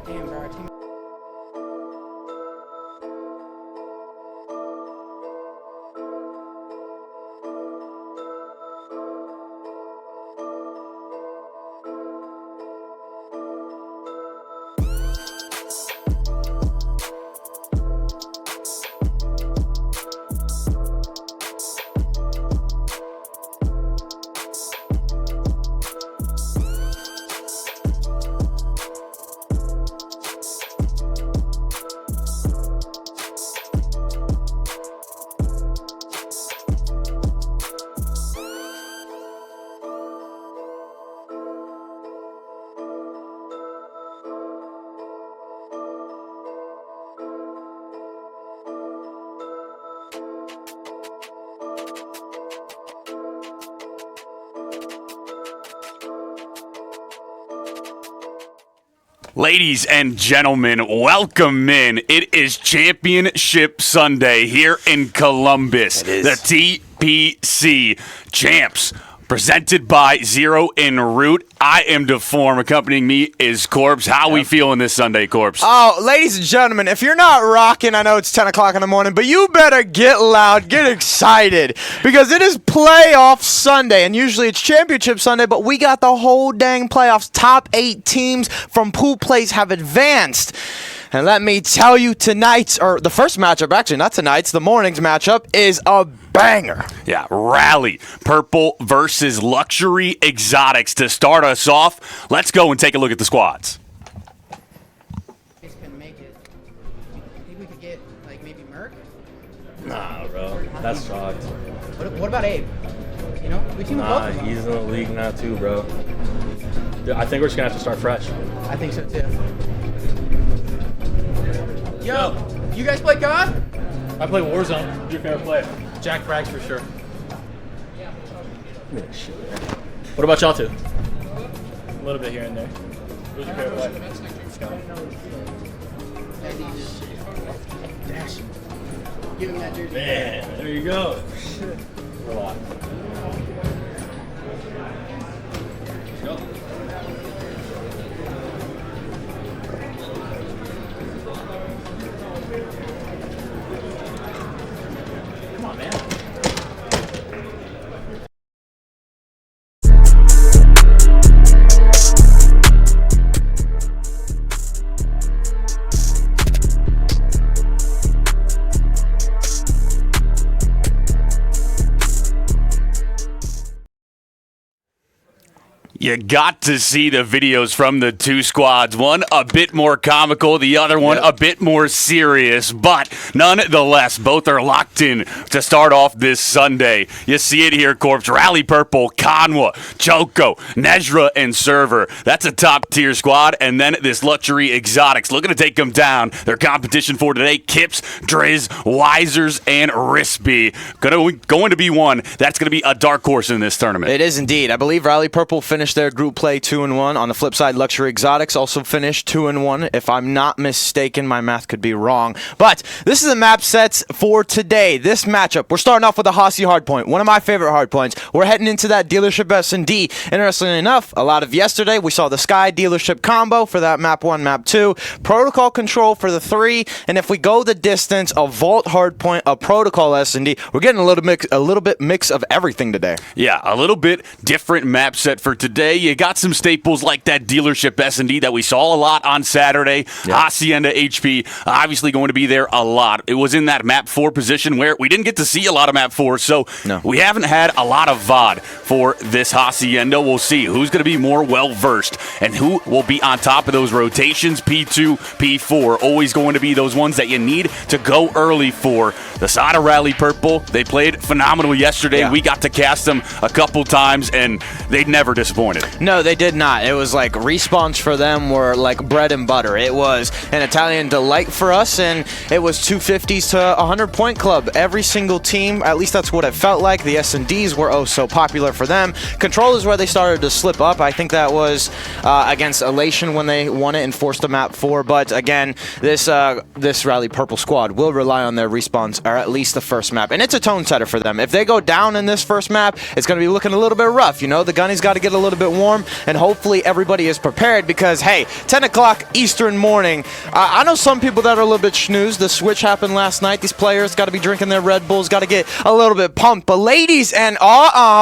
Damn, bro, our team. Ladies and gentlemen, welcome in. It is Championship Sunday here in Columbus. The TPC Champs, presented by Zero en Route. I am Deform. Accompanying me is Corpse. How we feeling this Sunday, Corpse? Oh, ladies and gentlemen, if you're not rocking, I know it's 10 o'clock in the morning, but you better get loud, get excited, because it is playoff Sunday, and usually it's championship Sunday, but we got the whole dang playoffs. Top 8 teams from pool plays have advanced. And let me tell you, tonight's, or the first matchup, actually, not tonight's, the morning's matchup is a banger. Yeah, Rally Purple versus Luxury Exotics. To start us off, let's go and take a look at the squads. Just couldn't make it. Think we could get, like, maybe Merc? Nah, bro. That's shocked. What about Abe? You know? We team with both Nah, of them. he's in the league now too, bro. Dude, I think we're just gonna have to start fresh. I think so, too. Yo, you guys play COD? I play Warzone. Who's your favorite player? Jack Brac for sure. What about y'all two? A little bit here and there. Who's your favorite player? Scott. Give him that jersey. Man, there you go. Shit. We're live. Let's go. Come on, man. You got to see the videos from the two squads. One a bit more comical, the other one a bit more serious. But nonetheless, both are locked in to start off this Sunday. You see it here, Corpse. Rally Purple, Conwa, Choco, Nezra, and Server. That's a top-tier squad. And then this Luxury Exotics looking to take them down. Their competition for today, Kips, Driz, Wisers, and Rispy. Going to be one that's going to be a dark horse in this tournament. It is indeed. I believe Rally Purple finished finished their group play 2-1. On the flip side, Luxury Exotics also finished 2-1. If I'm not mistaken, my math could be wrong. But this is the map sets for today. This matchup, we're starting off with a Hossie hardpoint, one of my favorite hardpoints. We're heading into that dealership S&D. Interestingly enough, a lot of yesterday, we saw the Sky dealership combo for that map 1, map 2, protocol control for the 3, and if we go the distance, a vault hardpoint, a protocol S&D. We're getting a little bit mix of everything today. Yeah, a little bit different map set for today. You got some staples like that dealership S&D that we saw a lot on Saturday. Hacienda HP, obviously going to be there a lot. It was in that map 4 position where we didn't get to see a lot of map 4, so we haven't had a lot of VOD for this Hacienda. We'll see who's going to be more well-versed and who will be on top of those rotations. P2, P4, always going to be those ones that you need to go early for. The side of Rally Purple, they played phenomenal yesterday. Yeah. We got to cast them a couple times, and they never disappointed. No, they did not. It was like respawns for them were like bread and butter. It was an Italian delight for us, and it was 250s to 100-point club. Every single team, at least that's what it felt like. The S&Ds were oh so popular for them. Control is where they started to slip up. I think that was against Elation when they won it and forced a map 4. But again, this Rally Purple squad will rely on their respawns, or at least the first map. And it's a tone setter for them. If they go down in this first map, it's going to be looking a little bit rough. You know, the gunny's got to get a little bit warm, and hopefully everybody is prepared because, hey, 10 o'clock Eastern morning. I know some people that are a little bit schnoozed. The switch happened last night. These players got to be drinking their Red Bulls, got to get a little bit pumped. But ladies and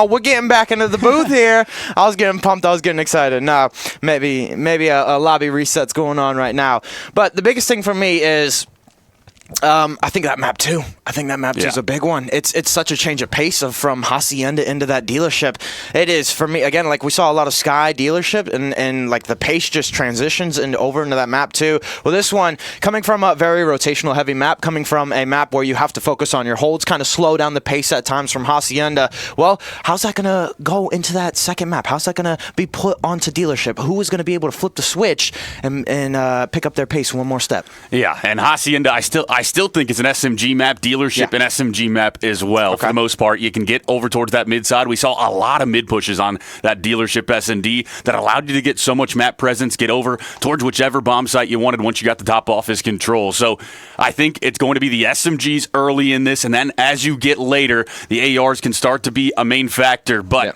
we're getting back into the booth here. I was getting pumped. I was getting excited. Now, maybe a lobby reset's going on right now. But the biggest thing for me is I think that map 2. I think that map 2 is a big one. It's such a change of pace from Hacienda into that dealership. It is, for me, again, like we saw a lot of Sky dealership, and like the pace just transitions over into that map 2. Well, this one, coming from a very rotational heavy map, coming from a map where you have to focus on your holds, kind of slow down the pace at times from Hacienda. Well, how's that going to go into that second map? How's that going to be put onto dealership? Who is going to be able to flip the switch and pick up their pace one more step? Yeah, and Hacienda, I still think it's an SMG map, dealership, and SMG map as well. For the most part, you can get over towards that mid side. We saw a lot of mid pushes on that dealership S&D that allowed you to get so much map presence, get over towards whichever bomb site you wanted once you got the top office control. So I think it's going to be the SMGs early in this, and then as you get later, the ARs can start to be a main factor. But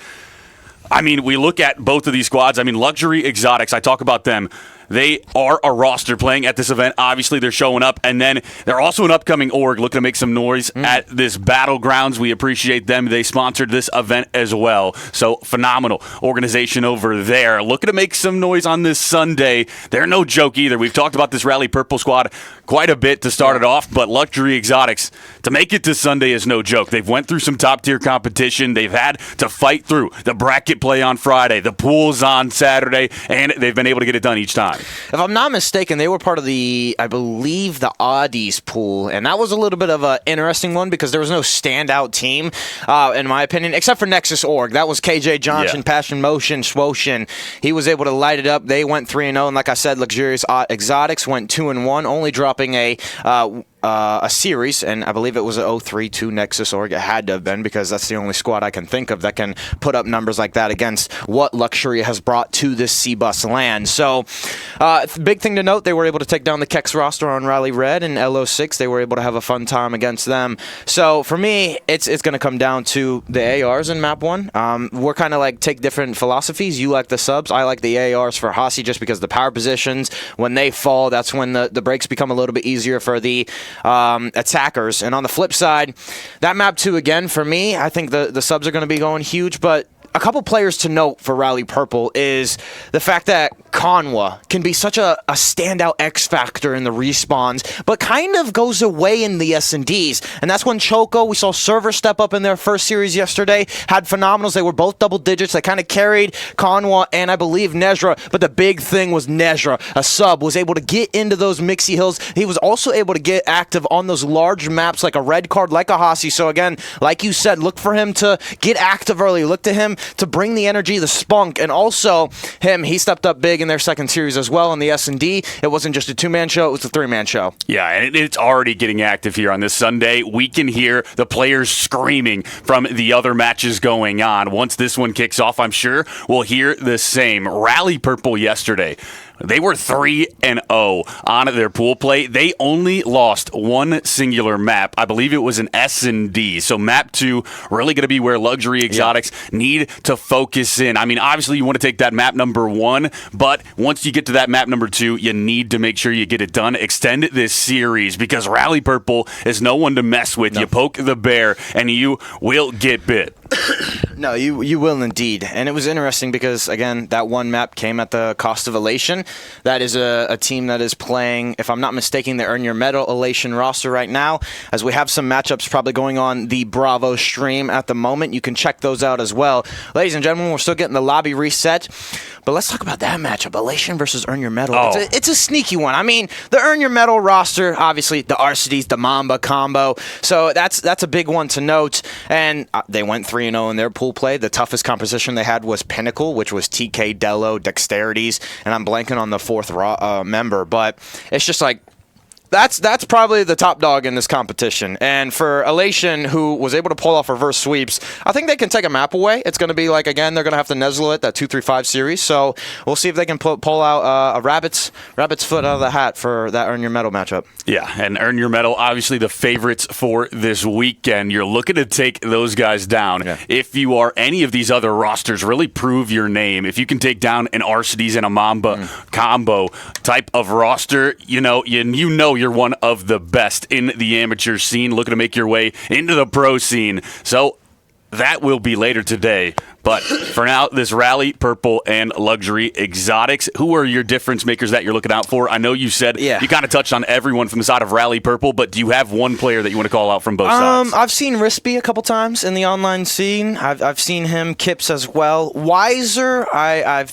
I mean, we look at both of these squads. I mean, Luxury Exotics, I talk about them. They are a roster playing at this event. Obviously, they're showing up. And then they're also an upcoming org looking to make some noise at this Battlegrounds. We appreciate them. They sponsored this event as well. So, phenomenal organization over there. Looking to make some noise on this Sunday. They're no joke either. We've talked about this Rally Purple squad quite a bit to start it off. But Luxury Exotics, to make it to Sunday is no joke. They've went through some top-tier competition. They've had to fight through the bracket play on Friday, the pools on Saturday, and they've been able to get it done each time. If I'm not mistaken, they were part of I believe, the Audis pool, and that was a little bit of an interesting one because there was no standout team, in my opinion, except for Nexus Org. That was KJ Johnson, Passion Motion, Swoshin. He was able to light it up. They went 3-0, and like I said, Luxurious Exotics went 2-1, only dropping a series, and I believe it was an 0-3-2 Nexus Org. It had to have been because that's the only squad I can think of that can put up numbers like that against what Luxury has brought to this C-Bus land. So, big thing to note, they were able to take down the Kex roster on Rally Red and LO6. They were able to have a fun time against them. So, for me, it's going to come down to the ARs in map 1. We're kind of like take different philosophies. You like the subs. I like the ARs for Hasi just because the power positions, when they fall, that's when the breaks become a little bit easier for the attackers. And on the flip side, that map 2 again, for me, I think the subs are going to be going huge, but a couple players to note for Rally Purple is the fact that Conwa can be such a standout X factor in the respawns, but kind of goes away in the S&Ds. And that's when Choco, we saw Server step up in their first series yesterday, had phenomenals. They were both double digits. They kind of carried Conwa and I believe Nezra, but the big thing was Nezra, a sub, was able to get into those Mixie Hills. He was also able to get active on those large maps like a red card, like a Hasi. So again, like you said, look for him to get active early. Look to him to bring the energy, the spunk, and also he stepped up big in their second series as well in the S&D. It wasn't just a two-man show, it was a three-man show. Yeah, and it's already getting active here on this Sunday. We can hear the players screaming from the other matches going on. Once this one kicks off, I'm sure we'll hear the same. Rally Purple yesterday. They were 3-0 on their pool play. They only lost one singular map. I believe it was an S&D. So map 2 really going to be where Luxury Exotics need to focus in. I mean, obviously you want to take that map number 1, but once you get to that map number 2, you need to make sure you get it done. Extend this series because Rally Purple is no one to mess with. No. You poke the bear and you will get bit. No, you will indeed. And it was interesting because, again, that one map came at the cost of Elation. That is a team that is playing, if I'm not mistaken, the Earn Your Medal Elation roster right now, as we have some matchups probably going on the Bravo stream at the moment. You can check those out as well. Ladies and gentlemen, we're still getting the lobby reset, but let's talk about that matchup, Elation versus Earn Your Medal. Oh. It's a sneaky one. I mean, the Earn Your Medal roster, obviously, the Arcides, the Mamba combo, so that's a big one to note, and they went 3-0 in their pool play. The toughest composition they had was Pinnacle, which was TK, Dello, Dexterities, and I'm blanking on the fourth member, but it's just like that's probably the top dog in this competition. And for Elation, who was able to pull off reverse sweeps, I think they can take a map away. It's going to be like, again, they're going to have to Neslo it, that 2-3-5 series. So we'll see if they can pull out a rabbit's foot out of the hat for that Earn Your Medal matchup. Yeah, and Earn Your Medal, obviously the favorites for this weekend. You're looking to take those guys down. Yeah. If you are any of these other rosters, really prove your name. If you can take down an Arcides and a Mamba combo type of roster, you know you're one of the best in the amateur scene, looking to make your way into the pro scene. So that will be later today. But for now, this Rally Purple and Luxury Exotics, who are your difference makers that you're looking out for? I know you said you kind of touched on everyone from the side of Rally Purple, but do you have one player that you want to call out from both sides? I've seen Rispy a couple times in the online scene. I've seen him, Kips as well. Wiser, I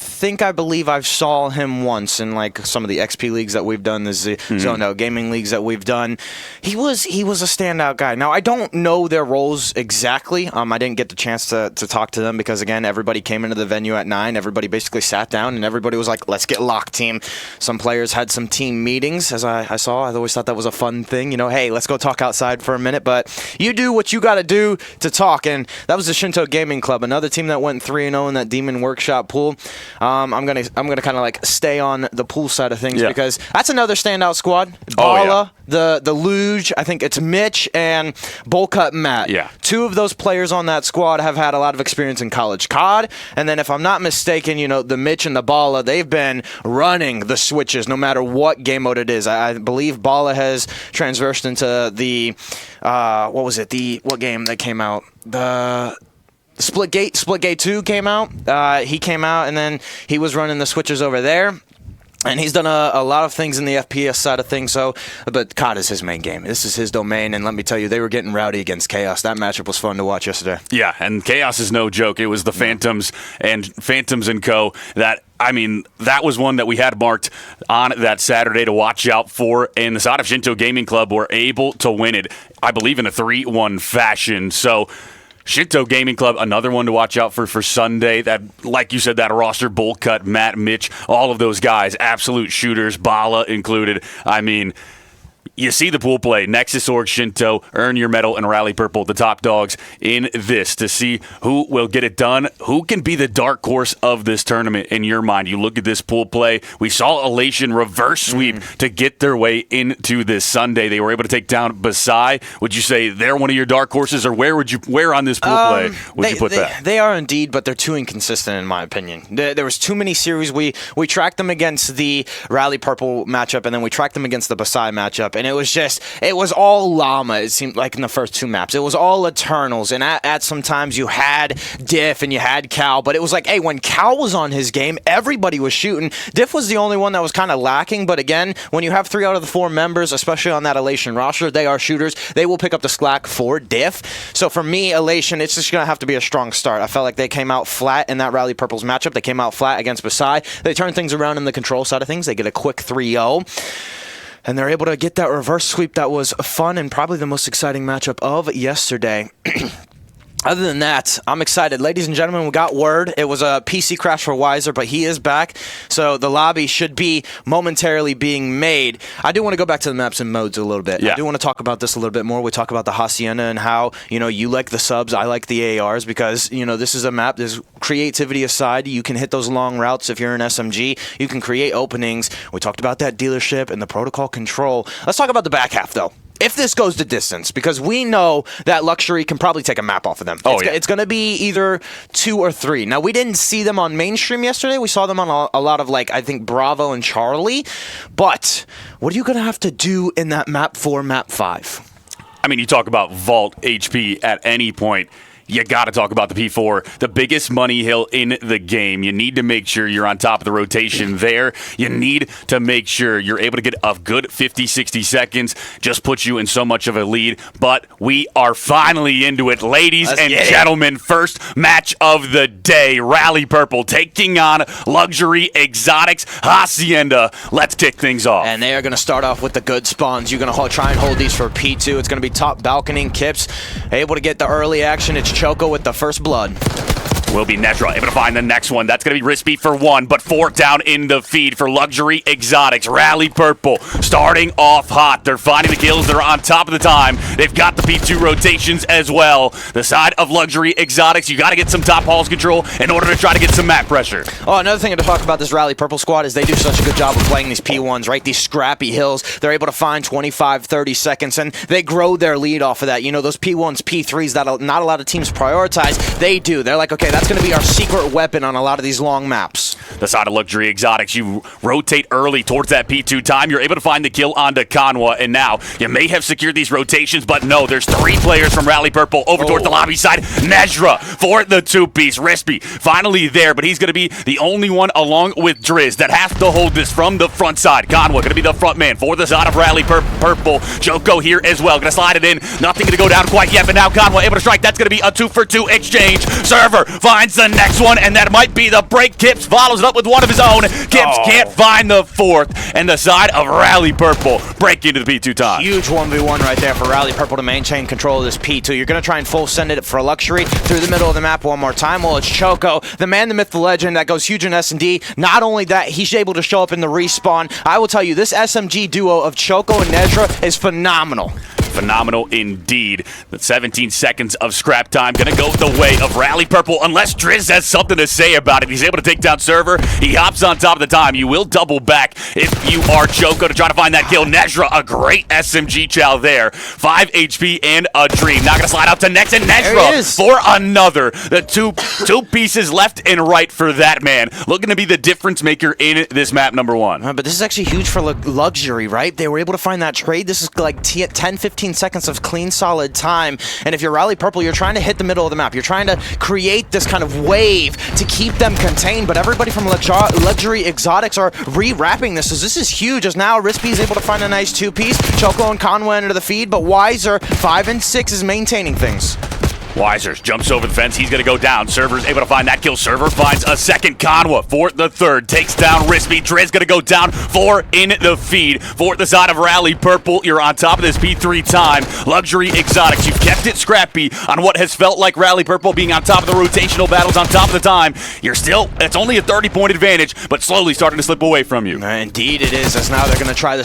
believe I saw him once in like some of the XP leagues that we've done, the Zono gaming leagues that we've done. He was a standout guy. Now, I don't know their roles exactly. I didn't get the chance to talk to them because, again, everybody came into the venue at 9. Everybody basically sat down, and everybody was like, let's get locked, team. Some players had some team meetings, as I saw. I always thought that was a fun thing. Hey, let's go talk outside for a minute. But you do what you got to do to talk, and that was the Shinto Gaming Club, another team that went 3-0 in that Demon Workshop pool. I'm gonna kind of like stay on the pool side of things because that's another standout squad. Bala, the Luge, I think it's Mitch, and Bullcut Matt. Yeah. 2 of those players on that squad have had a lot of experience in college COD, and then if I'm not mistaken, the Mitch and the Bala, they've been running the switches no matter what game mode it is. I believe Bala has transversed into the what game that came out? The Splitgate 2 came out. He came out, and then he was running the switches over there. And he's done a lot of things in the FPS side of things, but COD is his main game. This is his domain, and let me tell you, they were getting rowdy against Chaos. That matchup was fun to watch yesterday. Yeah, and Chaos is no joke. It was the Phantoms and Co. that was one that we had marked on that Saturday to watch out for, and the side of Shinto Gaming Club were able to win it, I believe, in a 3-1 fashion. So Shinto Gaming Club, another one to watch out for Sunday. That, like you said, that roster, Bullcut, Matt, Mitch, all of those guys, absolute shooters, Bala included. You see the pool play, Nexus Org, Shinto, Earn Your Medal, and Rally Purple, the top dogs in this to see who will get it done, who can be the dark horse of this tournament in your mind. You look at this pool play, we saw Elation reverse sweep to get their way into this Sunday. They were able to take down Basai. Would you say they're one of your dark horses, or where on this pool play would you put that? They are indeed, but they're too inconsistent in my opinion. There was too many series. We tracked them against the Rally Purple matchup, and then we tracked them against the Basai matchup, and it was all llama, it seemed like, in the first 2 maps. It was all Eternals, and at some times you had Diff and you had Cal, but it was like, hey, when Cal was on his game, everybody was shooting. Diff was the only one that was kind of lacking, but again, when you have 3 out of the 4 members, especially on that Elation roster, they are shooters. They will pick up the slack for Diff. So for me, Elation, it's just going to have to be a strong start. I felt like they came out flat in that Rally Purple's matchup. They came out flat against Basai. They turned things around in the control side of things. They get a quick 3-0. And they're able to get that reverse sweep that was fun and probably the most exciting matchup of yesterday. Other than that, I'm excited. Ladies and gentlemen, we got word. It was a PC crash for Weiser, but he is back. So the lobby should be momentarily being made. I do want to go back to the maps and modes a little bit. Yeah. I do want to talk about this a little bit more. We talk about the Hacienda and how, you like the subs, I like the ARs because, this is a map. There's creativity aside. You can hit those long routes if you're an SMG. You can create openings. We talked about that dealership and the protocol control. Let's talk about the back half, though. If this goes the distance, because we know that Luxury can probably take a map off of them. It's going to be either 2 or 3. Now, we didn't see them on mainstream yesterday. We saw them on a lot of, I think, Bravo and Charlie. But what are you going to have to do in that map 4, map 5? I mean, you talk about vault HP at any point. You got to talk about the P4, the biggest money hill in the game. You need to make sure you're on top of the rotation there. You need to make sure you're able to get a good 50, 60 seconds. Just puts you in so much of a lead. But we are finally into it. Ladies and gentlemen, first match of the day. Rally Purple taking on Luxury Exotics Hacienda. Let's kick things off. And they are going to start off with the good spawns. You're going to try and hold these for P2. It's going to be top balcony. Kips able to get the early action. It's Choco with the first blood. Will be Nedra able to find the next one. That's going to be Rispy for 1, but 4 down in the feed for Luxury Exotics. Rally Purple starting off hot. They're finding the kills. They're on top of the time. They've got the P2 rotations as well. The side of Luxury Exotics, you got to get some top halls control in order to try to get some map pressure. Oh, another thing to talk about this Rally Purple squad is they do such a good job of playing these P1s, right? These scrappy hills. They're able to find 25, 30 seconds, and they grow their lead off of that. Those P1s, P3s that not a lot of teams prioritize, they do. They're like, okay, that's going to be our secret weapon on a lot of these long maps. The side of Luxury Exotics, you rotate early towards that P2 time. You're able to find the kill onto Kanwa, and now you may have secured these rotations, but no, there's 3 players from Rally Purple over towards the lobby side. Nezra for the 2-piece. Rispy finally there, but he's going to be the only one along with Driz that has to hold this from the front side. Kanwa going to be the front man for the side of Rally Purple. Joko here as well. Going to slide it in. Nothing going to go down quite yet, but now Kanwa able to strike. That's going to be a 2-for-2 exchange. Server finds the next one, and that might be the break. Kips follows it up with one of his own. Kips can't find the 4th, and the side of Rally Purple break into the P2 time. Huge 1v1 right there for Rally Purple to maintain control of this P2. You're going to try and full send it for Luxury through the middle of the map one more time. Well, it's Choco, the man, the myth, the legend that goes huge in S&D. Not only that, he's able to show up in the respawn. I will tell you, this SMG duo of Choco and Nezra is phenomenal. Phenomenal indeed. The 17 seconds of scrap time going to go the way of Rally Purple unless Driz has something to say about it. He's able to take down Server. He hops on top of the time. You will double back if you are Choco to try to find that kill. Nezra, a great SMG chow there. 5 HP and a dream. Now going to slide out to next, and Nezra for another. The two pieces left and right for that man. Looking to be the difference maker in this map number 1. But this is actually huge for Luxury, right? They were able to find that trade. This is like 10, 15 seconds of clean, solid time. And if you're Rally Purple, you're trying to hit the middle of the map. You're trying to create this kind of wave to keep them contained. But everybody from Luxury Exotics are re-wrapping this. So this is huge, as now Rispy is able to find a nice 2-piece. Choco and Conway into the feed, but Weiser, 5 and 6, is maintaining things. Weisers jumps over the fence. He's going to go down. Server's able to find that kill. Server finds a second. Kanwa for the 3rd. Takes down Rispy. Driz going to go down. 4 in the feed for the side of Rally Purple. You're on top of this P3 time. Luxury Exotics. You've kept it scrappy on what has felt like Rally Purple being on top of the rotational battles on top of the time. You're still, it's only a 30-point advantage, but slowly starting to slip away from you. Indeed it is, as now they're going to try the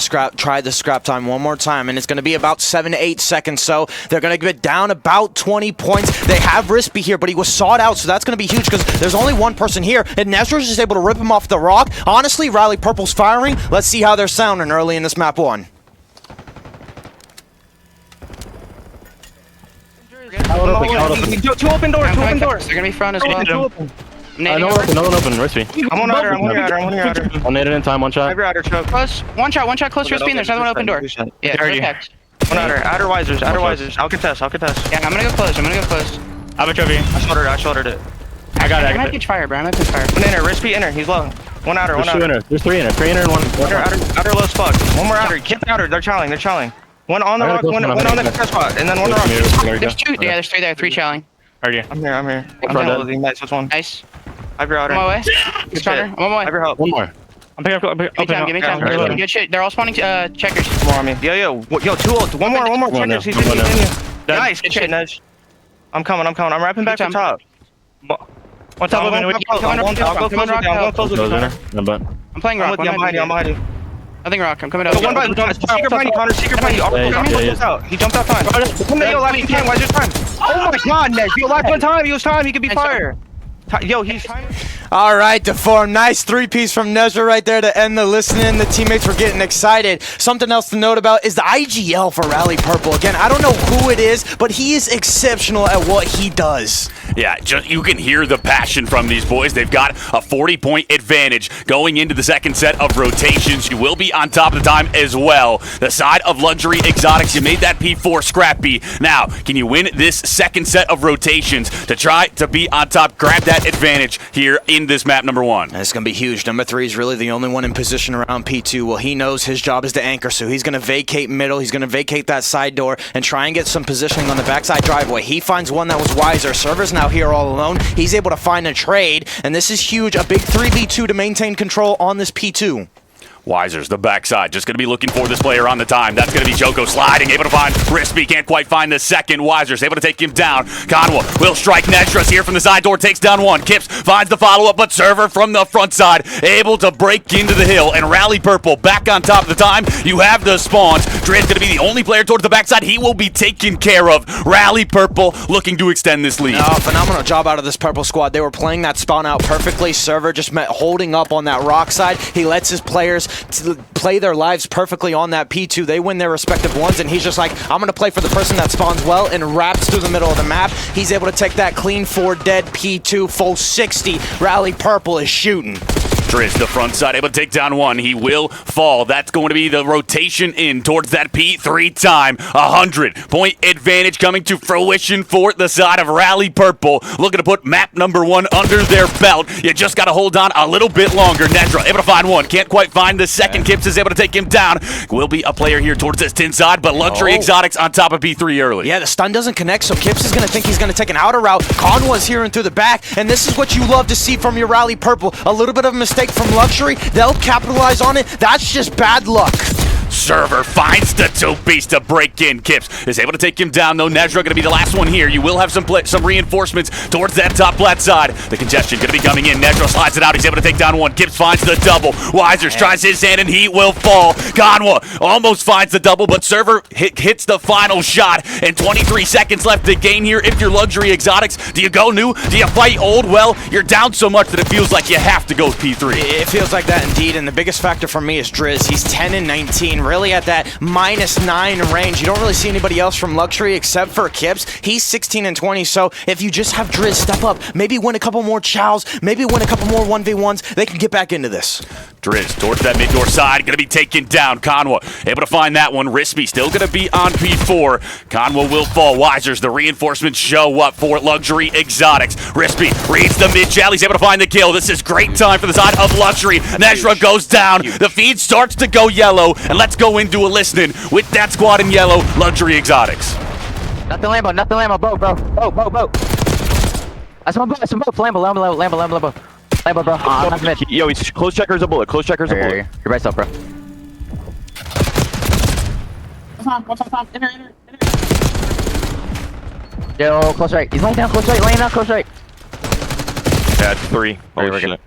scrap time one more time, and it's going to be about 7 to 8 seconds, so they're going to get down about 20 points. They have Rispy here, but he was sawed out, so that's going to be huge because there's only one person here, and Nezra's just able to rip him off the rock. Honestly, Rally Purple's firing. Let's see how they're sounding early in this map 1. Two open doors. They're gonna be front as well. No one open, Rispy. I'm on outer. I'll nade it in time, one shot. Every outer choke. Close. One shot close to his spin. There's another one open door. Yeah, perfect. One outer Wisers. I'll contest. Yeah, I'm gonna go close. I have a trophy. I shouldered it. I got it. I might catch fire, bro. One inner, Rispy inner. He's low. One outer. There's 2 inner. There's 3 inner. 3 inner and 1. Outer low spot. One more outer. Get the outer. They're challenging. One on the rock. One on the test spot, and then one rock. There's 2. Yeah, there's 3 there. 3 challenging. Right here. I'm here. I'm holding. Nice. What's one? Nice. I have your outer. I'm on my way. Good starter. I'm on my way. I have your help. One more. I'm picking up. Give me time. Good shit. They're all spawning checkers. Come on me. Yo, 2 ult. One more checkers. He's in you. Nice. Good shit, Nudge. I'm coming. I'm wrapping back from top. One top. Come on, I'll go close with you. I'll go close with you. No, but I'm playing rock. I'm behind you. Nothing rock. I'm coming out. One by secret behind you, Connor. Secret behind you. He jumped out fine. Come there, yo, last time. Why's your time? Oh my God, Ned. Yo, last one time. He was time. He could be fire. Yo, he's time. All right, Deform. Nice three-piece from Nezra right there to end the listening. The teammates were getting excited. Something else to note about is the IGL for Rally Purple. Again, I don't know who it is, but he is exceptional at what he does. Yeah, you can hear the passion from these boys. They've got a 40-point advantage going into the second set of rotations. You will be on top of the time as well. The side of Luxury Exotics, you made that P4 scrappy. Now, can you win this second set of rotations to try to be on top, grab that advantage here in this map number 1? And it's going to be huge. Number 3 is really the only one in position around P2. Well, he knows his job is to anchor, so he's going to vacate middle. He's going to vacate that side door and try and get some positioning on the backside driveway. He finds one that was wiser. Server's now here all alone. He's able to find a trade, and this is huge. A big 3v2 to maintain control on this P2. Wiser's the backside, just going to be looking for this player on the time. That's going to be Joko sliding, able to find Crispy, can't quite find the second. Wiser's able to take him down. Conwa will strike Nezra's here from the side door, takes down one. Kips finds the follow-up, but Server from the front side, able to break into the hill, and Rally Purple back on top of the time. You have the spawns. Dred's going to be the only player towards the backside. He will be taken care of. Rally Purple looking to extend this lead. Oh, phenomenal job out of this Purple squad. They were playing that spawn out perfectly. Server just holding up on that rock side. He lets his players play their lives perfectly on that P2. They win their respective ones, and he's just like, I'm going to play for the person that spawns well, and wraps through the middle of the map. He's able to take that clean 4 dead P2, full 60. Rally Purple is shooting. Driz, the front side, able to take down one. He will fall. That's going to be the rotation in towards that P3 time. 100-point advantage coming to fruition for the side of Rally Purple. Looking to put map number 1 under their belt. You just got to hold on a little bit longer. Nezra able to find one. Can't quite find the second. Kips is able to take him down. Will be a player here towards this tin side, but Luxury Exotics on top of P3 early. Yeah, the stun doesn't connect, so Kips is going to think he's going to take an outer route. Conwa's here and through the back, and this is what you love to see from your Rally Purple. A little bit of a mistake from Luxury. They'll capitalize on it. That's just bad luck. Server finds the 2-piece to break in. Kips is able to take him down, though. Nezra going to be the last one here. You will have some reinforcements towards that top flat side. The congestion going to be coming in. Nezra slides it out. He's able to take down one. Kips finds the double. Wisers tries his hand, and he will fall. Ganwa almost finds the double, but Server hits the final shot, and 23 seconds left to gain here. If you're Luxury Exotics, do you go new? Do you fight old? Well, you're down so much that it feels like you have to go with P3. It feels like that indeed, and the biggest factor for me is Driz. He's 10 and 19. Really at that -9 range. You don't really see anybody else from Luxury except for Kips. He's 16 and 20, so if you just have Driz step up, maybe win a couple more chows, maybe win a couple more 1v1s, they can get back into this. Driz towards that mid-door side, going to be taken down. Conwa able to find that one. Rispy still going to be on P4. Conwa will fall. Wisers, the reinforcements show up for Luxury Exotics. Rispy reads the mid-chal. He's able to find the kill. This is great time for the side of Luxury. Nezra goes down. The feed starts to go yellow, and let's go into a listening with that squad in yellow, Luxury Exotics. Nothing Lambo, boat. That's my boat, Lambo. Lambo, bro. I'm not mid. Yo, he's close checkers a bullet. You're by yourself, bro. Yo, close right. He's laying down close right. Yeah, it's 3. Holy shit.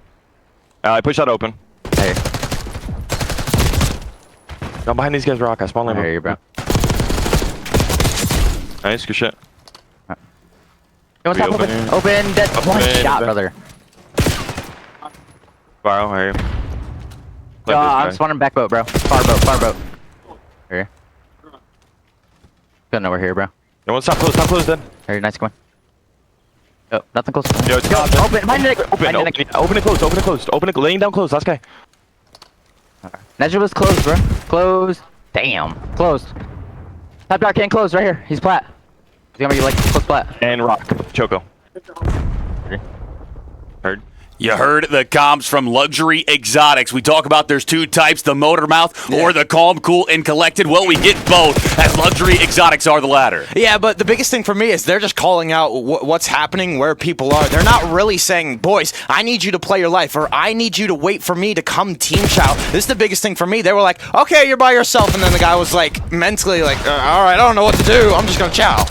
I push that open. Hey. I'm behind these guys, rock. I spawn I hear Lambo. you, bro. Nice, good shit. Yo, what's up, Open, open, dead. One shot, brother. Viral, I hear you. I'm spawning back boat, bro. Far boat. Here. Good over here, bro. No one stop close, dead. Very nice, come on. Oh, nothing close. Yo, it's Open, behind Nick. Open it closed. Laying down close, last guy. Nezra was closed, bro. Closed. Damn. Closed. Top dark can't close right here. He's plat. He's gonna be like close plat. And rock. Choco. Heard. You heard the comms from Luxury Exotics. We talk about there's 2 types, the motor mouth or the calm, cool, and collected. Well, we get both, as Luxury Exotics are the latter. Yeah, but the biggest thing for me is they're just calling out what's happening, where people are. They're not really saying, boys, I need you to play your life, or I need you to wait for me to come team chow. This is the biggest thing for me. They were like, okay, you're by yourself, and then the guy was like, mentally like, all right, I don't know what to do. I'm just going to chow.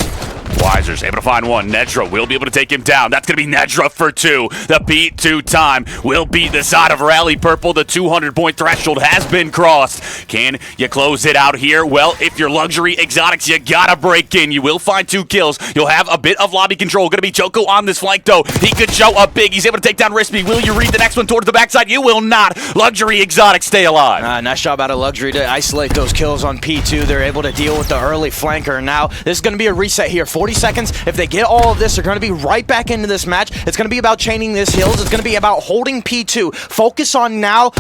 Weiser's able to find one. Nedra will be able to take him down. That's going to be Nedra for 2. The P2 time will beat the side of Rally Purple. The 200-point threshold has been crossed. Can you close it out here? Well, if you're Luxury Exotics, you got to break in. You will find 2 kills. You'll have a bit of lobby control. Going to be Choco on this flank, though. He could show up big. He's able to take down Rispy. Will you read the next one towards the backside? You will not. Luxury Exotics stay alive. Nice job out of Luxury to isolate those kills on P2. They're able to deal with the early flanker. Now, this is going to be a reset here. 40 seconds. If they get all of this, they're going to be right back into this match. It's going to be about chaining this hills. It's going to be about holding P2. Focus on now,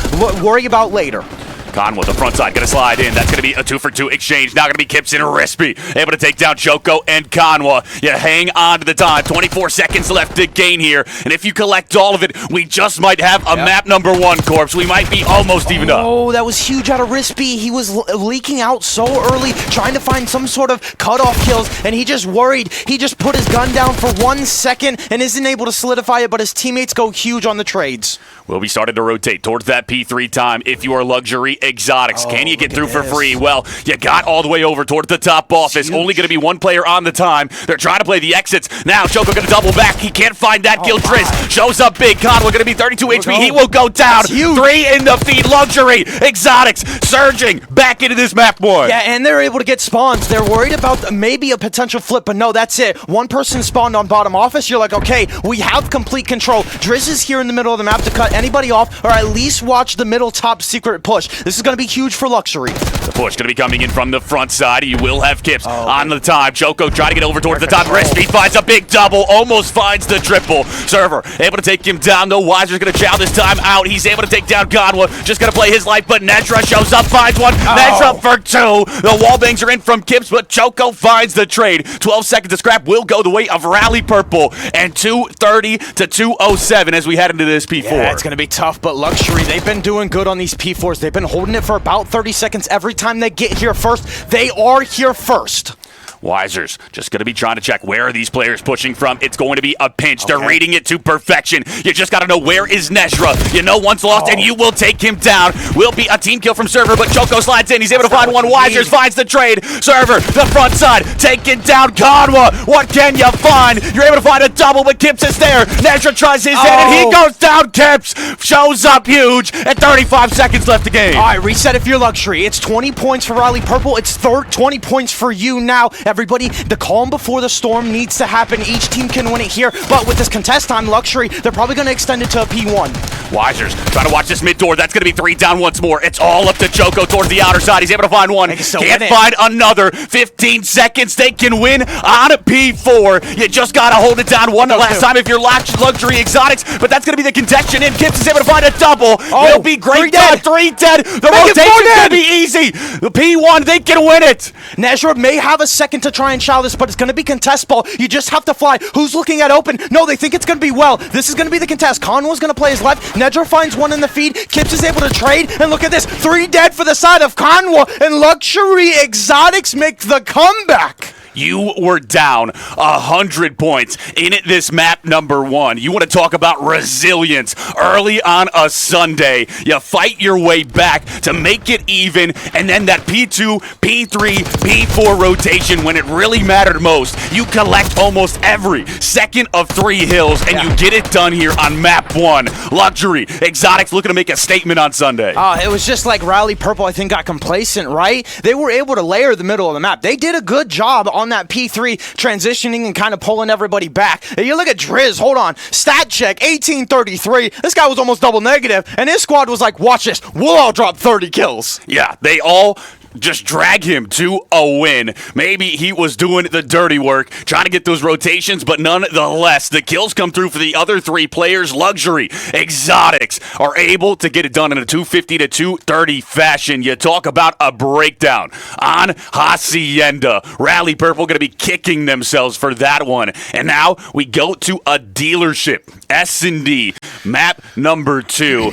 worry about later. Conwa, the front side, going to slide in. That's going to be a 2-for-2 exchange. Now going to be Kips and Rispy able to take down Choco and Conwa. You hang on to the time. 24 seconds left to gain here. And if you collect all of it, we just might have a map number 1, Corpse. We might be almost even up. Oh, that was huge out of Rispy. He was leaking out so early, trying to find some sort of cutoff kills, and he just worried. He just put his gun down for 1 second and isn't able to solidify it, but his teammates go huge on the trades. We'll be starting to rotate towards that P3 time if you are Luxury Exotics. Can you get through for free? Well, you got all the way over towards the top office. Only going to be 1 player on the time. They're trying to play the exits. Now, Choco going to double back. He can't find that kill. Triz shows up big. Conwa going to be 32 HP. He will go down. 3 in the feed. Luxury Exotics surging back into this map 1. Yeah, and they're able to get spawns. They're worried about maybe a potential flip, but no, that's it. 1 person spawned on bottom office. You're like, okay, we have complete control. Driz is here in the middle of the map to cut anybody off, or at least watch the middle top secret push. This is going to be huge for Luxury. The push going to be coming in from the front side. You will have Kips on the time. Choco trying to get over towards the top. Rispy finds a big double, almost finds the triple. Server able to take him down, though. Weiser's going to chow this time out. He's able to take down Conwa. Just going to play his life, but Nedra shows up, finds one. Nedra for 2. The wall bangs are in from Kips, but Choco finds the trade. 12 seconds of scrap will go the way of Rally Purple, and 2:30 to 2:07 as we head into this P4. Yeah, it's going to be tough, but Luxury, they've been doing good on these P4s. They've been holding it for about 30 seconds every time they get here first. They are here first. Weiser's just going to be trying to check where are these players pushing from. It's going to be a pinch. They're reading it to perfection. You just got to know where is Nedra. You know one's lost, and you will take him down. Will be a team kill from Server, but Choco slides in. He's able to find one. Weiser's finds the trade. Server, the front side, taking down Conwa. What can you find? You're able to find a double, but Kips is there. Nedra tries his head, and he goes down. Kips shows up huge, and 35 seconds left to game. All right, reset if you're Luxury. It's 20 points for Rally Purple. It's 20 points for you now. Everybody, the calm before the storm needs to happen. Each team can win it here, but with this contest time, Luxury, they're probably going to extend it to a P1. Weiser's trying to watch this mid door. That's going to be 3 down once more. It's all up to Choco towards the outer side. He's able to find one. Can't find another. 15 seconds. They can win on a P4. You just got to hold it down one last time if you're Luxury Exotics, but that's going to be the contention, and Kips is able to find a double. It'll be great. 3 dead. The rotation's going to be easy. The P1, they can win it. Nedra may have a second to try and chow this, but it's going to be contest ball. You just have to fly. Who's looking at open? No, they think it's going to be well. This is going to be the contest. Conwa's going to play his left. Nedra finds one in the feed. Kips is able to trade, and look at this. 3 dead for the side of Conwa, and Luxury Exotics make the comeback. You were down 100 points in this map number 1. You want to talk about resilience early on a Sunday. You fight your way back to make it even, and then that P2, P3, P4 rotation when it really mattered most. You collect almost every second of 3 hills, and you get it done here on map 1. Luxury Exotics looking to make a statement on Sunday. It was just like Rally Purple, I think, got complacent, right? They were able to layer the middle of the map. They did a good job on that P3 transitioning and kind of pulling everybody back. And you look at Driz, hold on, stat check, 1833. This guy was almost double negative, and his squad was like, watch this, we'll all drop 30 kills. Yeah, they all just drag him to a win. Maybe he was doing the dirty work, trying to get those rotations, but nonetheless, the kills come through for the other 3 players. Luxury Exotics are able to get it done in a 250 to 230 fashion. You talk about a breakdown on Hacienda. Rally Purple going to be kicking themselves for that one. And now we go to a dealership. S&D, map number 2.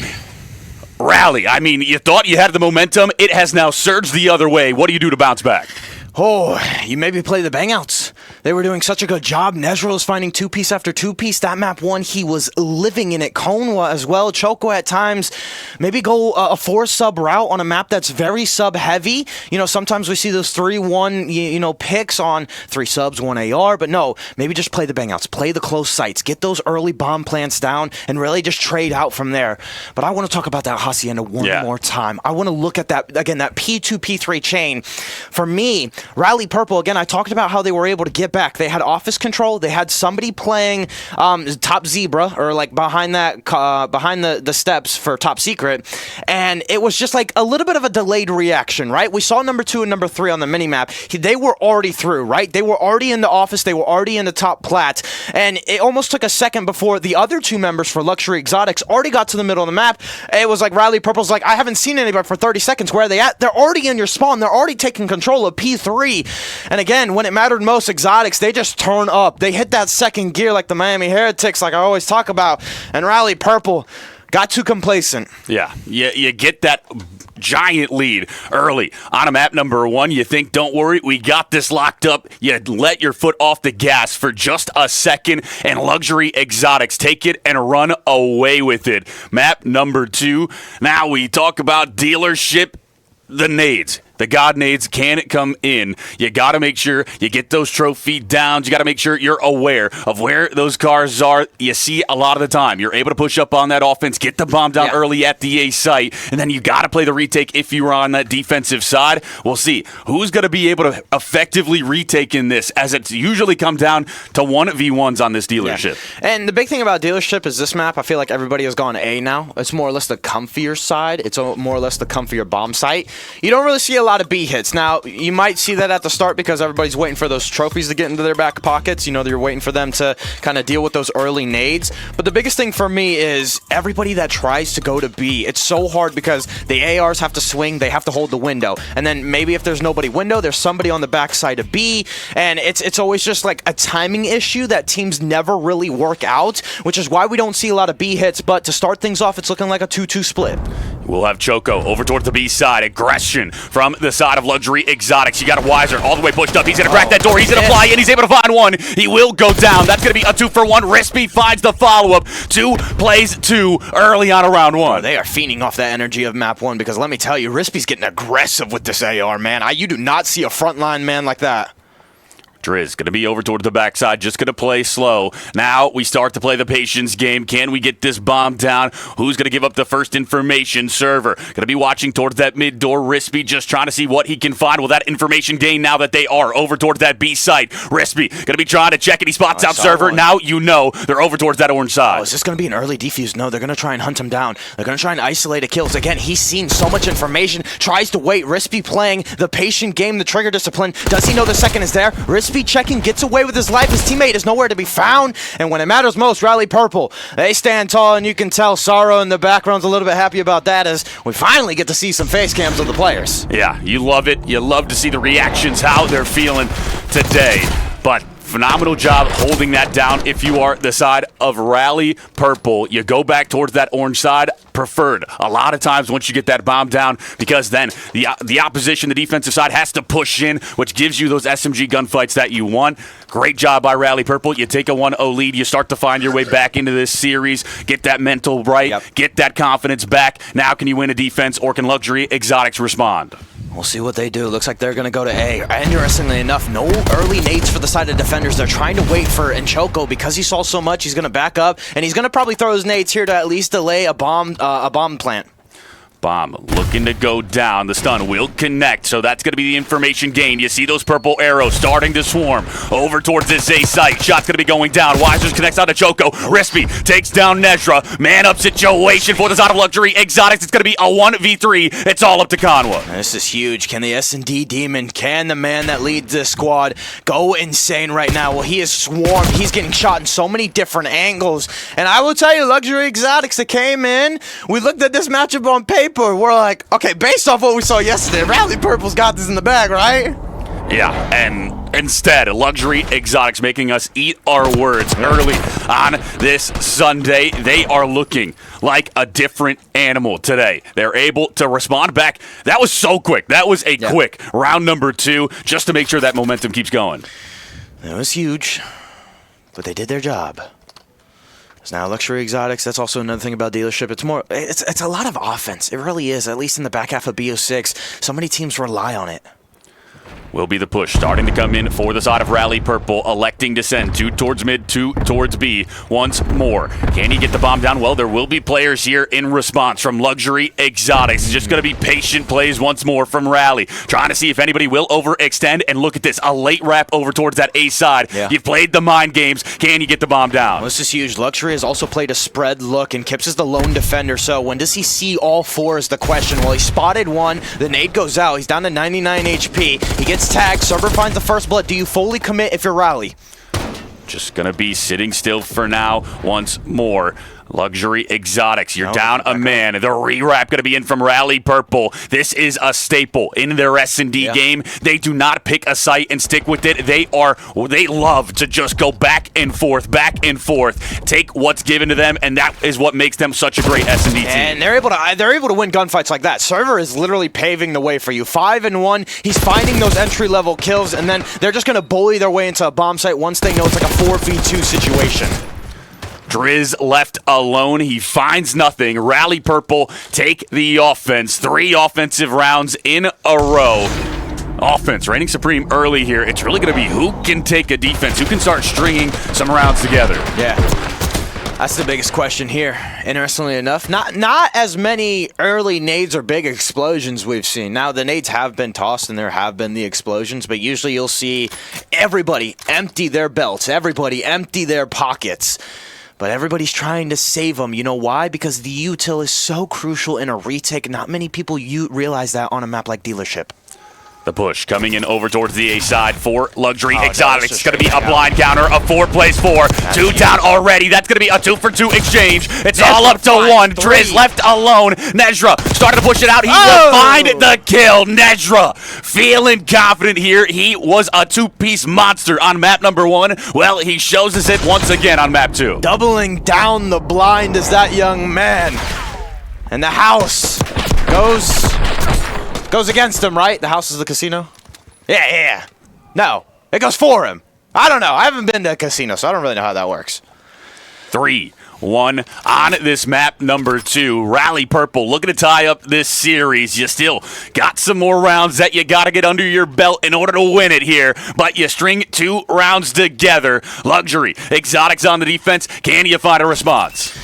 Rally, I mean, you thought you had the momentum. It has now surged the other way. What do you do to bounce back? Oh, you maybe play the bangouts. They were doing such a good job. Nezra was finding two-piece after two-piece. That map one, he was living in it. Konwa as well. Choco at times maybe go a 4-sub route on a map that's very sub-heavy. You know, sometimes we see those 3-1, you know, picks on 3 subs, 1 AR. But no, maybe just play the bang-outs. Play the close sights. Get those early bomb plants down and really just trade out from there. But I want to talk about that Hacienda one more time. I want to look at that, again, that P2, P3 chain. For me, Rally Purple, again, I talked about how they were able to get back. They had office control. They had somebody playing top zebra, or like behind that, behind the steps for top secret. And it was just like a little bit of a delayed reaction, right? We saw number 2 and number 3 on the minimap. They were already through, right? They were already in the office. They were already in the top plat. And it almost took a second before the other 2 members for Luxury Exotics already got to the middle of the map. It was like Rally Purple's like, I haven't seen anybody for 30 seconds. Where are they at? They're already in your spawn. They're already taking control of P3. And again, when it mattered most, Exotics, they just turn up. They hit that second gear like the Miami Heretics, like I always talk about. And Rally Purple got too complacent. Yeah, you get that giant lead early on a map number 1. You think, don't worry, we got this locked up. You let your foot off the gas for just a second, and Luxury Exotics take it and run away with it. Map number 2. Now we talk about dealership, the nades. The God nades can come in. You got to make sure you get those trophy downs. You got to make sure you're aware of where those cars are. You see a lot of the time, you're able to push up on that offense, get the bomb down early at the A site, and then you got to play the retake if you are on that defensive side. We'll see who's going to be able to effectively retake in this, as it's usually come down to 1v1s on this dealership. Yeah. And the big thing about dealership is this map, I feel like everybody has gone A now. It's more or less the comfier side. It's more or less the comfier bomb site. You don't really see a lot of B hits. Now, you might see that at the start because everybody's waiting for those trophies to get into their back pockets. You know, they're waiting for them to kind of deal with those early nades. But the biggest thing for me is everybody that tries to go to B, it's so hard because the ARs have to swing, they have to hold the window. And then maybe if there's nobody window, there's somebody on the backside of B. And it's always just like a timing issue that teams never really work out, which is why we don't see a lot of B hits. But to start things off, it's looking like a 2-2 split. We'll have Choco over towards the B side. Aggression from the side of Luxury Exotics. You got a Wiser all the way pushed up. He's going to crack that door. He's going to fly in. He's able to find one. He will go down. That's going to be a 2-for-1. Rispy finds the follow-up. 2 plays 2 early on around 1. They are fiending off that energy of map 1 because let me tell you, Rispy's getting aggressive with this AR, man. You do not see a frontline man like that. Driz going to be over towards the backside, just going to play slow. Now we start to play the patience game. Can we get this bomb down? Who's going to give up the first information? Server going to be watching towards that mid door. Rispy just trying to see what he can find. Will that information gain now that they are over towards that B site? Rispy going to be trying to check it. He spots out Server. One. Now you know they're over towards that orange side. Is this going to be an early defuse? No, they're going to try and hunt him down. They're going to try and isolate a kills. Again, he's seen so much information. Tries to wait. Rispy playing the patient game, the trigger discipline. Does he know the second is there? Rispy checking, gets away with his life. His teammate is nowhere to be found. And when it matters most, Rally Purple, they stand tall, and you can tell Sorrow in the background's a little bit happy about that as we finally get to see some face cams of the players. Yeah, you love it. You love to see the reactions, how they're feeling today. But phenomenal job holding that down. If you are the side of Rally Purple, you go back towards that orange side. Preferred a lot of times once you get that bomb down, because then the opposition, the defensive side, has to push in, which gives you those SMG gunfights that you want. Great job by Rally Purple. You take a 1-0 lead. You start to find your way back into this series. Get that mental right. Get that confidence back. Now can you win a defense, or can Luxury Exotics respond? We'll see what they do. Looks like they're going to go to A. Interestingly enough, no early nades for the side of defenders. They're trying to wait for Enchoco because he saw so much. He's going to back up, and he's going to probably throw his nades here to at least delay a bomb plant. Bomb looking to go down. The stun will connect, so that's going to be the information gain. You see those purple arrows starting to swarm over towards this A site. Shot's going to be going down. Wisers connects on to Choco. Rispy takes down Nezra. Man-up situation for the side of Luxury Exotics. It's going to be a 1v3. It's all up to Conwa. This is huge. Can the S&D Demon, can the man that leads this squad go insane right now? Well, he is swarmed. He's getting shot in so many different angles. And I will tell you, Luxury Exotics that came in, we looked at this matchup on paper. We're like, okay, based off what we saw yesterday, Rally Purple's got this in the bag, right? Yeah, and instead, Luxury Exotics making us eat our words early on this Sunday. They are looking like a different animal today. They're able to respond back. That was so quick. That was a quick round number 2, just to make sure that momentum keeps going. It was huge, but they did their job. It's now Luxury Exotics. That's also another thing about dealership. It's a lot of offense. It really is, at least in the back half of BO6. So many teams rely on it. Will be the push starting to come in for the side of Rally Purple, electing to send 2 towards mid, 2 towards B once more. Can he get the bomb down? Well, there will be players here in response from Luxury Exotics. It's just going to be patient plays once more from Rally, trying to see if anybody will overextend. And look at this, a late wrap over towards that A side. Yeah. You've played the mind games. Can you get the bomb down? Well, this is huge. Luxury has also played a spread look, and Kips is the lone defender. So when does he see all 4 is the question. Well, he spotted 1. The nade goes out. He's down to 99 HP. He gets tagged. Server finds the first blood. Do you fully commit if you're Rally? Just going to be sitting still for now once more. Luxury Exotics, you're down a man. The rewrap going to be in from Rally Purple. This is a staple in their S&D game. They do not pick a site and stick with it. They love to just go back and forth, take what's given to them, and that is what makes them such a great S&D team. And they're able to win gunfights like that. Server is literally paving the way for you. 5-1. He's finding those entry-level kills, and then they're just going to bully their way into a bomb site once they know it's like a 4v2 situation. Driz left alone. He finds nothing. Rally Purple take the offense. 3 offensive rounds in a row. Offense reigning supreme early here. It's really going to be who can take a defense, who can start stringing some rounds together. Yeah. That's the biggest question here. Interestingly enough, not as many early nades or big explosions we've seen. Now, the nades have been tossed and there have been the explosions, but usually you'll see everybody empty their belts, everybody empty their pockets. But everybody's trying to save them. You know why? Because the util is so crucial in a retake. Not many people realize that on a map like Dealership. The push coming in over towards the A side for Luxury Exotics. It's going to be a blind counter. A 4 plays 4. 2 down already. That's going to be a 2-for-2 exchange. It's all up to 1. Driz left alone. Nezra started to push it out. He will find the kill. Nezra feeling confident here. He was a 2-piece monster on map number 1. Well, he shows us it once again on map 2. Doubling down the blind is that young man. And the house goes against him, right? The house is the casino? Yeah. No, it goes for him. I don't know. I haven't been to a casino, so I don't really know how that works. 3-1 on this map number 2. Rally Purple looking to tie up this series. You still got some more rounds that you got to get under your belt in order to win it here, but you string 2 rounds together. Luxury Exotics on the defense. Can you find a response?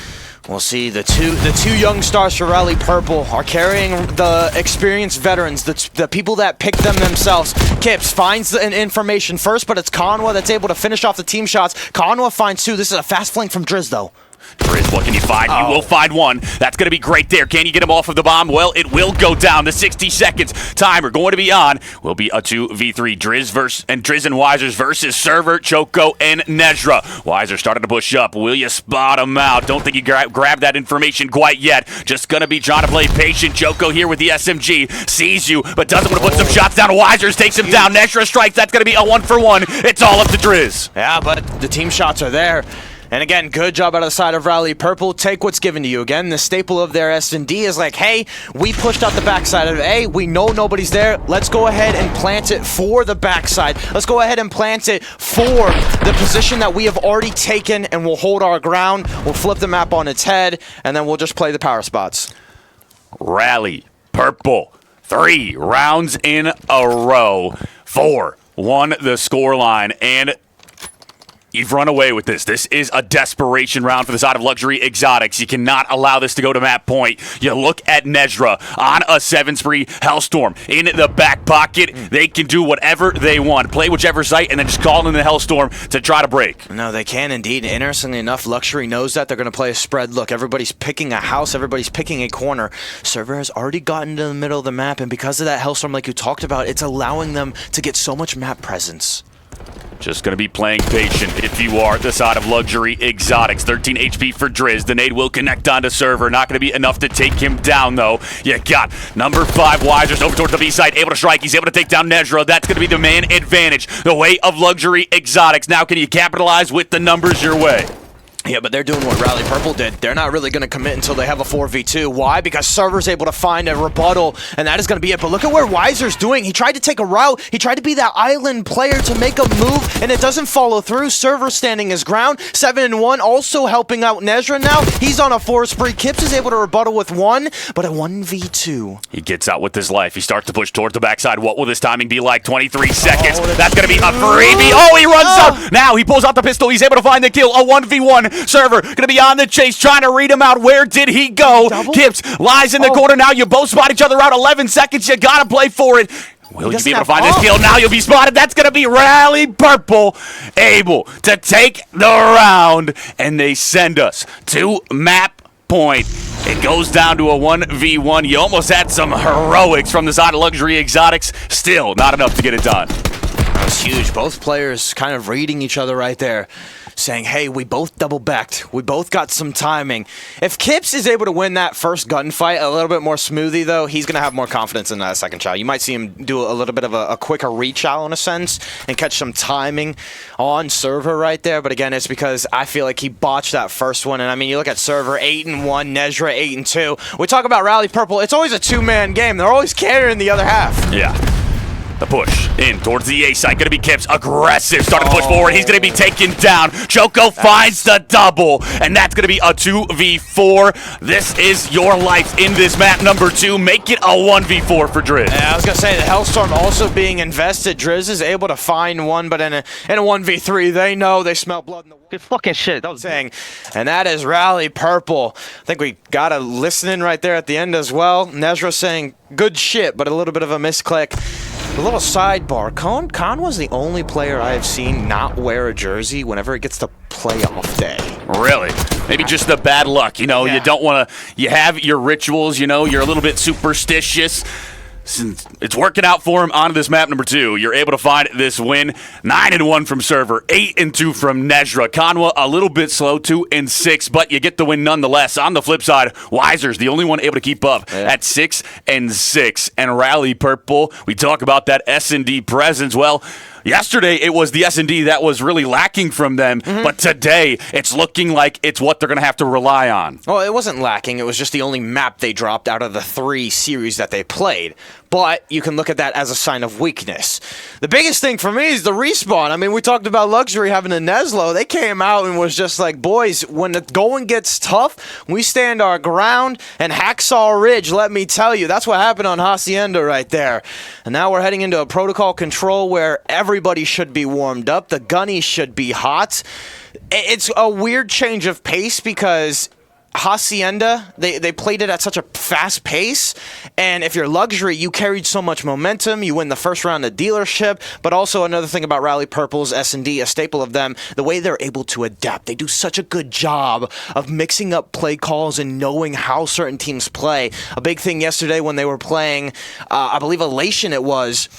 We'll see. The two young stars for Rally Purple are carrying the experienced veterans, the people that pick them themselves. Kips finds the information first, but it's Conwa that's able to finish off the team shots. Conwa finds 2. This is a fast flank from Driz, though. Driz, what can you find? You will find 1. That's going to be great there. Can you get him off of the bomb? Well, it will go down. The 60 seconds timer going to be on. Will be a 2v3. Driz and Wizers versus Server, Choco, and Nezra. Wizer started to push up. Will you spot him out? Don't think you grab that information quite yet. Just going to be trying to play patient. Choco here with the SMG. Sees you, but doesn't want to put some shots down. Wizers takes him down. Nezra strikes. That's going to be a 1-for-1. It's all up to Driz. Yeah, but the team shots are there. And again, good job out of the side of Rally Purple. Take what's given to you. Again, the staple of their S&D is like, hey, we pushed out the backside of A. We know nobody's there. Let's go ahead and plant it for the backside. Let's go ahead and plant it for the position that we have already taken, and we'll hold our ground. We'll flip the map on its head, and then we'll just play the power spots. Rally Purple. 3 rounds in a row. 4-1 the scoreline, and you've run away with this. This is a desperation round for the side of Luxury Exotics. You cannot allow this to go to map point. You look at Nezra on a 7-spree Hellstorm in the back pocket. They can do whatever they want. Play whichever site and then just call in the Hellstorm to try to break. No, they can indeed. Interestingly enough, Luxury knows that they're going to play a spread look. Everybody's picking a house. Everybody's picking a corner. Server has already gotten to the middle of the map, and because of that Hellstorm like you talked about, it's allowing them to get so much map presence. Just going to be playing patient if you are the side of Luxury Exotics. 13 HP for Driz. The nade will connect onto Server. Not going to be enough to take him down, though. You got number 5, Wizers, over towards the B side. Able to strike. He's able to take down Nezra. That's going to be the man advantage. The way of Luxury Exotics. Now, can you capitalize with the numbers your way? Yeah, but they're doing what Rally Purple did. They're not really going to commit until they have a 4v2. Why? Because Server's able to find a rebuttal, and that is going to be it. But look at where Weiser's doing. He tried to take a route. He tried to be that island player to make a move, and it doesn't follow through. Server standing his ground. 7-1, also helping out Nezra now. He's on a 4 spree. Kips is able to rebuttal with 1, but a 1v2. He gets out with his life. He starts to push towards the backside. What will this timing be like? 23 seconds. That's going to be a freebie. Oh, he runs out. Now he pulls out the pistol. He's able to find the kill. A 1v1. Server going to be on the chase, trying to read him out. Where did he go? Kips lies in the corner now. You both spot each other out. 11 seconds. You got to play for it. Will you be able to find this kill? Now you'll be spotted. That's going to be Rally Purple able to take the round, and they send us to map point. It goes down to a 1v1. You almost had some heroics from the side of Luxury Exotics. Still not enough to get it done. That was huge. Both players kind of reading each other right there, saying, hey, we both double-backed. We both got some timing. If Kips is able to win that first gunfight a little bit more smoothly, though, he's going to have more confidence in that second shot. You might see him do a little bit of a quicker reach out in a sense and catch some timing on Server right there. But again, it's because I feel like he botched that first one. And I mean, you look at Server 8-1, Nezra 8-2. We talk about Rally Purple. It's always a two-man game. They're always carrying the other half. Yeah. The push in towards the A side. Going to be Kips. Aggressive. Starting to push forward. He's going to be taken down. Choco finds the double. And that's going to be a 2v4. This is your life in this map number 2. Make it a 1v4 for Driz. Yeah, I was going to say, the Hellstorm also being invested. Driz is able to find one, but in a 1v3, they know they smell blood in the water. Good fucking shit. That was saying, and that is Rally Purple. I think we got a listening right there at the end as well. Nezra saying, good shit, but a little bit of a misclick. A little sidebar. Khan was the only player I have seen not wear a jersey whenever it gets to playoff day. Really? Maybe just the bad luck. You know, you don't want to, you have your rituals, you know, you're a little bit superstitious. Since it's working out for him on this map number 2, you're able to find this win. 9-1 from Server, 8-2 from Nezra. Conwa a little bit slow, 2-6, but you get the win nonetheless. On the flip side, Weiser's the only one able to keep up at 6-6. And Rally Purple, we talk about that S&D presence. Well, yesterday, it was the S&D that was really lacking from them, but today, it's looking like it's what they're going to have to rely on. Well, it wasn't lacking. It was just the only map they dropped out of the 3 series that they played. But you can look at that as a sign of weakness. The biggest thing for me is the respawn. I mean, we talked about Luxury having a Neslo. They came out and was just like, boys, when the going gets tough, we stand our ground. And Hacksaw Ridge, let me tell you, that's what happened on Hacienda right there. And now we're heading into a protocol control where everybody should be warmed up. The gunnies should be hot. It's a weird change of pace because Hacienda, they played it at such a fast pace, and if you're Luxury, you carried so much momentum. You win the first round of dealership, but also another thing about Rally Purple's S&D, a staple of them, the way they're able to adapt. They do such a good job of mixing up play calls and knowing how certain teams play. A big thing yesterday when they were playing, I believe Elation it was,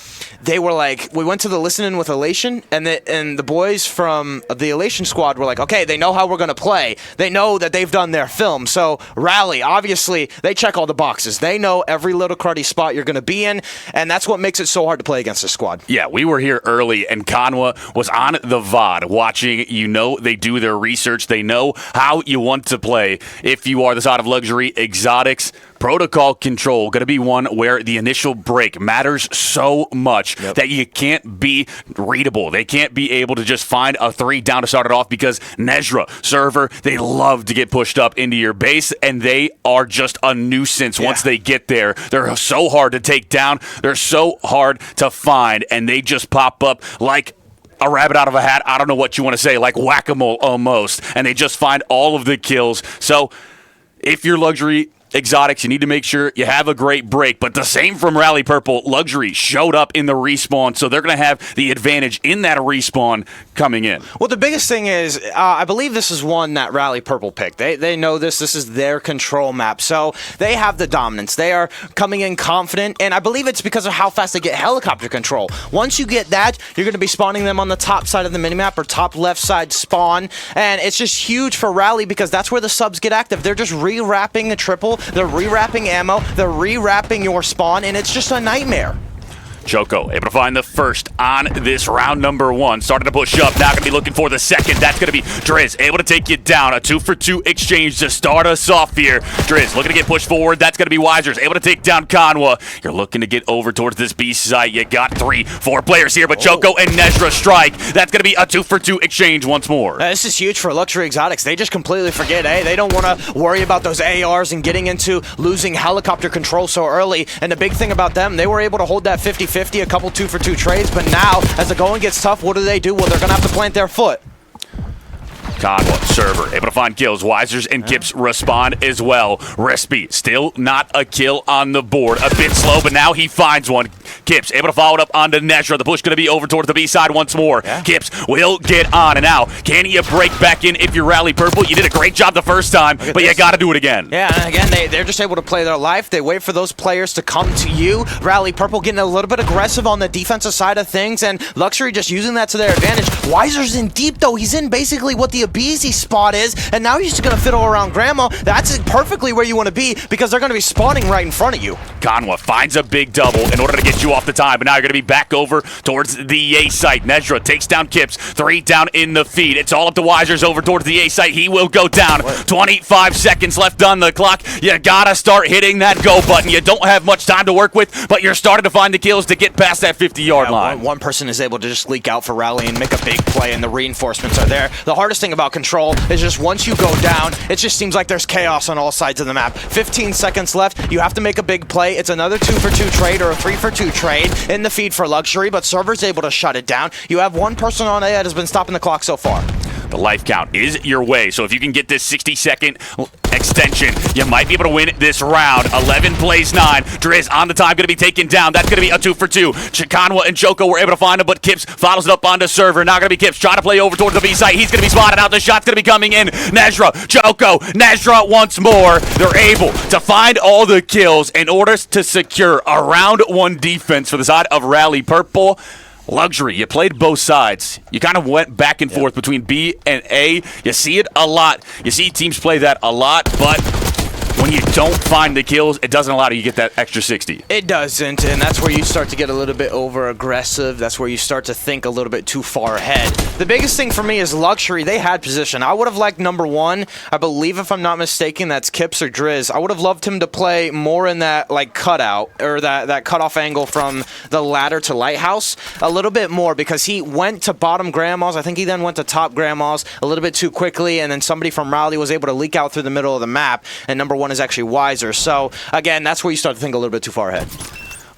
they were like, we went to the listening with Elation, and the boys from the Elation squad were like, okay, they know how we're going to play. They know that they've done their film. So Rally, obviously, they check all the boxes. They know every little cruddy spot you're going to be in, and that's what makes it so hard to play against this squad. Yeah, we were here early, and Conwa was on the VOD watching. You know they do their research. They know how you want to play. If you are the side of Luxury Exotics, protocol control going to be one where the initial break matters so much that you can't be readable. They can't be able to just find a 3 down to start it off because Nezra, Server, they love to get pushed up into your base, and they are just a nuisance once they get there. They're so hard to take down. They're so hard to find, and they just pop up like a rabbit out of a hat. I don't know what you want to say, like whack-a-mole almost, and they just find all of the kills. So if you're Luxury Exotics, you need to make sure you have a great break. But the same from Rally Purple. Luxury showed up in the respawn, so they're going to have the advantage in that respawn coming in. Well, the biggest thing is, I believe this is one that Rally Purple picked. They know this. This is their control map. So they have the dominance. They are coming in confident, and I believe it's because of how fast they get helicopter control. Once you get that, you're going to be spawning them on the top side of the minimap or top left side spawn, and it's just huge for Rally because that's where the subs get active. They're just re-wrapping the triple. They're re-wrapping ammo. They're re-wrapping your spawn, and it's just a nightmare. Choco able to find the first on this round number 1. Starting to push up. Now going to be looking for the second. That's going to be Driz able to take you down. A 2-for-2 exchange to start us off here. Driz looking to get pushed forward. That's going to be Wisers able to take down Conwa. You're looking to get over towards this B site. You got 3-4 players here, but Choco and Nezra strike. That's going to be a 2-for-2 exchange once more. This is huge for Luxury Exotics. They just completely forget, they don't want to worry about those ARs and getting into losing helicopter control so early. And the big thing about them, they were able to hold that 50-50, a couple 2-for-2 trades, but now, as the going gets tough, what do? Well, they're going to have to plant their foot. Conwa, server, able to find kills. Wisers and Gibbs respond as well. Recipe, still not a kill on the board. A bit slow, but now he finds one. Gibbs able to follow it up onto Nezra. The push going to be over towards the B side once more. Yeah. Gibbs will get on, and now, can you break back in if you rally purple? You did a great job the first time, but you got to do it again. Yeah, and again, they're just able to play their life. They wait for those players to come to you. Rally purple getting a little bit aggressive on the defensive side of things, and Luxury just using that to their advantage. Wiser's in deep, though. He's in basically what the Abizi spot is, and now he's just going to fiddle around Grandma. That's perfectly where you want to be because they're going to be spawning right in front of you. Conwa finds a big double in order to get you off the time, but now you're going to be back over towards the A site. Nezra takes down Kips, 3 down in the feed. It's all up to Wisers over towards the A site. He will go down. 25 seconds left on the clock. You got to start hitting that go button. You don't have much time to work with, but you're starting to find the kills to get past that 50-yard line. One person is able to just leak out for Rally and make a big play, and the reinforcements are there. The hardest thing about Control is just once you go down, it just seems like there's chaos on all sides of the map. 15 seconds left. You have to make a big play. It's another 2-for-2 trade or a 3-for-2 trade in the feed for Luxury, but Server's able to shut it down. You have one person on A that has been stopping the clock so far. The life count is your way, so if you can get this 60-second extension, you might be able to win this round. 11 plays 9. Driz on the time, going to be taken down. That's going to be a 2-for-2. Chikanwa and Choco were able to find him, but Kips follows it up onto Server. Now going to be Kips trying to play over towards the B site. He's going to be spotted out. The shot's going to be coming in. Nezra, Choco, Nezra once more. They're able to find all the kills in order to secure a round 1 defense for the side of Rally Purple. Luxury, you played both sides. You kind of went back and forth between B and A. You see it a lot. You see teams play that a lot, but when you don't find the kills, it doesn't allow you to get that extra 60. It doesn't, and that's where you start to get a little bit over-aggressive. That's where you start to think a little bit too far ahead. The biggest thing for me is Luxury. They had position. I would have liked number 1. I believe, if I'm not mistaken, that's Kips or Driz. I would have loved him to play more in that like cutout, or that cutoff angle from the ladder to Lighthouse a little bit more, because he went to bottom Grandma's. I think he then went to top Grandma's a little bit too quickly, and then somebody from Raleigh was able to leak out through the middle of the map, and number 1 is actually Wiser. So again, that's where you start to think a little bit too far ahead.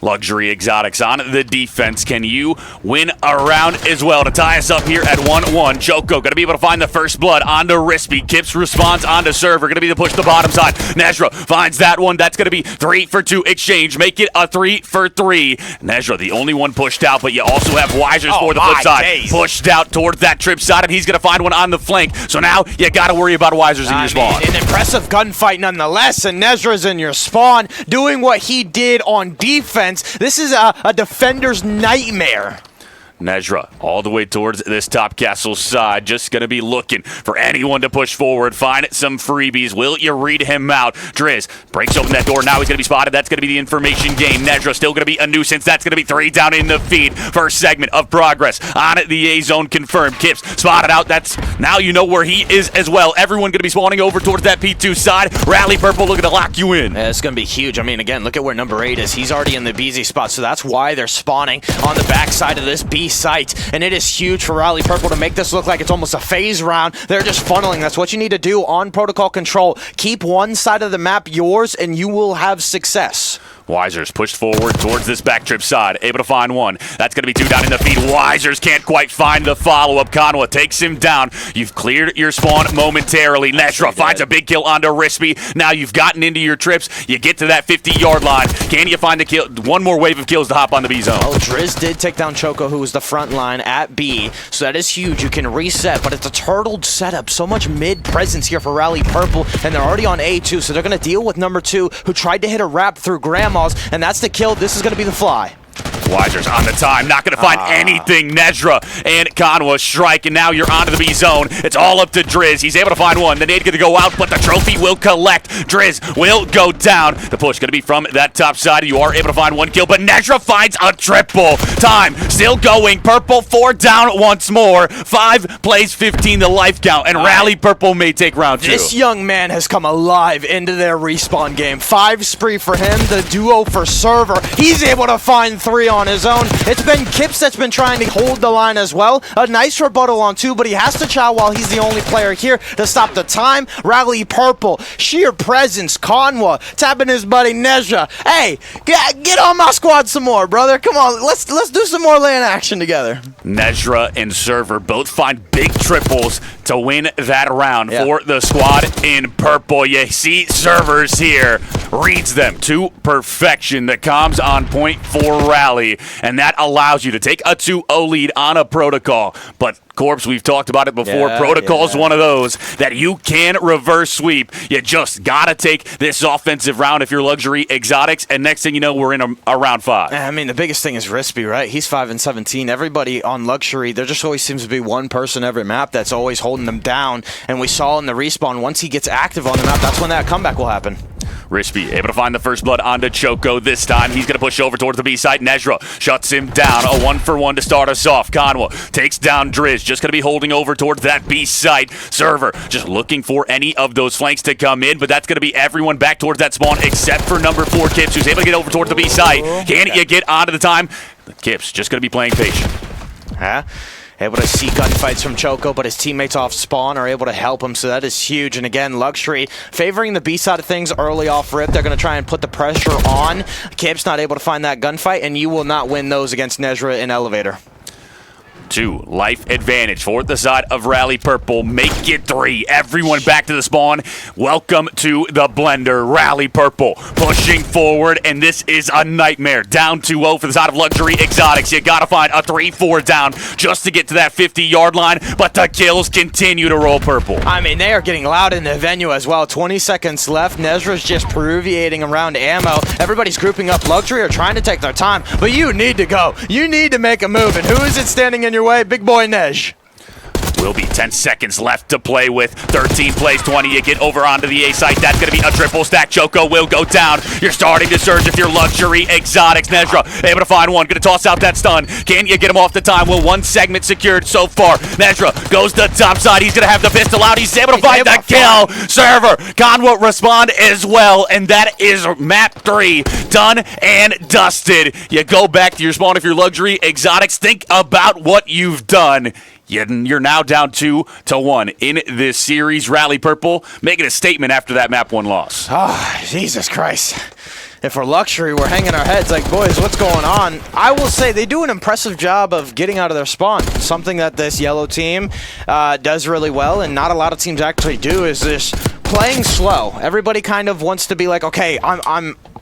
Luxury Exotics on the defense. Can you win a round as well to tie us up here at 1-1? Choco going to be able to find the first blood onto Rispy. Kips responds onto Server. Going to be the push to the bottom side. Nezra finds that one. That's going to be 3-for-2 exchange. Make it a 3-for-3. Nezra, the only one pushed out, but you also have Wisers for the flip side. Pushed out towards that trip side, and he's going to find one on the flank. So now you got to worry about Wisers in your spawn. An impressive gunfight nonetheless, and Nezra's in your spawn doing what he did on defense. This is a defender's nightmare. Nezra all the way towards this top castle side, just going to be looking for anyone to push forward, find some freebies. Will you read him out? Driz breaks open that door. Now he's going to be spotted. That's going to be the information game. Nezra still going to be a nuisance. That's going to be 3 down in the feed. First segment of progress on the A zone confirmed. Kips spotted out. That's now you know where he is as well. Everyone going to be spawning over towards that P2 side. Rally Purple looking to lock you in. Yeah, it's going to be huge. I mean, again, look at where number 8 is. He's already in the BZ spot, so that's why they're spawning on the backside of this B site, and it is huge for Rally Purple to make this look like it's almost a phase round. They're just funneling. That's what you need to do on protocol control. Keep one side of the map yours, and you will have success. Wisers pushed forward towards this backtrip side, able to find one. That's going to be 2 down in the feed. Wisers can't quite find the follow-up. Conwa takes him down. You've cleared your spawn momentarily. Nezra finds a big kill onto Rispy. Now you've gotten into your trips. You get to that 50-yard line. Can you find a kill? One more wave of kills to hop on the B zone. Oh, Driz did take down Choco, who was the front line at B, so that is huge. You can reset, but it's a turtled setup. So much mid-presence here for Rally Purple, and they're already on A2, so they're going to deal with number 2, who tried to hit a wrap through Grandma's, and that's the kill. This is going to be the fly. Weiser's on the time, not going to find anything. Nezra and Conwa strike, and now you're onto the B zone. It's all up to Driz. He's able to find one. The nade going to go out, but the trophy will collect. Driz will go down. The push going to be from that top side. You are able to find one kill, but Nezra finds a triple. Time still going. Purple 4 down once more. 5 plays 15 the life count, and Rally Purple may take round 2. This young man has come alive into their respawn game. 5 spree for him, the duo for Server. He's able to find 3 on his own. It's been Kips that's been trying to hold the line as well. A nice rebuttal on 2, but he has to chow while he's the only player here to stop the time. Rally Purple, sheer presence, Conwa, tapping his buddy Nezra. Hey, get on my squad some more, brother. Come on, let's do some more lane action together. Nezra and Server both find big triples to win that round for the squad in purple. You see Server's here, reads them to perfection. The comms on point for Rally, and that allows you to take a 2-0 lead on a protocol. But Corpse, we've talked about it before. Protocol's one of those that you can reverse sweep. You just gotta take this offensive round if you're Luxury Exotics, and next thing you know, we're in a round 5. I mean, the biggest thing is Rispy, right? He's 5-17. Everybody on Luxury, there just always seems to be one person every map that's always holding them down, and we saw in the respawn, once he gets active on the map, that's when that comeback will happen. Rispy able to find the first blood onto Choco this time. He's going to push over towards the B side. Nezra shuts him down. A 1-for-1 to start us off. Conwa takes down Driz. Just going to be holding over towards that B site. Server just looking for any of those flanks to come in, but that's going to be everyone back towards that spawn except for number 4, Kips, who's able to get over towards the B site. Can you get onto the time? Kips just going to be playing patient. Able to see gunfights from Choco, but his teammates off spawn are able to help him, so that is huge. And again, Luxury favoring the B side of things early off rip. They're going to try and put the pressure on. Kip's not able to find that gunfight, and you will not win those against Nezra in Elevator. 2 life advantage for the side of Rally Purple. Make it 3. Everyone back to the spawn. Welcome to the blender. Rally Purple pushing forward, and this is a nightmare. Down 2-0 for the side of Luxury Exotics. You gotta find a 3-4 down just to get to that 50-yard line, but the kills continue to roll Purple. I mean, they are getting loud in the venue as well. 20 seconds left. Nezra's just peruviating around ammo. Everybody's grouping up. Luxury are trying to take their time, but you need to go. You need to make a move, and who is it standing in your way? Big boy Nej. Will be 10 seconds left to play with. 13 plays 20. You get over onto the A site. That's going to be a triple stack. Choco will go down. You're starting to surge if you're Luxury Exotics. Nezra able to find one. Going to toss out that stun. Can you get him off the time? Well, 1 segment secured so far. Nezra goes to the top side. He's going to have the pistol out. He's able to find the kill. Server. Conwa respond as well. And that is map 3 done and dusted. You go back to your spawn if you're Luxury Exotics. Think about what you've done. You're now down 2-1 in this series. Rally Purple making a statement after that map 1 loss. Oh, Jesus Christ. If we're Luxury, we're hanging our heads like, boys, what's going on? I will say they do an impressive job of getting out of their spawn. Something that this yellow team does really well, and not a lot of teams actually do, is this playing slow. Everybody kind of wants to be like, okay,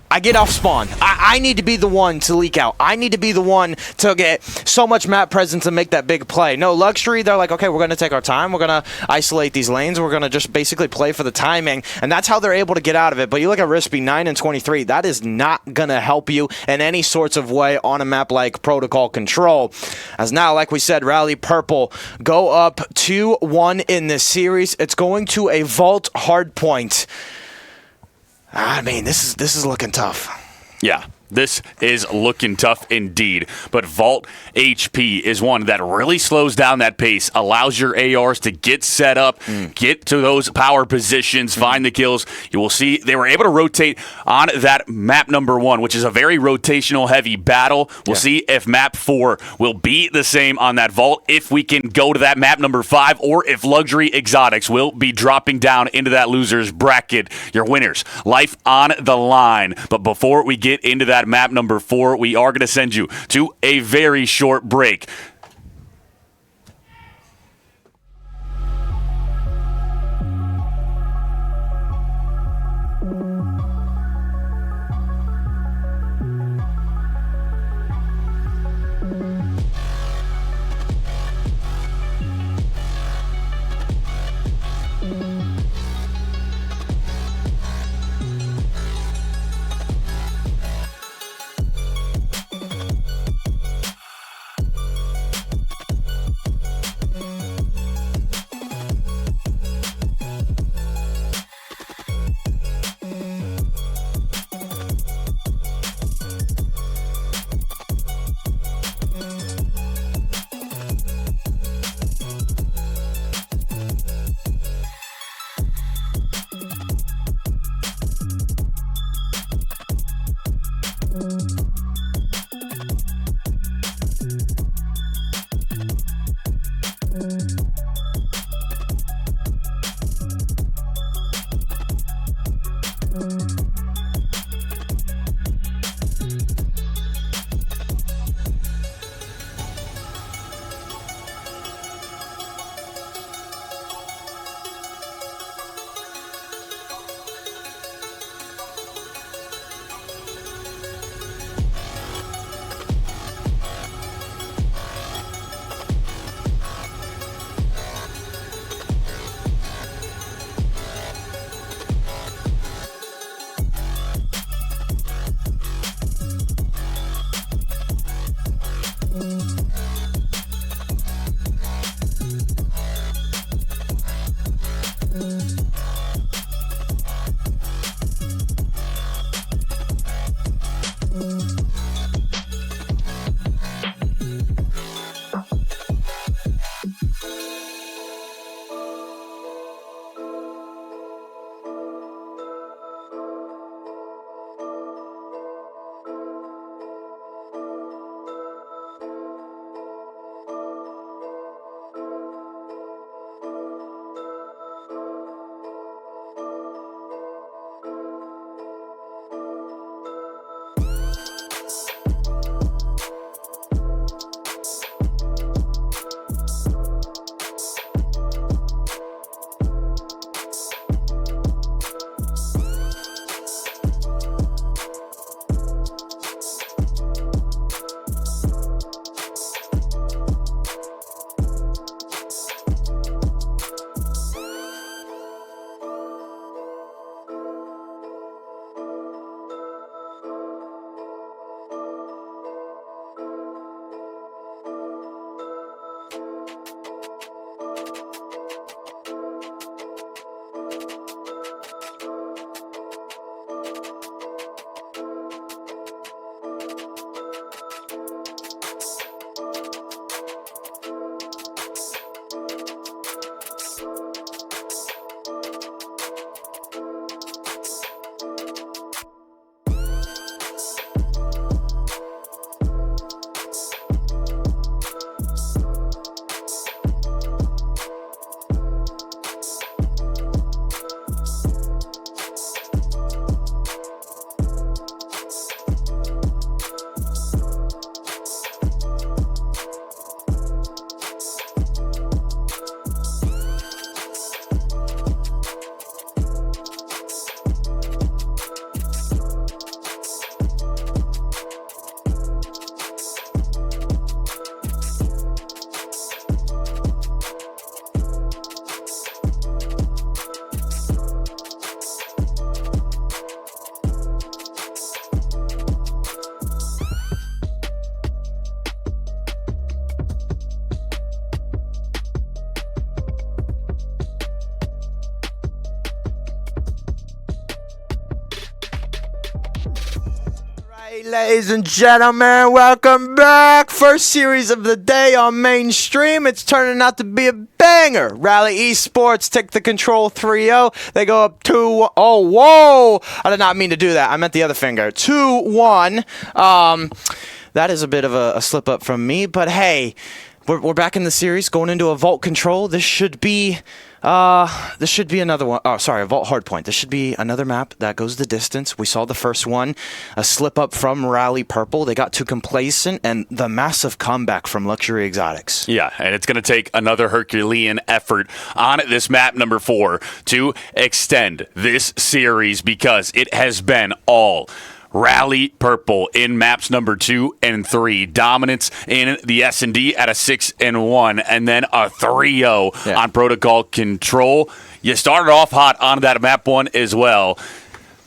I get off spawn. I need to be the one to leak out. I need to be the one to get so much map presence and make that big play. No, Luxury, they're like, okay, we're going to take our time. We're going to isolate these lanes. We're going to just basically play for the timing, and that's how they're able to get out of it. But you look at Rispy, 9-23. That is not going to help you in any sorts of way on a map like Protocol Control. As now, like we said, Rally Purple go up 2-1 in this series. It's going to a vault hardpoint. I mean, this is looking tough. Yeah. This is looking tough indeed, but Vault HP is one that really slows down that pace, allows your ARs to get set up, get to those power positions, find the kills. You will see they were able to rotate on that map number 1, which is a very rotational heavy battle. We'll see if map 4 will be the same on that Vault, if we can go to that map number 5, or if Luxury Exotics will be dropping down into that loser's bracket. Your winners, life on the line. But before we get into that map number 4, we are going to send you to a very short break. Ladies and gentlemen, welcome back. First series of the day on mainstream. It's turning out to be a banger. Rally Esports take the control 3-0. They go up 2-1. Oh, whoa. I did not mean to do that. I meant the other finger. 2-1. That is a bit of a slip up from me, but hey, we're back in the series, going into a vault control. This should be another one. Oh, sorry, a vault hardpoint. This should be another map that goes the distance. We saw the first one, a slip up from Rally Purple. They got too complacent, and the massive comeback from Luxury Exotics. Yeah, and it's going to take another Herculean effort on this map number 4 to extend this series, because it has been all Rally Purple in maps number 2 and 3. Dominance in the S&D at a 6-1, and then a 3-0 on Protocol Control. You started off hot on that map 1 as well.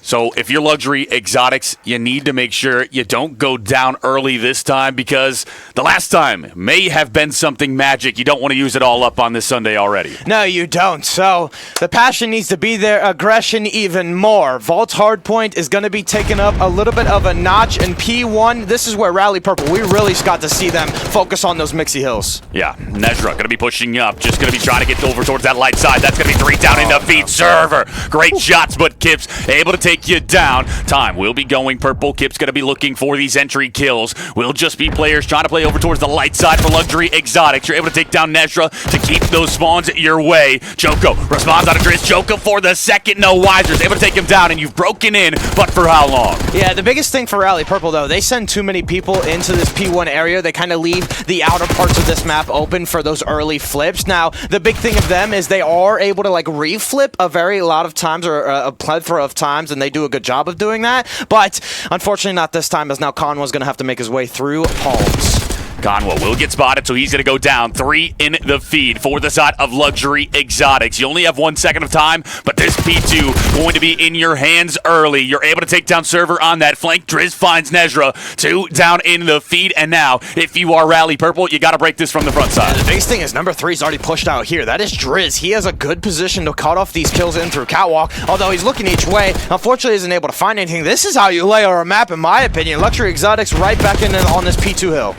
So if you're Luxury Exotics, you need to make sure you don't go down early this time, because the last time may have been something magic. You don't want to use it all up on this Sunday already. No, you don't. So the passion needs to be there, aggression even more. Vault's hardpoint is going to be taking up a little bit of a notch in P1. This is where Rally Purple, we really got to see them focus on those Mixie Hills. Yeah, Nezra going to be pushing up, just going to be trying to get over towards that light side. That's going to be 3 down into feed server. Great shots, but Kip's able to take you down. Time will be going purple. Kip's going to be looking for these entry kills. Will just be players trying to play over towards the light side for Luxury Exotics. You're able to take down Nezra to keep those spawns your way. Joko responds out of Driz. Joko for the second. No Wiser's able to take him down, and you've broken in, but for how long? Yeah, the biggest thing for Rally Purple, though, they send too many people into this P1 area. They kind of leave the outer parts of this map open for those early flips. Now, the big thing of them is they are able to, like, reflip a lot of times, or a plethora of times, and they do a good job of doing that. But unfortunately, not this time, as now Conwa's going to have to make his way through Palms. Conwell will get spotted, so he's going to go down. 3 in the feed for the side of Luxury Exotics. You only have 1 second of time, but this P2 going to be in your hands early. You're able to take down Server on that flank. Driz finds Nezra. 2 down in the feed, and now, if you are Rally Purple, you got to break this from the front side. The biggest thing is number 3's already pushed out here. That is Driz. He has a good position to cut off these kills in through Catwalk, although he's looking each way. Unfortunately, isn't able to find anything. This is how you layer a map, in my opinion. Luxury Exotics right back in on this P2 hill.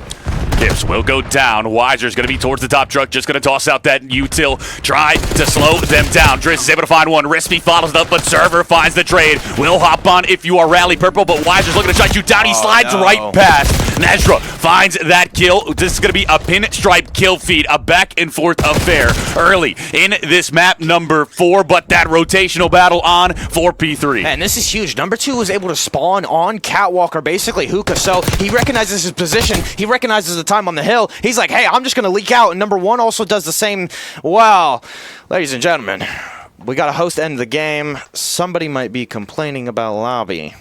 Tips will go down. Weiser's going to be towards the top truck, just going to toss out that util. Try to slow them down. Driz is able to find one. Rispy follows it up, but Server finds the trade. Will hop on if you are Rally Purple, but Weiser's looking to shut you down. He slides right past. Nezra finds that kill. This is going to be a pinstripe kill feed, a back and forth affair early in this map number 4, but that rotational battle on for P3. And this is huge. Number 2 was able to spawn on Catwalk, or basically Hookah, so he recognizes his position. He recognizes the time on the hill. He's like, hey, I'm just going to leak out, and number 1 also does the same. Well, ladies and gentlemen, we got a host end the game. Somebody might be complaining about lobby.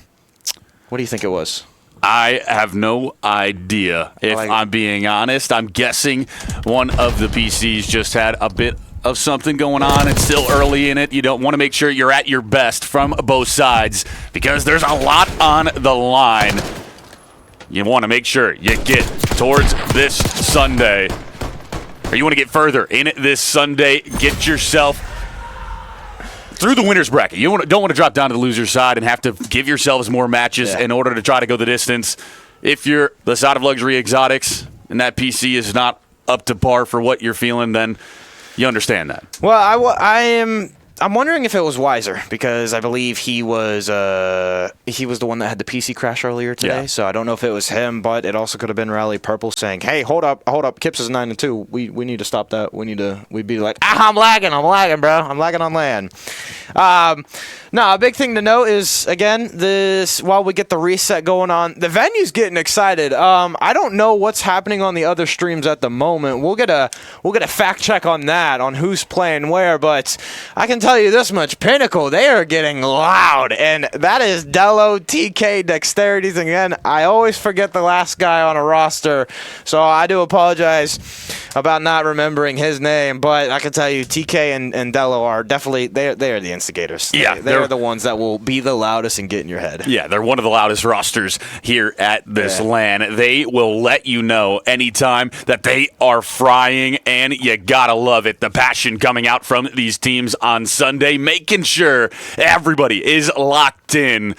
What do you think it was? I have no idea, if I'm being honest. I'm guessing one of the PCs just had a bit of something going on. It's still early in it. You don't want to make sure you're at your best from both sides because there's a lot on the line. You want to make sure you get towards this Sunday, or you want to get further in this Sunday, get yourself through the winner's bracket. You don't want to drop down to the loser's side and have to give yourselves more matches in order to try to go the distance. If you're the side of Luxury Exotics and that PC is not up to par for what you're feeling, then you understand that. Well, I'm wondering if it was Weiser, because I believe he was the one that had the PC crash earlier today. Yeah. So I don't know if it was him, but it also could have been Rally Purple saying, "Hey, hold up, Kips is 9-2. We need to stop that. We'd be like, I'm lagging, bro. I'm lagging on land." No, a big thing to note is, again, while we get the reset going on, the venue's getting excited. I don't know what's happening on the other streams at the moment. We'll get a fact check on that, on who's playing where, but I can tell you this much: Pinnacle, they are getting loud, and that is Dello, TK, Dexterities. Again, I always forget the last guy on a roster, so I do apologize about not remembering his name, but I can tell you TK and Dello are definitely, they are the instigators. Yeah, they're the ones that will be the loudest and get in your head. Yeah, they're one of the loudest rosters here at this LAN. They will let you know anytime that they are frying, and you gotta love it. The passion coming out from these teams on Sunday, making sure everybody is locked in.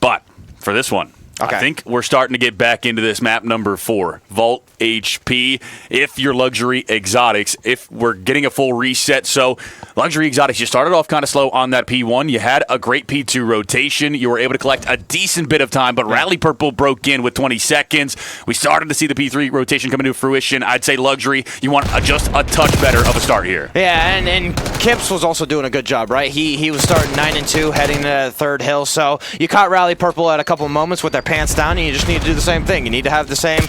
But for this one, I think we're starting to get back into this map number 4, Vault HP. If you're Luxury Exotics, if we're getting a full reset. So Luxury Exotics, you started off kind of slow on that P1. You had a great P2 rotation. You were able to collect a decent bit of time, but Rally Purple broke in with 20 seconds. We started to see the P3 rotation come into fruition. I'd say Luxury, you want just a touch better of a start here. Yeah, and Kips was also doing a good job, right? He was starting 9-2, heading to the third hill. So you caught Rally Purple at a couple moments with their pants down, and you just need to do the same thing. You need to have the same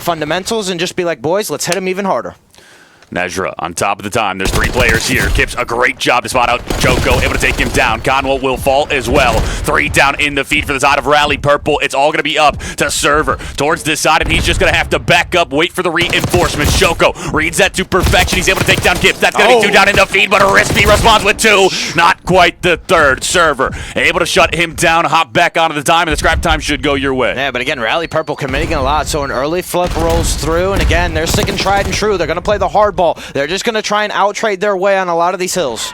fundamentals and just be like, boys, let's hit him even harder. Nezra on top of the time. There's 3 players here. Kips, a great job to spot out Joko, able to take him down. Conwell will fall as well. 3 down in the feed for the side of Rally Purple. It's all going to be up to Server towards this side, and he's just going to have to back up, wait for the reinforcements. Joko reads that to perfection. He's able to take down Kips. That's going to be 2 down in the feed, but Rispy responds with 2. Not quite the third. Server able to shut him down, hop back onto the time, and the scrap time should go your way. Yeah, but again, Rally Purple committing a lot, so an early flip rolls through, and again, they're sticking tried and true. They're going to play the hard ball. They're just going to try and out-trade their way on a lot of these hills.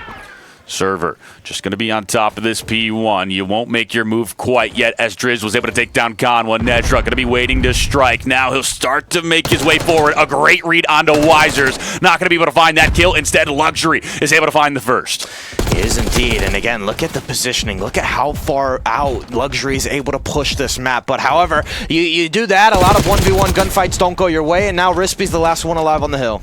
Server just going to be on top of this P1. You won't make your move quite yet, as Driz was able to take down Conwell. Nezra going to be waiting to strike. Now he'll start to make his way forward. A great read onto Weiser's. Not going to be able to find that kill. Instead, Luxury is able to find the first. He is indeed. And again, look at the positioning. Look at how far out Luxury is able to push this map. But however, you do that, a lot of 1v1 gunfights don't go your way, and now Rispy's the last one alive on the hill.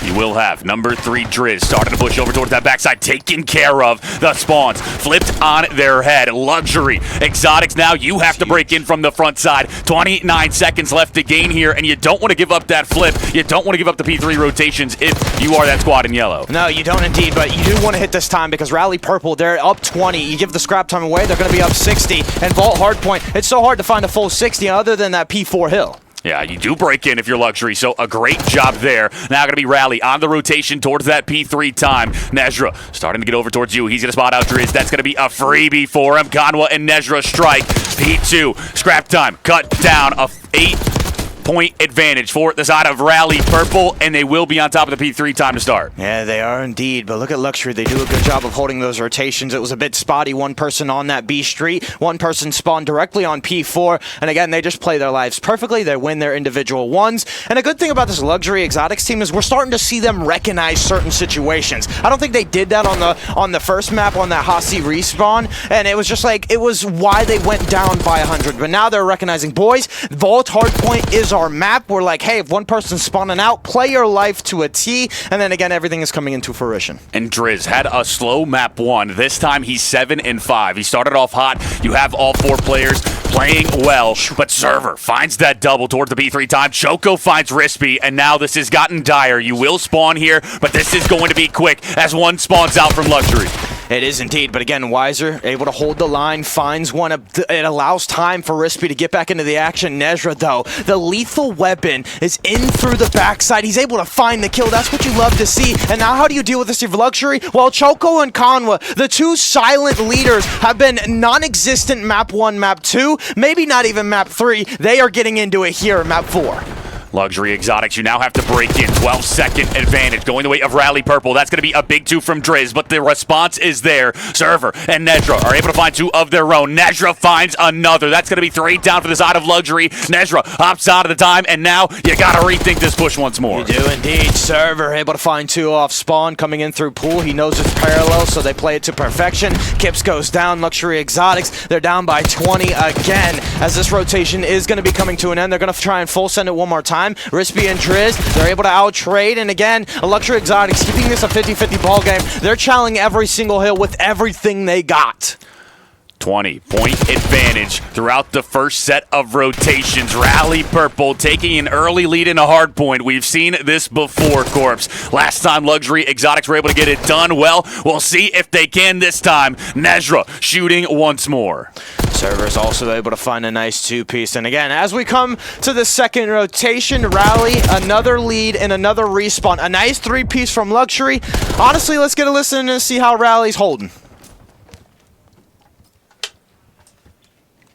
You will have number 3 Driz starting to push over towards that backside, taken care of. The spawns flipped on their head. Luxury Exotics, now you have to break in from the front side. 29 seconds left to gain here, and you don't want to give up that flip. You don't want to give up the P3 rotations if you are that squad in yellow. No, you don't indeed, but you do want to hit this time because Rally Purple, they're up 20. You give the scrap time away, they're going to be up 60. And Vault Hardpoint, it's so hard to find a full 60 other than that P4 hill. Yeah, you do break in if you're Luxury, so a great job there. Now going to be Rally on the rotation towards that P3 time. Nezra starting to get over towards you. He's going to spot out Driz. That's going to be a freebie for him. Conwa and Nezra strike. P2, scrap time, cut down, a 8-point advantage for the side of Rally Purple, and they will be on top of the P3 time to start. Yeah, they are indeed, but look at Luxury. They do a good job of holding those rotations. It was a bit spotty. One person on that B street, one person spawned directly on P4, and again, they just play their lives perfectly. They win their individual ones, and a good thing about this Luxury Exotics team is we're starting to see them recognize certain situations. I don't think they did that on the first map on that Hasi respawn, and it was just like, it was why they went down by 100, but now they're recognizing, boys, Vault Hardpoint is our map. We're like, hey, if one person's spawning out, play your life to a T, and then again, everything is coming into fruition. And Driz had a slow map 1. This time he's 7-5. He started off hot. You have all 4 players playing well, but Server finds that double towards the B3 time. Choco finds Rispy, and now this has gotten dire. You will spawn here, but this is going to be quick as one spawns out from Luxury. It is indeed, but again, Weiser able to hold the line, finds one. It allows time for Rispy to get back into the action. Nezra, though, the lethal weapon is in through the backside. He's able to find the kill. That's what you love to see. And now how do you deal with this of Luxury? Well, Choco and Conwa, the 2 silent leaders, have been non-existent map 1, map 2, maybe not even map 3. They are getting into it here in map 4. Luxury Exotics, you now have to break in. 12-second advantage going the way of Rally Purple. That's going to be a big 2 from Driz, but the response is there. Server and Nezra are able to find 2 of their own. Nezra finds another. That's going to be 3 down for the side of Luxury. Nezra hops out of the time, and now you got to rethink this push once more. You do indeed. Server able to find 2 off spawn coming in through pool. He knows it's parallel, so they play it to perfection. Kips goes down. Luxury Exotics, they're down by 20 again, as this rotation is going to be coming to an end. They're going to try and full send it one more time. Rispy and Driz, they're able to out-trade, and again, a Luxury Exotics keeping this a 50-50 ball game. They're challenging every single hill with everything they got. 20-point advantage throughout the first set of rotations. Rally Purple taking an early lead in a hard point. We've seen this before, Corpse. Last time Luxury Exotics were able to get it done well. We'll see if they can this time. Nezra shooting once more. Server's also able to find a nice 2-piece. And again, as we come to the second rotation, Rally, another lead and another respawn. A nice 3-piece from Luxury. Honestly, let's get a listen and see how Rally's holding.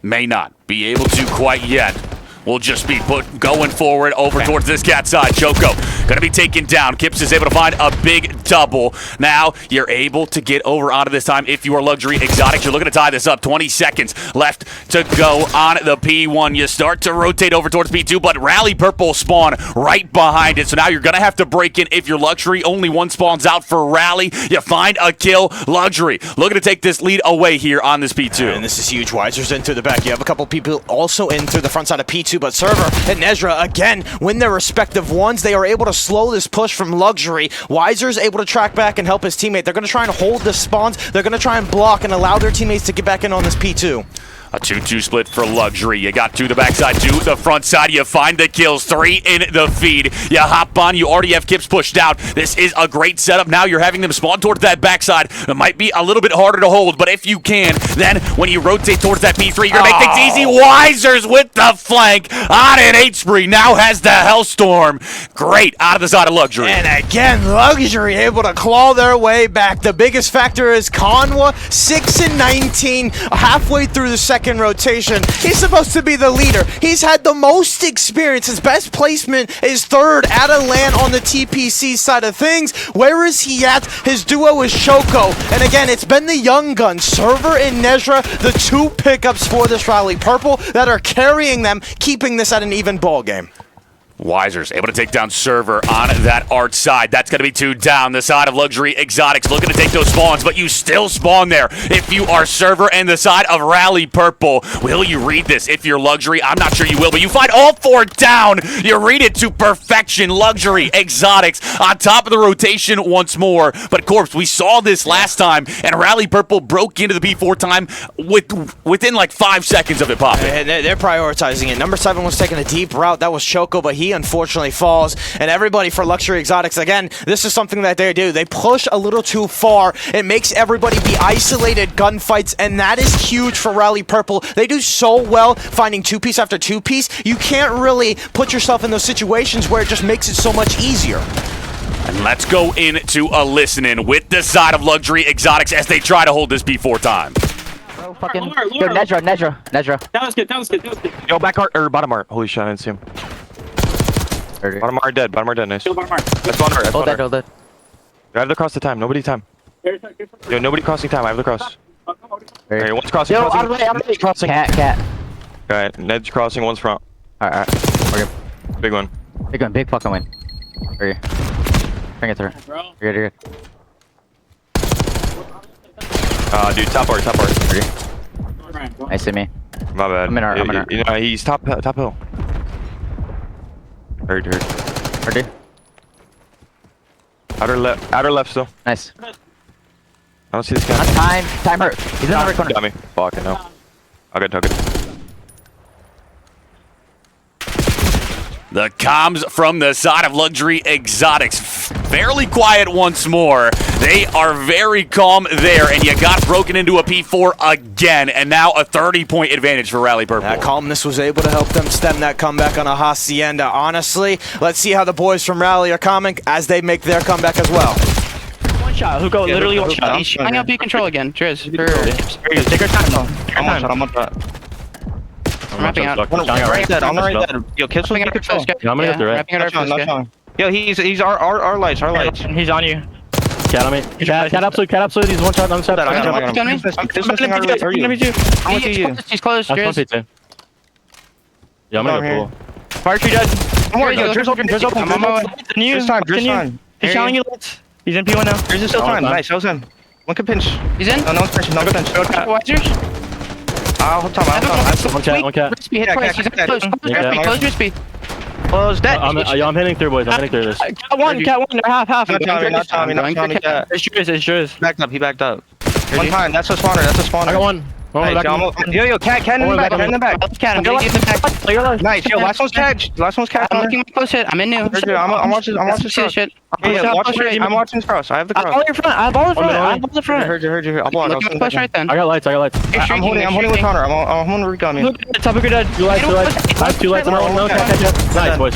May not be able to quite yet. Will just be going forward over towards this cat side. Choco gonna be taken down. Kips is able to find a big double. Now you're able to get over onto this time if you are Luxury Exotics. You're looking to tie this up. 20 seconds left to go on the P1. You start to rotate over towards P2, but Rally Purple spawn right behind it. So now you're gonna have to break in if you're Luxury. Only one spawns out for Rally. You find a kill. Luxury looking to take this lead away here on this P2. And this is huge. Weiser's in through the back. You have a couple people also in through the front side of P2, but Server and Nezra, again, win their respective ones. They are able to slow this push from Luxury. Weiser's able to track back and help his teammate. They're going to try and hold the spawns. They're going to try and block and allow their teammates to get back in on this P2. A 2-2 split for Luxury. You got to the backside, to the front side. You find the kills. 3 in the feed. You hop on. You already have Kips pushed out. This is a great setup. Now you're having them spawn towards that backside. It might be a little bit harder to hold, but if you can, then when you rotate towards that P3, you're going to make things easy. Wisers with the flank on an 8 spree. Now has the Hellstorm. Great out of the side of Luxury. And again, Luxury able to claw their way back. The biggest factor is Conwa, 6-19, halfway through the second rotation. He's supposed to be the leader. He's had the most experience. His best placement is 3rd at a LAN on the TPC side of things. Where is he at? His duo is Choco. And again, it's been the young guns, Server and Nezra, the 2 pickups for this Rally Purple that are carrying them, keeping this at an even ball game. Wisers able to take down Server on that art side. That's going to be 2 down. The side of Luxury Exotics looking to take those spawns, but you still spawn there if you are Server, and the side of Rally Purple. Will you read this if you're Luxury? I'm not sure you will, but you find all 4 down. You read it to perfection. Luxury Exotics on top of the rotation once more. But Corpse, we saw this last time, and Rally Purple broke into the P4 time within like 5 seconds of it popping. And they're prioritizing it. Number 7 was taking a deep route. That was Choco, but he he unfortunately falls. And everybody for Luxury Exotics, again, this is something that they do. They push a little too far. It makes everybody be isolated gunfights, and that is huge for Rally Purple. They do so well finding two-piece after two-piece. You can't really put yourself in those situations where it just makes it so much easier. And let's go into a listen-in with the side of Luxury Exotics as they try to hold this B4 time. Oh, fucking. Laura. Yo, Nedra. That was good. Yo, back art or bottom art. Holy shit, I didn't see him. Bottom art dead. Nice. Kill Bottom Art. That's bottom art. Hold that. I have the cross to time. Nobody time. Yo, nobody crossing time. I have the cross. Alright, one's crossing. Yo, out of the way. Crossing. Cat. Alright, Ned's crossing. One's front. Alright. Okay. Big one. Big fucking win. Right here. Bring it through. You're good. Dude, top art. Nice to me. My bad. I'm in art. You know, he's top hill. Heard. Ready? Outer left still. Nice. I don't see this guy. Time hurt. He's in the other corner. Got me. Fucking hell. Okay. The comms from the side of Luxury Exotics. Fairly quiet once more. They are very calm there, and you got broken into a P4 again, and now a 30-point advantage for Rally Purple. That calmness was able to help them stem that comeback on a Hacienda. Honestly, let's see how the boys from Rally are coming as they make their comeback as well. One shot. Who go? Literally one shot. He's shooting up B control again. Driz. Take our time though. I'm on shot. I'm wrapping out. I'm right dead. Yo, kids will Wrapping get out our control. first guy. Yeah, I'm gonna get the red. Wrapping out our first guy. Yo, he's our lights. He's on you. Cat on me. Cat absolute. He's one shot on the side. I got him. He's close. That's one Driz. P2. Yeah, I'm gonna go pool. Fire tree dead. One more. Yo, Driz open. I'm on my way. Driz time. He's shouting you lights. He's in P1 now. Driz is still time. Nice. I was in. One can pinch. He's in. No one's pinching. No one's pinching. Wizards. I'll time. One cat. Crispy, hit twice. He's in close. Close Crispy. Close dead. I'm hitting through, boys. I'm hitting through this. Cat one. Half. Not Tommy. It's yours. He backed up. One time. That's a spawner. I got one. Yo, cat in the back. Cat, I'm gonna get the back. Nice. Yo, last one's cat. I'm looking close hit. I'm in new. I'm watching cross. Shit. I'm watching cross. I have the cross. All your front. I have all the front. I heard you. I'll block. Looking close right then. I got lights. I'm holding with Connor. I'm holding Rico on me. Top of your dead. Two lights. I have 2 lights. No, cat. Nice, boys.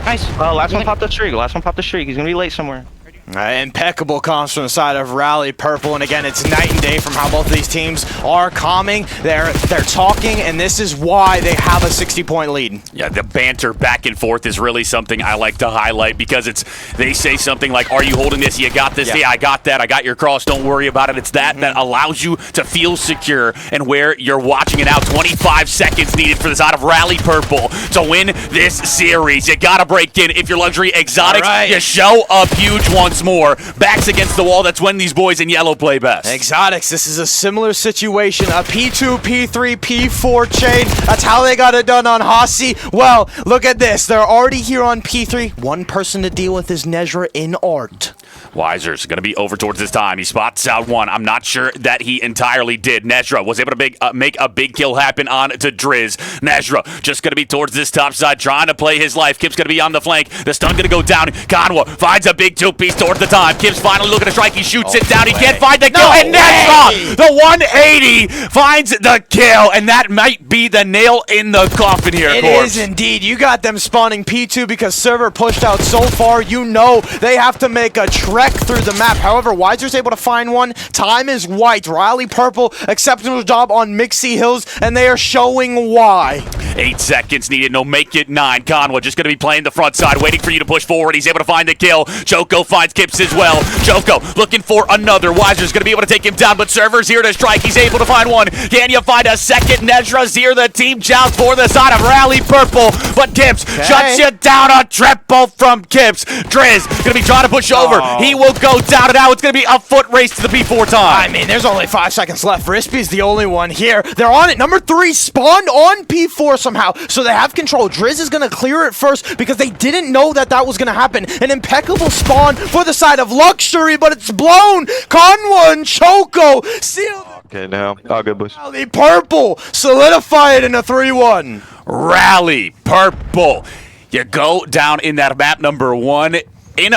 Nice. Last one popped the streak. He's gonna be late somewhere. Impeccable comms from the side of Rally Purple, and again, it's night and day from how both of these teams are calming. They're talking, and this is why they have a 60-point lead. Yeah, the banter back and forth is really something I like to highlight because they say something like, are you holding this? You got this? Yeah, I got that. I got your cross. Don't worry about it. It's that allows you to feel secure and where you're watching it out. 25 seconds needed for the side of Rally Purple to win this series. You got to break in. If you're Luxury Exotics, you show up huge once more. Backs against the wall. That's when these boys in yellow play best. Exotics, this is a similar situation. A P2, P3, P4 chain. That's how they got it done on Hasi. Well, look at this. They're already here on P3. One person to deal with is Nezra in art. Weiser's going to be over towards this time. He spots out one. I'm not sure that he entirely did. Nezra was able to make a big kill happen on to Driz. Nezra just going to be towards this top side, trying to play his life. Kip's going to be on the flank. The stun going to go down. Conwa finds a big two-piece towards the time. Kip's finally looking to strike. He shoots it down. He can't find the kill. And Nezra, the 180, finds the kill. And that might be the nail in the coffin here, It is indeed. You got them spawning P2 because server pushed out so far. You know they have to make a trek through the map. However, Weiser's able to find one. Time is white. Riley Purple, exceptional job on Mixie Hills, and they are showing why. 8 seconds needed. No, make it 9. Conwa just going to be playing the front side, waiting for you to push forward. He's able to find the kill. Joko finds Kips as well. Joko looking for another. Weiser's going to be able to take him down, but Server's here to strike. He's able to find one. Can you find a second? Nezra's here. The team joust for the side of Rally Purple, but Kips shuts you down. A triple from Kips. Driz going to be trying to push over. He will go down, and now it's going to be a foot race to the P4 time. I mean, there's only 5 seconds left. Rispy's the only one here. They're on it. Number 3 spawned on P4 somehow, so they have control. Driz is going to clear it first because they didn't know that was going to happen. An impeccable spawn for the side of Luxury, but it's blown. Conwa and Choco seal. Okay, now. All good, boys. Rally Purple solidify it in a 3-1. Rally Purple. You go down in that map number 1 in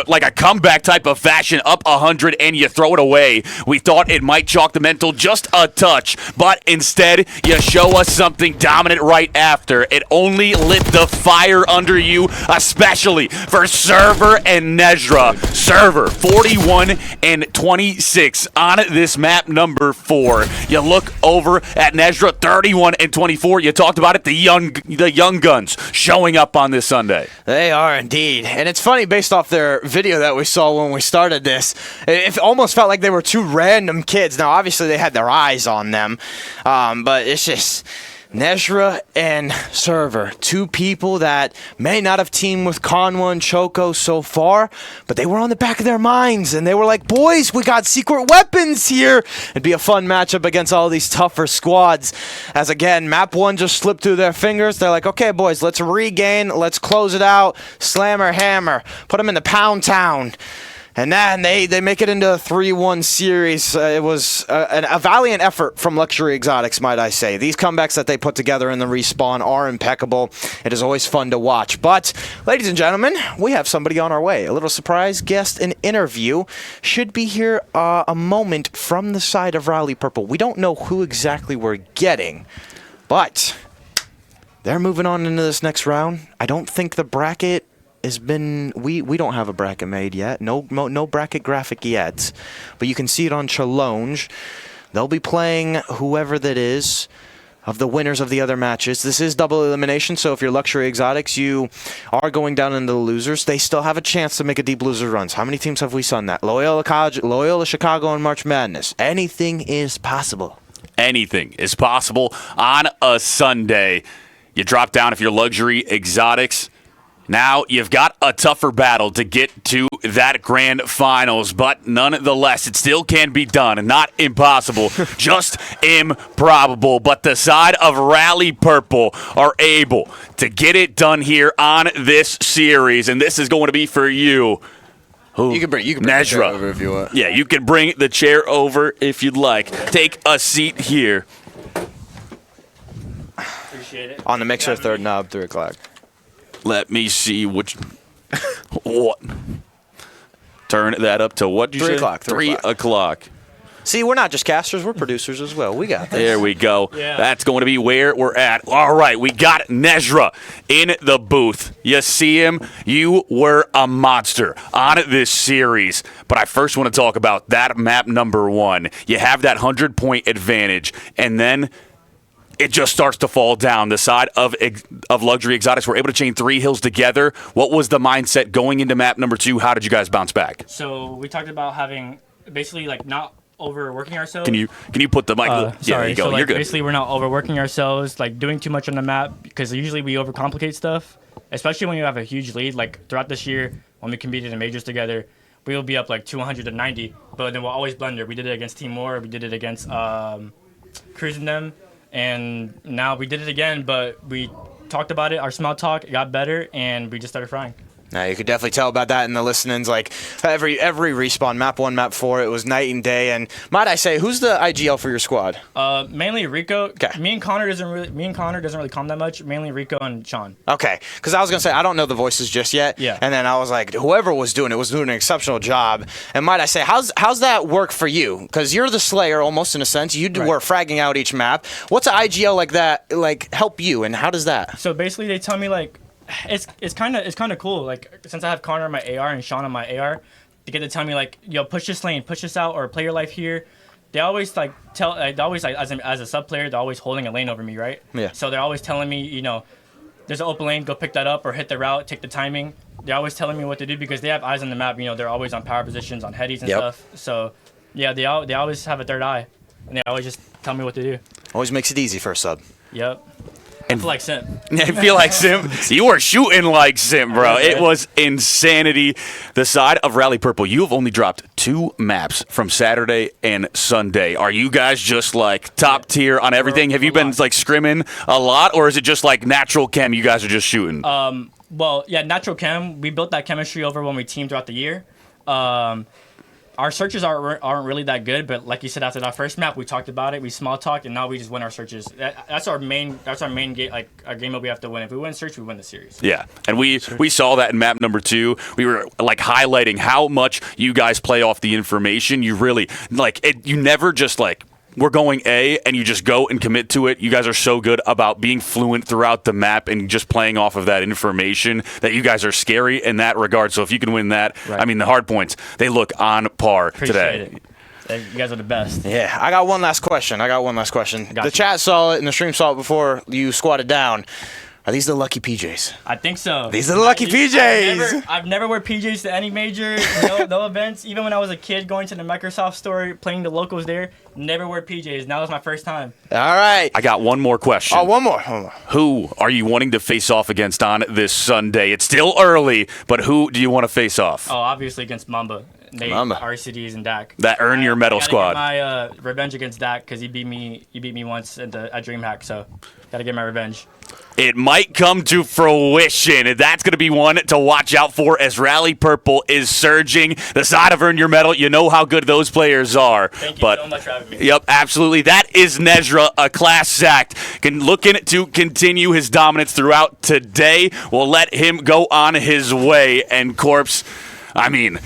like a comeback type of fashion, up 100, and you throw it away. We thought it might chalk the mental just a touch, but instead you show us something dominant right after. It only lit the fire under you, especially for Server and Nezra. Server 41 and 26 on this map number 4. You look over at Nezra 31 and 24. You talked about it, the young guns showing up on this Sunday. They are indeed. And it's funny, based off their video that we saw when we started this, it almost felt like they were two random kids. Now, obviously, they had their eyes on them, but it's just Nezra and Server, two people that may not have teamed with Conwa and Choco so far, but they were on the back of their minds, and they were like, boys, we got secret weapons here. It'd be a fun matchup against all these tougher squads. As again, map 1 just slipped through their fingers. They're like, okay, boys, let's regain, let's close it out, slammer, hammer, put them in the pound town. And then they make it into a 3-1 series. It was a valiant effort from Luxury Exotics, might I say. These comebacks that they put together in the respawn are impeccable. It is always fun to watch. But, ladies and gentlemen, we have somebody on our way. A little surprise guest and interview should be here a moment from the side of Rally Purple. We don't know who exactly we're getting, but they're moving on into this next round. I don't think the bracket has been, we don't have a bracket made yet. No bracket graphic yet, but you can see it on Challenge. They'll be playing whoever that is of the winners of the other matches. This is double elimination, so if you're Luxury Exotics, you are going down into the losers. They still have a chance to make a deep loser runs. How many teams have we seen that? Loyola Chicago and March Madness. Anything is possible. Anything is possible on a Sunday. You drop down if you're Luxury Exotics. Now you've got a tougher battle to get to that grand finals, but nonetheless, it still can be done. Not impossible, just improbable. But the side of Rally Purple are able to get it done here on this series, and this is going to be for you. You can bring the chair over if you want. Yeah, you can bring the chair over if you'd like. Take a seat here. Appreciate it. On the mixer, third knob, 3 o'clock. Let me see what. Turn that up to what you 3 say? o'clock. 3 o'clock. See, we're not just casters, we're producers as well. We got this. There we go. Yeah. That's going to be where we're at. All right, we got Nezra in the booth. You see him? You were a monster on this series. But I first want to talk about that map number 1. You have that 100-point advantage, and then it just starts to fall down. The side of Luxury Exotics were able to chain 3 hills together. What was the mindset going into map number 2? How did you guys bounce back? So we talked about having basically like not overworking ourselves. Can you put the mic? Sorry. Yeah, there you go. So, like, You're good. basically, we're not overworking ourselves, like doing too much on the map, because usually we overcomplicate stuff, especially when you have a huge lead. Like throughout this year, when we competed in majors together, we will be up like 290, but then we'll always blunder. We did it against Team Moore. We did it against Cruising them. And now we did it again, but we talked about it. Our small talk got better, and we just started frying. Now you could definitely tell about that in the listenings. Like every respawn, map 1, map 4, it was night and day. And might I say, who's the IGL for your squad? Mainly Rico. Okay. Me and Connor doesn't really calm that much. Mainly Rico and Sean. Okay, because I was gonna say I don't know the voices just yet. Yeah. And then I was like, whoever was doing an exceptional job. And might I say, how's that work for you? Because you're the Slayer almost in a sense. You were fragging out each map. What's an IGL like that help you, and how does that? So basically, they tell me like, it's kind of cool. Like since I have Connor on my AR and Sean on my AR, they get to tell me like, yo, push this lane, push this out, or play your life here. They always like as a sub player, they're always holding a lane over me, right? Yeah. So they're always telling me, there's an open lane, go pick that up or hit the route, take the timing. They're always telling me what to do because they have eyes on the map. They're always on power positions, on headies and stuff. So yeah, they always have a third eye, and they always just tell me what to do. Always makes it easy for a sub. Yep. I feel like Simp. I feel like Sim. You were shooting like Sim, bro. It was insanity. The side of Rally Purple, you have only dropped 2 maps from Saturday and Sunday. Are you guys just like top tier on everything? Have you been like scrimming a lot, or is it just like natural chem? You guys are just shooting. Well, yeah, natural chem. We built that chemistry over when we teamed throughout the year. our searches aren't really that good, but like you said, after that first map, we talked about it, we small talked, and now we just win our searches. That's our main game, like a game that we have to win. If we win search, we win the series. Yeah, and we saw that in map number 2. We were like highlighting how much you guys play off the information. You really you never just like, we're going A, and you just go and commit to it. You guys are so good about being fluent throughout the map and just playing off of that information that you guys are scary in that regard. So if you can win that, Right. I mean, the hard points, they look on par today. Appreciate it. You guys are the best. Yeah, I got one last question. The chat saw it and the stream saw it before you squatted down. Are these the lucky PJs? I think so. These are the lucky PJs. I've never wore PJs to any major, no events. Even when I was a kid going to the Microsoft store, playing the locals there, never wore PJs. Now it's my first time. All right. I got one more question. Oh, one more. Who are you wanting to face off against on this Sunday? It's still early, but who do you want to face off? Oh, obviously against Mamba. Nate, Mamba. RCDs, and Dak. That earn your medal squad. I gotta get my revenge against Dak because he beat me once at DreamHack, so gotta get my revenge. It might come to fruition. That's going to be one to watch out for as Rally Purple is surging. The side of Earn Your Medal, you know how good those players are. Thank you so much for having me. Yep, absolutely. That is Nezra, a class act. Looking to continue his dominance throughout today. We'll let him go on his way. And Corpse, I mean,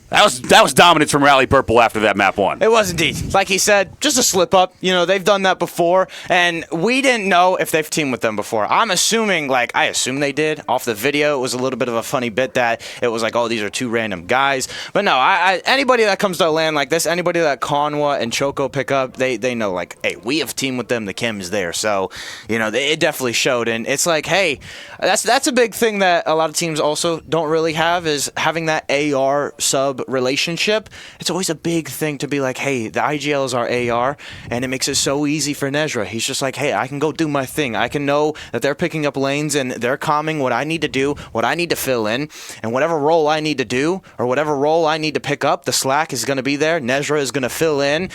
that was dominance from Rally Purple after that map 1. It was indeed. Like he said, just a slip up. You know, they've done that before, and we didn't know if they've teamed with them before. I'm assuming, I assume they did. Off the video, it was a little bit of a funny bit that it was like, oh, these are 2 random guys. But no, anybody that comes to a land like this, anybody that Conwa and Choco pick up, they know, like, hey, we have teamed with them. The chem is there. So, you know, it definitely showed. And it's like, hey, that's a big thing that a lot of teams also don't really have, is having that AR sub relationship. It's always a big thing to be like, hey, the IGL is our AR, and it makes it so easy for Nezra. He's just like, hey, I can go do my thing. I can know that they're picking up lanes and they're calming what I need to do, what I need to fill in, and whatever role I need to do or whatever role I need to pick up, the slack is going to be there. Nezra is going to fill in.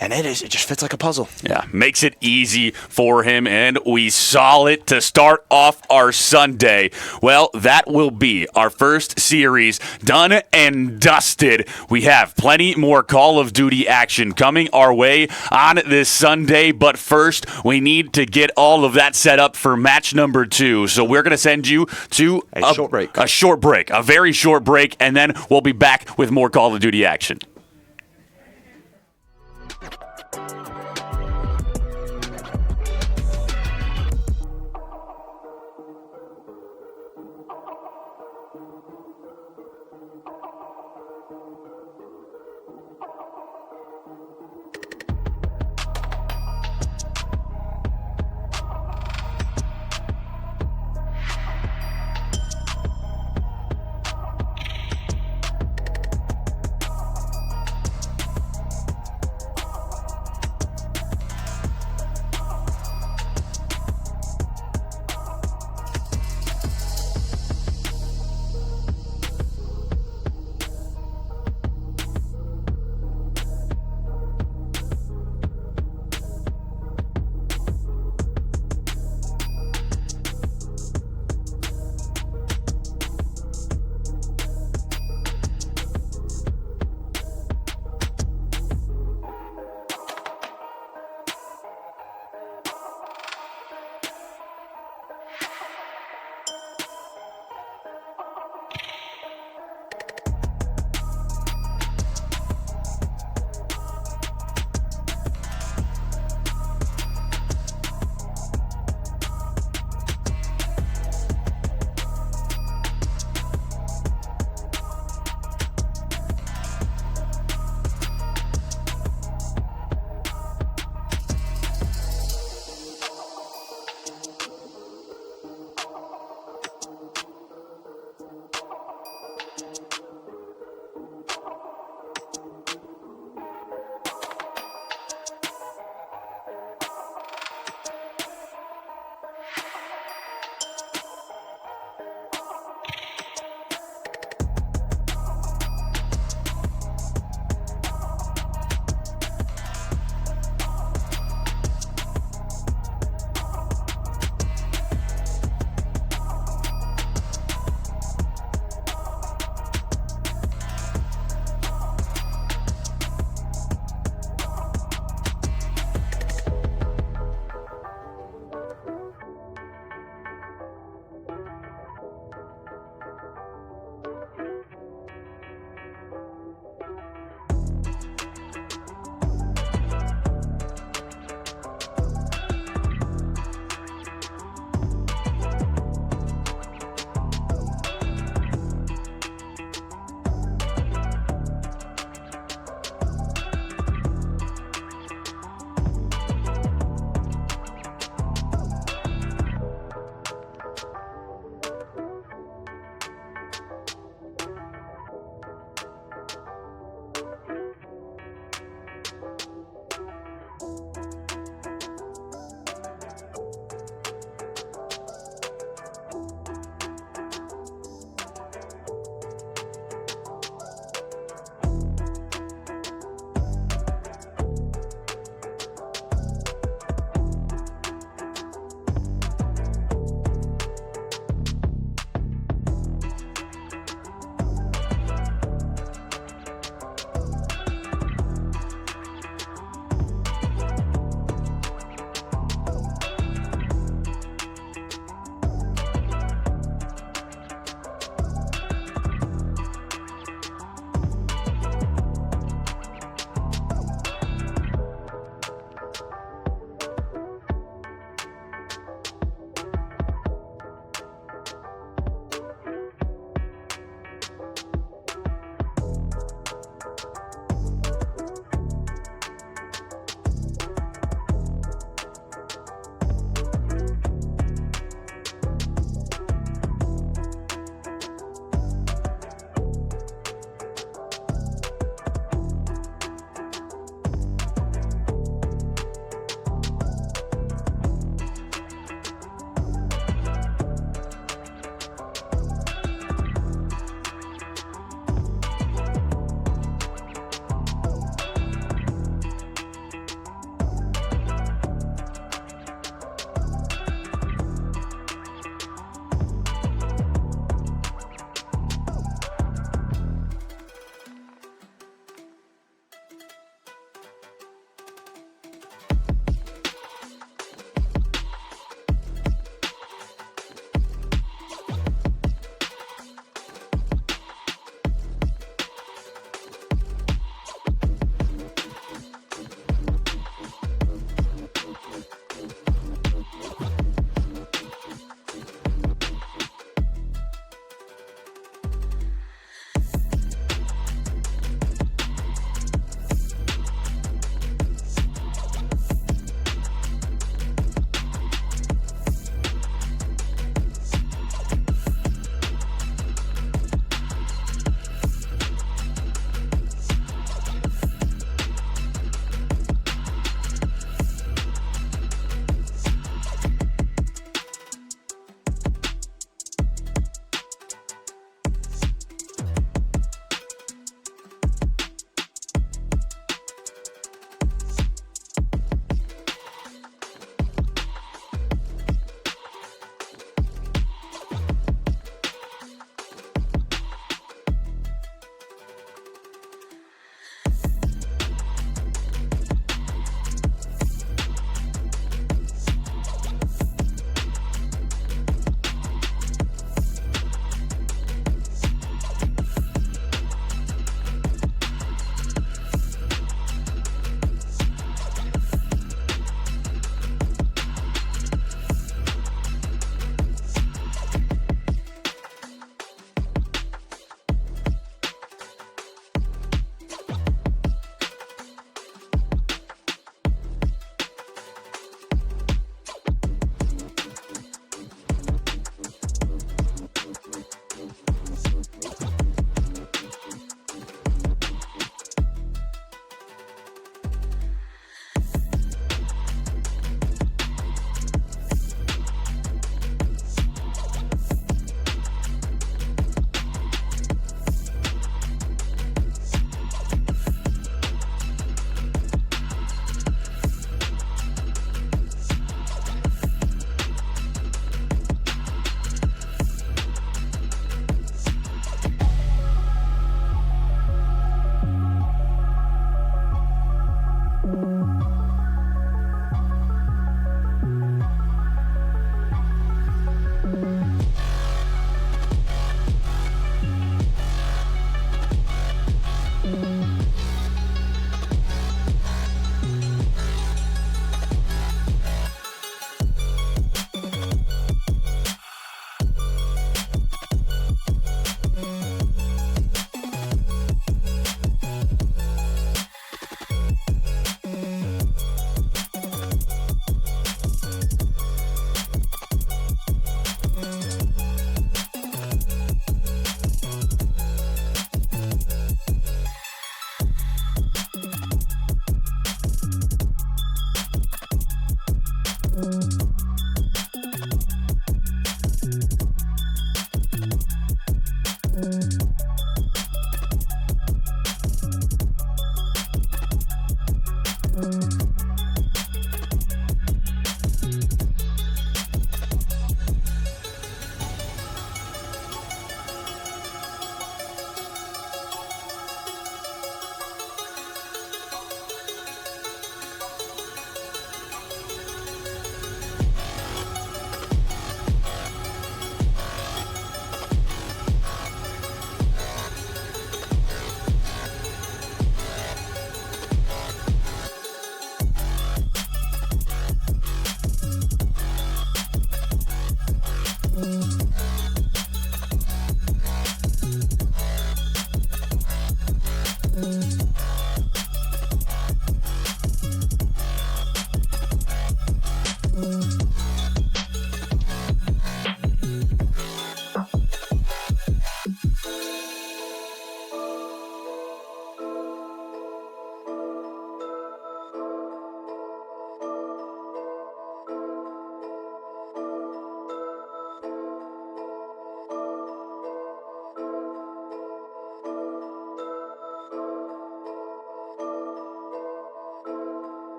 And it just fits like a puzzle. Yeah, makes it easy for him, and we saw it to start off our Sunday. Well, that will be our first series done and dusted. We have plenty more Call of Duty action coming our way on this Sunday, but first, we need to get all of that set up for match number 2. So we're going to send you to a short break. A very short break, and then we'll be back with more Call of Duty action.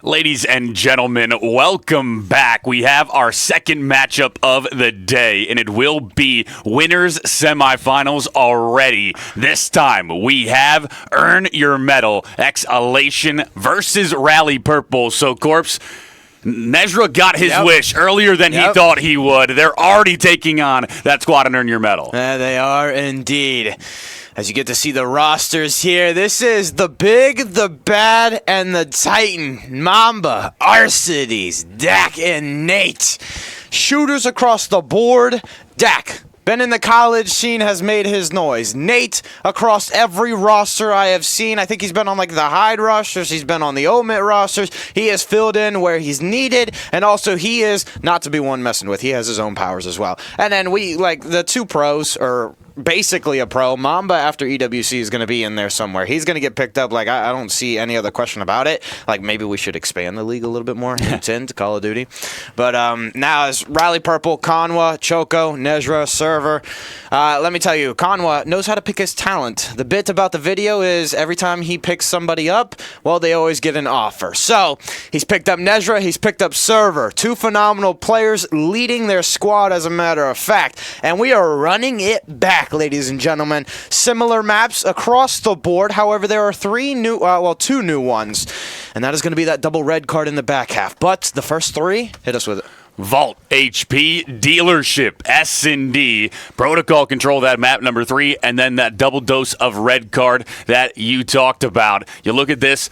Ladies and gentlemen, welcome back. We have our second matchup of the day, and it will be winners semifinals already. This time, we have Earn Your Medal, Exhalation versus Rally Purple. So, Corpse, Nezra got his wish earlier than he thought he would. They're already taking on that squad and Earn Your Medal. They are indeed. As you get to see the rosters here, this is the Big, the Bad, and the Titan. Mamba, Arcides, Dak, and Nate. Shooters across the board. Dak, been in the college scene, has made his noise. Nate, across every roster I have seen. I think he's been on like the Hyde rosters. He's been on the Omit rosters. He has filled in where he's needed. And also he is not to be one messing with. He has his own powers as well. And then we, like, the two pros, or basically a pro. Mamba after EWC is going to be in there somewhere. He's going to get picked up. Like, I don't see any other question about it. Like, maybe we should expand the league a little bit more. To Call of Duty. But now is Rally Purple, Conwa, Choco, Nezra, Server. Let me tell you, Conwa knows how to pick his talent. The bit about the video is every time he picks somebody up, well, they always get an offer. So he's picked up Nezra. He's picked up Server. Two phenomenal players leading their squad, as a matter of fact. And we are running it back, ladies and gentlemen. Similar maps across the board. However, there are two new ones. And that is going to be that double red card in the back half. But the first three, hit us with it. Vault, HP, Dealership, S&D, Protocol Control, that map number 3, and then that double dose of red card that you talked about. You look at this.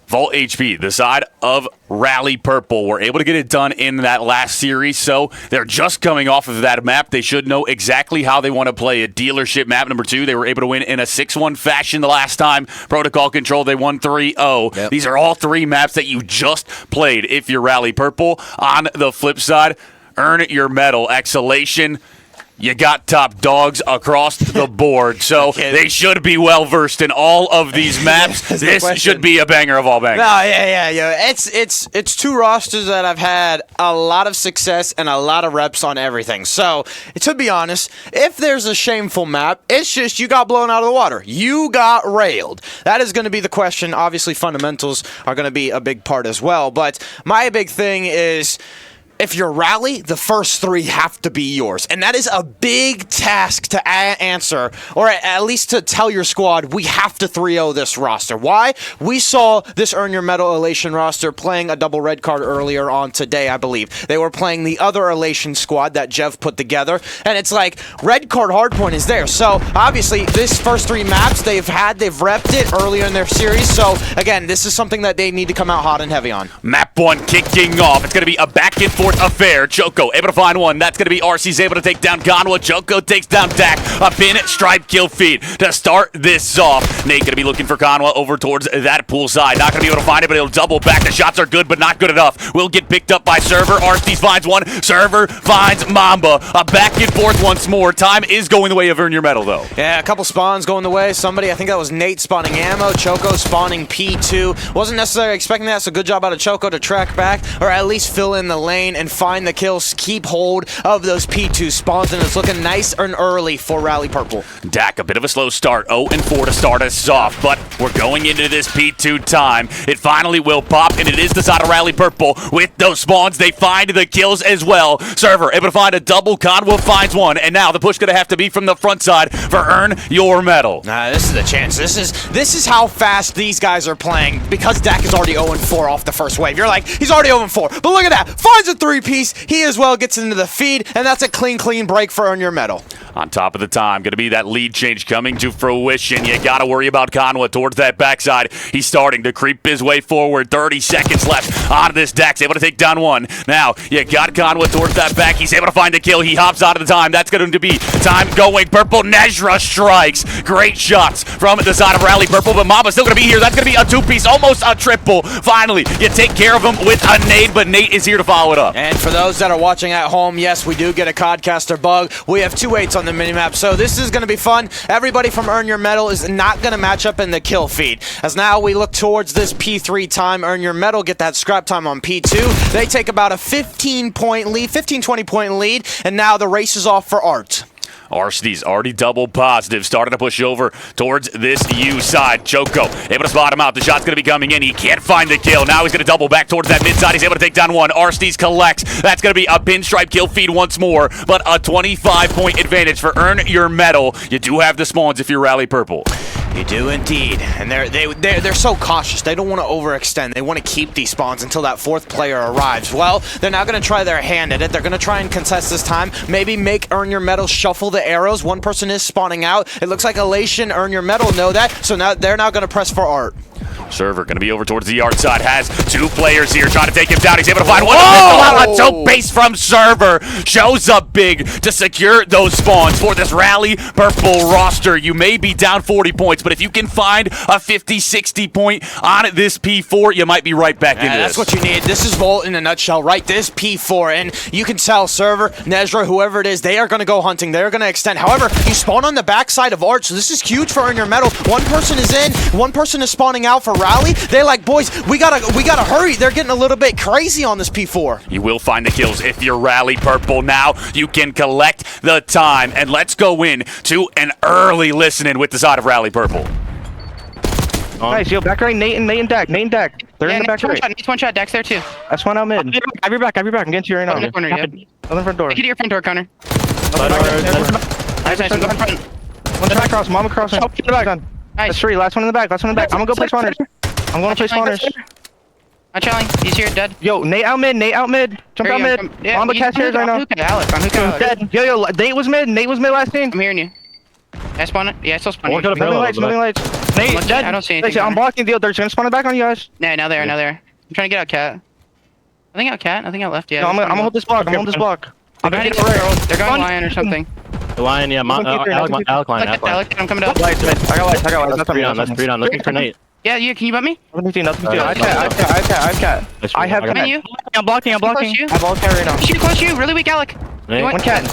Vault HP, the side of Rally Purple, were able to get it done in that last series, so they're just coming off of that map. They should know exactly how they want to play it. Dealership map number 2, they were able to win in a 6-1 fashion the last time. Protocol Control, they won 3-0. Yep. These are all 3 maps that you just played if you're Rally Purple. On the flip side, Earn Your Medal, Exhalation. You got top dogs across the board, so they should be well-versed in all of these maps. This should be a banger of all bangers. No, yeah. It's two rosters that have had a lot of success and a lot of reps on everything. So, to be honest, if there's a shameful map, it's just you got blown out of the water. You got railed. That is going to be the question. Obviously, fundamentals are going to be a big part as well. But my big thing is, if you're Rally, the first 3 have to be yours. And that is a big task to answer, or at least to tell your squad, we have to 3-0 this roster. Why? We saw this Earn Your Medal Elation roster playing a double red card earlier on today, I believe. They were playing the other Elation squad that Jev put together, and it's like, red card hardpoint is there. So, obviously, this first 3 maps they've repped it earlier in their series. So, again, this is something that they need to come out hot and heavy on. Map 1 kicking off. It's going to be a back and forth affair. Choco able to find one. That's going to be RC's able to take down Conwa. Choco takes down Dak. A pin, stripe, kill feed to start this off. Nate going to be looking for Conwa over towards that pool side. Not going to be able to find it, but he'll double back. The shots are good, but not good enough. Will get picked up by Server. Arcides finds one. Server finds Mamba. A back and forth once more. Time is going the way of Earn Your Medal, though. Yeah, a couple spawns going the way. Somebody, I think that was Nate, spawning ammo. Choco spawning P2. Wasn't necessarily expecting that, so good job out of Choco to track back, or at least fill in the lane and find the kills, keep hold of those P2 spawns, and it's looking nice and early for Rally Purple. Dak, a bit of a slow start, 0-4 to start us off, but we're going into this P2 time. It finally will pop, and it is the side of Rally Purple. With those spawns, they find the kills as well. Server able to find a double, Conwa finds one, and now the push gonna have to be from the front side for Earn Your Medal. This is the chance. This is how fast these guys are playing, because Dak is already 0-4 off the first wave. You're like, he's already 0-4, but look at that. Finds a 3-piece. He as well gets into the feed, and that's a clean break for Earn Your Medal. On top of the time, going to be that lead change coming to fruition. You got to worry about Conwa towards that backside. He's starting to creep his way forward. 30 seconds left on this Dax. Able to take down one. Now, you got Conwa towards that back. He's able to find the kill. He hops out of the time. That's going to be time going purple. Nezra strikes. Great shots from the side of Rally Purple, but Mamba's still going to be here. That's going to be a 2-piece, almost a triple. Finally, you take care of him with a nade, but Nate is here to follow it up. And for those that are watching at home, yes, we do get a Codcaster bug. We have 2 8s on the minimap, so this is going to be fun. Everybody from Earn Your Medal is not going to match up in the kill feed. As now we look towards this P3 time, Earn Your Medal get that scrap time on P2. They take about a 15-20 point lead, and now the race is off for Art. Arsene's already double positive, starting to push over towards this U side. Choco able to spot him out. The shot's going to be coming in. He can't find the kill. Now he's going to double back towards that mid side. He's able to take down one. Arsene's collects. That's going to be a pinstripe kill feed once more, but a 25-point advantage for Earn Your Medal. You do have the spawns if you're Rally Purple. You do indeed, and they're so cautious. They don't want to overextend. They want to keep these spawns until that fourth player arrives. Well, they're now going to try their hand at it. They're going to try and contest this time. Maybe make Earn Your Medal shuffle the arrows. One person is spawning out. It looks like Elation, Earn Your Medal know that, so now they're now going to press for Art. Server going to be over towards the yard side. Has two players here trying to take him down. He's able to find one. A toe base from Server. Shows up big to secure those spawns for this Rally Purple roster. You may be down 40 points, but if you can find a 50, 60 point on this P4, you might be right back into That's this. what you need. This is Volt in a nutshell, right? This P4, and you can tell Server, Nezra, whoever it is, they are going to go hunting. They're going to extend. However, you spawn on the backside of Art, so this is huge for Earn Your Medal. One person is in, one person is spawning out for Rally. They're like, boys, we gotta hurry. They're getting a little bit crazy on this P4. You will find the kills if you're Rally Purple. Now you can collect the time, and let's go in to an early listening with the side of Rally Purple. Nice, yo, back right, Nate and Dak. They're in the back right. Nate's one shot, Dak's there too. That's one out mid. I'll be back. I'm getting to you right now. In the corner, yeah. On the front door. Get to your front door, Connor. Nice, go in front. One back cross, Mama crossing. Get the back. Done. Nice. That's three, last one in the back. I'm gonna go play spawners. I'm going to play spawners. I'm chilling. He's here, dead. Yo, Nate out mid. Jump out mid. Mamba catch hairs right now. I'm Dead. Yo, Nate was mid last game. I'm hearing you. I spawn it. Yeah, I still spawn. Moving lights. Nate, dead. I don't see anything. I'm blocking the other. They're gonna spawn it back on you guys. Nah, now there. I'm trying to get out Cat. Nothing out left. Yeah. No, I'm gonna hold this block. I'm trying to get right. They're going lion or something. The lion, yeah. Alec line. I'm coming up. I got lights. That's three on. Looking for Nate. Yeah, can you butt me? Nothing. I've cat. I have Come cat. in you. I'm blocking. I have all cat right now. Shoot close to you. Really weak, Alec. One cat.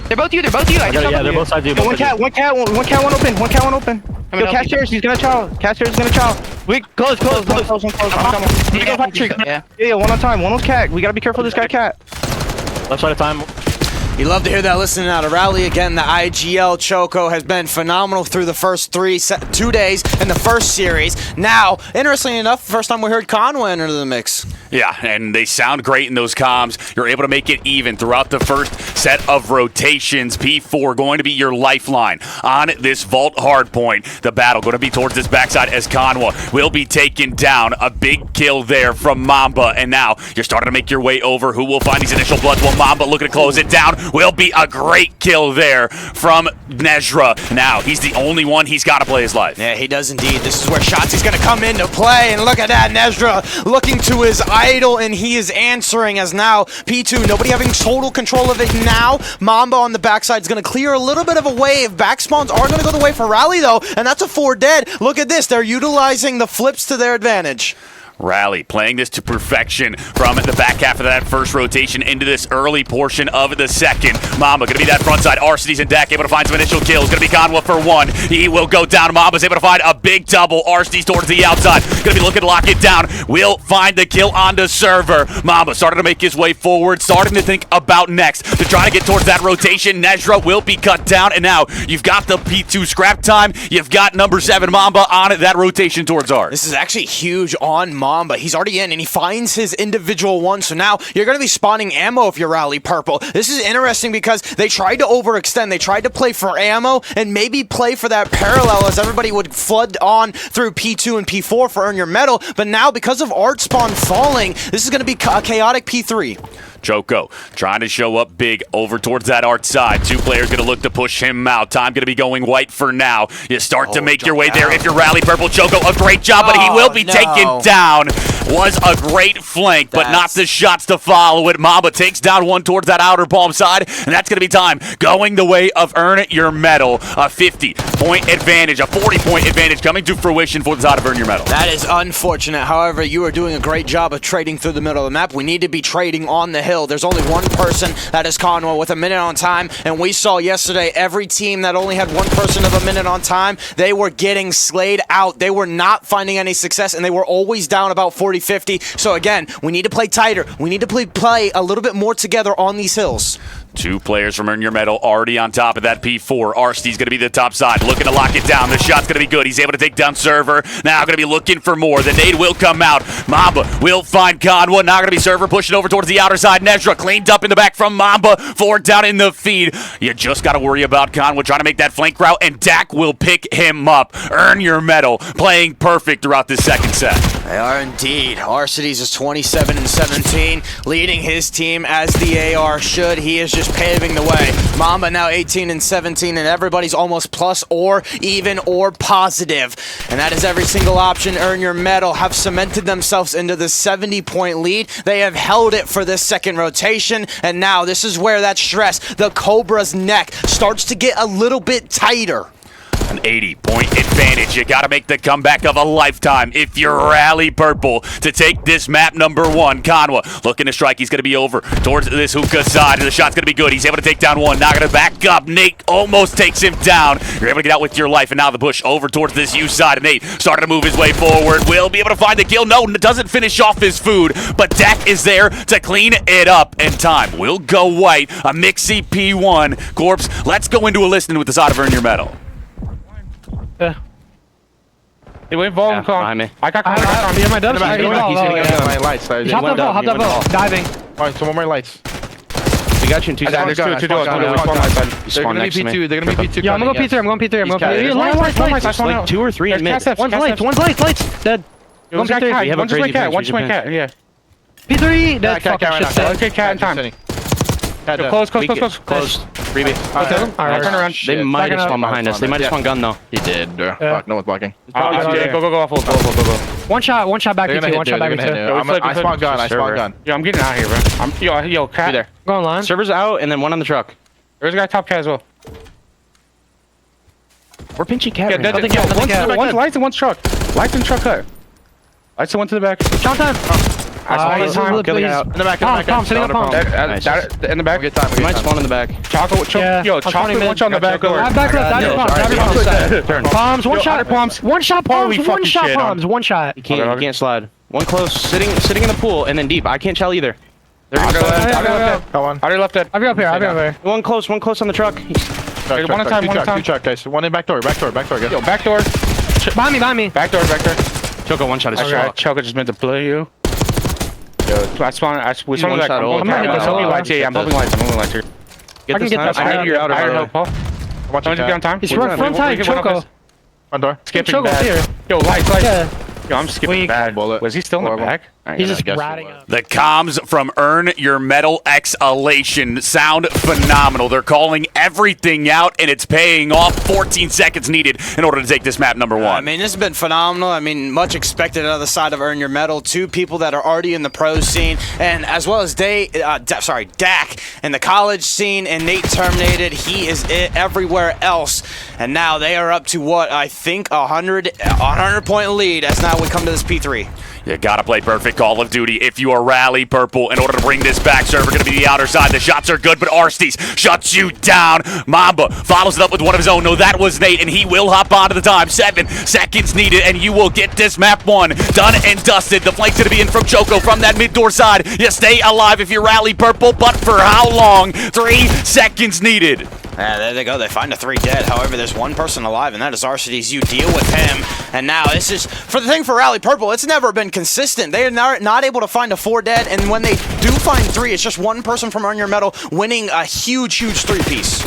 They're both you. Yeah, they're both sides of you. One cat, one open. Yo, Casters, he's gonna chow. Wait, close. I'm coming. Yeah, one on time. One was cat. We gotta be careful of this guy, cat. Left side of time. You love to hear that listening out of Rally. Again, the IGL Choco has been phenomenal through the first 2 days in the first series. Now, interestingly enough, first time we heard Conway enter the mix. Yeah, and they sound great in those comms. You're able to make it even throughout the first set of rotations. P4 going to be your lifeline on this vault hardpoint. The battle going to be towards this backside as Conway will be taken down. A big kill there from Mamba, and now you're starting to make your way over. Who will find these initial bloods? Well, Mamba looking to close it down. Will be a great kill there from Nezra. Now, he's the only one. He's got to play his life. Yeah, he does indeed. This is where Shotzi's going to come into play, and look at that. Nezra looking to his idol, and he is answering as now P2, nobody having total control of it now. Mamba on the backside is going to clear a little bit of a wave. Back spawns are going to go the way for Rally, though, and that's a 4 dead. Look at this. They're utilizing the flips to their advantage. Rally playing this to perfection from the back half of that first rotation into this early portion of the second. Mamba going to be that front side. Arsene's and Dak able to find some initial kills. Going to be Conwa for 1. He will go down. Mamba's able to find a big double. Arsene's towards the outside. Going to be looking to lock it down. Will find the kill on the server. Mamba starting to make his way forward. Starting to think about next to try to get towards that rotation. Nezra will be cut down. And now you've got the P2 scrap time. You've got number 7 Mamba on that rotation towards Art. This is actually huge on Mamba. He's already in, and he finds his individual one, so now you're going to be spawning ammo if you're Rally Purple. This is interesting because they tried to overextend. They tried to play for ammo and maybe play for that parallel as everybody would flood on through P2 and P4 for Earn Your Medal, but now because of Art Spawn falling, this is going to be a chaotic P3. Choco trying to show up big over towards that Art side. 2 players going to look to push him out. Time going to be going white for now. You start to make your way there if you're Rally Purple. Choco, a great job, but he will be taken down. Was a great flank, but not the shots to follow it. Mamba takes down one towards that outer palm side, and that's going to be time going the way of Earn Your Medal. A 50-point advantage, a 40-point advantage coming to fruition for the side of Earn Your Medal. That is unfortunate. However, you are doing a great job of trading through the middle of the map. We need to be trading on the hill. There's only one person, that is Conway, with a minute on time, and we saw yesterday every team that only had one person of a minute on time, they were getting slayed out. They were not finding any success, and they were always down about 40-50. So again, we need to play tighter. We need to play a little bit more together on these hills. 2 players from Earn Your Medal already on top of that P4. Arsty's going to be the top side, looking to lock it down. The shot's going to be good. He's able to take down Server. Now going to be looking for more. The nade will come out. Mamba will find Conwa. Now going to be Server pushing over towards the outer side. Nezra cleaned up in the back from Mamba. 4 down in the feed. You just got to worry about Conwa trying to make that flank route, and Dak will pick him up. Earn Your Medal, playing perfect throughout this second set. They are indeed. Arcides is 27-17, leading his team as the AR should. He is just paving the way. Mamba now 18-17, and everybody's almost plus or even or positive. And that is every single option. Earn Your Medal have cemented themselves into the 70-point lead. They have held it for this second rotation, and now this is where that stress, the Cobra's neck, starts to get a little bit tighter. An 80-point advantage. You got to make the comeback of a lifetime if you're Rally Purple to take this map number 1. Conwa looking to strike. He's going to be over towards this hookah side. The shot's going to be good. He's able to take down one. Now going to back up. Nate almost takes him down. You're able to get out with your life. And now the push over towards this U side. And Nate starting to move his way forward. Will be able to find the kill. No, doesn't finish off his food. But Dak is there to clean it up. And time will go white. A Mixie P1. Corpse, let's go into a listening with the side of Earn Your Medal. He went volume behind me. I got on me. My dubs. He's gonna get my lights. Hop that ball. Hop that ball. Diving. Alright, some more lights. We got you in 2 seconds. There's two doors. They're gonna be P2. They're gonna be P2. Yeah, I'm gonna go P3. I'm going P3. I'm going P3. Lights. Like 2 or 3 in mid. One's lights. Dead. One's cat. We have a One's my crazy cat. flank, One's my Japan. cat. Yeah. P3. Dead. Fucking shit. Okay, cat in time. Close. Freebie. Alright, turn around. They might have spawned behind us. They might have spawned gun though. He did. Fuck, no one's blocking. Go. One shot back They're to 2. One shot back to 2. I spawn gun. Yo, I'm getting out of here, bro. Yo, cat. Be there. Go online. Server's out and then one on the truck. There's a guy top cat as well. We're pinching cat. Yeah, right now. one's lights and one's truck. Lights and truck cut. Lights and one to the back. Shot time. Nice. Time. Kill the guy out. In the back. Palm, sitting on palm. Nice. In the back. Good time. We might spawn in the back. Chocolate, chocolate, one shot on the back door. Back left. Turn. Palms, one shot. Palms. One shot palms. One shot. You can't slide. One close, sitting in the pool, and then deep. I can't tell either. Come on. I already left it. I'll be up here. One close on the truck. One at a time. Two truck, guys. One in back door. Go. Yo, back door. Behind me. Back door. Choco one shot is shot. Choco just meant to play you. Yo, I spawned. We spawned one like. shot I'm moving lights. Yeah, I'm moving lights here. Get this time. I need your outer help, Paul. Someone just get on time. He's front time, Choco. Front door. Skipping bad. Yo, lights. Yo, I'm skipping bad. Was he still in the back? He's just ratting up. The comms from Earn Your Medal Exhalation sound phenomenal. They're calling everything out, and it's paying off. 14 seconds needed in order to take this map number 1. I mean, this has been phenomenal. I mean, much expected out of the side of Earn Your Medal. 2 people that are already in the pro scene, and as well as Dak in the college scene, and Nate terminated. He is it everywhere else, and now they are up to what I think 100-point lead. As now we come to this P3. You gotta play perfect Call of Duty if you are Rally Purple in order to bring this back. Server gonna be the outer side. The shots are good, but Arstes shuts you down. Mamba follows it up with one of his own. No, that was Nate, and he will hop onto the time. 7 seconds needed, and you will get this map 1 done and dusted. The flank's gonna be in from Choco from that mid-door side. You stay alive if you're Rally Purple, but for how long? 3 seconds needed. Yeah, there they go. They find a 3 dead. However, there's 1 person alive, and that is Arcides. You deal with him. And now this is for the thing for Rally Purple. It's never been consistent. They are not able to find a 4 dead, and when they do find 3, it's just 1 person from Earn Your Medal winning a huge 3-piece.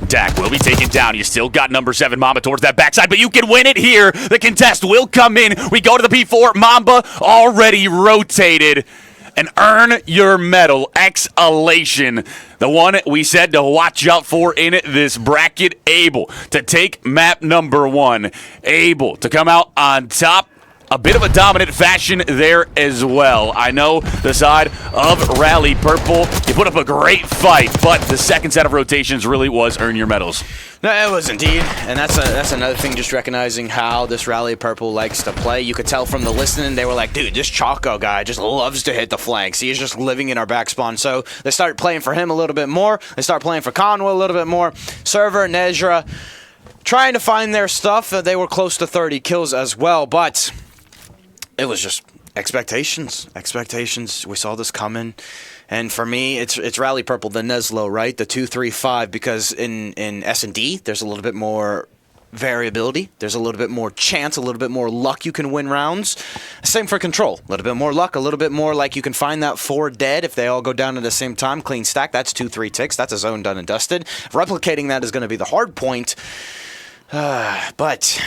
Dak will be taken down. You still got number 7 Mamba towards that backside, but you can win it here. The contest will come in. We go to the P4. Mamba already rotated. And Earn Your Medal Exhalation, the one we said to watch out for in this bracket, able to take map number 1, able to come out on top. A bit of a dominant fashion there as well. I know the side of Rally Purple, you put up a great fight, but the second set of rotations really was Earn Your Medals. No, it was indeed, and that's another thing, just recognizing how this Rally Purple likes to play. You could tell from the listening, they were like, dude, this Choco guy just loves to hit the flanks. He is just living in our back spawn. So they started playing for him a little bit more. They start playing for Conwa a little bit more. Server, Nezra, trying to find their stuff. They were close to 30 kills as well, but it was Expectations. We saw this coming. And for me, it's Rally Purple, the Neslo, right? The 2-3-5, because in S&D, there's a little bit more variability. There's a little bit more chance, a little bit more luck you can win rounds. Same for Control. A little bit more luck, a little bit more like you can find that 4 dead if they all go down at the same time. Clean stack, that's 2-3 ticks. That's a zone done and dusted. Replicating that is going to be the hard point. But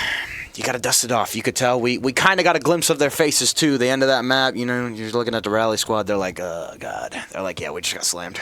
you got to dust it off. You could tell we kind of got a glimpse of their faces too. The end of that map, you know, you're looking at the rally squad. They're like, oh, God. They're like, yeah, we just got slammed.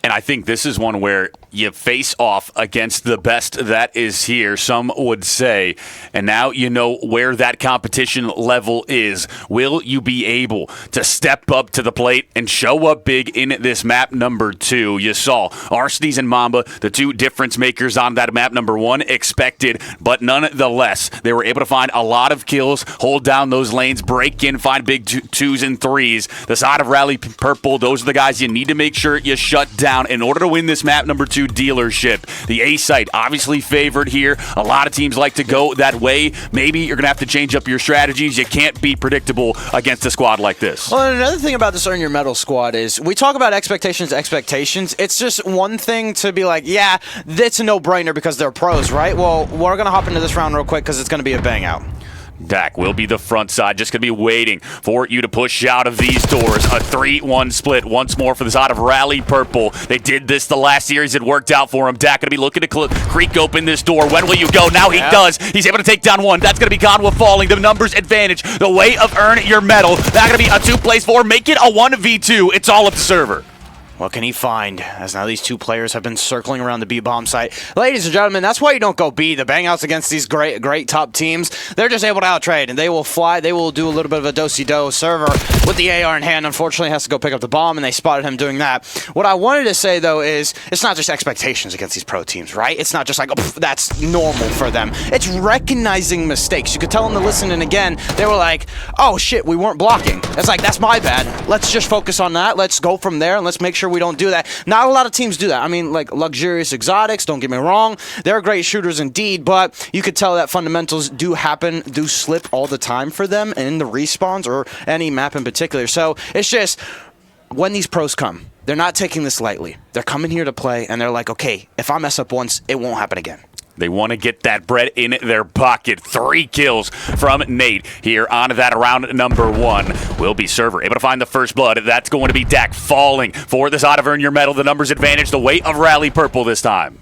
And I think this is one where you face off against the best that is here, some would say. And now you know where that competition level is. Will you be able to step up to the plate and show up big in this map number 2? You saw Arsenes and Mamba, the 2 difference makers on that map number 1, expected, but nonetheless, they were able to find a lot of kills, hold down those lanes, break in, find big 2s and 3s. The side of Rally Purple, those are the guys you need to make sure you shut down in order to win this map number 2 dealership. The A site obviously favored here. A lot of teams like to go that way. Maybe you're going to have to change up your strategies. You can't be predictable against a squad like this. Well, and another thing about this Earn Your Medal squad is we talk about expectations. It's just one thing to be like, yeah, it's a no-brainer because they're pros, right? Well, we're going to hop into this round real quick because it's going to be a bang out. Dak will be the front side, just going to be waiting for you to push out of these doors. A 3-1 split once more for the side of Rally Purple. They did this the last series. It worked out for him. Dak going to be looking to creak open this door. When will you go? Now he does. He's able to take down one. That's going to be Conwa falling. The numbers advantage. The way of Earn Your Medal. That's going to be a 2-4. Make it a 1v2. It's all up to server. What can he find? As now these 2 players have been circling around the B bomb site. Ladies and gentlemen, that's why you don't go B. The bangouts against these great top teams, they're just able to outtrade, and they will fly. They will do a little bit of a do-si-do. Server with the AR in hand, unfortunately, has to go pick up the bomb, and they spotted him doing that. What I wanted to say, though, is it's not just expectations against these pro teams, right? It's not just like, oh, that's normal for them. It's recognizing mistakes. You could tell them to listen, and again, they were like, oh, shit, we weren't blocking. It's like, that's my bad. Let's just focus on that. Let's go from there, and let's make sure we don't do that. Not a lot of teams do that. I mean, like Luxurious Exotics, don't get me wrong. They're great shooters indeed, but you could tell that fundamentals do slip all the time for them in the respawns or any map in particular. So it's just when these pros come, they're not taking this lightly. They're coming here to play, and they're like, okay, if I mess up once, it won't happen again. They want to get that bread in their pocket. 3 kills from Nate here on that round number 1. Will be server able to find the first blood. That's going to be Dak falling for the side of Earn Your Medal. The numbers advantage, the weight of Rally Purple this time.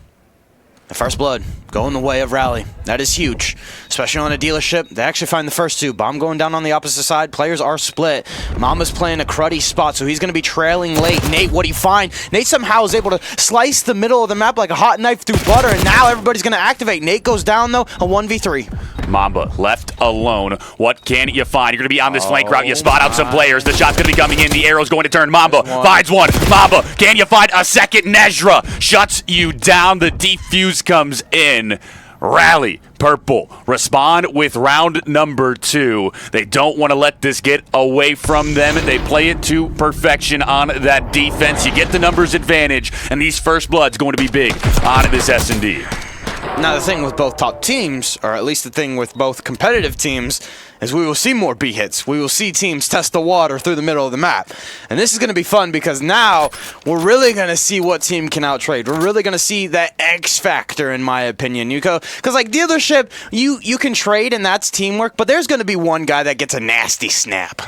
The first blood going the way of Rally. That is huge, especially on a dealership. They actually find the first 2. Bomb going down on the opposite side. Players are split. Mama's playing a cruddy spot, so he's going to be trailing late. Nate, what do you find? Nate somehow is able to slice the middle of the map like a hot knife through butter, and now everybody's going to activate. Nate goes down, though, a 1v3. Mamba left alone. What can you find? You're going to be on this flank route. You spot out some players. The shot's going to be coming in. The arrow's going to turn. Mamba finds one. Mamba, can you find a second? Nezra shuts you down. The defuse comes in. Rally Purple respond with round number 2. They don't want to let this get away from them. They play it to perfection on that defense. You get the numbers advantage, and these first bloods going to be big on this S&D. Now, the thing with both top teams, or at least the thing with both competitive teams, is we will see more B hits. We will see teams test the water through the middle of the map. And this is going to be fun because now we're really going to see what team can outtrade. We're really going to see that X factor, in my opinion. Because like dealership, you can trade and that's teamwork, but there's going to be one guy that gets a nasty snap.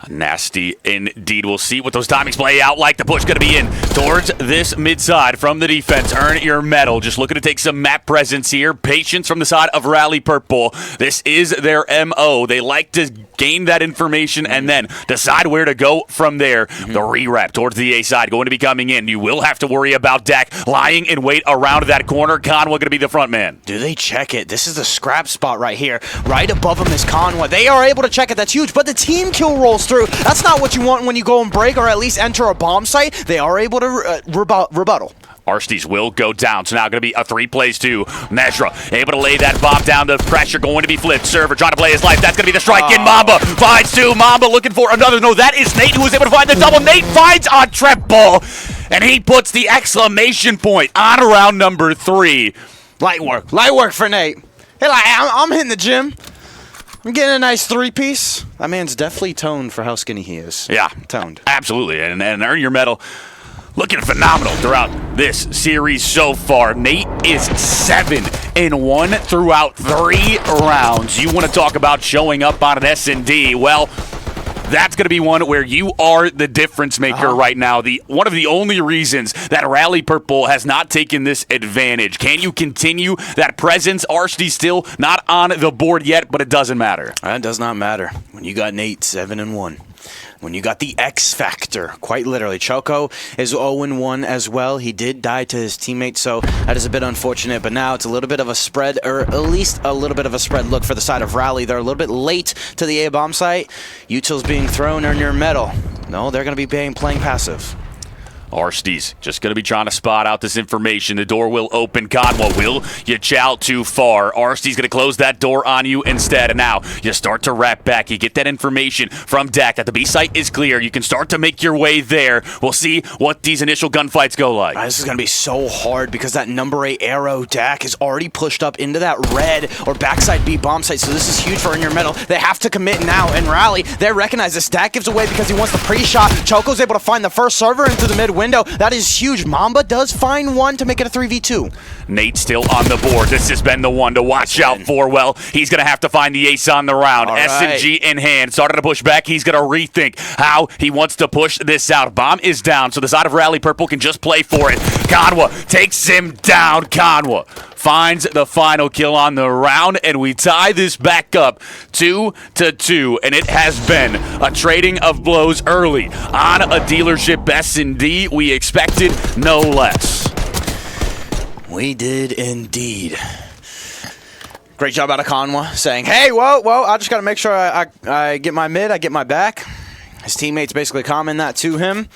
Nasty indeed. We'll see what those timings play out like. The push going to be in towards this mid side from the defense. Earn Your Medal. Just looking to take some map presence here. Patience from the side of Rally Purple. This is their MO. They like to gain that information and then decide where to go from there. The re-wrap towards the A side going to be coming in. You will have to worry about Dak lying in wait around that corner. Conwa going to be the front man. Do they check it? This is the scrap spot right here. Right above them is Conwa. They are able to check it. That's huge. But the team kill rolls through. That's not what you want when you go and break or at least enter a bomb site. They are able to rebuttal. Arsenes will go down, so now going to be a 3 plays 2. Nezra able to lay that bomb down. The pressure going to be flipped. Server trying to play his life. That's going to be the strike in. Mamba finds 2. Mamba looking for another. No, that is Nate who was able to find the double. Nate finds a triple, and he puts the exclamation point on round number 3. Light work for Nate. Hey, I'm hitting the gym. I'm getting a nice 3-piece. That man's definitely toned for how skinny he is. Yeah. Toned. Absolutely. And earn your medal. Looking phenomenal throughout this series so far. Nate is 7-1 throughout 3 rounds. You want to talk about showing up on an S&D? Well, that's going to be one where you are the difference maker right now. One of the only reasons that Rally Purple has not taken this advantage. Can you continue that presence? Arshdy still not on the board yet, but it doesn't matter. It does not matter. When you got Nate 7-1. When you got the X Factor, quite literally. Choco is 0-1 as well. He did die to his teammates, so that is a bit unfortunate. But now it's a little bit of a spread, or at least a little bit of a spread look for the side of Rally. They're a little bit late to the A-bomb site. Utils being thrown, earn your medal. No, they're going to be playing passive. Arshdy's just going to be trying to spot out this information. The door will open. Conwa, will you chow too far? Arshdy's going to close that door on you instead. And now you start to wrap back. You get that information from Dak that the B site is clear. You can start to make your way there. We'll see what these initial gunfights go like. This is going to be so hard because that number 8 arrow Dak is already pushed up into that red or backside B bomb site. So this is huge for earn your medal. They have to commit now and Rally. They recognize this. Dak gives away because he wants the pre-shot. Choco's able to find the first server into the mid window. That is huge. Mamba does find one to make it a 3v2. Nate still on the board. This has been the one to watch out for. Well, he's going to have to find the ace on the round. SMG in hand. Started to push back. He's going to rethink how he wants to push this out. Bomb is down, so the side of Rally Purple can just play for it. Conwa takes him down. Conwa finds the final kill on the round, and we tie this back up 2-2, and it has been a trading of blows early on a dealership S&D. We expected no less. We did indeed. Great job out of Conwa saying, hey, whoa, I just got to make sure I get my mid, I get my back. His teammates basically comment that to him.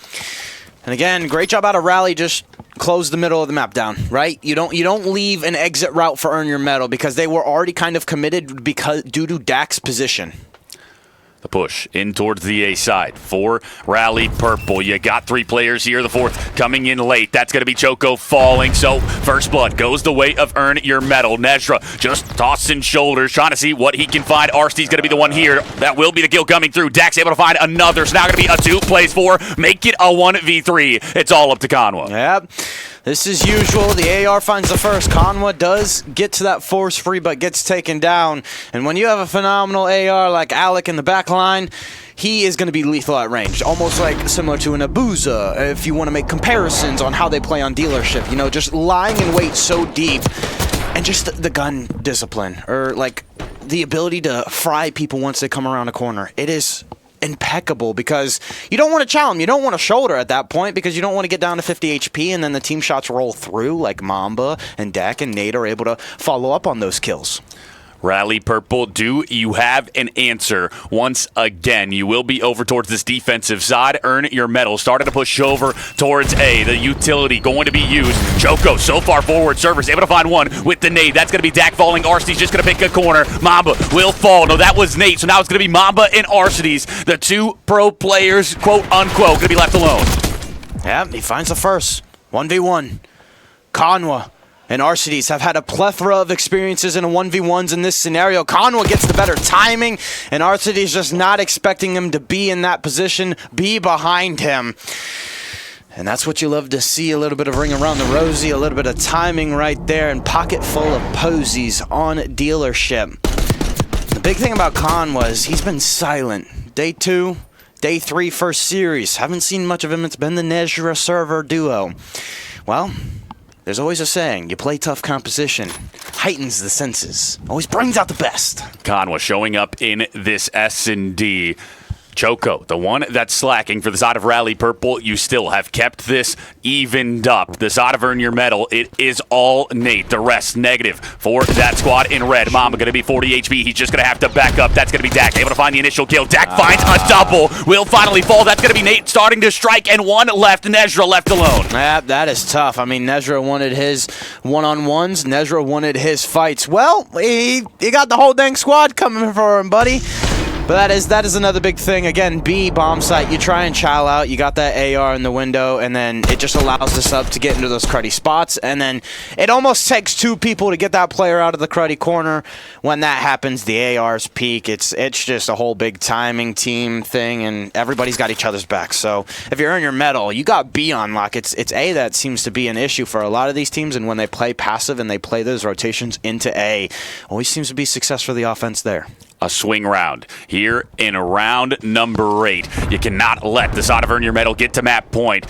And again, great job out of Rally, just close the middle of the map down, right? You don't leave an exit route for earn your medal because they were already kind of committed due to Dak's position. The push in towards the A side for Rally Purple. You got 3 players here. The 4th coming in late. That's going to be Choco falling. So first blood goes the way of earn your medal. Nezra just tossing shoulders, trying to see what he can find. Arshdy's going to be the one here. That will be the kill coming through. Dak's able to find another. It's now going to be a 2 plays 4. Make it a 1v3. It's all up to Conwa. Yep. This is usual. The AR finds the first. Conwa does get to that force free, but gets taken down. And when you have a phenomenal AR like Alec in the back line, he is going to be lethal at range. Almost like similar to an Abuza, if you want to make comparisons on how they play on dealership. You know, just lying in wait so deep. And just the gun discipline, or like the ability to fry people once they come around a corner. It is impeccable because you don't want to chow him. You don't want to shoulder at that point because you don't want to get down to 50 HP and then the team shots roll through like Mamba and Dak and Nate are able to follow up on those kills. Rally Purple, do you have an answer? Once again, you will be over towards this defensive side. Earn your medal. Started to push over towards A. The utility going to be used. Choco so far forward. Server's able to find one with the nade. That's going to be Dak falling. Arshdy's just going to pick a corner. Mamba will fall. No, that was Nate. So now it's going to be Mamba and Arshdy's. The 2 pro players, quote unquote, going to be left alone. Yeah, he finds the first. 1v1. Conwa and Arshdy's have had a plethora of experiences in a 1v1s in this scenario. Conwa gets the better timing, and Arshdy's just not expecting him to be in that position, be behind him. And that's what you love to see, a little bit of ring around the rosy, a little bit of timing right there, and pocket full of posies on dealership. The big thing about Conwa is he's been silent. Day 2, Day 3, first series. Haven't seen much of him. It's been the Nezra server duo. Well, there's always a saying, you play tough composition, heightens the senses, always brings out the best. Conwa showing up in this S&D. Choco, the one that's slacking for the side of Rally Purple, you still have kept this evened up. The side of Earn Your Medal, it is all Nate. The rest negative for that squad in red. Mamba going to be 40 HP. He's just going to have to back up. That's going to be Dak, able to find the initial kill. Dak finds a double. Will finally fall. That's going to be Nate starting to strike, and one left. Nezra left alone. That is tough. I mean, Nezra wanted his one-on-ones. Nezra wanted his fights. Well, he got the whole dang squad coming for him, buddy. But that is another big thing. Again, B, bomb site, you try and chow out, you got that AR in the window, and then it just allows the sub to get into those cruddy spots, and then it almost takes 2 people to get that player out of the cruddy corner. When that happens, the ARs peak. It's just a whole big timing team thing, and everybody's got each other's back. So if you earn your medal, you got B on lock. It's A that seems to be an issue for a lot of these teams, and when they play passive and they play those rotations into A, always seems to be success for the offense there. A swing round here in round number 8. You cannot let the side of earn your medal get to map point.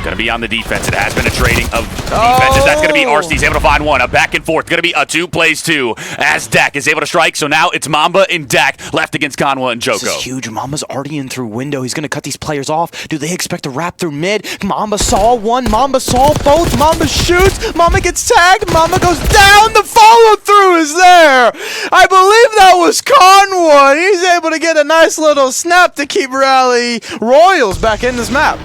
Going to be on the defense. It has been a trading of defenses. That's going to be Arcedy's able to find one. A back and forth. Going to be a 2 plays 2 as Dak is able to strike. So now it's Mamba and Dak left against Conwa and Joko. This is huge. Mamba's already in through window. He's going to cut these players off. Do they expect to wrap through mid? Mamba saw one. Mamba saw both. Mamba shoots. Mamba gets tagged. Mamba goes down. The follow through is there. I believe that was Conwa. He's able to get a nice little snap to keep Rally Royals back in this map.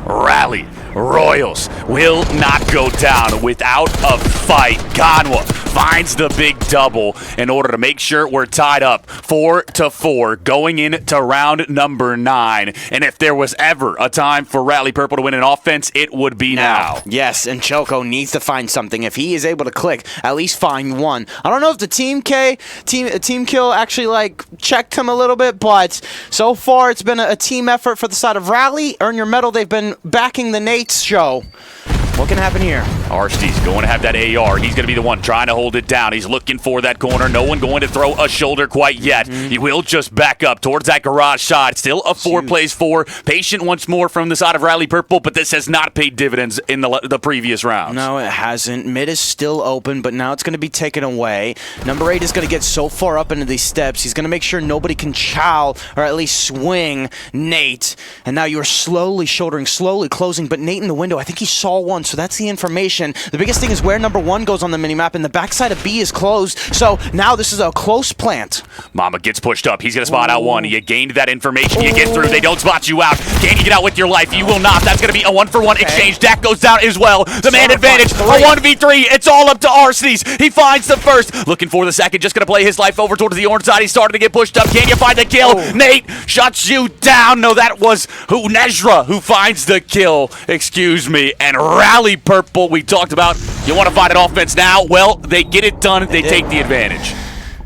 Rally Royals will not go down without a fight. Conwa finds the big double in order to make sure we're tied up 4-4 going into round number 9. And if there was ever a time for Rally Purple to win an offense, it would be now. Yes, and Choco needs to find something. If he is able to click, at least find one. I don't know if the team kill actually like checked him a little bit, but so far it's been a team effort for the side of Rally. Earn your medal. They've been backing the Nate's show. What can happen here? Arcedy's going to have that AR. He's going to be the one trying to hold it down. He's looking for that corner. No one going to throw a shoulder quite yet. He will just back up towards that garage shot. Still a 4 plays 4. Patient once more from the side of Rally Purple, but this has not paid dividends in the previous rounds. No, it hasn't. Mid is still open, but now it's going to be taken away. Number 8 is going to get so far up into these steps. He's going to make sure nobody can chow or at least swing Nate. And now you're slowly shouldering, slowly closing, but Nate in the window, I think he saw one, so that's the information. The biggest thing is where number 1 goes on the minimap, and the backside of B is closed, so now this is a close plant. Mama gets pushed up. He's going to spot out one. You gained that information. You get through. They don't spot you out. Can you get out with your life? You will not. That's going to be a 1-for-1 exchange. Dak goes down as well. The man advantage. A 1v3. It's all up to Arcedy's. He finds the first. Looking for the second. Just going to play his life over towards the orange side. He's starting to get pushed up. Can you find the kill? Nate shuts you down. No, that was Nezra who finds the kill. Excuse me. And Rally Purple, we talked about. You want to find an offense now? Well, they get it done. They take the advantage.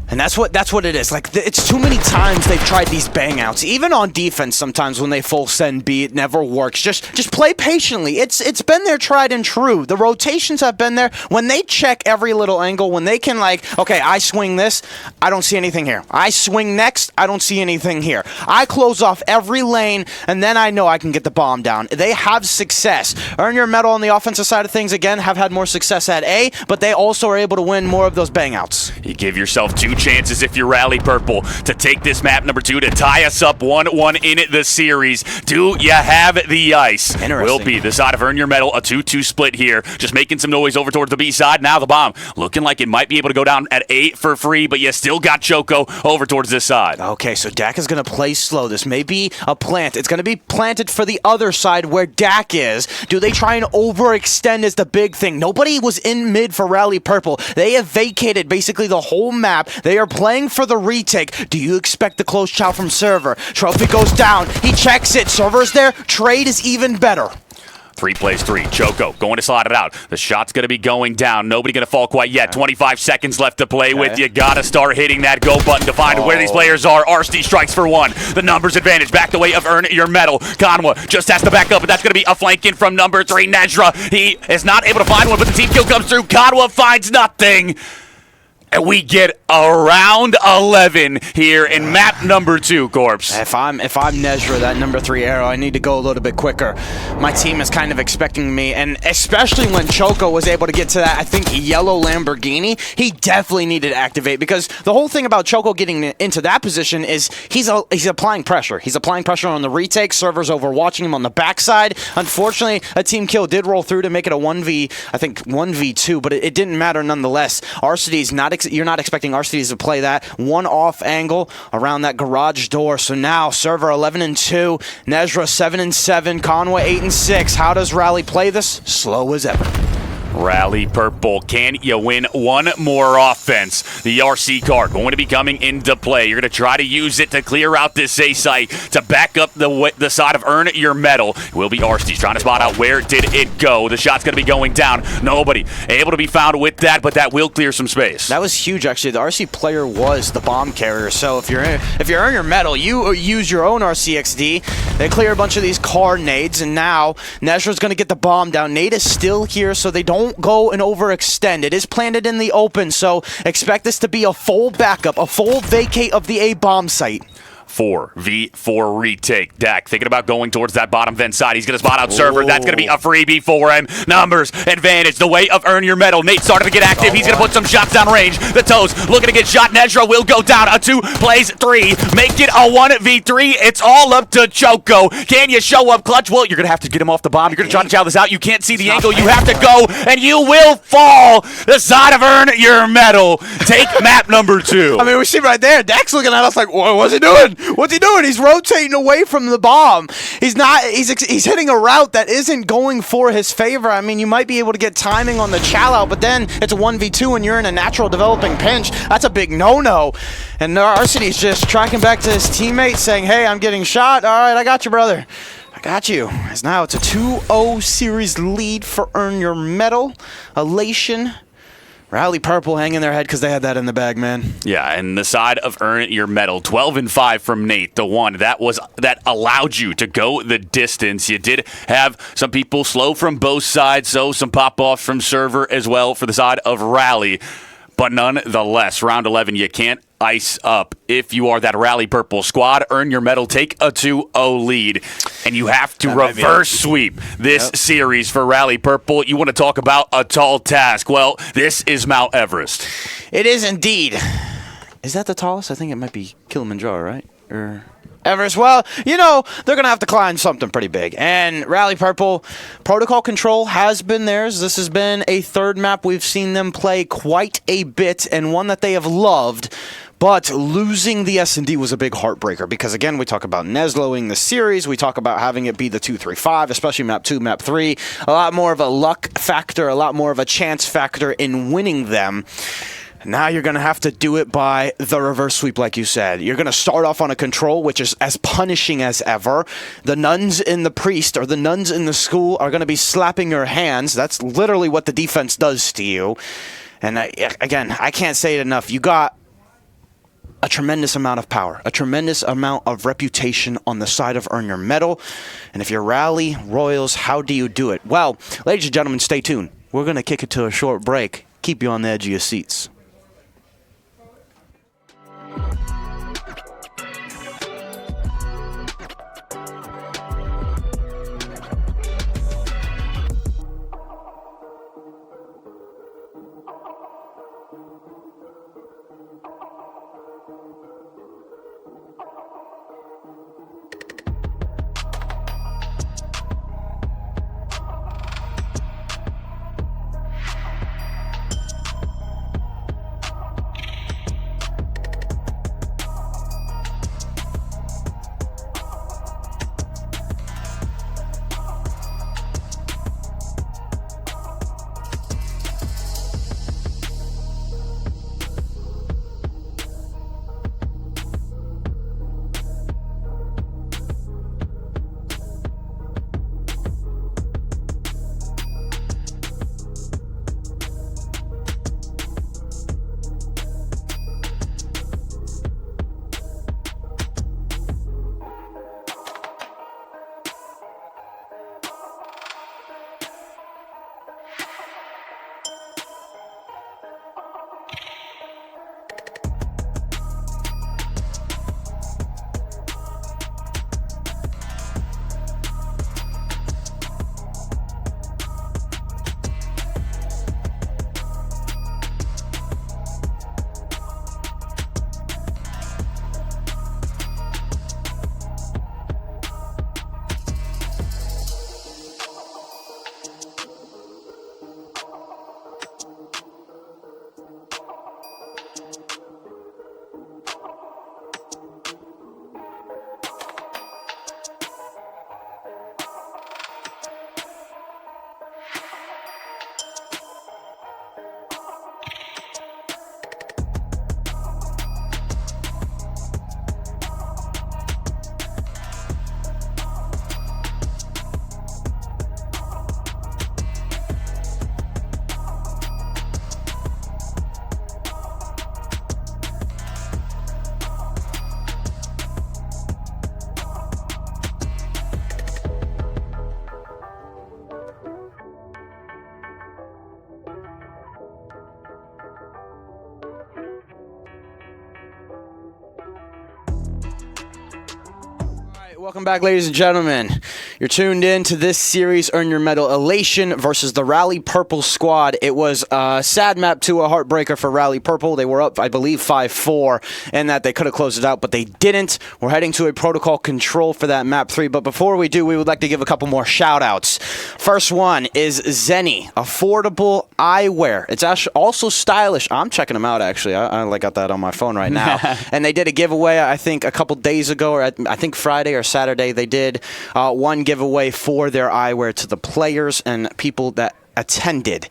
And that's what it is. Like, it's too many times they've tried these bang outs. Even on defense, sometimes when they full send B, it never works. Just play patiently. It's been there, tried and true. The rotations have been there. When they check every little angle, when they can like, okay, I swing this, I don't see anything here. I swing next, I don't see anything here. I close off every lane, and then I know I can get the bomb down. They have success. Earn your medal on the offensive side of things, again, have had more success at A, but they also are able to win more of those bang outs. You give yourself 2 chances if you're Rally Purple to take this map number 2 to tie us up 1-1 in the series. Do you have the ice? Will be the side of Earn Your Medal, a 2-2 split here. Just making some noise over towards the B side. Now the bomb looking like it might be able to go down at 8 for free, but you still got Choco over towards this side. Okay, so Dak is going to play slow. This may be a plant. It's going to be planted for the other side where Dak is. Do they try and overextend is the big thing. Nobody was in mid for Rally Purple. They have vacated basically the whole map. They are playing for the retake. Do you expect the close chow from Server? Trophy goes down. He checks it. Server's there. Trade is even better. 3 plays 3. Choco going to slide it out. The shot's going to be going down. Nobody going to fall quite yet. 25 seconds left to play with. You got to start hitting that go button to find where these players are. Arcedy strikes for 1. The numbers advantage. Back the way of Earn Your Medal. Conwa just has to back up, but that's going to be a flank in from number 3, Nezra. He is not able to find one, but the team kill comes through. Conwa finds nothing. And we get a round 11 here in map number 2, Corpse. If I'm Nezra, that number 3 arrow, I need to go a little bit quicker. My team is kind of expecting me, and especially when Choco was able to get to that, I think, yellow Lamborghini, he definitely needed to activate, because the whole thing about Choco getting into that position is he's applying pressure. He's applying pressure on the retake. Server's overwatching him on the backside. Unfortunately, a team kill did roll through to make it a 1v2, but it didn't matter nonetheless. Arcedy's you're not expecting Arcedy's to play that. One off angle around that garage door. So now Server 11-2, Nezra 7-7, Conway 8-6. How does Rally play this? Slow as ever. Rally Purple, can you win one more offense? The RC car going to be coming into play. You're going to try to use it to clear out this A site to back up the side of Earn Your Medal. It will be RC's trying to spot out where did it go. The shot's going to be going down. Nobody able to be found with that, but that will clear some space. That was huge, actually. The RC player was the bomb carrier, so if you Earn Your Medal, you use your own RCXD. They clear a bunch of these car nades, and now Nezra's going to get the bomb down. Nade is still here, so they don't go and overextend. It is planted in the open, so expect this to be a full backup, a full vacate of the A bomb site. 4v4 retake. Dak thinking about going towards that bottom vent side. He's going to spot out Server. That's going to be a freebie for him. Numbers, advantage, the way of Earn Your Medal. Nate started to get active. He's going to put some shots down range. The toes looking to get shot. Nezra will go down. A 2 plays 3. Make it a 1v3. It's all up to Choco. Can you show up clutch? Well, you're going to have to get him off the bomb. You're going to try to chow this out. You can't see the angle. You have to go, and you will fall. The side of Earn Your Medal. Take map number 2. I mean, we see right there, Dak's looking at us like, what's he doing? What's he doing? He's rotating away from the bomb. He's hitting a route that isn't going for his favor. I mean, you might be able to get timing on the chow out, but then it's a 1v2 and you're in a natural developing pinch. That's a big no-no. And Arcity's just tracking back to his teammate saying, hey, I'm getting shot. All right, I got you, brother. I got you. As now it's a 2-0 series lead for Earn Your Medal. Elation. Rally Purple hanging their head because they had that in the bag, man. Yeah, and the side of Earn Your Medal, 12-5 from Nate, the one that allowed you to go the distance. You did have some people slow from both sides, so some pop-offs from Server as well for the side of Rally. But nonetheless, round 11, you can't ice up. If you are that Rally Purple squad, Earn Your Medal, take a 2-0 lead. And you have to reverse sweep this series for Rally Purple. You want to talk about a tall task. Well, this is Mount Everest. It is indeed. Is that the tallest? I think it might be Kilimanjaro, right? Or Everest. Well, you know, they're going to have to climb something pretty big. And Rally Purple, protocol control has been theirs. This has been a third map we've seen them play quite a bit, and one that they have loved. But losing the S&D was a big heartbreaker because, again, we talk about Nezloing the series. We talk about having it be the 2-3-5, especially map 2, map 3. A lot more of a luck factor, a lot more of a chance factor in winning them. Now you're going to have to do it by the reverse sweep, like you said. You're going to start off on a control, which is as punishing as ever. The nuns in the priest or the nuns in the school are going to be slapping your hands. That's literally what the defense does to you. And again, I can't say it enough. You got a tremendous amount of power, a tremendous amount of reputation on the side of Earn Your Medal. And if you're Rally, Royals, how do you do it? Well, ladies and gentlemen, stay tuned. We're going to kick it to a short break. Keep you on the edge of your seats. Welcome back, ladies and gentlemen. You're tuned in to this series, Earn Your Medal Elation versus the Rally Purple squad. It was a sad map 2, a heartbreaker for Rally Purple. They were up, I believe, 5-4, and that they could have closed it out, but they didn't. We're heading to a protocol control for that map 3, but before we do, we would like to give a couple more shout-outs. First one is Zenny, affordable eyewear. It's actually also stylish. I'm checking them out, actually. I got that on my phone right now. And they did a giveaway, I think, a couple days ago, or I think Friday or Saturday. They did one giveaway for their eyewear to the players and people that attended.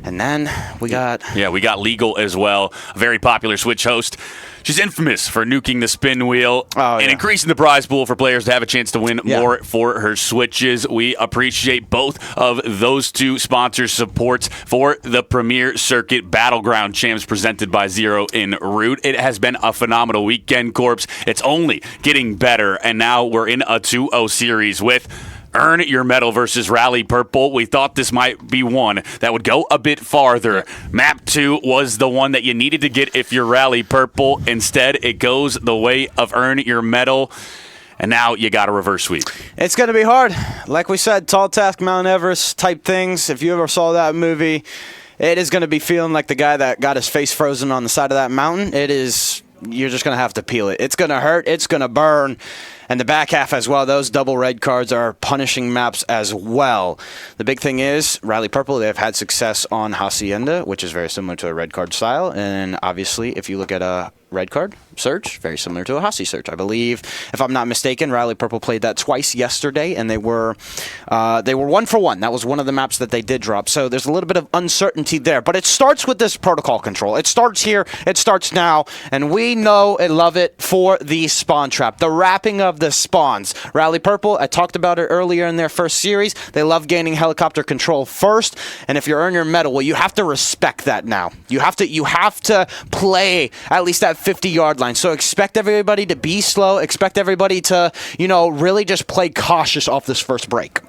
And then we got... Yeah, we got Legal as well, a very popular Switch host. She's infamous for nuking the spin wheel and increasing the prize pool for players to have a chance to win more for her Switches. We appreciate both of those two sponsors' supports for the Premier Circuit Battleground Champs presented by Zero in Root. It has been a phenomenal weekend, Corpse. It's only getting better, and now we're in a 2-0 series with Earn Your Medal versus Rally Purple. We thought this might be one that would go a bit farther. Map 2 was the one that you needed to get if you're Rally Purple. Instead, it goes the way of Earn Your Medal. And now you got a reverse sweep. It's going to be hard. Like we said, Tall Task, Mount Everest type things. If you ever saw that movie, it is going to be feeling like the guy that got his face frozen on the side of that mountain. It is... You're just going to have to peel it. It's going to hurt. It's going to burn. And the back half as well, those double red cards are punishing maps as well. The big thing is, Rally Purple, they have had success on Hacienda, which is very similar to a red card style. And obviously, if you look at a red card search, very similar to a Hasi search. I believe, if I'm not mistaken, Rally Purple played that twice yesterday, and they were 1 for 1. That was one of the maps that they did drop. So there's a little bit of uncertainty there. But it starts with this protocol control. It starts here. It starts now. And we know and love it for the spawn trap. The wrapping of the spawns. Rally Purple, I talked about it earlier in their first series. They love gaining helicopter control first. And if you earn your medal, well, you have to respect that now. You have to play at least that 50-yard line. So expect everybody to be slow. Expect everybody to, really just play cautious off this first break.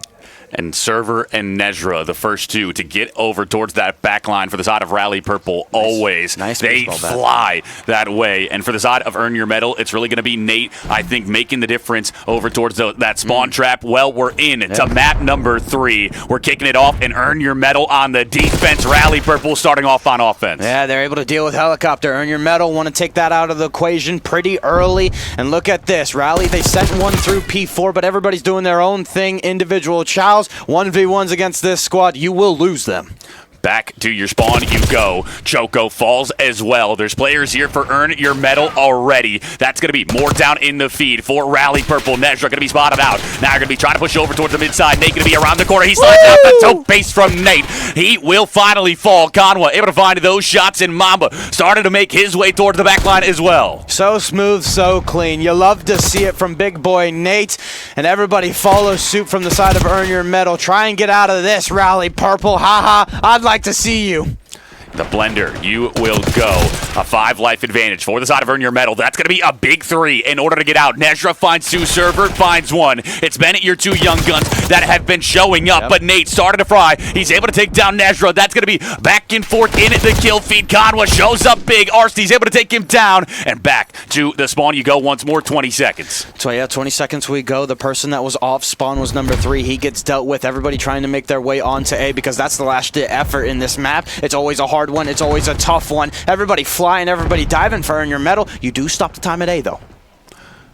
And Server and Nezra, the first two, to get over towards that back line for the side of Rally Purple, always. Nice they fly that way. And for the side of Earn Your Medal, it's really going to be Nate, I think, making the difference over towards that spawn trap. Well, we're in to map number 3. We're kicking it off and Earn Your Medal on the defense. Rally Purple starting off on offense. Yeah, they're able to deal with helicopter. Earn Your Medal, want to take that out of the equation pretty early. And look at this. Rally, they sent one through P4, but everybody's doing their own thing. Individual chows. 1v1s against this squad, you will lose them. Back to your spawn you go. Choco falls as well. There's players here for Earn Your Medal already. That's going to be more down in the feed for Rally Purple. Nezra going to be spotted out. Now you're going to be trying to push over towards the mid side. Nate going to be around the corner. He slides out the toe base from Nate. He will finally fall. Conwa able to find those shots, and Mamba started to make his way towards the back line as well. So smooth, so clean. You love to see it from big boy Nate. And everybody follows suit from the side of Earn Your Medal. Try and get out of this, Rally Purple. Haha, I'd like to see you. The blender, you will go. A 5 life advantage for the side of Earn Your Medal. That's going to be a big 3 in order to get out. Nezra finds 2, Server finds 1. It's been your 2 young guns that have been showing up, but Nate started to fry. He's able to take down Nezra. That's going to be back and forth in the kill feed. Conwa shows up big. Arsty's able to take him down, and back to the spawn you go once more. 20 seconds. So yeah, 20 seconds we go. The person that was off spawn was number 3. He gets dealt with. Everybody trying to make their way onto A because that's the last effort in this map. It's always a hard one. It's always a tough one. Everybody flying, everybody diving for Earn Your Medal. You do stop the time at A, though.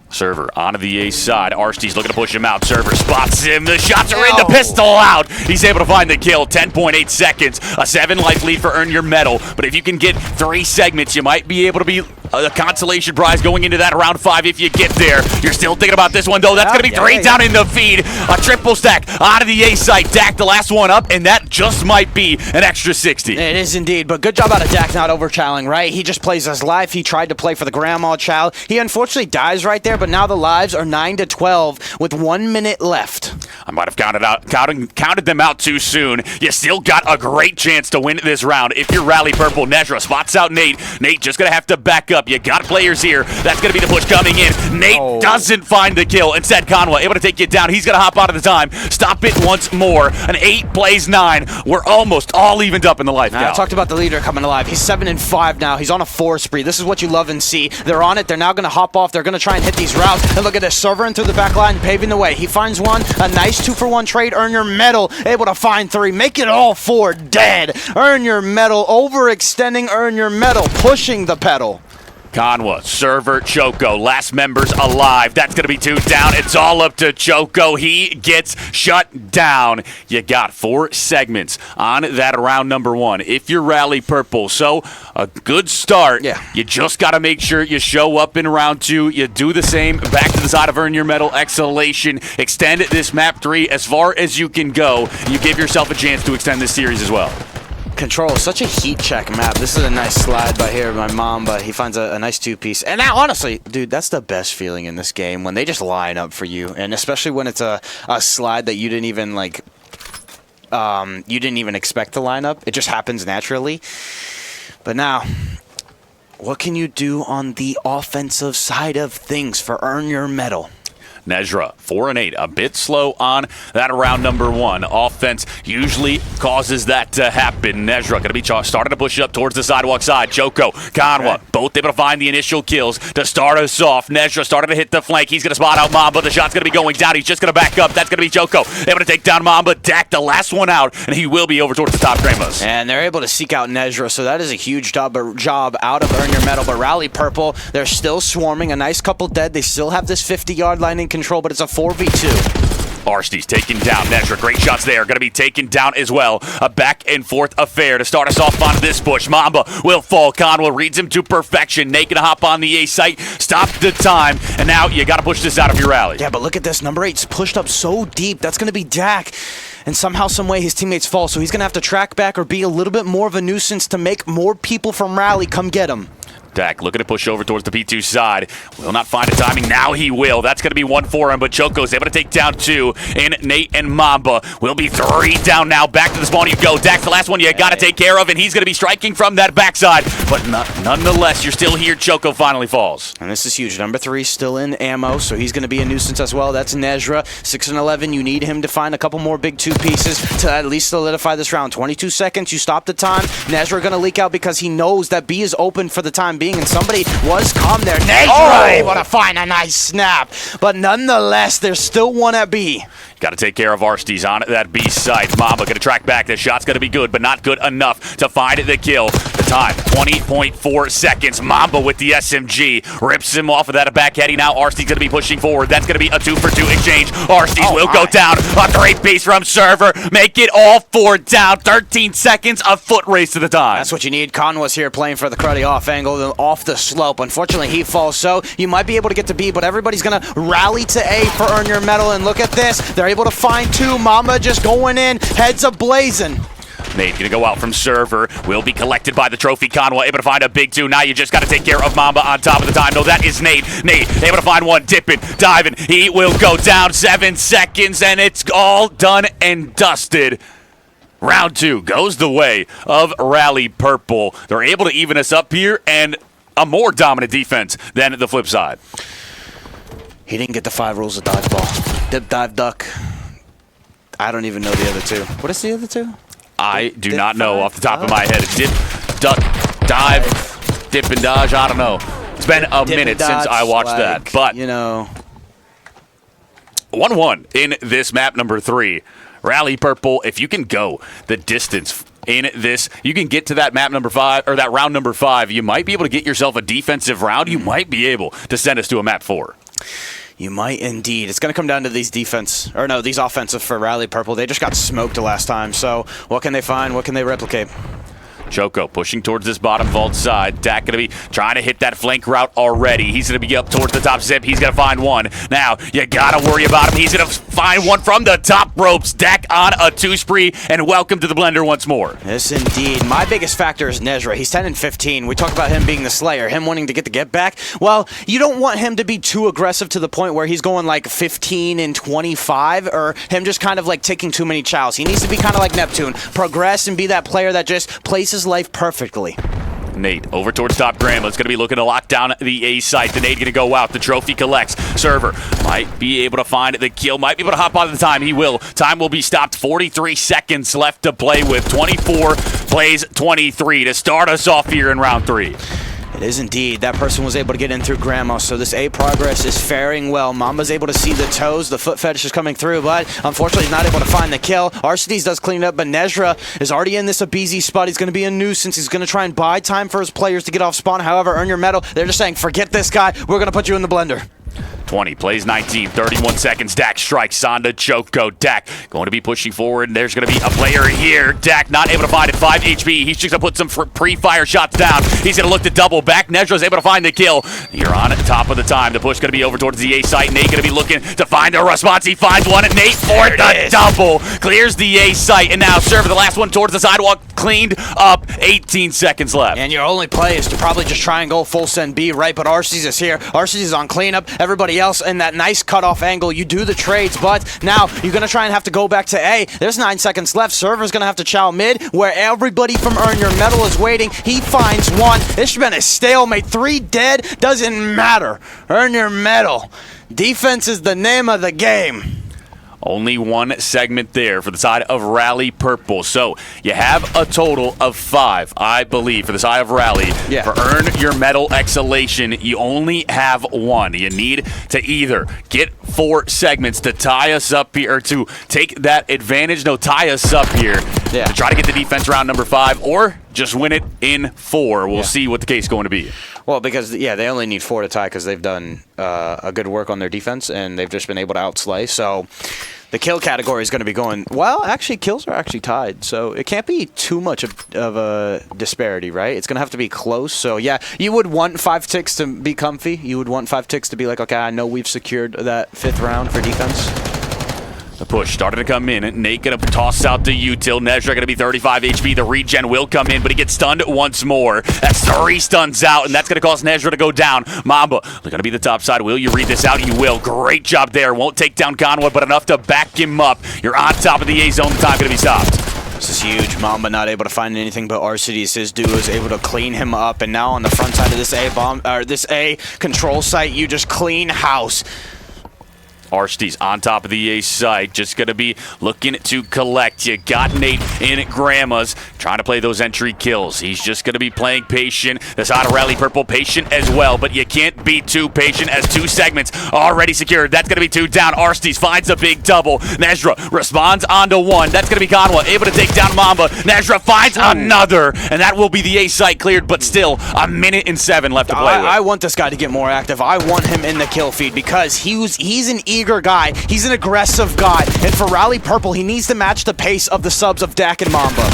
Server onto the A side. Arsty's looking to push him out. Server spots him. The shots are in. The pistol out. He's able to find the kill. 10.8 seconds. A 7 life lead for Earn Your Medal. But if you can get 3 segments, you might be able to be a consolation prize going into that round 5 if you get there. You're still thinking about this one, though. That's going to be 3 down in the feed. A triple stack out of the A site. Dak, the last one up, and that just might be an extra 60. It is indeed, but good job out of Dak not overchowing, right? He just plays his life. He tried to play for the grandma chow. He unfortunately dies right there, but now the lives are 9-12 with 1 minute left. I might have counted them out too soon. You still got a great chance to win this round if you're Rally Purple. Nezra spots out Nate. Nate just going to have to back up. up. You got players here. That's going to be the push coming in. Nate doesn't find the kill. Instead, Conway able to take it down. He's going to hop out of the time. Stop it once more. An 8 plays 9. We're almost all evened up in the life I count. talked about the leader coming alive. He's 7-5 now. He's on a 4 spree. This is what you love and see. They're on it. They're now going to hop off. They're going to try and hit these routes. And look at this. Server in through the back line, paving the way. He finds one. A nice 2-for-1 trade. Earn your medal. Able to find 3. Make it all 4. Dead. Earn your medal. Overextending. Earn your medal. Pushing the pedal. Conwa, Server, Choco, last members alive. That's going to be 2 down. It's all up to Choco. He gets shut down. You got 4 segments on that round number 1. If you're Rally Purple, so a good start. Yeah. You just got to make sure you show up in round 2. You do the same. Back to the side of Earn Your Medal, Exhalation. Extend this map 3 as far as you can go. You give yourself a chance to extend this series as well. Control, such a heat check map. This is a nice slide by here, my Mamba. He finds a nice 2-piece. And now, honestly, dude, that's the best feeling in this game, when they just line up for you. And especially when it's a slide that you didn't even, like, you didn't even expect to line up. It just happens naturally. But now, what can you do on the offensive side of things for Earn Your Medal? Nezra, 4 and 8, a bit slow on that round number 1. Offense usually causes that to happen. Nezra going to be starting to push up towards the sidewalk side. Choco, Conwa, both able to find the initial kills to start us off. Nezra started to hit the flank. He's going to spot out Mamba. The shot's going to be going down. He's just going to back up. That's going to be Choco. Able to take down Mamba. Dak, the last one out, and he will be over towards the top Gramos. And they're able to seek out Nezra, so that is a huge job out of Earn Your Medal. But Rally Purple, they're still swarming. A nice couple dead. They still have this 50-yard line in control, but it's a 4v2. Arsty's taken down. Nezra, great shots there. Going to be taken down as well. A back-and-forth affair to start us off on this push. Mamba will fall. Conwell reads him to perfection. Nate going to hop on the A site. Stop the time. And now you got to push this out of your rally. Yeah, but look at this. Number 8's pushed up so deep. That's going to be Dak. And somehow, some way, his teammates fall. So he's going to have to track back or be a little bit more of a nuisance to make more people from Rally come get him. Dak looking to push over towards the P2 side. Will not find a timing. Now he will. That's going to be 1 for him, but Choco's able to take down 2. And Nate and Mamba will be 3 down now. Back to the spawn you go. Dak's the last one you got to take care of, and he's going to be striking from that backside. But nonetheless, you're still here. Choco finally falls. And this is huge. Number 3 still in ammo, so he's going to be a nuisance as well. That's Nezra. 6 and 11. You need him to find a couple more big 2 pieces to at least solidify this round. 22 seconds. You stop the time. Nezra going to leak out because he knows that B is open for the time being, and somebody was calm there. Nezra able to find a nice snap. But nonetheless, there's still one at B. Got to take care of Arsty's on that B side. Mamba going to track back. The shot's going to be good, but not good enough to find the kill. The time, 20.4 seconds. Mamba with the SMG. Rips him off of that backheading. Now Arsty's going to be pushing forward. That's going to be a 2-for-2 exchange. Arsty's will go down. A great piece from Server. Make it all 4 down. 13 seconds. A foot race to the time. That's what you need. Conwa's here playing for the cruddy off angle, off the slope. Unfortunately, he falls, so you might be able to get to B, but everybody's going to rally to A for Earn Your Medal. And look at this. They're able to find 2. Mamba just going in. Heads a-blazing. Nate going to go out from Server. Will be collected by the trophy. Conwa able to find a big 2. Now you just got to take care of Mamba on top of the time. No, that is Nate. Nate able to find 1. Dipping, diving. He will go down. 7 seconds, and it's all done and dusted. Round 2 goes the way of Rally Purple. They're able to even us up here, and a more dominant defense than the flip side. He didn't get the 5 rules of dodgeball. Dip, dive, duck. I don't even know the other 2. What is the other 2? I do not know off the top of my head. Dip, duck, dive, dip and dodge. I don't know. It's been a minute since I watched that. But, you know, 1-1 in this map number 3. Rally Purple, if you can go the distance in this, you can get to that map number 5, or that round number 5. You might be able to get yourself a defensive round. You might be able to send us to a map 4. You might indeed. It's going to come down to these these offensive for Rally Purple. They just got smoked the last time. So what can they find? What can they replicate? Choco pushing towards this bottom vault side. Dak going to be trying to hit that flank route already. He's going to be up towards the top zip. He's going to find 1. Now, you got to worry about him. He's going to find 1 from the top ropes. Dak on a 2 spree, and welcome to the blender once more. Yes, indeed. My biggest factor is Nezra. He's 10 and 15. We talk about him being the Slayer, him wanting to get the get back. Well, you don't want him to be too aggressive to the point where he's going like 15 and 25, or him just kind of like taking too many chows. He needs to be kind of like Neptune. Progress and be that player that just plays his life perfectly. Nate over towards top Grandma. It's going to be looking to lock down the A site. The nade going to go out. The trophy collects. Server might be able to find the kill. Might be able to hop on the time. He will. Time will be stopped. 43 seconds left to play with. 24 plays 23 to start us off here in round 3. It is indeed. That person was able to get in through Grandma, so this A progress is faring well. Mamba's able to see the toes. The foot fetish is coming through, but unfortunately he's not able to find the kill. Arcides does clean it up, but Nezra is already in this Abizi spot. He's going to be a nuisance. He's going to try and buy time for his players to get off spawn. However, earn your medal. They're just saying, forget this guy. We're going to put you in the blender. 20 plays 19, 31 seconds. Dak strikes Sonda Choco. Dak going to be pushing forward, and there's going to be a player here. Dak not able to find it. 5 HP. He's just going to put some pre-fire shots down. He's going to look to double back. Nezra's able to find the kill. You're on top of the time. The push going to be over towards the A site. Nate going to be looking to find a response. He finds one, and Nate for the double. Clears the A site, and now Server, the last one towards the sidewalk, cleaned up. 18 seconds left. And your only play is to probably just try and go full send B, right? But Arcides is here. Arcides is on cleanup. Everybody else in that nice cutoff angle. You do the trades, but now you're going to try and have to go back to A. There's 9 seconds left. Server's going to have to chow mid, where everybody from Earn Your Medal is waiting. He finds one. This should have been a stalemate. 3 dead. Doesn't matter. Earn Your Medal. Defense is the name of the game. Only one segment there for the side of Rally Purple. So you have a total of 5, I believe, for the side of Rally. Yeah. For Earn Your Medal Exhalation, you only have 1. You need to either get 4 segments to tie us up here, or to take that advantage, tie us up here, to try to get the defense round number 5, or just win it in 4. We'll see what the case is going to be. Well, because, they only need 4 to tie because they've done a good work on their defense, and they've just been able to outslay. So the kill category is going to be going, well, actually, kills are actually tied. So it can't be too much of a disparity, right? It's going to have to be close. So, yeah, you would want 5 ticks to be comfy. You would want 5 ticks to be like, okay, I know we've secured that 5th round for defense. The push started to come in. Nate going to toss out the util. Nezra going to be 35 HP. The regen will come in, but he gets stunned once more. That's 3 stuns out, and that's going to cause Nezra to go down. Mamba, they're going to be the top side. Will you read this out? You will. Great job there. Won't take down Conway, but enough to back him up. You're on top of the A zone. The time going to be stopped. This is huge. Mamba not able to find anything but Arcides. His duo is able to clean him up, and now on the front side of this this A control site, you just clean house. Arcides on top of the A site, just going to be looking to collect. You got Nate in Grandma's, trying to play those entry kills. He's just going to be playing patient. The side of Rally Purple, patient as well, but you can't be too patient as 2 segments already secured. That's going to be 2 down. Arcides finds a big double. Nezra responds onto 1. That's going to be Conwa, able to take down Mamba. Nezra finds another, and that will be the A site cleared, but still a minute and 7 left to play with. I want this guy to get more active. I want him in the kill feed because he's an eager guy. He's an aggressive guy. And for Rally Purple, he needs to match the pace of the subs of Dak and Mamba.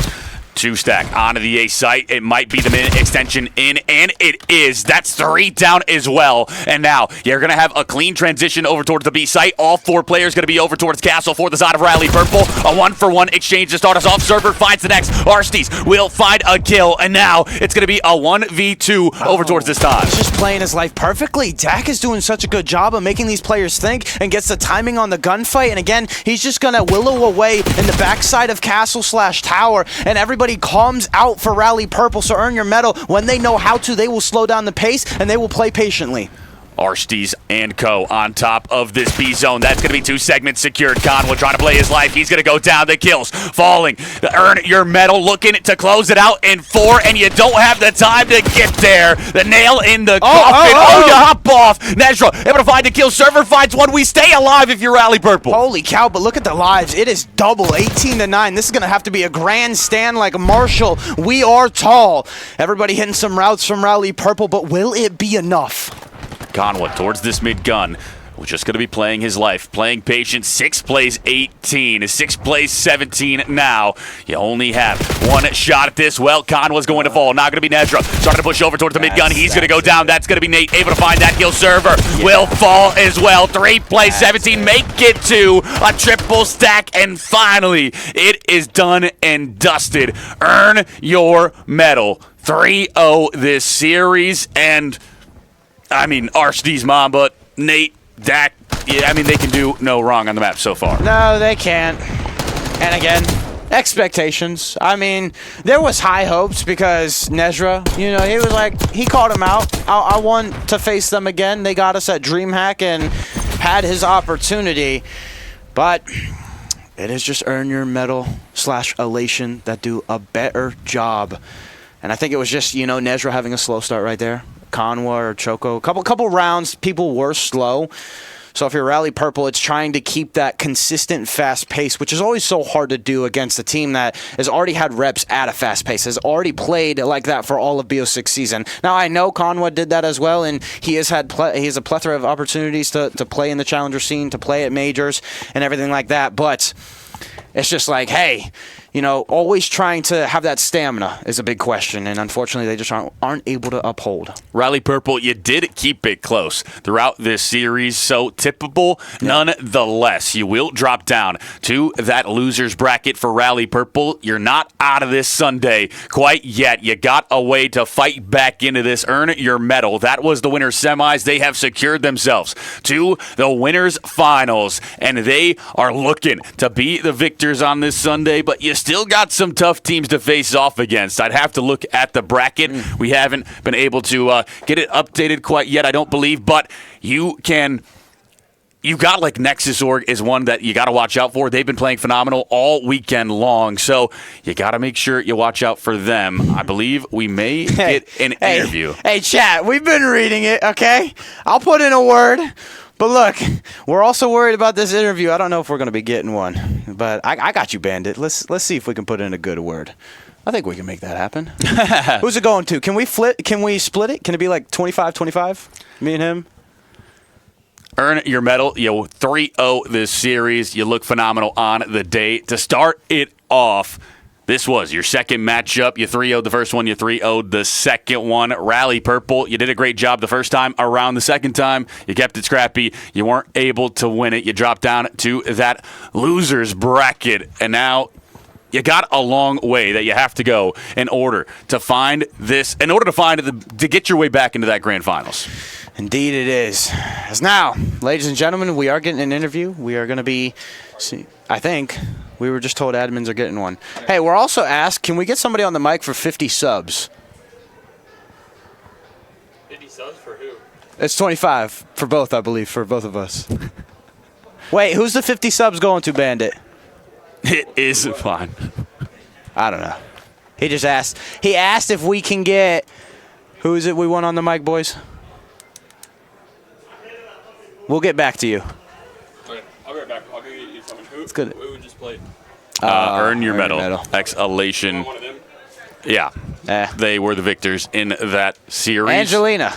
2 stack onto the A site. It might be the minute extension in, and it is. That's 3 down as well. And now you're going to have a clean transition over towards the B site. All 4 players going to be over towards Castle for the side of Rally Purple. A 1-for-1 exchange to start us off. Server finds the next. Arcides will find a kill, and now it's going to be a 1v2 over towards this time. He's just playing his life perfectly. Dak is doing such a good job of making these players think and gets the timing on the gunfight. And again, he's just going to willow away in the backside of Castle/Tower, and everybody calms out for Rally Purple. So Earn Your Medal, when they know how to, they will slow down the pace and they will play patiently. Arcides and co on top of this B zone. That's going to be 2 segments secured. Conway trying to play his life. He's going to go down. The kills falling. Earn Your Medal looking to close it out in 4, and you don't have the time to get there. The nail in the coffin. You hop off. Nezra able to find the kill. Server finds 1. We stay alive if you're Rally Purple. Holy cow, but look at the lives. It is double, 18-9. This is going to have to be a grandstand like Marshall. We are tall. Everybody hitting some routes from Rally Purple, but will it be enough? Conway towards this mid gun. We're just going to be playing his life, playing patient. 6 plays 18, 6 plays 17 now. You only have 1 shot at this. Well, Conway's going to fall. Now going to be Nezra. Starting to push over towards the mid gun. He's going to go down. That's going to be Nate. Able to find that kill. Server will fall as well. 3 plays 17. Make it to a triple stack. And finally, it is done and dusted. Earn Your Medal. 3-0 this series. And I mean, Arcides, Mamba, Nate, Dak, they can do no wrong on the map so far. No, they can't. And again, expectations. I mean, there was high hopes because Nezra, you know, he was like, he called him out. I want to face them again. They got us at DreamHack and had his opportunity, but it is just Earn Your Medal / Elation that do a better job. And I think it was just, you know, Nezra having a slow start right there. Conwa or Choco, couple rounds, people were slow. So if you're Rally Purple, it's trying to keep that consistent fast pace, which is always so hard to do against a team that has already had reps at a fast pace, has already played like that for all of BO6 season. Now, I know Conwa did that as well, and he has had he has a plethora of opportunities to play in the challenger scene, to play at majors, and everything like that. But it's just like, hey, you know, always trying to have that stamina is a big question, and unfortunately they just aren't able to uphold. Rally Purple, you did keep it close throughout this series, so tippable nonetheless. You will drop down to that loser's bracket for Rally Purple. You're not out of this Sunday quite yet. You got a way to fight back into this. Earn your medal. That was the winner's semis. They have secured themselves to the winner's finals, and they are looking to be the victors on this Sunday, but you still got some tough teams to face off against. I'd have to look at the bracket. We haven't been able to get it updated quite yet, I don't believe, but you got like Nexus Org is one that you got to watch out for. They've been playing phenomenal all weekend long, so you got to make sure you watch out for them. I believe we may get an interview. Hey, chat, we've been reading it, okay? I'll put in a word. But look, we're also worried about this interview. I don't know if we're going to be getting one, but I got you, Bandit. Let's see if we can put in a good word. I think we can make that happen. Who's it going to? Can we split it? Can it be like 25-25? Me and him? Earn your medal. You 3-0 this series. You look phenomenal on the day. To start it off, this was your second matchup. You 3-0'd the first one. You 3-0'd the second one. Rally Purple, you did a great job the first time around. The second time, you kept it scrappy. You weren't able to win it. You dropped down to that loser's bracket. And now you got a long way that you have to go in order to find this, to get your way back into that grand finals. Indeed it is. As now, ladies and gentlemen, we are getting an interview. We are going to be, I think, we were just told admins are getting one. Hey, we're also asked, can we get somebody on the mic for 50 subs? 50 subs for who? It's 25 for both, I believe, for both of us. Wait, who's the 50 subs going to, Bandit? It is fine. I don't know. He just asked. He asked if we can get, who is it we want on the mic, boys? We'll get back to you. Okay, I'll be right back. I'll give you something. It's good. Who just played? Earn your medal. Exhalation. One of them? Yeah. They were the victors in that series. Angelina.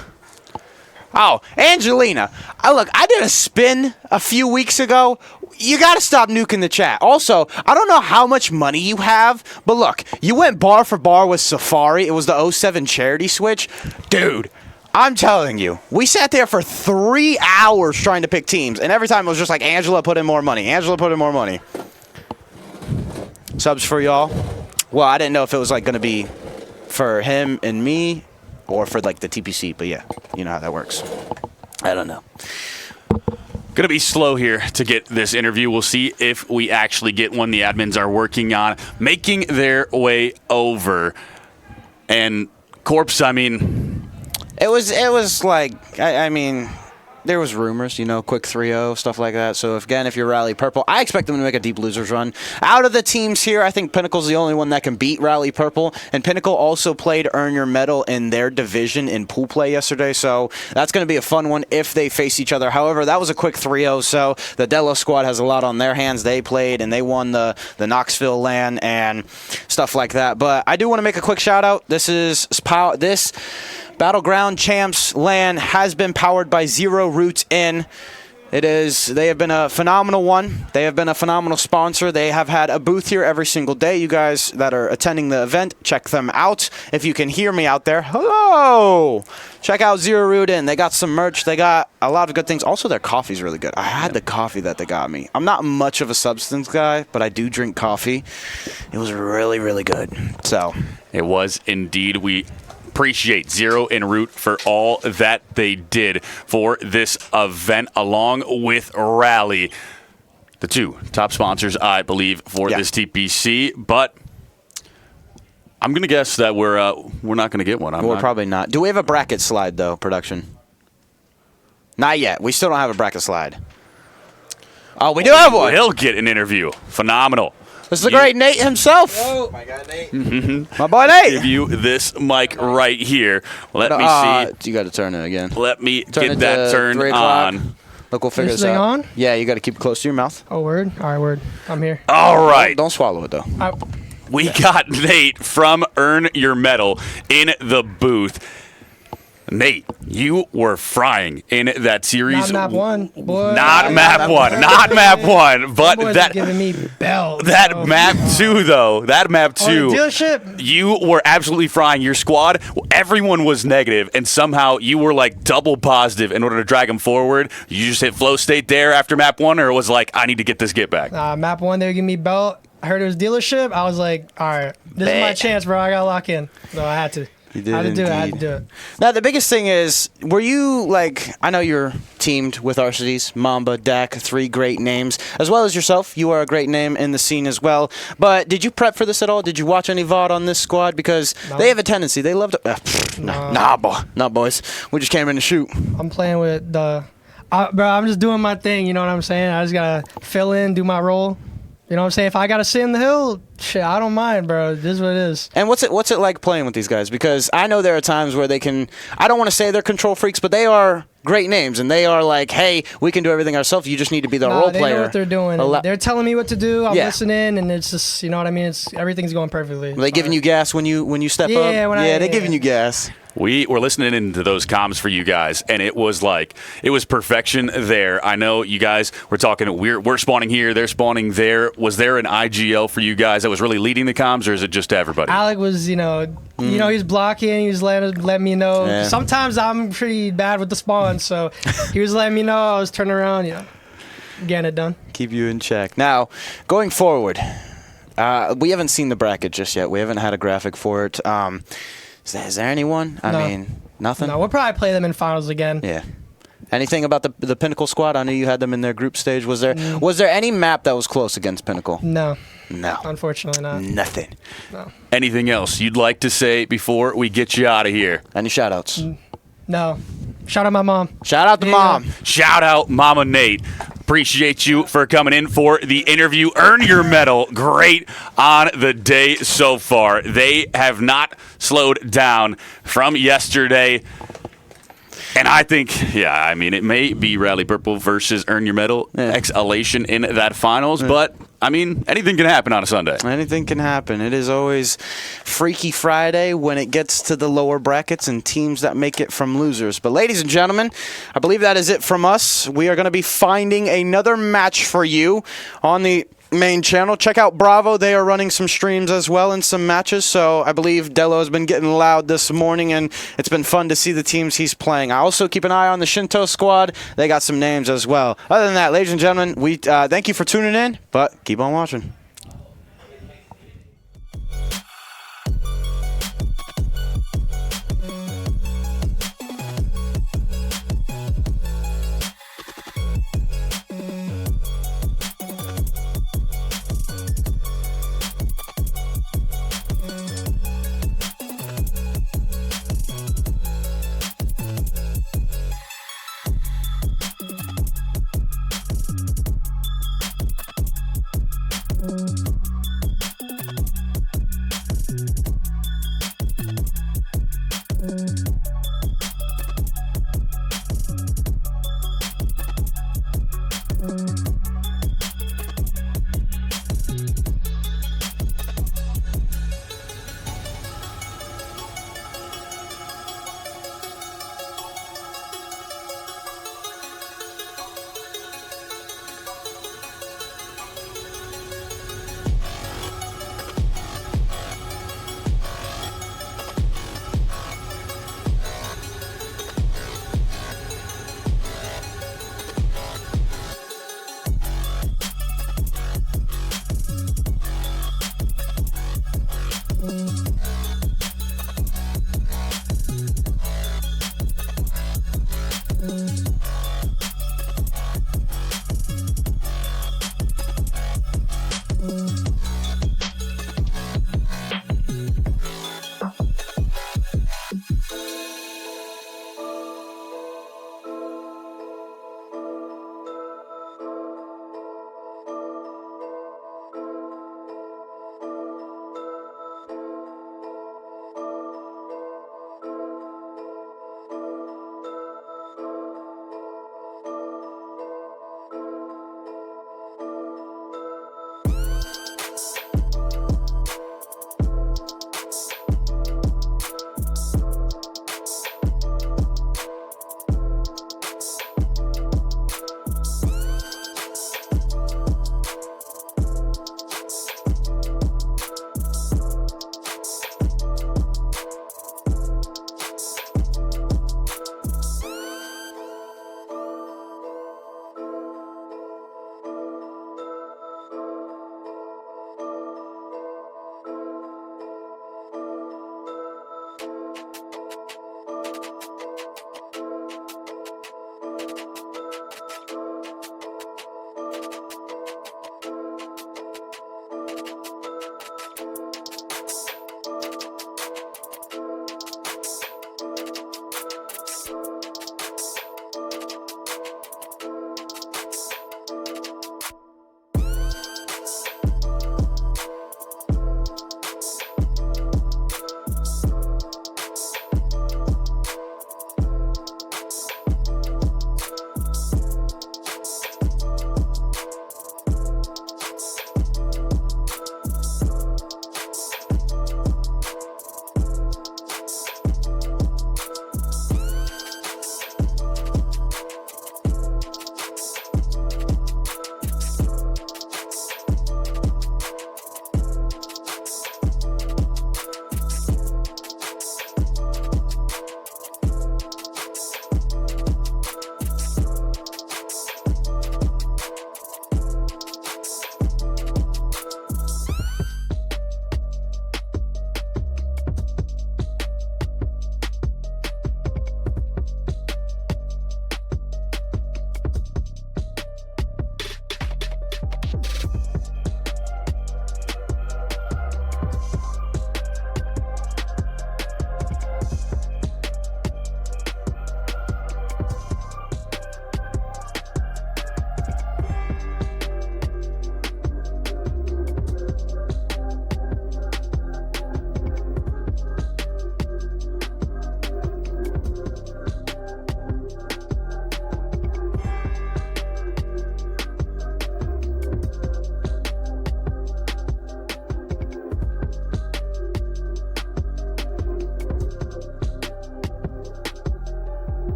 Oh, Angelina. Look, I did a spin a few weeks ago. You got to stop nuking the chat. Also, I don't know how much money you have, but look, you went bar for bar with Safari. It was the 07 charity switch. Dude, I'm telling you, we sat there for 3 hours trying to pick teams, and every time it was just like, Angela put in more money. Angela put in more money. Subs for y'all. Well, I didn't know if it was like going to be for him and me or for like the TPC, but yeah, you know how that works. I don't know. Going to be slow here to get this interview. We'll see if we actually get one. The admins are working on making their way over. And Corpse, I mean, it was like, I mean, there was rumors, you know, quick 3-0, stuff like that. So, if you're Rally Purple, I expect them to make a deep losers run. Out of the teams here, I think Pinnacle's the only one that can beat Rally Purple. And Pinnacle also played Earn Your Medal in their division in pool play yesterday. So, that's going to be a fun one if they face each other. However, that was a quick 3-0. So, the Delos squad has a lot on their hands. They played and they won the Knoxville LAN and stuff like that. But I do want to make a quick shout out. This Battleground Champs LAN has been powered by Zero Roots In. They have been a phenomenal one. They have been a phenomenal sponsor. They have had a booth here every single day. You guys that are attending the event, check them out. If you can hear me out there, hello! Check out Zero Root In. They got some merch. They got a lot of good things. Also, their coffee's really good. I had the coffee that they got me. I'm not much of a substance guy, but I do drink coffee. It was really, really good. So it was indeed. We appreciate Zero and Root for all that they did for this event, along with Rally. the two top sponsors, I believe, for this TPC. But I'm going to guess that we're not going to get one. We're probably not. Do we have a bracket slide, though, production? Not yet. We still don't have a bracket slide. Oh, we do have one. He'll get an interview. Phenomenal. This is the great Nate himself. Oh, my God, Nate. My boy Nate. Give you this mic right here. Let me see. You got to turn it again. Let me Turn get it that to turned 3 o'clock. on. Look, we'll figure This this thing out. on? Yeah, you got to keep it close to your mouth. Oh, word. All right, word. I'm here. All right. Don't swallow it, though. We got Nate from Earn Your Medal in the booth. Nate, you were frying in that series. Not map one, boy. Not map one. Not map one. But Boys that are giving me bells. that map two, though. That map two. Oh, the dealership. You were absolutely frying your squad. Everyone was negative, and somehow you were like double positive in order to drag them forward. You just hit flow state there after map one, or it was like, I need to get this get back. Map one, they were giving me belt. I heard it was dealership. I was like, all right, this is my chance, bro. I got to lock in. So I had to. You did I had to do it. I had indeed. to do it. Now, the biggest thing is, were you, like, I know you're teamed with Arcides, Mamba, Dak, 3 great names, as well as yourself. You are a great name in the scene as well. But did you prep for this at all? Did you watch any VOD on this squad? Because they have a tendency. They love to... Nah, boys. We just came in to shoot. I'm playing with the... bro, I'm just doing my thing, you know what I'm saying? I just got to fill in, do my role. You know what I'm saying? If I got to sit in the hill, shit, I don't mind, bro. This is what it is. And what's it like playing with these guys? Because I know there are times where they can... I don't want to say they're control freaks, but they are great names, and they are like, hey, we can do everything ourselves. You just need to be the role they player. know what they're doing. They're telling me what to do. I'm listening, and it's just, you know what I mean? Everything's going perfectly. Are they giving you gas when you step up? Yeah, they're giving you gas. We were listening into those comms for you guys, and it was perfection there. I know you guys were talking, we're spawning here, they're spawning there. Was there an IGL for you guys that was really leading the comms, or is it just to everybody? Alec was, he was blocking, he was letting me know. Yeah. Sometimes I'm pretty bad with the spawn, so he was letting me know. I was turning around, getting it done. Keep you in check. Now, going forward, we haven't seen the bracket just yet. We haven't had a graphic for it. Is there anyone? I mean, nothing? No, we'll probably play them in finals again. Yeah. Anything about the Pinnacle squad? I know you had them in their group stage. Was there any map that was close against Pinnacle? No. No. Unfortunately not. Nothing. No. Anything else you'd like to say before we get you out of here? Any shout-outs? No. Shout out my mom. Shout out to Mom. Shout out Mama Nate. Appreciate you for coming in for the interview. Earn your medal. Great on the day so far. They have not slowed down from yesterday. And I think, it may be Rally Purple versus Earn Your Medal, Exhalation in that finals, but, anything can happen on a Sunday. Anything can happen. It is always Freaky Friday when it gets to the lower brackets and teams that make it from losers. But ladies and gentlemen, I believe that is it from us. We are going to be finding another match for you on the main channel. Check out Bravo. They are running some streams as well and some matches. So I believe Dello has been getting loud this morning, and it's been fun to see the teams he's playing. I also keep an eye on the Shinto squad. They got some names as well. Other than that, ladies and gentlemen, we thank you for tuning in, but keep on watching.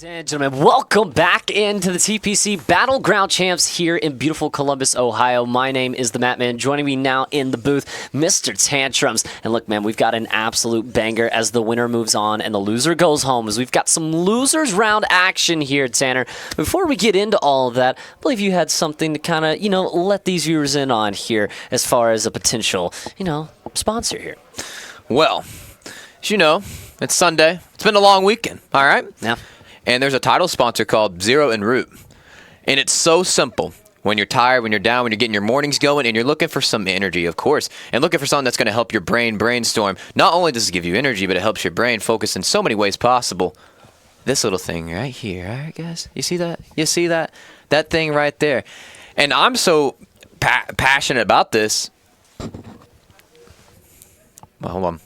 Ladies and gentlemen, welcome back into the TPC Battleground Champs here in beautiful Columbus, Ohio. My name is the Matman. Joining me now in the booth, Mr. Tantrums. And look, man, we've got an absolute banger as the winner moves on and the loser goes home, as we've got some losers round action here, Tanner. Before we get into all of that, I believe you had something to kind of, let these viewers in on here as far as a potential, sponsor here. Well, as you know, it's Sunday. It's been a long weekend, all right? Yeah. And there's a title sponsor called Zero en Route. And it's so simple. When you're tired, when you're down, when you're getting your mornings going, and you're looking for some energy, of course, and looking for something that's going to help your brain brainstorm. Not only does it give you energy, but it helps your brain focus in so many ways possible. This little thing right here, all right, guys? You see that? You see that? That thing right there. And I'm so passionate about this. Well, hold on.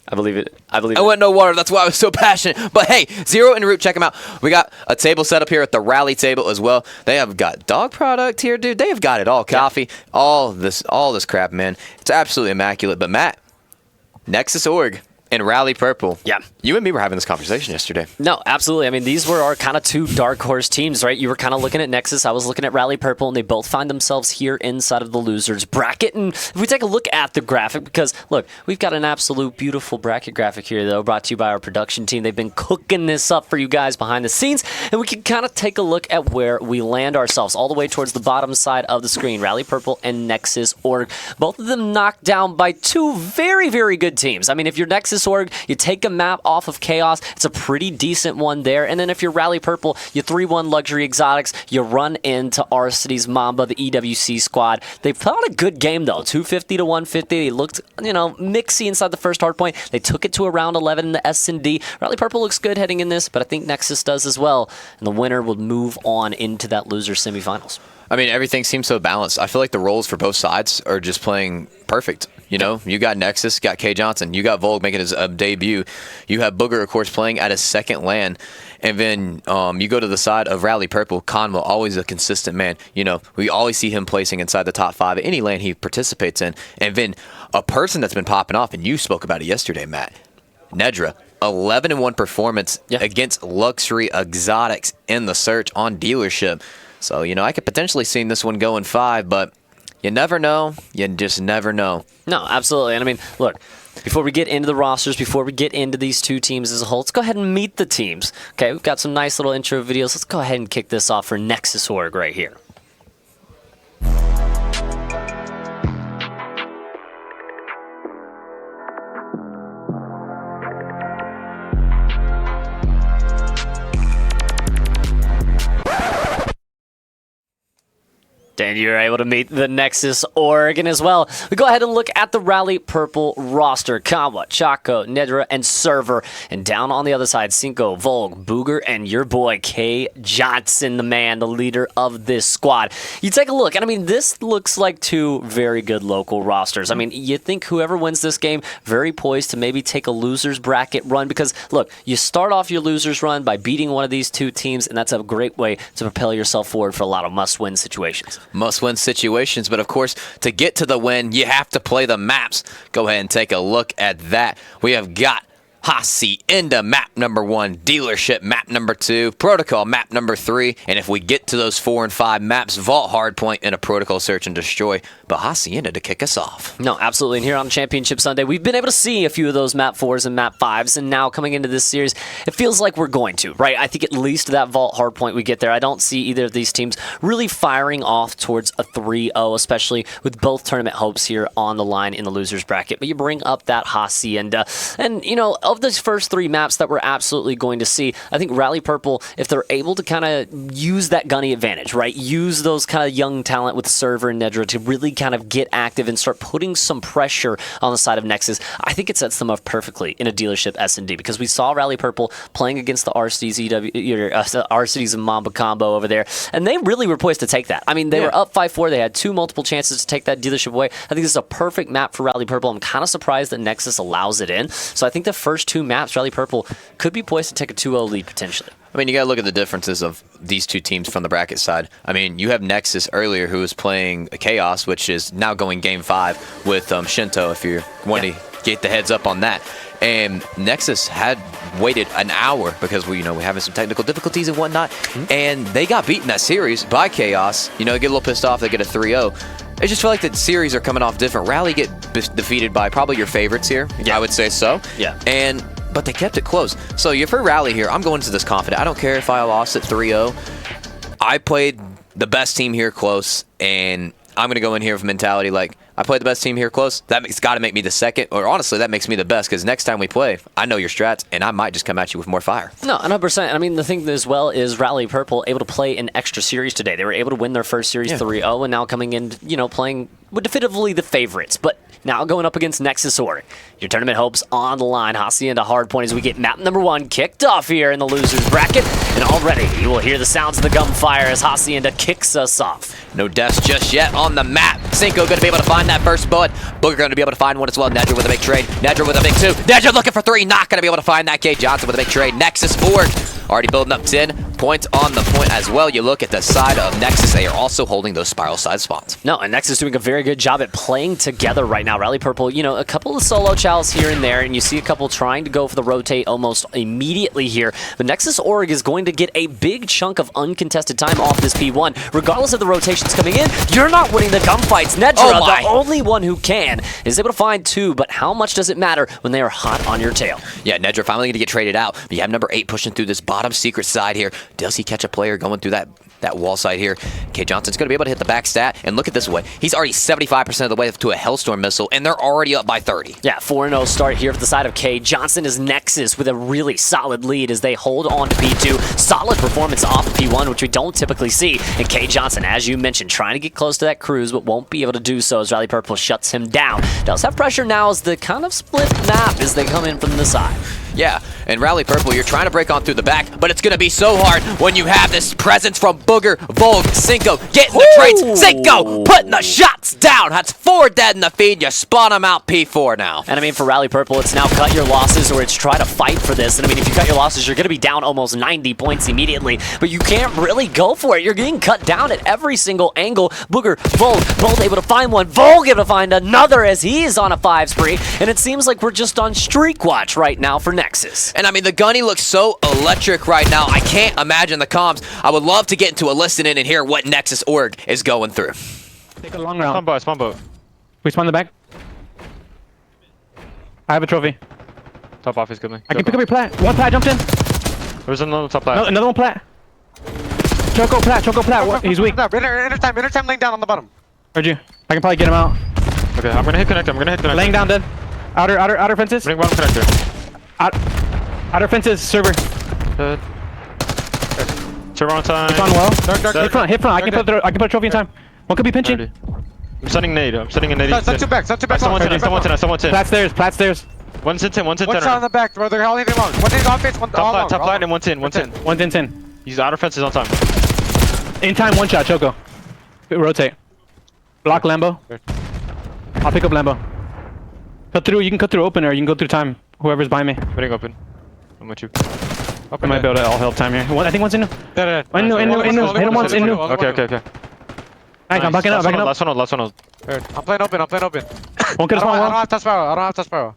I believe it. I went no water. That's why I was so passionate. But hey, Zero en Route, check them out. We got a table set up here at the rally table as well. They have got dog product here, dude. They have got it all. Coffee, all this crap, man. It's absolutely immaculate. But Matt, Nexus Org and Rally Purple. Yeah. You and me were having this conversation yesterday. No, absolutely. I mean, these were our kind of two dark horse teams, right? You were kind of looking at Nexus. I was looking at Rally Purple, and they both find themselves here inside of the losers bracket. And if we take a look at the graphic, because, look, we've got an absolute beautiful bracket graphic here, though, brought to you by our production team. They've been cooking this up for you guys behind the scenes, and we can kind of take a look at where we land ourselves, all the way towards the bottom side of the screen. Rally Purple and Nexus Org. Both of them knocked down by two very, very good teams. I mean, if you're Nexus Org, you take a map off of Chaos. It's a pretty decent one there. And then if you're Rally Purple, you 3-1 Luxury Exotics. You run into R-City's Mamba, the EWC squad. They put on a good game, though. 250 to 150. They looked, mixy inside the first hard point. They took it to around 11 in the S&D. Rally Purple looks good heading in this, but I think Nexus does as well. And the winner will move on into that loser semifinals. I mean, everything seems so balanced. I feel like the roles for both sides are just playing perfect. You got Nexus, got K Johnson, you got Volk making his debut. You have Booger, of course, playing at his second LAN. And then you go to the side of Rally Purple, Conwell, always a consistent man. We always see him placing inside the top 5 at any LAN he participates in. And then a person that's been popping off, and you spoke about it yesterday, Matt, Nedra. 11-1 performance against Luxury Exotics in the search on dealership. So, I could potentially see this one going 5, but you never know. You just never know. No, absolutely. And I mean, look, before we get into the rosters, before we get into these two teams as a whole, let's go ahead and meet the teams. Okay, we've got some nice little intro videos. Let's go ahead and kick this off for Nexus Org right here. And you're able to meet the Nexus Org. And as well, we go ahead and look at the Rally Purple roster. Kawa, Chaco, Nedra, and Server. And down on the other side, Cinco, Volg, Booger, and your boy, K Johnson, the man, the leader of this squad. You take a look, and I mean, this looks like two very good local rosters. I mean, you think whoever wins this game, very poised to maybe take a loser's bracket run. Because, look, you start off your loser's run by beating one of these two teams, and that's a great way to propel yourself forward for a lot of must-win situations. Must-win situations, but of course, to get to the win, you have to play the maps. Go ahead and take a look at that. We have got Hacienda map number 1, Dealership map number 2, Protocol map number 3, and if we get to those 4 and 5 maps, Vault Hardpoint and a Protocol Search and Destroy. But Hacienda to kick us off. No, absolutely. And here on Championship Sunday, we've been able to see a few of those map 4s and map 5s, and now coming into this series, it feels like we're going to, right? I think at least that Vault Hardpoint we get there. I don't see either of these teams really firing off towards a 3-0, especially with both tournament hopes here on the line in the losers bracket. But you bring up that Hacienda, and of those first 3 maps that we're absolutely going to see, I think Rally Purple, if they're able to kind of use that gunny advantage, right? Use those kind of young talent with Server and Nedra to really kind of get active and start putting some pressure on the side of Nexus. I think it sets them up perfectly in a dealership S&D, because we saw Rally Purple playing against the R-Cities and Mamba combo over there, and they really were poised to take that. I mean, they were up 5-4. They had 2 multiple chances to take that dealership away. I think this is a perfect map for Rally Purple. I'm kind of surprised that Nexus allows it in. So I think the first 2 maps, Rally Purple could be poised to take a 2-0 lead potentially. I mean, you got to look at the differences of these two teams from the bracket side. I mean, you have Nexus earlier who was playing Chaos, which is now going Game 5 with Shinto, if you're wanting to get the heads up on that. and Nexus had waited an hour because we're having some technical difficulties and whatnot, and they got beaten that series by Chaos. Get a little pissed off. They get a 3-0. I just feel like the series are coming off different. Rally get defeated by probably your favorites here. I would say so. Yeah. But they kept it close. So if for Rally here, I'm going into this confident. I don't care if I lost at 3-0. I played the best team here close, and I'm going to go in here with mentality like, I played the best team here close. It's got to make me the second, or honestly, that makes me the best, because next time we play, I know your strats, and I might just come at you with more fire. No, 100%. I mean, the thing as well is Rally Purple able to play an extra series today. They were able to win their first series 3-0, and now coming in, playing definitively the favorites. But now going up against Nexus Org. Your tournament hopes on the line. Hacienda Hardpoint as we get map number 1 kicked off here in the losers bracket. And already you will hear the sounds of the gunfire as Hacienda kicks us off. No deaths just yet on the map. Cinco going to be able to find that first bullet. Booger going to be able to find one as well. Nedra with a big trade. Nedra with a big 2. Nedra looking for 3. Not going to be able to find that. K. Johnson with a big trade. Nexus Org already building up 10 points on the point as well. You look at the side of Nexus. They are also holding those spiral side spots. No, and Nexus doing a very good job at playing together right now. Rally Purple, a couple of solo chows here and there, and you see a couple trying to go for the rotate almost immediately here. But Nexus Org is going to get a big chunk of uncontested time off this P1. Regardless of the rotations coming in, you're not winning the gunfights. Nedra, the only one who can, is able to find 2, but how much does it matter when they are hot on your tail? Yeah, Nedra finally going to get traded out. But you have number 8 pushing through this bottom secret side here. Does he catch a player going through that wall side here? K. Johnson's going to be able to hit the back stat, and look at this way. He's already 75% of the way to a Hellstorm missile, and they're already up by 30. Yeah, 4-0 start here for the side of K. Johnson is Nexus with a really solid lead as they hold on to P2. Solid performance off of P1, which we don't typically see. And K. Johnson, as you mentioned, trying to get close to that cruise, but won't be able to do so as Rally Purple shuts him down. Does have pressure now as the kind of split map as they come in from the side. Yeah, and Rally Purple, you're trying to break on through the back, but it's going to be so hard when you have this presence from Booger, Volg, Cinco, getting the trades. Cinco putting the shots down. That's 4 dead in the feed. You spawn them out P4 now. And I mean, for Rally Purple, it's now cut your losses or it's try to fight for this. And I mean, if you cut your losses, you're going to be down almost 90 points immediately, but you can't really go for it. You're getting cut down at every single angle. Booger, Volg, both able to find one. Volg able to find another as he is on a 5 spree. And it seems like we're just on streak watch right now for Nexus. And I mean, the gunny looks so electric right now. I can't imagine the comms. I would love to get into a listen in and hear what Nexus Org is going through. Take a long round. Spawn boat. We spawn the back. I have a trophy. Top off is good. I can pick up your plat. One plat jumped in. There's another top plat. No, another one plat. Choco plat. He's weak. Inner time laying down on the bottom. Heard you. I can probably get him out. Okay, I'm gonna hit connector. Laying down dead. Outer fences. Bring bottom connector. Outer fences, server. Good. Server on time. Hit front well. Hit front. I can put a trophy in time. One could be pinching. I'm sending nade. I'm sending a nade. That's two back. Someone's in. Plat stairs. One's in 10. One's on the back, bro. They're all hitting long. One thing off face, one all long. Top plat and one's in. One's in 10. He's outer fences on time. In time, one shot, Choco. Rotate. Block Lambo. I'll pick up Lambo. Cut through. You can cut through open or you can go through time. Whoever's by me. Waiting open. I'm with you. I might be able to all help time here. I think one's in. Hit him once. Okay. Nice, I'm backing up. Last one. I'm playing open. One could have I don't have touch power.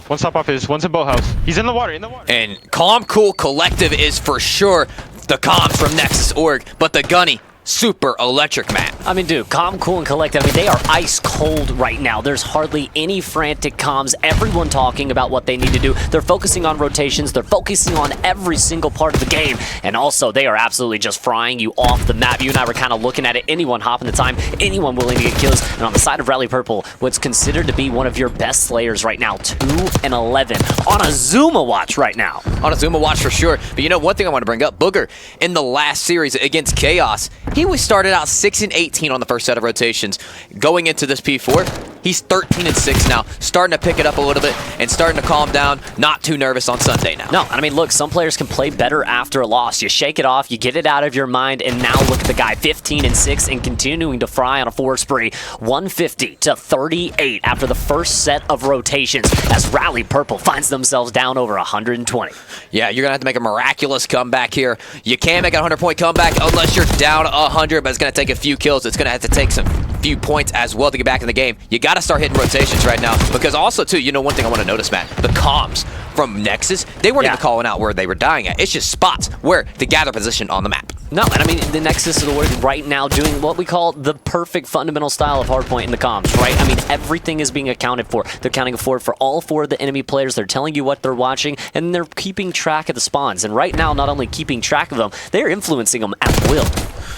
One stop off is one's in boathouse. He's in the water. And Calm Cool Collective is for sure the comms from Nexus Org, but the gunny, super electric, man. I mean, dude, Calm, Cool, and Collective, I mean, they are ice cold right now. There's hardly any frantic comms. Everyone talking about what they need to do. They're focusing on rotations. They're focusing on every single part of the game. And also, they are absolutely just frying you off the map. You and I were kind of looking at it. Anyone hopping the time, anyone willing to get kills. And on the side of Rally Purple, what's considered to be one of your best slayers right now, 2-11 on a Zuma watch right now. On a Zuma watch for sure. But you know, one thing I want to bring up, Booger, in the last series against Chaos, he was started out 6-18 on the first set of rotations. Going into this P4, he's 13-6 now, starting to pick it up a little bit and starting to calm down. Not too nervous on Sunday now. No, I mean, look, some players can play better after a loss. You shake it off, you get it out of your mind, and now look at the guy, 15-6 and continuing to fry on a 4 spree, 150-38 after the first set of rotations as Rally Purple finds themselves down over 120. Yeah, you're gonna have to make a miraculous comeback here. You can make a 100-point comeback unless you're down 100, but it's gonna take a few kills. kills. It's going to have to take some few points as well to get back in the game. You got to start hitting rotations right now because also, too, you know, one thing I want to notice, Matt, the comms from Nexus, they weren't even calling out where they were dying at. It's just spots where to gather position on the map. No, and I mean, the Nexus is right now doing what we call the perfect fundamental style of hardpoint in the comms, right? I mean, everything is being accounted for. They're accounting for all four of the enemy players. They're telling you what they're watching, and they're keeping track of the spawns. And right now, not only keeping track of them, they're influencing them at will.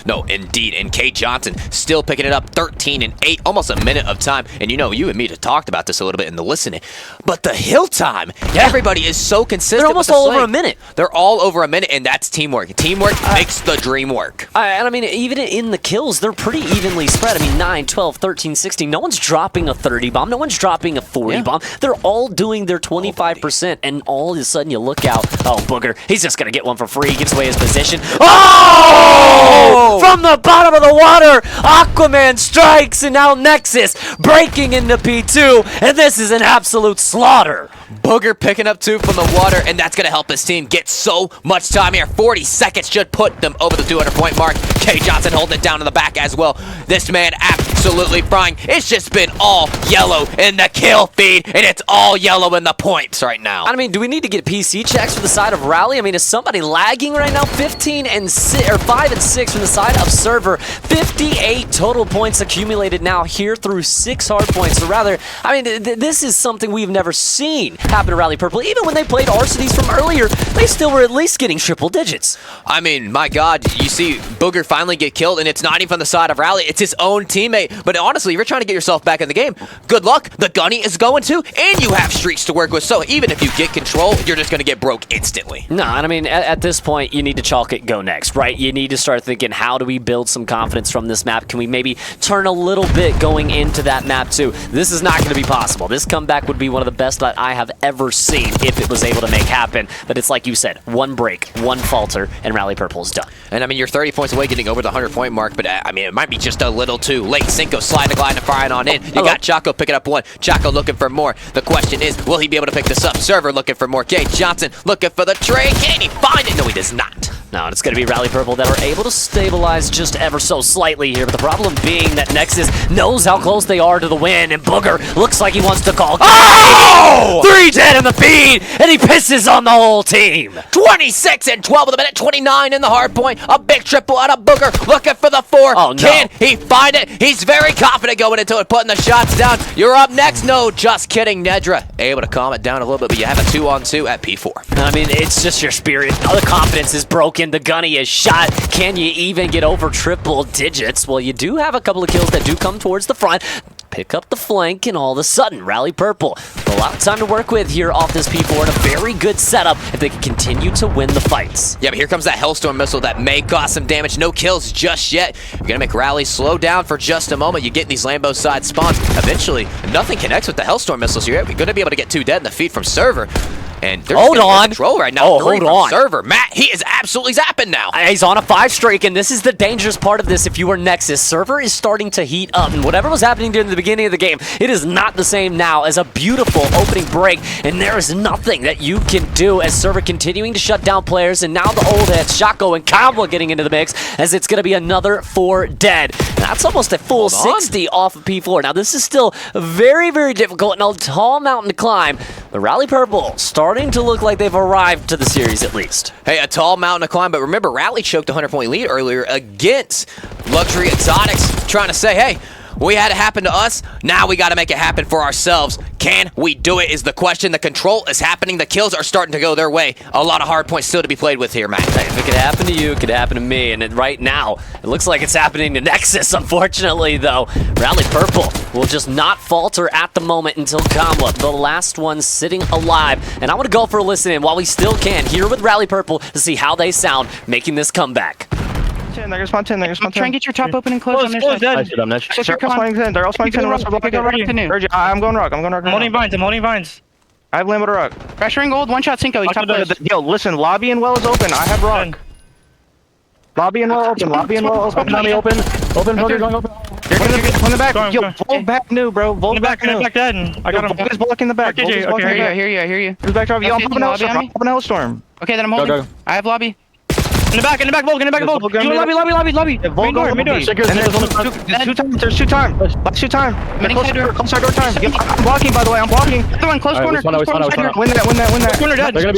No, indeed. And K. Johnson still picking it up 13 and 8, almost a minute of time. And you know, you and me have talked about this a little bit in the listening. But the hill time, everybody is so consistent. They're almost all over a minute. They're all over a minute, and that's teamwork. Teamwork makes the dream work. And I mean, even in the kills, they're pretty evenly spread. I mean, 9, 12, 13, 16. No one's dropping a 30 bomb. No one's dropping a 40 bomb. They're all doing their 25%. And all of a sudden, you look out. Oh, Booger. He's just going to get one for free. He gives away his position. Oh! From the bottom of the water, Aquaman strikes, and now Nexus breaking into P2. And this is an absolute slaughter. Booger picking up 2 from the water, and that's going to help his team get so much time here. 40 seconds should put them over the 200-point mark. K. Johnson holding it down in the back as well. This man absolutely frying. It's just been all yellow in the kill feed, and it's all yellow in the points right now. I mean, do we need to get PC checks for the side of Rally? I mean, is somebody lagging right now? 15 and 6, or 5 and 6 from the side of Server. 58 total points accumulated now here through 6 hard points. So rather, I mean, this is something we've never seen happen to Rally Purple. Even when they played Arcades from earlier, they still were at least getting triple digits. I mean, my God, you see Booger finally get killed, and it's not even from the side of Rally. It's his own teammate. But honestly, if you're trying to get yourself back in the game, good luck. The Gunny is going to, and you have streaks to work with. So even if you get control, you're just going to get broke instantly. No, and I mean, at this point, you need to chalk it go next, right? You need to start thinking, how do we build some confidence from this map? Can we maybe turn a little bit going into that map too? This is not going to be possible. This comeback would be one of the best that I have ever seen if it was able to make happen. But it's like you said, one break, one falter, and Rally Purple's done. And I mean, you're 30 points away getting over the 100-point mark, but I mean, it might be just a little too late. Cinco sliding, gliding, and firing on in. You got Chaco picking up 1. Chaco looking for more. The question is, will he be able to pick this up? Server looking for more. K. Johnson looking for the trade. Can he find it? No, he does not. No, and it's going to be Rally Purple that are able to stabilize just ever so slightly here. But the problem being that Nexus knows how close they are to the win, and Booger looks like he wants to call. Oh! 3 dead in the feed, and he pisses on the whole team. 26 and 12 of the minute, 29 in the hard point. A big triple out of Booger looking for the 4. Oh, no. Can he find it? He's very confident going into it, putting the shots down. You're up next. No, just kidding. Nedra able to calm it down a little bit, but you have a 2-on-2 at P4. I mean, it's just your spirit. The confidence is broken. The Gunny is shot. Can you even get over triple digits? Well, you do have a couple of kills that do come towards the front. Pick up the flank, and all of a sudden, Rally Purple. A lot of time to work with here off this P4, and a very good setup if they can continue to win the fights. Yeah, but here comes that Hellstorm missile that may cause some damage. No kills just yet. You're going to make Rally slow down for just a moment. You get these Lambo side spawns. Eventually, nothing connects with the Hellstorm missiles. You're going to be able to get 2 dead in the feed from Server. And they're hold on. Control right now. Oh, hold on. Server. Matt, he is absolutely zapping now. He's on a 5 streak, and this is the dangerous part of this. If you were Nexus, Server is starting to heat up, and whatever was happening during the beginning of the game, it is not the same now as a beautiful opening break, and there is nothing that you can do as Server continuing to shut down players, and now the old heads, Shaco and Combo getting into the mix, as it's going to be another 4 dead. And that's almost a full 60 off of P4. Now, this is still very, very difficult and a tall mountain to climb, but Rally Purple starting to look like they've arrived to the series at least. Hey, a tall mountain to climb, but remember, Rally choked a 100-point lead earlier against Luxury Exotics, trying to say, hey, we had it happen to us, now we got to make it happen for ourselves. Can we do it is the question. The control is happening. The kills are starting to go their way. A lot of hard points still to be played with here, Matt. Hey, if it could happen to you, it could happen to me. And right now, it looks like it's happening to Nexus, unfortunately, though. Rally Purple will just not falter at the moment until Kamla, the last one sitting alive. And I want to go for a listen in while we still can here with Rally Purple to see how they sound making this comeback. 10, they're spawn 10, they're spawn 10. Try and get your top open and close on their side. I'm all spawning 10, I'm going rock, I'm holding vines, I have Lambo to rock. Pressuring gold, 1 shot, Cinco, he's top close. Yo, listen, lobby and well is open, I have rock. Lobby and well open, open, Booger going open. You're on the back, yo, Volt back new, bro, Volt back new. I got him. Volt is blocking the back, Okay, I hear you. Who's back drop? Yo, I'm popping a Hellstorm, Okay, then I'm holding. I have lobby. In the back, Volk. You lobby. There's two times. Last two times. Close our door time. I'm blocking, by the way. I'm blocking. Other one, close corner. Win that. Corner dead. They're gonna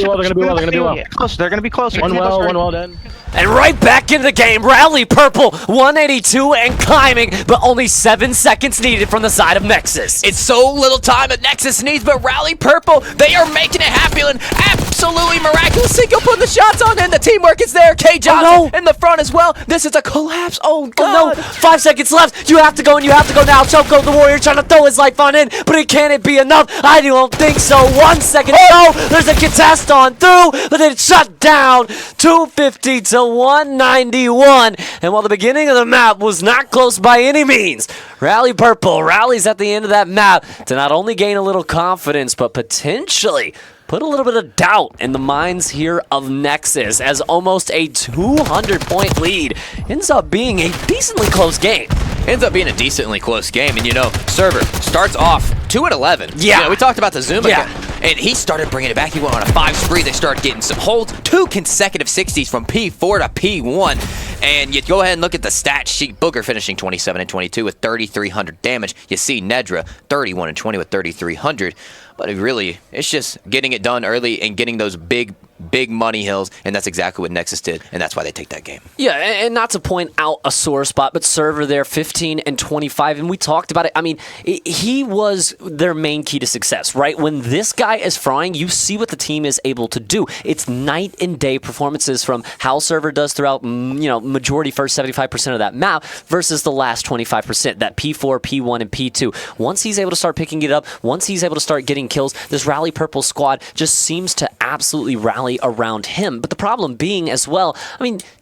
be well. Close. They're gonna be close. One well dead. And right back into the game, Rally Purple, 182 and climbing, but only 7 seconds needed from the side of Nexus. It's so little time that Nexus needs, but Rally Purple, they are making it happen. Absolutely miraculous. Single putting the shots on, and the teamwork is there. K Johnson in the front as well. This is a collapse. Oh, God. No, 5 seconds left. You have to go, and you have to go now. Choco the Warrior trying to throw his life on in, but can it be enough? I don't think so. 1 second to go. There's a contest on through, but it's shut down. 250 to 191. And while the beginning of the map was not close by any means, Rally Purple rallies at the end of that map to not only gain a little confidence, but potentially put a little bit of doubt in the minds here of Nexus, as almost a 200-point lead ends up being a decently close game. Ends up being a decently close game, and Server starts off 2-11. Yeah. We talked about the Zuma Yeah. guy, and he started bringing it back. He went on a 5 spree. They started getting some holds, 2 consecutive 60s from P4 to P1, and you go ahead and look at the stat sheet. Booger finishing 27 and 22 with 3,300 damage. You see Nedra 31 and 20 with 3,300. But it's just getting it done early and getting those big money hills, and that's exactly what Nexus did, and that's why they take that game. Yeah, and not to point out a sore spot, but Server there, 15 and 25, and we talked about it. I mean, he was their main key to success, right? When this guy is frying, you see what the team is able to do. It's night and day performances from how Server does throughout, majority first 75% of that map versus the last 25%, that P4, P1, and P2. Once he's able to start picking it up, once he's able to start getting kills, this Rally Purple squad just seems to absolutely rally around him. But the problem being as well,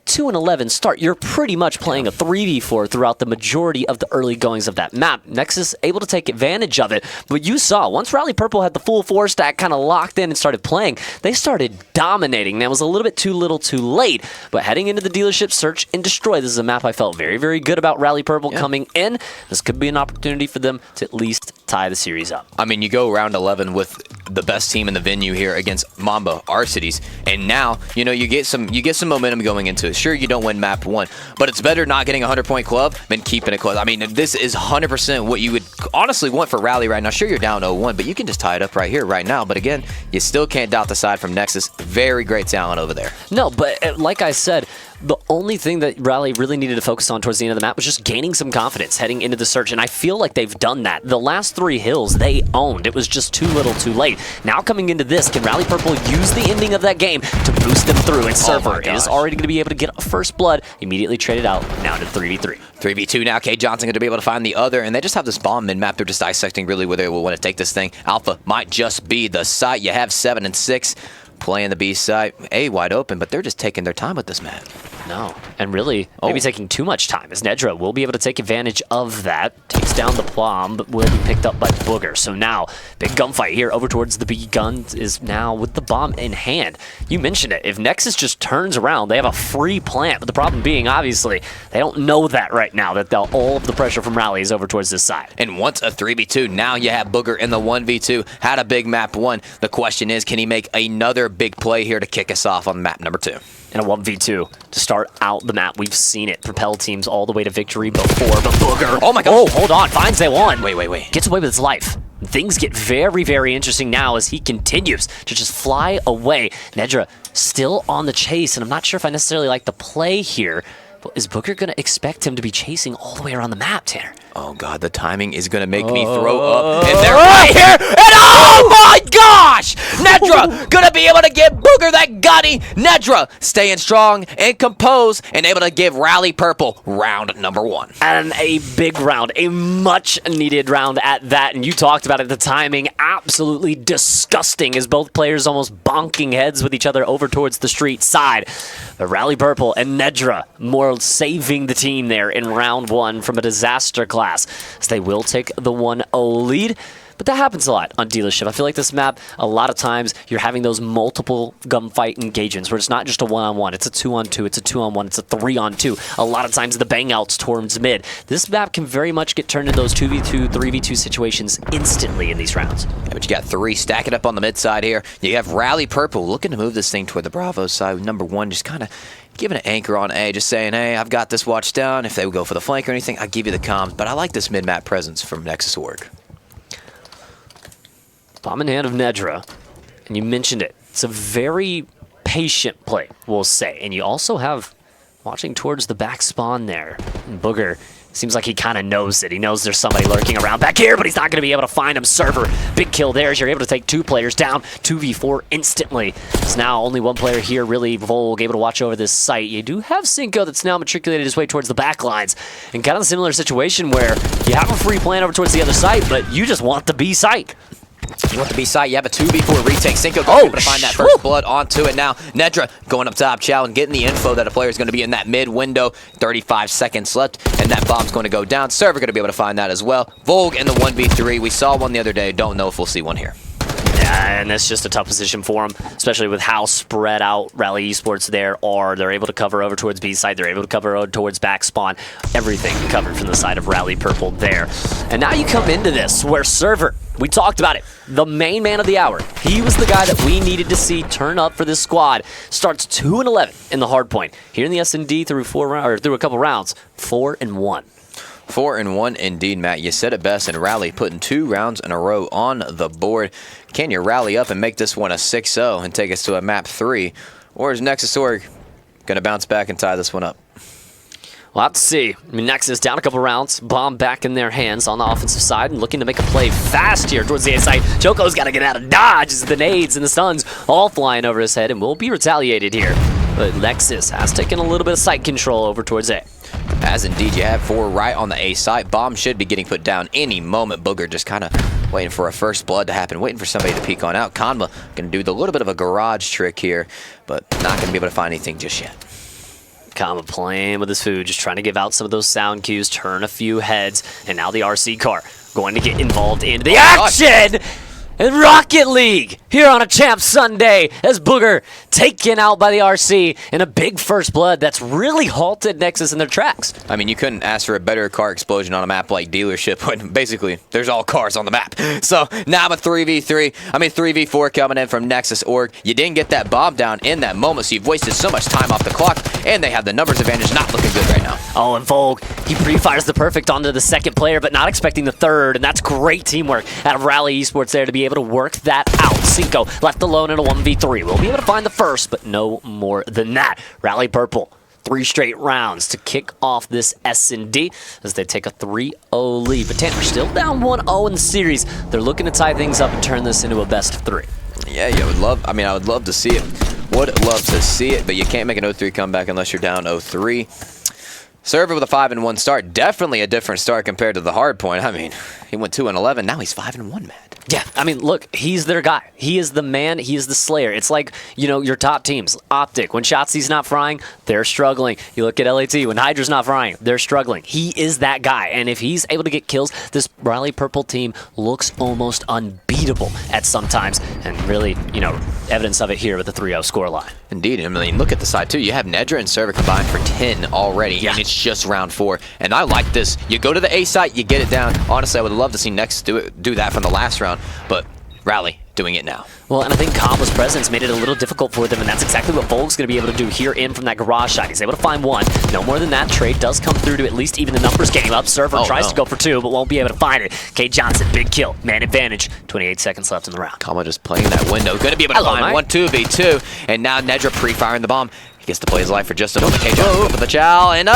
2-11 start, you're pretty much playing a 3v4 throughout the majority of the early goings of that map. Nexus able to take advantage of it, but you saw once Rally Purple had the full 4 stack kind of locked in and started playing, they started dominating. That was a little bit too little too late, but heading into the dealership, search and destroy, this is a map I felt very, very good about Rally Purple coming in. This could be an opportunity for them to at least tie the series up. You go round 11 with the best team in the venue here against Mamba Arcities, and now you get some momentum going into it. Sure, you don't win map 1, but it's better not getting a 100-point club than keeping it close. This is 100% what you would honestly want for Rally right now. Sure, you're down 0-1, but you can just tie it up right here, right now. But again, you still can't doubt the side from Nexus. Very great talent over there. No, but like I said, the only thing that Rally really needed to focus on towards the end of the map was just gaining some confidence heading into the search, and I feel like they've done that. The last 3 hills they owned. It was just too little too late. Now coming into this, can Rally Purple use the ending of that game to boost them through? And Server is already going to be able to get a first blood, immediately traded out, now to 3v3. 3v2 now. K Johnson going to be able to find the other, and they just have this bomb mid-map. They're just dissecting really where they will want to take this thing. Alpha might just be the site. You have 7 and 6 playing the B site. A wide open, but they're just taking their time with this map. No, and really maybe taking too much time, as Nedra will be able to take advantage of that. Takes down the Plum, but will be picked up by Booger. So now, big gunfight here over towards the B gun is now with the bomb in hand. You mentioned it. If Nexus just turns around, they have a free plant. But the problem being, obviously, they don't know that right now, that all of the pressure from Rally is over towards this side. And once a 3v2, now you have Booger in the 1v2. Had a big map 1. The question is, can he make another big play here to kick us off on map number 2? And a 1v2 to start out the map. We've seen it propel teams all the way to victory before, but Booger, oh my gosh. Oh, hold on, finds they won. Wait. Gets away with his life. Things get very, very interesting now as he continues to just fly away. Nedra still on the chase, and I'm not sure if I necessarily like the play here. But is Booger going to expect him to be chasing all the way around the map, Tanner? Oh, God, the timing is going to make me throw up. And they're right here. And oh, my gosh! Nedra going to be able to give Booger that gunny. Nedra staying strong and composed and able to give Rally Purple round number 1. And a big round, a much-needed round at that. And you talked about it, the timing, absolutely disgusting as both players almost bonking heads with each other over towards the street side. But Rally Purple and Nedra more saving the team there in round 1 from a disaster class. So they will take the 1-0 lead. But that happens a lot on Dealership. I feel like this map, a lot of times, you're having those multiple gunfight engagements where it's not just a 1-on-1, it's a 2-on-2, it's a 2-on-1, it's a 3-on-2. A lot of times the bang-outs towards mid. This map can very much get turned into those 2v2, 3v2 situations instantly in these rounds. Yeah, but you got 3 stacking up on the mid side here. You have Rally Purple looking to move this thing toward the Bravo side. Number 1 just kind of giving an anchor on A, just saying, hey, I've got this watched down. If they would go for the flank or anything, I'd give you the comms. But I like this mid-map presence from Nexus Org. Bomb in hand of Nedra, and you mentioned it. It's a very patient play, we'll say. And you also have, watching towards the back spawn there, Booger seems like he kind of knows it. He knows there's somebody lurking around back here, but he's not going to be able to find him. Server, big kill there as you're able to take 2 players down, 2v4 instantly. It's now only 1 player here, really, Volg, able to watch over this site. You do have Cinco that's now matriculated his way towards the back lines. And kind of a similar situation where you have a free plan over towards the other site, but you just want the B site. You want the B site, you have a 2v4 retake. Cinco going to be able to find that first blood onto it now. Nedra going up top, Chow, and getting the info that a player is going to be in that mid window. 35 seconds left, and that bomb's going to go down. Server going to be able to find that as well. Volg in the 1v3. We saw one the other day. Don't know if we'll see one here. Yeah, and that's just a tough position for him, especially with how spread out Rally Esports there are. They're able to cover over towards B side. They're able to cover over towards back spawn. Everything covered from the side of Rally Purple there. And now you come into this where Server, we talked about it, the main man of the hour. He was the guy that we needed to see turn up for this squad. Starts 2-11 in the hard point. Here in the S&D through a couple rounds, 4-1. 4-1 indeed, Matt. You said it best, and Rally putting 2 rounds in a row on the board. Can you rally up and make this one a 6-0 and take us to a map 3? Or is Nexus Org going to bounce back and tie this one up? We'll have to see. I mean, Nexus down a couple rounds, bomb back in their hands on the offensive side and looking to make a play fast here towards the A side. Choco's got to get out of dodge as the nades and the stuns all flying over his head and will be retaliated here. But Nexus has taken a little bit of site control over towards A. As indeed you have 4 right on the A site. Bomb should be getting put down any moment. Booger just kind of waiting for a first blood to happen, waiting for somebody to peek on out. Kanma going to do the little bit of a garage trick here, but not going to be able to find anything just yet. Kanma playing with his food, just trying to give out some of those sound cues, turn a few heads, and now the RC car going to get involved into the action! And Rocket League here on a Champ Sunday as Booger taken out by the RC in a big first blood that's really halted Nexus in their tracks. I mean, you couldn't ask for a better car explosion on a map like Dealership when basically there's all cars on the map. So now a 3v4 coming in from Nexus Org. You didn't get that bomb down in that moment, so you've wasted so much time off the clock, and they have the numbers advantage, not looking good right now. Oh, and Volg, he pre-fires the perfect onto the second player, but not expecting the third, and that's great teamwork out of Rally Esports there to be able to work that out. Cinco left alone in a 1v3. We'll be able to find the first, but no more than that. Rally Purple, 3 straight rounds to kick off this S&D as they take a 3-0 lead. But Tanner still down 1-0 in the series. They're looking to tie things up and turn this into a best of 3. Yeah, I would love to see it. Would love to see it, but you can't make an 0-3 comeback unless you're down 0-3. Server with a 5-1 start. Definitely a different start compared to the hard point. I mean, he went 2-11. Now he's 5-1, man. Yeah, I mean, look, he's their guy. He is the man. He is the slayer. It's like, you know, your top teams. Optic, when Shotzi's not frying, they're struggling. You look at LAT, when Hydra's not frying, they're struggling. He is that guy. And if he's able to get kills, this Rally Purple team looks almost unbeatable at sometimes. And really, you know, evidence of it here with the 3-0 scoreline. Indeed. I mean, look at the side, too. You have Nedra and Server combined for 10 already, and it's just round 4. And I like this. You go to the A site, you get it down. Honestly, I would love to see Next do that from the last round, but Rally doing it now. Well, and I think Kanma's presence made it a little difficult for them, and that's exactly what Volg's going to be able to do here in from that garage shot. He's able to find one. No more than that. Trade does come through to at least even the numbers game up. Server tries to go for 2, but won't be able to find it. K. Johnson, big kill. Man advantage. 28 seconds left in the round. Kanma just playing that window. Going to be able to find 1 2v2, and now Nedra pre-firing the bomb. He gets to play his life for just a moment. K. Johnson go for the chow, and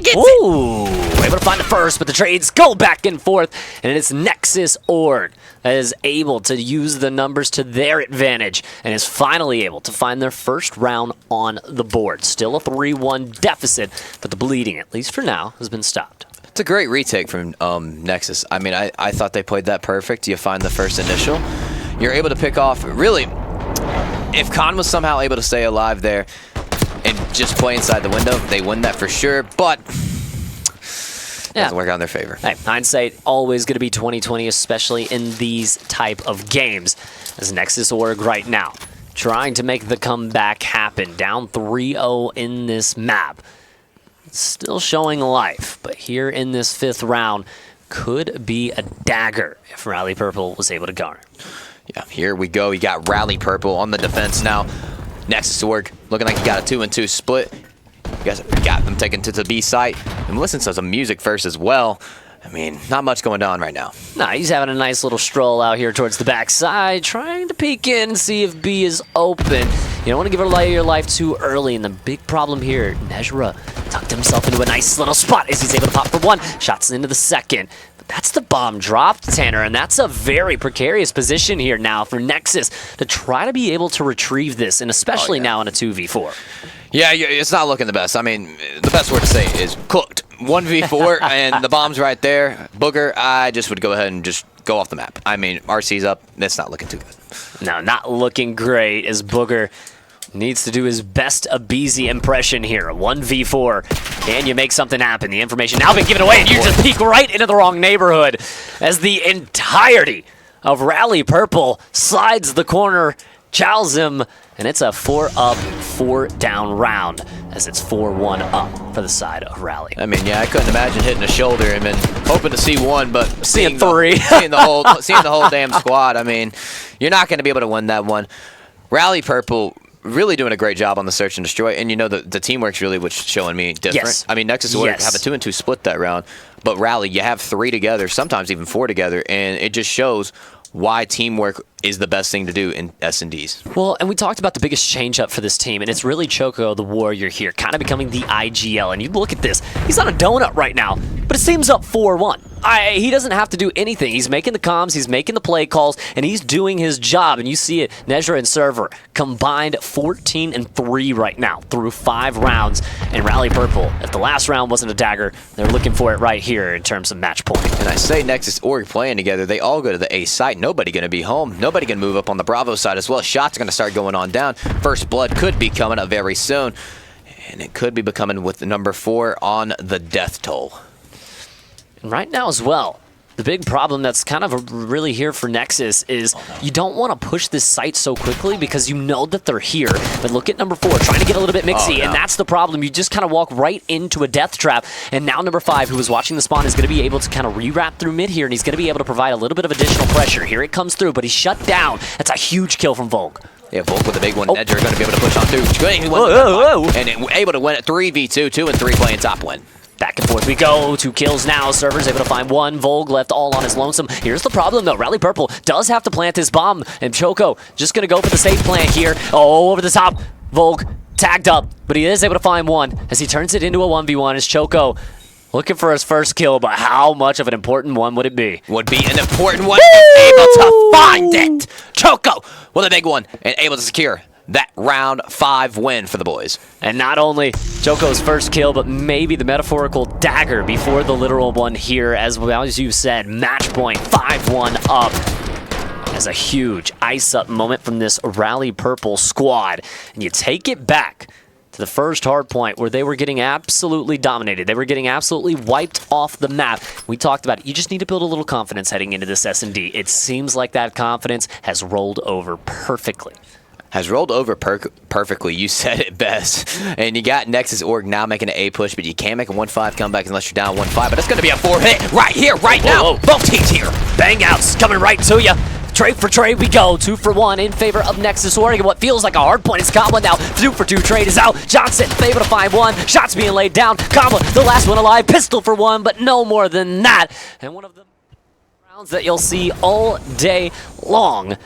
gets it! Able to find the first, but the trades go back and forth, and it's Nexus Org that is able to use the numbers to their advantage and is finally able to find their first round on the board. Still a 3-1 deficit, but the bleeding, at least for now, has been stopped. It's a great retake from Nexus. I mean, I thought they played that perfect. You find the first initial. You're able to pick off, really, if Khan was somehow able to stay alive there and just play inside the window, they win that for sure, but doesn't work out in their favor. Hey, hindsight always going to be 20/20, especially in these type of games. As Nexus Org right now, trying to make the comeback happen. Down 3-0 in this map. Still showing life, but here in this 5th round, could be a dagger if Rally Purple was able to garner. Yeah, here we go. You got Rally Purple on the defense now. Nexus Org looking like he got a 2-2 split. got them taken to the B site. And listen to some music first as well. I mean, not much going on right now. Nah, he's having a nice little stroll out here towards the backside, trying to peek in and see if B is open. You don't want to give away your life too early, and the big problem here, Nejra tucked himself into a nice little spot as he's able to pop for one. Shots into the second. But that's the bomb dropped, Tanner, and that's a very precarious position here now for Nexus to try to be able to retrieve this, and especially now in a 2v4. Yeah, it's not looking the best. I mean, the best word to say is cooked. 1v4, and the bomb's right there. Booger, I just would go ahead and just go off the map. I mean, RC's up. That's not looking too good. No, not looking great as Booger needs to do his best Abizi impression here. 1v4. Can you make something happen? The information now been given away, and you just peek right into the wrong neighborhood as the entirety of Rally Purple slides the corner, chows him, and it's a 4-up, 4-down round as it's 4-1 up for the side of Rally. I mean, yeah, I couldn't imagine hitting a shoulder and then hoping to see one, but seeing three. seeing the whole damn squad. I mean, you're not going to be able to win that one. Rally Purple really doing a great job on the search and destroy, and you know the teamwork's really what's showing me different. Yes. I mean, Nexus would have a 2-2 split that round, but Rally, you have 3 together, sometimes even 4 together, and it just shows why teamwork is the best thing to do in S&Ds. Well, and we talked about the biggest change-up for this team, and it's really Choco, the warrior here, kind of becoming the IGL. And you look at this, he's on a donut right now, but it seems up 4-1. He doesn't have to do anything. He's making the comms, he's making the play calls, and he's doing his job. And you see it, Nejra and Server combined 14-3 right now through 5 rounds. And Rally Purple, if the last round wasn't a dagger, they're looking for it right here in terms of match point. And I say Nexus Org playing together, they all go to the A site. Nobody going to be home. Nobody going to move up on the Bravo side as well. Shots are going to start going on down. First blood could be coming up very soon. And it could be becoming with the number 4 on the death toll. And right now as well, the big problem that's kind of really here for Nexus is you don't want to push this site so quickly because you know that they're here. But look at number 4, trying to get a little bit mixy, and that's the problem. You just kind of walk right into a death trap. And now number 5, who was watching the spawn, is going to be able to kind of rewrap through mid here, and he's going to be able to provide a little bit of additional pressure. Here it comes through, but he's shut down. That's a huge kill from Volk. Yeah, Volk with a big one. Nedger going to be able to push on through. And able to win it 3v2, 2 and 3 playing top win. Back and forth we go. 2 kills now. Server's able to find 1. Vogue left all on his lonesome. Here's the problem, though. Rally Purple does have to plant his bomb. And Choco just going to go for the safe plant here. Oh, over the top. Vogue tagged up. But he is able to find 1 as he turns it into a 1v1 as Choco looking for his first kill. But how much of an important one would it be? Would be an important one. And able to find it. Choco with a big one and able to secure that round 5 win for the boys. And not only Choco's first kill, but maybe the metaphorical dagger before the literal one here. As well as you said, match point 5-1 up. As a huge ice-up moment from this Rally Purple squad. And you take it back to the first hard point where they were getting absolutely dominated. They were getting absolutely wiped off the map. We talked about it. You just need to build a little confidence heading into this S&D. It seems like that confidence has rolled over perfectly. Has rolled over perfectly. You said it best. And you got Nexus Org now making an A push, but you can't make a 1-5 comeback unless you're down 1-5. But it's going to be a 4-hit right here, right now. Both teams here. Bang outs coming right to you. Trade for trade we go. 2 for 1 in favor of Nexus Org. And what feels like a hard point is Kamala now. 2 for 2 trade is out. Johnson able to find 1. Shots being laid down. Kamala, the last one alive. Pistol for 1, but no more than that. And one of the rounds that you'll see all day long.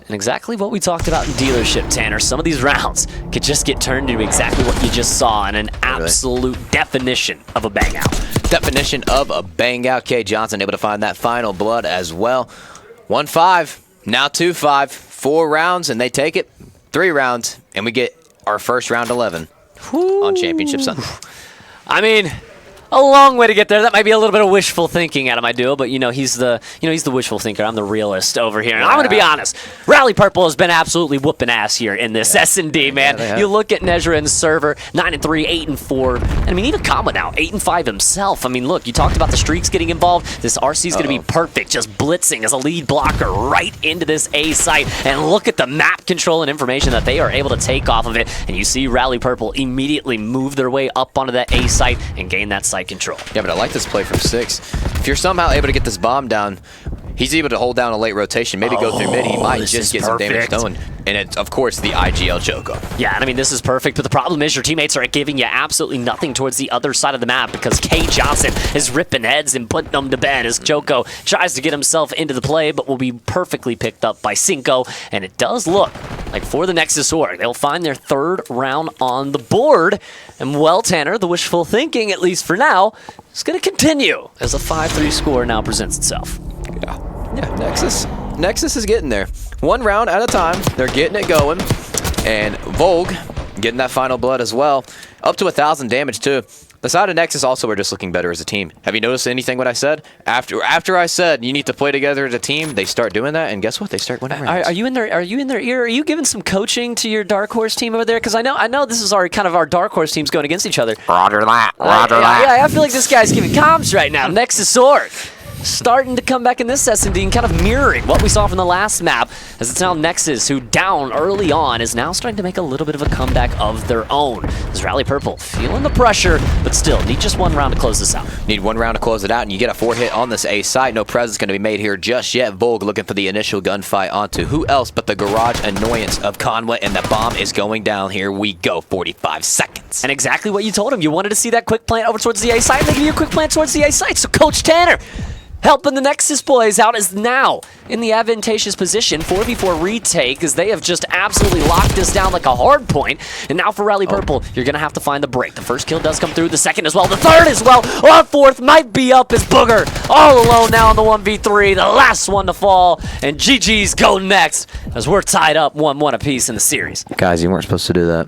And exactly what we talked about in dealership, Tanner. Some of these rounds could just get turned into exactly what you just saw in an absolute definition of a bang out. Definition of a bang out. K. Johnson able to find that final blood as well. 1-5, now 2-5, 4 rounds, and they take it. 3 rounds, and we get our first round 11 on Championship Sunday. I mean, a long way to get there. That might be a little bit of wishful thinking out of my duo, but he's the wishful thinker. I'm the realist over here. And I'm going to be honest. Rally Purple has been absolutely whooping ass here in this S&D, man. You look at Nejra and Server, 9-3, 8-4. And I mean, even Kama now, 8-5 himself. I mean, look, you talked about the streaks getting involved. This RC is going to be perfect, just blitzing as a lead blocker right into this A site. And look at the map control and information that they are able to take off of it. And you see Rally Purple immediately move their way up onto that A site and gain that site control. Yeah, but I like this play from 6. If you're somehow able to get this bomb down, He's able to hold down a late rotation, maybe go through mid. He might this just is get some damage perfect. done. And it's, of course, the IGL Choco. Yeah, and I mean, this is perfect, but the problem is your teammates are giving you absolutely nothing towards the other side of the map because K. Johnson is ripping heads and putting them to bed as Joko tries to get himself into the play, but will be perfectly picked up by Cinco, and it does look like for the Nexus Org, they'll find their third round on the board, and well, Tanner, the wishful thinking, at least for now, is going to continue as a 5-3 score now presents itself. Yeah, Nexus is getting there. One round at a time. They're getting it going. And Volg getting that final blood as well. Up to 1,000 damage, too. The side of Nexus also are just looking better as a team. Have you noticed anything what I said? After I said you need to play together as a team, they start doing that, and guess what? They start winning rounds. Are you in their ear? Are you giving some coaching to your Dark Horse team over there? Because I know this is our kind of our Dark Horse teams going against each other. Roger that. Yeah, I feel like this guy's giving comms right now. Nexus Org starting to come back in this S&D and kind of mirroring what we saw from the last map, as it's now Nexus, who down early on is now starting to make a little bit of a comeback of their own. As Rally Purple feeling the pressure, but still need just one round to close this out. Need one round to close it out, and you get a 4-hit on this A site. No presence going to be made here just yet. Volg looking for the initial gunfight onto who else but the garage annoyance of Conway, and the bomb is going down. Here we go, 45 seconds. And exactly what you told him. You wanted to see that quick plant over towards the A site, and they give you a quick plant towards the A site. So Coach Tanner helping the Nexus boys out is now in the advantageous position. 4v4 retake, as they have just absolutely locked this down like a hard point. And now for Rally Purple, you're going to have to find the break. The first kill does come through, the second as well, the third as well. Our fourth might be up as Booger all alone now on the 1v3, the last one to fall. And GG's go next as we're tied up 1-1 apiece in the series. Guys, you weren't supposed to do that.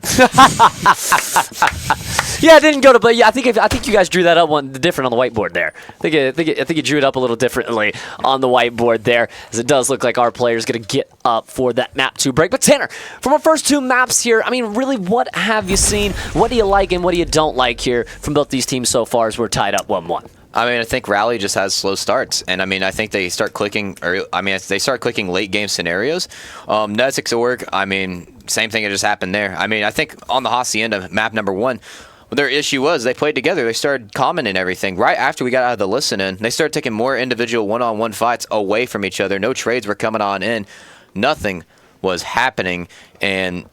Yeah, it didn't go to, but yeah, I think you guys drew that up one different on the whiteboard there. I think you drew it up a little differently on the whiteboard there, as it does look like our player's going to get up for that map 2 break. But Tanner, from our first 2 maps here, I mean, really, what have you seen? What do you like and what do you don't like here from both these teams so far as we're tied up 1-1? I mean, I think Rally just has slow starts, and I mean, I think they start clicking. They start clicking late game scenarios. Nexus Org, I mean, same thing that just happened there. I mean, I think on the Hacienda map number 1. Their issue was they played together. They started commenting everything. Right after we got out of the listen-in, they started taking more individual one-on-one fights away from each other. No trades were coming on in. Nothing was happening. And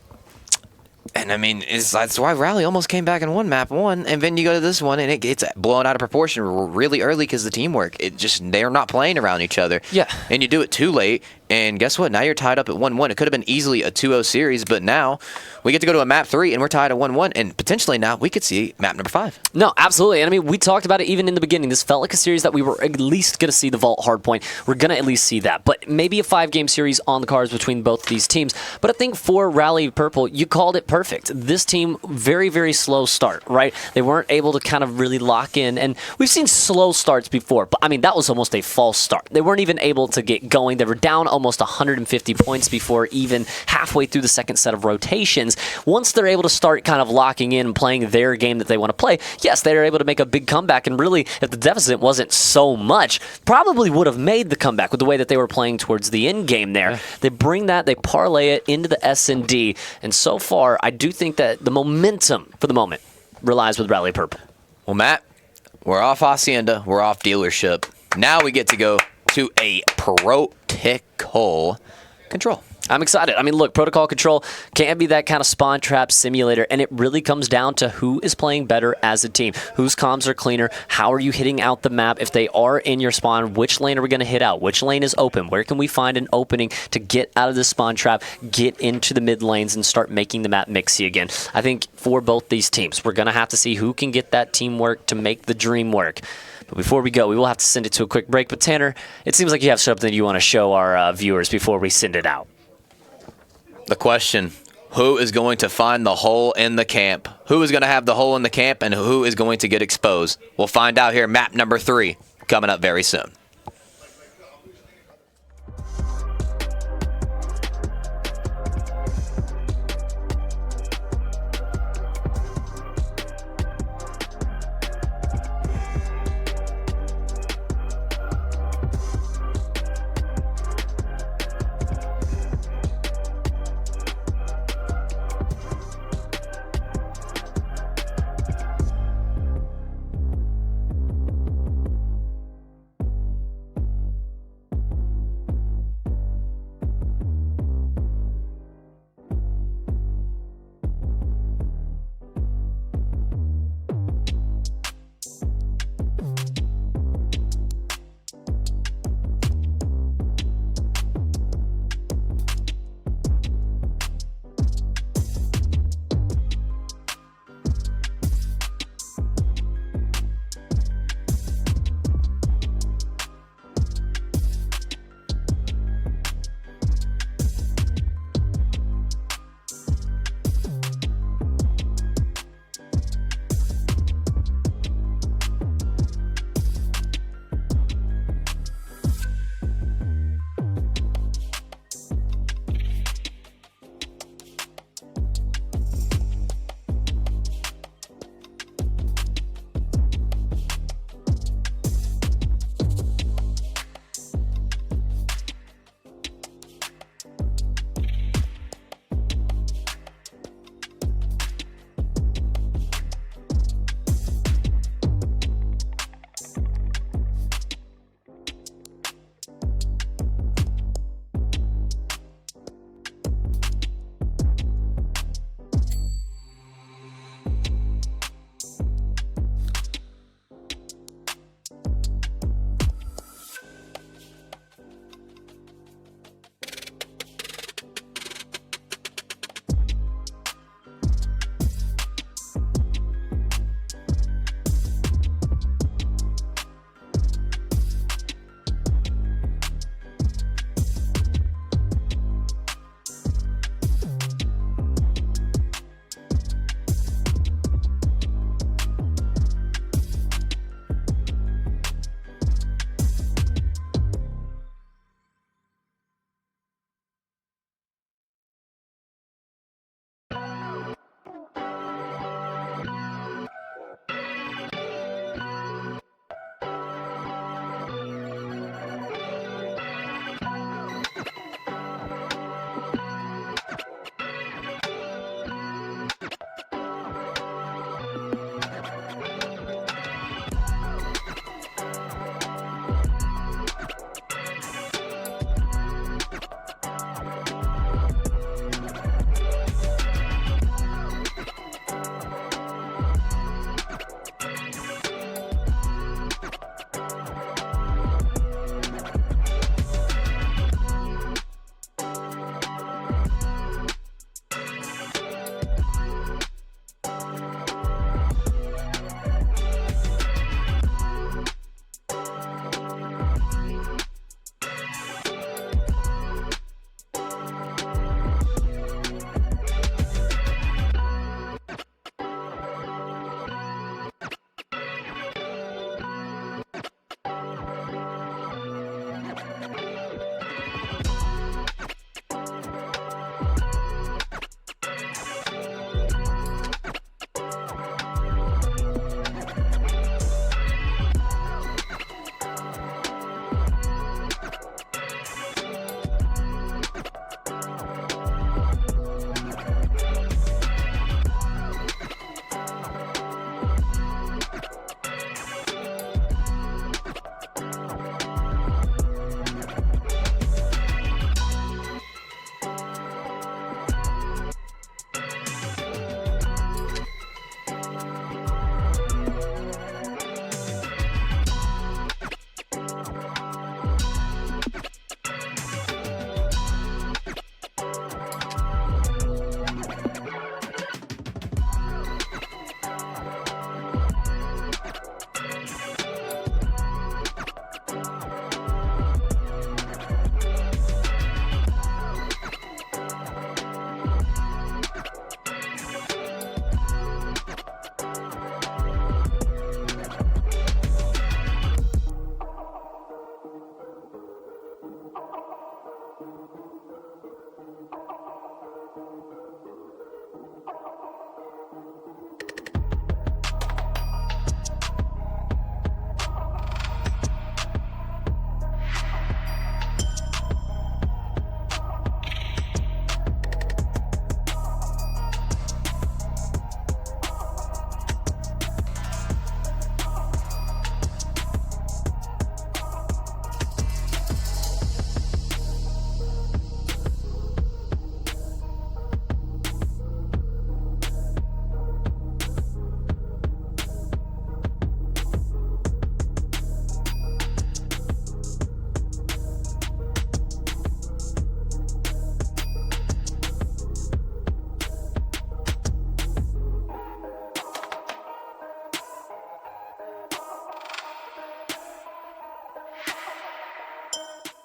I mean, that's why Rally almost came back in map 1, and then you go to this one, and it gets blown out of proportion really early because the teamwork. They're not playing around each other. Yeah. And you do it too late, and guess what? Now you're tied up at 1-1. It could have been easily a 2-0 series, but now we get to go to a map 3, and we're tied at 1-1, and potentially now we could see map number 5. No, absolutely. And I mean, we talked about it even in the beginning. This felt like a series that we were at least going to see the Vault Hardpoint. We're going to at least see that. But maybe a 5-game series on the cards between both these teams. But I think for Rally Purple, you called it perfect. This team, very, very slow start, right? They weren't able to kind of really lock in. And we've seen slow starts before, but I mean, that was almost a false start. They weren't even able to get going. They were down almost 150 points before even halfway through the second set of rotations. Once they're able to start kind of locking in and playing their game that they want to play, yes, they're able to make a big comeback. And really, if the deficit wasn't so much, probably would have made the comeback with the way that they were playing towards the end game there. Yeah. They bring that, they parlay it into the S&D. And so far, I do think that the momentum for the moment relies with Rally Purple. Well, Matt, we're off Hacienda, we're off dealership. Now we get to go to a protocol control. I'm excited. I mean, look, protocol control can be that kind of spawn trap simulator, and it really comes down to who is playing better as a team. Whose comms are cleaner? How are you hitting out the map? If they are in your spawn, which lane are we going to hit out? Which lane is open? Where can we find an opening to get out of the spawn trap, get into the mid lanes, and start making the map mixy again? I think for both these teams, we're going to have to see who can get that teamwork to make the dream work. But before we go, we will have to send it to a quick break. But Tanner, it seems like you have something you want to show our viewers before we send it out. The question, who is going to find the hole in the camp? Who is going to have the hole in the camp, and who is going to get exposed? We'll find out here. Map number 3 coming up very soon.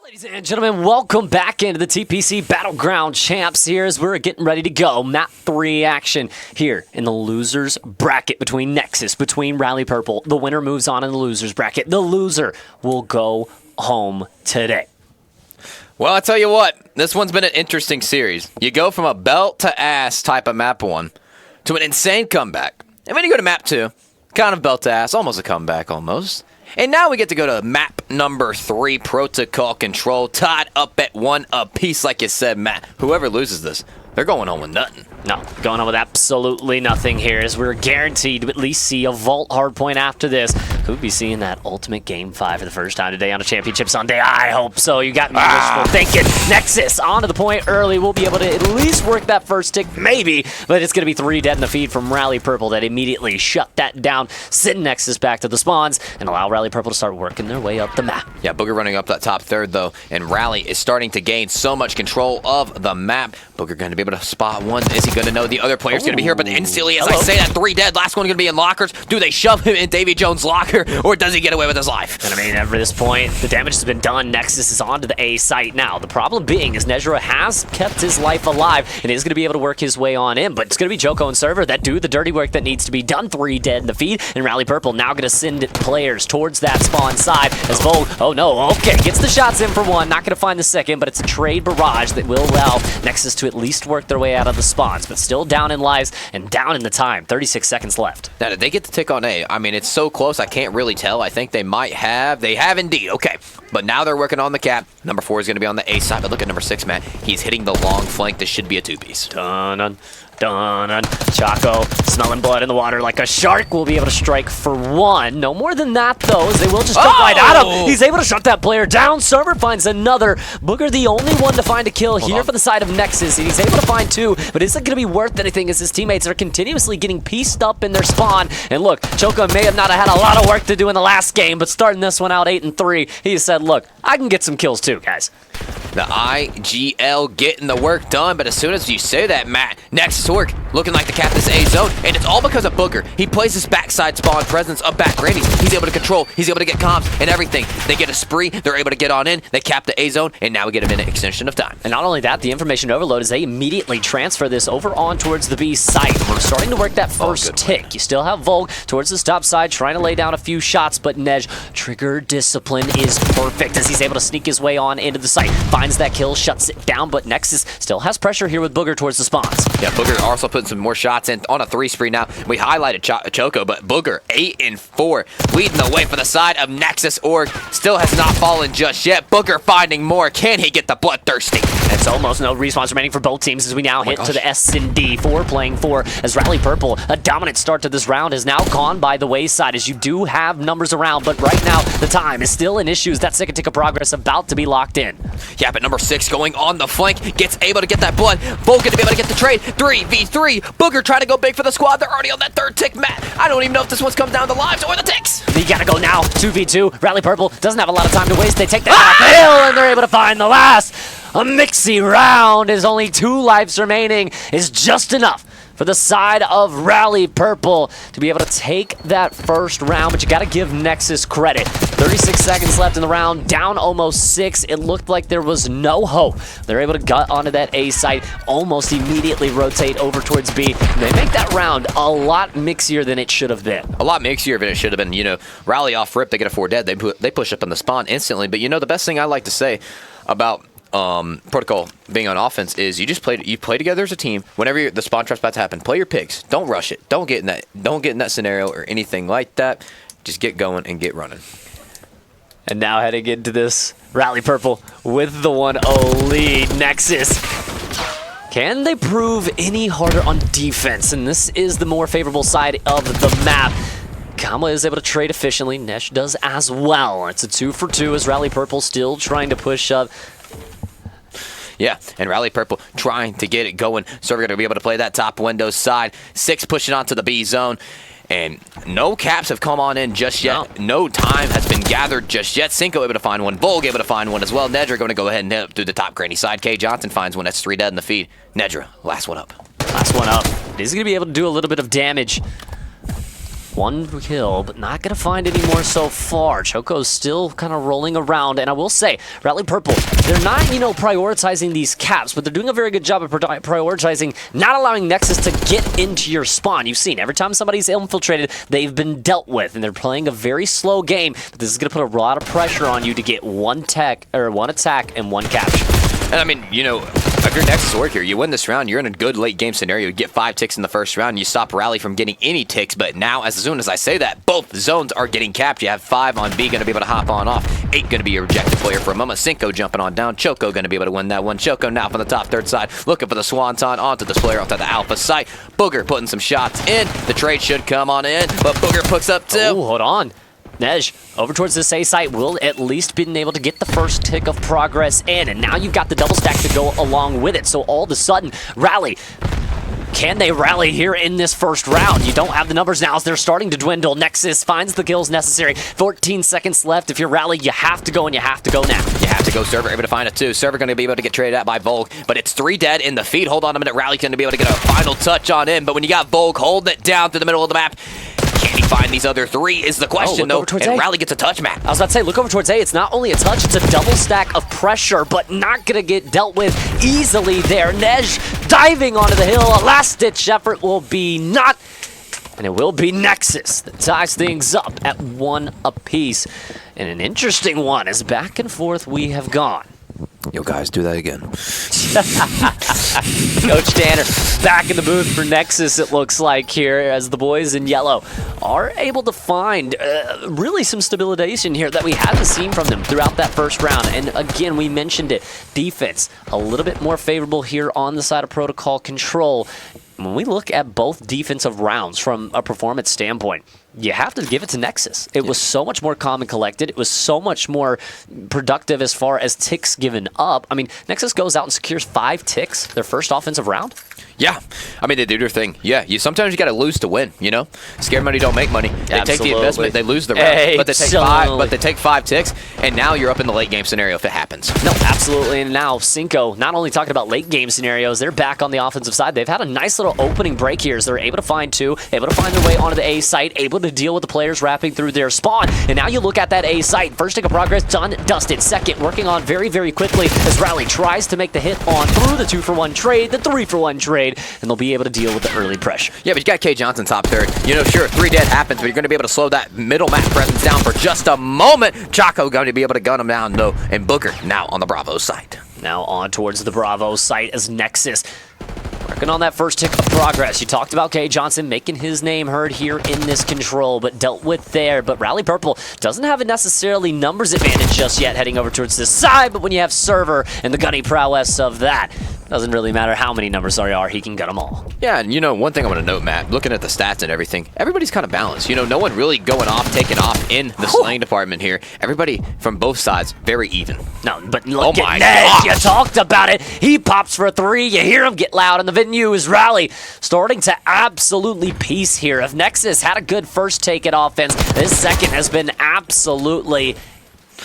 Ladies and gentlemen, welcome back into the TPC Battleground Champs here as we're getting ready to go. Map 3 action here in the losers bracket between Nexus, between Rally Purple. The winner moves on in the losers bracket. The loser will go home today. Well, I tell you what, this one's been an interesting series. You go from a belt to ass type of map 1 to an insane comeback. And then you go to map 2, kind of belt to ass, almost a comeback almost. And now we get to go to map number 3, Protocol Control, tied up at 1 apiece, like you said, Matt. Whoever loses this, they're going home with nothing. No, going on with absolutely nothing here as we're guaranteed to at least see a vault hardpoint after this. Could be seeing that ultimate Game 5 for the first time today on a Championship Sunday. I hope so. You got me wishful thinking. Nexus onto the point early. We'll be able to at least work that first tick, maybe, but it's going to be 3 dead in the feed from Rally Purple that immediately shut that down, send Nexus back to the spawns, and allow Rally Purple to start working their way up the map. Yeah, Booger running up that top third, though, and Rally is starting to gain so much control of the map. Booger going to be able to spot one. Is he going to know the other player's going to be here? But instantly, as I say that, 3 dead. Last one going to be in lockers. Do they shove him in Davy Jones' locker, or does he get away with his life? And I mean, at this point, the damage has been done. Nexus is onto the A site now. The problem being is Nezra has kept his life alive and is going to be able to work his way on in, but it's going to be Joko and Server that do the dirty work that needs to be done. 3 dead in the feed, and Rally Purple now going to send players towards that spawn side as Vogue, oh no, okay, gets the shots in for 1, not going to find the second, but it's a trade barrage that will allow Nexus to at least work their way out of the spawns, but still down in lives and down in the time. 36 seconds left. Now, did they get the tick on A? I mean, it's so close, I can't really tell. I think they might have. They have indeed. Okay. But now they're working on the cap. Number 4 is going to be on the A side, but look at number 6, Matt. He's hitting the long flank. This should be a 2-piece. Dun-dun. Dun-dun. Chaco, smelling blood in the water like a shark, will be able to strike for 1. No more than that, though, as they will just jump right at him. He's able to shut that player down. Server finds another. Booger, the only one to find a kill here for the side of Nexus, and he's able to find 2, but isn't going to be worth anything as his teammates are continuously getting pieced up in their spawn. And look, Choco may have not had a lot of work to do in the last game, but starting this one out 8-3, he said, look, I can get some kills too, guys. The IGL getting the work done, but as soon as you say that, Matt, Nexus work looking like the captain's A zone, and it's all because of Booger. He plays his backside spawn presence of back Randy's. He's able to control, he's able to get comms and everything. They get a spree, they're able to get on in, they cap the A zone, and now we get a minute extension of time. And not only that, the information overload is they immediately transfer this over on towards the B site. We're starting to work that first tick. You still have Volk towards the top side, trying to lay down a few shots, but Nej, trigger discipline is perfect as he's able to sneak his way on into the site. Finds that kill, shuts it down, but Nexus still has pressure here with Booger towards the spawns. Yeah, Booger also putting some more shots in on a 3 spree now. We highlighted Choco, but Booger 8-4, leading the way for the side of Nexus Org. Still has not fallen just yet. Booger finding more. Can he get the bloodthirsty? It's almost no respawns remaining for both teams as we now hit to the S&D. 4 playing 4 as Rally Purple, a dominant start to this round, has now gone by the wayside as you do have numbers around, but right now the time is still an issue as that second tick of progress about to be locked in. Yeah, but number 6 going on the flank, gets able to get that blood. Vulcan to be able to get the trade. 3v3. Booger trying to go big for the squad. They're already on that 3rd tick, Matt. I don't even know if this one's comes down to lives or the ticks. You gotta go now. 2v2. Rally Purple doesn't have a lot of time to waste. They take that off the hill and they're able to find the last. A mixy round is only 2 lives remaining is just enough for the side of Rally Purple to be able to take that first round, but you gotta give Nexus credit. 36 seconds left in the round, down almost 6. It looked like there was no hope. They're able to gut onto that A site, almost immediately rotate over towards B. They make that round a lot mixier than it should have been. A lot mixier than it should have been. You know, Rally off rip, they get a 4 dead. They push up on the spawn instantly, but you know, the best thing I like to say about Protocol being on offense is you play together as a team. Whenever the spawn trap's about to happen, play your picks. Don't rush it. Don't get in that scenario or anything like that. Just get going and get running. And now heading into this, Rally Purple with the 1-0 lead. Nexus, can they prove any harder on defense? And this is the more favorable side of the map. Kama is able to trade efficiently. Nesh does as well. It's a 2-for-2 as Rally Purple still trying to push up. Yeah, and Rally Purple trying to get it going. So we're going to be able to play that top window side. 6 pushing onto the B zone. And no caps have come on in just yet. No time has been gathered just yet. Cinco able to find one. Volg able to find one as well. Nedra going to go ahead and hit up through the top granny side. K Johnson finds one. That's 3 dead in the feed. Nedra, last one up. Last one up. He's going to be able to do a little bit of damage. 1 kill, but not going to find any more so far. Choco's still kind of rolling around, and I will say, Rally Purple, they're not, prioritizing these caps, but they're doing a very good job of prioritizing not allowing Nexus to get into your spawn. You've seen, every time somebody's infiltrated, they've been dealt with, and they're playing a very slow game, but this is going to put a lot of pressure on you to get 1 attack and 1 capture. And I mean, if you're Nexus Orc here, you win this round, you're in a good late game scenario. You get 5 ticks in the first round, and you stop Rally from getting any ticks. But now, as soon as I say that, both zones are getting capped. You have 5 on B, going to be able to hop on off. 8 going to be a rejected player for a moment. Cinco jumping on down. Choco going to be able to win that one. Choco now from the top third side, looking for the Swanton onto this player, onto the Alpha site. Booger putting some shots in. The trade should come on in, but Booger picks up 2. Oh, hold on. Nej, over towards this A site, will at least been able to get the first tick of progress in, and now you've got the double stack to go along with it. So all of a sudden, Rally, can they rally here in this first round? You don't have the numbers now as they're starting to dwindle. Nexus finds the kills necessary. 14 seconds left. If you're Rally, you have to go, and you have to go now. You have to go. Server able to find a 2. Server going to be able to get traded out by Volk, but it's 3 dead in the feed. Hold on a minute. Rally going to be able to get a final touch on in, but when you got Volk holding it down through the middle of the map, can he find these other 3 is the question, though, and Rally gets a touch, Matt. I was about to say, look over towards A. It's not only a touch, it's a double stack of pressure, but not going to get dealt with easily there. Nej diving onto the hill. A last-ditch effort will be not, and it will be Nexus that ties things up at 1 apiece. And an interesting one, as back and forth we have gone. Yo, guys, do that again. Coach Tanner back in the booth for Nexus, it looks like, here, as the boys in yellow are able to find really some stabilization here that we haven't seen from them throughout that first round. And again, we mentioned it, defense a little bit more favorable here on the side of Protocol Control. When we look at both defensive rounds from a performance standpoint, you have to give it to Nexus. It was so much more calm and collected. It was so much more productive as far as ticks given up. I mean, Nexus goes out and secures 5 ticks, their first offensive round. Yeah, I mean, they do their thing. Yeah, sometimes you got to lose to win, Scared money don't make money. They take the investment, they lose the round, but they take 5 ticks, and now you're up in the late game scenario if it happens. No, absolutely. And now Cinco, not only talking about late game scenarios, they're back on the offensive side. They've had a nice little opening break here as they're able to find 2, able to find their way onto the A site, able to deal with the players wrapping through their spawn. And now you look at that A site. First tick of progress done, dusted. Second, working on very, very quickly as Rally tries to make the hit on through the 2-for-1 trade, the 3-for-1 trade, and they'll be able to deal with the early pressure. Yeah, but you got K Johnson top third. Sure, 3 dead happens, but you're going to be able to slow that middle map presence down for just a moment. Chaco going to be able to gun him down, though, and Booker now on the Bravo site. Now on towards the Bravo site as Nexus working on that first tick of progress. You talked about K Johnson making his name heard here in this control, but dealt with there. But Rally Purple doesn't have a necessarily numbers advantage just yet heading over towards this side, but when you have Server and the gunny prowess of that, doesn't really matter how many numbers there are, he can get them all. Yeah, and one thing I want to note, Matt, looking at the stats and everything, everybody's kind of balanced. No one really going off, taking off in the slaying department here. Everybody from both sides, very even. No, but look at Ned, you talked about it. He pops for a 3, you hear him get loud, and the venue is Rally starting to absolutely piece here. If Nexus had a good first take at offense, this second has been absolutely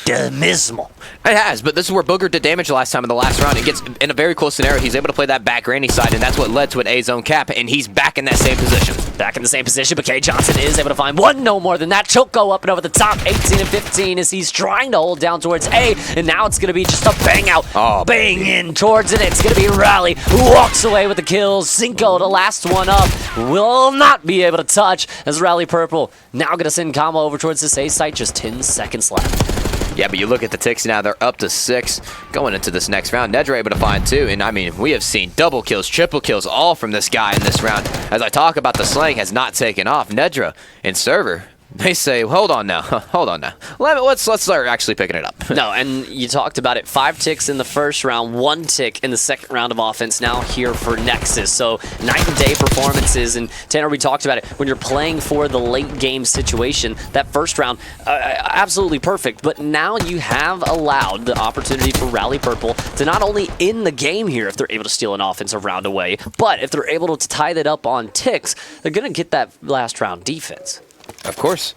dismal. It has, but this is where Booger did damage last time in the last round. It gets in a very close scenario. He's able to play that back granny side, and that's what led to an A-zone cap, and he's back in that same position. Back in the same position, but K Johnson is able to find 1, no more than that. Choco up and over the top, 18 and 15 as he's trying to hold down towards A, and now it's going to be just a bang out. Bang in towards it. It's going to be Rally who walks away with the kills. Cinco, the last one up, will not be able to touch as Rally Purple now going to send combo over towards this A site. Just 10 seconds left. Yeah, but you look at the ticks now, they're up to 6 going into this next round. Nedra able to find 2, and I mean, we have seen double kills, triple kills, all from this guy in this round. As I talk about the slang has not taken off, Nedra and Server, they say, hold on now, hold on now. Let's start actually picking it up. No, and you talked about it, 5 ticks in the first round, 1 tick in the second round of offense now here for Nexus. So night and day performances, and Tanner, we talked about it, when you're playing for the late game situation, that first round, absolutely perfect, but now you have allowed the opportunity for Rally Purple to not only end the game here if they're able to steal an offensive round away, but if they're able to tie that up on ticks, they're going to get that last round defense. Of course.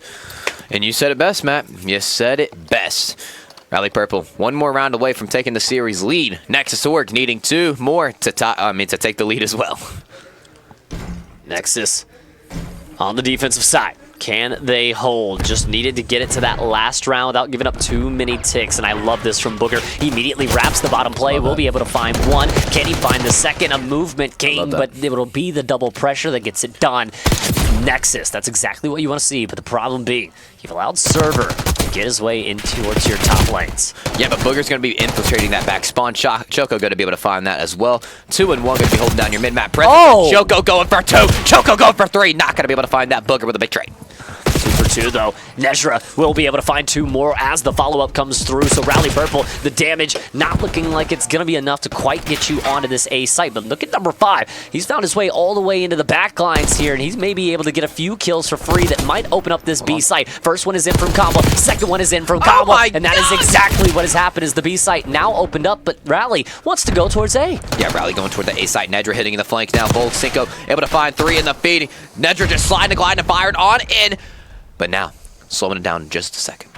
And you said it best, Matt. You said it best. Rally Purple, 1 more round away from taking the series lead. Nexus Org needing 2 more to take the lead as well. Nexus on the defensive side. Can they hold? Just needed to get it to that last round without giving up too many ticks, and I love this from Booger. He immediately wraps the bottom play. We'll be able to find one. Can he find the second? A movement gain, but it'll be the double pressure that gets it done. Nexus, that's exactly what you want to see, but the problem being, you've allowed Server to get his way in towards your top lanes. Yeah, but Booger's going to be infiltrating that back spawn. Choco going to be able to find that as well. 2 and 1 going to be holding down your mid-map presence. Oh! Choco going for 2. Choco going for 3. Not going to be able to find that Booger with a big trade. 2 for 2 though. Nezra will be able to find 2 more as the follow-up comes through. So Rally Purple, the damage not looking like it's going to be enough to quite get you onto this A site. But look at number 5. He's found his way all the way into the back lines here, and he's maybe able to get a few kills for free that might open up this B site. First one is in from combo. Second one is in from combo. And that is exactly what has happened is the B site now opened up, but Rally wants to go towards A. Yeah, Rally going toward the A site. Nedra hitting in the flank now. Volk, Cinco able to find 3 in the feed. Nedra just sliding, gliding, and fired on in. But now, slowing it down in just a second.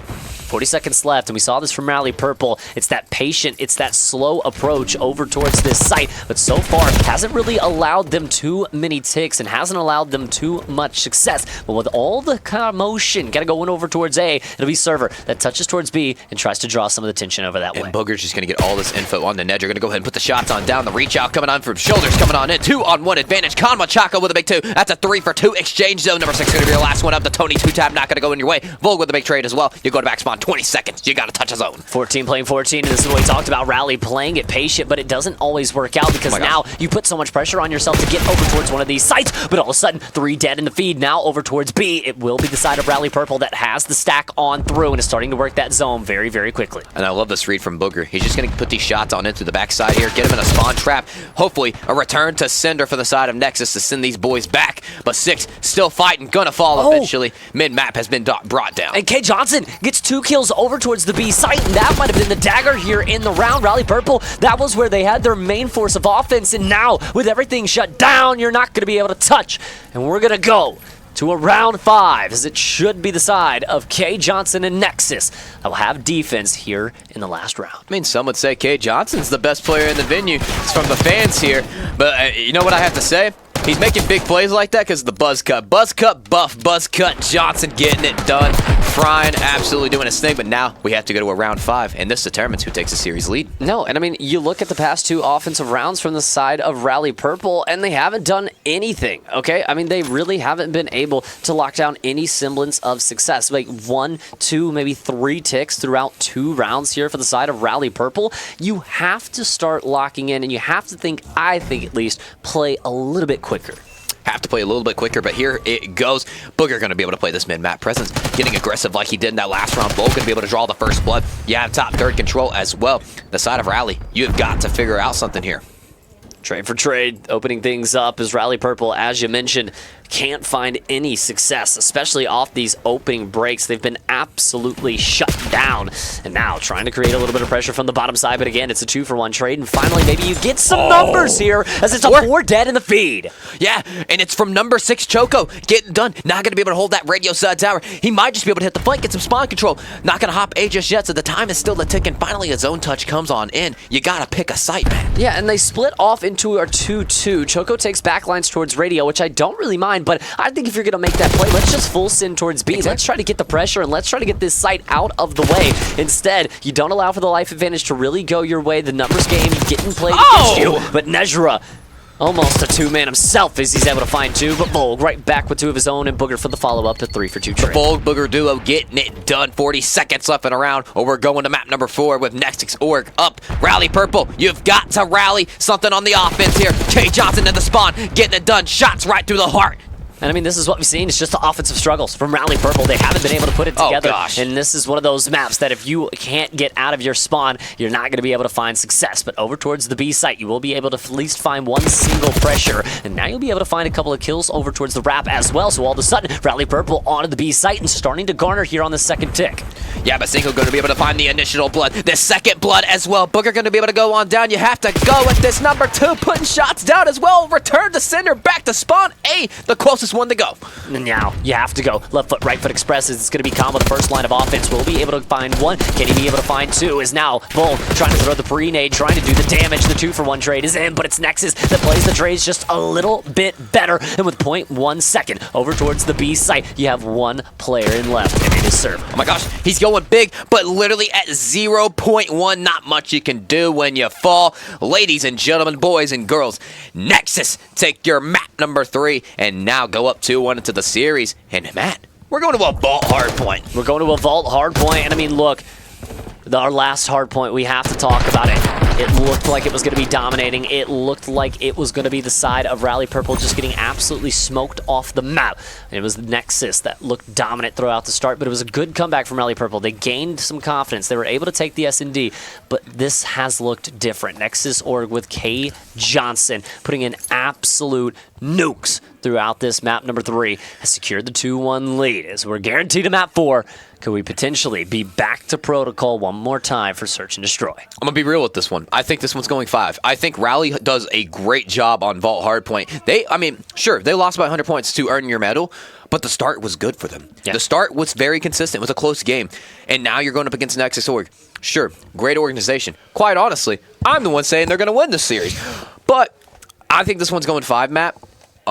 40 seconds left, and we saw this from Rally Purple. It's that patient, it's that slow approach over towards this site, but so far hasn't really allowed them too many ticks and hasn't allowed them too much success. But with all the commotion, gotta go in over towards A, it'll be Server that touches towards B and tries to draw some of the tension over that way. And Booger's just gonna get all this info on the Nedra. Gonna go ahead and put the shots on down. The reach out coming on from shoulders, coming on in. 2-on-1 advantage. Conma Chaco with a big 2. That's a 3 for 2 exchange zone. Number 6 gonna be your last one up. The Tony 2-tab not gonna go in your way. Volk with a big trade as well. You go to back spawn, 20 seconds. You gotta touch a zone. 14 playing 14, and this is what we talked about. Rally playing it patient, but it doesn't always work out because now you put so much pressure on yourself to get over towards one of these sites, but all of a sudden, 3 dead in the feed. Now over towards B. It will be the side of Rally Purple that has the stack on through and is starting to work that zone very, very quickly. And I love this read from Booger. He's just gonna put these shots on into the backside here, get him in a spawn trap. Hopefully, a return to Cinder for the side of Nexus to send these boys back. But 6 still fighting, gonna fall eventually. Mid-map has been brought down. And K Johnson gets 2 kills over towards the B site, and that might have been the dagger here in the round. Rally Purple, that was where they had their main force of offense, and now with everything shut down, you're not going to be able to touch. And we're going to go to a round 5, as it should be the side of K Johnson and Nexus that will have defense here in the last round. I mean, some would say K Johnson's the best player in the venue. It's from the fans here. But you know what I have to say? He's making big plays like that because of the buzz cut. Buzz cut buff, buzz cut Johnson getting it done. Frying, absolutely doing his thing, but now we have to go to a round 5, and this determines who takes the series lead. No, and I mean, you look at the past 2 offensive rounds from the side of Rally Purple, and they haven't done anything, okay? I mean, they really haven't been able to lock down any semblance of success. Like 1, 2, maybe 3 ticks throughout 2 rounds here for the side of Rally Purple. You have to start locking in, and you have to think, I think at least, play a little bit quicker. Have to play a little bit quicker, but here it goes. Booger going to be able to play this mid-map presence, getting aggressive like he did in that last round. Volk going to be able to draw the first blood. You have top 3rd control as well. The side of Rally, you've got to figure out something here. Trade for trade, opening things up as Rally Purple, as you mentioned, can't find any success, especially off these opening breaks. They've been absolutely shut down. And now trying to create a little bit of pressure from the bottom side, but again, it's a 2-for-1 trade. And finally, maybe you get some numbers here, as it's a 4 dead in the feed. Yeah, and it's from number 6, Choco, getting done. Not going to be able to hold that radio side tower. He might just be able to hit the flank, get some spawn control. Not going to hop A just yet, so the time is still ticking. Finally, a zone touch comes on in. You got to pick a site, man. Yeah, and they split off into a 2-2. Choco takes backlines towards radio, which I don't really mind, but I think if you're going to make that play, let's just full send towards B. Let's try to get the pressure, and let's try to get this site out of the way. Instead, you don't allow for the life advantage to really go your way. The numbers game getting played against you, but Nezra, almost a 2-man himself as he's able to find 2, but Volk right back with 2 of his own, and Booger for the follow-up to 3-for-2 trade. The Volk Booger duo getting it done. 40 seconds left in a round, or we're going to map number 4 with Nexus Org up. Rally Purple, you've got to rally something on the offense here. K Johnson in the spawn, getting it done. Shots right through the heart. And I mean, this is what we've seen. It's just the offensive struggles from Rally Purple. They haven't been able to put it together. Oh, gosh. And this is one of those maps that if you can't get out of your spawn, you're not going to be able to find success. But over towards the B site, you will be able to at least find 1 single pressure. And now you'll be able to find a couple of kills over towards the wrap as well. So all of a sudden, Rally Purple onto the B site and starting to garner here on the 2nd tick. Yeah, but Cinco going to be able to find the initial blood, the 2nd blood as well. Booger going to be able to go on down. You have to go with this number 2, putting shots down as well. Return to center, back to spawn A, the closest Nexus 1 to go. Now, you have to go. Left foot, right foot express. It's going to be combo the first line of offense. We'll be able to find one. Can he be able to find two? Is now Bull trying to throw the pre-nade, trying to do the damage. The 2-for-1 trade is in, but it's Nexus that plays the trades just a little bit better. And with 0.1 second over towards the B site, you have one player in left, and it is Server. Oh my gosh, he's going big, but literally at 0.1, not much you can do when you fall. Ladies and gentlemen, boys and girls, Nexus take your map number 3 and now go up 2-1 into the series. And Matt, we're going to a vault hardpoint. We're going to a vault hardpoint, and I mean, look, our last hardpoint, we have to talk about it. It looked like it was going to be dominating. It looked like it was going to be the side of Rally Purple just getting absolutely smoked off the map. And it was Nexus that looked dominant throughout the start, but it was a good comeback from Rally Purple. They gained some confidence. They were able to take the S&D, but this has looked different. Nexus Org with K. Johnson putting in absolute nukes throughout this map number 3 has secured the 2-1 lead. As we're guaranteed a map 4, could we potentially be back to protocol one more time for Search and Destroy? I'm going to be real with this one. I think this one's going 5. I think Rally does a great job on Vault Hardpoint. I mean, sure, they lost by 100 points to earn your medal, but the start was good for them. Yeah. The start was very consistent. It was a close game. And now you're going up against Nexus Org. Sure, great organization. Quite honestly, I'm the one saying they're going to win this series. But I think this one's going 5, Matt.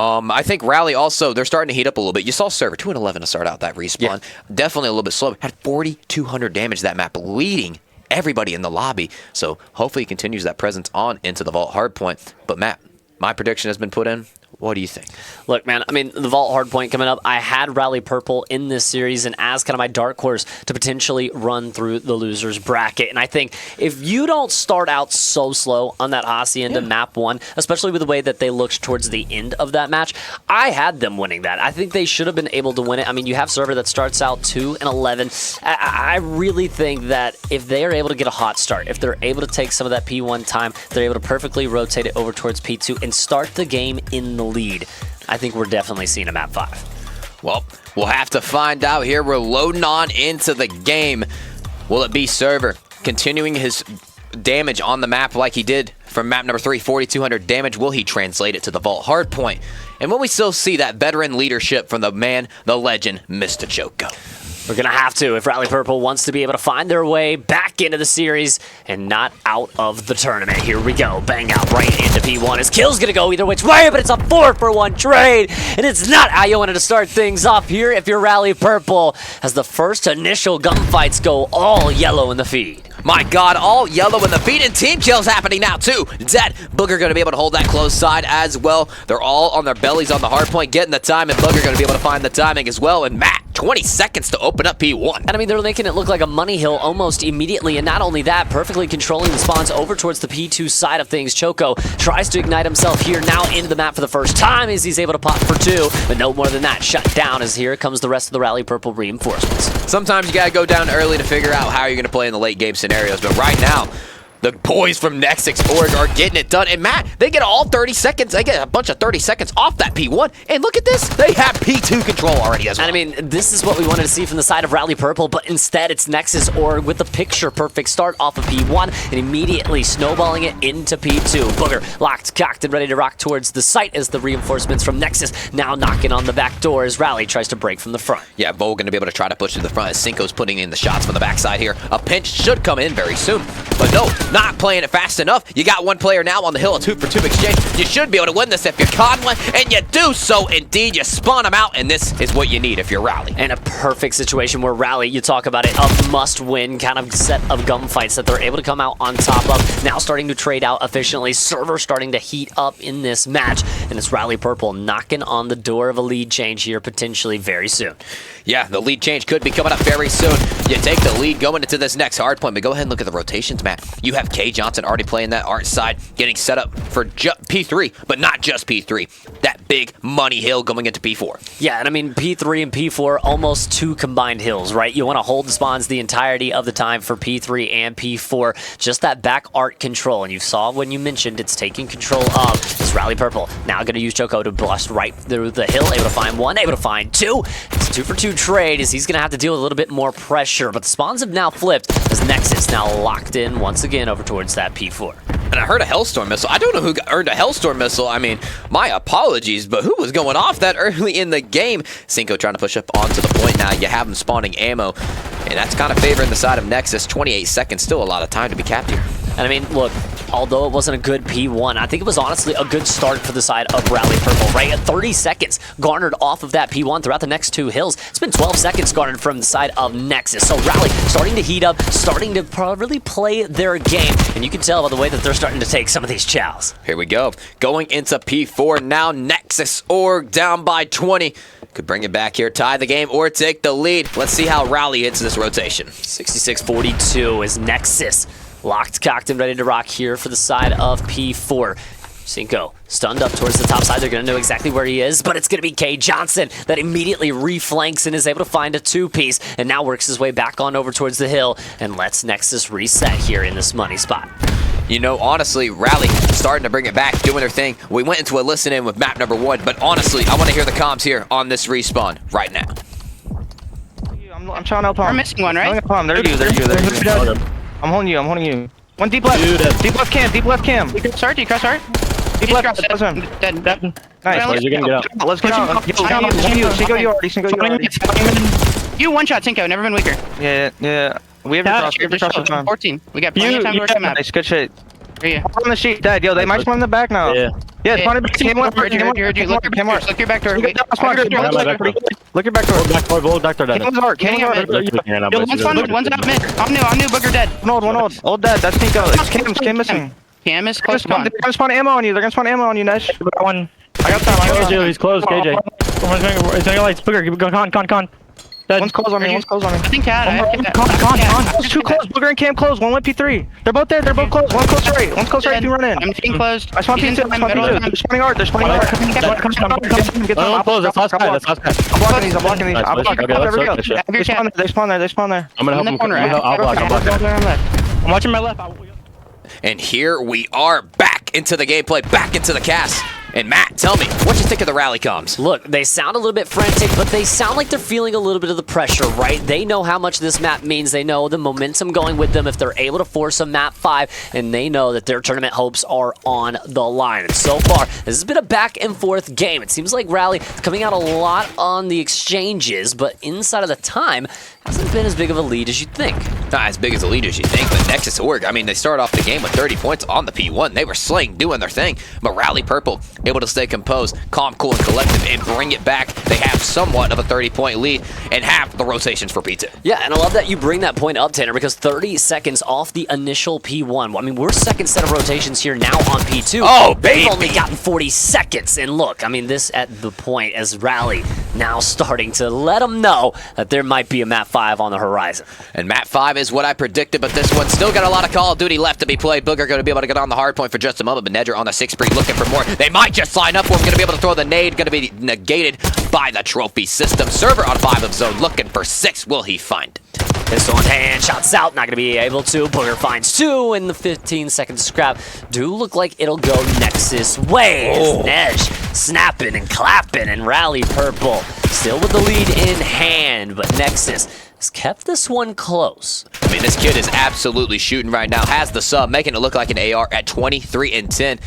I think Rally also, they're starting to heat up a little bit. You saw Server 2-11 to start out that respawn. Yeah. Definitely a little bit slow. Had 4,200 damage that map, leading everybody in the lobby. So hopefully he continues that presence on into the Vault Hardpoint. But Matt, my prediction has been put in. What do you think? Look, man, I mean, the Vault Hardpoint coming up, I had Rally Purple in this series and as kind of my dark horse to potentially run through the loser's bracket. And I think if you don't start out so slow on that Hacienda map 1, especially with the way that they looked towards the end of that match, I had them winning that. I think they should have been able to win it. I mean, you have Server that starts out 2-11. I really think that if they are able to get a hot start, if they're able to take some of that P1 time, they're able to perfectly rotate it over towards P2 and start the game in the lead, I think we're definitely seeing a map 5. Well, we'll have to find out here. We're loading on into the game. Will it be Server continuing his damage on the map like he did from map number 3, 4,200 damage? Will he translate it to the Vault Hardpoint? And will we still see that veteran leadership from the man, the legend, Mr. Choco? We're going to have to if Rally Purple wants to be able to find their way back into the series and not out of the tournament. Here we go. Bang out right into P1. His kill's going to go either which way, but it's a 4-for-1 trade. And it's not how you wanted to start things off here if you're Rally Purple, as the first initial gunfights go all yellow in the feed. My God, all yellow in the feed, and team kills happening now too. Zed, Booger going to be able to hold that close side as well. They're all on their bellies on the hard point, getting the time, and Booger going to be able to find the timing as well. And Matt, 20 seconds to open up P1. And I mean, they're making it look like a money hill almost immediately, and not only that, perfectly controlling the spawns over towards the P2 side of things. Choco tries to ignite himself here now into the map for the first time as he's able to pop for 2, but no more than that. Shut down as here comes the rest of the Rally Purple reinforcements. Sometimes you gotta go down early to figure out how you're gonna play in the late game scenarios, but right now, the boys from Nexus Org are getting it done. And Matt, they get all 30 seconds. They get a bunch of 30 seconds off that P1. And look at this. They have P2 control already as well. And I mean, this is what we wanted to see from the side of Rally Purple, but instead it's Nexus Org with the picture-perfect start off of P1 and immediately snowballing it into P2. Booger locked, cocked, and ready to rock towards the site as the reinforcements from Nexus now knocking on the back door as Rally tries to break from the front. Yeah, Bo going to be able to try to push to the front as Cinco's putting in the shots from the backside here. A pinch should come in very soon. But no, not playing it fast enough. You got one player now on the hill, a 2-for-2 exchange. You should be able to win this if you're Conway, and you do so indeed. You spawn them out, and this is what you need if you're Rally. And a perfect situation where Rally, you talk about it, a must-win kind of set of gunfights that they're able to come out on top of. Now starting to trade out efficiently. Server starting to heat up in this match, and it's Rally Purple knocking on the door of a lead change here potentially very soon. Yeah, the lead change could be coming up very soon. You take the lead going into this next hard point, but go ahead and look at the rotations, Matt. You have K. Johnson already playing that art side, getting set up for P3, but not just P3. That big money hill going into P4. Yeah, and I mean, P3 and P4, almost 2 combined hills, right? You want to hold the spawns the entirety of the time for P3 and P4. Just that back art control, and you saw when you mentioned it's taking control of this Rally Purple. Now going to use Choco to bust right through the hill, able to find 1, able to find 2. It's a 2-for-2 trade as he's going to have to deal with a little bit more pressure, but the spawns have now flipped as Nexus now locked in once again over towards that P4. And I heard a Hellstorm missile. I don't know who earned a Hellstorm missile. I mean, my apologies, but who was going off that early in the game? Cinco trying to push up onto the point now. You have him spawning ammo, and that's kind of favoring the side of Nexus. 28 seconds, still a lot of time to be capped here. And I mean, look, although it wasn't a good P1, I think it was honestly a good start for the side of Rally Purple, right? At 30 seconds garnered off of that P1 throughout the next 2 hills. It's been 12 seconds garnered from the side of Nexus. So Rally starting to heat up, starting to really play their game. And you can tell by the way that they're starting to take some of these chows. Here we go. Going into P4 now. Nexus Org down by 20. Could bring it back here, tie the game, or take the lead. Let's see how Rally hits this rotation. 66-42 is Nexus. Locked, cocked, and ready to rock here for the side of P4. Cinco stunned up towards the top side. They're going to know exactly where he is, but it's going to be K Johnson that immediately reflanks and is able to find a 2-piece, and now works his way back on over towards the hill and lets Nexus reset here in this money spot. You know, honestly, Rally starting to bring it back, doing their thing. We went into a listen-in with map number 1, but honestly, I want to hear the comms here on this respawn right now. I'm trying to help him. We're missing one, right? There you. I'm holding you. One deep left. Deep left cam. Cross art, cross art. Deep left, that's him. Dead. Nice. You're gonna get out. Let's get out. Cinco, you already. You one shot, Cinco, never been weaker. Yeah. We have to cross the time. 14. We got plenty of time to work the map. Nice, good shit. Where are you? On the sheet, dead. Yo, they might spawn in the back now. Yeah, spawn in the back. Look your back door. Look your back door. Back door. One's out mid. I'm new, Booger dead. One old. Old dead, that's Cinco. It's Cam missing. Cam is close. They're gonna spawn ammo on you. Nesh. I got time. He's close, KJ. It's going lights. Booger, con. Dead. One's close on me. I think Cat. Con. Two close. Booger and Cam close. One went P3. They're both there. They're both close. One's close right. Two run in. I'm team closed. I spawn P2. They're spawning art. They're spawning art. Get some. Close. That's last guy. I'm blocking these. They spawn there. I'm gonna help him. I'll block. I'm watching my left. And here we are back into the gameplay, back into the cast. And Matt, tell me, what you think of the Rally comms? Look, they sound a little bit frantic, but they sound like they're feeling a little bit of the pressure, right? They know how much this map means. They know the momentum going with them if they're able to force a map 5, and they know that their tournament hopes are on the line. And so far, this has been a back and forth game. It seems like Rally is coming out a lot on the exchanges, but inside of the time, hasn't been as big of a lead as you'd think. Not as big as a lead as you think, but Nexus Org, I mean, they started off the game with 30 points on the P1. They were slaying, doing their thing. But Rally Purple, able to stay composed, calm, cool, and collective, and bring it back. They have somewhat of a 30-point lead and have the rotations for P2. Yeah, and I love that you bring that point up, Tanner, because 30 seconds off the initial P1. I mean, we're second set of rotations here now on P2. Oh, baby! They've only gotten 40 seconds. And look, I mean, this at the point as Rally now starting to let them know that there might be a map 5 on the horizon. And map 5 is what I predicted, but this one's still got a lot of Call of Duty left to be played. Booger going to be able to get on the hard point for just a moment, but Nedra on the 6 spree looking for more. They might just line up, or we're going to be able to throw the nade, going to be negated by the trophy system. Server on 5 of zone, looking for 6. Will he find it? Pistol in hand, shots out, not going to be able to. Booger finds 2 in the 15-second scrap. Do look like it'll go Nexus way. Oh. Neige snapping and clapping, and Rally Purple still with the lead in hand, but Nexus has kept this one close. I mean, this kid is absolutely shooting right now. Has the sub, making it look like an AR at 23 and 10.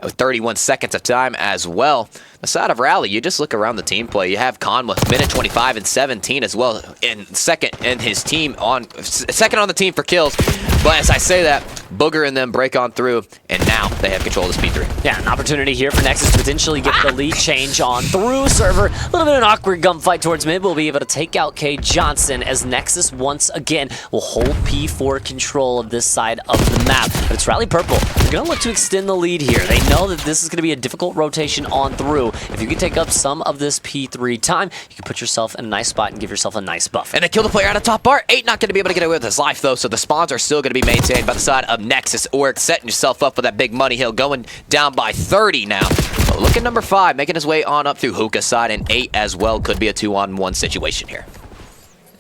With 31 seconds of time as well. The side of Rally, you just look around the team play. You have Con with minute 25 and 17 as well, in second in his team second on the team for kills. But as I say that, Booger and them break on through, and now they have control of this P3. Yeah, an opportunity here for Nexus to potentially get the lead change on through server. A little bit of an awkward gunfight towards mid. We'll be able to take out K Johnson as Nexus once again will hold P4 control of this side of the map. But it's Rally Purple. They're going to look to extend the lead here. They know that this is going to be a difficult rotation on through. If you can take up some of this P3 time, you can put yourself in a nice spot and give yourself a nice buff. And they kill the player out of top bar. 8 not going to be able to get away with his life, though, so the spawns are still going to be maintained by the side of Nexus Org, setting yourself up for that big money hill, going down by 30 now. But look at number 5, making his way on up through Hookah's side, and 8 as well could be a 2-on-1 situation here.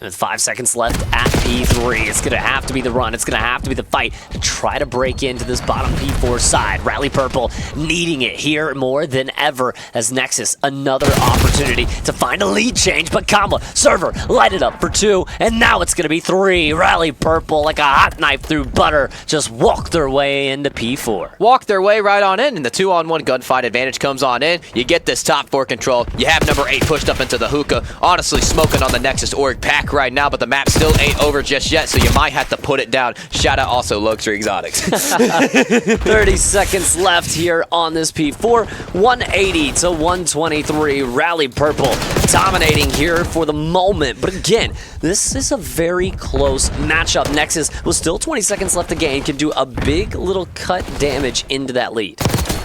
With 5 seconds left at P3, it's going to have to be the run. It's going to have to be the fight to try to break into this bottom P4 side. Rally Purple needing it here more than ever as Nexus, another opportunity to find a lead change. But Kama, Server, light it up for 2, and now it's going to be 3. Rally Purple, like a hot knife through butter, just walk their way into P4. Walk their way right on in, and the 2-on-1 gunfight advantage comes on in. You get this top 4 control. You have number 8 pushed up into the hookah. Honestly, smoking on the Nexus Org pack right now, but the map still ain't over just yet, so you might have to put it down. Shout out also Luxury Exotics. 30 seconds left here on this P4. 180 to 123. Rally Purple dominating here for the moment. But again, this is a very close matchup. Nexus with still 20 seconds left to game can do a big little cut damage into that lead.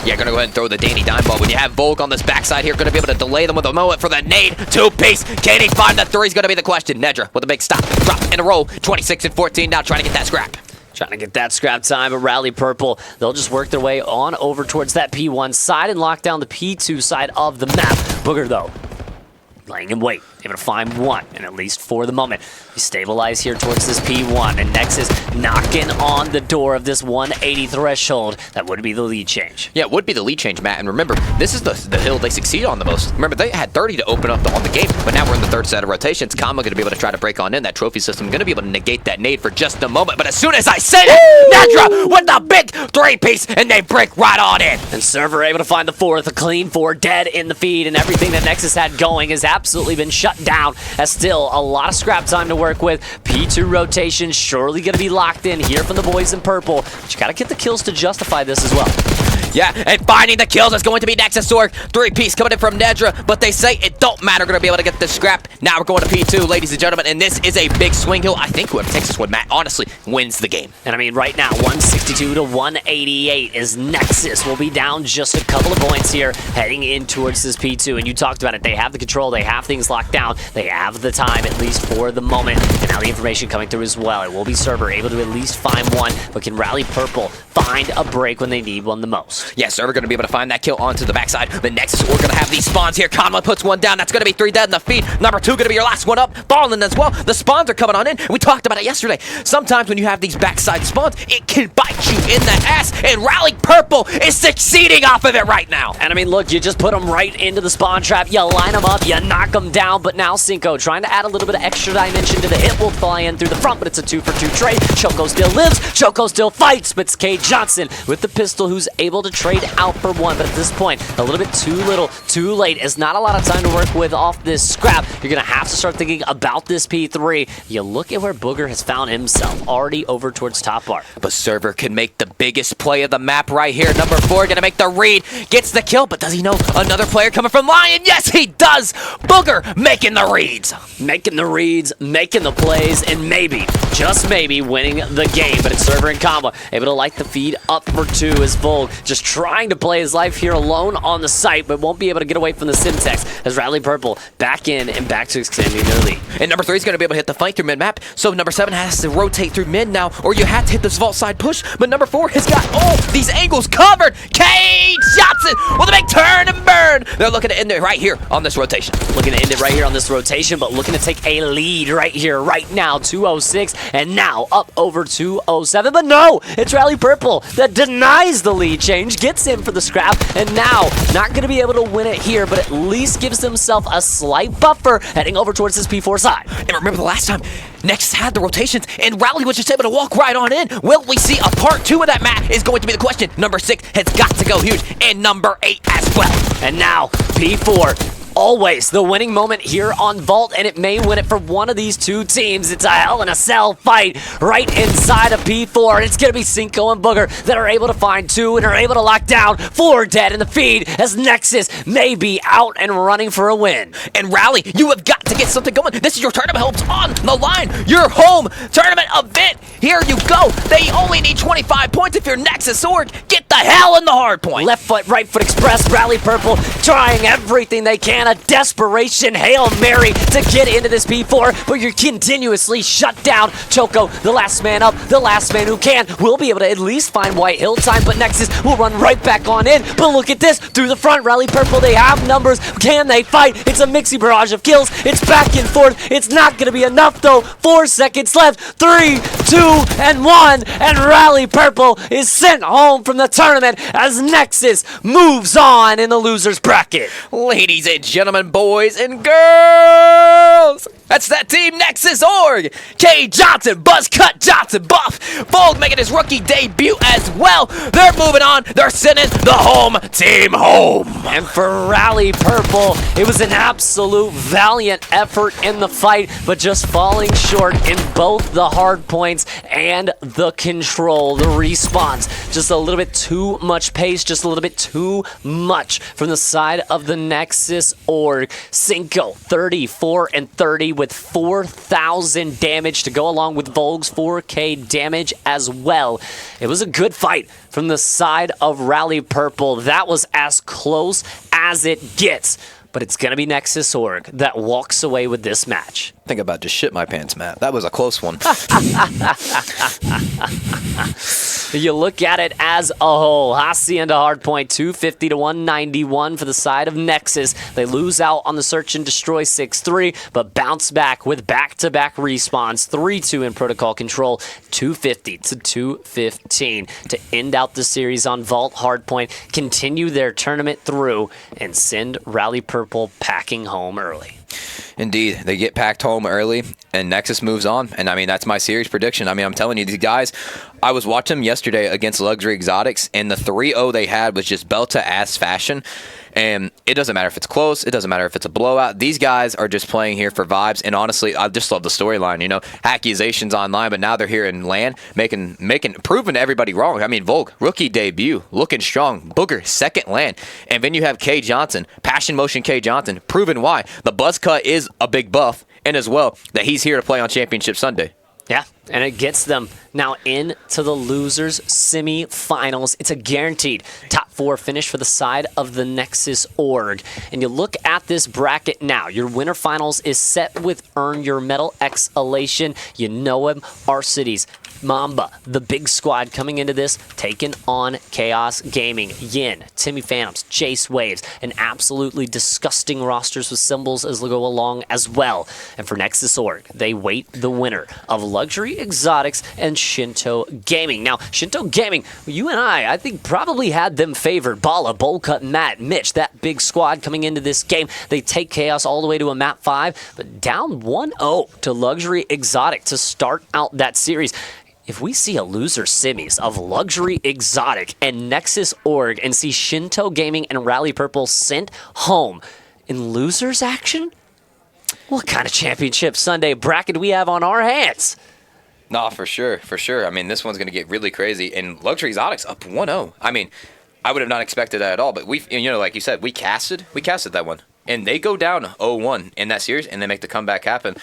Yeah, gonna go ahead and throw the Danny Dime ball. When you have Volk on this backside here, gonna be able to delay them with a moment for the nade. 2-piece. Can he find the 3 is gonna be the question. Nedra with a big stop, drop, and a roll. 26 and 14 now, trying to get that scrap. Trying to get that scrap time, but Rally Purple, they'll just work their way on over towards that P1 side and lock down the P2 side of the map. Booger, though, laying in wait, able to find 1, and at least for the moment. We stabilize here towards this P1, and Nexus knocking on the door of this 180 threshold. That would be the lead change. Yeah, it would be the lead change, Matt. And remember, this is the hill they succeed on the most. Remember, they had 30 to open up on the game, but now we're in the 3rd set of rotations. Kama going to be able to try to break on in. That trophy system going to be able to negate that nade for just a moment. But as soon as I say that, Nedra with the big 3-piece, and they break right on in. And Server able to find the 4th, a clean 4, dead in the feed, and everything that Nexus had going has absolutely been shut down. As still a lot of scrap time to work with. P2 rotation surely going to be locked in here from the boys in purple. But you got to get the kills to justify this as well. Yeah, and finding the kills is going to be Nexus Org. 3-piece coming in from Nedra, but they say it don't matter. Going to be able to get this scrap. Now we're going to P2, ladies and gentlemen, and this is a big swing hill. I think whoever takes this one, Matt, honestly, wins the game. And I mean, right now, 162 to 188 is Nexus. Will be down just a couple of points here, heading in towards this P2. And you talked about it. They have the control. They have things locked down. They have the time, at least for the moment. And now the information coming through as well. It will be Server able to at least find 1, but can Rally Purple find a break when they need one the most. Yeah, Server going to be able to find that kill onto the backside. The Nexus Org going to have these spawns here. Kama puts 1 down. That's going to be 3 dead in the feed. Number 2 going to be your last one up. Falling as well. The spawns are coming on in. We talked about it yesterday. Sometimes when you have these backside spawns, it can bite you in the ass. And Rally Purple is succeeding off of it right now. And I mean, look, you just put them right into the spawn trap. You line them up. You knock them down. But now Cinco trying to add a little bit of extra dimension to the hit. Will fly in through the front, but it's a 2-for-2 trade. Choco still lives. Choco still fights. But it's K Johnson with the pistol who's able to trade out for 1. But at this point, a little bit too little, too late. It's not a lot of time to work with off this scrap. You're going to have to start thinking about this P3. You look at where Booger has found himself, already over towards top bar. But Server can make the biggest play of the map right here. Number 4 going to make the read. Gets the kill, but does he know another player coming from Lion? Yes, he does. Booger making the reads. Making the reads, making the plays, and maybe, just maybe, winning the game. But it's Server and Kama able to light the feed up for 2 as Volk just trying to play his life here alone on the site, but won't be able to get away from the Simtex as Rally Purple back in and back to extending their lead. And number 3 is going to be able to hit the flank through mid-map, so number 7 has to rotate through mid now, or you have to hit this vault side push, but number 4 has got all these angles covered. K Johnson with a big turn and burn. They're looking to end it right here on this rotation. Looking to end it right here on this rotation, but looking to take a lead right here, right now. 206, and now up over 207, but no, it's Rally Purple that denies the lead change, gets in for the scrap, and now not going to be able to win it here, but at least gives himself a slight buffer heading over towards this P4 side. And remember the last time Nexus had the rotations and Rally was just able to walk right on in. Will we see a part 2 of that map is going to be the question. Number 6 has got to go huge, and number 8 as well. And now P4, always the winning moment here on Vault, and it may win it for one of these 2 teams. It's a Hell in a Cell fight right inside of P4, and it's going to be Cinco and Booger that are able to find 2 and are able to lock down 4 dead in the feed as Nexus may be out and running for a win. And Rally, you have got to get something going. This is your tournament hopes on the line. Your home tournament event. Here you go. They only need 25 points if you're Nexus Org. Get the hell in the hard point. Left foot, right foot express. Rally Purple trying everything they can and a desperation Hail Mary to get into this P4, but you're continuously shut down. Choco, the last man up, the last man who can, will be able to at least find White Hill time, but Nexus will run right back on in. But look at this, through the front, Rally Purple, they have numbers. Can they fight? It's a mixy barrage of kills. It's back and forth. It's not going to be enough, though. 4 seconds left. 3, 2, and 1, and Rally Purple is sent home from the tournament as Nexus moves on in the loser's bracket. Ladies and gentlemen, boys and girls, that's that Team Nexus org. K Johnson, Buzzcut Johnson, Buff, Vogue making his rookie debut as well. They're moving on. They're sending the home team home. And for Rally Purple, it was an absolute valiant effort in the fight, but just falling short in both the hard points and the control, the respawns. Just a little bit too much pace, just a little bit too much from the side of the Nexus org. Cinco, 34 and 30 with 4,000 damage to go along with Volg's 4K damage as well. It was a good fight from the side of Rally Purple. That was as close as it gets. But it's going to be Nexus org that walks away with this match. I think about just shit my pants, Matt. That was a close one. You look at it as a whole. Hacienda Hardpoint 250 to 191 for the side of Nexus. They lose out on the Search and Destroy 6-3, but bounce back with back-to-back respawns. 3-2 in Protocol Control, 250 to 215 to end out the series on Vault Hardpoint, continue their tournament through, and send Rally Purple packing home early. Indeed, they get packed home early, and Nexus moves on. And I mean, that's my series prediction. I mean, I'm telling you, these guys, I was watching them yesterday against Luxury Exotics, and the 3-0 they had was just belt-to-ass fashion. And it doesn't matter if it's close. It doesn't matter if it's a blowout. These guys are just playing here for vibes. And honestly, I just love the storyline. You know, accusations online, but now they're here in LAN, proving to everybody wrong. I mean, Volk, rookie debut, looking strong. Booger, second LAN. And then you have K Johnson, Passion Motion K Johnson, proving why. The buzz cut is a big buff, and as well, that he's here to play on Championship Sunday. Yeah, and it gets them now into the losers semi-finals. It's a guaranteed top 4 finish for the side of the Nexus org. And you look at this bracket now. Your winner finals is set with Earn Your Medal Exhalation. You know him, our cities. Mamba, the big squad coming into this, taking on Chaos Gaming. Yin, Timmy Phantoms, Jace Waves, and absolutely disgusting rosters with symbols as they go along as well. And for Nexus org, they wait the winner of Luxury Exotics and Shinto Gaming. Now, Shinto Gaming, you and I think probably had them favored. Bala, Bowlcut, Matt, Mitch, that big squad coming into this game. They take Chaos all the way to a map 5, but down 1-0 to Luxury Exotic to start out that series. If we see a loser semis of Luxury Exotic and Nexus org and see Shinto Gaming and Rally Purple sent home in losers action, what kind of Championship Sunday bracket do we have on our hands? No, for sure, for sure. I mean, this one's going to get really crazy. And Luxury Exotics up 1-0. I mean, I would have not expected that at all. But like you said, we casted that one. And they go down 0-1 in that series, and they make the comeback happen.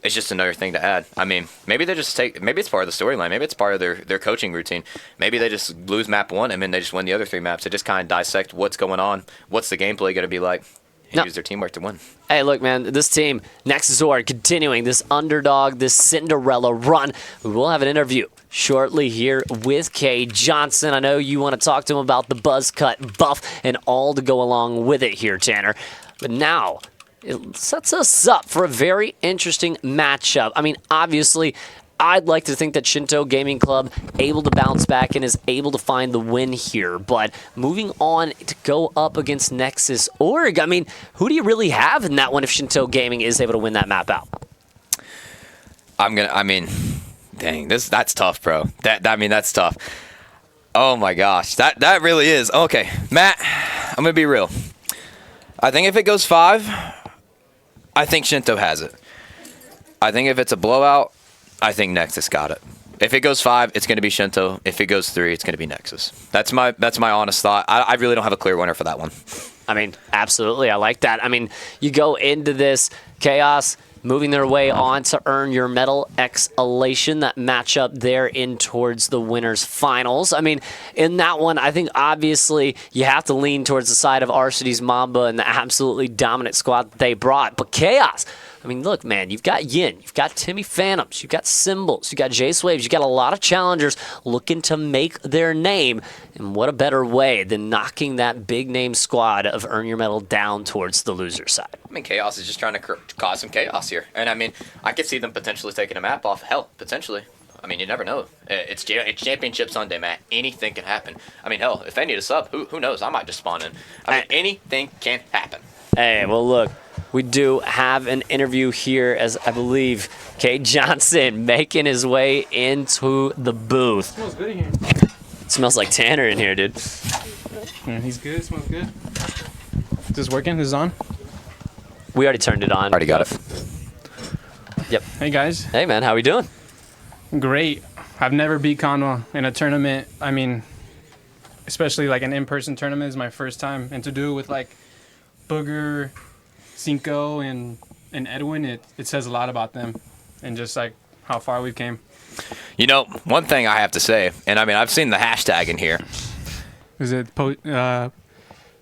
It's just another thing to add. I mean, maybe it's part of the storyline. Maybe it's part of their coaching routine. Maybe they just lose map 1 and then they just win the other 3 maps. They just kind of dissect what's going on, what's the gameplay going to be like, and use their teamwork to win. Hey, look, man, this team, Nexus org, continuing this underdog, this Cinderella run. We will have an interview shortly here with K Johnson. I know you want to talk to him about the buzz cut buff and all to go along with it here, Tanner. But now, it sets us up for a very interesting matchup. I mean, obviously, I'd like to think that Shinto Gaming Club able to bounce back and is able to find the win here. But moving on to go up against Nexus org, I mean, who do you really have in that one if Shinto Gaming is able to win that map out? Dang, that's tough, bro. That's tough. Oh my gosh, that really is. Okay, Matt, I'm gonna be real. I think if it goes 5, I think Shinto has it. I think if it's a blowout, I think Nexus got it. If it goes 5, it's going to be Shinto. If it goes 3, it's going to be Nexus. That's my honest thought. I really don't have a clear winner for that one. I mean, absolutely. I like that. I mean, you go into this Chaos, moving their way on to earn your medal. Exhalation, that matchup there in towards the winners finals. I mean, in that one, I think obviously you have to lean towards the side of Arcity's Mamba and the absolutely dominant squad that they brought. But Chaos, I mean, look, man, you've got Yin, you've got Timmy Phantoms, you've got Symbols, you've got Jace Waves, you've got a lot of challengers looking to make their name. And what a better way than knocking that big name squad of Earn Your Medal down towards the loser side. I mean, Chaos is just trying to cause some chaos here. And I mean, I could see them potentially taking a map off. Hell, potentially. I mean, you never know. It's Championship Sunday, Matt. Anything can happen. I mean, hell, if they need a sub, who knows? I might just spawn in. I mean, anything can happen. Hey, well, look, we do have an interview here as I believe K. Johnson making his way into the booth. It smells good in here. It smells like Tanner in here, dude. Yeah, he's good. It smells good. Is this working? Is this on? We already turned it on. Already got it. Yep. Hey, guys. Hey, man, how we doing? Great. I've never beat Conwa in a tournament. I mean, especially like an in-person tournament is my first time. And to do it with like Booger, Cinco, and Edwin, it says a lot about them and just like how far we've came. You know, one thing I have to say, and I mean, I've seen the hashtag in here. Is it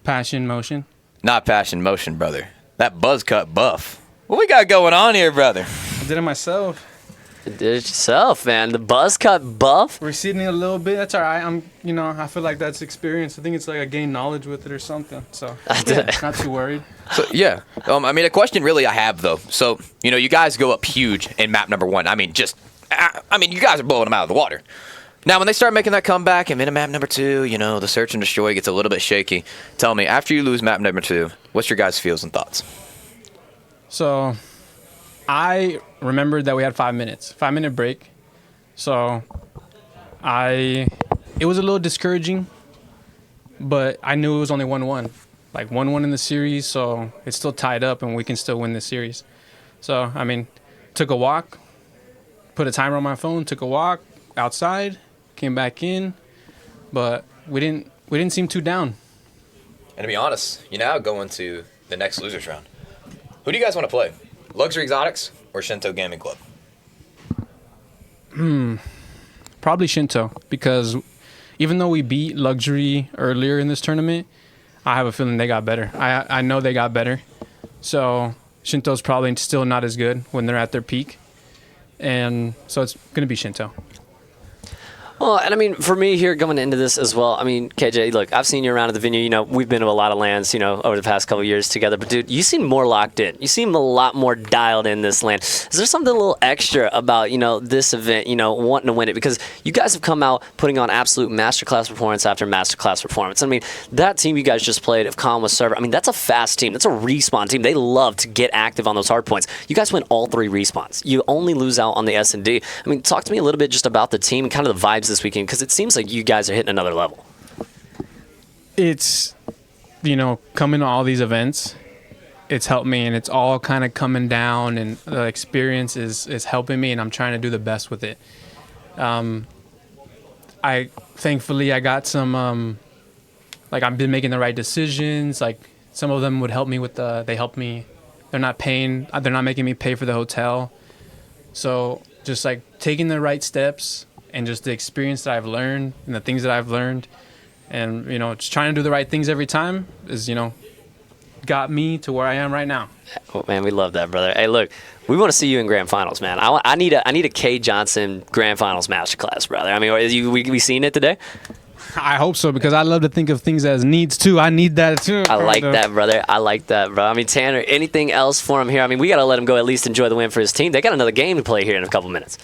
passion motion? Not passion motion, brother. That buzz cut buff. What we got going on here, brother? I did it myself. You did it yourself, man. The buzz cut buff. Receding a little bit. That's all right. I feel like that's experience. I think it's like I gain knowledge with it or something. So yeah, not too worried. So yeah, I mean, a question really I have though. So you guys go up huge in map number 1. I mean, you guys are blowing them out of the water. Now, when they start making that comeback and in map number 2, the search and destroy gets a little bit shaky. Tell me, after you lose map number 2, what's your guys' feels and thoughts? So I remembered that we had 5 minutes, 5-minute break. So it was a little discouraging, but I knew it was only 1-1, like 1-1 in the series. So it's still tied up and we can still win this series. So, I mean, took a walk, put a timer on my phone, took a walk outside, came back in, but we didn't seem too down. And to be honest, you now go into the next losers round. Who do you guys want to play? Luxury Exotics or Shinto Gaming Club? Probably Shinto, because even though we beat Luxury earlier in this tournament, I have a feeling they got better. I know they got better. So Shinto's probably still not as good when they're at their peak. And so it's going to be Shinto. Well, and I mean, for me here going into this as well, I mean, KJ, look, I've seen you around at the venue. We've been to a lot of LANs, over the past couple of years together. But, dude, you seem more locked in. You seem a lot more dialed in this LAN. Is there something a little extra about, this event, wanting to win it? Because you guys have come out putting on absolute masterclass performance after masterclass performance. I mean, that team you guys just played of Conwa Server, I mean, that's a fast team. That's a respawn team. They love to get active on those hard points. You guys win all 3 respawns. You only lose out on the S&D. I mean, talk to me a little bit just about the team and kind of the vibes this weekend, because it seems like you guys are hitting another level. It's, coming to all these events, it's helped me, and it's all kind of coming down, and the experience is helping me, and I'm trying to do the best with it. Thankfully I got some, I've been making the right decisions. Like, some of them would help me with they help me. They're not making me pay for the hotel. So just taking the right steps, and just the experience that I've learned and the things that I've learned, and just trying to do the right things every time is got me to where I am right now. Oh, man, we love that, brother. Hey, look, we want to see you in grand finals, man. I need a K Johnson grand finals masterclass, brother. I mean, we seen it today? I hope so, because I love to think of things as needs too. I need that too. I like that, brother. I like that, bro. I mean, Tanner, anything else for him here? I mean, we got to let him go at least enjoy the win for his team. They got another game to play here in a couple minutes.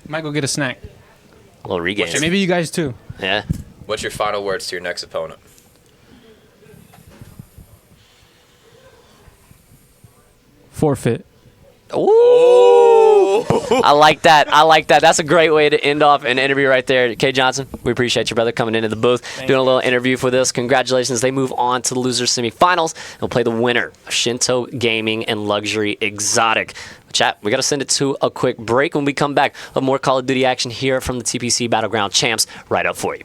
Might go get a snack. A little regain. Maybe you guys too. Yeah. What's your final words to your next opponent? Forfeit. Ooh. I like that. That's a great way to end off an interview right there. K Johnson, we appreciate your brother coming into the booth, doing a little interview for this. Congratulations. They move on to the losers semifinals and will play the winner of Shinto Gaming and Luxury Exotic. Chat, we got to send it to a quick break. When we come back, we'll have more Call of Duty action here from the TPC Battleground champs right up for you.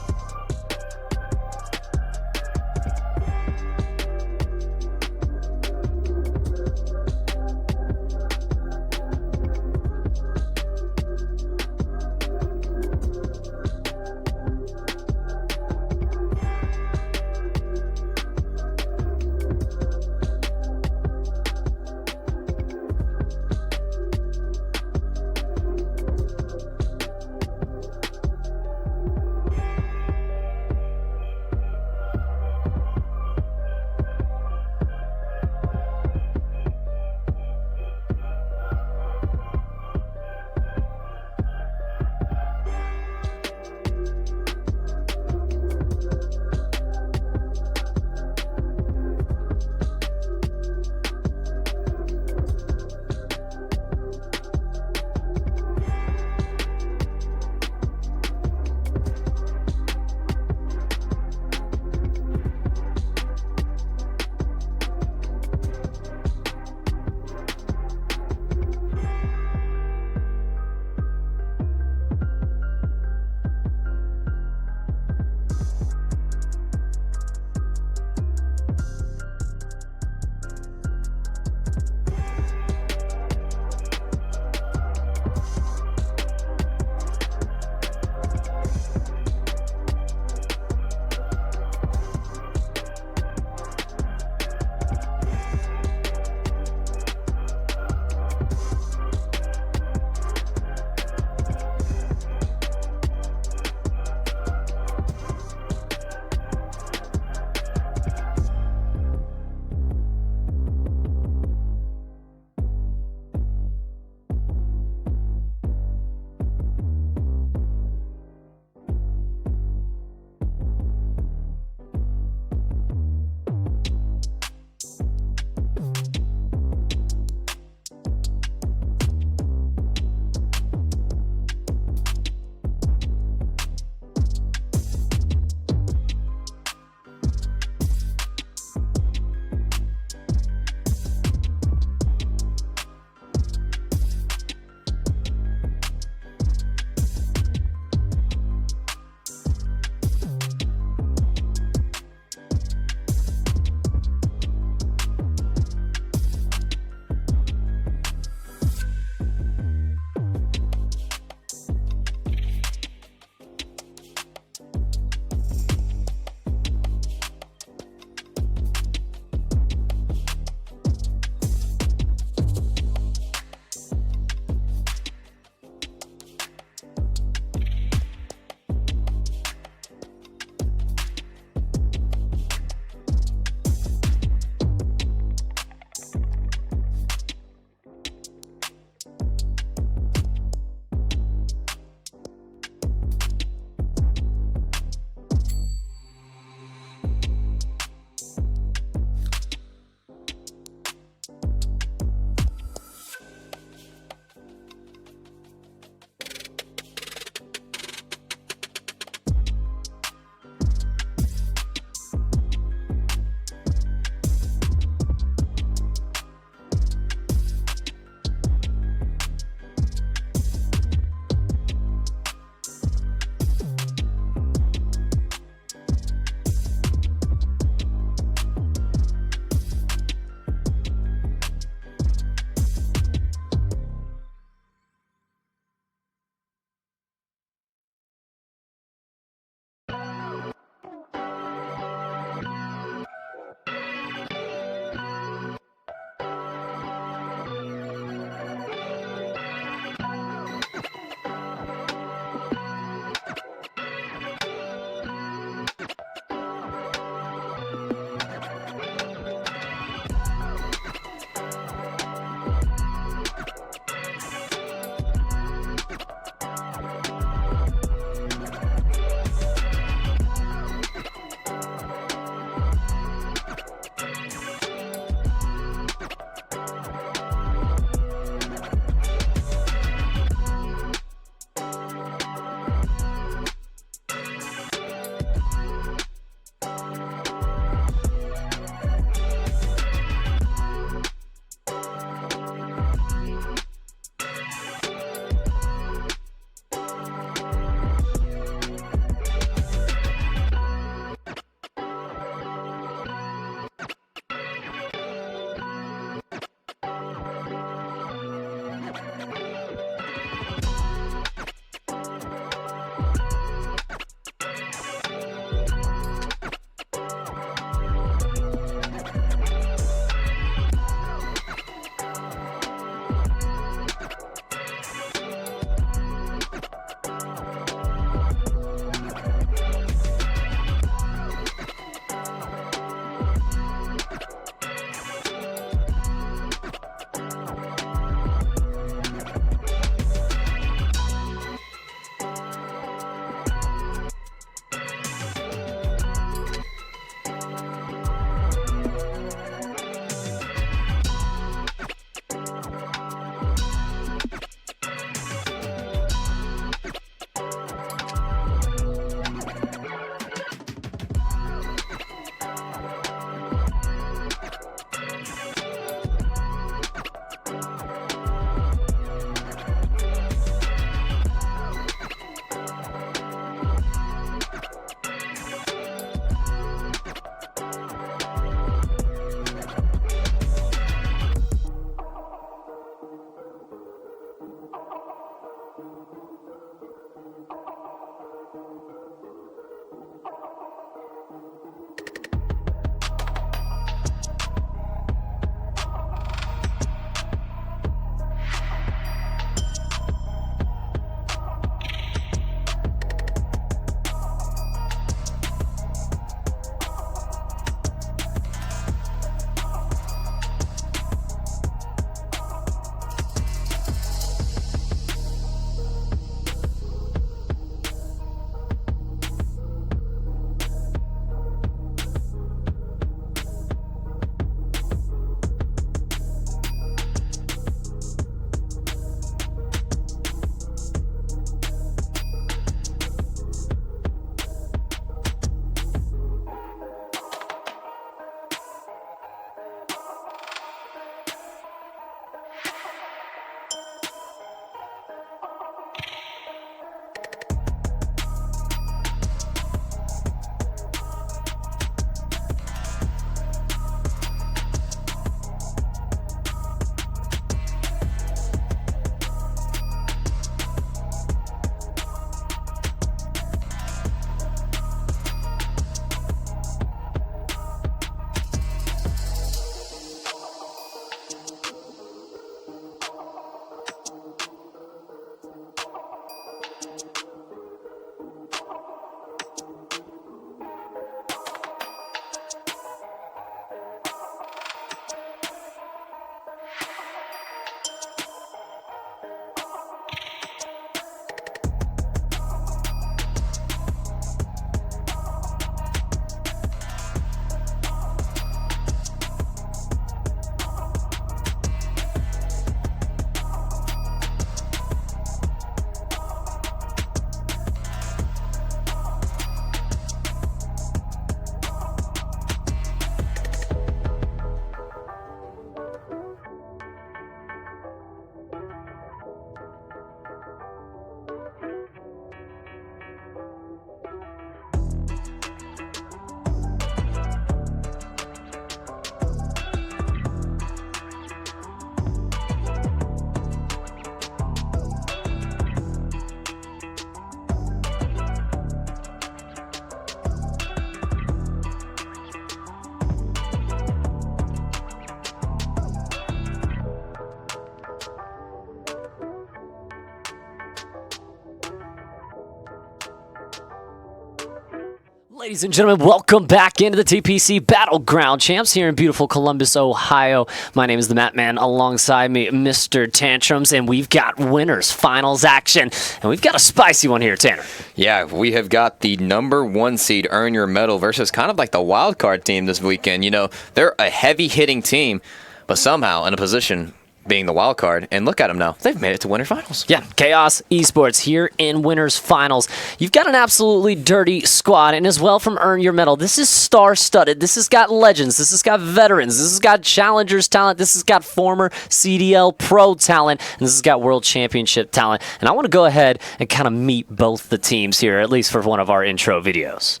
Ladies and gentlemen, welcome back into the TPC Battleground champs here in beautiful Columbus, Ohio. My name is the Matt Man. Alongside me, Mr. Tantrums, and we've got winners finals action, and we've got a spicy one here, Tanner. Yeah, we have got the #1 seed Earn Your Medal versus kind of like the wild card team this weekend. You know, they're a heavy-hitting team, but somehow in a position being the wild card, and look at them now. They've made it to winter finals. Yeah, Chaos Esports here in winners finals. You've got an absolutely dirty squad, and as well from Earn Your Medal, this is star-studded. This has got legends. This has got veterans. This has got challengers talent. This has got former CDL pro talent, and this has got world championship talent. And I want to go ahead and kind of meet both the teams here, at least for one of our intro videos.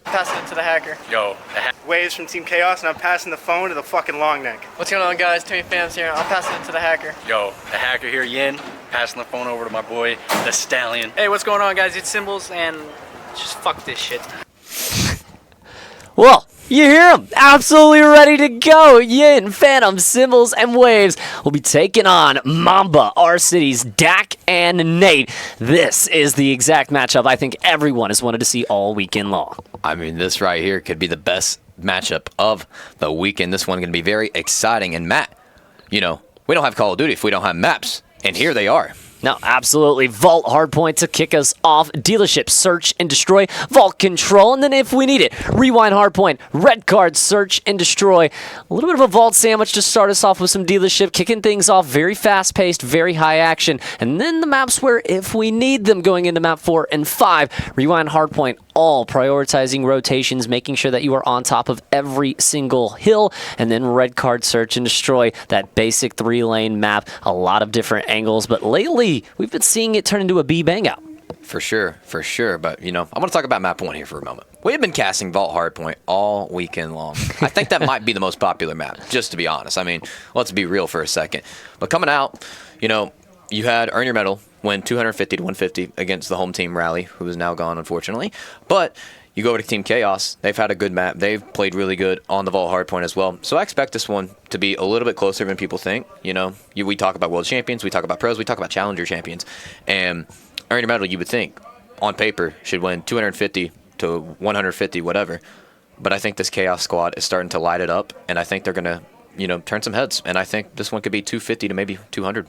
Passing it to the hacker. Yo, Waves from Team Chaos, and I'm passing the phone to the fucking long neck. What's going on, guys? Timmy Fams here. I'm passing it to the hacker. Yo, the hacker here, Yin, passing the phone over to my boy, the Stallion. Hey, what's going on, guys? It's Symbols, and just fuck this shit. Well, you hear them, absolutely ready to go. Yin, Phantom, Symbols, and Waves will be taking on Mamba, R-City's Dak, and Nate. This is the exact matchup I think everyone has wanted to see all weekend long. I mean, this right here could be the best matchup of the weekend. This one going to be very exciting. And Matt, you know, we don't have Call of Duty if we don't have maps. And here they are. No, absolutely. Vault Hardpoint to kick us off. Dealership Search and Destroy. Vault Control. And then if we need it, Rewind Hardpoint. Red Card Search and Destroy. A little bit of a Vault sandwich to start us off with some Dealership. Kicking things off very fast-paced, very high action. And then the maps where if we need them going into map 4 and 5. Rewind Hardpoint. All prioritizing rotations, making sure that you are on top of every single hill. And then Red Card Search and Destroy. That basic 3-lane map. A lot of different angles. But lately, we've been seeing it turn into a B bang out. For sure. But, you know, I want to talk about map 1 here for a moment. We've been casting Vault Hardpoint all weekend long. I think that might be the most popular map, just to be honest. I mean, let's be real for a second. But coming out, you know, you had Earn Your Medal win 250 to 150 against the home team Rally, who is now gone, unfortunately. But you go over to Team Chaos. They've had a good map. They've played really good on the Vault Hardpoint as well. So I expect this one to be a little bit closer than people think. You know, we talk about world champions, we talk about pros, we talk about challenger champions. And Earn Your Medal, you would think, on paper, should win 250 to 150, whatever. But I think this Chaos squad is starting to light it up, and I think they're going to, you know, turn some heads. And I think this one could be 250 to maybe 200.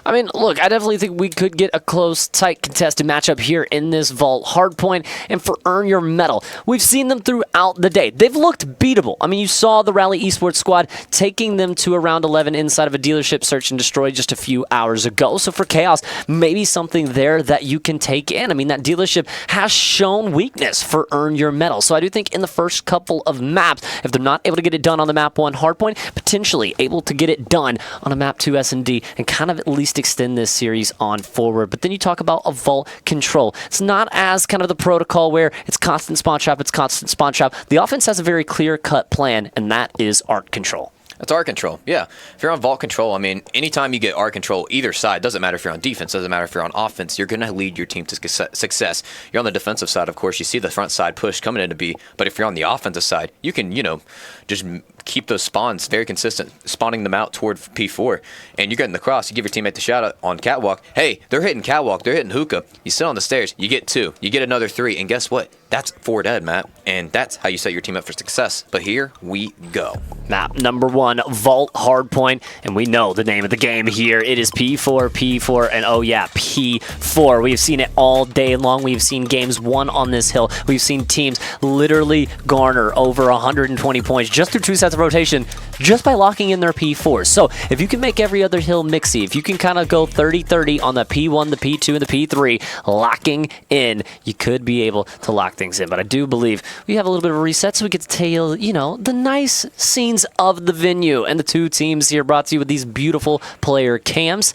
I mean, look, I definitely think we could get a close, tight, contested matchup here in this Vault Hardpoint. And for Earn Your Medal, we've seen them throughout the day. They've looked beatable. I mean, you saw the Rally Esports squad taking them to a round 11 inside of a Dealership Search and Destroy just a few hours ago. So for Chaos, maybe something there that you can take in. I mean, that Dealership has shown weakness for Earn Your Medal. So I do think in the first couple of maps, if they're not able to get it done on the map 1 Hardpoint, potentially able to get it done on a map 2 S&D and kind of at least extend this series on forward. But then you talk about a Vault Control. It's not as kind of the protocol where it's constant spawn trap, it's constant spawn trap. The offense has a very clear-cut plan, and that is Art Control. That's Art Control, yeah. If you're on Vault Control, I mean, anytime you get Art Control, either side, doesn't matter if you're on defense, doesn't matter if you're on offense, you're going to lead your team to success. You're on the defensive side, of course, you see the front side push coming into B, but if you're on the offensive side, you can, you know, just keep those spawns very consistent, spawning them out toward P4, and you're getting the cross, you give your teammate the shout out on Catwalk, hey, they're hitting Catwalk, they're hitting Hookah, you sit on the stairs, you get 2, you get another 3, and guess what? That's 4 dead, Matt, and that's how you set your team up for success. But here we go. Map number 1, Vault Hardpoint, and we know the name of the game here. It is P4, and oh yeah, P4. We've seen it all day long. We've seen games won on this hill. We've seen teams literally garner over 120 points just through 2 sets of rotation just by locking in their P4. So if you can make every other hill mixy, if you can kind of go 30-30 on the P1, the P2, and the P3, locking in, you could be able to lock things in. But I do believe we have a little bit of a reset so we get to tell, you know, the nice scenes of the venue. And the 2 teams here brought to you with these beautiful player cams.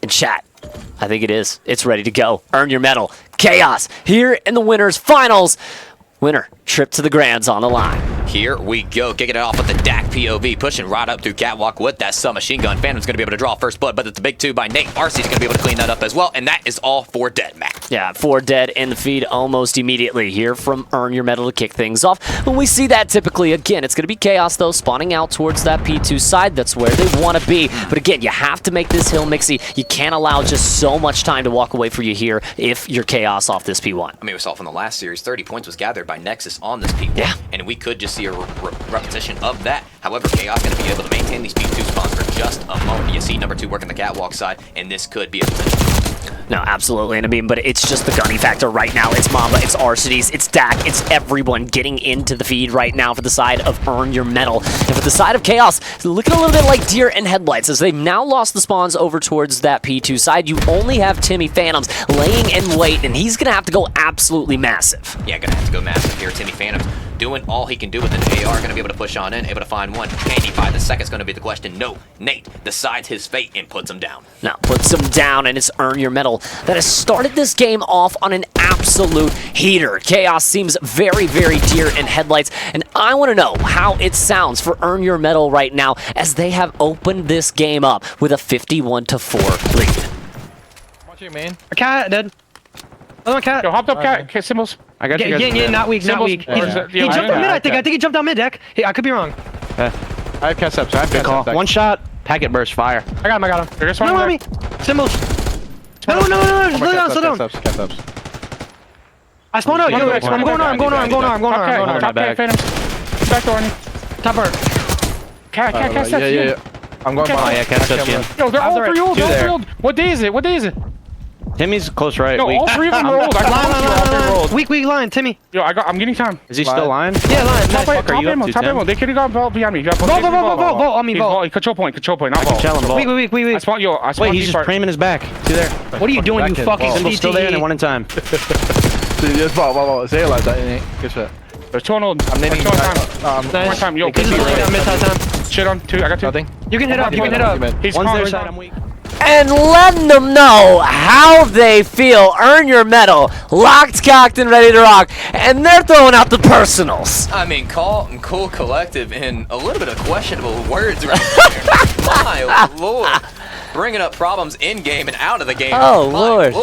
And chat, I think it is. It's ready to go. Earn Your Medal. Chaos here in the winners finals. Winner, trip to the Grands on the line. Here we go, kicking it off with the DAC POV, pushing right up through Catwalk with that submachine gun. Phantom's going to be able to draw first blood, but it's a big 2 by Nate. RC's going to be able to clean that up as well, and that is all 4 dead, Matt. Yeah, 4 dead in the feed almost immediately here from Earn Your Medal to kick things off. When we see that typically, again, it's going to be Chaos, though, spawning out towards that P2 side. That's where they want to be. But again, you have to make this hill mixy. You can't allow just so much time to walk away for you here if you're Chaos off this P1. I mean, we saw from the last series, 30 points was gathered by Nexus on this P1. Yeah. And we could just see a repetition of that. However, Chaos going to be able to maintain these P2 spawns for just a moment. You see number 2 working the Catwalk side, and this could be a potential. No, absolutely. And I mean, but it's just the gunny factor right now. It's Mamba, it's Arcides, it's Dak, it's everyone getting into the feed right now for the side of Earn Your Medal. And for the side of Chaos, looking a little bit like deer in headlights as they've now lost the spawns over towards that P2 side. You only have Timmy Phantoms laying in wait, and he's going to have to go absolutely massive. Yeah, going to have to go massive here. Timmy Phantoms doing all he can do with an AR, going to be able to push on in, able to find one. Can he find the second is going to be the question. No, Nate decides his fate and puts him down. Now, puts him down, and it's Earn Your Medal that has started this game off on an absolute heater. Chaos seems very, very deer in headlights, and I want to know how it sounds for Earn Your Medal right now as they have opened this game up with a 51-4 lead. Watch your main. A cat dead. Another cat. Yo, hopped up cat. Symbols. I got you guys. Yeah, not weak, not weak. He jumped on mid, I think. I think he jumped on mid, Deck. Hey, I could be wrong. I have cat steps. Good call. One shot. Packet burst. Fire. I got him. There's No, one on me. Symbols. No, slow down, slow down. Cat steps. I spawned out. I'm going on. Top cat, Phantoms. Back door on you. Top bird. Cat steps. Yeah. I'm going behind. Yeah, cat steps in. Yo, they're all 3 old. They're all old. What day is it? Timmy's close right. No, all 3 of them are old. I Line. Weak line, Timmy. Yo, I'm getting time. Is he still lying? Yeah, line. Top ammo. They could have gone vault behind me. Vault on me, vault. Control point, not vault. Tell him vault. Weak. I spawned Wait, he's just priming his back. See there. What are you doing, you fucking Symbol's still there and then one in time. Dude, just vault. Say it like that, innit? Good shit. There's 2 on old. I'm naming one time. Yo, shit on 2. I got 2. Nothing. You can hit up. He's one's calling. there side, I'm weak. And letting them know how they feel. Earn Your Medal, locked, cocked, and ready to rock. And they're throwing out the personals. I mean, calm, cool, collective, and a little bit of questionable words right there. My lord. Bringing up problems in-game and out of the game. Oh, Lord.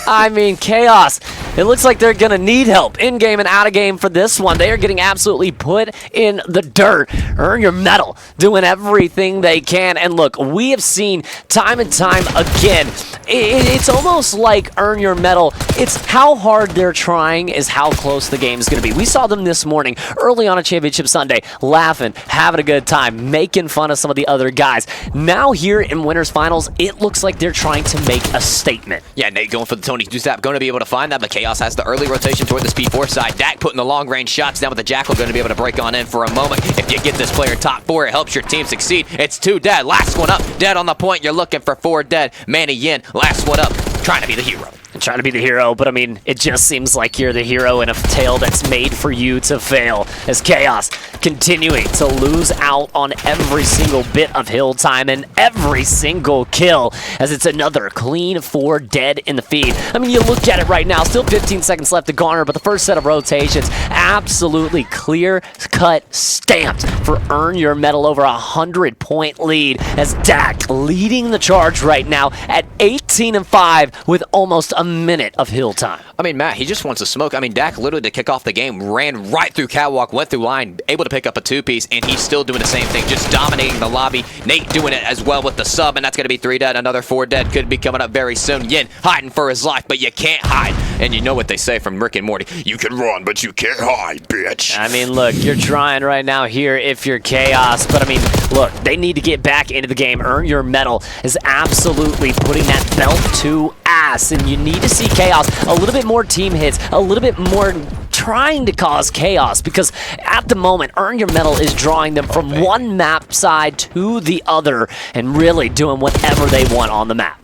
I mean, Chaos. It looks like they're going to need help in-game and out-of-game for this one. They are getting absolutely put in the dirt. Earn Your Medal, doing everything they can. And look, we have seen time and time again, it's almost like Earn Your Medal. It's how hard they're trying is how close the game is going to be. We saw them this morning, early on a Championship Sunday, laughing, having a good time, making fun of some of the other guys. Now here in Winners Finals, it looks like they're trying to make a statement. Yeah, Nate going for the Tony two-step, going to be able to find that, but Chaos has the early rotation toward the Speed 4 side. Dak putting the long-range shots down with the Jackal, going to be able to break on in for a moment. If you get this player top 4, it helps your team succeed. It's 2 dead. Last one up, dead on the point. You're looking for 4 dead. Manny Yin, last one up, trying to be the hero. Trying to be the hero, but I mean, it just seems like you're the hero in a tale that's made for you to fail. As Chaos continuing to lose out on every single bit of hill time and every single kill, as it's another clean 4 dead in the feed. I mean, you look at it right now, still 15 seconds left to garner, but the first set of rotations, absolutely clear-cut stamped for Earn Your Medal, over 100-point lead, as Dak leading the charge right now at 18-5 with almost a minute of hill time. I mean, Matt, he just wants to smoke. I mean, Dak literally to kick off the game ran right through Catwalk, went through line, able to pick up a 2-piece, and he's still doing the same thing, just dominating the lobby. Nate doing it as well with the sub, and that's going to be 3 dead. Another 4 dead could be coming up very soon. Yin hiding for his life, but you can't hide. And you know what they say from Rick and Morty. You can run, but you can't hide, bitch. I mean, look, you're trying right now here if you're Chaos, but I mean, look, they need to get back into the game. Earn Your Medal is absolutely putting that belt to ass, and you need to see Chaos a little bit more team hits, a little bit more trying to cause chaos, because at the moment, Earn Your Medal is drawing them from one map side to the other and really doing whatever they want on the map.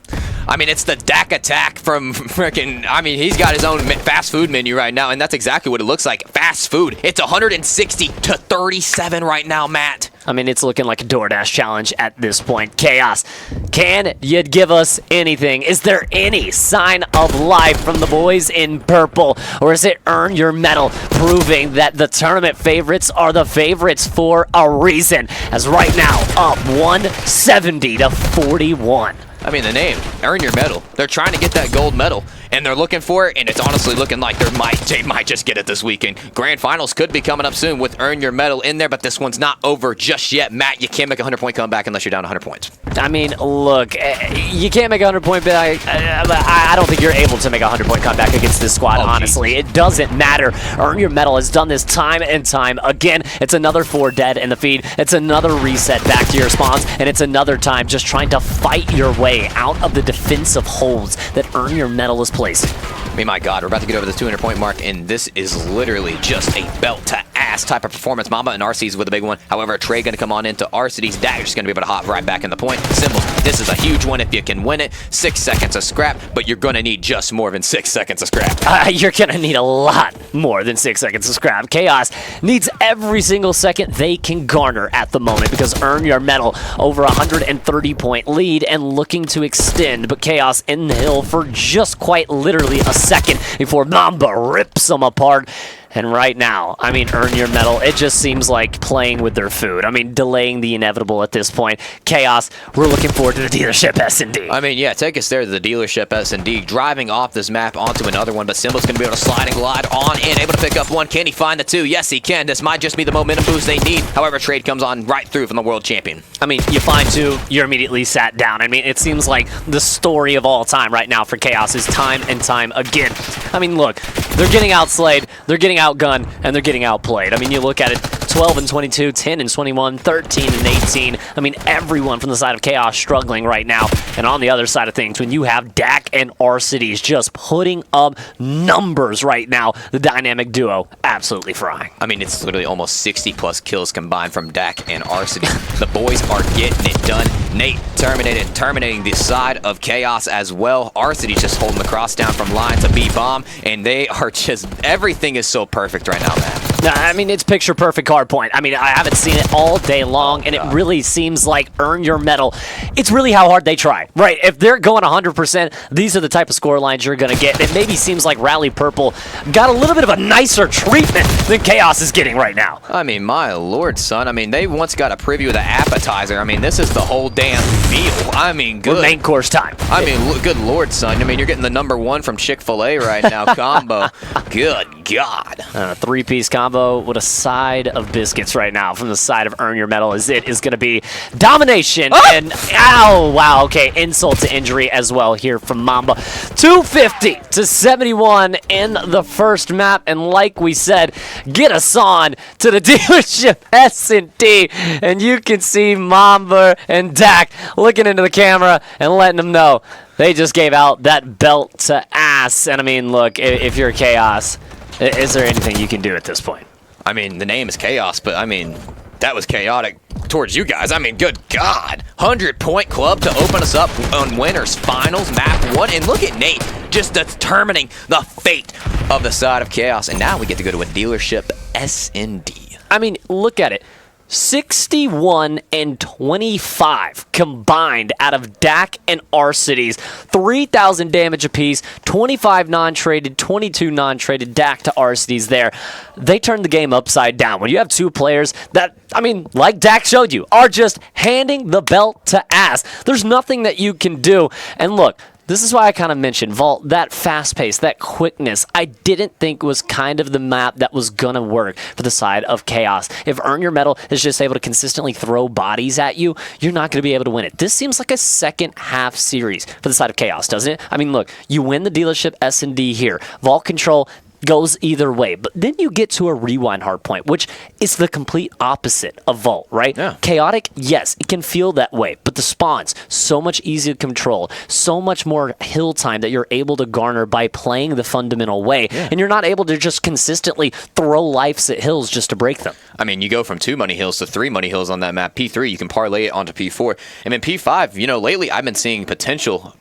I mean, it's the Dak attack from freaking. I mean, he's got his own fast food menu right now, and that's exactly what it looks like. Fast food. It's 160 to 37 right now, Matt. I mean, it's looking like a DoorDash challenge at this point. Chaos, can you give us anything? Is there any sign of life from the boys in purple? Or is it earn your medal, proving that the tournament favorites are the favorites for a reason? As right now, up 170 to 41. I mean, the name, earn your medal. They're trying to get that gold medal, and they're looking for it, and it's honestly looking like they might just get it this weekend. Grand Finals could be coming up soon with earn your medal in there, but this one's not over just yet. Matt, you can't make a 100-point comeback unless you're down 100 points. I mean, look, you can't make a 100-point, but I don't think you're able to make a 100-point comeback against this squad, honestly. It doesn't matter. Earn Your Medal has done this time and time again. It's another 4 dead in the feed. It's another reset back to your spawns, and it's another time just trying to fight your way out of the defensive holes that Earn Your Medal is placing. I mean, my God, we're about to get over the 200-point mark, and this is literally just a belt-to-ass type of performance. Mamba and RC's with a big one. However, Trey going to come on into RC's. Dagger's going to be able to hop right back in the point. Symbols, this is a huge one if you can win it. 6 seconds of scrap, but you're going to need just more than 6 seconds of scrap. You're going to need a lot more than 6 seconds of scrap. Chaos needs every single second they can garner at the moment because Earn Your Medal over 130-point lead and looking to extend, but Chaos in the hill for just quite literally a second before Mamba rips them apart. And right now, I mean, Earn Your Medal, it just seems like playing with their food. I mean, delaying the inevitable at this point. Chaos, we're looking forward to the dealership S&D. I mean, yeah, take us there to the dealership S&D, driving off this map onto another one, but Symbol's going to be able to slide and glide on in, able to pick up one. Can he find the 2? Yes, he can. This might just be the momentum boost they need. However, trade comes on right through from the world champion. I mean, you find 2, you're immediately sat down. I mean, it seems like the story of all time right now for Chaos is time and time again. I mean, look, they're getting outslayed, they're getting outgunned, and they're getting outplayed. I mean, you look at it, 12 and 22, 10 and 21, 13 and 18. I mean, everyone from the side of Chaos struggling right now. And on the other side of things, when you have Dak and R-Cities just putting up numbers right now, the dynamic duo absolutely frying. I mean, it's literally almost 60-plus kills combined from Dak and R-Cities. The boys are getting it done. Nate terminating the side of Chaos as well. R-Cities just holding the cross down from line to B-bomb, and they are just, everything is so perfect right now, man. I mean, it's picture perfect hard point. I mean, I haven't seen it all day long, and it really seems like Earn Your Medal. It's really how hard they try, right? If they're going 100%, these are the type of score lines you're going to get. It maybe seems like Rally Purple got a little bit of a nicer treatment than Chaos is getting right now. I mean, my lord, son. I mean, they once got a preview of the appetizer. I mean, this is the whole damn meal. I mean, good. Main course time. I mean, good lord, son. I mean, you're getting the #1 from Chick-fil-A right now combo. Good God. A 3-piece combo with a side of biscuits right now from the side of Earn Your Medal as it is going to be domination and ow, wow, okay, insult to injury as well here from Mamba. 250 to 71 in the first map, and like we said, get us on to the dealership S&D, and you can see Mamba and Dak looking into the camera and letting them know they just gave out that belt to ass. And I mean, look, if you're Chaos, is there anything you can do at this point? I mean, the name is Chaos, but I mean, that was chaotic towards you guys. I mean, good God. 100-point club to open us up on Winners Finals, Map 1. And look at Nate just determining the fate of the side of Chaos. And now we get to go to a dealership S&D. I mean, look at it. 61 and 25 combined out of Dak and R-Cities. 3,000 damage apiece, 25 non-traded, 22 non-traded Dak to R-Cities there. They turned the game upside down. When you have 2 players that, I mean, like Dak showed you, are just handing the belt to ass. There's nothing that you can do. And look, this is why I kind of mentioned Vault, that fast pace, that quickness, I didn't think was kind of the map that was going to work for the side of Chaos. If Earn Your Medal is just able to consistently throw bodies at you, you're not going to be able to win it. This seems like a second half series for the side of Chaos, doesn't it? I mean, look, you win the dealership S&D here. Vault control goes either way, but then you get to a rewind hardpoint, which is the complete opposite of Vault, right? Yeah. Chaotic, yes, it can feel that way, but the spawns, so much easier to control, so much more hill time that you're able to garner by playing the fundamental way, and you're not able to just consistently throw lives at hills just to break them. I mean, you go from 2 money hills to 3 money hills on that map. P3, you can parlay it onto P4. And then P5, you know, lately I've been seeing potential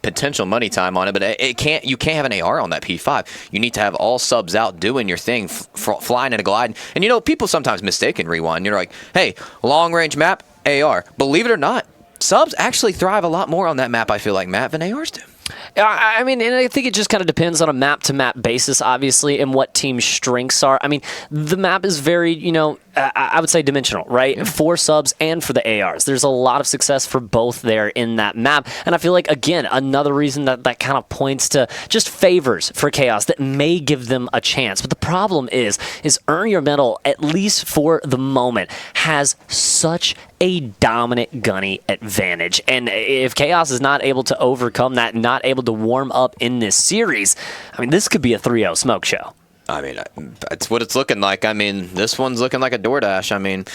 money time on it, but you can't have an AR on that P5. You need to have all subs out doing your thing, flying and gliding. And you know, people sometimes mistake in Rewind. You're like, hey, long range map, AR. Believe it or not, subs actually thrive a lot more on that map, I feel like, Matt, than ARs do. I mean, and I think it just kind of depends on a map-to-map basis, obviously, and what team's strengths are. I mean, the map is very, you know, I would say dimensional, right? For subs and for the ARs. There's a lot of success for both there in that map. And I feel like, again, another reason that kind of points to just favors for Chaos that may give them a chance. But the problem is Earn Your Medal, at least for the moment, has such a dominant gunny advantage. And if Chaos is not able to overcome that, not able to warm up in this series, I mean, this could be a 3-0 smoke show. I mean, that's what it's looking like. I mean, this one's looking like a DoorDash. I mean,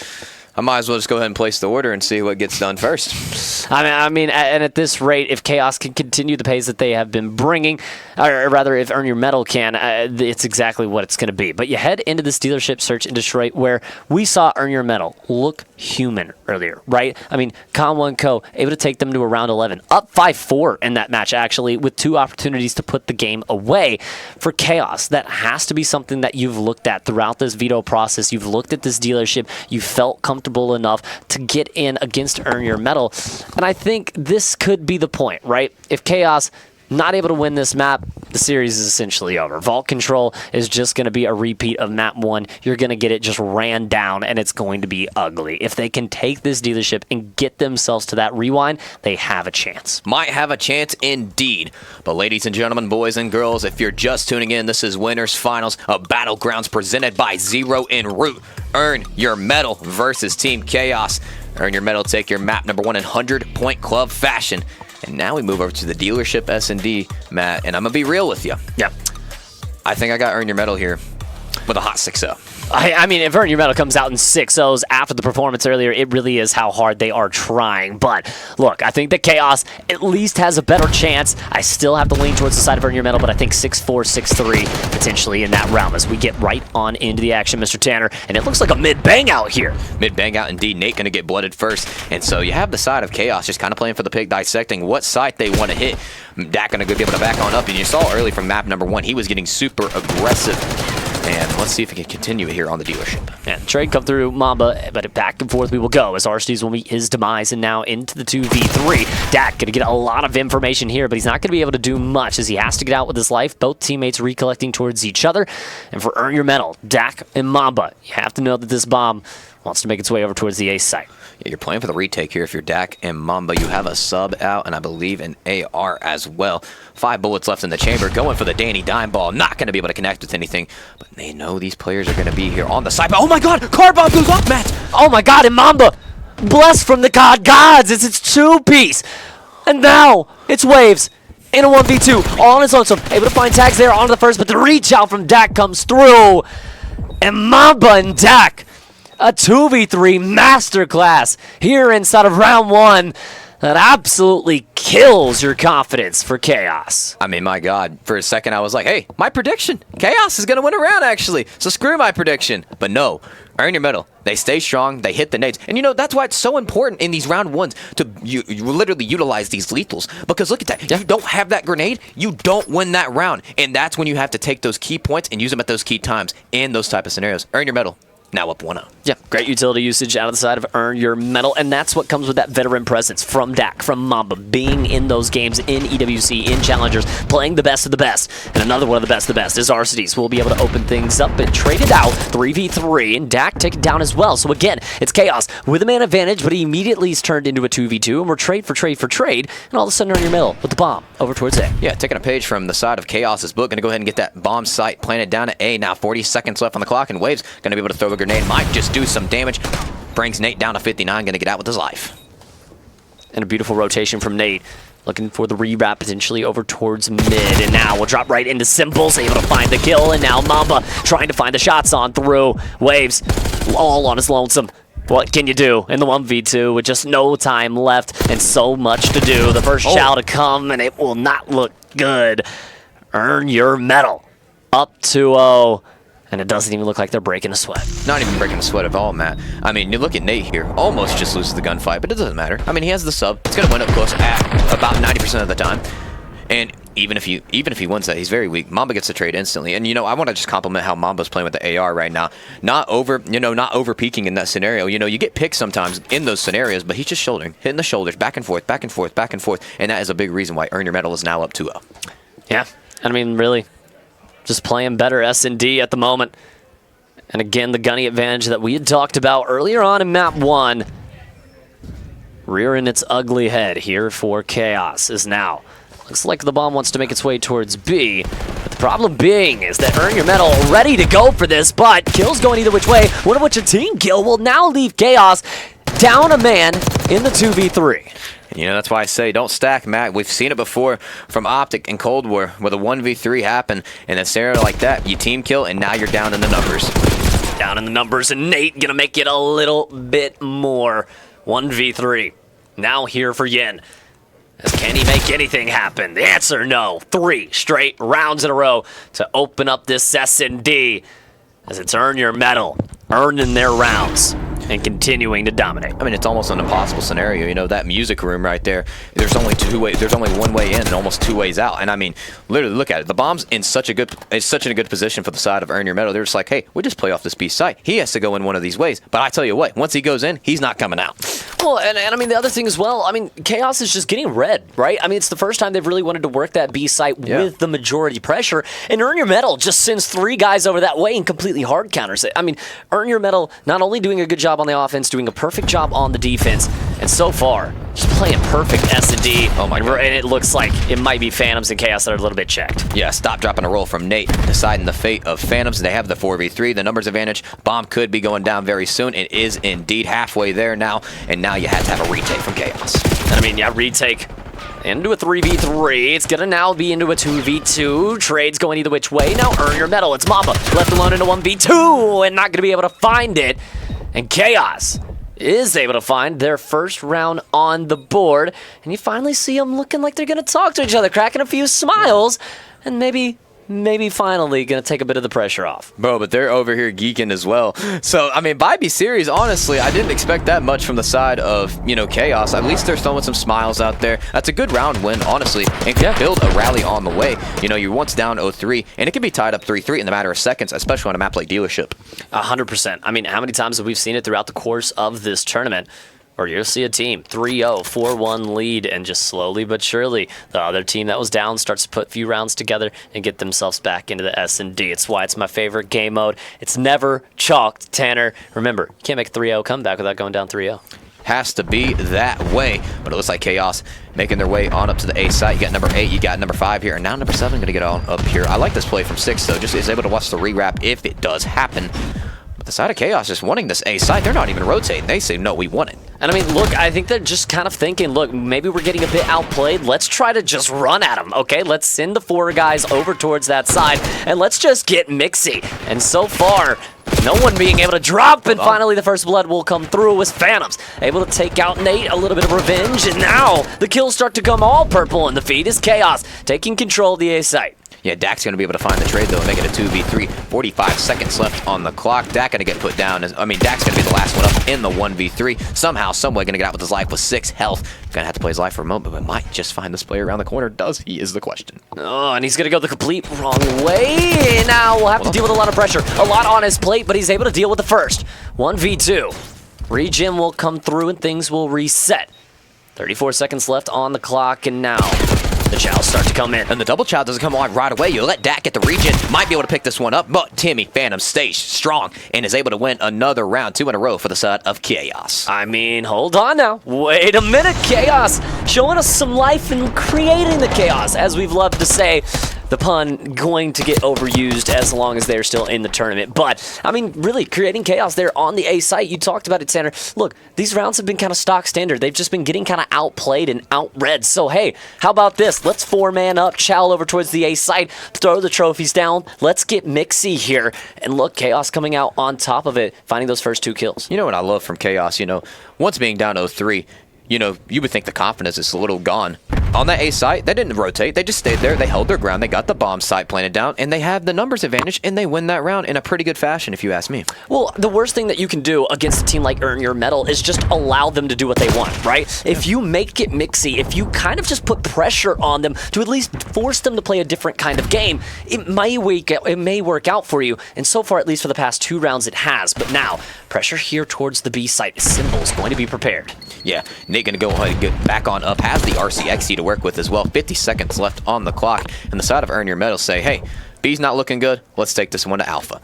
I might as well just go ahead and place the order and see what gets done first. I mean, and at this rate, if Chaos can continue the pace that they have been bringing, or rather, if Earn Your Medal can, it's exactly what it's going to be. But you head into this dealership search in Detroit where we saw Earn Your Medal look human earlier, right? I mean, Con1 Co. able to take them to a round 11, up 5-4 in that match, actually, with 2 opportunities to put the game away. For Chaos, that has to be something that you've looked at throughout this veto process. You've looked at this dealership. You felt comfortable enough to get in against Earn Your Medal. And I think this could be the point, right? If Chaos not able to win this map, the series is essentially over. Vault Control is just going to be a repeat of map 1. You're going to get it just ran down, and it's going to be ugly. If they can take this dealership and get themselves to that rewind, they have a chance. Might have a chance indeed. But ladies and gentlemen, boys and girls, if you're just tuning in, this is Winners Finals of Battlegrounds presented by Zero en Route. Earn Your Medal versus Team Chaos. Earn Your Medal, take your map number 1 in 100-point club fashion. And now we move over to the dealership S&D, Matt, and I'm going to be real with you. Yep. I think I got Earn Your Medal here with a hot 6-0. I mean, if Earn Your Medal comes out in 6-0s after the performance earlier, it really is how hard they are trying. But look, I think that Chaos at least has a better chance. I still have to lean towards the side of Earn Your Medal, but I think 6-4, 6-3 potentially in that realm as we get right on into the action, Mr. Tanner. And it looks like a mid-bang out here. Mid-bang out indeed. Nate going to get blooded first. And so you have the side of Chaos just kind of playing for the pig, dissecting what site they want to hit. Dak going to go give it a back on up. And you saw early from map number 1, he was getting super aggressive. And let's see if we can continue it here on the dealership. And trade come through Mamba, but back and forth we will go as Arcedes will meet his demise and now into the 2v3. Dak going to get a lot of information here, but he's not going to be able to do much as he has to get out with his life. Both teammates recollecting towards each other. And for Earn Your Medal, Dak and Mamba, you have to know that this bomb wants to make its way over towards the ace site. Yeah, you're playing for the retake here. If you're Dak and Mamba, you have a sub out, and I believe an AR as well. 5 bullets left in the chamber, going for the Danny Dime ball. Not going to be able to connect with anything, but they know these players are going to be here on the side. But oh my God, car bomb goes off, Matt. Oh my God, and Mamba, blessed from the gods, it's its 2-piece. And now it's Waves in a 1v2, all on his own, so able to find tags there onto the first, but the reach out from Dak comes through. And Mamba and Dak, a 2v3 masterclass here inside of round 1 that absolutely kills your confidence for Chaos. I mean, my God, for a second I was like, hey, my prediction, Chaos is going to win a round actually, so screw my prediction. But no, Earn Your Medal. They stay strong, they hit the nades. And you know, that's why it's so important in these round 1s to you literally utilize these lethals. Because look at that, if you don't have that grenade, you don't win that round. And that's when you have to take those key points and use them at those key times in those type of scenarios. Earn Your Medal. Now up 1-0. Yeah, great utility usage out of the side of Earn Your Medal, and that's what comes with that veteran presence from Dak, from Mamba, being in those games in EWC, in Challengers, playing the best of the best. And another one of the best is Arcedes, who will be able to open things up and trade it out 3v3, and Dak take it down as well. So again, it's Chaos with a man advantage, but he immediately is turned into a 2v2, and we're trade for trade, and all of a sudden Earn Your Medal with the bomb over towards A. Yeah, taking a page from the side of Chaos's book, going to go ahead and get that bomb site planted down at A. Now 40 seconds left on the clock, and Waves going to be able to throw a grenade. Might just do some damage. Brings Nate down to 59, going to get out with his life. And a beautiful rotation from Nate. Looking for the rewrap potentially over towards mid. And now we'll drop right into Symbols, able to find the kill. And now Mamba trying to find the shots on through. Waves all on his lonesome. What can you do in the 1v2 with just no time left and so much to do? The first shell to come, and it will not look good. Earn your medal. Up 2-0. And it doesn't even look like they're breaking a sweat. Not even breaking a sweat at all, Matt. I mean, you look at Nate here. Almost just loses the gunfight, but it doesn't matter. I mean, he has the sub. It's going to win up close at about 90% of the time. And even if he wins that, he's very weak. Mamba gets the trade instantly. And, you know, I want to just compliment how Mamba's playing with the AR right now. Not over peaking in that scenario. You know, you get picked sometimes in those scenarios, but he's just shouldering, hitting the shoulders, back and forth, back and forth, back and forth. And that is a big reason why Earn Your Medal is now up 2-0. Yeah, I mean, really, just playing better S&D at the moment. And again, the gunny advantage that we had talked about earlier on in map 1, rearing its ugly head here for Chaos is now. Looks like the bomb wants to make its way towards B. But the problem being is that Earn Your Medal ready to go for this, but kills going either which way. One of which a team kill will now leave Chaos down a man in the 2v3. You know, that's why I say don't stack, Matt. We've seen it before from Optic and Cold War where the 1v3 happened. In a scenario like that, you team kill, and now you're down in the numbers. Down in the numbers, and Nate gonna make it a little bit more. 1v3. Now here for Yin. As can he make anything happen? The answer, no. 3 straight rounds in a row to open up this S&D. As it's Earn Your Medal, earning their rounds, and continuing to dominate. I mean, it's almost an impossible scenario. You know, that music room right there, there's only one way in and almost 2 ways out. And I mean, literally look at it. The bomb's in such a good position for the side of Earn Your Medal. They're just like, hey, we just play off this B site. He has to go in one of these ways. But I tell you what, once he goes in, he's not coming out. Well, and I mean, the other thing as well, I mean, Chaos is just getting red, right? I mean, it's the first time they've really wanted to work that B site with the majority pressure. And Earn Your Medal just sends 3 guys over that way and completely hard counters it. I mean, Earn Your Medal not only doing a good job on the offense, doing a perfect job on the defense, and so far, just playing perfect S&D. Oh my God. And it looks like it might be Phantoms and Chaos that are a little bit checked. Yeah, stop, dropping a roll from Nate, deciding the fate of Phantoms. They have the 4v3, the numbers advantage. Bomb could be going down very soon. It is indeed halfway there now, and now you have to have a retake from Chaos. And I mean, yeah, retake into a 3v3. It's gonna now be into a 2v2. Trades going either which way. Now Earn Your Medal. It's Mamba left alone in a 1v2 and not gonna be able to find it. And Chaos is able to find their first round on the board. And you finally see them looking like they're gonna talk to each other, cracking a few smiles, and maybe finally gonna take a bit of the pressure off. Bro, but they're over here geeking as well. So, I mean, by B series, honestly, I didn't expect that much from the side of, you know, Chaos. At least they're throwing some smiles out there. That's a good round win, honestly, and can build a rally on the way. You know, you're once down 0-3, and it can be tied up 3-3 in a matter of seconds, especially on a map like Dealership. 100%. I mean, how many times have we seen it throughout the course of this tournament? Or you'll see a team 3-0, 4-1 lead, and just slowly but surely, the other team that was down starts to put a few rounds together and get themselves back into the S&D. It's why it's my favorite game mode. It's never chalked, Tanner. Remember, you can't make a 3-0 comeback without going down 3-0. Has to be that way. But it looks like Chaos making their way on up to the A site. You got number 8, you got number 5 here, and now number 7 going to get on up here. I like this play from 6, though. Just is able to watch the rewrap if it does happen. But the side of Chaos just wanting this A site. They're not even rotating. They say, no, we want it. And I mean, look, I think they're just kind of thinking, look, maybe we're getting a bit outplayed. Let's try to just run at them, okay? Let's send the 4 guys over towards that side, and let's just get mixy. And so far, no one being able to drop, and finally the first blood will come through with Phantoms. Able to take out Nate, a little bit of revenge, and now the kills start to come all purple, and the feed is Chaos, taking control of the A site. Yeah, Dak's going to be able to find the trade, though, and make it a 2v3. 45 seconds left on the clock. Dak going to get put down. I mean, Dak's going to be the last one up in the 1v3. Somehow, someway going to get out with his life with 6 health. Going to have to play his life for a moment, but might just find this player around the corner. Does he is the question. Oh, and he's going to go the complete wrong way. Now we'll have to deal with a lot of pressure. A lot on his plate, but he's able to deal with the first. 1v2. Regen will come through and things will reset. 34 seconds left on the clock, and now the chows start to come in. And the double chow doesn't come on right away. You let Dak get the regen. Might be able to pick this one up, but Timmy Phantom stays strong and is able to win another round, 2 in a row for the side of Chaos. I mean, hold on now. Wait a minute, Chaos. Showing us some life and creating the chaos, as we've loved to say. the pun going to get overused as long as they're still in the tournament. But, I mean, really creating chaos there on the A site. You talked about it, Tanner. Look, these rounds have been kind of stock standard. They've just been getting kind of outplayed and outread. So, hey, how about this? Let's 4-man up, chow over towards the A site, throw the trophies down. Let's get mixy here. And look, Chaos coming out on top of it, finding those first 2 kills. You know what I love from Chaos? You know, once being down 0-3, you know, you would think the confidence is a little gone. On that A site, they didn't rotate. They just stayed there. They held their ground. They got the bomb site planted down, and they have the numbers advantage, and they win that round in a pretty good fashion, if you ask me. Well, the worst thing that you can do against a team like Earn Your Medal is just allow them to do what they want, right? Yeah. If you make it mixy, if you kind of just put pressure on them to at least force them to play a different kind of game, it may work out for you. And so far, at least for the past 2 rounds, it has. But now, pressure here towards the B site. Symbol's going to be prepared. Yeah, Nate going to go ahead and get back on up. Has the RCXC to work with as well. 50 seconds left on the clock. And the side of Earn Your Medal say, hey, B's not looking good. Let's take this one to Alpha.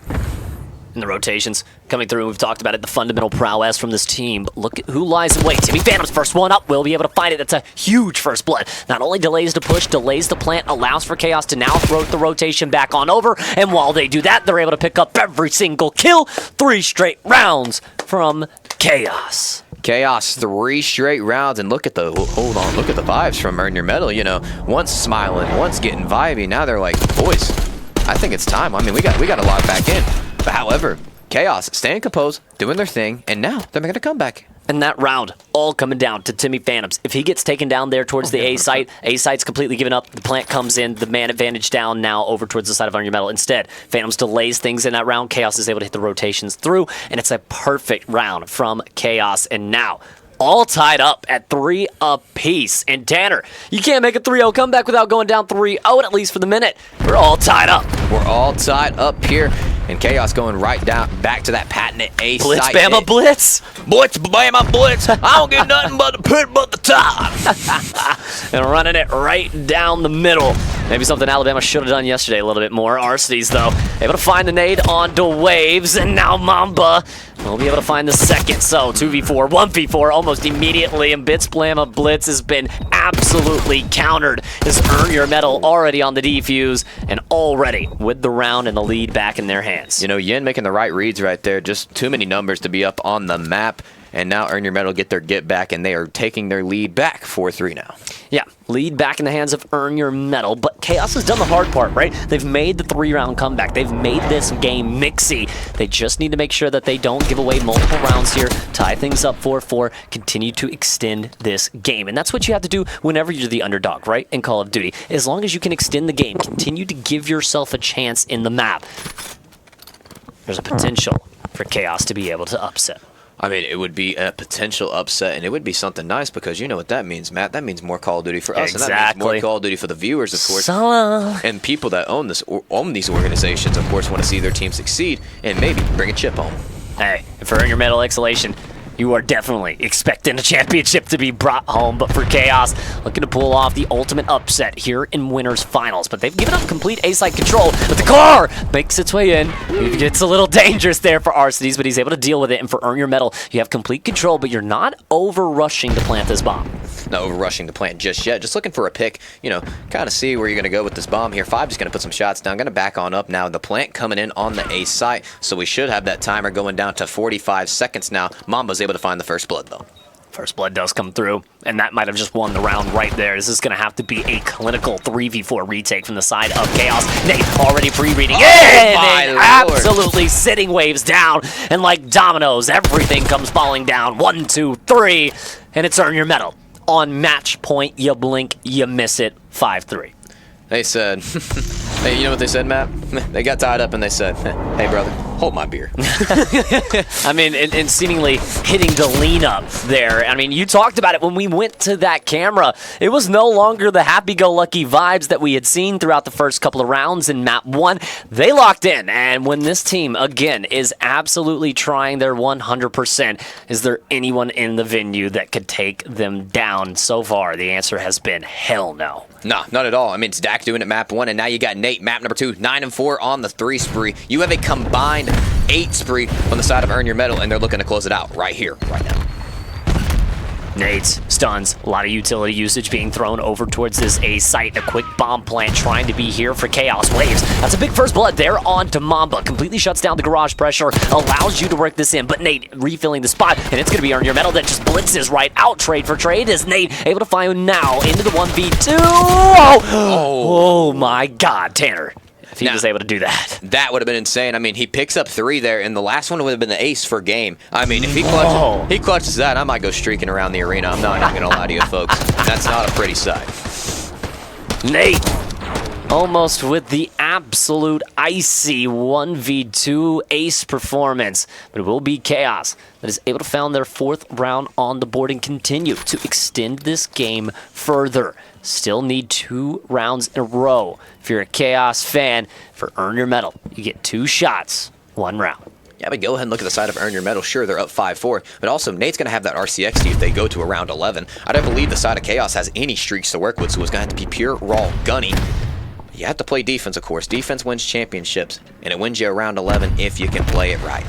And the rotations coming through. We've talked about it, the fundamental prowess from this team. But look at who lies in wait. Timmy Phantom's first one up. Will be able to find it. That's a huge first blood. Not only delays the push, delays the plant, allows for Chaos to now throw the rotation back on over. And while they do that, they're able to pick up every single kill. 3 straight rounds from Chaos. Chaos, 3 straight rounds, and look at the look at the vibes from Earn Your Medal. You know, once smiling, once getting vibey. Now they're like, boys, I think it's time. I mean, we got to log back in. But however, Chaos staying composed, doing their thing, and now they're making a comeback. And that round, all coming down to Timmy Phantoms. If he gets taken down there towards the A site's completely given up. The plant comes in, the man advantage down now over towards the side of Earn Your Medal. Instead, Phantoms delays things in that round. Chaos is able to hit the rotations through, and it's a perfect round from Chaos. And now, all tied up at 3 apiece. And Tanner, you can't make a 3-0 comeback without going down 3-0, at least for the minute. We're all tied up. We're all tied up here. And Chaos going right down back to that patented A Blitz, site. Bama, Blitz. Blitz, Bama, Blitz. I don't get nothing but the pit but the top. And running it right down the middle. Maybe something Alabama should have done yesterday a little bit more. Arceties, though, able to find the nade onto Waves. And now Mamba will be able to find the second. So 2v4, 1v4 almost immediately. And Bits Blamma Blitz has been absolutely countered. His Earn Your Medal already on the defuse and already with the round and the lead back in their hands. You know, Yin making the right reads right there. Just too many numbers to be up on the map. And now Earn Your Medal get their get back, and they are taking their lead back 4-3 now. Yeah, lead back in the hands of Earn Your Medal, but Chaos has done the hard part, right? They've made the 3-round comeback. They've made this game mixy. They just need to make sure that they don't give away multiple rounds here, tie things up 4-4, continue to extend this game. And that's what you have to do whenever you're the underdog, right, in Call of Duty. As long as you can extend the game, continue to give yourself a chance in the map. There's a potential for Chaos to be able to upset. I mean, it would be a potential upset, and it would be something nice because you know what that means, Matt. That means more Call of Duty for us, and that means more Call of Duty for the viewers, of course. And people that own these organizations, of course, want to see their team succeed and maybe bring a chip home. Hey, for Earn Your Medal Exhalation, you are definitely expecting a championship to be brought home, but for Chaos, looking to pull off the ultimate upset here in Winners Finals. But they've given up complete A-site control, but the car makes its way in. It gets a little dangerous there for Arceties, but he's able to deal with it. And for Earn Your Medal, you have complete control, but you're not over-rushing to plant this bomb. Not over-rushing the plant just yet. Just looking for a pick, you know, kind of see where you're going to go with this bomb here. 5 just going to put some shots down. Going to back on up now. The plant coming in on the A site, so we should have that timer going down to 45 seconds now. Mamba's able to find the first blood, though. First blood does come through, and that might have just won the round right there. This is going to have to be a clinical 3v4 retake from the side of Chaos. Nate already pre-reading and absolutely sitting Waves down. And like dominoes, everything comes falling down. 1, 2, 3, and it's Earn Your Medal. On match point, you blink, you miss it, 5-3. They said, hey, you know what they said, Matt? They got tied up and they said, hey, brother, hold my beer. I mean, and seemingly hitting the lean up there. I mean, you talked about it when we went to that camera. It was no longer the happy-go-lucky vibes that we had seen throughout the first couple of rounds in map 1. They locked in, and when this team, again, is absolutely trying their 100%, is there anyone in the venue that could take them down? So far, the answer has been hell no. Nah, not at all. I mean, it's Dak doing it map 1, and now you got Nate, map number 2, 9-4 on the 3 spree. You have a combined 8 spree on the side of Earn Your Medal, and they're looking to close it out right here, right now. Nades, stuns, a lot of utility usage being thrown over towards this A site. A quick bomb plant trying to be here for Chaos. Waves, that's a big first blood there on to Mamba. Completely shuts down the garage pressure, allows you to work this in, but Nate refilling the spot, and it's going to be Earn Your Metal that just blitzes right out. Trade for trade is Nate able to find now into the 1v2. Oh my God, Tanner. If he was able to do that. That would have been insane. I mean, he picks up 3 there, and the last one would have been the ace for game. I mean, if he clutches that, I might go streaking around the arena. I'm not even going to lie to you, folks. That's not a pretty sight. Nate, almost with the absolute icy 1v2 ace performance. But it will be Chaos that is able to found their 4th round on the board and continue to extend this game further. Still need 2 rounds in a row. If you're a Chaos fan, for Earn Your Metal, you get 2 shots, 1 round. Yeah, but go ahead and look at the side of Earn Your Metal. Sure, they're up 5-4, but also Nate's going to have that RCXD if they go to around 11. I don't believe the side of Chaos has any streaks to work with, so it's going to have to be pure, raw, gunny. You have to play defense, of course. Defense wins championships, and it wins you around 11 if you can play it right.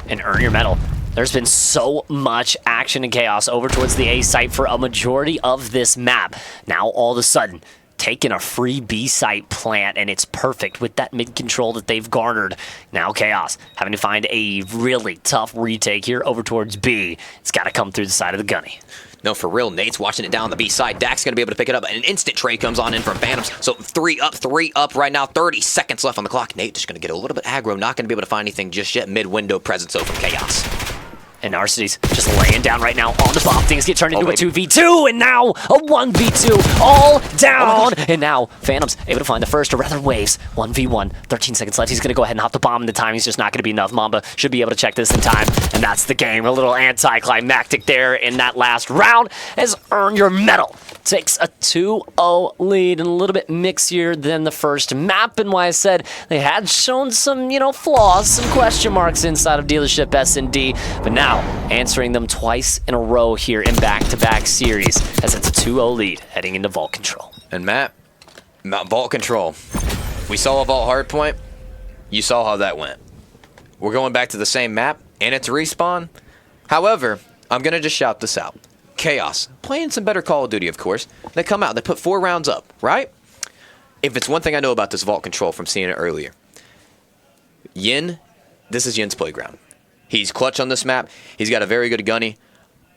And Earn Your Metal. There's been so much action in Chaos over towards the A site for a majority of this map. Now, all of a sudden, taking a free B site plant, and it's perfect with that mid control that they've garnered. Now, Chaos having to find a really tough retake here over towards B. It's got to come through the side of the gunny. No, for real, Nate's watching it down the B side. Dak's going to be able to pick it up, and an instant trade comes on in from Phantoms. So 3 up right now, 30 seconds left on the clock. Nate just going to get a little bit aggro, not going to be able to find anything just yet. Mid-window presence over Chaos. And Narcity's just laying down right now on the bomb. Things get turned into a 2v2, and now a 1v2, all down. And now Phantom's able to find the first, or rather Waves. 1v1, 13 seconds left. He's going to go ahead and hop the bomb, and the timing's just not going to be enough. Mamba should be able to check this in time, and that's the game. A little anticlimactic there in that last round as Earn Your Metal takes a 2-0 lead, and a little bit mixier than the first map. And why I said they had shown some, flaws, some question marks inside of Dealership S&D, but now answering them twice in a row here in back-to-back series as it's a 2-0 lead heading into Vault Control. And Matt, Vault Control. We saw a Vault Hardpoint. You saw how that went. We're going back to the same map, and it's respawn. However, I'm going to just shout this out. Chaos, playing some better Call of Duty, of course. They come out, they put 4 rounds up, right? If it's one thing I know about this Vault Control from seeing it earlier, Yin, this is Yin's playground. He's clutch on this map. He's got a very good gunny.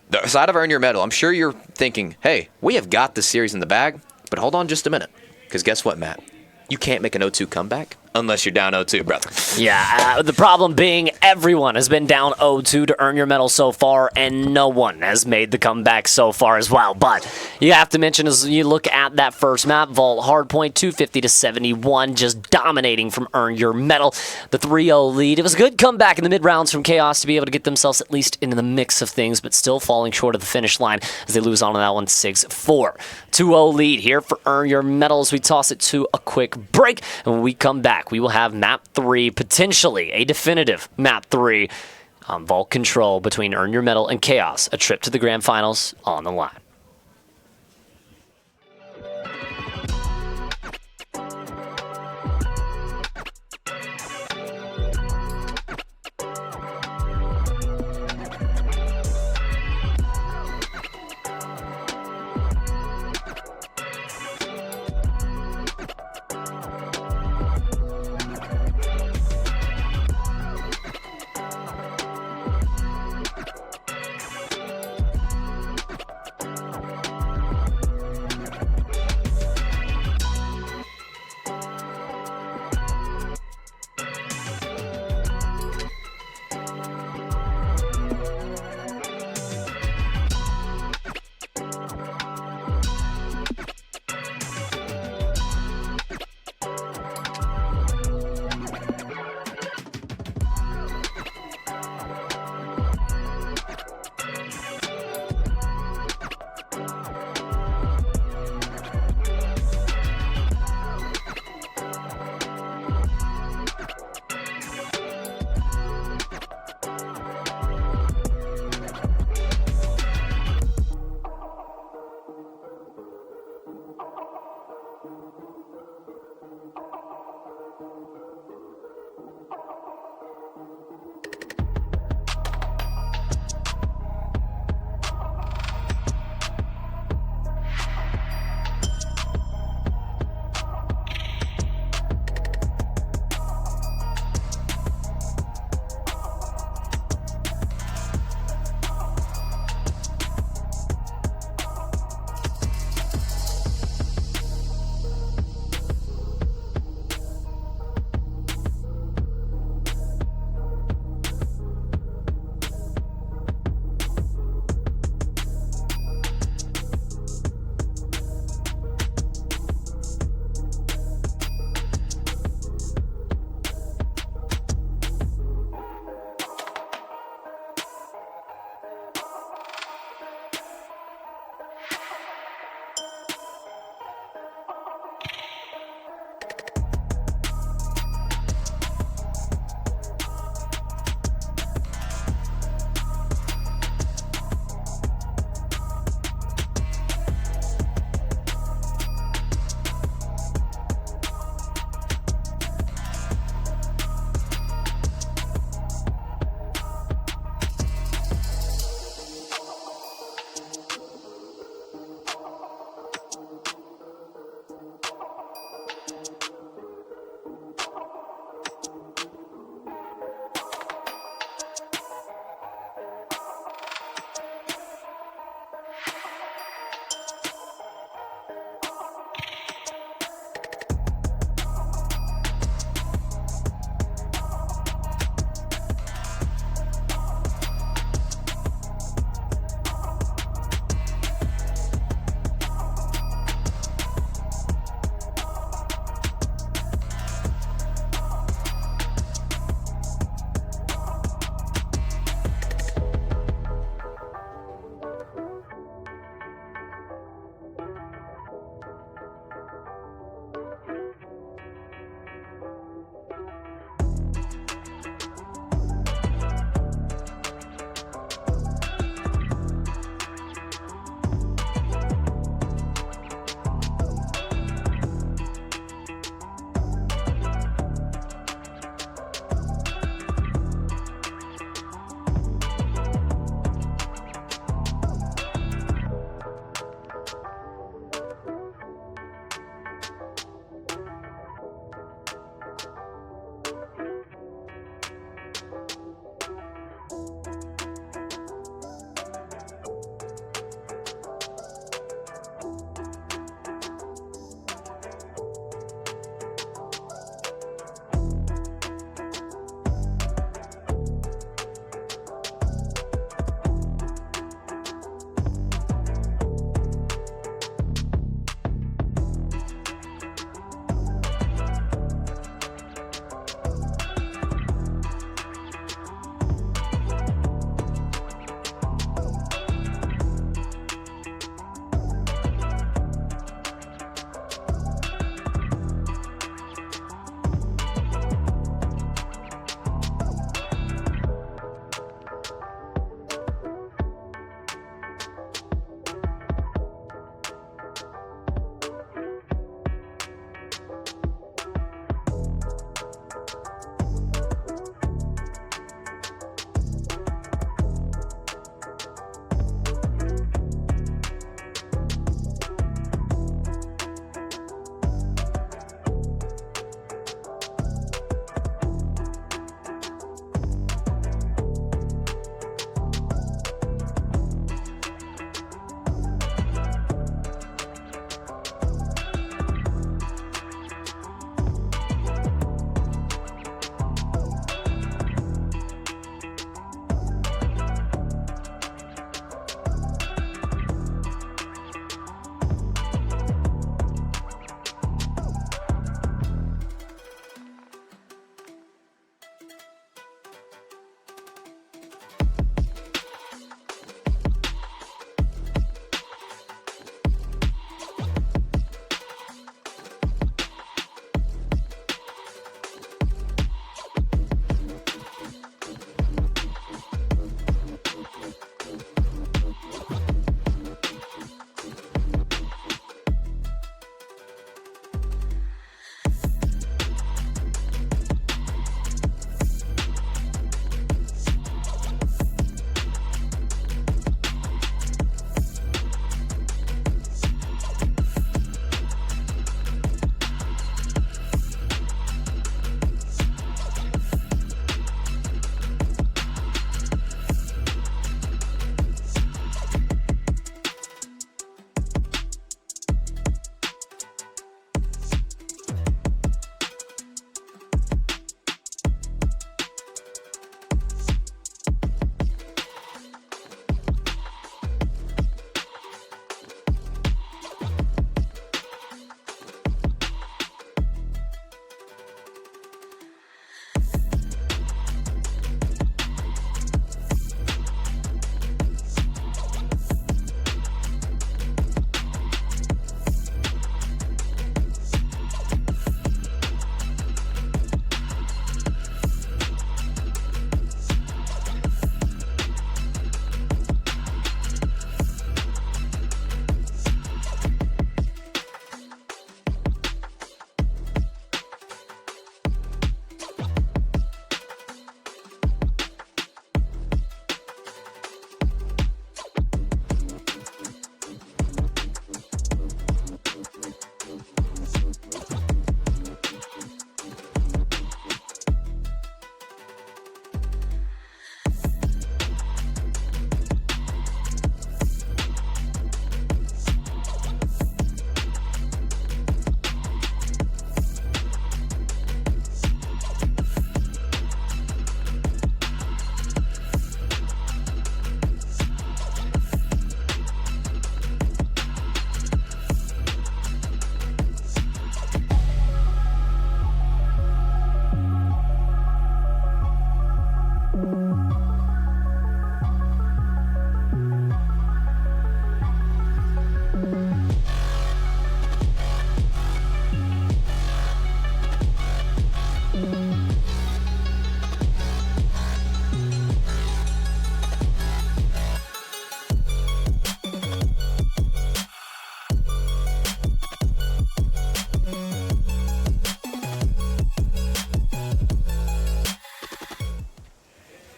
The side of Earn Your Metal, I'm sure you're thinking, hey, we have got this series in the bag, but hold on just a minute. Because guess what, Matt? You can't make an 0-2 comeback unless you're down 0-2, brother. Yeah, the problem being everyone has been down 0-2 to Earn Your Metal so far, and no one has made the comeback so far as well. But you have to mention, as you look at that first map, Vault Hardpoint 250-71, just dominating from Earn Your Metal. The 3-0 lead. It was a good comeback in the mid-rounds from Chaos to be able to get themselves at least into the mix of things, but still falling short of the finish line as they lose on that one 6-4. 2-0 lead here for Earn Your Metal as we toss it to a quick break, and when we come back, we will have Map 3, potentially a definitive Map 3 on Vault Control between Earn Your Metal and Chaos. A trip to the Grand Finals on the line.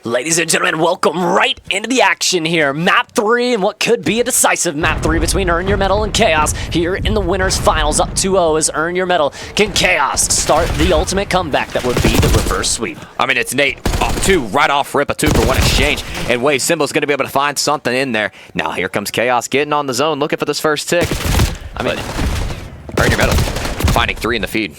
Ladies and gentlemen, welcome right into the action here. Map 3 and what could be a decisive Map 3 between Earn Your Medal and Chaos here in the winners finals. Up 2-0 as Earn Your Medal. Can Chaos start the ultimate comeback that would be the reverse sweep? I mean, it's Nate off 2, right off rip, a 2-for-1 exchange. And Wave Symbol's going to be able to find something in there. Now here comes Chaos getting on the zone, looking for this first tick. I mean, Earn Your Medal. Finding 3 in the feed.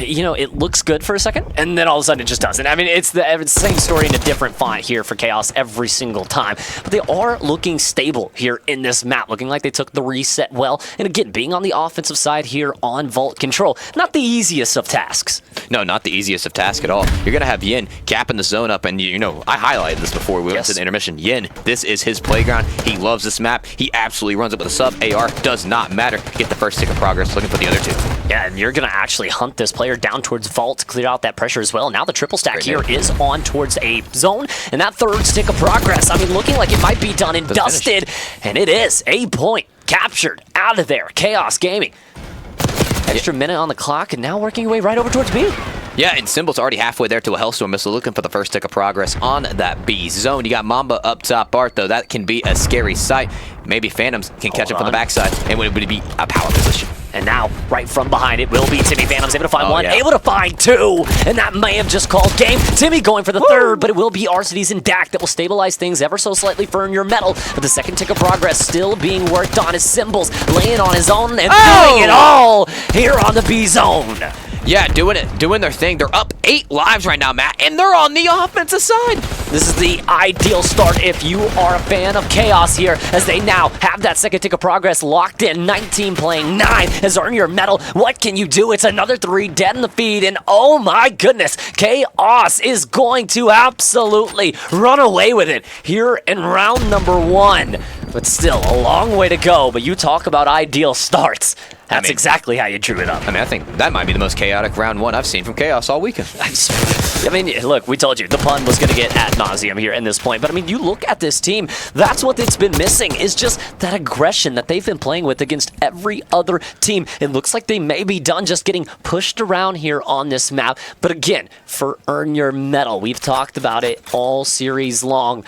You know, it looks good for a second, and then all of a sudden it just doesn't. I mean, it's the same story in a different font here for Chaos every single time. But they are looking stable here in this map, looking like they took the reset well. And again, being on the offensive side here on Vault Control, not the easiest of tasks. No, not the easiest of tasks at all. You're going to have Yin capping the zone up, and you know, I highlighted this before we went to the intermission. Yin, this is his playground. He loves this map. He absolutely runs it with a sub. AR does not matter. Get the first tick of progress, looking for the other 2. Yeah, and you're going to actually hunt this player down towards Vault to clear out that pressure as well. Now the triple stack here is on towards a zone, and that third stick of progress, I mean, looking like it might be done and dusted, and it is. A point captured out of there. Chaos Gaming. Extra minute on the clock, and now working your way right over towards B. Yeah, and Symbol's already halfway there to a Hellstorm missile, looking for the first tick of progress on that B zone. You got Mamba up top, Bart, though. That can be a scary sight. Maybe Phantoms can catch him from the backside, and it would be a power position. And now, right from behind, it will be Timmy Phantoms able to find 1, able to find 2, and that may have just called game. Timmy going for the third, but it will be RCDs and Dak that will stabilize things ever so slightly for Earn Your Medal. But the second tick of progress still being worked on as Symbols laying on his own and doing it all here on the B zone. Yeah, doing their thing. They're up 8 lives right now, Matt, and they're on the offensive side. This is the ideal start if you are a fan of Chaos here, as they now have that second tick of progress locked in. 19 playing 9 as Earn Your Medal. What can you do? It's another 3 dead in the feed, and oh my goodness, Chaos is going to absolutely run away with it here in round number 1. But still, a long way to go, but you talk about ideal starts. That's exactly how you drew it up. I mean, I think that might be the most chaotic round 1 I've seen from Chaos all weekend. I mean, look, we told you the pun was going to get ad nauseum here in this point. But, I mean, you look at this team, that's what it's been missing, is just that aggression that they've been playing with against every other team. It looks like they may be done just getting pushed around here on this map. But, again, for Earn Your Medal, we've talked about it all series long.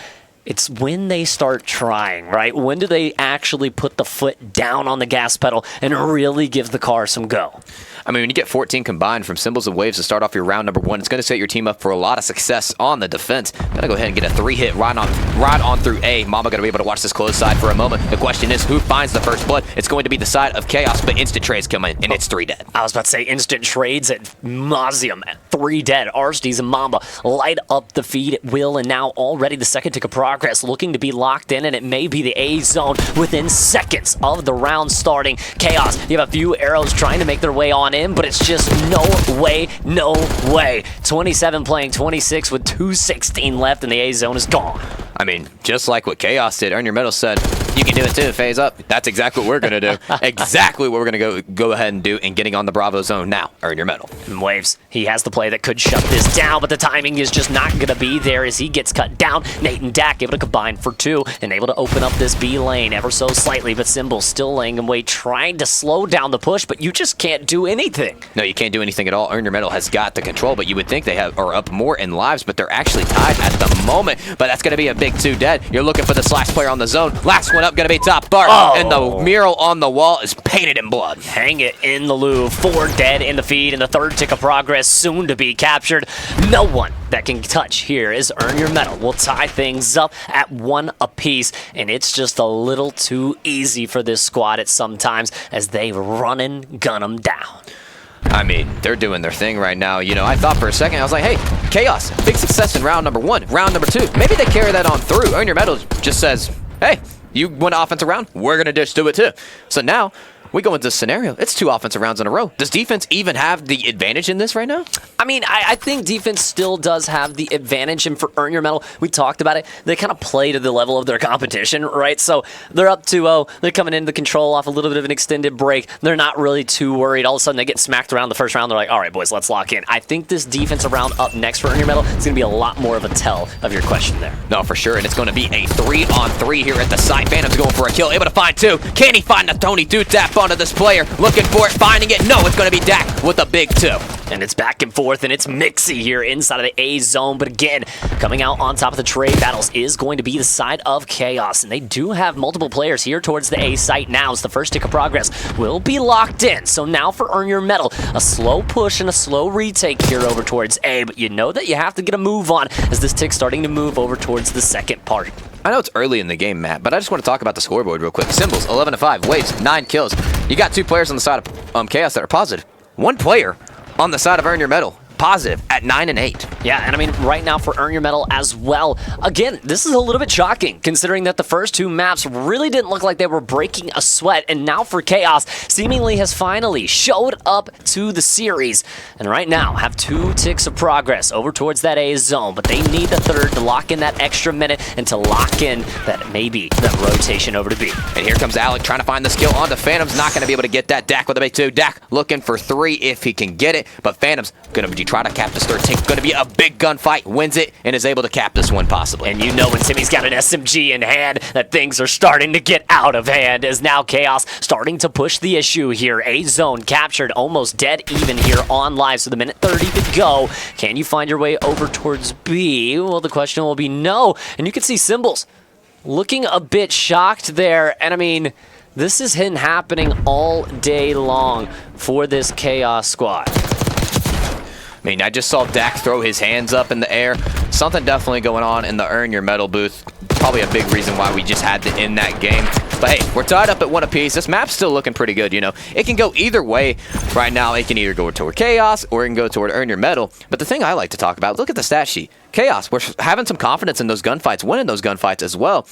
It's when they start trying, right? When do they actually put the foot down on the gas pedal and really give the car some go? I mean, when you get 14 combined from Symbols and Waves to start off your round number 1, it's going to set your team up for a lot of success on the defense. Gotta go ahead and get a 3-hit right on through A. Mama gonna be able to watch this close side for a moment. The question is, who finds the first blood? It's going to be the side of Chaos, but instant trades come in, and it's 3 dead. I was about to say instant trades at Mausium at 3 dead. Arstides and Mamba light up the feed at will, and now already the second tick of progress looking to be locked in, and it may be the A zone within seconds of the round starting. Chaos, you have a few arrows trying to make their way on in, but it's just no way, no way. 27 playing 26 with 2:16 left, and the A zone is gone. I mean, just like what Chaos did, Earn Your Medal said, you can do it too, phase up. That's exactly what we're going to do. Exactly what we're going to go ahead and do in getting on the Bravo zone now. Earn Your Medal. And Waves, he has the play that could shut this down, but the timing is just not going to be there as he gets cut down. Nate and Dak able to combine for 2 and able to open up this B lane ever so slightly, but Symbols still laying in wait, trying to slow down the push, but you just can't do anything. No, you can't do anything at all. Earn Your Medal has got the control, but you would think they are up more in lives, but they're actually tied at the moment. But that's going to be a big 2 dead. You're looking for this last player on the zone. Last one up going to be top Bart, and the mural on the wall is painted in blood. Hang it in the Louvre. 4 dead in the feed, and the third tick of progress soon to be captured. No one that can touch here is Earn Your Medal. We'll tie things up at 1 apiece, and it's just a little too easy for this squad at sometimes as they run and gun them down. I mean, they're doing their thing right now. You know, I thought for a second, I was like, hey, Chaos, big success in round number 1. Round number 2, maybe they carry that on through. Earn Your Medal just says, hey, you won offensive round, we're going to just do it too. So now, we go into this scenario. It's 2 offensive rounds in a row. Does defense even have the advantage in this right now? I mean, I think defense still does have the advantage, and for Earn Your Medal, we talked about it. They kind of play to the level of their competition, right? So they're up 2-0. They're coming into the control off a little bit of an extended break. They're not really too worried. All of a sudden, they get smacked around the first round. They're like, all right, boys, let's lock in. I think this defensive round up next for Earn Your Medal is going to be a lot more of a tell of your question there. No, for sure, and it's going to be a 3-on-3 here at the side. Phantom's going for a kill, able to find 2. Can he find the Tony 2-tap onto this player? Looking for it, finding it. No, it's going to be Dak with a big 2. And it's back and forth, and it's Mixie here inside of the A zone. But again, coming out on top of the trade battles is going to be the side of Chaos. And they do have multiple players here towards the A site now, as the first tick of progress will be locked in. So now for Earn Your Medal, a slow push and a slow retake here over towards A. But you know that you have to get a move on as this tick's starting to move over towards the second part. I know it's early in the game, Matt, but I just want to talk about the scoreboard real quick. Symbols, 11-5. Waves, 9 kills. You got 2 players on the side of Chaos that are positive. 1 player on the side of Earn Your Medal, positive at 9 and 8. Yeah, and I mean, right now for Earn Your Medal as well. Again, this is a little bit shocking, considering that the first 2 maps really didn't look like they were breaking a sweat, and now for Chaos, seemingly has finally showed up to the series, and right now have 2 ticks of progress over towards that A zone, but they need the third to lock in that extra minute and to lock in that maybe that rotation over to B. And here comes Alec trying to find the skill onto Phantom's, not going to be able to get that. Dak with a big 2. Dak looking for 3 if he can get it, but Phantom's going to try to cap this third tick. Going to be a big gunfight, wins it, and is able to cap this one possibly. And you know when Timmy's got an SMG in hand that things are starting to get out of hand, as now Chaos starting to push the issue here. A zone captured, almost dead even here on live, so the minute 30 to go. Can you find your way over towards B? Well, the question will be no, and you can see Symbols looking a bit shocked there, and I mean, this has been happening all day long for this Chaos squad. I mean, I just saw Dak throw his hands up in the air. Something definitely going on in the Earn Your Medal booth. Probably a big reason why we just had to end that game. But hey, we're tied up at 1 apiece. This map's still looking pretty good, you know. It can go either way. Right now, it can either go toward Chaos or it can go toward Earn Your Medal. But the thing I like to talk about, look at the stat sheet. Chaos, we're having some confidence in those gunfights, winning those gunfights as well.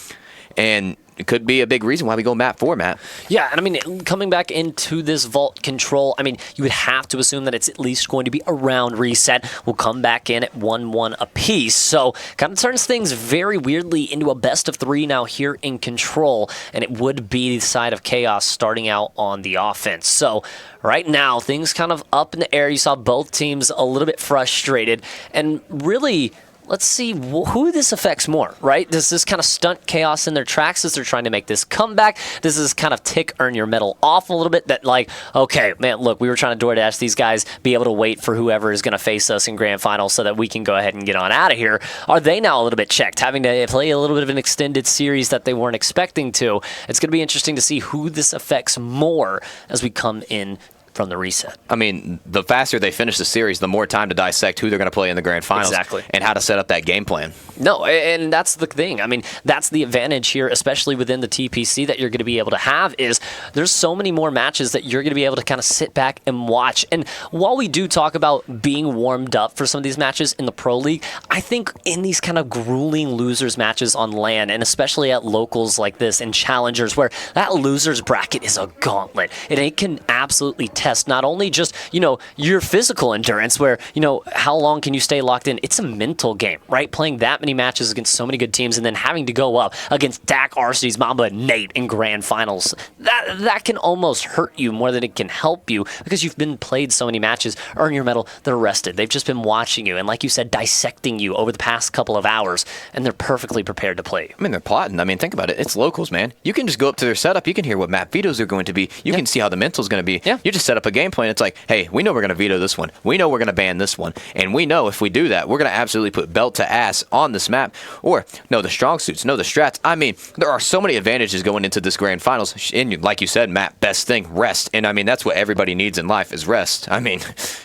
And it could be a big reason why we go map 4, Matt. Yeah, and I mean, coming back into this vault control, I mean, you would have to assume that it's at least going to be around reset. We'll come back in at 1-1 apiece. So, kind of turns things very weirdly into a best of 3 now here in control, and it would be the side of Chaos starting out on the offense. So, right now, things kind of up in the air. You saw both teams a little bit frustrated, and really, let's see who this affects more, right? Does this kind of stunt Chaos in their tracks as they're trying to make this comeback? Does this kind of tick Earn Your Medal off a little bit? That like, okay, man, look, we were trying to DoorDash these guys, be able to wait for whoever is going to face us in grand finals so that we can go ahead and get on out of here. Are they now a little bit checked, having to play a little bit of an extended series that they weren't expecting to? It's going to be interesting to see who this affects more as we come in from the reset. I mean, the faster they finish the series, the more time to dissect who they're going to play in the grand finals. Exactly. And how to set up that game plan. No, and that's the thing. I mean, that's the advantage here, especially within the TPC that you're going to be able to have, is there's so many more matches that you're going to be able to kind of sit back and watch. And while we do talk about being warmed up for some of these matches in the Pro League, I think in these kind of grueling losers matches on LAN, and especially at locals like this and challengers, where that losers bracket is a gauntlet, and it can absolutely test not only just, you know, your physical endurance, where, you know, how long can you stay locked in? It's a mental game, right? Playing that many matches against so many good teams and then having to go up against Dak, Arcees, Mamba, and Nate in grand finals. That can almost hurt you more than it can help you, because you've been played so many matches. Earn Your Medal, they're rested. They've just been watching you and, like you said, dissecting you over the past couple of hours, and they're perfectly prepared to play you. I mean, they're plotting. I mean, think about it. It's locals, man. You can just go up to their setup. You can hear what map vetoes are going to be. You can see how the mental's going to be. Yeah. You just set up a game plan. It's like, hey, we know we're going to veto this one. We know we're going to ban this one. And we know if we do that, we're going to absolutely put belt to ass on this map. Or know the strong suits, know the strats. I mean, there are so many advantages going into this grand finals. And like you said, Matt, best thing, rest. And I mean, that's what everybody needs in life is rest. I mean,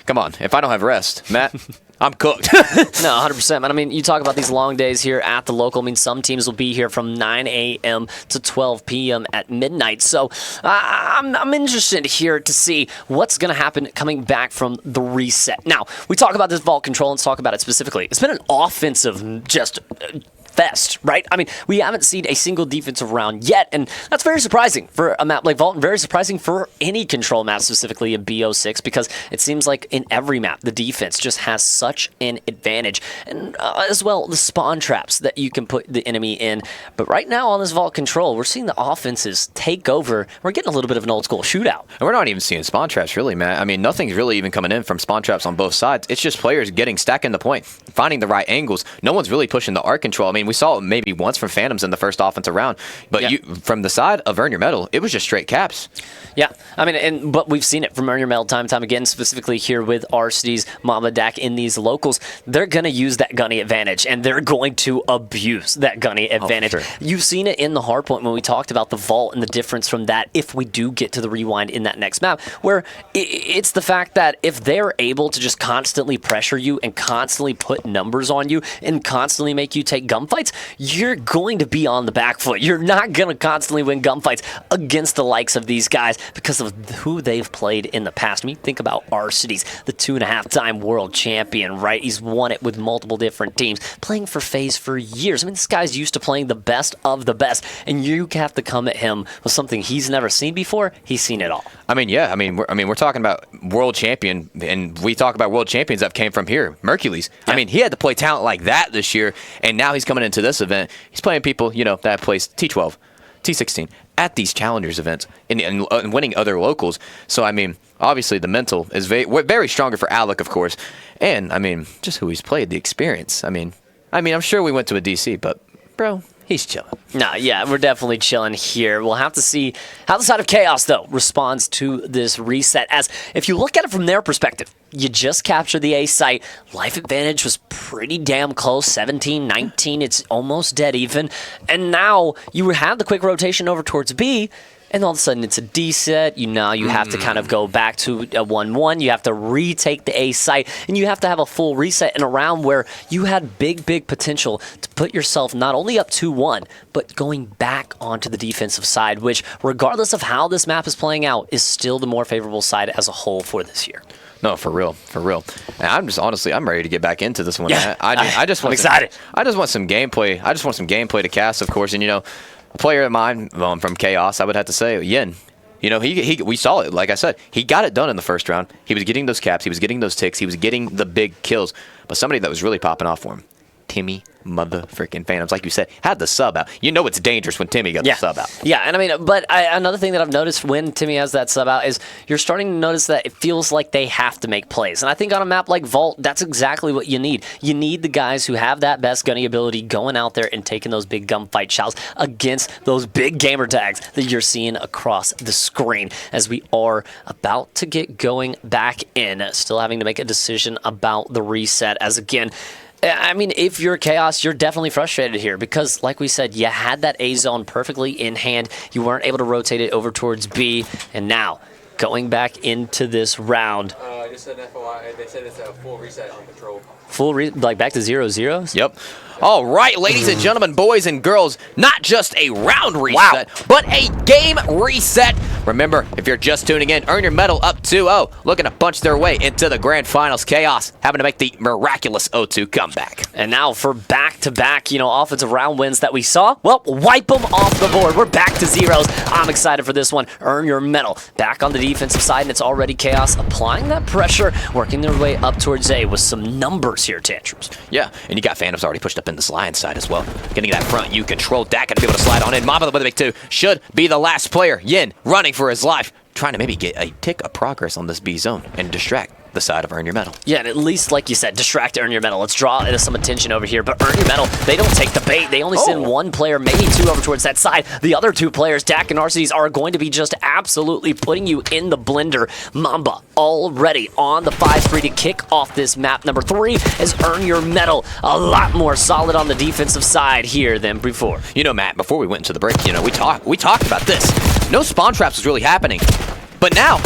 come on. If I don't have rest, Matt, I'm cooked. No, 100%. I mean, you talk about these long days here at the local. I mean, some teams will be here from 9 a.m. to 12 p.m. at midnight. So I'm interested here to see what's going to happen coming back from the reset. Now, we talk about this vault control. Let's talk about it specifically. It's been an offensive just fest, right? I mean, we haven't seen a single defensive round yet, and that's very surprising for a map like Vault, and very surprising for any control map, specifically in BO6, because it seems like in every map, the defense just has such an advantage, and as well, the spawn traps that you can put the enemy in. But right now on this Vault control, we're seeing the offenses take over. We're getting a little bit of an old school shootout. And we're not even seeing spawn traps, really, Matt. I mean, nothing's really even coming in from spawn traps on both sides. It's just players stacking the point, finding the right angles. No one's really pushing the arc control. I mean, we saw it maybe once from Phantoms in the first offensive round, but you from the side of Earn Your Medal, it was just straight caps. Yeah, I mean, but we've seen it from Earn Your Medal time and time again, specifically here with RCD's Mama Dak in these locals. They're going to use that gunny advantage, and they're going to abuse that gunny advantage. Sure. You've seen it in the hardpoint when we talked about the vault and the difference from that if we do get to the rewind in that next map, where it's the fact that if they're able to just constantly pressure you and constantly put numbers on you and constantly make you take gunfights, you're going to be on the back foot. You're not going to constantly win gunfights against the likes of these guys because of who they've played in the past. I mean, think about RCD's, the 2.5-time world champion, right? He's won it with multiple different teams, playing for FaZe for years. I mean, this guy's used to playing the best of the best, and you have to come at him with something he's never seen before. He's seen it all. I mean, yeah. I mean, we're talking about world champion, and we talk about world champions that came from here. Mercules. Yeah. I mean, he had to play talent like that this year, and now he's coming into this event. He's playing people, that plays T12, T16 at these challengers events and winning other locals. So, I mean, obviously the mental is very stronger for Alec, of course. And, I mean, just who he's played, the experience. I mean, I'm sure we went to a DC, but, bro, he's chilling. No, yeah, we're definitely chilling here. We'll have to see how the side of Chaos, though, responds to this reset. As if you look at it from their perspective, you just captured the A site. Life advantage was pretty damn close, 17, 19. It's almost dead even. And now you have the quick rotation over towards B, and all of a sudden it's a D set. You have to kind of go back to a 1-1. You have to retake the A site, and you have to have a full reset in a round where you had big potential to put yourself not only up 2-1, but going back onto the defensive side, which, regardless of how this map is playing out, is still the more favorable side as a whole for this year. No, for real. And I'm ready to get back into this one. Yeah, I'm excited. I just want some gameplay. I just want some gameplay to cast, of course. And a player of mine from Chaos, I would have to say, Yin. We saw it. Like I said, he got it done in the first round. He was getting those caps. He was getting those ticks. He was getting the big kills. But somebody that was really popping off for him, Timmy motherfucking Phantoms, like you said, had the sub out. It's dangerous when Timmy got the sub out. Yeah, and I mean, but another thing that I've noticed when Timmy has that sub out is you're starting to notice that it feels like they have to make plays. And I think on a map like Vault, that's exactly what you need. You need the guys who have that best gunny ability going out there and taking those big gunfight shots against those big gamer tags that you're seeing across the screen. As we are about to get going back in, still having to make a decision about the reset, as again, I mean, if you're Chaos, you're definitely frustrated here because, like we said, you had that A zone perfectly in hand. You weren't able to rotate it over towards B, and now going back into this round. Just an FYI, they said it's a full reset on control. Back to 0-0? Yep. All right, ladies and gentlemen, boys and girls, not just a round reset, but a game reset. Remember, if you're just tuning in, Earn Your Medal up 2-0, looking to punch their way into the grand finals. Chaos having to make the miraculous 0-2 comeback. And now for back-to-back, offensive round wins that we saw, well, wipe them off the board. We're back to zeros. I'm excited for this one. Earn Your Medal back on the defensive side, and it's already Chaos applying that pressure, working their way up towards A with some numbers here, Tantrums. Yeah, and you got Phantoms already pushed up in this Lion side as well. Getting that front U control. Dak gonna be able to slide on in. Mamba with a big 2 should be the last player. Yin running for his life, trying to maybe get a tick of progress on this B zone and distract the side of Earn Your Medal. Yeah, and at least, like you said, distract Earn Your Medal. Let's draw some attention over here. But Earn Your Medal, they don't take the bait. They only send one player, maybe 2 over towards that side. The other 2 players, Dak and RCDs, are going to be just absolutely putting you in the blender. Mamba already on the 5-3 to kick off this map. Number 3 is Earn Your Medal. A lot more solid on the defensive side here than before. Matt, before we went into the break, we talked about this. No spawn traps was really happening. But now,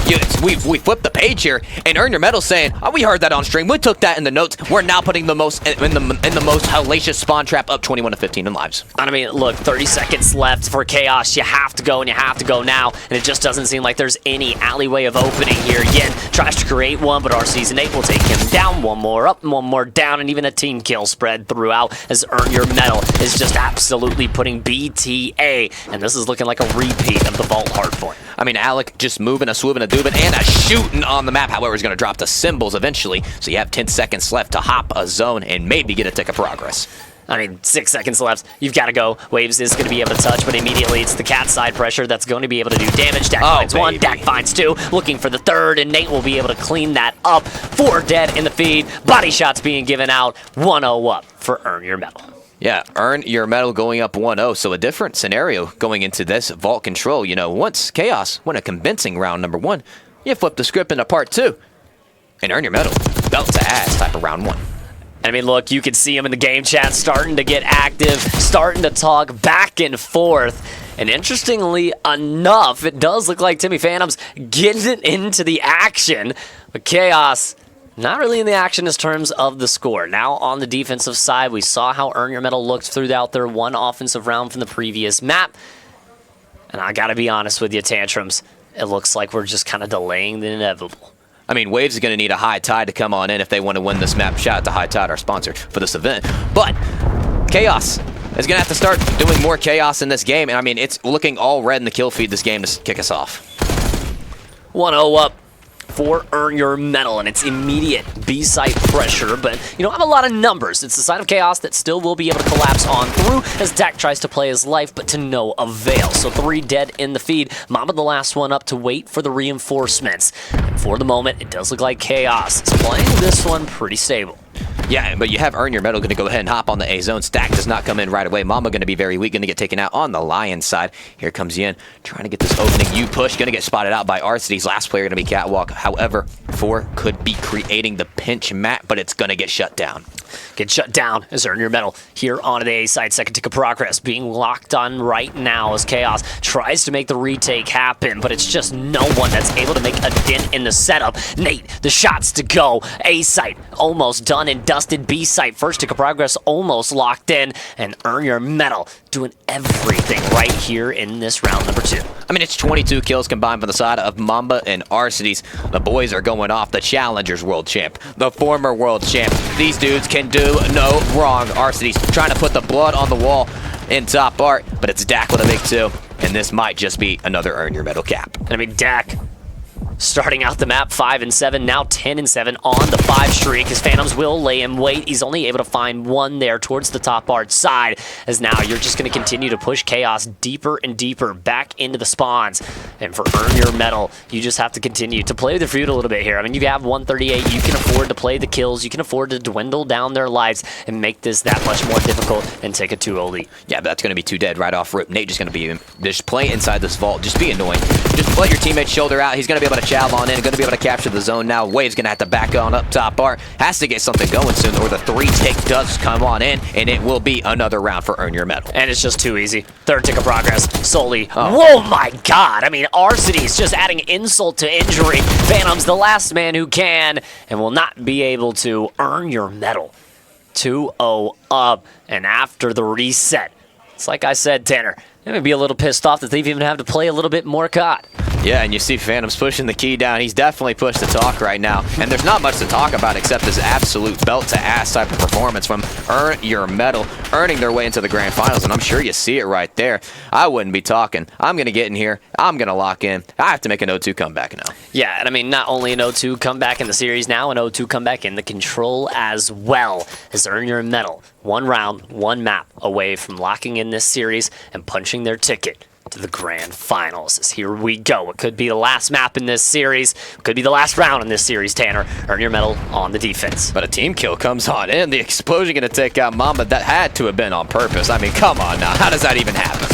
we flipped the page here, and Earn Your Medal saying, we heard that on stream. We took that in the notes. We're now putting the most in the most hellacious spawn trap up 21-15 in lives. I mean, look, 30 seconds left for Chaos. You have to go, and you have to go now. And it just doesn't seem like there's any alleyway of opening here. Yin tries to create one, but RC's Nate will take him down. One more up, one more down, and even a team kill spread throughout as Earn Your Medal is just absolutely putting BTA. And this is looking like a repeat of the Vault hardpoint. I mean, Alec just moving, a swooping, a doobing, and a shooting on the map. However, he's going to drop the symbols eventually. So you have 10 seconds left to hop a zone and maybe get a tick of progress. I mean, 6 seconds left. You've got to go. Waves is going to be able to touch, but immediately it's the cat side pressure that's going to be able to do damage. Dak finds 1, Dak finds 2, looking for the 3rd, and Nate will be able to clean that up. 4 dead in the feed. Body shots being given out. 1-0 up for Earn Your Medal. Yeah, earn your medal going up 1-0. So a different scenario going into this vault control. You know, once Chaos won a convincing round number 1, you flip the script into part 2 and earn your medal. Belt to ass type of round 1. I mean, look, you can see him in the game chat starting to get active, starting to talk back and forth. And interestingly enough, it does look like Timmy Phantom's getting into the action. But Chaos, not really in the action in terms of the score. Now on the defensive side, we saw how Earn Your Medal looked throughout their one offensive round from the previous map. And I gotta be honest with you, Tantrums, it looks like we're just kind of delaying the inevitable. I mean, Waves is going to need a High Tide to come on in if they want to win this map. Shout out to High Tide, our sponsor for this event. But Chaos is going to have to start doing more chaos in this game. And I mean, it's looking all red in the kill feed this game to kick us off. 1-0 up for Earn Your Medal, and it's immediate B-site pressure, but you don't have a lot of numbers. It's the side of Chaos that still will be able to collapse on through as Dak tries to play his life, but to no avail. So 3 dead in the feed. Mamba the last one up to wait for the reinforcements. And for the moment, it does look like Chaos is playing this one pretty stable. Yeah, but you have Earn Your Medal going to go ahead and hop on the A zone. Stack does not come in right away. Mamba going to be very weak, going to get taken out on the Lion side. Here comes Yin, trying to get this opening. You push, going to get spotted out by Arcity's last player, going to be Catwalk. However, 4 could be creating the pinch map, but it's going to get shut down. Get shut down as Earn Your Medal here on the A side. Second tick of progress being locked on right now as Chaos tries to make the retake happen, but it's just no one that's able to make a dent in the setup. Nate, the shots to go. A site almost done and dusted. B site first tick of progress almost locked in, and Earn Your Medal doing everything right here in this round number 2. I mean, it's 22 kills combined from the side of Mamba and Arcity's. The boys are going off. The Challengers world champ, the former world champ. These dudes can do no wrong. Arcity's trying to put the blood on the wall in top art, but it's Dak with a big 2, and this might just be another Earn Your Medal cap. I mean, Dak starting out the map 5-7, now 10-7 on the 5 streak. His Phantoms will lay him wait. He's only able to find 1 there towards the top art side, as now you're just going to continue to push Chaos deeper and deeper back into the spawns. And for Earn Your Medal, you just have to continue to play with the feud a little bit here. I mean, you have 138. You can afford to play the kills. You can afford to dwindle down their lives and make this that much more difficult and take a 2-0 lead. Yeah, but that's going to be 2 dead right off rip. Nate just going to be just play inside this vault. Just be annoying. Just let your teammates shoulder out. He's going to be able to chav on in, going to be able to capture the zone now. Wave's going to have to back on up top bar. Has to get something going soon, or the 3 tick does come on in, and it will be another round for Earn Your Medal. And it's just too easy. 3rd tick of progress, solely. Whoa, my God. I mean, Arcity's just adding insult to injury. Phantom's the last man who can, and will not be able to earn your medal. 2-0 up, and after the reset, it's like I said, Tanner, they may be a little pissed off that they've even have to play a little bit more COD. Yeah, and you see Phantom's pushing the key down. He's definitely pushed the talk right now. And there's not much to talk about except this absolute belt-to-ass type of performance from Earn Your Medal, earning their way into the grand finals. And I'm sure you see it right there. I wouldn't be talking. I'm going to get in here. I'm going to lock in. I have to make an 0-2 comeback now. Yeah, and I mean, not only an 0-2 comeback in the series now, an 0-2 comeback in the control as well, as Earn Your Medal. 1 round, 1 map away from locking in this series and punching their ticket to the grand finals. As here we go. It could be the last map in this series. It could be the last round in this series, Tanner. Earn Your Medal on the defense. But a team kill comes on in. The explosion going to take out Mamba. That had to have been on purpose. I mean, come on now. How does that even happen?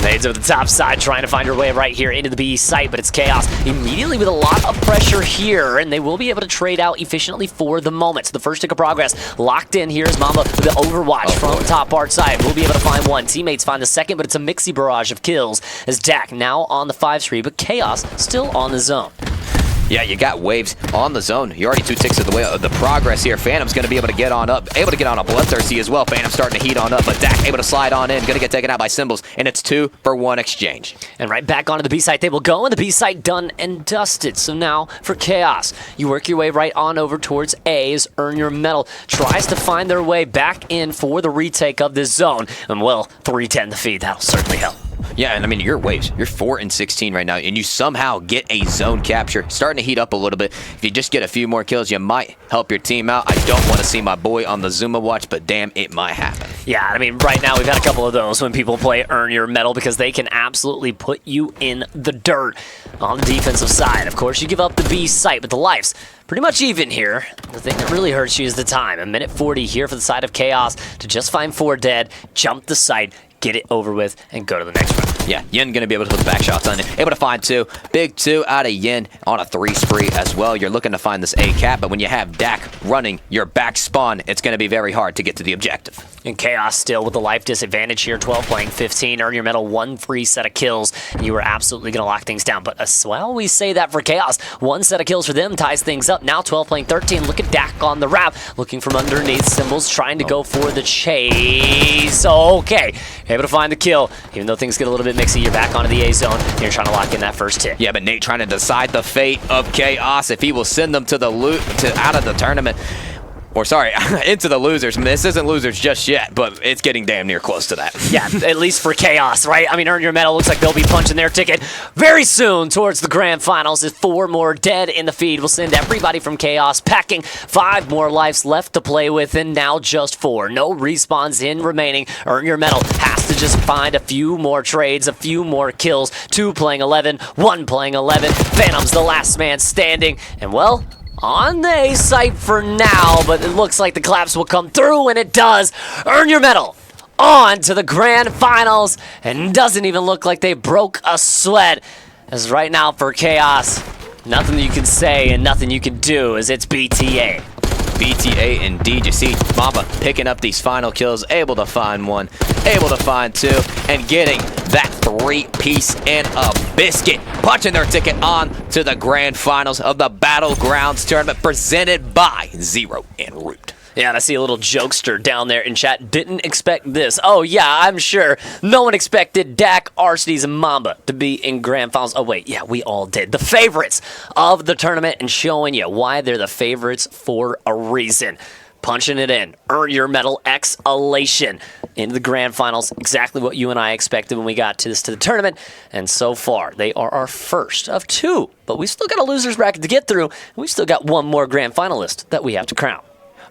Nades over the top side, trying to find her way right here into the B site, but it's Chaos immediately with a lot of pressure here, and they will be able to trade out efficiently for the moment. So the first tick of progress locked in here is Mamba with the overwatch from top art side. We'll be able to find 1. Teammates find the second, but it's a mixy barrage of kills as Dak now on the 5 streak, but Chaos still on the zone. Yeah, you got Waves on the zone. You're already 2 ticks of the way of the progress here. Phantom's going to be able to get on up, able to get on a Bloodthirsty as well. Phantom starting to heat on up, but Dak able to slide on in, going to get taken out by Symbols, and it's 2-for-1 exchange. And right back onto the B site they will go, and the B site done and dusted. So now for Chaos, you work your way right on over towards A as Earn Your Medal tries to find their way back in for the retake of this zone. And well, 310 the feed, that'll certainly help. Yeah, and I mean, your waves, you're 4-16 right now, and you somehow get a zone capture, starting to heat up a little bit. If you just get a few more kills, you might help your team out. I don't want to see my boy on the Zuma watch, but damn, it might happen. Yeah, I mean, right now we've had a couple of those when people play Earn Your Medal because they can absolutely put you in the dirt on the defensive side. Of course, you give up the B site, but the life's pretty much even here. The thing that really hurts you is the time. A minute 40 here for the side of Chaos to just find 4 dead, jump the site, get it over with, and go to the next round. Yeah, Yin going to be able to put the back shots on it. Able to find 2. Big 2 out of Yin on a 3 spree as well. You're looking to find this A cap, but when you have Dak running your back spawn, it's going to be very hard to get to the objective. And Chaos still with the life disadvantage here, 12 playing 15. Earn Your Medal, 1 free set of kills. You are absolutely going to lock things down. But as well, we say that for Chaos. 1 set of kills for them ties things up. Now 12 playing 13. Look at Dak on the wrap, looking from underneath symbols, trying to go for the chase. Okay, able to find the kill. Even though things get a little bit mixy, you're back onto the A zone. And you're trying to lock in that first hit. Yeah, but Nate trying to decide the fate of Chaos if he will send them to the out of the tournament. Or sorry, into the losers. This isn't losers just yet, but it's getting damn near close to that. Yeah, at least for Chaos, right? I mean, Earn Your Medal looks like they'll be punching their ticket very soon towards the grand finals. With 4 more dead in the feed, we'll send everybody from Chaos packing. 5 more lives left to play with, and now just 4. No respawns in remaining. Earn Your Medal has to just find a few more trades, a few more kills. 2 playing 11, 1 playing 11. Phantom's the last man standing, and well, on the A site for now, but it looks like the collapse will come through, and it does. Earn Your Medal on to the grand finals, and doesn't even look like they broke a sweat. As right now for Chaos, nothing you can say and nothing you can do, as it's BTA. BTA indeed. You see Mamba picking up these final kills, able to find 1, able to find 2, and getting that 3-piece and a biscuit, punching their ticket on to the grand finals of the Battlegrounds tournament presented by Zero and Root. Yeah, and I see a little jokester down there in chat. Didn't expect this. Oh, yeah, I'm sure. No one expected Dak, Arcedes, and Mamba to be in grand finals. Oh, wait, yeah, we all did. The favorites of the tournament, and showing you why they're the favorites for a reason. Punching it in. Earn Your Medal Exhalation into the grand finals. Exactly what you and I expected when we got to the tournament. And so far, they are our first of 2. But we still got a loser's bracket to get through. And we still got 1 more grand finalist that we have to crown.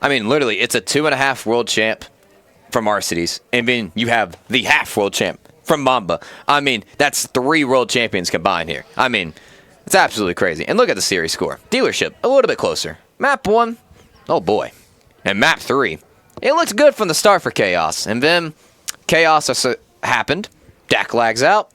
I mean, literally, it's a 2.5 world champ from Arcedes, and then you have the half world champ from Mamba. I mean, that's 3 world champions combined here. I mean, it's absolutely crazy. And look at the series score. Dealership, a little bit closer. Map 1, oh boy. And map 3, it looks good from the start for Chaos. And then Chaos happened, Dak lags out,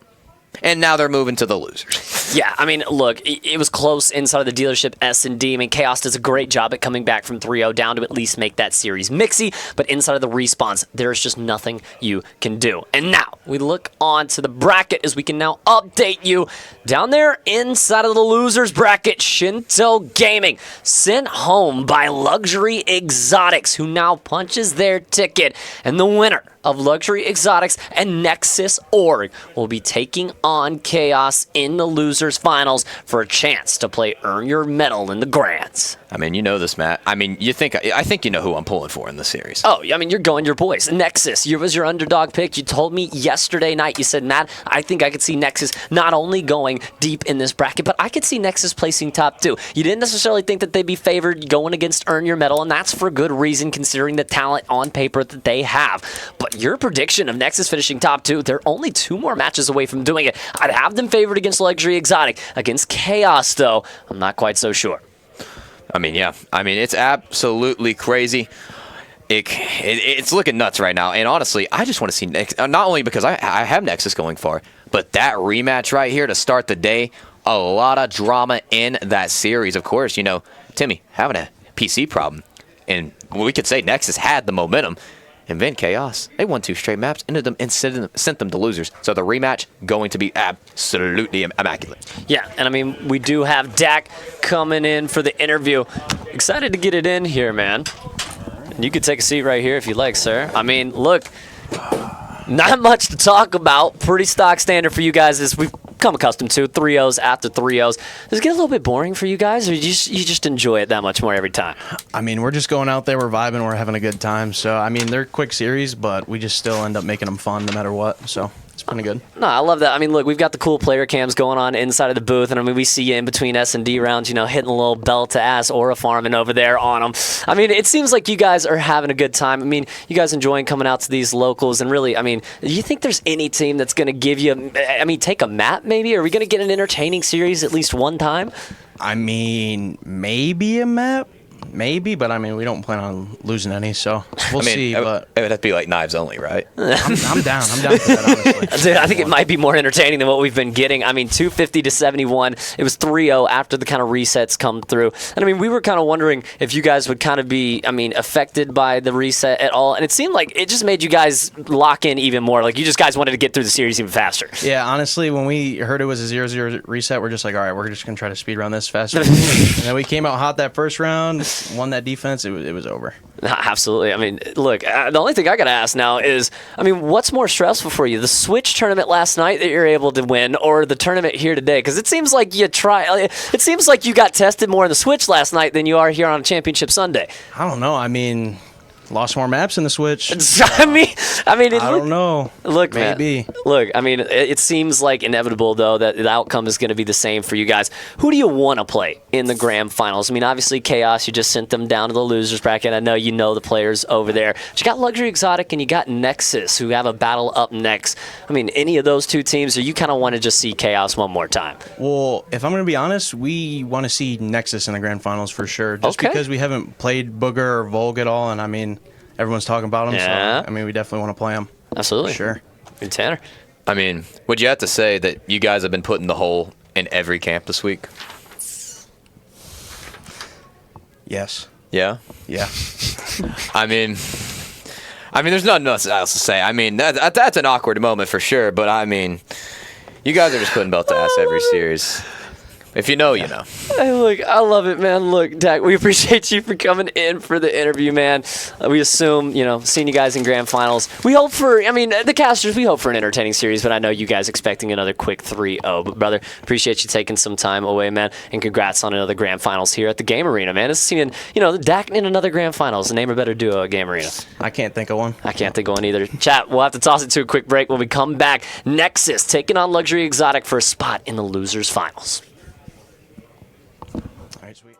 and now they're moving to the losers. Yeah, I mean, look, it was close inside of the dealership S&D. I mean, Chaos does a great job at coming back from 3-0 down to at least make that series mixy, but inside of the respawns, there's just nothing you can do. And now, we look on to the bracket as we can now update you. Down there inside of the losers bracket, Shinto Gaming, sent home by Luxury Exotics, who now punches their ticket, and the winner of Luxury Exotics and Nexus Org will be taking on Chaos in the losers finals for a chance to play Earn Your Medal in the grands. I mean, you know this, Matt. I mean, I think you know who I'm pulling for in this series. Oh, I mean, you're going your boys. Nexus, you was your underdog pick. You told me yesterday night, you said, Matt, I think I could see Nexus not only going deep in this bracket, but I could see Nexus placing top 2. You didn't necessarily think that they'd be favored going against Earn Your Medal, and that's for good reason considering the talent on paper that they have. But your prediction of Nexus finishing top 2, they're only 2 more matches away from doing it. I'd have them favored against Luxury Exotic. Against Chaos, though, I'm not quite so sure. I mean, yeah. I mean, it's absolutely crazy. It's looking nuts right now. And honestly, I just want to see Nexus, not only because I have Nexus going far, but that rematch right here to start the day, a lot of drama in that series. Of course, you know, Timmy having a PC problem. And we could say Nexus had the momentum. And then Chaos, they won 2 straight maps, ended them, and sent them to losers. So the rematch going to be absolutely immaculate. Yeah, and I mean, we do have Dak coming in for the interview. Excited to get it in here, man. You could take a seat right here if you'd like, sir. I mean, look, not much to talk about. Pretty stock standard for you guys as we've come accustomed to. 3-0s after 3-0s. Does it get a little bit boring for you guys, or you just enjoy it that much more every time? I mean, we're just going out there, we're vibing, we're having a good time. So, I mean, they're quick series, but we just still end up making them fun no matter what. So, It's pretty good. No, I love that. I mean, look, we've got the cool player cams going on inside of the booth, and I mean, we see you in between S&D rounds, hitting a little belt to ass aura farming over there on them. I mean, it seems like you guys are having a good time. I mean, you guys enjoying coming out to these locals, and really, I mean, do you think there's any team that's going to give you, take a map maybe? Are we going to get an entertaining series at least one time? I mean, maybe a map. Maybe, but I mean, we don't plan on losing any, so we'll see. But it would have to be like knives only, right? I'm down. I'm down for that, honestly. I think it might be more entertaining than what we've been getting. I mean, 250 to 71. It was 3-0 after the kind of resets come through. And I mean, we were kind of wondering if you guys would kind of be, affected by the reset at all. And it seemed like it just made you guys lock in even more. Like, you just guys wanted to get through the series even faster. Yeah, honestly, when we heard it was a 0-0 reset, we're just like, all right, we're just going to try to speed run this fast. And then we came out hot that first round, won that defense, it was over. Absolutely. I mean, look, the only thing I got to ask now is, what's more stressful for you, the Switch tournament last night that you're able to win, or the tournament here today? Because it seems like it seems like you got tested more in the Switch last night than you are here on Championship Sunday. I don't know. Lost more maps in the Switch. I don't know. Look, maybe. Man, look, it seems like inevitable, though, that the outcome is going to be the same for you guys. Who do you want to play in the grand finals? Obviously, Chaos, you just sent them down to the losers bracket. I know you know the players over there. But you got Luxury Exotic and you got Nexus, who have a battle up next. Any of those two teams, or you kind of want to just see Chaos one more time? Well, if I'm going to be honest, we want to see Nexus in the grand finals for sure. Just because we haven't played Booger or Volg at all, and everyone's talking about them, so we definitely want to play them. Absolutely. Sure. Good, Tanner. Would you have to say that you guys have been putting the hole in every camp this week? Yes. Yeah? Yeah. There's nothing else to say. That's an awkward moment for sure, but you guys are just putting belt to ass every series. If you know, you know. Hey, look, I love it, man. Look, Dak, we appreciate you for coming in for the interview, man. We assume, seeing you guys in grand finals. We hope for, the casters, we hope for an entertaining series, but I know you guys expecting another quick 3-0. But, brother, appreciate you taking some time away, man, and congrats on another grand finals here at the Game Arena, man. It's seeing, Dak in another grand finals. Name a better duo at Game Arena. I can't think of one. I can't think of one either. Chat, we'll have to toss it to a quick break when we come back. Nexus taking on Luxury Exotic for a spot in the losers finals. All right, sweet.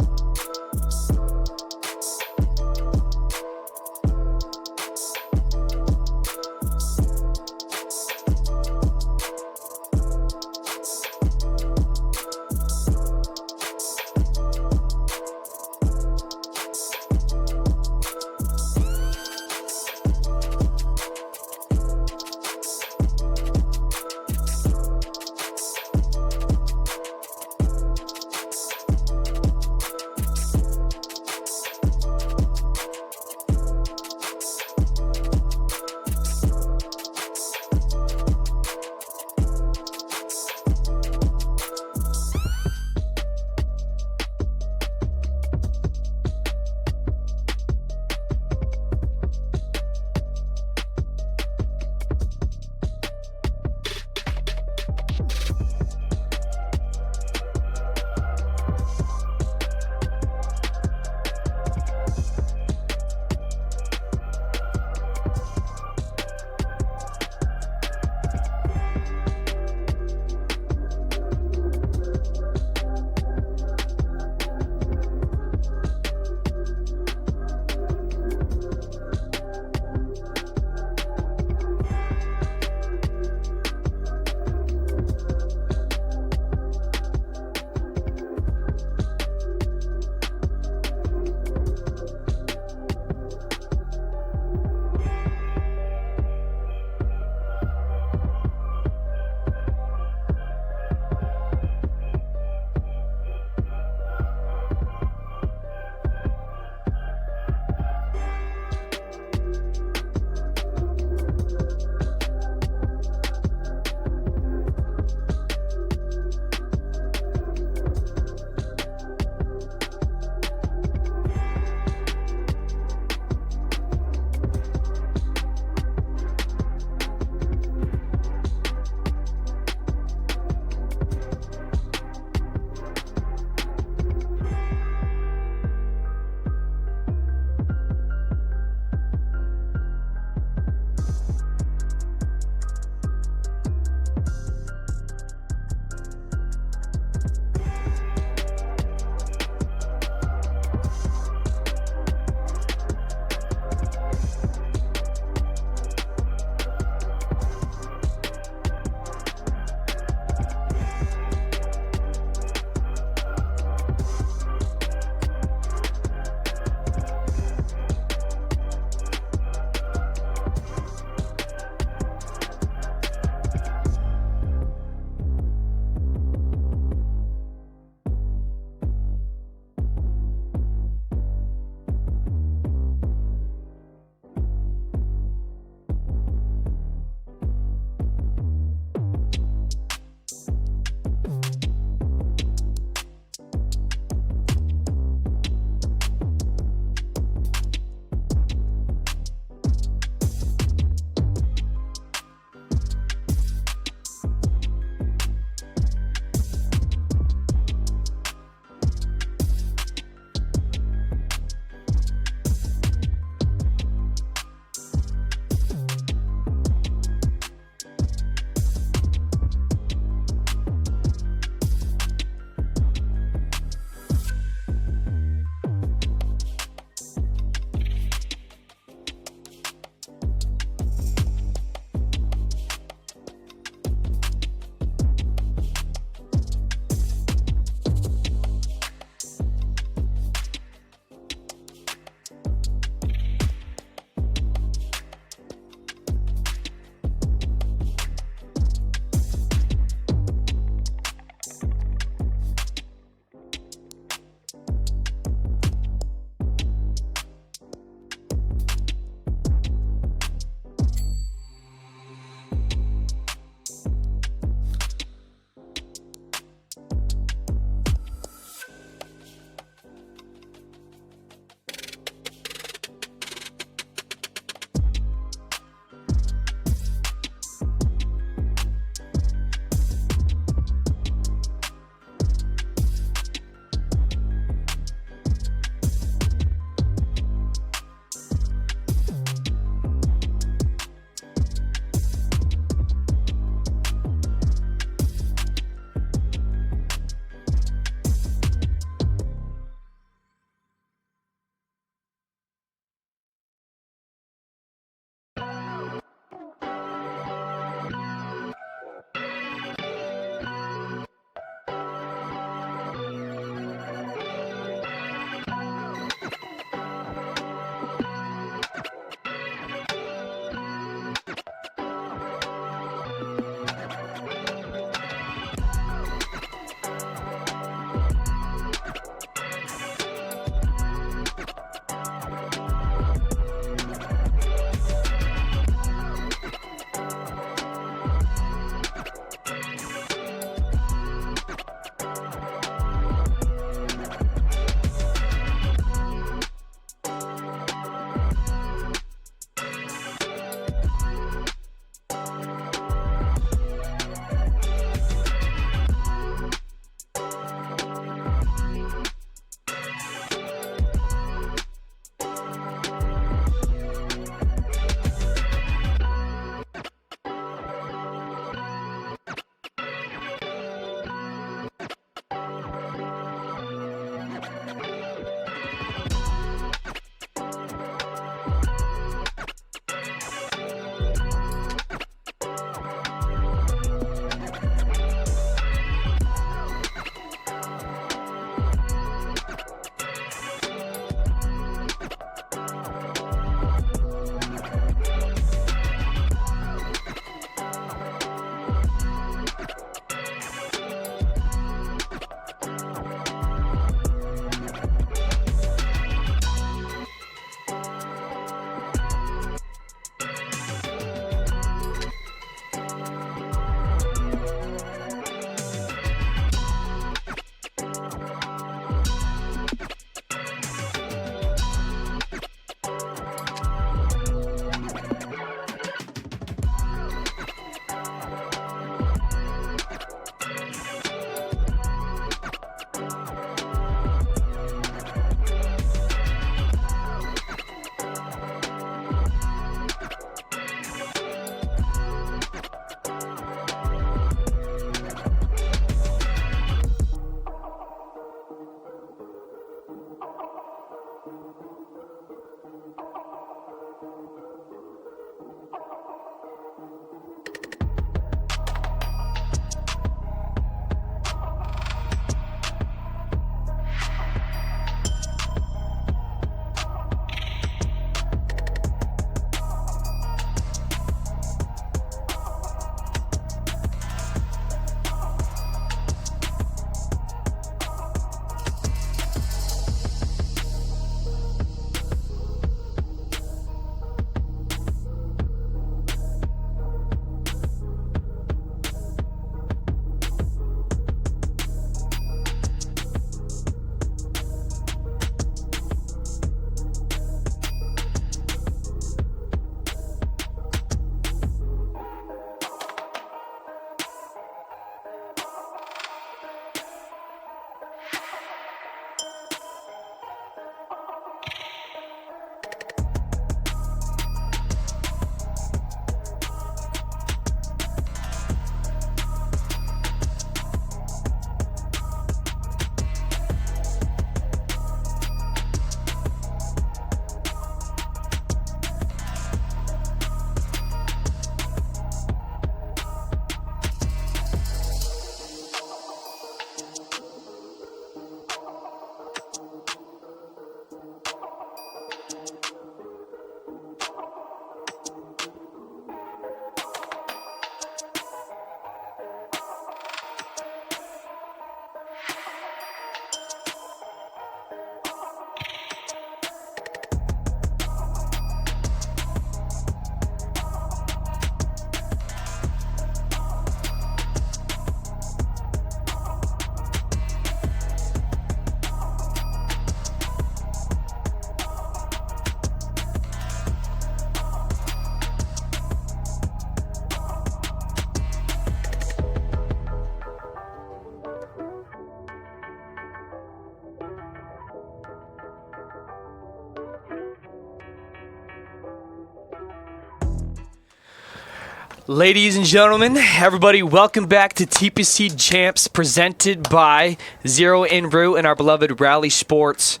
Ladies and gentlemen, everybody, welcome back to TPC Champs, presented by Zero en Route and our beloved Rally Esports.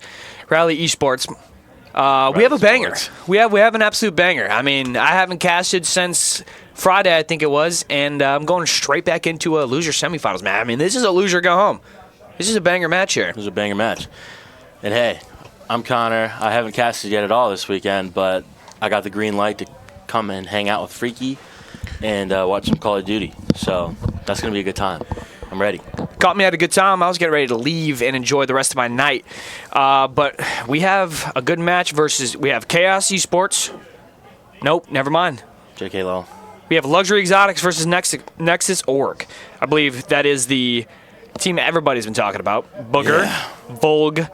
We have a banger. We have an absolute banger. I mean, I haven't casted since Friday, I think it was, and I'm going straight back into a loser semifinals, man. I mean, this is a loser go home. This is a banger match here. This is a banger match. And hey, I'm Connor. I haven't casted yet at all this weekend, but I got the green light to come and hang out with Freaky and watch some Call of Duty. So that's going to be a good time. I'm ready. Caught me at a good time. I was getting ready to leave and enjoy the rest of my night. But we have a good match versus, we have Chaos Esports. Nope, never mind. JK Low. We have Luxury Exotics versus Nexus Org. I believe that is the team everybody's been talking about. Booger, Volg,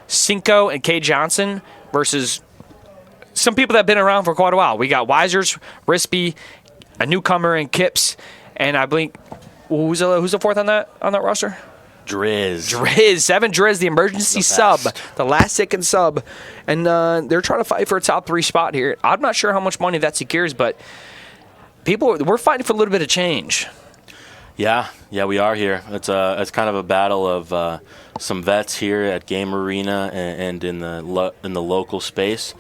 Cinco, and K Johnson versus some people that have been around for quite a while. We got Wisers, Rispy, a newcomer in Kips, and I believe who's the fourth on that roster? Driz. 7 Driz, the emergency sub, the last second sub, and they're trying to fight for a top 3 spot here. I'm not sure how much money that secures, but we're fighting for a little bit of change. Yeah, we are here. It's kind of a battle of some vets here at Game Arena and in the local space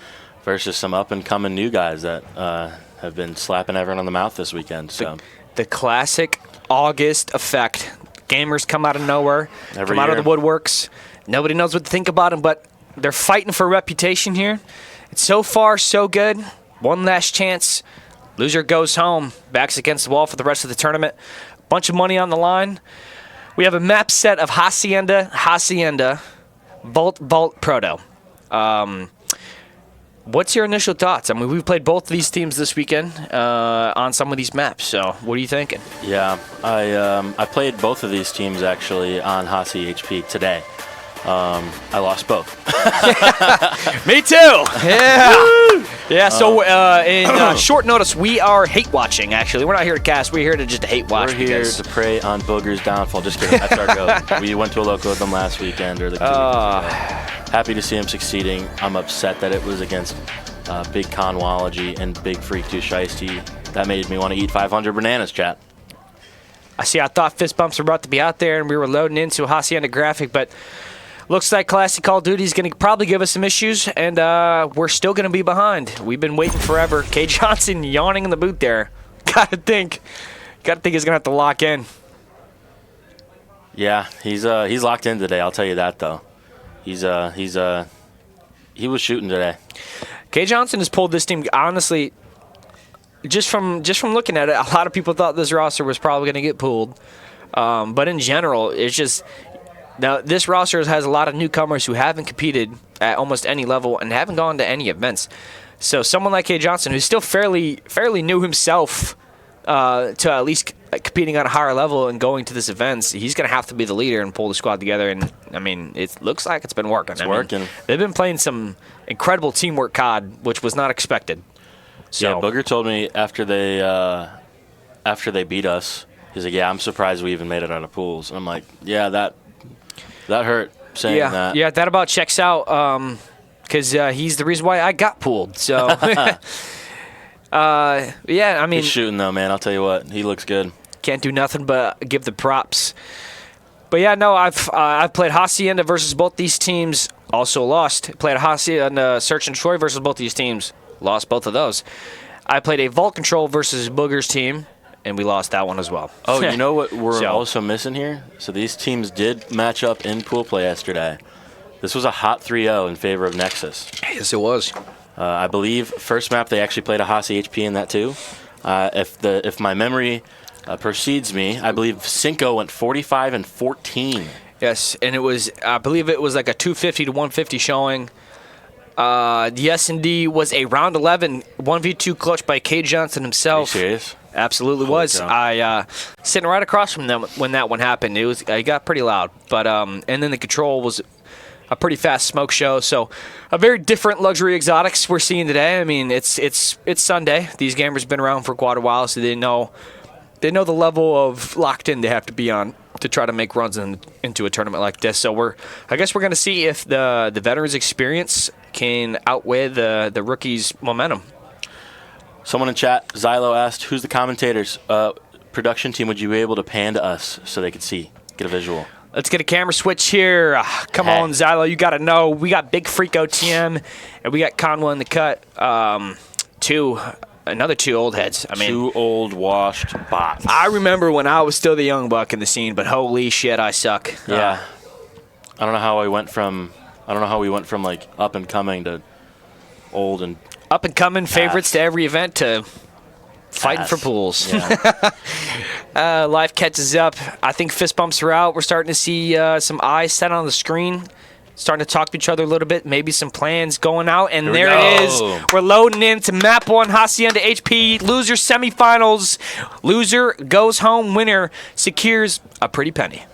versus some up and coming new guys that have been slapping everyone on the mouth this weekend. So the classic August effect. Gamers come out of nowhere, come out of the woodworks. Nobody knows what to think about them, but they're fighting for reputation here. It's so far so good. One last chance. Loser goes home. Backs against the wall for the rest of the tournament. Bunch of money on the line. We have a map set of Hacienda, Vault, Proto. What's your initial thoughts? I mean, we've played both of these teams this weekend on some of these maps, so what are you thinking? Yeah, I played both of these teams actually on Hasi HP today. I lost both. Me too. Yeah. So in short notice, we are hate watching. Actually, we're not here to cast. We're here to just hate watch. We're here to prey on Booger's downfall. Just kidding. That's our goal. We went to a local with them last weekend or the 2 weekends ago. Happy to see him succeeding. I'm upset that it was against Big Conwology and Big Freak 2 Shiesty. That made me want to eat 500 bananas, chat. I thought fist bumps were about to be out there, and we were loading into a Hacienda graphic, but looks like Classic Call of Duty is going to probably give us some issues, and we're still going to be behind. We've been waiting forever. K Johnson yawning in the boot there. Gotta think he's going to have to lock in. Yeah, he's locked in today. I'll tell you that though. He was shooting today. K Johnson has pulled this team. Honestly, just from looking at it, a lot of people thought this roster was probably going to get pulled. But in general, it's just. Now, this roster has a lot of newcomers who haven't competed at almost any level and haven't gone to any events. So someone like K Johnson, who's still fairly new himself to at least competing on a higher level and going to this events, he's going to have to be the leader and pull the squad together. And, I mean, it looks like it's been working. It's working. They've been playing some incredible teamwork COD, which was not expected. So, yeah, Booger told me after they beat us, he's like, yeah, I'm surprised we even made it out of pools. And I'm like, yeah, that hurt saying that. Yeah, that about checks out because he's the reason why I got pulled. So, yeah, I mean. He's shooting, though, man. I'll tell you what. He looks good. Can't do nothing but give the props. But, yeah, no, I've played Hacienda versus both these teams, also lost. Played Hacienda Search and Destroy versus both these teams, lost both of those. I played a Vault Control versus Booger's team, and we lost that one as well. Oh, you know what we're also missing here? So these teams did match up in pool play yesterday. This was a hot 3-0 in favor of Nexus. Yes, it was. I believe first map they actually played a Hasi HP in that too. If my memory precedes me, I believe Cinco went 45 and 14. Yes, and it was I believe it was like a 250 to 150 showing. The S&D was a round 11 1v2 clutch by K Johnson himself. Are you serious? Absolutely was. I sitting right across from them when that one happened. It got pretty loud, but and then the control was a pretty fast smoke show. So a very different luxury exotics we're seeing today. I mean, it's Sunday. These gamers have been around for quite a while, so they know the level of locked in they have to be on to try to make runs into a tournament like this. So I guess we're going to see if the veterans' experience can outweigh the rookies' momentum. Someone in chat, Xylo asked, who's the commentators? Production team, would you be able to pan to us so they could see, get a visual? Let's get a camera switch here. Come on, Xylo, you got to know. We got Big Freak OTM, and we got Conwa in the cut. Another two old heads. I mean, two old washed bots. I remember when I was still the young buck in the scene, but holy shit, I suck. Yeah. I don't know how we went from like up and coming to old and up and coming favorites to every event to fighting for pools. Yeah. Life catches up. I think fist bumps are out. We're starting to see some eyes set on the screen. Starting to talk to each other a little bit. Maybe some plans going out. And there it is. We're loading into map 1, Hacienda HP. Loser semifinals. Loser goes home. Winner secures a pretty penny.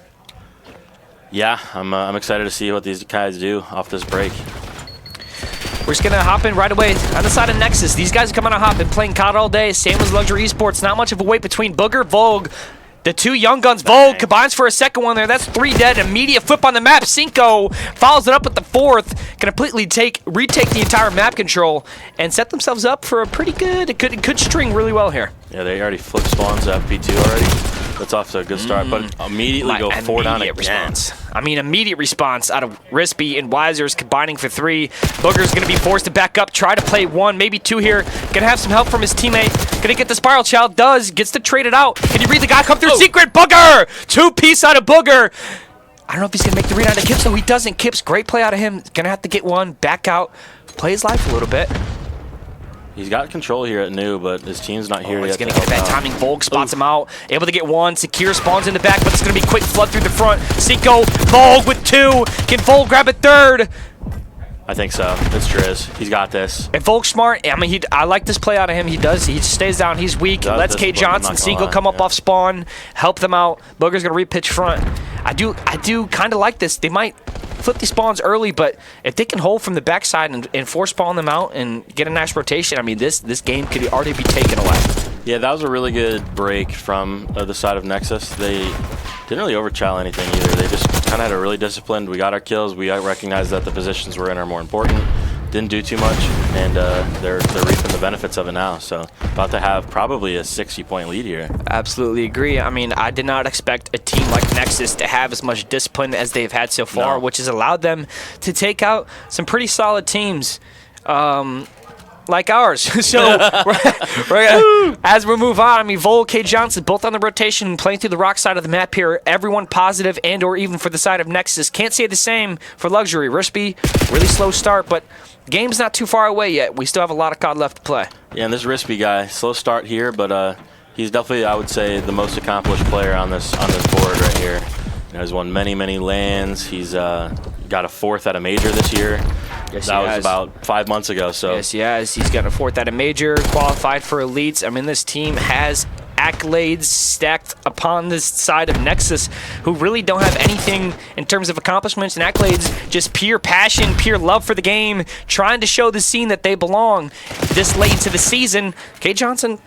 Yeah, I'm excited to see what these guys do off this break. We're just going to hop in right away on the side of Nexus. These guys are coming to hop in, playing COD all day. Same as Luxury Esports. Not much of a wait between Booger, Volg. The two young guns. Volg combines for a second one there. That's 3 dead. Immediate flip on the map. Cinco follows it up with the 4th. Can completely retake the entire map control and set themselves up for a pretty good, it could string really well here. Yeah, they already flipped spawns at P2 already. That's off to a good start, but immediately go 4 down again. Response. I mean, immediate response out of Rispy and Wisers combining for 3. Booger's going to be forced to back up, try to play 1, maybe 2 here. Going to have some help from his teammate. Going to get the Spiral Child. Gets to trade it out. Can you read the guy come through? Secret Booger! 2-piece out of Booger. I don't know if he's going to make the read out of Kips, so he doesn't. Kips, great play out of him. Going to have to get 1, back out, play his life a little bit. He's got control here at New, but his team's not here yet. He's going to get bad timing. Volg spots him out. Able to get 1. Secure spawns in the back, but it's going to be quick flood through the front. Cinco, Volg with 2. Can Volg grab a 3rd? I think so. It's Driz. He's got this. And Volk's smart. I mean, I like this play out of him. He does. He stays down. He's weak. Lets K Johnson, Cinco come up off spawn, help them out. Booger's going to repitch front. I do kind of like this. They might flip these spawns early, but if they can hold from the backside and force spawn them out and get a nice rotation, I mean, this game could already be taken away. Yeah, that was a really good break from the side of Nexus. They didn't really overchill anything either. They just kind of had a really disciplined, we got our kills, we recognized that the positions we're in are more important, didn't do too much, and they're reaping the benefits of it now. So about to have probably a 60-point lead here. Absolutely agree. I mean, I did not expect a team like Nexus to have as much discipline as they've had so far, which has allowed them to take out some pretty solid teams. Like ours. So as we move on, I mean, Vol, K Johnson, both on the rotation, playing through the rock side of the map here. Everyone positive and or even for the side of Nexus. Can't say the same for Luxury. Rispy, really slow start, but game's not too far away yet. We still have a lot of COD left to play. Yeah, and this Rispy guy, slow start here, but he's definitely, I would say, the most accomplished player on this board right here. You know, he's won many LANs. He's got a 4th at a major this year. Yes, that was about 5 months ago. So yes, he has. He's got a 4th at a major, qualified for elites. I mean, this team has accolades stacked upon this side of Nexus, who really don't have anything in terms of accomplishments and accolades, just pure passion, pure love for the game, trying to show the scene that they belong this late into the season. K Johnson,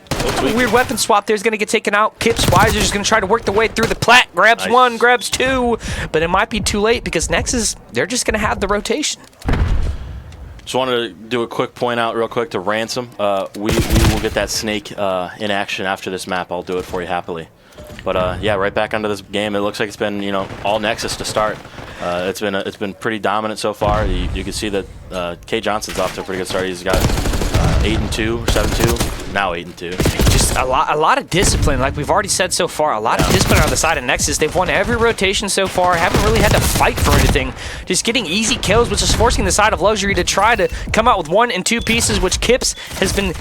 weird weapon swap there is going to get taken out. Kips, Wiser is going to try to work their way through the plat, grabs 1, grabs 2, but it might be too late because Nexus, they're just going to have the rotation. Just wanted to do a quick point out real quick to Ransom. We will get that snake in action after this map. I'll do it for you happily. But yeah, right back onto this game. It looks like it's been, you know, all Nexus to start. It's been pretty dominant so far. You can see that K Johnson's off to a pretty good start. He's got 8-2, 7-2, now 8-2. Just a lot of discipline, like we've already said so far. A lot of discipline on the side of Nexus. They've won every rotation so far. Haven't really had to fight for anything. Just getting easy kills, which is forcing the side of Luxury to try to come out with 1 and 2 pieces, which Kips has been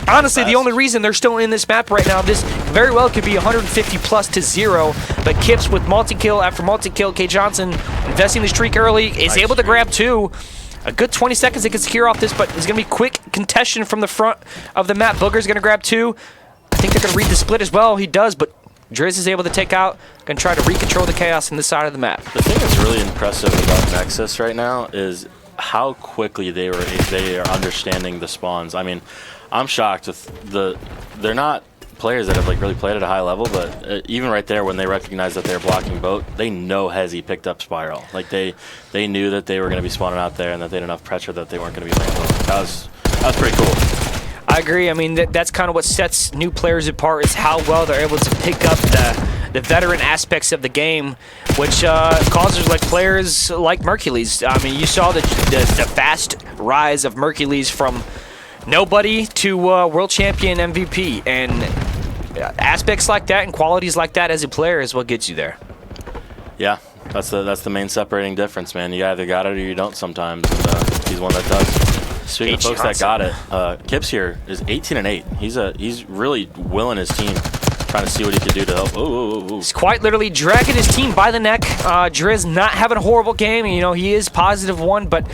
honestly the only reason they're still in this map right now. This very well could be 150 plus to 0, but Kips with multi-kill after multi-kill. K Johnson investing the streak early, is able to grab 2. A good 20 seconds they can secure off this, but it's going to be quick contention from the front of the map. Booger's going to grab 2. I think they're going to read the split as well. He does, but Driz is able to take out, going to try to recontrol the chaos on this side of the map. The thing that's really impressive about Nexus right now is how quickly they are understanding the spawns. I mean, I'm shocked with they're not players that have like really played at a high level, but even right there when they recognize that they're blocking boat, they know Hezi picked up Spiral. Like they knew that they were going to be spawning out there and that they had enough pressure that they weren't going to be landing. That was pretty cool. I agree. I mean, that's kind of what sets new players apart is how well they're able to pick up the veteran aspects of the game, which causes like players like Mercules. I mean, you saw the fast rise of Mercules from nobody to world champion MVP, and aspects like that and qualities like that as a player is what gets you there. Yeah, that's the main separating difference, man. You either got it or you don't sometimes, and he's one that does. Speaking of folks that got it, Kips here is 18-8. He's really willing his team, trying to see what he can do to help. He's quite literally dragging his team by the neck. Driz not having a horrible game. You know, he is +1, but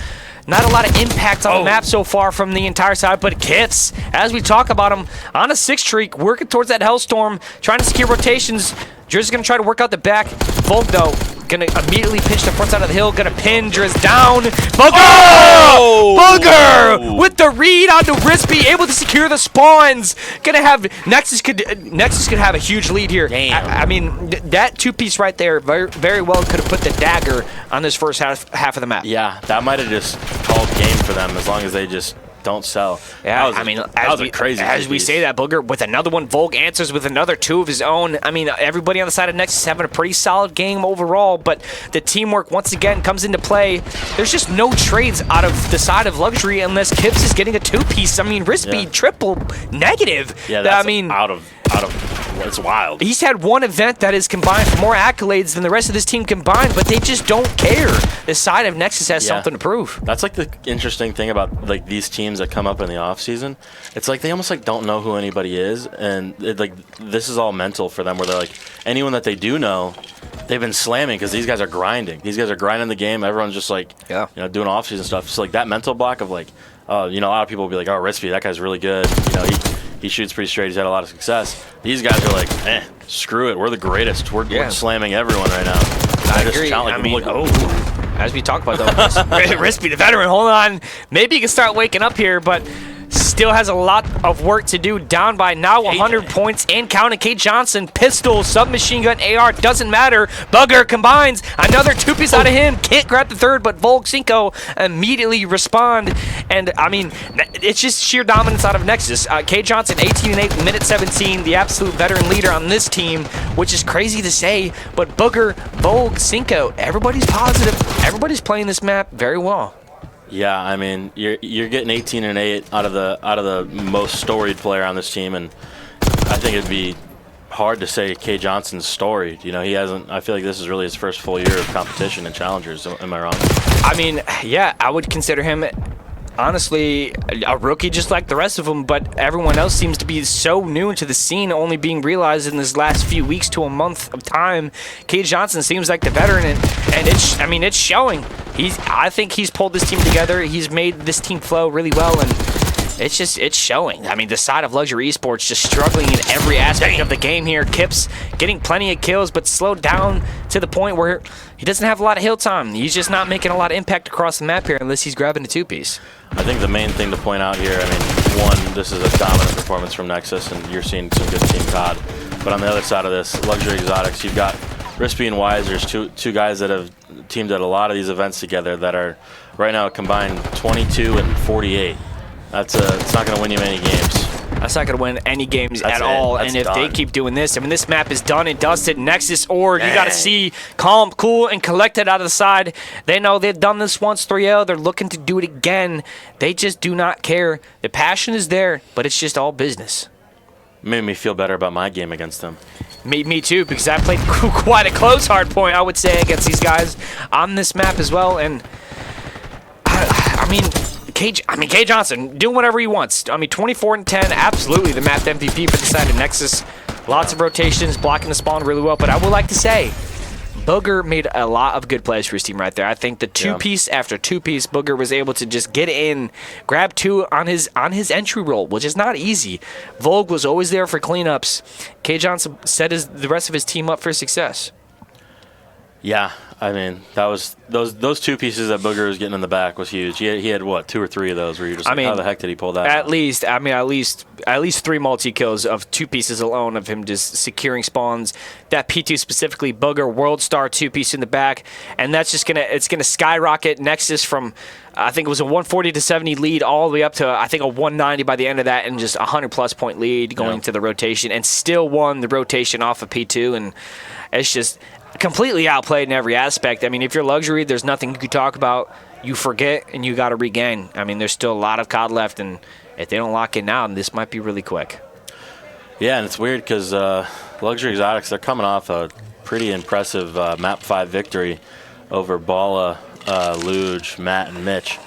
not a lot of impact on the map so far from the entire side. But Kips, as we talk about him, on a 6 streak, working towards that Hellstorm, trying to secure rotations. Driz is going to try to work out the back. Volk, though, going to immediately pitch the front side of the hill. Going to pin Driz down. Booger! Booger! With the read onto Rispy, able to secure the spawns. Going to have Nexus could have a huge lead here. I mean, that 2-piece right there very well could have put the dagger on this first half of the map. Yeah, that might have just called game for them as long as they just don't sell. Yeah, that was a crazy as we say that, Booger with another one, Volk answers with another 2 of his own. I mean, everybody on the side of Nexus having a pretty solid game overall, but the teamwork once again comes into play. There's just no trades out of the side of Luxury unless Kips is getting a 2-piece. I mean, Rispy triple negative. Yeah, that's out of it's wild. He's had one event that is combined for more accolades than the rest of this team combined, but they just don't care. The side of Nexus has something to prove. That's like the interesting thing about like these teams that come up in the off season. It's like they almost like don't know who anybody is, and like this is all mental for them. Where they're like anyone that they do know, they've been slamming because these guys are grinding. These guys are grinding the game. Everyone's just like doing off season stuff. So like that mental block of like, a lot of people will be like, oh, Rispy, that guy's really good. He shoots pretty straight. He's had a lot of success. These guys are like, screw it. We're the greatest. We're slamming everyone right now. I agree. As we talk about though, Rispy, the veteran, hold on. Maybe he can start waking up here, but still has a lot of work to do. Down by now 100 points and counting. Kate Johnson, pistol, submachine gun, AR, doesn't matter. Bugger combines. Another 2-piece out of him. Can't grab the third, but Volk Cinco immediately respond. And, I mean, it's just sheer dominance out of Nexus. Kate Johnson, 18-8, minute 17, the absolute veteran leader on this team, which is crazy to say, but Booger, Volk, Cinco, everybody's positive. Everybody's playing this map very well. Yeah, I mean, you're getting 18-8 out of the most storied player on this team, and I think it'd be hard to say Kay Johnson's storied. He hasn't. I feel like this is really his first full year of competition and challengers. Am I wrong? I mean, yeah, I would consider him honestly a rookie just like the rest of them, but everyone else seems to be so new into the scene, only being realized in this last few weeks to a month of time. Kate Johnson seems like the veteran, and it's showing. I think he's pulled this team together. He's made this team flow really well, and it's showing. I mean, the side of Luxury Esports just struggling in every aspect of the game here. Kips getting plenty of kills, but slowed down to the point where he doesn't have a lot of hill time. He's just not making a lot of impact across the map here unless he's grabbing a 2-piece. I think the main thing to point out here, I mean, one, this is a dominant performance from Nexus, and you're seeing some good Team COD. But on the other side of this, Luxury Exotics, you've got Rispy and Wisers, two guys that have teamed at a lot of these events together that are right now combined 22 and 48. It's not going to win you many games. That's not going to win any games at all. And if they keep doing this, I mean, this map is done and dusted. Nexus Org, you got to see calm, cool, and collected out of the side. They know they've done this once 3-0. They're looking to do it again. They just do not care. The passion is there, but it's just all business. Made me feel better about my game against them. Me too, because I played quite a close hard point, I would say, against these guys on this map as well. And I mean, Kay Johnson doing whatever he wants. I mean, 24-10, absolutely the map MVP for the side of Nexus. Lots of rotations, blocking the spawn really well. But I would like to say, Booger made a lot of good plays for his team right there. I think the 2-piece after 2-piece, Booger was able to just get in, grab 2 on his entry roll, which is not easy. Volk was always there for cleanups. Kay Johnson set the rest of his team up for success. Yeah, I mean that was those two pieces that Booger was getting in the back was huge. He had what 2 or 3 of those where you're just like, how the heck did he pull that? At least 3 multi kills of 2 pieces alone of him just securing spawns. That P2 specifically, Booger World Star 2 piece in the back, and that's just gonna skyrocket Nexus from I think it was a 140 to 70 lead all the way up to I think a 190 by the end of that, and just a 100+ point lead going to the rotation, and still won the rotation off of P2, and it's just completely outplayed in every aspect. I mean, if you're Luxury, there's nothing you could talk about. You forget, and you got to regain. I mean, there's still a lot of COD left, and if they don't lock in now, this might be really quick. Yeah, and it's weird because Luxury Exotics, they're coming off a pretty impressive Map 5 victory over Bala, Luge, Matt, and Mitch,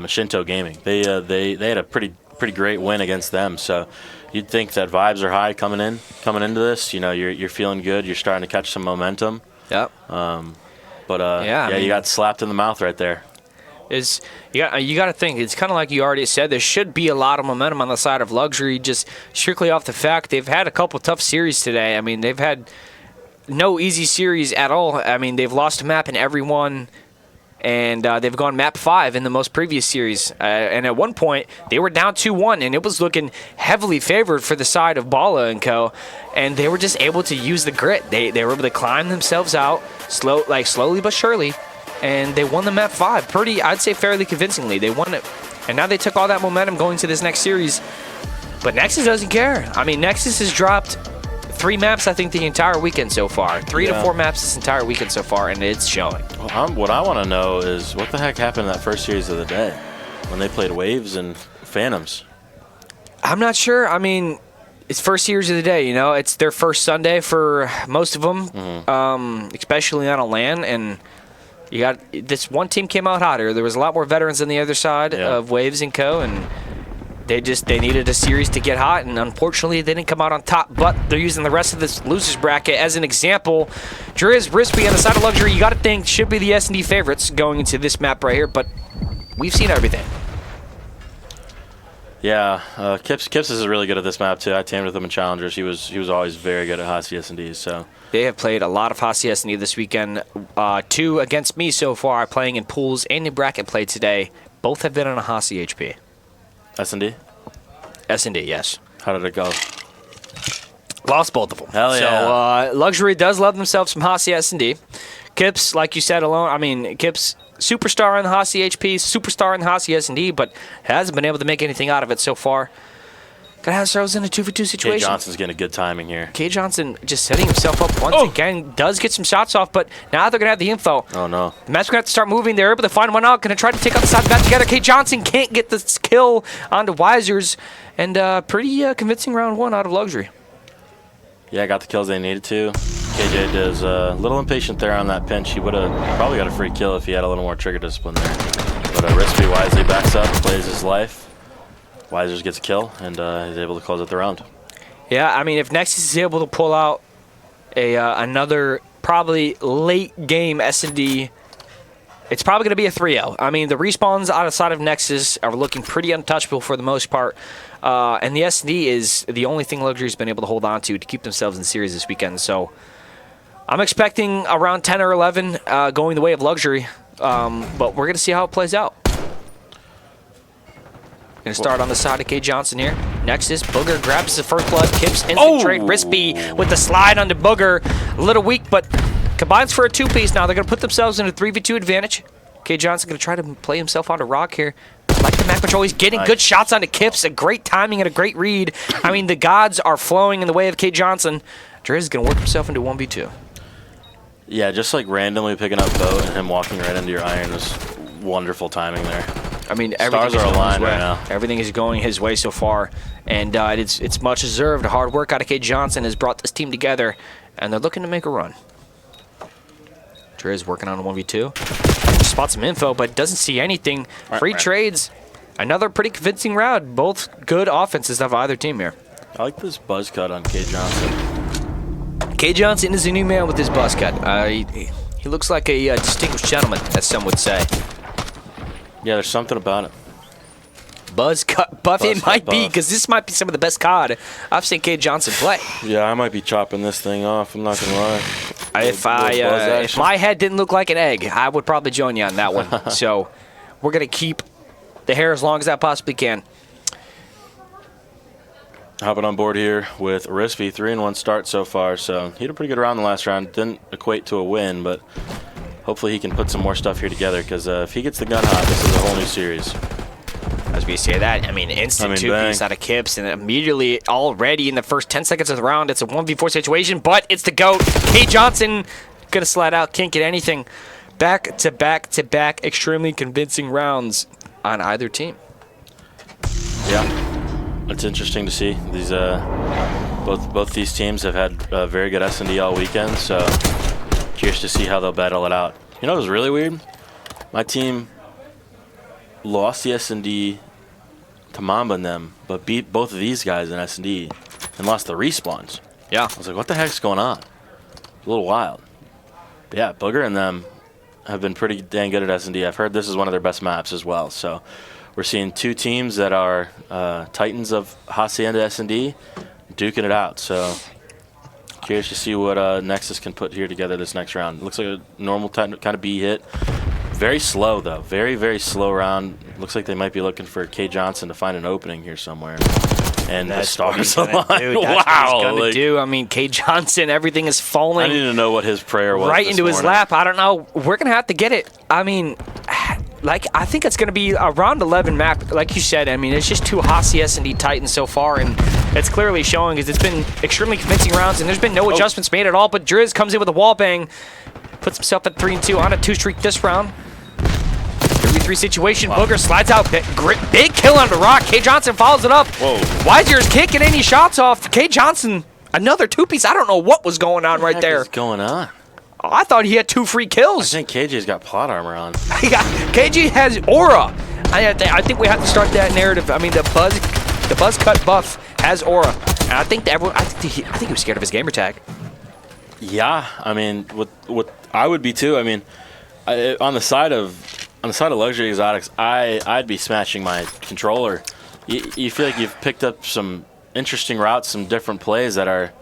Shinto Gaming. They had a pretty great win against them, so you'd think that vibes are high coming into this. You know, you're feeling good. You're starting to catch some momentum. Yep. You got slapped in the mouth right there. You got to think, it's kind of like you already said, there should be a lot of momentum on the side of Luxury, just strictly off the fact they've had a couple tough series today. I mean, they've had no easy series at all. I mean, they've lost a map in every one, and they've gone map 5 in the most previous series. And at one point, they were down 2-1, and it was looking heavily favored for the side of Bala and co. And they were just able to use the grit. They were able to climb themselves out slowly but surely, and they won the map 5 I'd say fairly convincingly. They won it, and now they took all that momentum going to this next series. But Nexus doesn't care. I mean, Nexus has dropped 3 maps, I think, the entire weekend so far. 3 to 4 maps this entire weekend so far, and it's showing. Well, what I want to know is what the heck happened in that first series of the day when they played Waves and Phantoms? I'm not sure. I mean, it's first series of the day, you know. It's their first Sunday for most of them, especially on a LAN, and you got this one team came out hotter. There was a lot more veterans on the other side of Waves and co, and they needed a series to get hot, and unfortunately they didn't come out on top, but they're using the rest of this losers bracket as an example. Driz, Rispy on the side of Luxury, you got to think, should be the S&D favorites going into this map right here, but we've seen everything. Yeah, Kips is really good at this map too. I tamed with him in Challengers. He was always very good at Hossie S&Ds, so. They have played a lot of Hossie S&D this weekend. 2 against me so far, playing in pools and in bracket play today. Both have been on a Hossie HP. S&D? S&D, yes. How did it go? Lost both of them. Hell yeah. So Luxury does love themselves some Hossie S&D. Kips, like you said, Kips, superstar in the Hossie HP, superstar in the Hossie S&D, but hasn't been able to make anything out of it so far. Gotta have ourselves in a 2v2 situation. K Johnson's getting a good timing here. K Johnson just setting himself up once again, does get some shots off, but now they're gonna have the info. Oh no. The map's gonna have to start moving. They're able to find one out, gonna try to take out the side back together. K Johnson can't get this kill onto Wisers, and pretty convincing round 1 out of Luxury. Yeah, got the kills they needed to. KJ does a little impatient there on that pinch. He would have probably got a free kill if he had a little more trigger discipline there. But Rispy wisely backs up, plays his life. Wisers gets a kill, and he's able to close out the round. Yeah, I mean, if Nexus is able to pull out another probably late game S&D, it's probably going to be a 3-0. I mean, the respawns outside of Nexus are looking pretty untouchable for the most part, and the S&D is the only thing Luxury's been able to hold on to keep themselves in the series this weekend. So I'm expecting around 10 or 11 going the way of Luxury, but we're going to see how it plays out. Going to start on the side of K Johnson here. Nexus, Booger grabs the first blood. Kips instant trade. Rispy with the slide onto Booger. A little weak, but combines for a 2-piece now. They're going to put themselves in a 3v2 advantage. K Johnson going to try to play himself onto Rock here. Like the map control, he's getting good shots onto Kips. A great timing and a great read. I mean, the gods are flowing in the way of K Johnson. Driz is going to work himself into 1v2. Yeah, just like randomly picking up boat and him walking right into your iron was wonderful timing there. I mean, stars are aligned right now. Everything is going his way so far, and it's much deserved. Hard work out of K Johnson has brought this team together, and they're looking to make a run. Driz working on a 1v2. Spots some info, but doesn't see anything. Free trades. Another pretty convincing round. Both good offenses of either team here. I like this buzz cut on K Johnson. K Johnson is a new man with his buzz cut. He looks like a distinguished gentleman, as some would say. Yeah, there's something about it. Buzz cut buff. It might be, because this might be some of the best COD I've seen K Johnson play. Yeah, I might be chopping this thing off. I'm not going to lie. If my head didn't look like an egg, I would probably join you on that one. So we're going to keep the hair as long as I possibly can. Hopping on board here with Rispy, 3-1 start so far. So he had a pretty good round the last round. Didn't equate to a win, but hopefully he can put some more stuff here together because if he gets the gun hot, this is a whole new series. As we say that, instant two-piece out of Kips, and immediately already in the first 10 seconds of the round, it's a 1v4 situation, but it's the GOAT. K. Johnson going to slide out, can't get anything. Back-to-back-to-back extremely convincing rounds on either team. Yeah. It's interesting to see. These both these teams have had very good S&D all weekend, so curious to see how they'll battle it out. You know what was really weird? My team lost the S&D to Mamba and them, but beat both of these guys in S&D and lost the respawns. Yeah. I was like, what the heck's going on? A little wild. But yeah, Booger and them have been pretty dang good at S&D. I've heard this is one of their best maps as well, so we're seeing two teams that are titans of Hacienda S&D duking it out. So curious to see what Nexus can put here together this next round. It looks like a normal kind of B hit. Very slow, though. Very, very slow round. Looks like they might be looking for K. Johnson to find an opening here somewhere. And the stars align. Wow. That's what he's going to do. K. Johnson, everything is falling. I need to know what his prayer was right into his lap. I don't know. We're going to have to get it. I think it's going to be a round 11 map. Like you said, it's just two Hasi S&D Titans so far, and it's clearly showing because it's been extremely convincing rounds, and there's been no adjustments made at all, but Driz comes in with a wall bang, puts himself at 3-2 on a 2-streak this round. 3v3 situation. Wow. Booger slides out. Big kill on the rock. K. Johnson follows it up. Whoa. Weiser's can't get any shots off. K. Johnson, another two-piece. I don't know what was going on right there. What's going on? Oh, I thought he had 2 free kills. I think KJ's got plot armor on. KJ has aura. I think we have to start that narrative. The buzz cut buff has aura, and I think he was scared of his gamer tag. Yeah, what I would be too. On the side of Luxury Exotics, I'd be smashing my controller. You feel like you've picked up some interesting routes, some different plays that are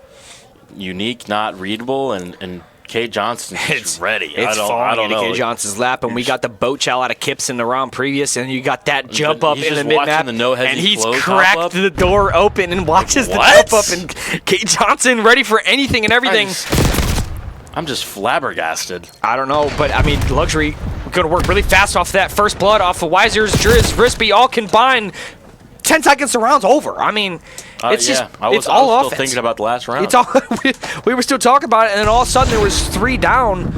unique, not readable, and K. Johnson is ready. It's falling into K. Johnson's lap, and we got the boat chow out of Kips in the round previous, and you got that jump up in the mid-map, and he's cracked the door open and watches the jump up, and K. Johnson ready for anything and everything. I'm just flabbergasted. I don't know, but Luxury going to work really fast off that first blood off of Weiser's, Driz, Rispy, all combined. 10 seconds, the round's over. It's just, I was all still offense. thinking about the last round. It's all, we were still talking about it, and then all of a sudden there was 3 down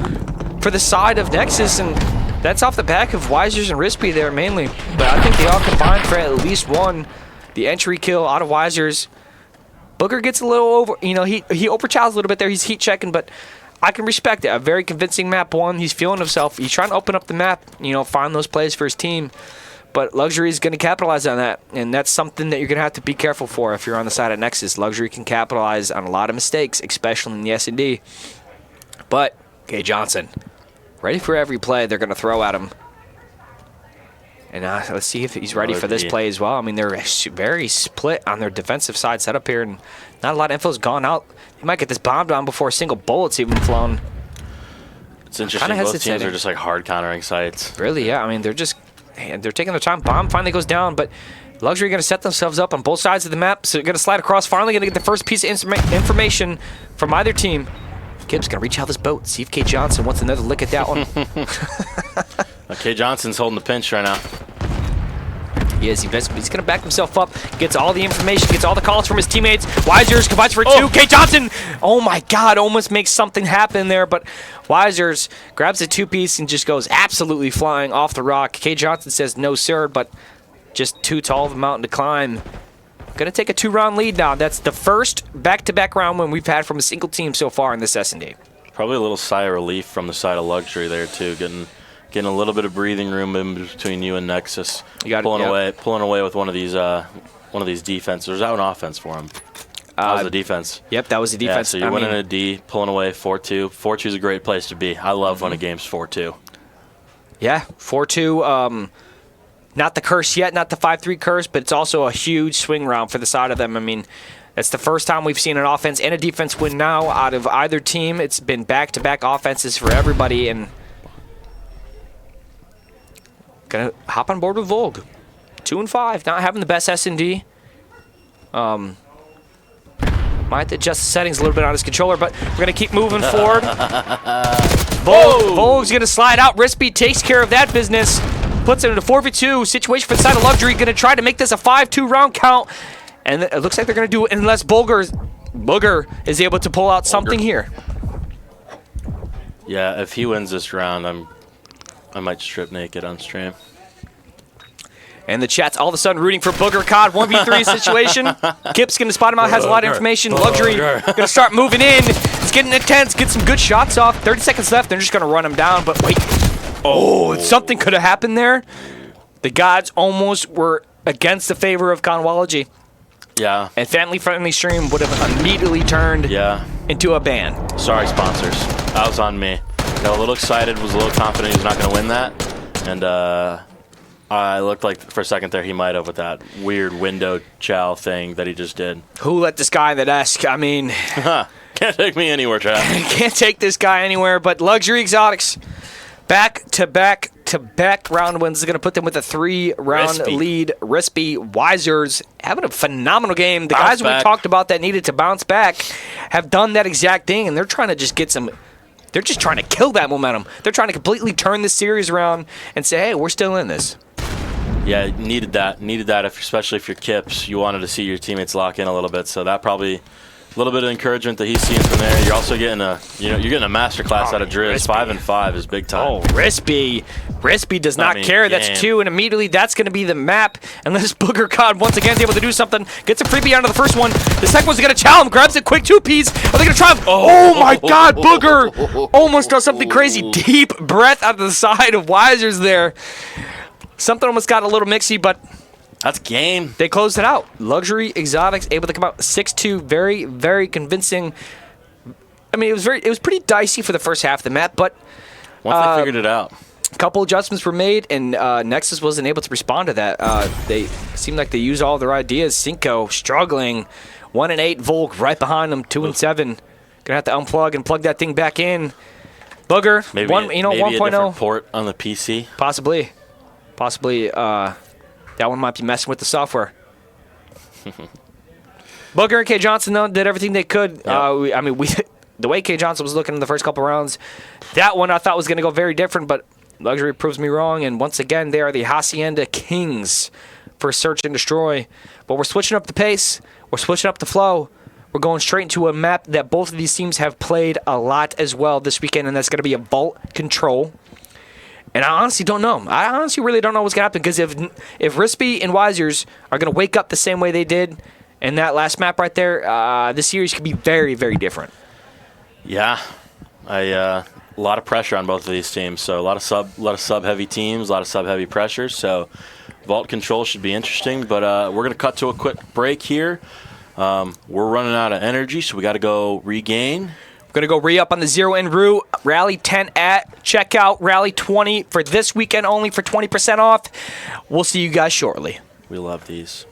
for the side of Nexus, and that's off the back of Weiser's and Rispy there mainly. But I think they all combined for at least one. The entry kill out of Weiser's. Booger gets a little over, he overchows a little bit there. He's heat checking, but I can respect it. A very convincing map 1. He's feeling himself. He's trying to open up the map, find those plays for his team. But Luxury is going to capitalize on that, and that's something that you're going to have to be careful for if you're on the side of Nexus. Luxury can capitalize on a lot of mistakes, especially in the S&D. But K. Johnson, ready for every play they're going to throw at him. And let's see if he's ready for this play as well. They're very split on their defensive side setup here, and not a lot of info's gone out. He might get this bomb down before a single bullet's even flown. It's interesting. Both teams are just hard countering sites. Really, yeah. They're taking their time. Bomb finally goes down, but Luxury going to set themselves up on both sides of the map. So they're going to slide across. Finally going to get the first piece of information from either team. Gibbs going to reach out this boat. See if K. Johnson wants another lick at that one. K. Johnson's holding the pinch right now. He is. He's going to back himself up. Gets all the information. Gets all the calls from his teammates. Weiser's combines for 2. K. Johnson. Oh my God. Almost makes something happen there. But Weiser's grabs a 2-piece and just goes absolutely flying off the rock. K. Johnson says no, sir. But just too tall of a mountain to climb. Going to take a 2-round lead now. That's the first back-to-back round win we've had from a single team so far in this S&D. Probably a little sigh of relief from the side of Luxury there too. Getting a little bit of breathing room in between you and Nexus. Pulling away with one of these defenses. There's out an offense for him. That was the defense. Yep, that was the defense. Yeah, so you're winning a D, pulling away 4-2. 4-2 is a great place to be. I love when a game's 4-2. Yeah, 4-2. Not the curse yet, not the 5-3 curse, but it's also a huge swing round for the side of them. That's the first time we've seen an offense and a defense win now out of either team. It's been back-to-back offenses for everybody, and gonna hop on board with Volg. 2-5, not having the best S&D. Might have to adjust the settings a little bit on his controller, but we're going to keep moving forward. Volg's going to slide out. Rispy takes care of that business. Puts it in a 4v2 situation for the side of Luxury. Going to try to make this a 5-2 round count. And it looks like they're going to do it unless Booger is able to pull out something here. Yeah, if he wins this round, I might strip naked on stream. And the chat's all of a sudden rooting for Booger COD 1v3 situation. Kip's going to spot him out, has a lot of information. Luxury going to start moving in. It's getting intense, get some good shots off. 30 seconds left, they're just going to run him down. But wait, something could have happened there. The gods almost were against the favor of Conwology. Yeah. And family-friendly stream would have immediately turned into a ban. Sorry, sponsors. That was on me. Got a little excited, was a little confident he was not going to win that. And I looked like for a second there he might have with that weird window chow thing that he just did. Who let this guy in the desk? I mean... Can't take me anywhere, Chad. Can't take this guy anywhere, but Luxury Exotics back-to-back round wins is going to put them with a 3-round lead. Rispy, Wisers having a phenomenal game. The guys we talked about that needed to bounce back have done that exact thing, and they're trying to just get some... They're just trying to kill that momentum. They're trying to completely turn this series around and say, hey, we're still in this. Yeah, needed that. Especially if you're Kips. You wanted to see your teammates lock in a little bit, so that probably a little bit of encouragement that he's seeing from there. You're also getting you're getting a master class out of Driz. 5-5 is big time. Oh, Rispy does not care. That's 2, and immediately that's going to be the map. Unless Booger COD once again is able to do something. Gets a freebie onto the first one. The second one's going to chow him. Grabs it quick 2Ps. Are they going to try him? Oh my God, Booger almost does something crazy. Deep breath out of the side of Wisers there. Something almost got a little mixy, but that's game. They closed it out. Luxury Exotics able to come out 6-2. Very, very convincing. I mean, it was pretty dicey for the first half of the map, but once they figured it out, a couple adjustments were made, and Nexus wasn't able to respond to that. They seemed like they used all their ideas. Cinco struggling, 1-8. Volk right behind them, 2-7. Gonna have to unplug and plug that thing back in. Booger, maybe 1.0. a different port on the PC. Possibly, that one might be messing with the software. Booger and K Johnson though did everything they could. Yep. The way K Johnson was looking in the first couple rounds, that one I thought was going to go very different, but Luxury proves me wrong. And once again, they are the Hacienda Kings for Search and Destroy. But we're switching up the pace. We're switching up the flow. We're going straight into a map that both of these teams have played a lot as well this weekend, and that's going to be a Vault Control. And I honestly don't know. I honestly really don't know what's going to happen, because if Rispy and Wisers are going to wake up the same way they did in that last map right there, this series could be very, very different. Yeah, a lot of pressure on both of these teams. So a lot of sub heavy teams, a lot of sub heavy pressure. So Vault Control should be interesting. But we're going to cut to a quick break here. We're running out of energy, so we got to go regain. We're going to go re-up on the 0 en route. Rally 10 at. Check out Rally 20 for this weekend only for 20% off. We'll see you guys shortly. We love these.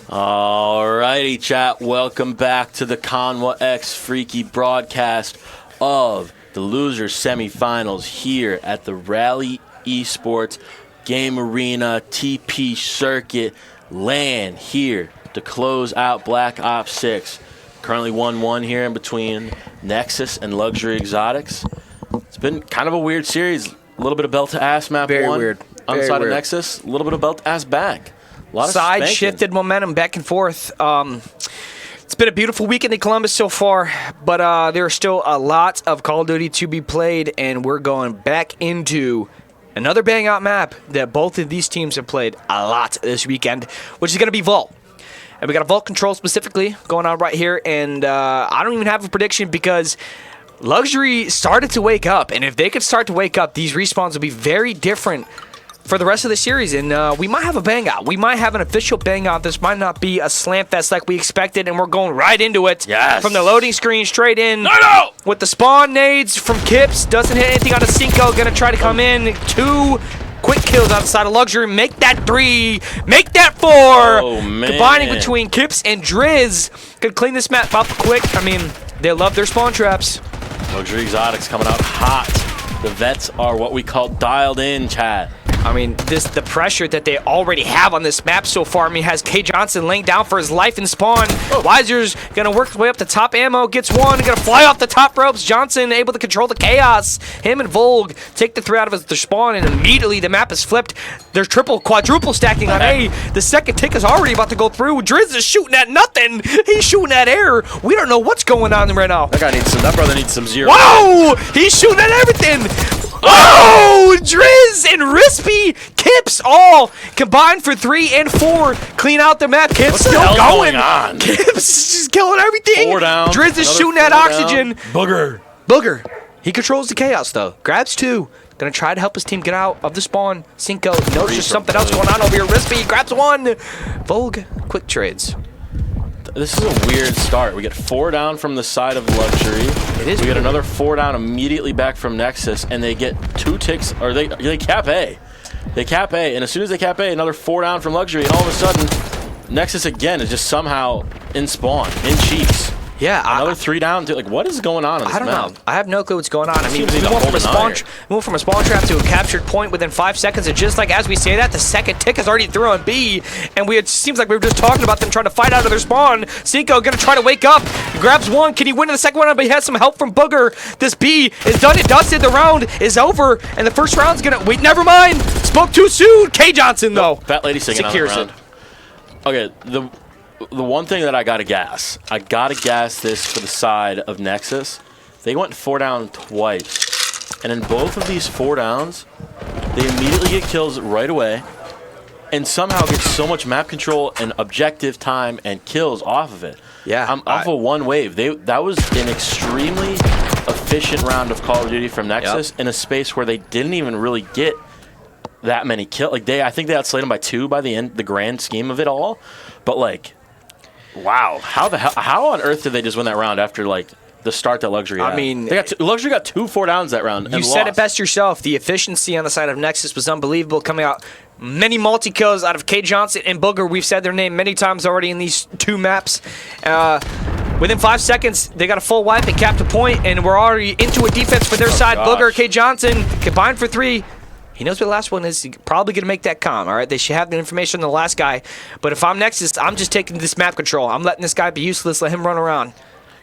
Alrighty, chat. Welcome back to the Conwa X Freaky broadcast of the Losers semifinals here at the Rally Esports Game Arena TP Circuit LAN here to close out Black Ops 6. Currently 1-1 here in between Nexus and Luxury Exotics. It's been kind of a weird series. A little bit of belt to ass map Very one weird. on the Very side weird. of Nexus. A little bit of belt to ass back. A lot of Side spanking. shifted momentum back and forth. It's been a beautiful weekend in Columbus so far, but there are still a lot of Call of Duty to be played, and we're going back into another bang-out map that both of these teams have played a lot this weekend, which is going to be Vault. And we got a Vault control specifically going on right here, and I don't even have a prediction because Luxury started to wake up, and if they could start to wake up, these respawns will be very different for the rest of the series, and we might have a bang-out. We might have an official bang-out. This might not be a slam fest like we expected, and we're going right into it. Yes. From the loading screen straight in. No! With the spawn nades from Kips. Doesn't hit anything on the Cinco. Gonna try to come in. 2 quick kills outside of Luxury. Make that 3. Make that 4. Oh, man. Combining between Kips and Driz. Could clean this map up quick. I mean, they love their spawn traps. Luxury Exotics coming out hot. The vets are what we call dialed in, chat. I mean, the pressure that they already have on this map so far. I mean, has K Johnson laying down for his life in spawn. Weiser's gonna work his way up the top ammo, gets one, gonna fly off the top ropes. Johnson able to control the chaos. Him and Volg take the 3 out of their spawn, and immediately the map is flipped. There's triple, quadruple stacking on A. The second tick is already about to go through. Driz is shooting at nothing. He's shooting at air. We don't know what's going on right now. That brother needs some zero. Whoa! He's shooting at everything. Oh, Driz and Rispy, Kips all combined for 3 and 4. Clean out the map. Kips still going. On? Kips is just killing everything. 4 down. Driz is shooting at oxygen. Booger. He controls the chaos though. Grabs 2. Gonna try to help his team get out of the spawn. Cinco knows there's something else going on over here. Rispy grabs 1. Volg, quick trades. This is a weird start. We get 4 down from the side of Luxury. It is. We get another 4 down immediately back from Nexus, and they get 2 ticks, or they cap A. They cap A, and as soon as they cap A, another 4 down from Luxury, and all of a sudden, Nexus again is just somehow in spawn, in Chiefs. Yeah, another 3 down. Like, what is going on in this I don't map? know. I have no clue what's going on. I mean, Teams we need to went hold from a spawn trap to a captured point within 5 seconds, and just like as we say that, the second tick is already through on B, and it seems like we were just talking about them trying to fight out of their spawn. Cinco gonna try to wake up. He grabs 1. Can he win in the second one? But he has some help from Booger. This B is done and dusted. The round is over, and the first round's gonna wait. Never mind. Spoke too soon. K Johnson though. Fat lady singing secures on the round. Okay, the one thing that I gotta gas this for the side of Nexus. They went 4 down twice, and in both of these 4 downs, they immediately get kills right away, and somehow get so much map control and objective time and kills off of it. Yeah, I'm off of 1 wave. That was an extremely efficient round of Call of Duty from Nexus in a space where they didn't even really get that many kills. Like I think they outslayed them by 2 by the end, the grand scheme of it all, but like. Wow, how on earth did they just win that round after like the start that Luxury had? I mean, Luxury got 2 4 downs that round. You said it best yourself. The efficiency on the side of Nexus was unbelievable, coming out many multi-kills out of K Johnson and Booger. We've said their name many times already in these 2 maps. Within 5 seconds, they got a full wipe and capped a point, and we're already into a defense for their side. Gosh. Booger, K Johnson combined for 3. He knows what the last one is. He's probably going to make that calm, all right? They should have the information on the last guy. But if I'm Nexus, I'm just taking this map control. I'm letting this guy be useless. Let him run around.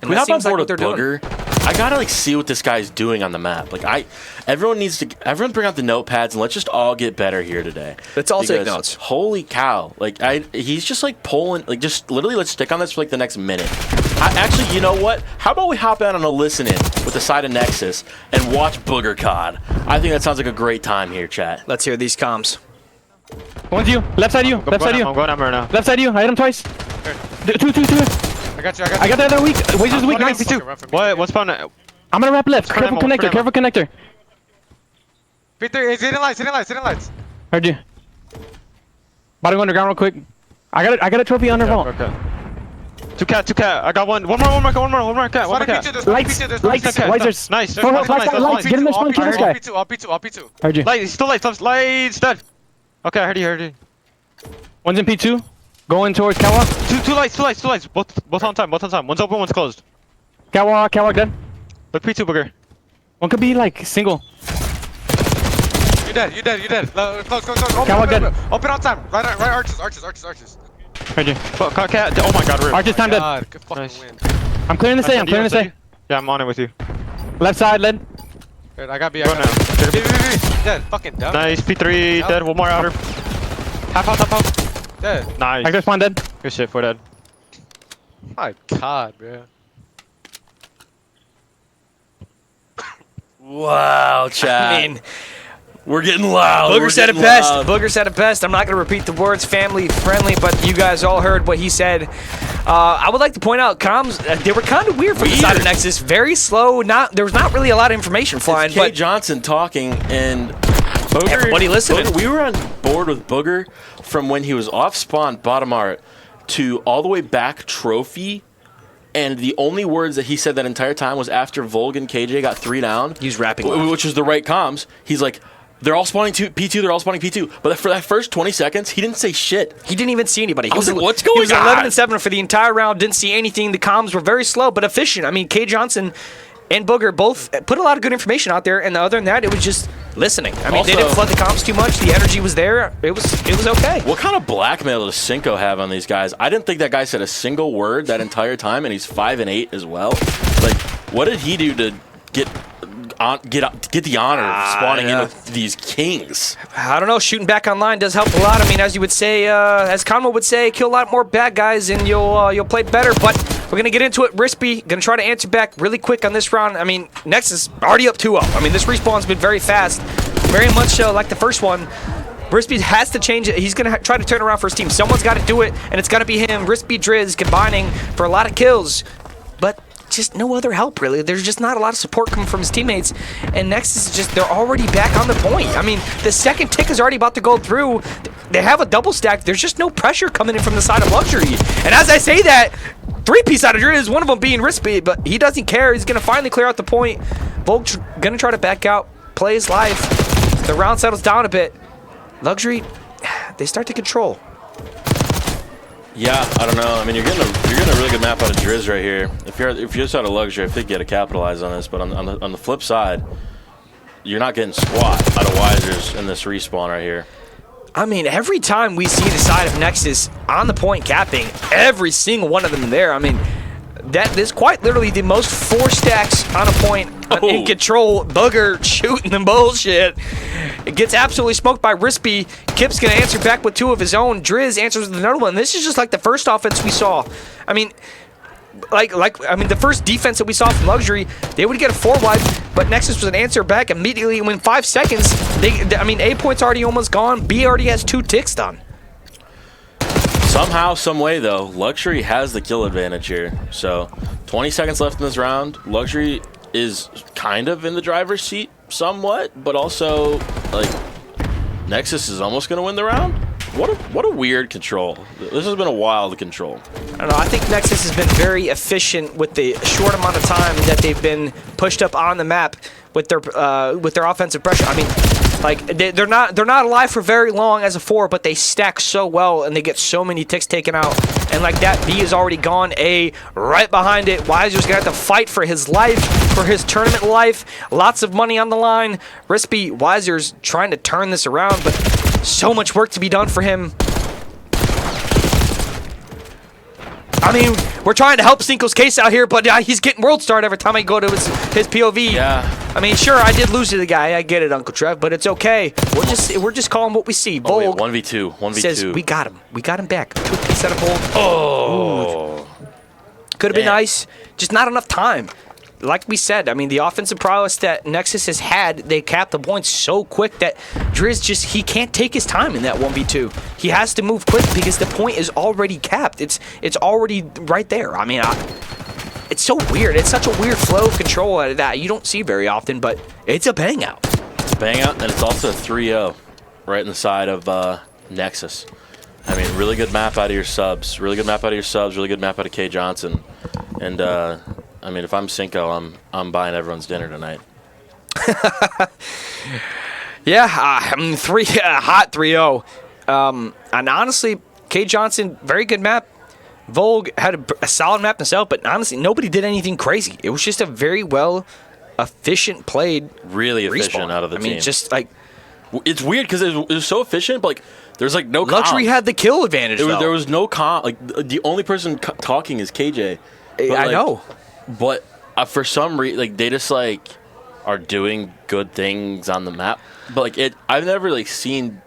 Can we hop on board with Booger? I gotta like see what this guy's doing on the map. Like everyone bring out the notepads and let's just all get better here today. Let's all take notes. Holy cow! Like he's just like pulling. Like just literally, let's stick on this for like the next minute. Actually, you know what? How about we hop out on a listen in with the side of Nexus and watch Booger COD? I think that sounds like a great time here, chat. Let's hear these comms. One's you. Left side you. Left side you. I'm going up right now. Left side you. I hit him twice. Two. I got you. I got the other weak. Wizard's weak. Nice. What's spawn? I'm gonna wrap left. Careful connector. Peter, he's hitting lights. Heard you. About to go underground real quick. I got a trophy under vault. Okay. Two cat. I got one. One more cat. Lights. Lasers. Nice. Lights. Get in the spawn. Kill this guy. P2. Heard you. Lights. Still lights. Lights dead. Okay, I heard you. One's in P2. Going towards catwalk. Two lights. Both on time. One's open, one's closed. Catwalk dead. Look P2 booger. One could be like single. You're dead. Close. Catwalk dead. Open on time. Right arches. Right here. Cat. Oh my god, rip. Arches time dead. God, good fucking win. I'm clearing the stay. Yeah, I'm on it with you. Left side, led. Good, I got B. Go now. Dead. Fucking dumb. Nice. P3 dead. One more outer. Half out. Dead. Nice. Active spawn dead. Good shit for dead. My god, bro. Wow, Chad. I mean, we're getting loud. Booger said it best. Booger said it best. I'm not going to repeat the words family friendly, but you guys all heard what he said. I would like to point out comms, they were kind of weird from the side of Nexus. Very slow. There was not really a lot of information flying. It's K. Johnson talking, and Booger, everybody listening. We were on board with Booger from when he was off spawn, bottom art, to all the way back trophy. And the only words that he said that entire time was after Volg and KJ got 3 down. He's rapping. Which is the right comms. He's like, they're all spawning P2, they're all spawning P2. But for that first 20 seconds, he didn't say shit. He didn't even see anybody. I was like, what's going on? He was 11 and 7 for the entire round, didn't see anything. The comms were very slow but efficient. I mean, K. Johnson and Booger both put a lot of good information out there, and other than that, it was just listening. I mean, Also, they didn't flood the comms too much. The energy was there. It was okay. What kind of blackmail does Cinco have on these guys? I didn't think that guy said a single word that entire time, and he's 5 and 8 as well. Like, what did he do to get the honor of spawning in with these kings? I don't know. Shooting back online does help a lot. I mean, as you would say, as Conwell would say, kill a lot more bad guys and you'll play better. But we're gonna get into it. Rispy gonna try to answer back really quick on this round. I mean, Nexus already up 2-0. I mean, this respawn's been very fast, very much like the first one. Rispy has to change it. He's gonna try to turn around for his team. Someone's got to do it, and it's gotta be him. Rispy, Driz combining for a lot of kills, but just no other help really. There's just not a lot of support coming from his teammates, and Nexus is just, they're already back on the point. I mean, the second tick is already about to go through. They have a double stack. There's just no pressure coming in from the side of Luxury. And as I say that, 3-piece out of Driz, one of them being Rispy, but he doesn't care. He's gonna finally clear out the point. Volk gonna try to back out, play his life. The round settles down a bit. Luxury, they start to control. Yeah, I don't know. I mean, you're getting a really good map out of Driz right here. If you're just out of Luxury, I think you got to capitalize on this. But on the flip side, you're not getting squat out of Wisers in this respawn right here. I mean, every time we see the side of Nexus on the point capping, every single one of them there. I mean, that is quite literally the most 4 stacks on a point in control. Booger shooting the bullshit. It gets absolutely smoked by Rispy. Kip's gonna answer back with 2 of his own. Driz answers with another one. This is just like the first offense we saw. I mean, the first defense that we saw from Luxury, they would get a 4-wide, but Nexus was an answer back immediately. Within 5 seconds, A point's already almost gone. B already has 2 ticks done. Somehow, some way, though, Luxury has the kill advantage here. So, 20 seconds left in this round. Luxury is kind of in the driver's seat somewhat, but also, like, Nexus is almost going to win the round. What a weird control. This has been a wild control. I don't know. I think Nexus has been very efficient with the short amount of time that they've been pushed up on the map with their offensive pressure. I mean, like they're not alive for very long as a 4, but they stack so well and they get so many ticks taken out. And like that, B is already gone. A right behind it. Wiser's gonna have to fight for his life, for his tournament life. Lots of money on the line. Rispy, Wiser's trying to turn this around, but so much work to be done for him. I mean, we're trying to help Cinco's case out here, but he's getting world starred every time I go to his POV. Yeah. I mean, sure, I did lose to the guy. I get it, Uncle Trev, but it's okay. We're just calling what we see. Volg 1v2. says we got him. We got him back. 2-piece out of Volg. Oh. Could have been nice. Just not enough time. Like we said, I mean, the offensive prowess that Nexus has had, they capped the points so quick that Driz he can't take his time in that 1v2. He has to move quick because the point is already capped. It's already right there. I mean, it's so weird. It's such a weird flow of control out of that you don't see very often, but it's a bang out. It's a bang out, and it's also a 3-0 right in the side of Nexus. I mean, really good map out of your subs. Really good map out of your subs. Really good map out of K. Johnson. And, I mean, if I'm Cinco, I'm buying everyone's dinner tonight. Yeah, I mean, hot 3-0. And honestly, K Johnson, very good map. Volg had a solid map himself, but honestly, nobody did anything crazy. It was just a very efficient played. Really efficient out of the team. I mean, just like. It's weird because it was so efficient, but like, there's like no Luxury comms. had the kill advantage, There was no like, the only person talking is KJ. But, I know. But for some reason, like, they just, like, are doing good things on the map. But, like, I've never, like, seen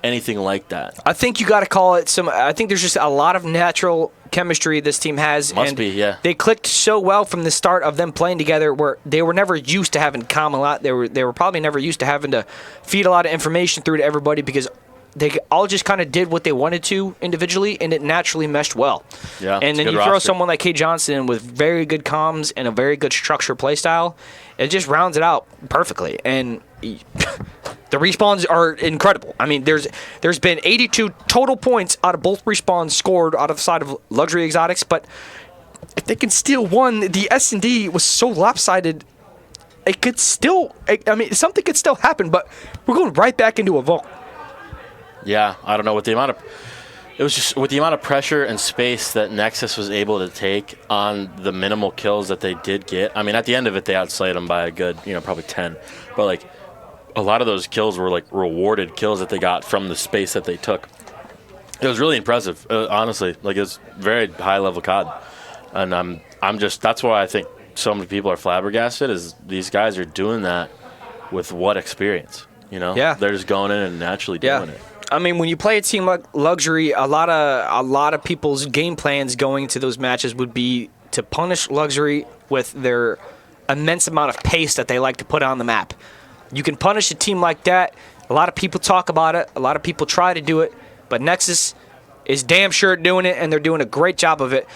anything like that. I think you got to call it I think there's just a lot of natural chemistry this team has. Must be, yeah. They clicked so well from the start of them playing together where they were never used to having comm a lot. They were probably never used to having to feed a lot of information through to everybody because they all just kind of did what they wanted to individually, and it naturally meshed well. Yeah, and then you throw someone like K Johnson with very good comms and a very good structure play style, it just rounds it out perfectly. And the respawns are incredible. I mean, there's been 82 total points out of both respawns scored out of the side of Luxury Exotics, but if they can steal one, the S&D was so lopsided. It could still, I mean, something could still happen, but we're going right back into a vault. Yeah, I don't know what the amount of. It was just with the amount of pressure and space that Nexus was able to take on the minimal kills that they did get. I mean, at the end of it, they outslayed them by a good, probably 10. But like, a lot of those kills were like rewarded kills that they got from the space that they took. It was really impressive, honestly. Like, it's very high level COD, and I'm just that's why I think so many people are flabbergasted. Is these guys are doing that with what experience? Yeah, they're just going in and naturally doing it. I mean, when you play a team like Luxury, a lot of people's game plans going to those matches would be to punish Luxury with their immense amount of pace that they like to put on the map. You can punish a team like that. A lot of people talk about it. A lot of people try to do it, but Nexus is damn sure doing it, and they're doing a great job of it.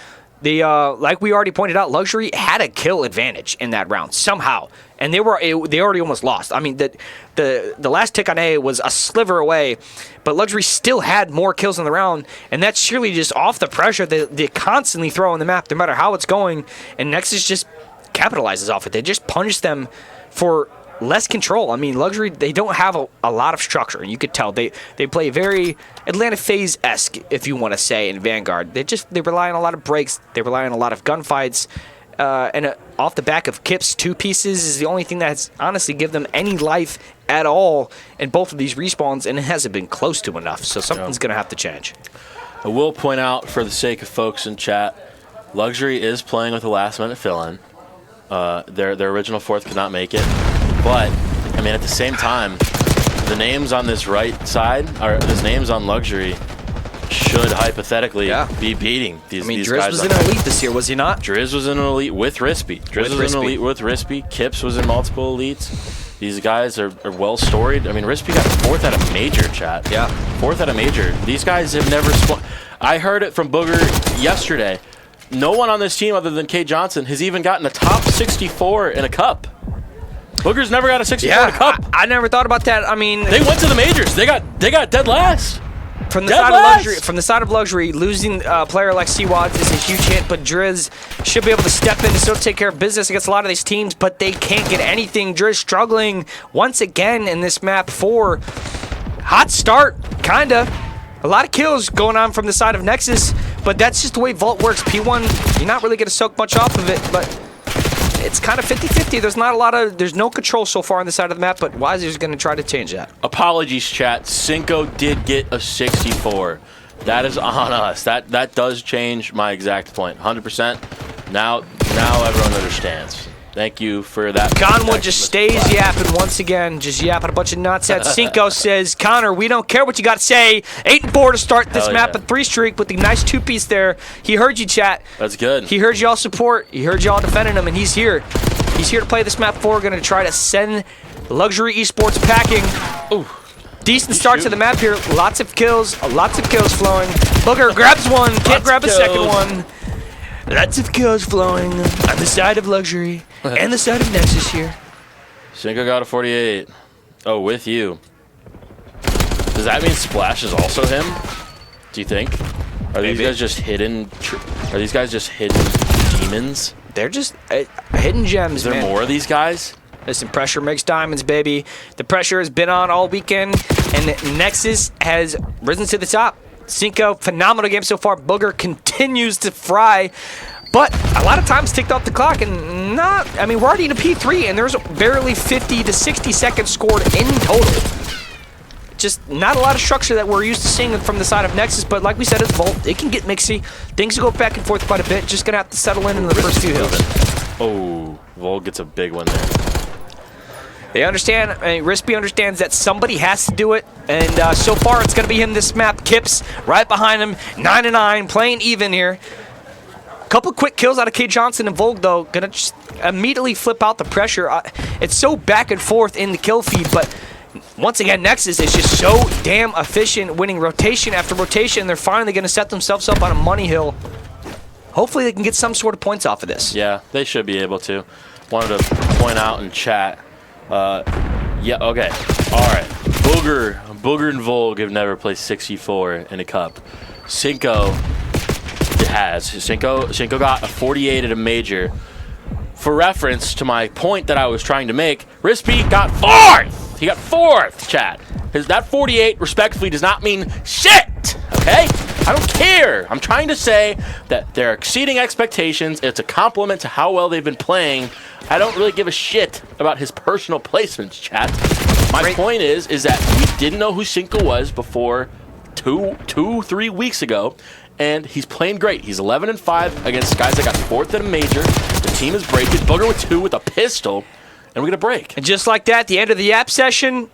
Like we already pointed out, Luxury had a kill advantage in that round somehow, and they already almost lost. I mean, the last tick on A was a sliver away, but Luxury still had more kills in the round, and that's surely just off the pressure that they constantly throw on the map, no matter how it's going, and Nexus just capitalizes off it. They just punish them for less control. I mean, Luxury, they don't have a lot of structure. You could tell they play very Atlanta FaZe-esque, if you want to say, in Vanguard. They rely on a lot of breaks. They rely on a lot of gunfights. And off the back of Kip's 2 pieces is the only thing that's honestly give them any life at all in both of these respawns, and it hasn't been close to enough. So something's going to have to change. I will point out, for the sake of folks in chat, Luxury is playing with a last-minute fill-in. Their original fourth could not make it. But, I mean, at the same time, the names on this right side, or the names on Luxury, should hypothetically be beating these guys. I mean, Driz was in an elite this year, was he not? Driz was in an elite with Rispy. Driz was in an elite with Rispy. Kips was in multiple elites. These guys are well storied. I mean, Rispy got 4th at a major, chat. Yeah. 4th at a major. These guys have never I heard it from Booger yesterday. No one on this team other than K Johnson has even gotten a top 64 in a cup. Booger's never got a 64 in a cup. I never thought about that. I mean, they went to the majors. They got dead last. From the side of Luxury, losing a player like C-Wads is a huge hit, but Driz should be able to step in and still take care of business against a lot of these teams, but they can't get anything. Driz struggling once again in this map 4. Hot start, kinda. A lot of kills going on from the side of Nexus, but that's just the way Vault works. P1, you're not really going to soak much off of it, but it's kind of 50-50. There's no control so far on the side of the map, but Wizer's going to try to change that. Apologies, chat. Cinco did get a 64. That is on us. That does change my exact point. 100%. Now everyone understands. Thank you for that. Conwood just stays yapping once again, just yapping a bunch of nonsense. Cinco says, Connor, we don't care what you got to say. 8-4 to start this map, a 3 streak with the nice 2-piece there. He heard you, chat. That's good. He heard y'all support. He heard y'all defending him, and he's here. He's here to play this map 4. Going to try to send Luxury Esports packing. Ooh. Decent start to the map here. Lots of kills flowing. Booger grabs one, can't grab a second one. Lots of kills flowing on the side of Luxury and the side of Nexus here. Cinco got a 48. Oh, with you. Does that mean Splash is also him? Do you think? Are these guys just hidden? Are these guys just hidden demons? They're just hidden gems. Is there man. more of these guys? Listen, pressure makes diamonds, baby. The pressure has been on all weekend, and Nexus has risen to the top. Cinco, phenomenal game so far. Booger continues to fry. But a lot of times ticked off the clock and we're already in a P3 and there's barely 50 to 60 seconds scored in total. Just not a lot of structure that we're used to seeing from the side of Nexus, but like we said, it's Volt. It can get mixy. Things go back and forth quite a bit. Just going to have to settle in the first few hills. Oh, Volt gets a big one there. They understand, Rispy understands that somebody has to do it, and so far it's going to be him this map. Kips right behind him, 9-9, playing even here. Couple quick kills out of K. Johnson and Volk, though. Gonna just immediately flip out the pressure. It's so back and forth in the kill feed, but once again, Nexus is just so damn efficient, winning rotation after rotation. They're finally gonna set themselves up on a money hill. Hopefully they can get some sort of points off of this. Yeah, they should be able to. Wanted to point out in chat. Yeah, okay. All right. Booger and Volk have never played 6v4 in a cup. Cinco has. Cinco got a 48 at a major. For reference to my point that I was trying to make, Rispy got 4th! He got 4th, chat. That 48, respectfully, does not mean shit, okay? I don't care. I'm trying to say that they're exceeding expectations. It's a compliment to how well they've been playing. I don't really give a shit about his personal placements, chat. My point is that we didn't know who Cinco was before 3 weeks ago. And he's playing great. He's 11-5 against guys that got 4th at a major. The team is breaking. Booger with 2 with a pistol. And we're going to break. And just like that, the end of the app session,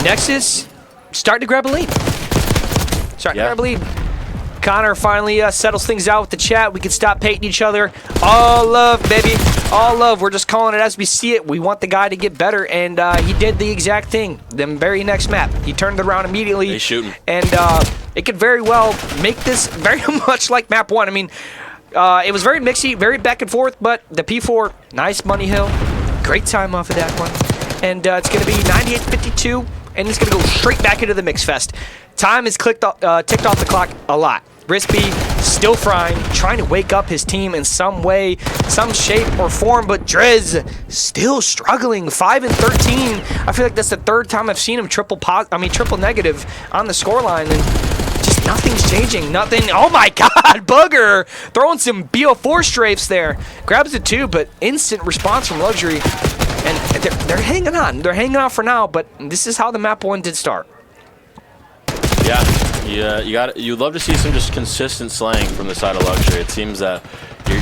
Nexus starting to grab a lead. Connor finally settles things out with the chat. We can stop painting each other. All love, baby. All love. We're just calling it as we see it. We want the guy to get better, and he did the exact thing. The very next map, he turned it around immediately. He's shooting. And it could very well make this very much like map 1. I mean, it was very mixy, very back and forth, but the P4, nice money hill. Great time off of that one. And it's going to be 98-52, and it's going to go straight back into the mix fest. Time is ticked off the clock a lot. Rispy still frying, trying to wake up his team in some way, some shape or form, but Driz still struggling. 5-13. I feel like that's the 3rd time I've seen him triple negative on the scoreline, and just nothing's changing. Nothing. Oh my God, Booger throwing some BO4 strafes there. Grabs it too, but instant response from Luxury, and they're hanging on. They're hanging on for now, but this is how the map 1 did start. Yeah, you'd love to see some just consistent slaying from the side of Luxury. It seems that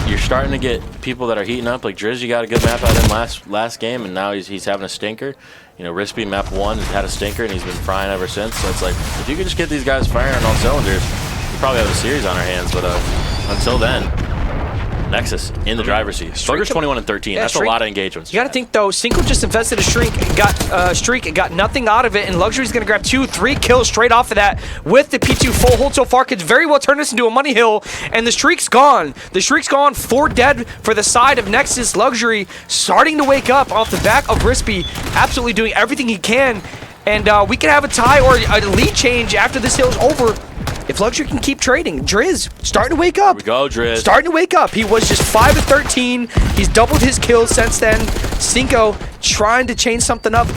you're starting to get people that are heating up. Like Driz, you got a good map out of him last game, and now he's having a stinker. You know, Rispy map 1 had a stinker, and he's been frying ever since. So it's like, if you could just get these guys firing on all cylinders, we probably have a series on our hands. But until then, Nexus in the driver's seat. Booger's 21-13. That's a lot of engagements. You got to think though, Cinco just invested a streak, got nothing out of it, and Luxury's going to grab 2-3 kills straight off of that with the P2 full hold so far. Could very well turn this into a money hill, and the streak's gone. The streak's gone. 4 dead for the side of Nexus. Luxury starting to wake up off the back of Rispy, absolutely doing everything he can, and we could have a tie or a lead change after this hill's over. If Luxury can keep trading. Driz starting to wake up. Here we go, Driz. Starting to wake up. He was just 5-13. He's doubled his kills since then. Cinco trying to change something up.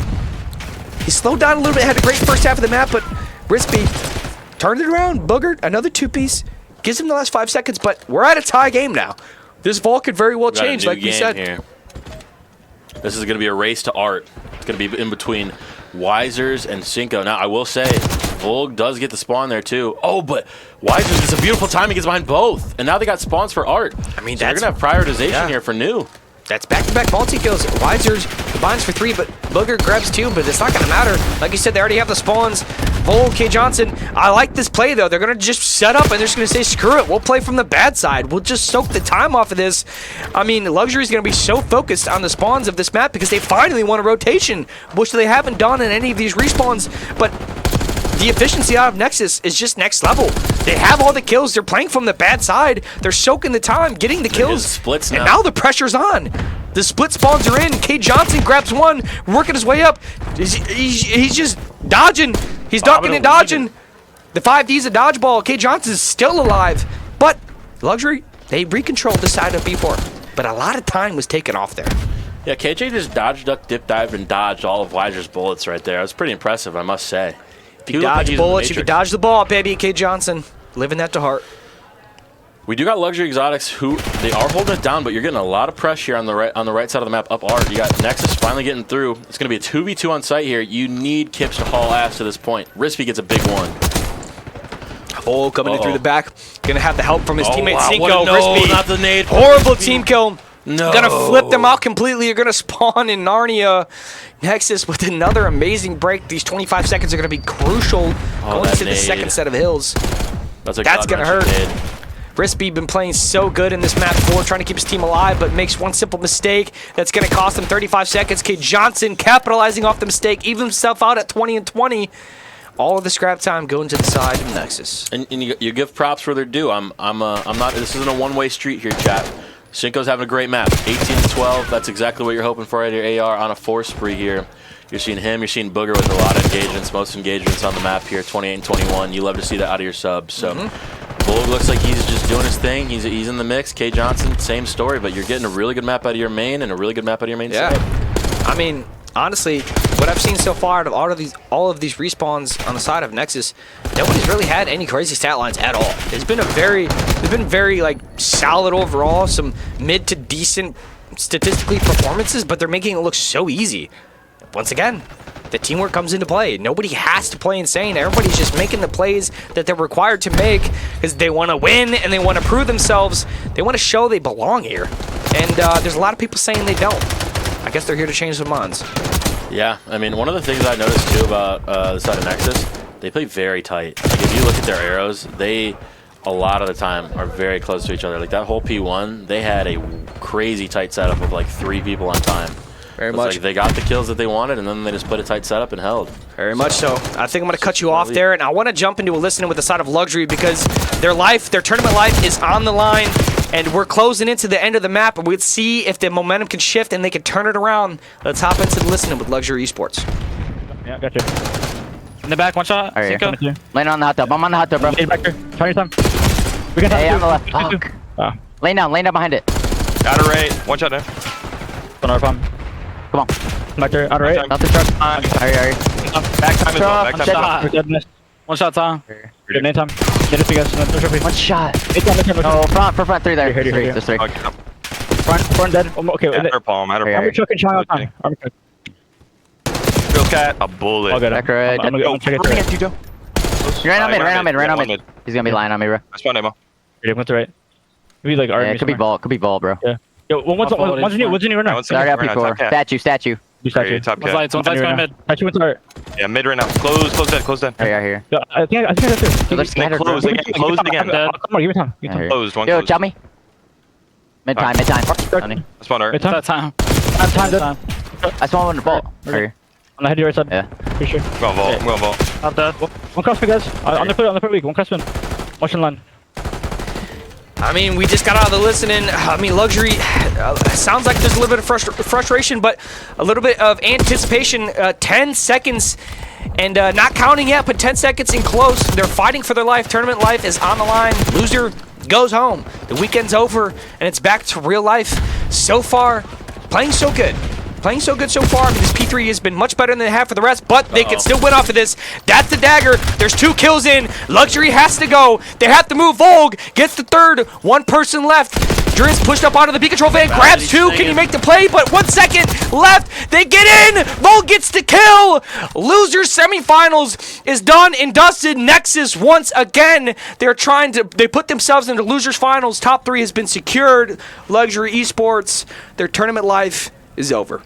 He slowed down a little bit, had a great first half of the map, but Rispy turned it around. Booger, another 2-piece. Gives him the last 5 seconds, but we're at a tie game now. This Vault could very well change, like we said. Here. This is going to be a race to art. It's going to be in between Wisers and Cinco. Now, I will say, Volg does get the spawn there too. Oh, but Wisers, it's a beautiful time. He gets behind both. And now they got spawns for art. I mean, so they're going to have prioritization here for new. That's back-to-back multi-kills. Wisers combines for 3, but Booger grabs 2, but it's not going to matter. Like you said, they already have the spawns. Volg, K. Johnson. I like this play, though. They're going to just set up, and they're just going to say, screw it. We'll play from the bad side. We'll just soak the time off of this. I mean, Luxury is going to be so focused on the spawns of this map because they finally won a rotation, which they haven't done in any of these respawns. But the efficiency out of Nexus is just next level. They have all the kills. They're playing from the bad side. They're soaking the time, getting the kills. Splits now. And now the pressure's on. The split spawns are in. K. Johnson grabs 1, working his way up. He's just dodging. He's ducking and dodging. The 5D's a dodgeball. K. Johnson's still alive. But Luxury, they recontrolled the side of B4. But a lot of time was taken off there. Yeah, KJ just dodged, ducked, dip, dived, and dodged all of Weiser's bullets right there. It was pretty impressive, I must say. If you dodge bullets, you can dodge the ball, baby. K. Johnson, living that to heart. We do got Luxury Exotics who they are holding it down, but you're getting a lot of pressure on the right side of the map up art. You got Nexus finally getting through. It's going to be a 2v2 on site here. You need Kips to haul ass to this point. Rispy gets a big one. Oh, coming in through the back. Going to have the help from his teammate wow. Cinco. No, Rispy. not the nade. Horrible team kill. No. Going to flip them out completely. You're going to spawn in Narnia. Nexus with another amazing break. These 25 seconds are going to be crucial going into the second set of hills. That's going to hurt. Rispy been playing so good in this map 4, trying to keep his team alive, but makes one simple mistake that's going to cost him 35 seconds. K. Johnson capitalizing off the mistake, even himself out at 20 and 20. All of the scrap time going to the side of Nexus. And you give props where they're due. I'm not. This isn't a one-way street here, chat. Cinco's having a great map. 18-12. That's exactly what you're hoping for out of your AR on a 4 spree here. You're seeing him. You're seeing Booger with a lot of engagements. Most engagements on the map here. 28 and 21. You love to see that out of your subs. So. Bull looks like he's just doing his thing. He's in the mix. K. Johnson, same story, but you're getting a really good map out of your main and a really good map out of your main side. I mean, honestly, what I've seen so far out of all of these respawns on the side of Nexus, nobody's really had any crazy stat lines at all. It's been very like solid overall, some mid to decent statistically performances, but they're making it look so easy. Once again, the teamwork comes into play. Nobody has to play insane. Everybody's just making the plays that they're required to make because they want to win and they want to prove themselves. They want to show they belong here. And there's a lot of people saying they don't. I guess they're here to change their minds. Yeah, I mean, one of the things I noticed too about the side of Nexus, they play very tight. Like if you look at their arrows, they a lot of the time are very close to each other. Like that whole P1, they had a crazy tight setup of like 3 people on time. Very much. Like they got the kills that they wanted, and then they just put a tight setup and held. Very much so. I think I'm going to cut you off there, and I want to jump into a listening with the side of Luxury because their tournament life is on the line, and we're closing into the end of the map, and we'll see if the momentum can shift and they can turn it around. Let's hop into the listening with Luxury Esports. Yeah, got you. In the back, one shot. Right here. Laying on the hot tub. I'm on the hot tub, bro. Back there. Try your time. We can hey, on the left. Fuck. Lay down behind it. Outer right. One shot there. One our pump. Come on. Back there, outer right. Not the truck. Hurry. Back time as well. Back time. One shot, Tom. Good name time. Get it, you guys. One shot. Oh, front 3 there. There's 3. Front dead. Okay. Outer palm. Armor truck and China time. Armor truck. Real cat. A bullet. I'll get Back right. I'm gonna check it there. You're right on mid. He's gonna be lying on me, bro. I spawned ammo. What's right? Could be like yeah, could be ball, bro. Yeah. Yo, what's new right now? I got P4. Statue. Top cat. One going mid. Statue went start. Yeah, mid right now. Close dead. Right here. Yo, I think I got there. Let's scatter, closed again. Closed again. Come on, give me time. Closed. One Yo, closed. chop me. Mid time. I spawned right. Time. I saw one on the ball. Right here. On the head, right side. Yeah. For sure. I'm going vault. Not dead. One cross me, guys. On the weak. One cross spin. Watch and land. I mean, we just got out of the listening. I mean, Luxury sounds like there's a little bit of frustration, but a little bit of anticipation. 10 seconds, and not counting yet, but 10 seconds in close. They're fighting for their life. Tournament life is on the line. Loser goes home. The weekend's over, and it's back to real life. So far, playing so good. Playing so good so far. I mean, this P3 has been much better than they have for the rest, but they can still win off of this. That's the dagger. There's 2 kills in. Luxury has to go. They have to move. Volg gets the third. 1 person left. Driz pushed up onto the B-Control van, grabs 2. Can he make the play? But 1 second left. They get in. Volg gets the kill. Losers semifinals is done and dusted. Nexus once again. They put themselves into losers finals. Top 3 has been secured. Luxury Esports, their tournament life is over.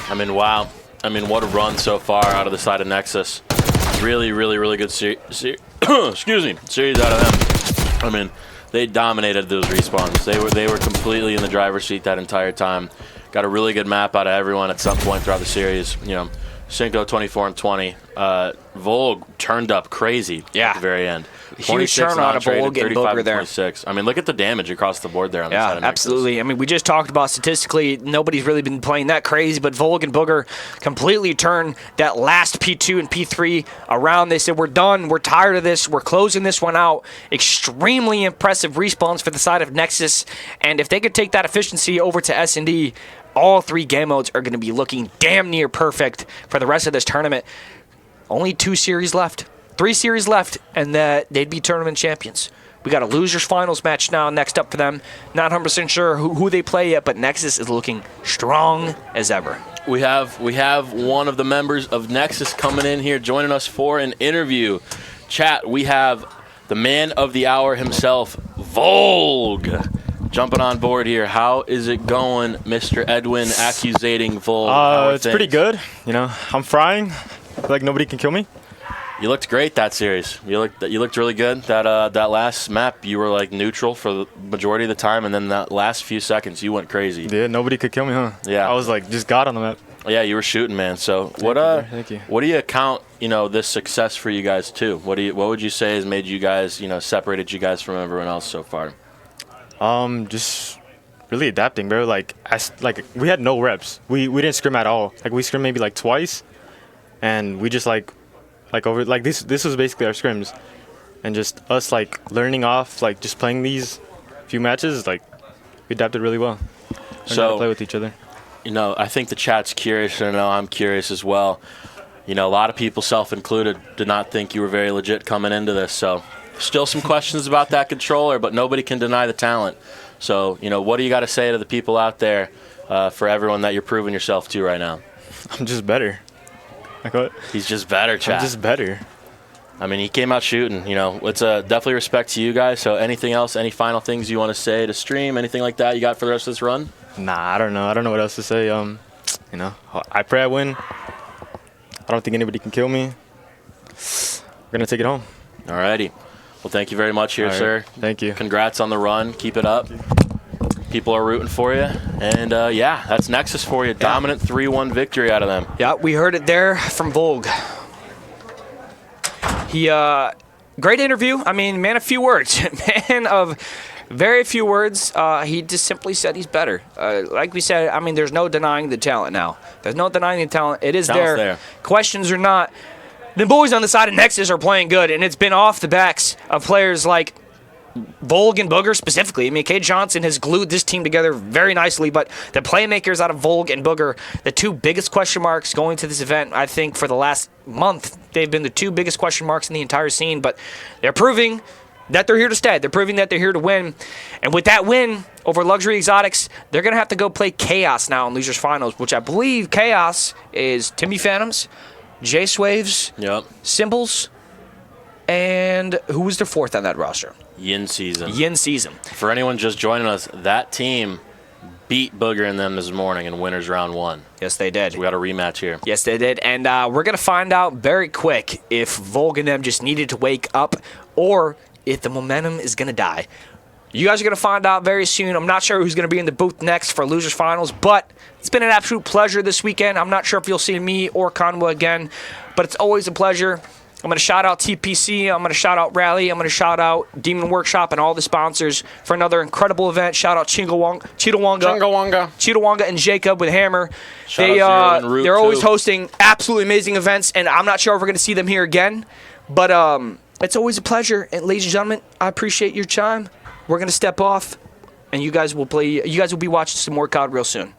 I mean, wow. I mean, what a run so far out of the side of Nexus. Really, really, really good series out of them. I mean, they dominated those respawns. They were completely in the driver's seat that entire time. Got a really good map out of everyone at some point throughout the series. You know, Cinco 24 and 20. Volg turned up crazy at the very end. Huge turnout of Volg and Booger there. 26. I mean, look at the damage across the board there on the side of Nexus. Absolutely. I mean, we just talked about statistically, nobody's really been playing that crazy, but Volg and Booger completely turned that last P2 and P3 around. They said, we're done. We're tired of this. We're closing this one out. Extremely impressive respawns for the side of Nexus. And if they could take that efficiency over to S&D, all 3 game modes are going to be looking damn near perfect for the rest of this tournament. Only 2 series left. 3 series left, and they'd be tournament champions. We got a losers finals match now next up for them. Not 100% sure who they play yet, but Nexus is looking strong as ever. We have one of the members of Nexus coming in here, joining us for an interview. Chat, we have the man of the hour himself, Volg, jumping on board here. How is it going, Mr. Edwin, accusating Volg? It's pretty good. You know, I'm frying. I feel like nobody can kill me. You looked great that series. You looked really good. That last map, you were like neutral for the majority of the time, and then that last few seconds, you went crazy. Yeah, nobody could kill me, huh? Yeah, I was like just God on the map. Yeah, you were shooting, man. So Thank you. What do you account this success for you guys to? What would you say has made you guys separated you guys from everyone else so far? Just really adapting, bro. Like we had no reps. We didn't scrim at all. Like we scrimmed maybe like twice, and we just this was basically our scrims, and just us like learning off just playing these few matches, like we adapted really well. Learned how to play with each other. I think the chat's curious, and I know I'm curious as well. A lot of people, self-included, did not think you were very legit coming into this. So still some questions about that controller, but nobody can deny the talent. So what do you got to say to the people out there, for everyone that you're proving yourself to right now? I'm just better. Like what? He's just better, chat. I'm just better. I mean, he came out shooting. It's definitely respect to you guys. So anything else, any final things you want to say to stream, anything like that you got for the rest of this run? Nah, I don't know. I don't know what else to say. I pray I win. I don't think anybody can kill me. We're going to take it home. All righty. Well, thank you very much here, sir. Thank you. Congrats on the run. Keep it up. People are rooting for you. And, that's Nexus for you. Dominant 3-1 victory out of them. Yeah, we heard it there from Volg. He, great interview. I mean, man of few words. Man of very few words. He just simply said he's better. Like we said, I mean, there's no denying the talent now. There's no denying the talent. It is there. Questions or not. The boys on the side of Nexus are playing good, and it's been off the backs of players like Volg and Booger specifically. I mean, K. Johnson has glued this team together very nicely, but the playmakers out of Volg and Booger, the 2 biggest question marks going to this event, I think for the last month, they've been the 2 biggest question marks in the entire scene, but they're proving that they're here to stay. They're proving that they're here to win. And with that win over Luxury Exotics, they're going to have to go play Chaos now in Losers Finals, which I believe Chaos is Timmy Phantoms, J-Swaves, Symbols, and who was their 4th on that roster? Yin Season. Yin Season. For anyone just joining us, that team beat Booger and them this morning in winners round 1. Yes, they did. So we got a rematch here. Yes, they did. And we're going to find out very quick if Volg and them just needed to wake up or if the momentum is going to die. You guys are going to find out very soon. I'm not sure who's going to be in the booth next for Losers Finals, but it's been an absolute pleasure this weekend. I'm not sure if you'll see me or Conwa again, but it's always a pleasure. I'm going to shout out TPC. I'm going to shout out Rally. I'm going to shout out Demon Workshop and all the sponsors for another incredible event. Shout out Cheetawonga and Jacob with Hammer. They're always hosting absolutely amazing events, and I'm not sure if we're going to see them here again, but it's always a pleasure. And ladies and gentlemen, I appreciate your time. We're going to step off, and you guys will be watching some more COD real soon.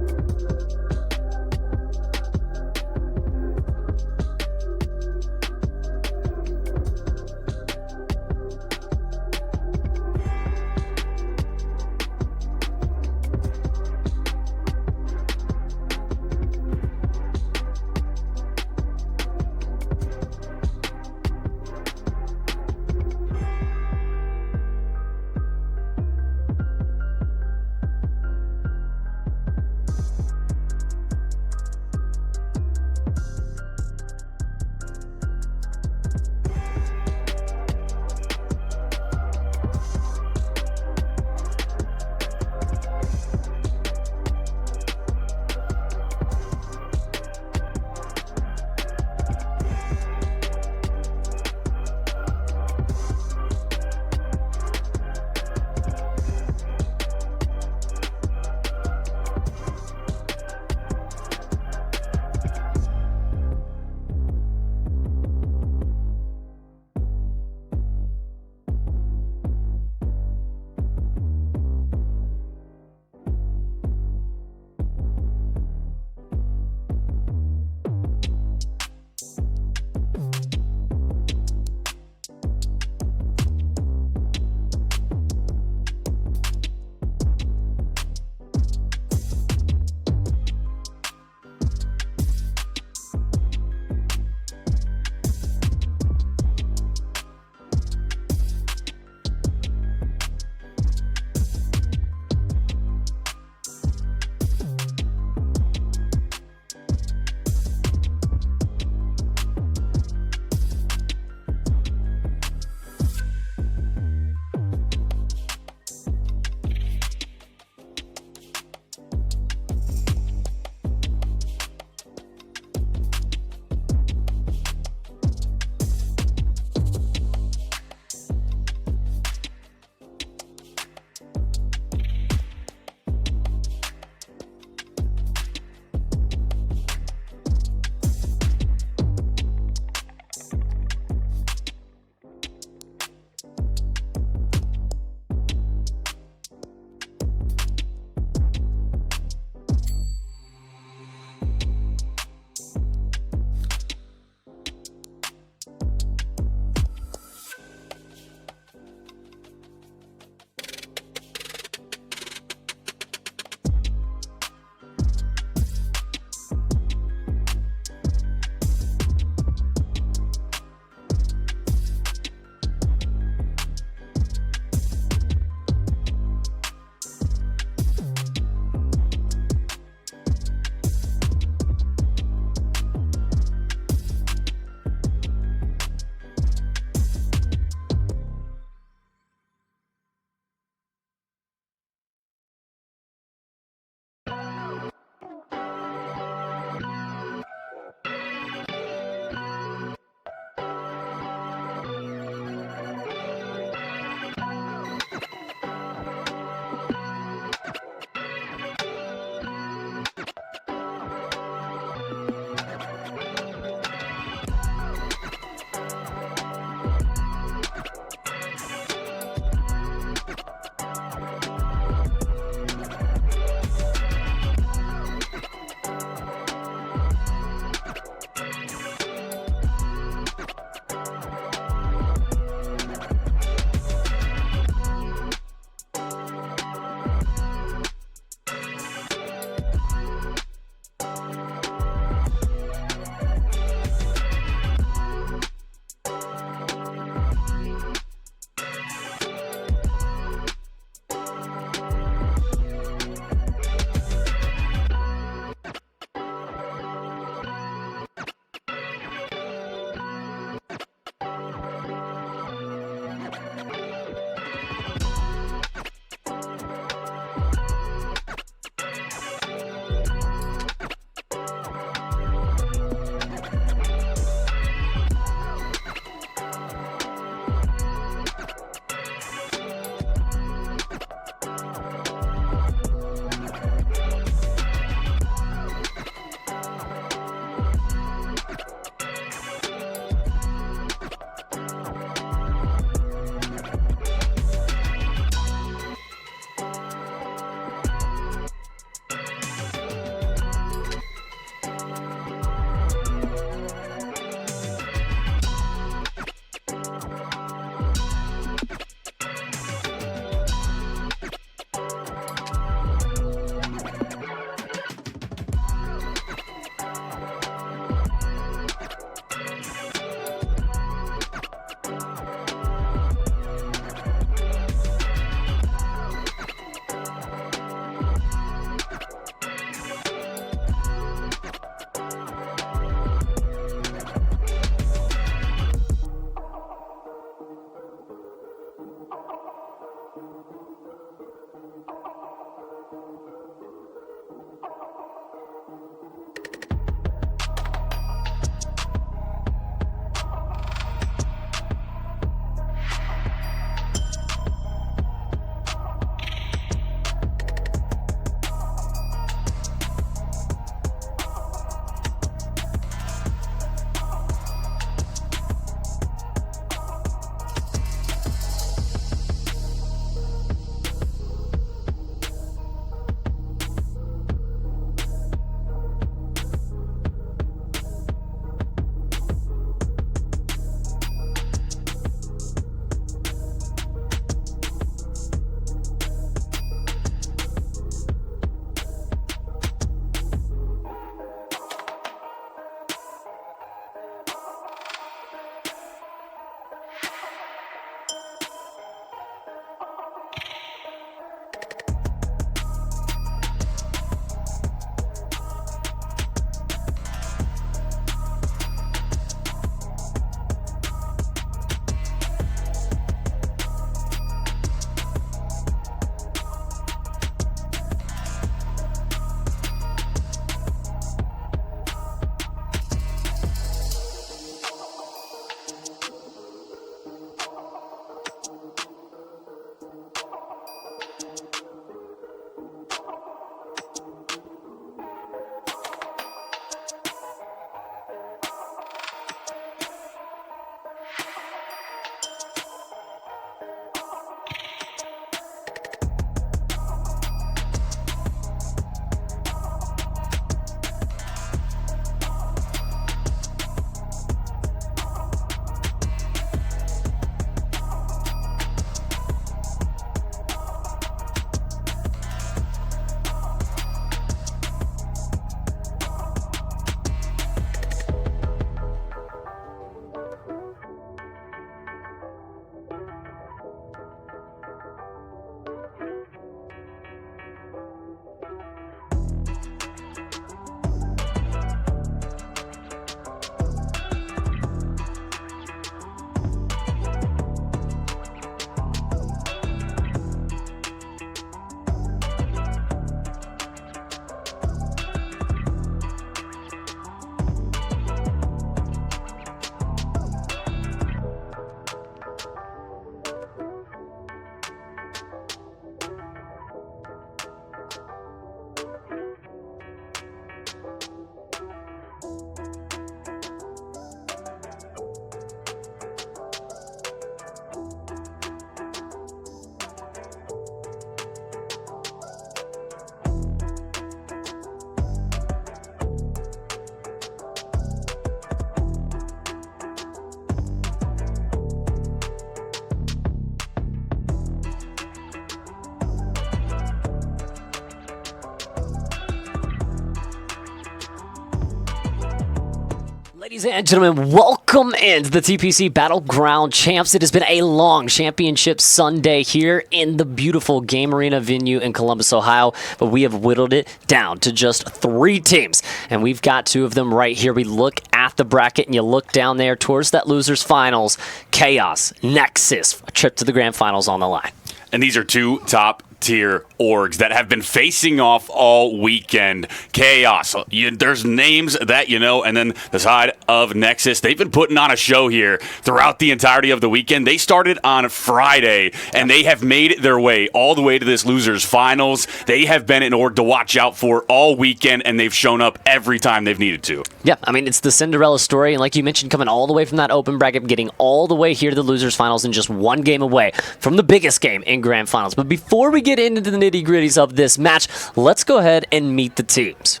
Ladies and gentlemen, welcome into the TPC Battleground Champs. It has been a long championship Sunday here in the beautiful Game Arena venue in Columbus, Ohio, but we have whittled it down to just 3 teams, and we've got 2 of them right here. We look at the bracket, and you look down there towards that losers finals. Chaos, Nexus, a trip to the grand finals on the line. And these are 2 top-tier orgs that have been facing off all weekend. Chaos, there's names that you know, and then the side of Nexus, they've been putting on a show here throughout the entirety of the weekend. They started on Friday, and they have made their way all the way to this losers finals. They have been an org to watch out for all weekend, and they've shown up every time they've needed to. Yeah, I mean, it's the Cinderella story, and like you mentioned, coming all the way from that open bracket, getting all the way here to the losers finals, and just 1 game away from the biggest game in grand finals. But before we get into the nitty-gritties of this match, let's go ahead and meet the teams.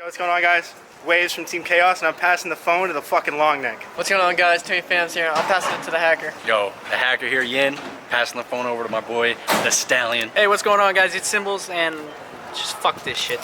What's going on, guys? Waves from Team Chaos, and I'm passing the phone to the fucking long neck. What's going on, guys? Timmy Fams here. I'm passing it to the hacker. Yo, the hacker here, Yin. Passing the phone over to my boy, the Stallion. Hey, what's going on, guys? It's Symbols, and just fuck this shit.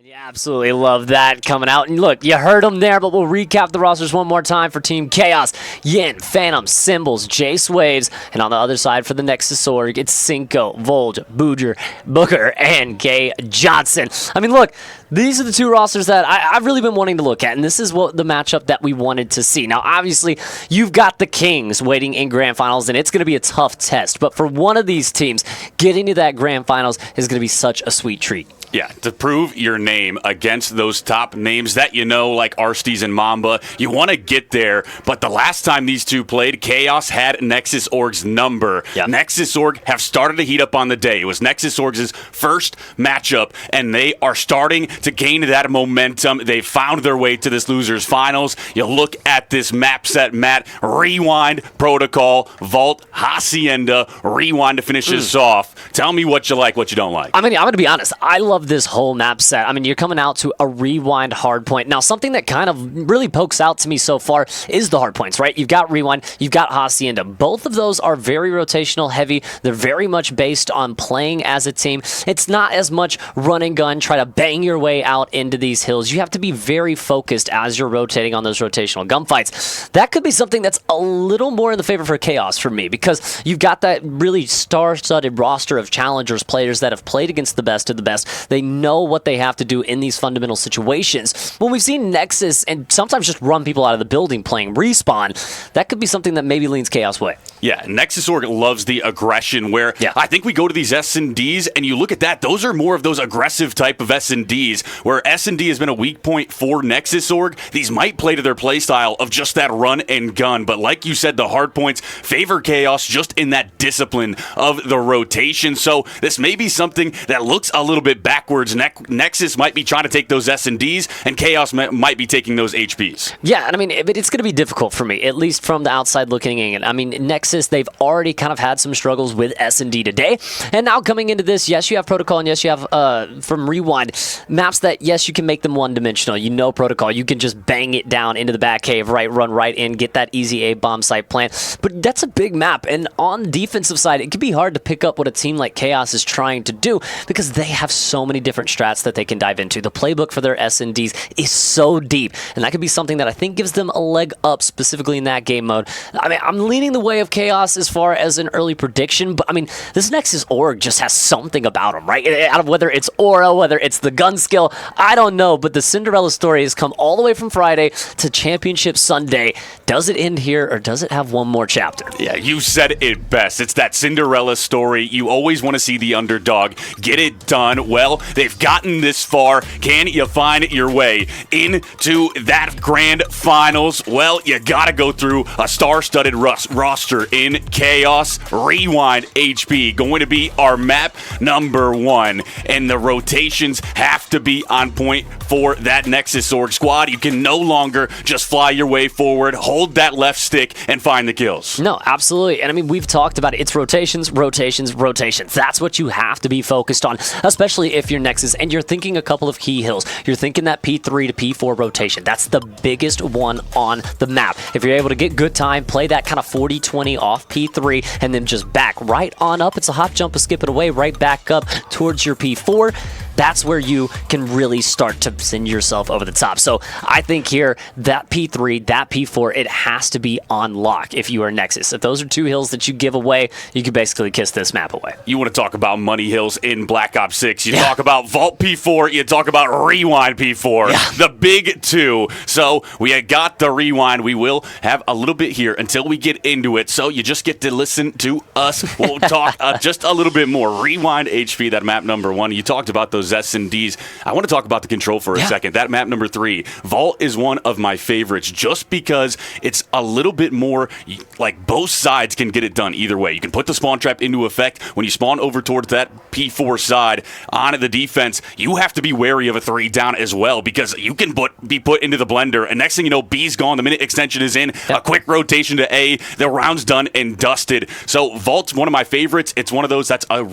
You absolutely love that coming out. And look, you heard them there, but we'll recap the rosters one more time for Team Chaos. Yin, Phantom, Symbols, Jace Waves, and on the other side for the Nexus org, it's Cinco, Volge, Booger, and Gay Johnson. I mean, look, these are the 2 rosters that I've really been wanting to look at, and this is what the matchup that we wanted to see. Now, obviously, you've got the Kings waiting in grand finals, and it's going to be a tough test, but for one of these teams, getting to that grand finals is going to be such a sweet treat. Yeah, to prove your name against those top names that you know, like Arstes and Mamba, you want to get there. But the last time these 2 played, Chaos had Nexus Org's number. Yep. Nexus Org have started to heat up on the day. It was Nexus Org's first matchup, and they are starting to gain that momentum. They found their way to this losers finals. You look at this map set, Matt. Rewind, Protocol, Vault, Hacienda, Rewind to finish this off. Tell me what you like, what you don't like. I mean, I'm going to be honest. I love this whole map set. I mean, you're coming out to a Rewind hardpoint. Now, something that kind of really pokes out to me so far is the hardpoints, right? You've got Rewind, you've got Hacienda. Both of those are very rotational heavy. They're very much based on playing as a team. It's not as much run and gun, try to bang your way out into these hills. You have to be very focused as you're rotating on those rotational gunfights. That could be something that's a little more in the favor for Chaos for me, because you've got that really star-studded roster of challengers, players that have played against the best of the best. They know what they have to do in these fundamental situations. When we've seen Nexus and sometimes just run people out of the building playing Respawn, that could be something that maybe leans Chaos way. Yeah, Nexus Org loves the aggression where I think we go to these S&Ds and you look at that, those are more of those aggressive type of S&Ds where S&D has been a weak point for Nexus Org. These might play to their play style of just that run and gun, but like you said, the hard points favor Chaos just in that discipline of the rotation. So this may be something that looks a little bit backwards. Nexus might be trying to take those S&Ds and Chaos might be taking those HPs. Yeah, and I mean, it's going to be difficult for me, at least from the outside looking in. I mean, Nexus, they've already kind of had some struggles with S&D today, and now coming into this, yes, you have Protocol, and yes, you have, from Rewind, maps that, yes, you can make them one-dimensional. You know Protocol, you can just bang it down into the back cave, right, run right in, get that easy A-bomb site plant, but that's a big map, and on the defensive side, it can be hard to pick up what a team like Chaos is trying to do, because they have so many different strats that they can dive into. The playbook for their S&Ds is so deep, and that could be something that I think gives them a leg up, specifically in that game mode. I mean, I'm leaning the way of Chaos as far as an early prediction, but I mean, this Nexus org just has something about them, right? Out of whether it's aura, whether it's the gun skill, I don't know, but the Cinderella story has come all the way from Friday to Championship Sunday. Does it end here, or does it have one more chapter? Yeah, you said it best. It's that Cinderella story. You always want to see the underdog get it done. Well, Well, they've gotten this far. Can you find your way into that grand finals? Well, you got to go through a star-studded roster in Chaos. Rewind HP going to be our map number 1, and the rotations have to be on point for that Nexus Org squad. You can no longer just fly your way forward, hold that left stick, and find the kills. No, absolutely. And I mean, we've talked about it. It's rotations, rotations, rotations. That's what you have to be focused on, especially if you're Nexus and you're thinking a couple of key hills. You're thinking that P3 to P4 rotation. That's the biggest one on the map. If you're able to get good time, play that kind of 40-20 off P3, and then just back right on up. It's a hop, jump, a skip it away, right back up towards your P4. That's where you can really start to send yourself over the top. So I think here, that P3, that P4, it has to be on lock if you are Nexus. If those are 2 hills that you give away, you can basically kiss this map away. You want to talk about money hills in Black Ops 6. You talk about Vault P4, you talk about Rewind P4, the big 2. So we got the Rewind. We will have a little bit here until we get into it. So you just get to listen to us. We'll talk just a little bit more. Rewind HP, that map number 1. You talked about those S&Ds. I want to talk about the control for a second. That map number 3, Vault is one of my favorites just because it's a little bit more like both sides can get it done either way. You can put the spawn trap into effect when you spawn over towards that P4 side onto the defense. You have to be wary of a 3 down as well because you can be put into the blender, and next thing you know, B's gone. The minute extension is in, a quick rotation to A, the round's done and dusted. So Vault's one of my favorites. It's one of those that's a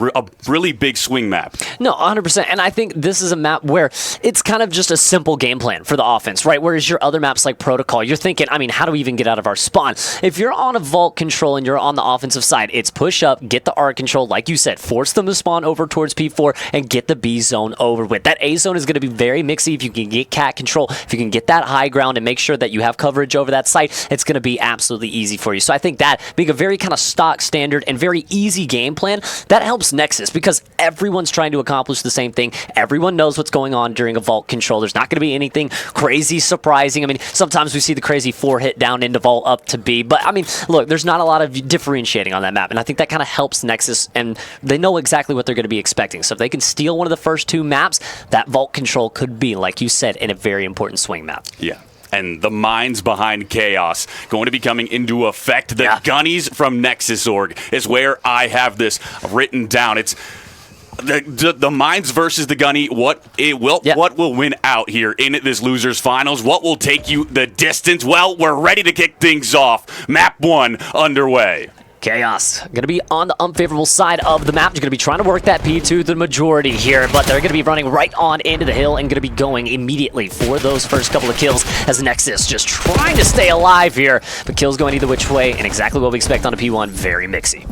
really big swing map. No, 100%. And I think this is a map where it's kind of just a simple game plan for the offense, right? Whereas your other maps like Protocol, you're thinking, I mean, how do we even get out of our spawn? If you're on a Vault control and you're on the offensive side, it's push up, get the R control, like you said, force them to spawn over towards P4 and get the B zone over with. That A zone is going to be very mixy. If you can get cat control, if you can get that high ground and make sure that you have coverage over that site, it's going to be absolutely easy for you. So I think that being a very kind of stock standard and very easy game plan, that helps Nexus because everyone's trying to accomplish the same thing. Everyone knows what's going on during a Vault control. There's not going to be anything crazy surprising. I mean, sometimes we see the crazy 4 hit down into Vault up to B, but I mean, look, there's not a lot of differentiating on that map, and I think that kind of helps Nexus, and they know exactly what they're going to be expecting. So if they can steal one of the first 2 maps, that Vault control could be, like you said, in a very important swing map. Yeah. And the minds behind Chaos going to be coming into effect. The Gunnies from Nexus Org is where I have this written down. It's the minds versus the gunny. What will win out here in this losers finals? What will take you the distance? Well, we're ready to kick things off. Map 1 underway. Chaos going to be on the unfavorable side of the map. They're going to be trying to work that P2 the majority here, but they're going to be running right on into the hill and going to be going immediately for those first couple of kills as Nexus just trying to stay alive here, but kills going either which way, and exactly what we expect on a P1, very mixy.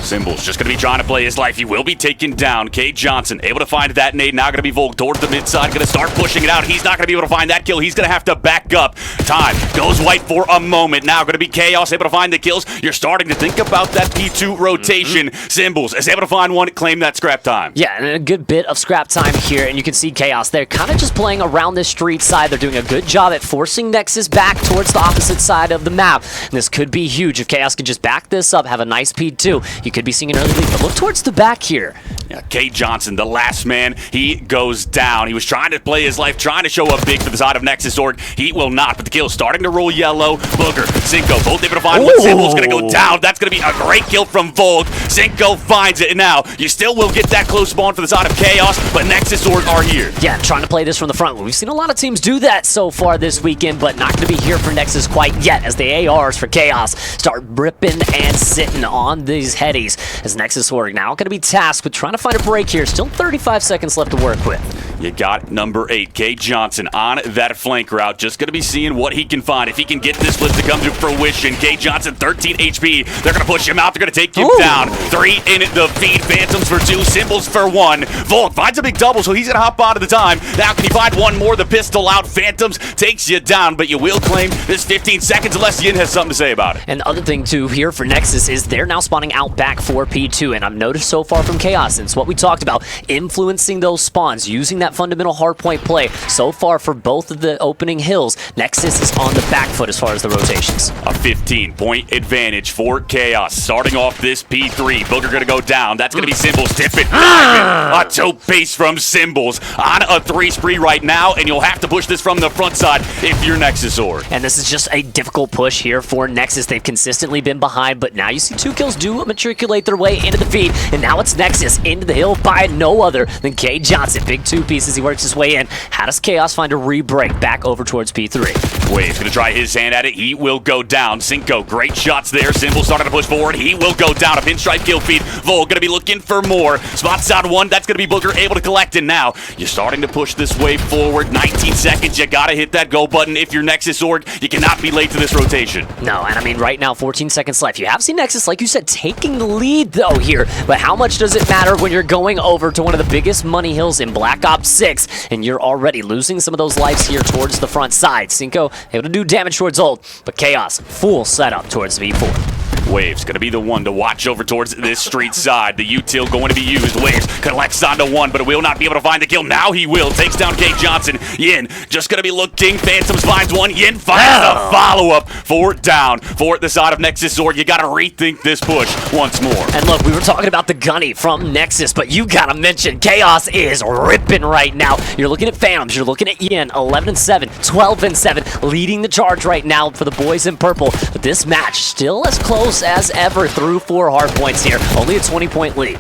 Symbols just going to be trying to play his life. He will be taken down. K. Johnson able to find that nade. Now going to be Volk towards the mid side. Going to start pushing it out. He's not going to be able to find that kill. He's going to have to back up. Time goes white for a moment. Now going to be Chaos able to find the kills. You're starting to think about that P2 rotation. Symbols is able to find one, claim that scrap time. Yeah, and a good bit of scrap time here, and you can see Chaos. They're kind of just playing around this street side. They're doing a good job at forcing Nexus back towards the opposite side of the map. And this could be huge if Chaos can just back this up, have a nice P2. You could be seeing an early lead, but look towards the back here. Yeah, K. Johnson, the last man, he goes down. He was trying to play his life, trying to show up big for the side of Nexus Org. He will not, but the kill starting to roll yellow. Booger, Cinco, both able to find one. Symbol's going to go down. That's going to be a great kill from Volk. Cinco finds it, and now you still will get that close spawn for the side of Chaos, but Nexus Org are here. Yeah, trying to play this from the front. We've seen a lot of teams do that so far this weekend, but not going to be here for Nexus quite yet as the ARs for Chaos start ripping and sitting on these headies as Nexus Org now going to be tasked with trying to find a break here. Still 35 seconds left to work with. You got number 8, K. Johnson, on that flank route. Just going to be seeing what he can find. If he can get this flip to come to fruition. K. Johnson, 13 HP. They're going to push him out. They're going to take him down. 3 in the feed. Phantoms for 2. Symbols for 1. Volk finds a big double, so he's going to hop out of the time. Now can he find one more? The pistol out. Phantoms takes you down, but you will claim this 15 seconds unless Yin has something to say about it. And the other thing, too, here for Nexus is they're now spawning out back for P2, and I've noticed so far from Chaos, since what we talked about, influencing those spawns, using that that fundamental hardpoint play. So far for both of the opening hills, Nexus is on the back foot as far as the rotations. A 15-point advantage for Chaos. Starting off this P3, Booger gonna go down. That's gonna be Symbols. Tippett. A dope base from Symbols on a 3 spree right now, and you'll have to push this from the front side if you're Nexus Org. And this is just a difficult push here for Nexus. They've consistently been behind, but now you see 2 kills do matriculate their way into the feed, and now it's Nexus into the hill by no other than K Johnson. Big 2 pieces, he works his way in. How does Chaos find a re-break back over towards P3? Wave's gonna try his hand at it. He will go down. Cinco, great shots there. Symbol starting to push forward. He will go down. A pinstripe kill feed. Vol gonna be looking for more. Spots out 1. That's gonna be Booger able to collect, and now you're starting to push this wave forward. 19 seconds. You gotta hit that go button. If you're Nexus Org, you cannot be late to this rotation. No, and I mean right now, 14 seconds left. You have seen Nexus, like you said, taking the lead though here. But how much does it matter when you're going over to one of the biggest money hills in Black Ops 6, and you're already losing some of those lives here towards the front side? Cinco able to do damage towards ult, but Chaos full setup towards V4. Wave's gonna be the one to watch over towards this street side. The util going to be used. Waves collects onto 1, but will not be able to find the kill. Now he will. Takes down K Johnson. Yin just gonna be looking. Phantoms finds 1. Yin finds the follow-up for down for the side of Nexus Org. You gotta rethink this push once more. And look, we were talking about the gunny from Nexus, but you gotta mention Chaos is ripping right now. You're looking at Phantoms, you're looking at Yin, 11-7, 12-7, leading the charge right now for the boys in purple. But this match still as close as ever through 4 hard points here. Only a 20-point lead.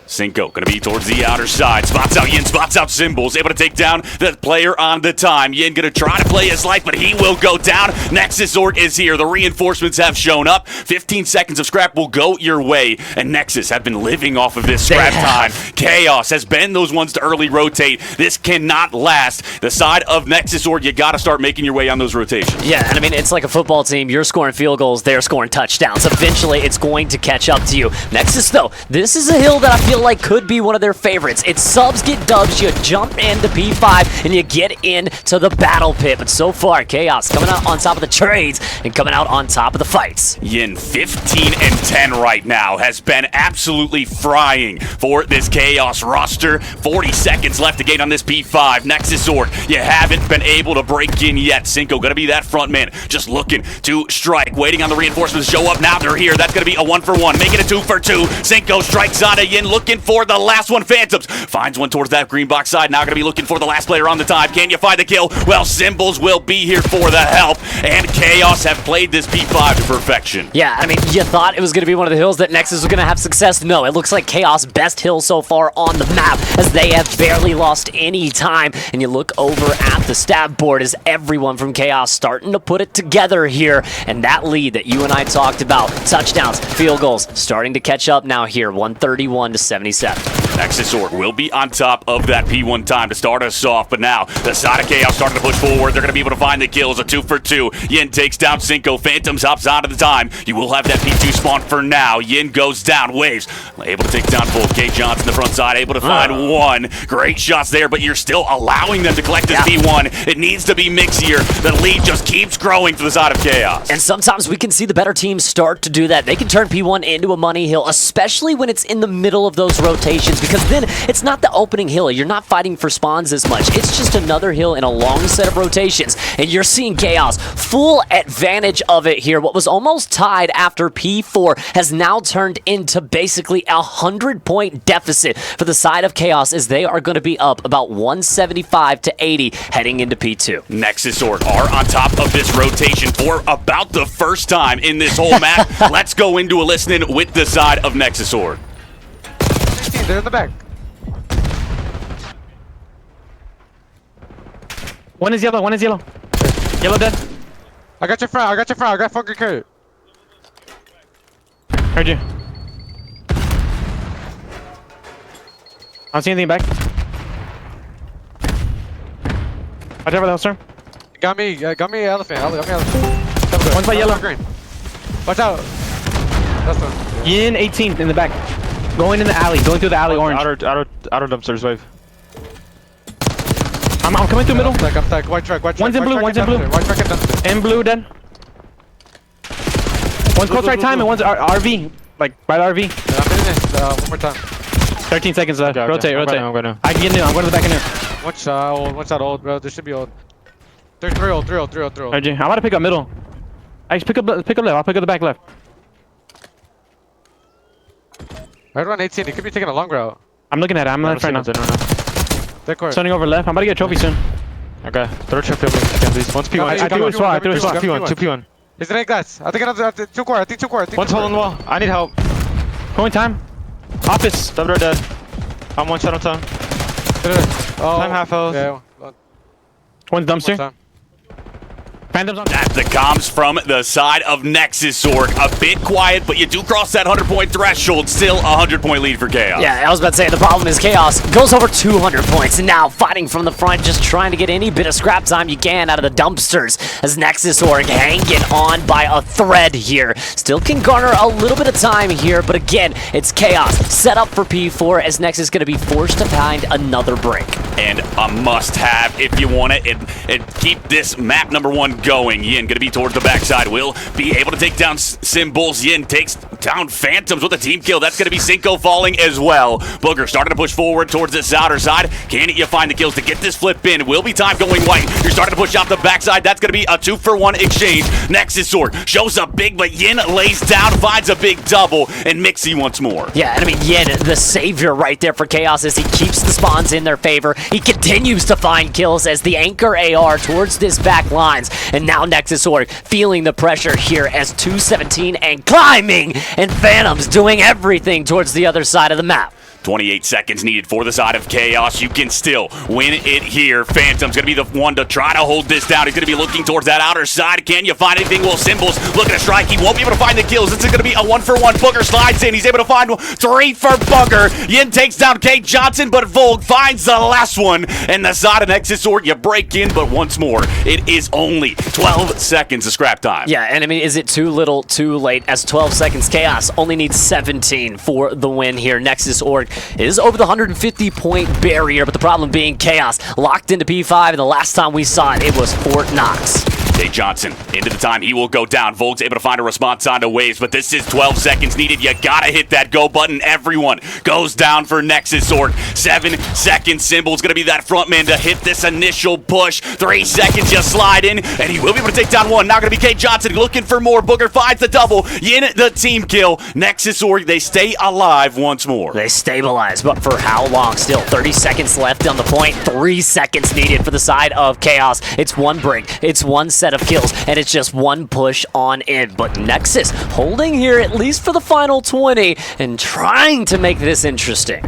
Cinco gonna be towards the outer side. Spots out Yin, spots out Symbols. Able to take down the player on the time. Yin gonna try to play his life, but he will go down. Nexus Org is here. The reinforcements have shown up. 15 seconds of scrap will go your way, and Nexus have been living off of this scrap time. Chaos has been those ones to early rotate. This cannot last. The side of Nexus Org, you gotta start making your way on those rotations. Yeah, and I mean, it's like a football team. You're scoring field goals, they're scoring touchdowns. Eventually, it's going to catch up to you. Nexus, though, this is a hill that I feel like could be one of their favorites. It's subs get dubs, you jump into P5, and you get into the battle pit. But so far, Chaos coming out on top of the trades and coming out on top of the fights. Yin 15-10 right now has been absolutely frying for this Chaos roster. 40 seconds left to gain on this P5. Nexus Org, you haven't been able to break in yet. Cinco gonna be that front man, just looking to strike, waiting on the reinforcements to show up. Now they're here. That's gonna be a 1-for-1, make it a 2-for-2. Cinco strikes on a Yin, looking for the last one. Phantoms finds one towards that green box side. Now gonna be looking for the last player on the time. Can you find the kill? Well, Symbols will be here for the help, and Chaos have played this P5 to perfection. Yeah, I mean, you thought it was gonna be one of the hills that Nexus was gonna have success. No, it looks like Chaos' best hill so far on the map, as they have barely lost any time. And you look over at the stat board as everyone from Chaos starting to put it together here, and that lead that you and I talked about, touchdowns, field goals, starting to catch up now here, 131-77. Nexus Org will be on top of that P1 time to start us off, but now the side of Chaos starting to push forward. They're going to be able to find the kills. A 2-for-2. Yin takes down Cinco. Phantoms hops onto the time. You will have that P2 spawn for now. Yin goes down. Waves able to take down full. K Johnson the front side, able to find 1. Great shots there, but you're still allowing them to collect this P1. It needs to be mixier. The lead just keeps growing for the side of Chaos. And sometimes we can see the better teams start to do that. They can turn P1 into a money hill, especially when it's in the middle of those rotations, because then it's not the opening hill. You're not fighting for spawns as much. It's just another hill in a long set of rotations, and you're seeing Chaos full advantage of it here. What was almost tied after P4 has now turned into basically a 100-point deficit for the side of Chaos, as they are going to be up about 175-80 heading into P2. Nexus Org are on top of this rotation for about the first time in this whole map. Let's go into a listening with the side of Nexus Org. They're in the back. One is yellow, one is yellow. Yellow dead. I got your front, I got fucking carried. Heard you. I don't see anything back. Watch out for the hell, sir. Got me elephant. One's by yellow. Green. Watch out. That's one. Yin 18 in the back. Going in the alley, going through the alley, orange. Outer dumpsters, wave. I'm coming through middle. I'm stuck. White truck. One's in blue, one's in blue. White truck and dumpster. In blue, dead. One's close right time and one's RV. Like, by the RV. I'm in this. One more time. 13 seconds left. Okay, rotate. I'm going now. I can get new. I'm going to the back of new. One shot old, bro. There should be old. There's 3 old. RG, I'm about to pick up middle. I pick up left. I'll pick up the back left. Right around 18. He could be taking a long route. I'm looking at it. I'm left right now. That court. Turning over left. I'm about to get a trophy soon. Okay. Throw a trophy over again, please. One's P1. I threw a SWAT. 2 P1. Is it glass? I think another 2 core. I think 2 core. One's holding the wall. I need help. Going time. Office. Double door dead. I'm 1 shot on time. Time half health. Yeah. One's dumpster. Phantom's on. That's the comms from the side of Nexus Org. A bit quiet, but you do cross that 100-point threshold. Still a 100-point lead for Chaos. Yeah, I was about to say, the problem is Chaos goes over 200 points, and now fighting from the front, just trying to get any bit of scrap time you can out of the dumpsters, as Nexus Org hanging on by a thread here. Still can garner a little bit of time here, but again, it's Chaos set up for P4, as Nexus is going to be forced to find another break. And a must-have if you want it, and keep this map number 1 going. Yin going to be towards the backside. Will be able to take down Symbols. Yin takes down Phantoms with a team kill. That's going to be Cinco falling as well. Booger starting to push forward towards this outer side. Can you find the kills to get this flip in? Will be time going white. You're starting to push out the backside. That's going to be a 2-for-1 exchange. Nexus Sword shows up big, but Yin lays down, finds a big double, and Mixie once more. Yeah, and I mean, Yin, the savior right there for Chaos, as he keeps the spawns in their favor. He continues to find kills as the anchor AR towards this back lines. And now Nexus Org feeling the pressure here as 217 and climbing, and Phantoms doing everything towards the other side of the map. 28 seconds needed for the side of Chaos. You can still win it here. Phantom's going to be the one to try to hold this down. He's going to be looking towards that outer side. Can you find anything? Well, Symbols looking to strike. He won't be able to find the kills. This is going to be a 1-for-1. Booger slides in. He's able to find 3 for Booger. Yin takes down K. Johnson, but Volk finds the last one. And the side of Nexus Sword, you break in, but once more, it is only 12 seconds of scrap time. Yeah, and I mean, is it too little, too late? As 12 seconds, Chaos only needs 17 for the win here. Nexus Org is over the 150-point barrier, but the problem being Chaos locked into P5, and the last time we saw it, it was Fort Knox. K. Johnson into the time. He will go down. Volk's able to find a response onto Waves, but this is 12 seconds needed. You gotta hit that go button. Everyone goes down for Nexus Org. 7 seconds. Symbol's gonna be that front man to hit this initial push. 3 seconds. You slide in, and he will be able to take down one. Now gonna be K. Johnson looking for more. Booger finds the double. Yin the team kill. Nexus Org, they stay alive once more. They stabilize, but for how long? Still 30 seconds left on the point. 3 seconds needed for the side of Chaos. It's 1 break. It's 1 set of kills, and it's just 1 push on in. But Nexus holding here at least for the final 20 and trying to make this interesting.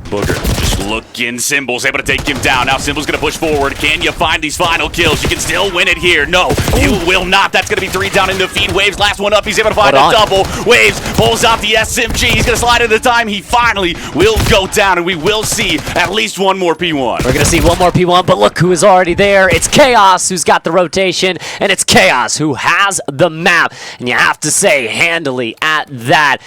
Booger just looking. Symbols able to take him down. Now Symbols going to push forward. Can you find these final kills? You can still win it here. No, you will not. That's going to be 3 down in the feed. Waves last one up. He's able to find a double. Waves pulls out the SMG. He's going to slide into the time. He finally will go down, and we will see at least 1 more P1. We're going to see 1 more P1, but look who is already there. It's Chaos who's got the rotation, and it's Chaos who has the map. And you have to say handily at that.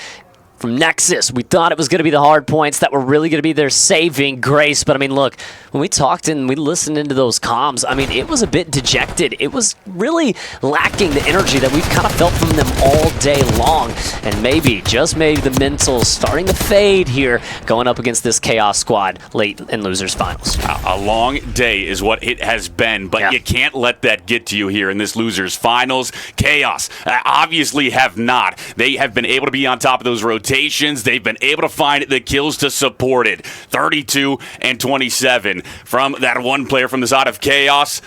From Nexus, we thought it was going to be the hard points that were really going to be their saving grace. But, I mean, look, when we talked and we listened into those comms, I mean, it was a bit dejected. It was really lacking the energy that we've kind of felt from them all day long. And maybe, just maybe, the mentals starting to fade here going up against this Chaos squad late in Losers Finals. A long day is what it has been, but you can't let that get to you here in this Losers Finals. Chaos obviously have not. They have been able to be on top of those rotations. They've been able to find the kills to support it. 32 and 27 from that one player from the side of Chaos.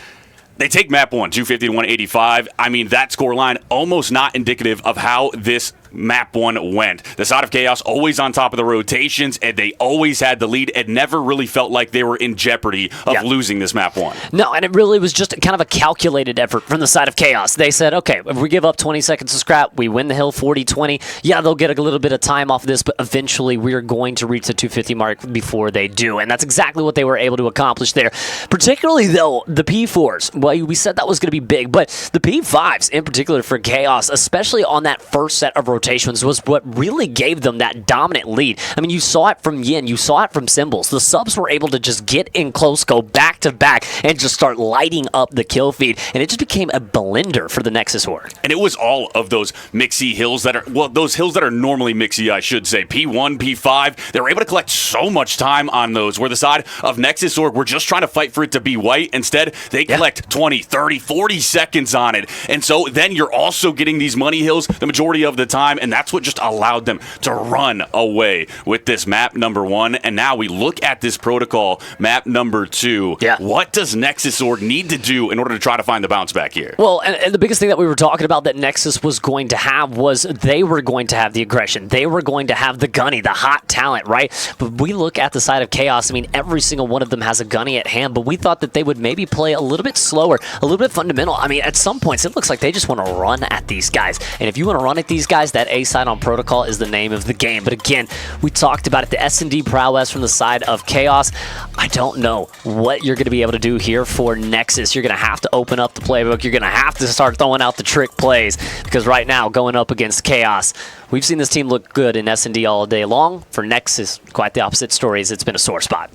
They take map 1, 250 to 185. I mean, that scoreline almost not indicative of how this map 1 went. The side of Chaos always on top of the rotations, and they always had the lead. It never really felt like they were in jeopardy of losing this map 1. No, and it really was just kind of a calculated effort from the side of Chaos. They said, okay, if we give up 20 seconds of scrap, we win the hill 40-20. Yeah, they'll get a little bit of time off of this, but eventually we're going to reach the 250 mark before they do, and that's exactly what they were able to accomplish there. Particularly, though, the P4s. Well, we said that was going to be big, but the P5s in particular for Chaos, especially on that first set of rotations, rotations was what really gave them that dominant lead. I mean, you saw it from Yin, you saw it from Symbols. The subs were able to just get in close, go back to back, and just start lighting up the kill feed, and it just became a blender for the Nexus Org. And it was all of those mixy hills that are, well, those hills that are normally mixy, I should say. P1, P5, they were able to collect so much time on those, where the side of Nexus Org were just trying to fight for it to be white. Instead, they collect 20, 30, 40 seconds on it. And so then you're also getting these money hills the majority of the time, and that's what just allowed them to run away with this map number 1. And now we look at this protocol, map number 2. Yeah. What does Nexus Org need to do in order to try to find the bounce back here? Well, and the biggest thing that we were talking about that Nexus was going to have was they were going to have the aggression. They were going to have the gunny, the hot talent, right? But we look at the side of Chaos. I mean, every single one of them has a gunny at hand, but we thought that they would maybe play a little bit slower, a little bit fundamental. I mean, at some points, it looks like they just want to run at these guys. And if you want to run at these guys, that A side on Protocol is the name of the game. But again, we talked about it, the S&D prowess from the side of Chaos. I don't know what you're going to be able to do here for Nexus. You're going to have to open up the playbook. You're going to have to start throwing out the trick plays, because right now, going up against Chaos, we've seen this team look good in S&D all day long. For Nexus, quite the opposite story, is it's been a sore spot.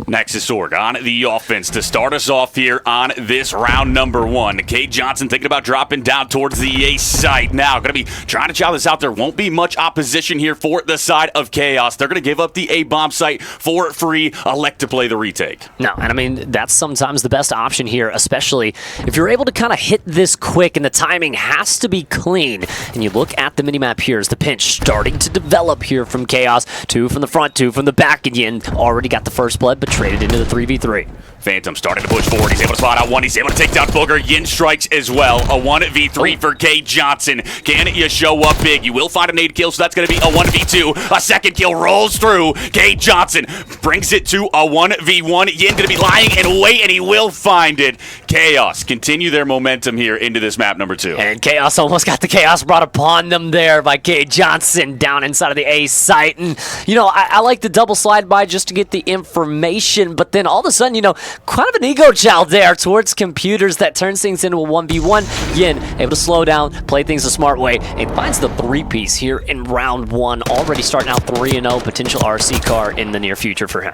Nexus Org on the offense to start us off here on this round number 1. K Johnson thinking about dropping down towards the A site now. Going to be trying to chow this out. There won't be much opposition here for the side of Chaos. They're going to give up the A bomb site for free, elect to play the retake. No, and I mean, that's sometimes the best option here, especially if you're able to kind of hit this quick and the timing has to be clean. And you look at the minimap here as the pinch starting to develop here from Chaos. 2 from the front, 2 from the back. And Yin already got the first blood, but traded into the 3v3. Phantom starting to push forward. He's able to spot out one. He's able to take down Booger. Yin strikes as well. A 1v3 for K Johnson. Can you show up big? You will find a nade kill, so that's going to be a 1v2. A second kill rolls through. K Johnson brings it to a 1v1. Yin going to be lying and wait, and he will find it. Chaos continue their momentum here into this map number 2. And Chaos almost got the Chaos brought upon them there by K Johnson down inside of the A site. And, you know, I like the double slide by just to get the information, but then all of a sudden, you know, kind of an ego child there towards computers that turns things into a 1v1. Yin able to slow down, play things a smart way, and finds the 3-piece here in round 1. Already starting out 3-0, potential RC car in the near future for him.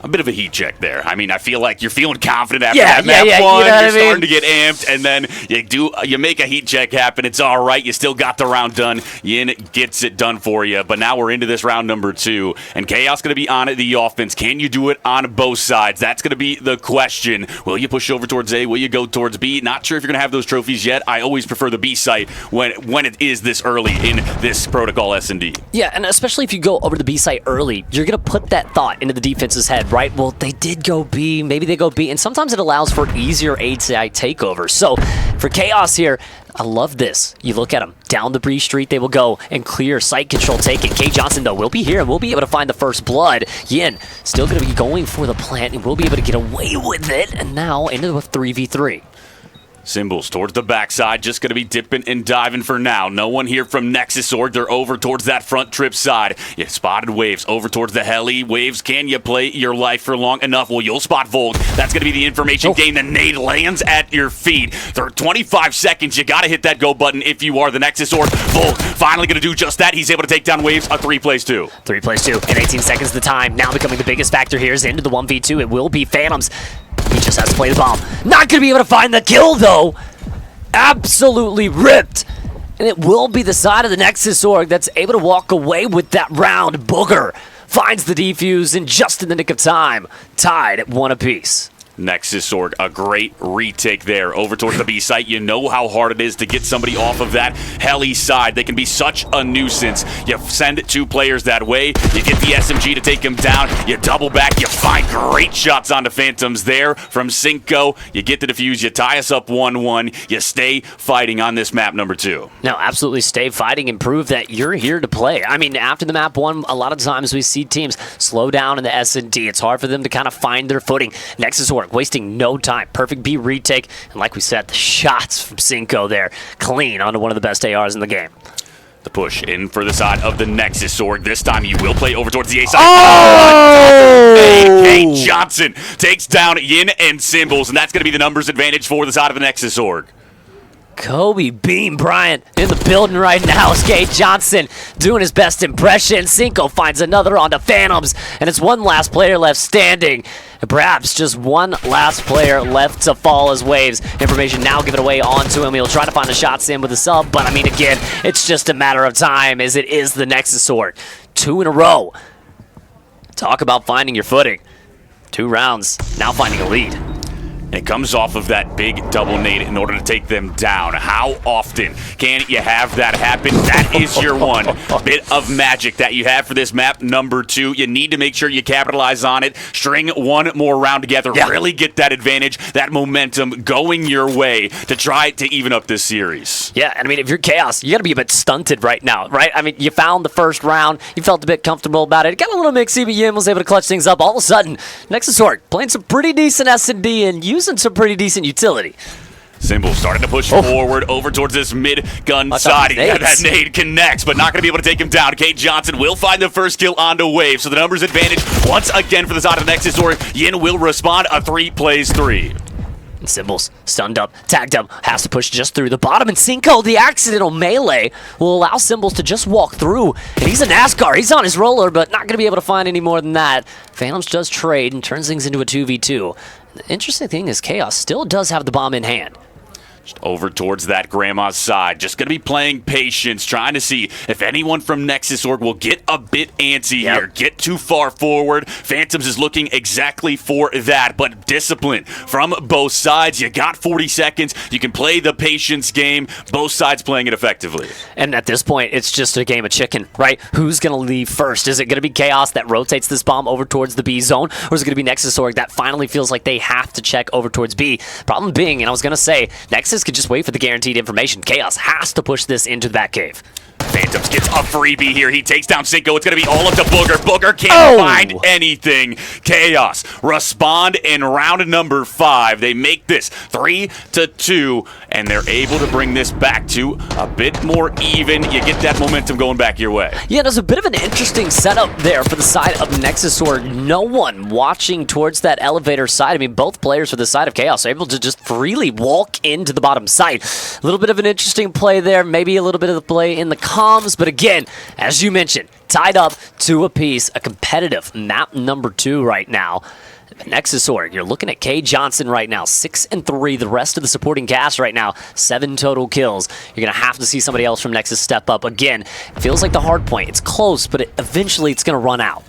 A bit of a heat check there. I mean, I feel like you're feeling confident after that map 1. You know you're starting to get amped, and then you make a heat check happen. It's all right. You still got the round done. Yin gets it done for you. But now we're into this round number 2, and Chaos going to be on the offense. Can you do it on both sides? That's going to be the question. Will you push over towards A? Will you go towards B? Not sure if you're going to have those trophies yet. I always prefer the B site when it is this early in this Protocol S&D. Yeah, and especially if you go over the B site early, you're going to put that thought into the defense's head, right? Well, they did go B, maybe they go B, and sometimes it allows for easier A side takeovers. So for Chaos here, I love this. You look at them. Down the B street they will go and clear site control taken. K Johnson, though, will be here and will be able to find the first blood. Yin still going to be going for the plant and will be able to get away with it. And now into a 3v3. Symbols towards the backside, just going to be dipping and diving for now. No one here from Nexus Org. They're over towards that front trip side. You spotted Waves over towards the heli. Waves, can you play your life for long enough? Well, you'll spot Volk. That's going to be the information gain. The nade lands at your feet. There are 25 seconds. You got to hit that go button if you are the Nexus Org. Volk finally going to do just that. He's able to take down Waves. A 3 plays 2. 3 plays 2 in 18 seconds the time. Now becoming the biggest factor here is into the 1v2. It will be Phantoms. He just has to play the bomb. Not going to be able to find the kill, though. Absolutely ripped. And it will be the side of the Nexus Org that's able to walk away with that round. Booger finds the defuse in just in the nick of time. Tied at 1 apiece. Nexus Org, a great retake there over towards the B site. You know how hard it is to get somebody off of that heli side. They can be such a nuisance. You send 2 players that way. You get the SMG to take them down. You double back. You find great shots onto Phantoms there from Cinco. You get the defuse. You tie us up 1-1. You stay fighting on this map number 2. No, absolutely stay fighting and prove that you're here to play. I mean, after the map 1, a lot of times we see teams slow down in the S&D. It's hard for them to kind of find their footing. Nexus Org wasting no time. Perfect B retake. And like we said, the shots from Cinco there. Clean onto one of the best ARs in the game. The push in for the side of the Nexus Org. This time you will play over towards the A side. Oh! K Johnson takes down Yin and Symbols, and that's going to be the numbers advantage for the side of the Nexus Org. Kobe Bean Bryant in the building right now. K Johnson doing his best impression. Cinco finds another on the Phantoms, and it's one last player left standing. Perhaps just one last player left to fall as Waves. Information now given away onto him. He'll try to find the shots in with a sub, but I mean, again, it's just a matter of time as it is the Nexus Org. 2 in a row. Talk about finding your footing. 2 rounds, now finding a lead. It comes off of that big double nade in order to take them down. How often can you have that happen? That is your one bit of magic that you have for this map number 2. You need to make sure you capitalize on it. String one more round together. Yeah. Really get that advantage, that momentum going your way to try to even up this series. Yeah, and I mean, if you're Chaos, you got to be a bit stunted right now, right? I mean, you found the first round. You felt a bit comfortable about it. It got a little mixy, but Yin was able to clutch things up. All of a sudden, Nexus Org playing some pretty decent S&D and using some pretty decent utility. Symbol starting to push forward over towards this mid-gun side. Yeah, that nade connects, but not going to be able to take him down. K Johnson will find the first kill onto Wave, so the numbers advantage once again for the side of Nexus Org. Yin will respond. A 3 plays 3. And Symbols stunned up, tagged up, has to push just through the bottom, and Cinco, the accidental melee, will allow Symbols to just walk through. And he's a NASCAR, he's on his roller, but not going to be able to find any more than that. Phantoms does trade and turns things into a 2v2. The interesting thing is Chaos still does have the bomb in hand. Just over towards that grandma's side. Just going to be playing patience, trying to see if anyone from Nexus Org will get a bit antsy here, get too far forward. Phantoms is looking exactly for that, but discipline from both sides. You got 40 seconds. You can play the patience game. Both sides playing it effectively. And at this point, it's just a game of chicken, right? Who's going to leave first? Is it going to be Chaos that rotates this bomb over towards the B zone, or is it going to be Nexus Org that finally feels like they have to check over towards B? Problem being, and I was going to say, Nexus could just wait for the guaranteed information. Chaos has to push this into the back cave. Phantoms gets a freebie here. He takes down Cinco. It's going to be all up to Booger. Booger can't find anything. Chaos respond in round number 5. They make this 3-2, and they're able to bring this back to a bit more even. You get that momentum going back your way. Yeah, there's a bit of an interesting setup there for the side of Nexus Org. No one watching towards that elevator side. I mean, both players for the side of Chaos are able to just freely walk into the bottom side. A little bit of an interesting play there. Maybe a little bit of the play in the comms, but again, as you mentioned, tied up 2 apiece, a competitive map number 2 right now. Nexus Org, you're looking at K Johnson right now, 6-3. The rest of the supporting cast right now, 7 total kills. You're going to have to see somebody else from Nexus step up. Again, it feels like the hard point. It's close, but eventually it's going to run out.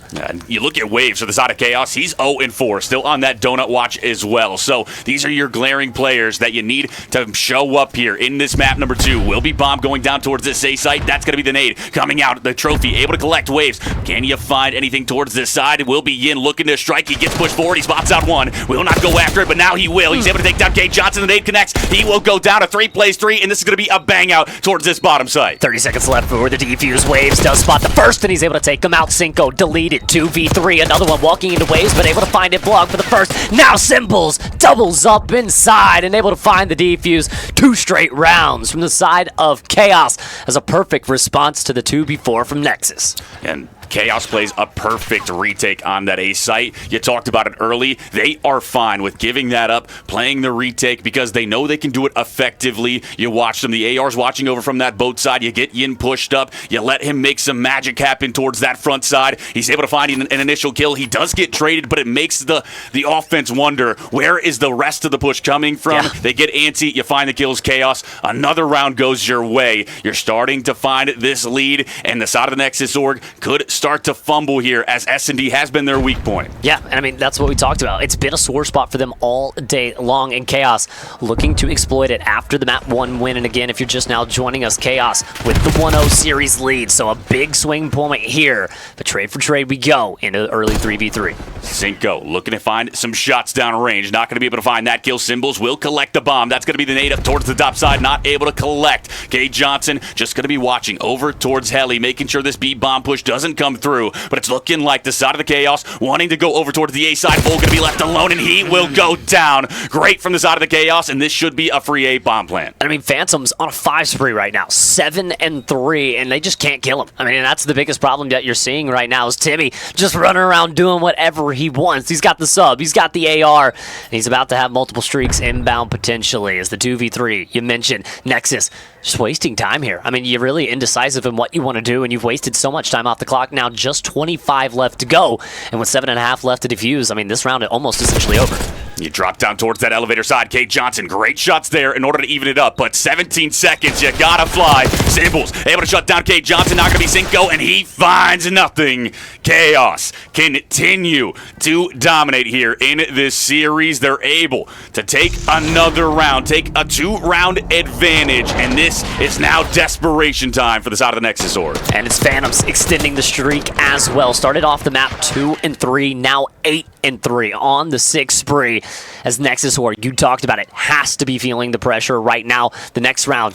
You look at Waves for the side of Chaos. He's 0-4, still on that donut watch as well. So these are your glaring players that you need to show up here in this map number 2. Will be bomb going down towards this A site. That's going to be the nade coming out. The trophy able to collect Waves. Can you find anything towards this side? It will be Yin looking to strike. He gets pushed forward. He spots out one. Will not go after it, but now he will. He's able to take down K Johnson. The nade connects. He will go down. A 3 plays 3, and this is going to be a bang out towards this bottom site. 30 seconds left for the defuse. Waves does spot the first, and he's able to take them out. Cinco deleted. 2v3. Another one walking into Waves, but able to find it blocked for the first. Now Symbols doubles up inside and able to find the defuse. 2 straight rounds from the side of Chaos as a perfect response to the 2v4 from Nexus. And Chaos plays a perfect retake on that A site. You talked about it early. They are fine with giving that up, playing the retake because they know they can do it effectively. You watch them. The AR's watching over from that boat side. You get Yin pushed up. You let him make some magic happen towards that front side. He's able to find an initial kill. He does get traded, but it makes the offense wonder, where is the rest of the push coming from? Yeah. They get antsy. You find the kills. Chaos. Another round goes your way. You're starting to find this lead, and the side of the Nexus Org could start to fumble here as S&D has been their weak point. Yeah, and I mean, that's what we talked about. It's been a sore spot for them all day long, and Chaos looking to exploit it after the map 1 win. And again, if you're just now joining us, Chaos with the 1-0 series lead, so a big swing point here. But trade for trade we go into the early 3v3. Cinco looking to find some shots down range. Not going to be able to find that kill. Symbols will collect the bomb. That's going to be the nade up towards the top side. Not able to collect. K Johnson just going to be watching over towards Heli, making sure this B bomb push doesn't come through, but it's looking like the side of the Chaos wanting to go over towards the A side. Vol going to be left alone, and he will go down. Great from the side of the Chaos, and this should be a free A bomb plant. I mean, Phantom's on a 5 spree right now, 7-3, and they just can't kill him. I mean, that's the biggest problem that you're seeing right now is Timmy just running around doing whatever he wants. He's got the sub, he's got the AR, and he's about to have multiple streaks inbound potentially as the 2v3. You mentioned Nexus just wasting time here. I mean, you're really indecisive in what you want to do, and you've wasted so much time off the clock. Now just 25 left to go, and with 7.5 left to defuse, I mean, this round is almost essentially over. You drop down towards that elevator side. K. Johnson, great shots there in order to even it up, but 17 seconds, you gotta fly. Symbols able to shut down K. Johnson, not gonna be Cinco, and he finds nothing. Chaos continue to dominate here in this series. They're able to take another round, take a 2-round advantage, and this is now desperation time for the side of the Nexus Org. And it's Phantoms extending the streak as well. Started off the map 2-3, now 8-3 on the 6th spree. As Nexus Org, you talked about it, has to be feeling the pressure right now. The next round,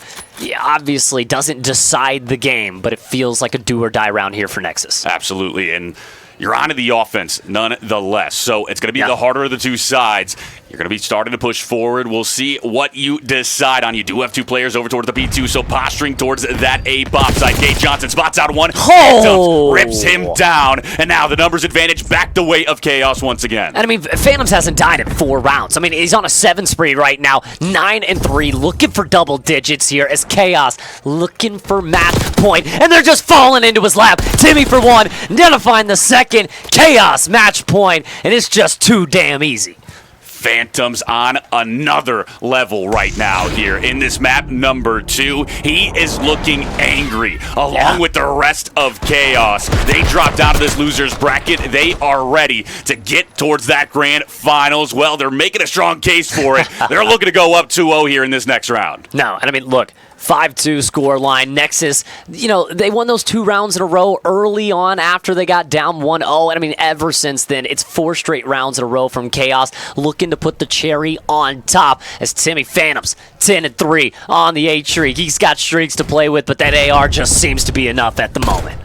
obviously doesn't decide the game, but it feels like a do-or-die round here for Nexus. Absolutely, and you're onto the offense nonetheless. So it's going to be the harder of the two sides. You're going to be starting to push forward. We'll see what you decide on. You do have 2 players over towards the B2, so posturing towards that A bomb side. K. Johnson spots out one. Oh! Rips him down, and now the numbers advantage back the way of Chaos once again. And I mean, Phantoms hasn't died in 4 rounds. I mean, he's on a 7 spree right now, 9-3, looking for double digits here as Chaos looking for match point, and they're just falling into his lap. Timmy for 1, identifying the second. Chaos match point, and it's just too damn easy. Phantoms on another level right now here in this map number 2. He is looking angry along with the rest of Chaos. They drop down to this loser's bracket. They are ready to get towards that grand finals. Well, they're making a strong case for it. They're looking to go up 2-0 here in this next round. No, and I mean, look, 5-2 score line. Nexus, you know, they won those 2 rounds in a row early on after they got down 1-0. And I mean, ever since then, it's 4 straight rounds in a row from Chaos, looking to put the cherry on top as Timmy Phantoms 10-3 on the 8 streak. He's got streaks to play with, but that AR just seems to be enough at the moment.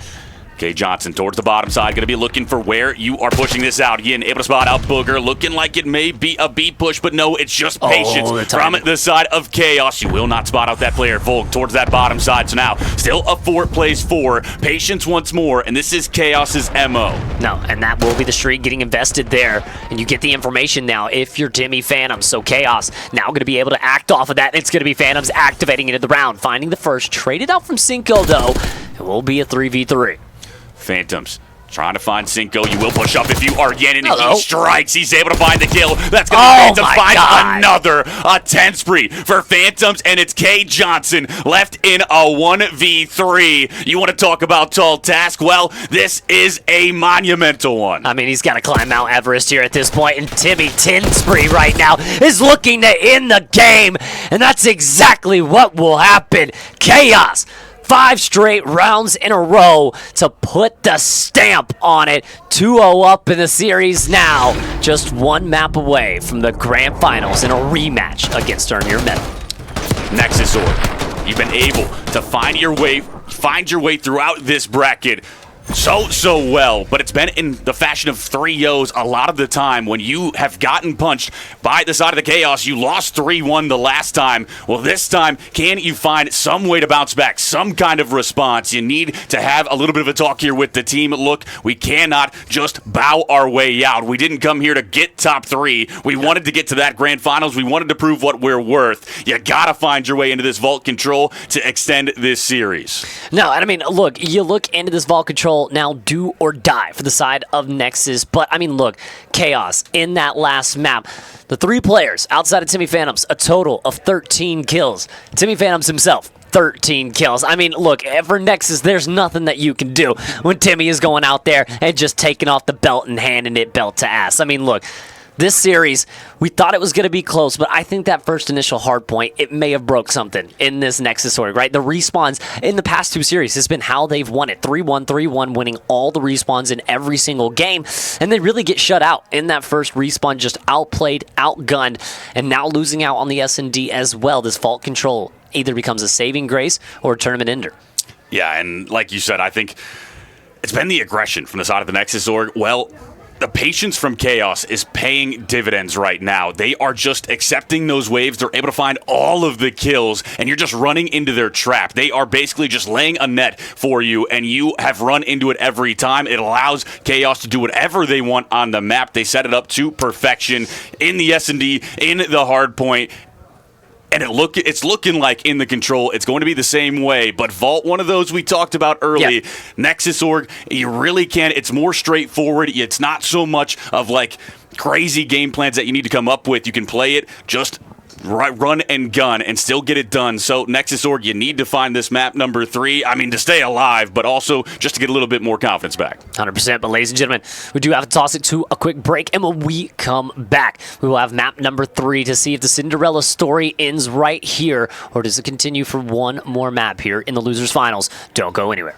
K. Johnson towards the bottom side, going to be looking for where you are pushing this out. Yin able to spot out Booger, looking like it may be a B push, but no, it's just patience from the side of Chaos. You will not spot out that player. Volk towards that bottom side, so now still a 4 plays 4. Patience once more, and this is Chaos's MO. No, and that will be the streak getting invested there, and you get the information now if you're Timmy Phantoms. So Chaos now going to be able to act off of that. It's going to be Phantoms activating into the round, finding the first. Traded out from Cinco, though. It will be a 3v3. Phantoms trying to find Cinco. You will push up if you are Yen, and he strikes. He's able to find the kill. That's going to be Phantoms find another 10 spree for Phantoms, and it's K. Johnson left in a 1v3. You want to talk about tall task? Well, this is a monumental one. I mean, he's got to climb Mount Everest here at this point, and Timmy 10 spree right now is looking to end the game, and that's exactly what will happen. Chaos 5 straight rounds in a row to put the stamp on it. 2-0 up in the series now. Just 1 map away from the grand finals in a rematch against Earn Your Medal. Nexus Org, you've been able to find your way throughout this bracket so well, but it's been in the fashion of 3-0s a lot of the time. When you have gotten punched by the side of the Chaos, you lost 3-1 the last time. Well, this time, can you find some way to bounce back, some kind of response? You need to have a little bit of a talk here with the team. Look, we cannot just bow our way out. We didn't come here to get top 3. We wanted to get to that grand finals. We wanted to prove what we're worth. You gotta find your way into this vault control to extend this series. No, and I mean, look, you look into this vault control now, do or die for the side of Nexus. But I mean, look, Chaos in that last map, the 3 players outside of Timmy Phantoms, a total of 13 kills. Timmy Phantoms himself, 13 kills. I mean, look, for Nexus, there's nothing that you can do when Timmy is going out there and just taking off the belt and handing it belt to ass. I mean, look, this series, we thought it was going to be close, but I think that first initial hard point, it may have broke something in this Nexus org, right? The respawns in the past 2 series has been how they've won it. 3-1, 3-1, winning all the respawns in every single game, and they really get shut out in that first respawn, just outplayed, outgunned, and now losing out on the S&D as well. This vault control either becomes a saving grace or a tournament ender. Yeah, and like you said, I think it's been the aggression from the side of the Nexus org. Well, the patience from Chaos is paying dividends right now. They are just accepting those waves. They're able to find all of the kills, and you're just running into their trap. They are basically just laying a net for you, and you have run into it every time. It allows Chaos to do whatever they want on the map. They set it up to perfection in the S&D, in the hard point. And it's looking like in the control, it's going to be the same way. But Vault, one of those we talked about early. Yep. Nexus org, you really can't. It's more straightforward. It's not so much of like crazy game plans that you need to come up with. You can play it just run and gun and still get it done. So Nexus org, you need to find this map number 3. I mean, to stay alive, but also just to get a little bit more confidence back. 100%. But ladies and gentlemen, we do have to toss it to a quick break. And when we come back, we will have map number 3 to see if the Cinderella story ends right here, or does it continue for one more map here in the Losers Finals. Don't go anywhere.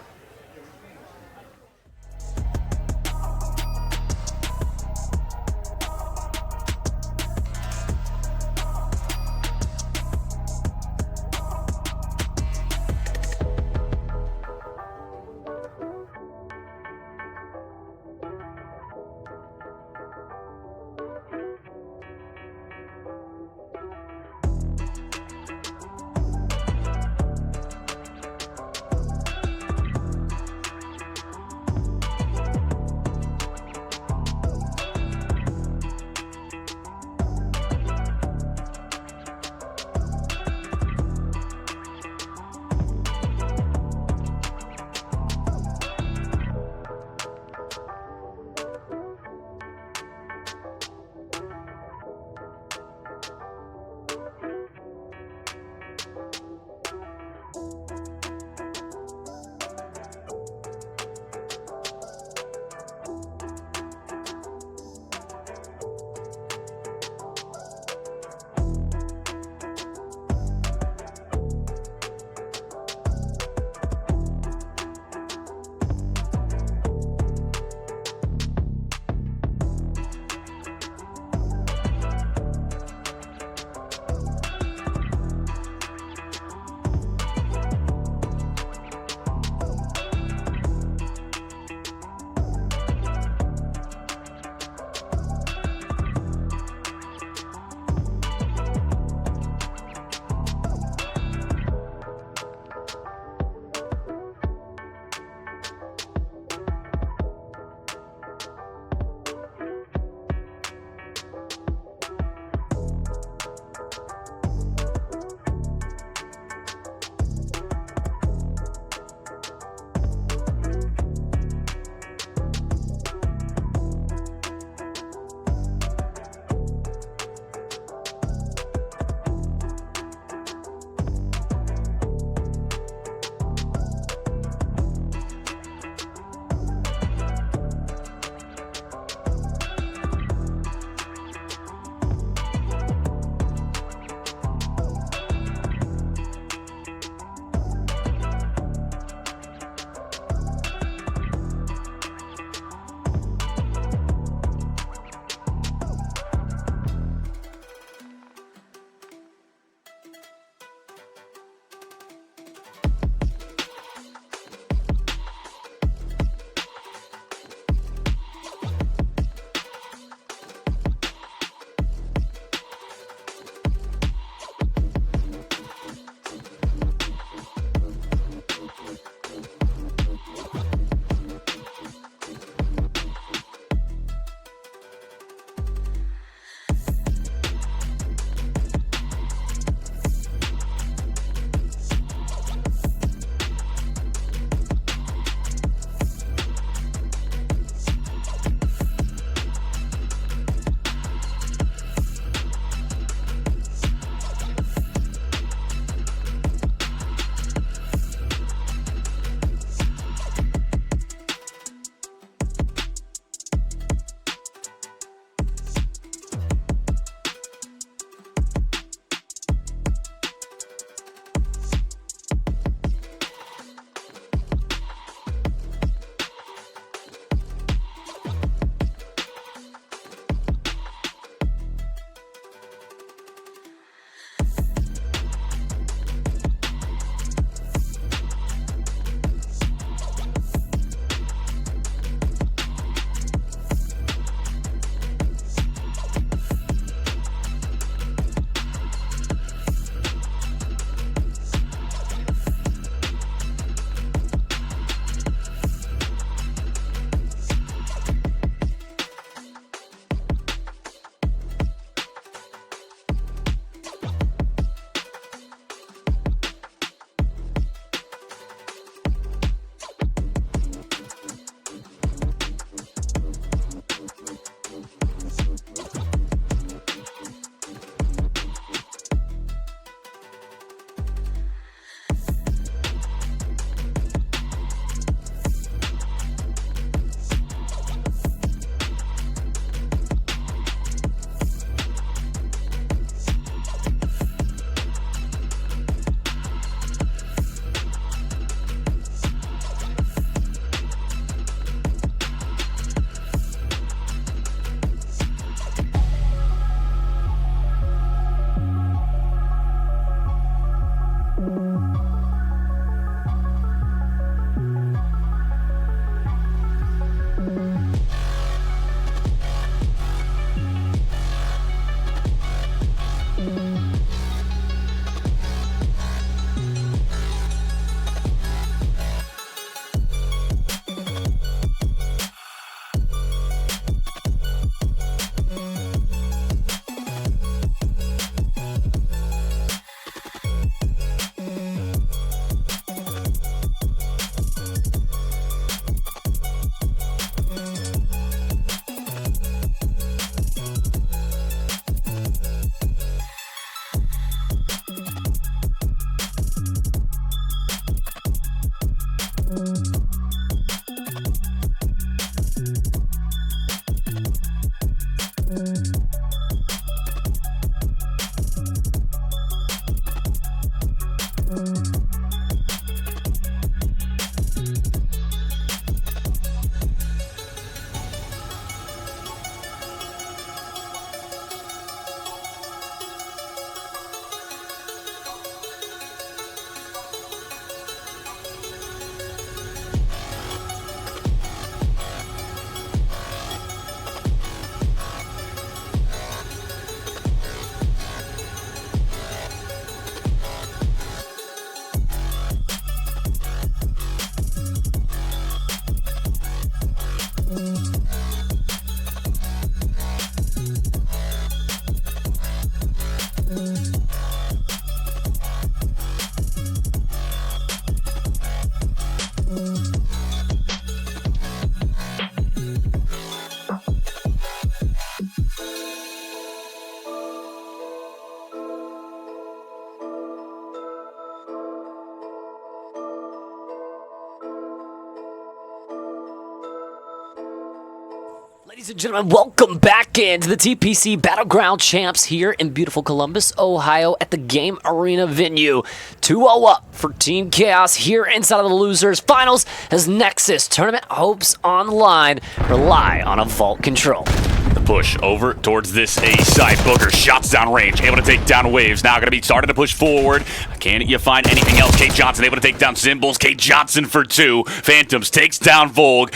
Ladies and gentlemen, welcome back into the TPC Battleground Champs here in beautiful Columbus, Ohio at the Game Arena venue. 2-0 up for Team Chaos here inside of the Losers Finals as Nexus Tournament hopes on the line rely on a vault control. The push over towards this A side. Booger shots down range, able to take down Waves. Now going to be starting to push forward. Can you find anything else? K Johnson able to take down Symbols. K Johnson for 2. Phantoms takes down Volg.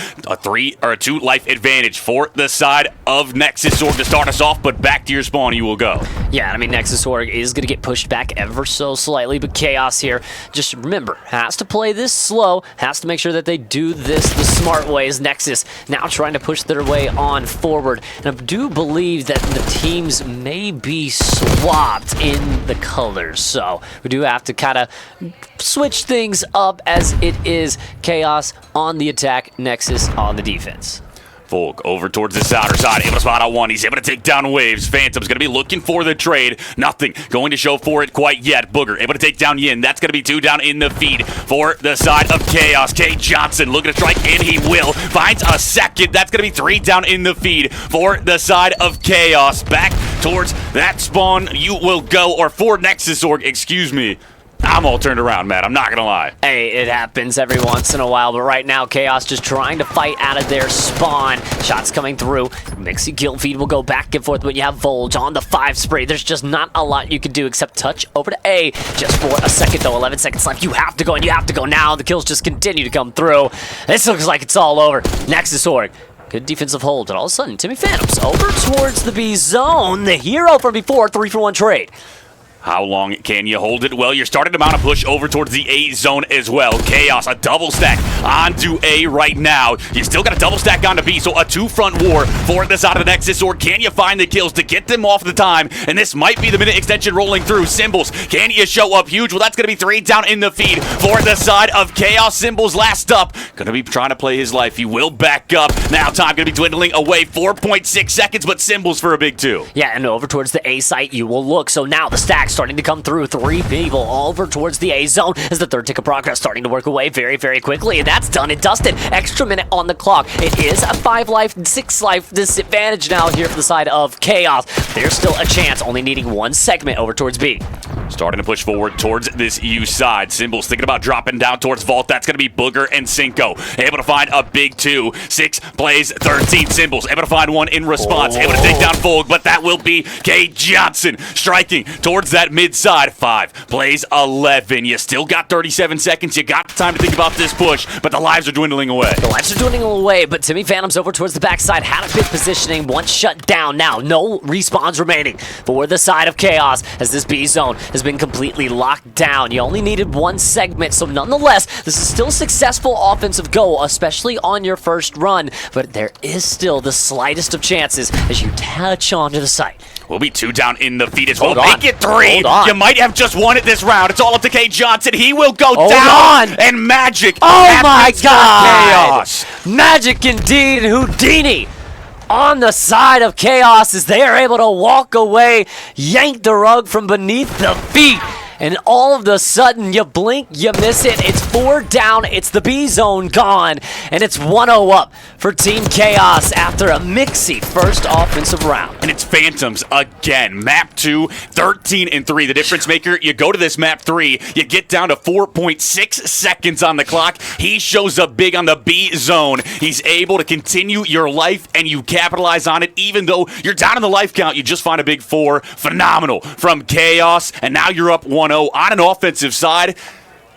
A 2 life advantage for the side of Nexus Org to start us off, but back to your spawn you will go. Yeah, I mean, Nexus Org is going to get pushed back ever so slightly, but Chaos here, just remember, has to play this slow, has to make sure that they do this the smart way as Nexus now trying to push their way on forward. And I do believe that the teams may be swapped in the colors, so we do have to kind of switch things up as it is Chaos on the attack, Nexus on the defense. Volk over towards this outer side, able to spot out one. He's able to take down Waves. Phantom's going to be looking for the trade. Nothing going to show for it quite yet. Booger able to take down Yin. That's going to be 2 down in the feed for the side of Chaos. K Johnson looking to strike, and he will. Finds a second. That's going to be 3 down in the feed for the side of Chaos. Back towards that spawn you will go, or for Nexus Org, excuse me. I'm all turned around, Matt. I'm not going to lie. Hey, it happens every once in a while, but right now, Chaos just trying to fight out of their spawn. Shots coming through. Mixie kill feed will go back and forth when you have Volge on the 5 spray. There's just not a lot you can do except touch over to A. Just for a second, though. 11 seconds left. You have to go, and you have to go now. The kills just continue to come through. This looks like it's all over. Nexus Org. Good defensive hold, and all of a sudden, Timmy Phantoms over towards the B zone. The hero from before, 3-for-1 trade. How long can you hold it? Well, you're starting to mount a push over towards the A zone as well. Chaos, a double stack onto A right now. You still got a double stack onto B, so a 2-front war for the side of the Nexus. Or can you find the kills to get them off the time? And this might be the minute extension rolling through. Symbols, can you show up huge? Well, that's going to be 3 down in the feed for the side of Chaos. Symbols last up. Going to be trying to play his life. He will back up. Now time going to be dwindling away. 4.6 seconds, but Symbols for a big 2. Yeah, and over towards the A site you will look. So now the stack starting to come through. 3 people over towards the A zone as the third tick of progress starting to work away very, very quickly. And that's done and dusted. Extra minute on the clock. It is a 5 life, 6 life disadvantage now here for the side of Chaos. There's still a chance, only needing 1 segment over towards B. Starting to push forward towards this U side. Symbols thinking about dropping down towards Vault. That's going to be Booger and Cinco. Able to find a big 2. 6 plays 13. Symbols able to find one in response. Able to take down Vogue, but that will be K Johnson striking towards that mid side. 5 plays 11. You still got 37 seconds. You got the time to think about this push, but the lives are dwindling away. The lives are dwindling away, but Timmy Phantom's over towards the backside. Had a big positioning. Once shut down. Now, no respawns remaining for the side of Chaos as this B zone has been completely locked down. You only needed one segment, so nonetheless, this is still a successful offensive goal, especially on your first run, but there is still the slightest of chances as you touch onto the site. We'll be 2 down in the feed as well. Hold on. Make it 3. Hold on. You might have just won it this round. It's all up to K Johnson. He will go Hold down. on. And Magic. Oh my happens for God! Chaos. Magic indeed, and Houdini on the side of Chaos as they are able to walk away, yank the rug from beneath the feet. And all of a sudden, you blink, you miss it. It's 4 down. It's the B zone gone. And it's 1-0 up for Team Chaos after a mixy first offensive round. And it's Phantoms again. Map 2, 13-3. The difference maker, you go to this map 3, you get down to 4.6 seconds on the clock. He shows up big on the B zone. He's able to continue your life, and you capitalize on it. Even though you're down in the life count, you just find a big 4. Phenomenal from Chaos. And now you're up 1-0 on an offensive side.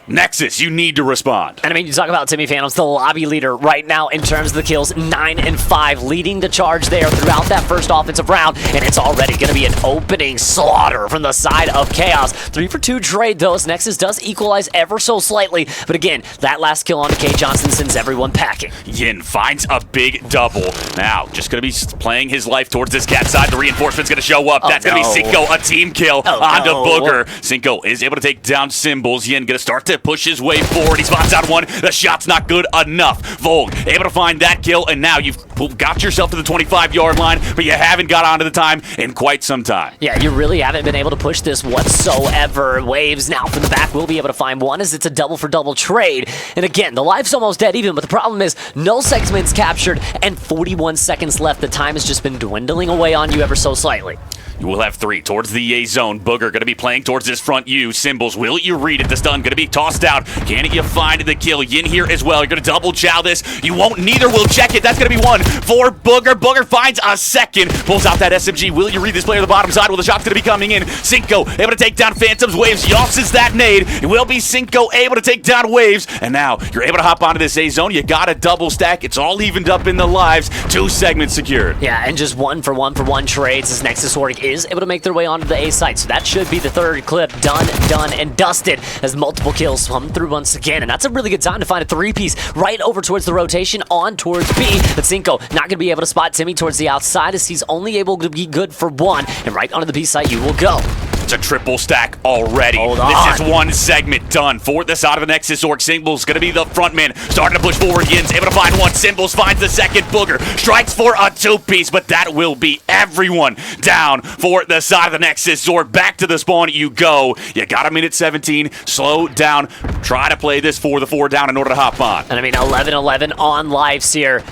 Nexus, you need to respond. And I mean, you talk about Timmy Phantoms, the lobby leader right now in terms of the kills, 9 and 5, leading the charge there throughout that first offensive round, and it's already going to be an opening slaughter from the side of Chaos. 3 for 2 trade, though, as Nexus does equalize ever so slightly, but again, that last kill on K Johnson sends everyone packing. Yin finds a big double. Now, just going to be playing his life towards this cat side. The reinforcement's going to show up. That's going to be Cinco, a team kill onto Booger. Cinco is able to take down Symbols. Yin going to start to push his way forward. He spots out one. The shot's not good enough. Vogue able to find that kill, and now you've got yourself to the 25-yard line, but you haven't got onto the time in quite some time. Yeah, you really haven't been able to push this whatsoever. Waves now from the back will be able to find one as it's a double-for-double trade. And again, the life's almost dead even, but the problem is no segments captured and 41 seconds left. The time has just been dwindling away on you ever so slightly. You will have 3 towards the A zone. Booger going to be playing towards this front U. Symbols, will you read it? The stun going to be tossed out. Can you find the kill? Yin here as well. You're going to double chow this. You won't, neither will check it. That's going to be 1 for Booger. Booger finds a second. Pulls out that SMG. Will you read this player on the bottom side? Well, the shot's going to be coming in. Cinco able to take down Phantoms. Waves yosses that nade. It will be Cinco able to take down Waves. And now you're able to hop onto this A zone. You got a double stack. It's all evened up in the lives. 2 segments secured. Yeah, and just 1 for 1 trades as Nexus Warwick is able to make their way onto the A site. So that should be the 3rd clip done, and dusted as multiple kills come through once again. And that's a really good time to find a 3-piece right over towards the rotation on towards B. But Cinco not going to be able to spot Timmy towards the outside as he's only able to be good for 1. And right onto the B site you will go. It's a triple stack already. Hold on. This is 1 segment done for the side of the Nexus Orc. Symbols going to be the front man. Starting to push forward. Yin's able to find 1. Symbols finds the second. Booger strikes for a 2-piece, but that will be everyone down for the side of the Nexus Orc. Back to the spawn you go. You got a minute 17. Slow down. Try to play this for the 4 down in order to hop on. And I mean, 11-11 on lives here.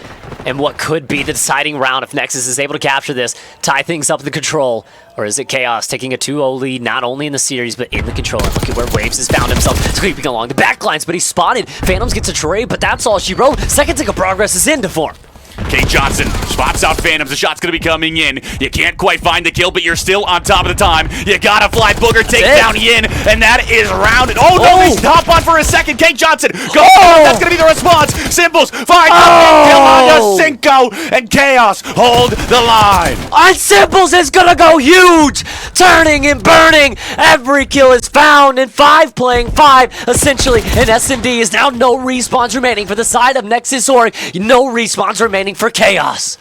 And what could be the deciding round if Nexus is able to capture this, tie things up in the control, or is it Chaos taking a 2-0 lead not only in the series but in the control? And look at where Waves has found himself sweeping along the backlines, but he's spotted. Phantoms gets a trade, but that's all she wrote. Second tick of progress is into form. K Johnson spots out Phantoms. The shot's going to be coming in. You can't quite find the kill, but you're still on top of the time. You got to fly. Booger takes down Yin, and that is rounded. Oh, no, they hop on for a second. K Johnson goes down. That's going to be the response. Symbols find the kill on Cinco, and Chaos hold the line. On Symbols is going to go huge. Turning and burning. Every kill is found, and 5 playing 5, essentially. And S&D is now no respawns remaining for the side of Nexus Org. No respawns remaining for Chaos.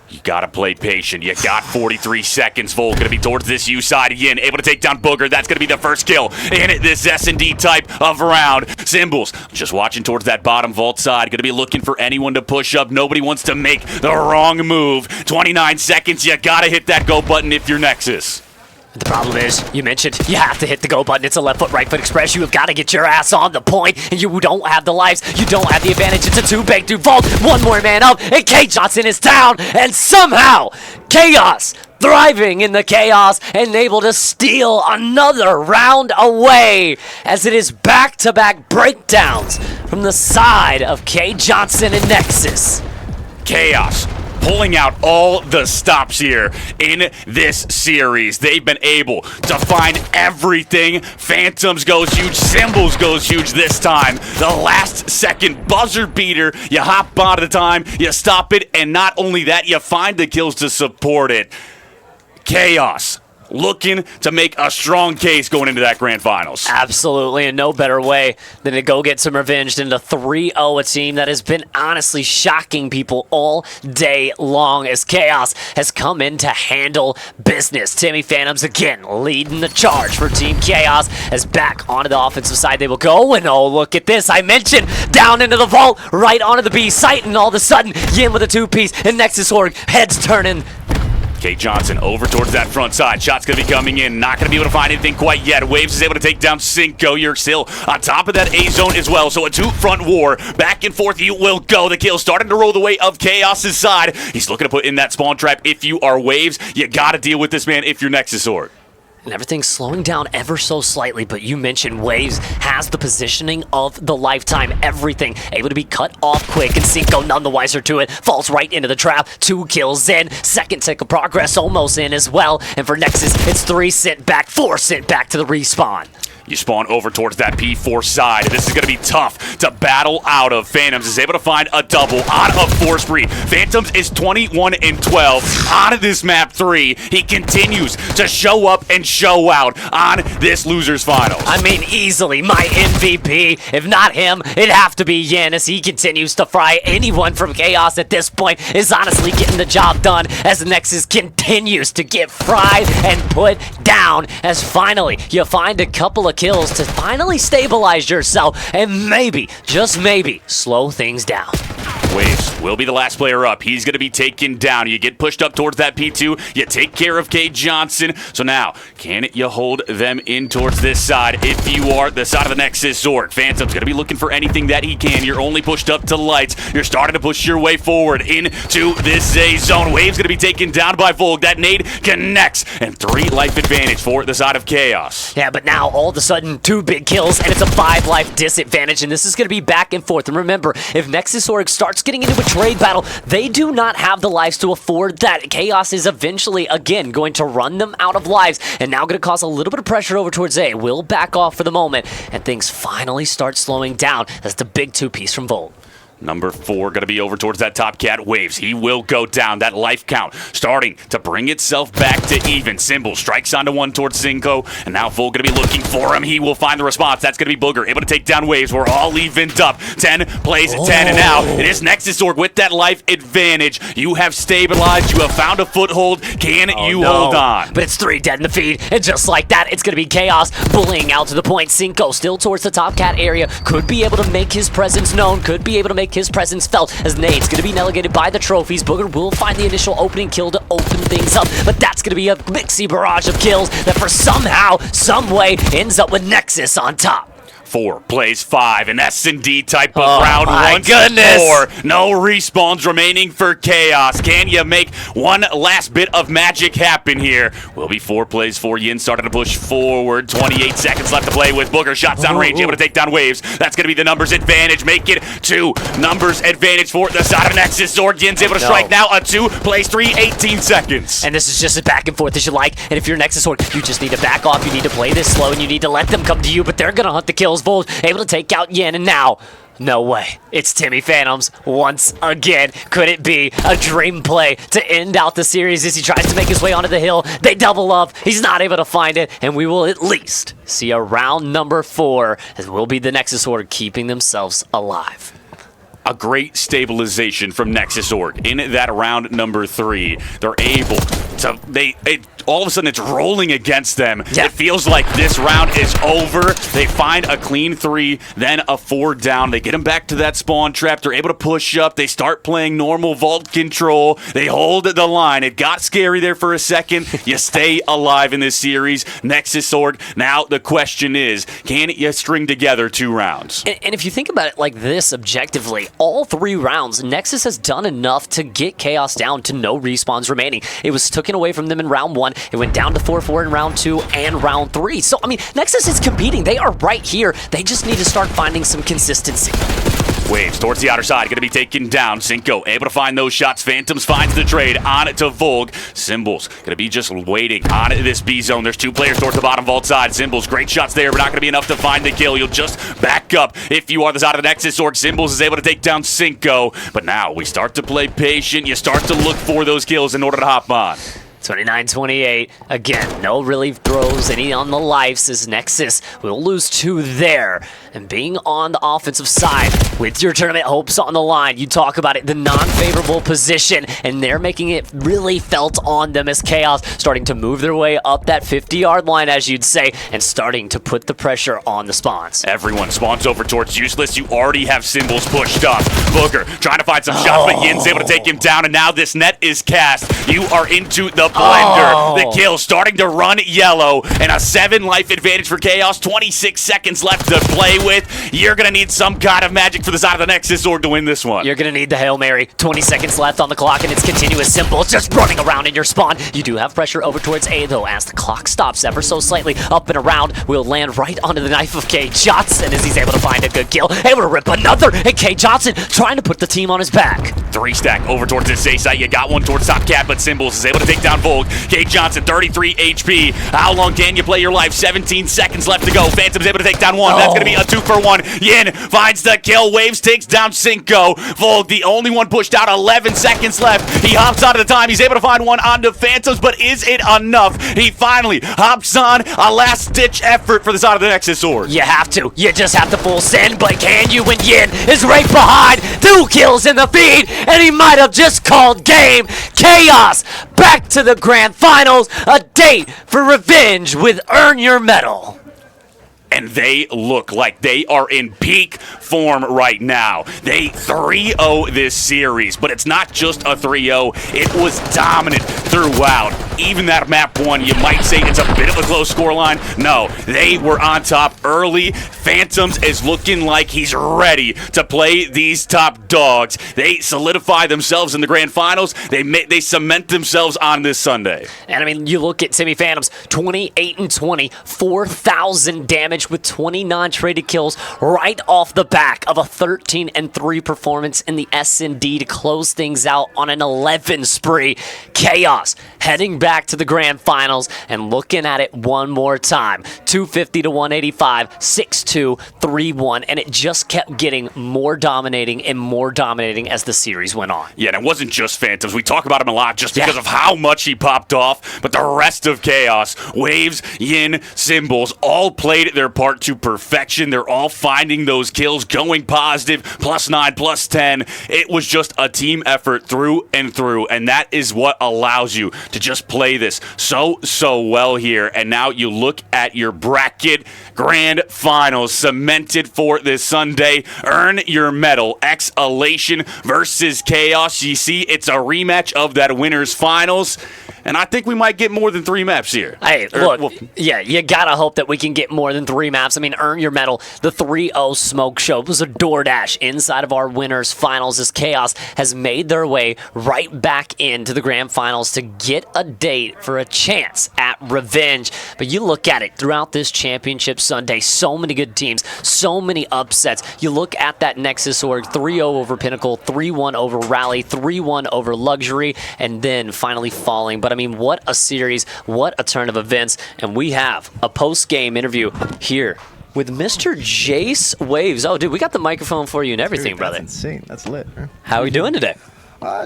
You gotta play patient. You got 43 seconds. Volt gonna be towards this U side. Yin able to take down Booger. That's gonna be the first kill in this S&D type of round. Symbols just watching towards that bottom vault side. Gonna be looking for anyone to push up. Nobody wants to make the wrong move. 29 seconds. You gotta hit that go button if you're Nexus. The problem is, you mentioned, you have to hit the go button. It's a left foot, right foot express. You have got to get your ass on the point, and you don't have the lives. You don't have the advantage. It's a 2-bang through vault. 1 more man up, and K Johnson is down, and somehow, Chaos, thriving in the chaos and able to steal another round away as it is back-to-back breakdowns from the side of K. Johnson and Nexus. Chaos pulling out all the stops here in this series. They've been able to find everything. Phantoms goes huge. Symbols goes huge this time. The last second buzzer beater. You hop on at the time. You stop it. And not only that, you find the kills to support it. Chaos looking to make a strong case going into that grand finals. Absolutely, and no better way than to go get some revenge than to 3-0 a team that has been honestly shocking people all day long as Chaos has come in to handle business. Timmy Phantoms again leading the charge for Team Chaos as back onto the offensive side they will go, and oh, look at this. I mentioned down into the vault, right onto the B site, and all of a sudden, Yin with a two-piece, and Nexus Org heads turning. K. Johnson over towards that front side. Shot's going to be coming in. Not going to be able to find anything quite yet. Waves is able to take down Cinco. You're still on top of that A zone as well. So a two-front war. Back and forth you will go. The kill starting to roll the way of Chaos's side. He's looking to put in that spawn trap. If you are Waves, you got to deal with this man if you're Nexus Org. And everything's slowing down ever so slightly, but you mentioned Waves has the positioning of the lifetime. Everything able to be cut off quick, and Cinco none the wiser to it. Falls right into the trap. 2 kills in. Second tick of progress almost in as well. And for Nexus, it's 3 sent back, 4 sent back to the respawn. You spawn over towards that P4 side. This is going to be tough to battle out of. Phantoms is able to find a double out of Force Breed. Phantoms is 21-12 out of this map 3. He continues to show up and show out on this losers finals. I mean, easily my MVP. If not him, it'd have to be Yin as he continues to fry. Anyone from Chaos at this point is honestly getting the job done as Nexus continues to get fried and put down as finally you find a couple of kills to finally stabilize yourself and maybe, just maybe, slow things down. Waves will be the last player up. He's going to be taken down. You get pushed up towards that P2. You take care of K. Johnson. So now, can you hold them in towards this side? If you are the side of the Nexus Zork, Phantom's going to be looking for anything that he can. You're only pushed up to lights. You're starting to push your way forward into this A zone. Waves going to be taken down by Volk. That nade connects, and 3 life advantage for the side of Chaos. Yeah, but now all of a sudden 2 big kills and it's a 5 life disadvantage, and this is going to be back and forth. And remember, if Nexus Org starts getting into a trade battle, they do not have the lives to afford that. Chaos is eventually again going to run them out of lives, and now going to cause a little bit of pressure over towards A. Will back off for the moment, and things finally start slowing down. That's the big 2-piece from Volt. Number 4 going to be over towards that top cat. Waves. He will go down. That life count starting to bring itself back to even. Symbol strikes onto one towards Cinco, and now Volk going to be looking for him. He will find the response. That's going to be Booger. Able to take down Waves. We're all evened up. 10 plays 10, and now it is Nexus Org with that life advantage. You have stabilized. You have found a foothold. Can you hold on? But it's 3 dead in the feed, and just like that, it's going to be Chaos bullying out to the point. Cinco still towards the top cat area. Could be able to make his presence known. Could be able to make his presence felt as Nade's going to be delegated by the trophies. Booger will find the initial opening kill to open things up, but that's going to be a mixy barrage of kills that for somehow, some way, ends up with Nexus on top. 4 plays 5, an S&D type of round. My goodness. 4. No respawns remaining for Chaos. Can you make one last bit of magic happen here? Will be 4 plays 4. Yin starting to push forward. 28 seconds left to play with. Booger shots down range, able to take down Waves. That's going to be the numbers advantage. Make it 2 numbers advantage for the side of Nexus. Zorg Yin's able to strike now. A 2 plays 3, 18 seconds. And this is just as back and forth as you like. And if you're Nexus Org, you just need to back off. You need to play this slow, and you need to let them come to you. But they're going to hunt the kills. Volt able to take out Yin, and now, no way, it's Timmy Phantoms once again. Could it be a dream play to end out the series as he tries to make his way onto the hill? They double up, he's not able to find it, and we will at least see a round number 4 as will be the Nexus Org keeping themselves alive. A great stabilization from Nexus Org in that round number 3. They're able to all of a sudden it's rolling against them. It feels like this round is over. They find a clean 3, then a 4 down. They get them back to that spawn trap. They're able to push up. They start playing normal vault control. They hold the line. It got scary there for a second. You stay alive in this series. Nexus Org. Now the question is, can you string together 2 rounds? And if you think about it like this objectively, all 3 rounds, Nexus has done enough to get Chaos down to no respawns remaining. It was taken away from them in round 1. It went down to 4-4 in round 2 and round 3. So, I mean, Nexus is competing. They are right here. They just need to start finding some consistency. Waves towards the outer side, going to be taken down. Cinco able to find those shots. Phantoms finds the trade on it to Volg. Symbols going to be just waiting on this B zone. There's 2 players towards the bottom vault side. Symbols, great shots there, but not going to be enough to find the kill. You'll just back up if you are the side of the Nexus Org. Symbols is able to take down Cinco, but now we start to play patient. You start to look for those kills in order to hop on. 29-28. Again, no relief throws, any on the lives as Nexus will lose 2 there. And being on the offensive side with your tournament hopes on the line, you talk about it, the non-favorable position, and they're making it really felt on them as Chaos starting to move their way up that 50-yard line, as you'd say, and starting to put the pressure on the spawns. Everyone spawns over towards Useless. You already have Symbols pushed up. Booker trying to find some shots, but Yin's able to take him down, and now this net is cast. You are into the blender. The kill starting to run yellow, and a 7 life advantage for Chaos. 26 seconds left to play with. You're going to need some kind of magic for the side of the Nexus Org to win this one. You're going to need the Hail Mary. 20 seconds left on the clock, and it's continuous Symbols just running around in your spawn. You do have pressure over towards A, though, as the clock stops ever so slightly. Up and around will land right onto the knife of K. Johnson as he's able to find a good kill. Able to rip another, and K. Johnson trying to put the team on his back. 3 stack over towards this A site. You got one towards top cat, but Symbols is able to take down Volg. K. Johnson, 33 HP. How long can you play your life? 17 seconds left to go. Phantom's able to take down 1. That's going to be a 2-for-1. Yin finds the kill. Waves takes down Cinco. Volg, the only one pushed out. 11 seconds left. He hops out of the time. He's able to find one onto Phantoms, but is it enough? He finally hops on. A last-ditch effort for the side of the Nexus Org. You have to. You just have to full send, but can you when Yin is right behind? 2 kills in the feed, and he might have just called game. Chaos back to the grand finals. A date for revenge with Earn Your Medal. And they look like they are in peak form right now. They 3-0 this series, but it's not just a 3-0. It was dominant throughout. Even that map 1, you might say it's a bit of a close scoreline. No, they were on top early. Phantoms is looking like he's ready to play these top dogs. They solidify themselves in the grand finals. They cement themselves on this Sunday. And I mean, you look at Timmy Phantoms, 28-20, 4,000 damage with 29 traded kills right off the back of a 13-3 performance in the S&D to close things out on an 11 spree. Chaos heading back to the grand finals and looking at it one more time. 250 to 185, 6-2, 3-1, and it just kept getting more dominating as the series went on. Yeah, and it wasn't just Phantoms. We talk about him a lot just because of how much he popped off, but the rest of Chaos, Waves, Yin, Symbols, all played their part to perfection. They're all finding those kills, going positive, +9, +10. It was just a team effort through and through, and that is what allows you to just play this so well here. And now you look at your bracket grand finals cemented for this Sunday. Earn Your Medal. Exhalation versus Chaos. You see, it's a rematch of that winners finals. And I think we might get more than 3 maps here. Hey, look, yeah, you gotta hope that we can get more than 3 maps. I mean, Earn Your Medal, the 3-0 smoke show was a DoorDash inside of our winners finals as Chaos has made their way right back into the grand finals to get a date for a chance at revenge. But you look at it throughout this championship Sunday, so many good teams, so many upsets. You look at that Nexus Org, 3-0 over Pinnacle, 3-1 over Rally, 3-1 over Luxury, and then finally falling. But I mean, what a series, what a turn of events, and we have a post-game interview here with Mr. Jace Waves. Oh, dude, we got the microphone for you and everything, dude, brother. That's insane. That's lit, bro. How are we doing today?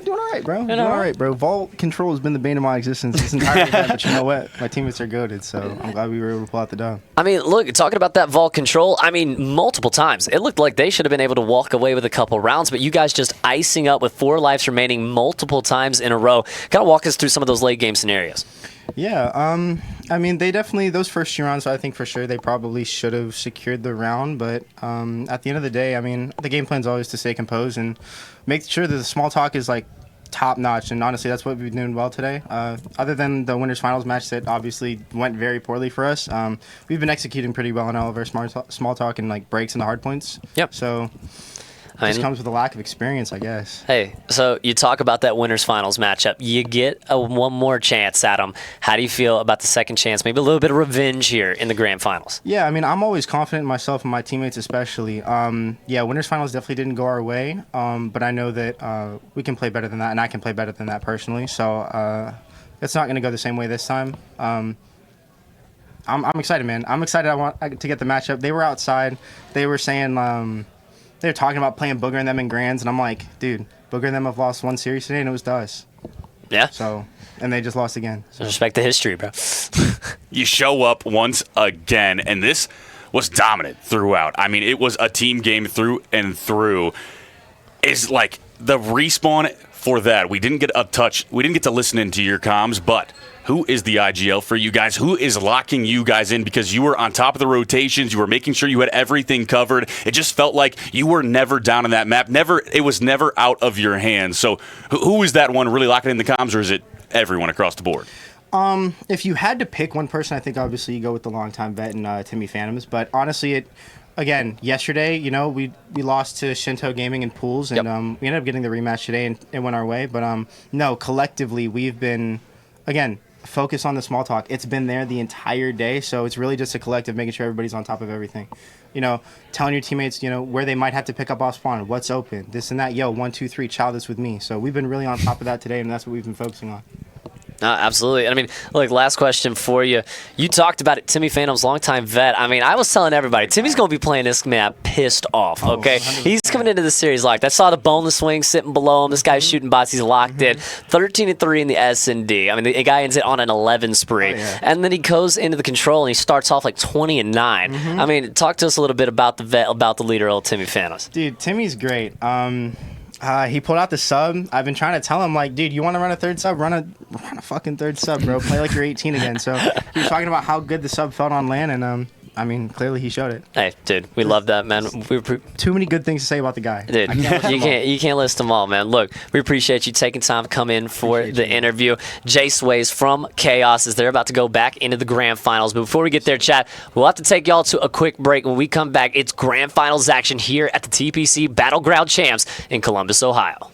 Doing all right, bro. Doing all right, bro. Vault control has been the bane of my existence this entire time, but you know what? My teammates are goated, so I'm glad we were able to pull out the dub. I mean, look, talking about that vault control, I mean, multiple times. It looked like they should have been able to walk away with a couple rounds, but you guys just icing up with 4 lives remaining multiple times in a row. Kind of walk us through some of those late game scenarios. Yeah, I mean, they definitely, those first 2 rounds, I think for sure they probably should have secured the round. But at the end of the day, I mean, the game plan's always to stay composed and make sure that the small talk is like top notch. And honestly, that's what we've been doing well today. Other than the winners finals match that obviously went very poorly for us, we've been executing pretty well on all of our small talk and like breaks and the hard points. Yep. So it just comes with a lack of experience, I guess. Hey, so you talk about that winners finals matchup. You get one more chance at them. How do you feel about the second chance? Maybe a little bit of revenge here in the grand finals. Yeah, I mean, I'm always confident in myself and my teammates especially. Yeah, winners finals definitely didn't go our way, but I know that we can play better than that, and I can play better than that personally. So it's not going to go the same way this time. I'm excited, man. I'm excited. I want to get the matchup. They were outside. They were saying they were talking about playing Booger and them in grands, and I'm like, dude, Booger and them have lost 1 series today, and it was to us. Yeah. So, and they just lost again. So. Respect the history, bro. You show up once again, and this was dominant throughout. I mean, it was a team game through and through. Is like the respawn for that. We didn't get a touch. We didn't get to listen into your comms, but who is the IGL for you guys? Who is locking you guys in? Because you were on top of the rotations. You were making sure you had everything covered. It just felt like you were never down on that map. It was never out of your hands. So who is that one really locking in the comms, or is it everyone across the board? If you had to pick one person, I think obviously you go with the longtime vet and Timmy Phantoms. But honestly, again, yesterday, you know, we lost to Shinto Gaming and Pools, and we ended up getting the rematch today, and it went our way. But no, collectively, we've been, again, focus on the small talk. It's been there the entire day, so it's really just a collective, making sure everybody's on top of everything. You know, telling your teammates, you know, where they might have to pick up off spawn, what's open, this and that. Yo, 1, 2, 3, chow this with me. So we've been really on top of that today, and that's what we've been focusing on. Absolutely. I mean, look, last question for you. You talked about it, Timmy Phantom's longtime vet. I mean, I was telling everybody, Timmy's going to be playing this map pissed off, okay? 100%. He's coming into the series locked. I saw the boneless wing sitting below him. This guy's shooting bots. He's locked in. 13-3 in the S&D. I mean, the guy ends it on an 11 spree. And then he goes into the control, and he starts off like 20-9. I mean, talk to us a little bit about the vet, about the leader, old Timmy Phantoms. Dude, Timmy's great. He pulled out the sub. I've been trying to tell him, like, dude, you want to run a third sub? Run a fucking third sub, bro. Play like you're 18 again. So he was talking about how good the sub felt on LAN, and I mean, clearly he showed it. Hey, dude, we love that, man. Too many good things to say about the guy. Dude, you can't list them all, man. Look, we appreciate you taking time to come in for the interview. Jay Sways from Chaos is they're about to go back into the grand finals. But before we get there, chat, we'll have to take y'all to a quick break. When we come back, it's grand finals action here at the TPC Battleground Champs in Columbus, Ohio.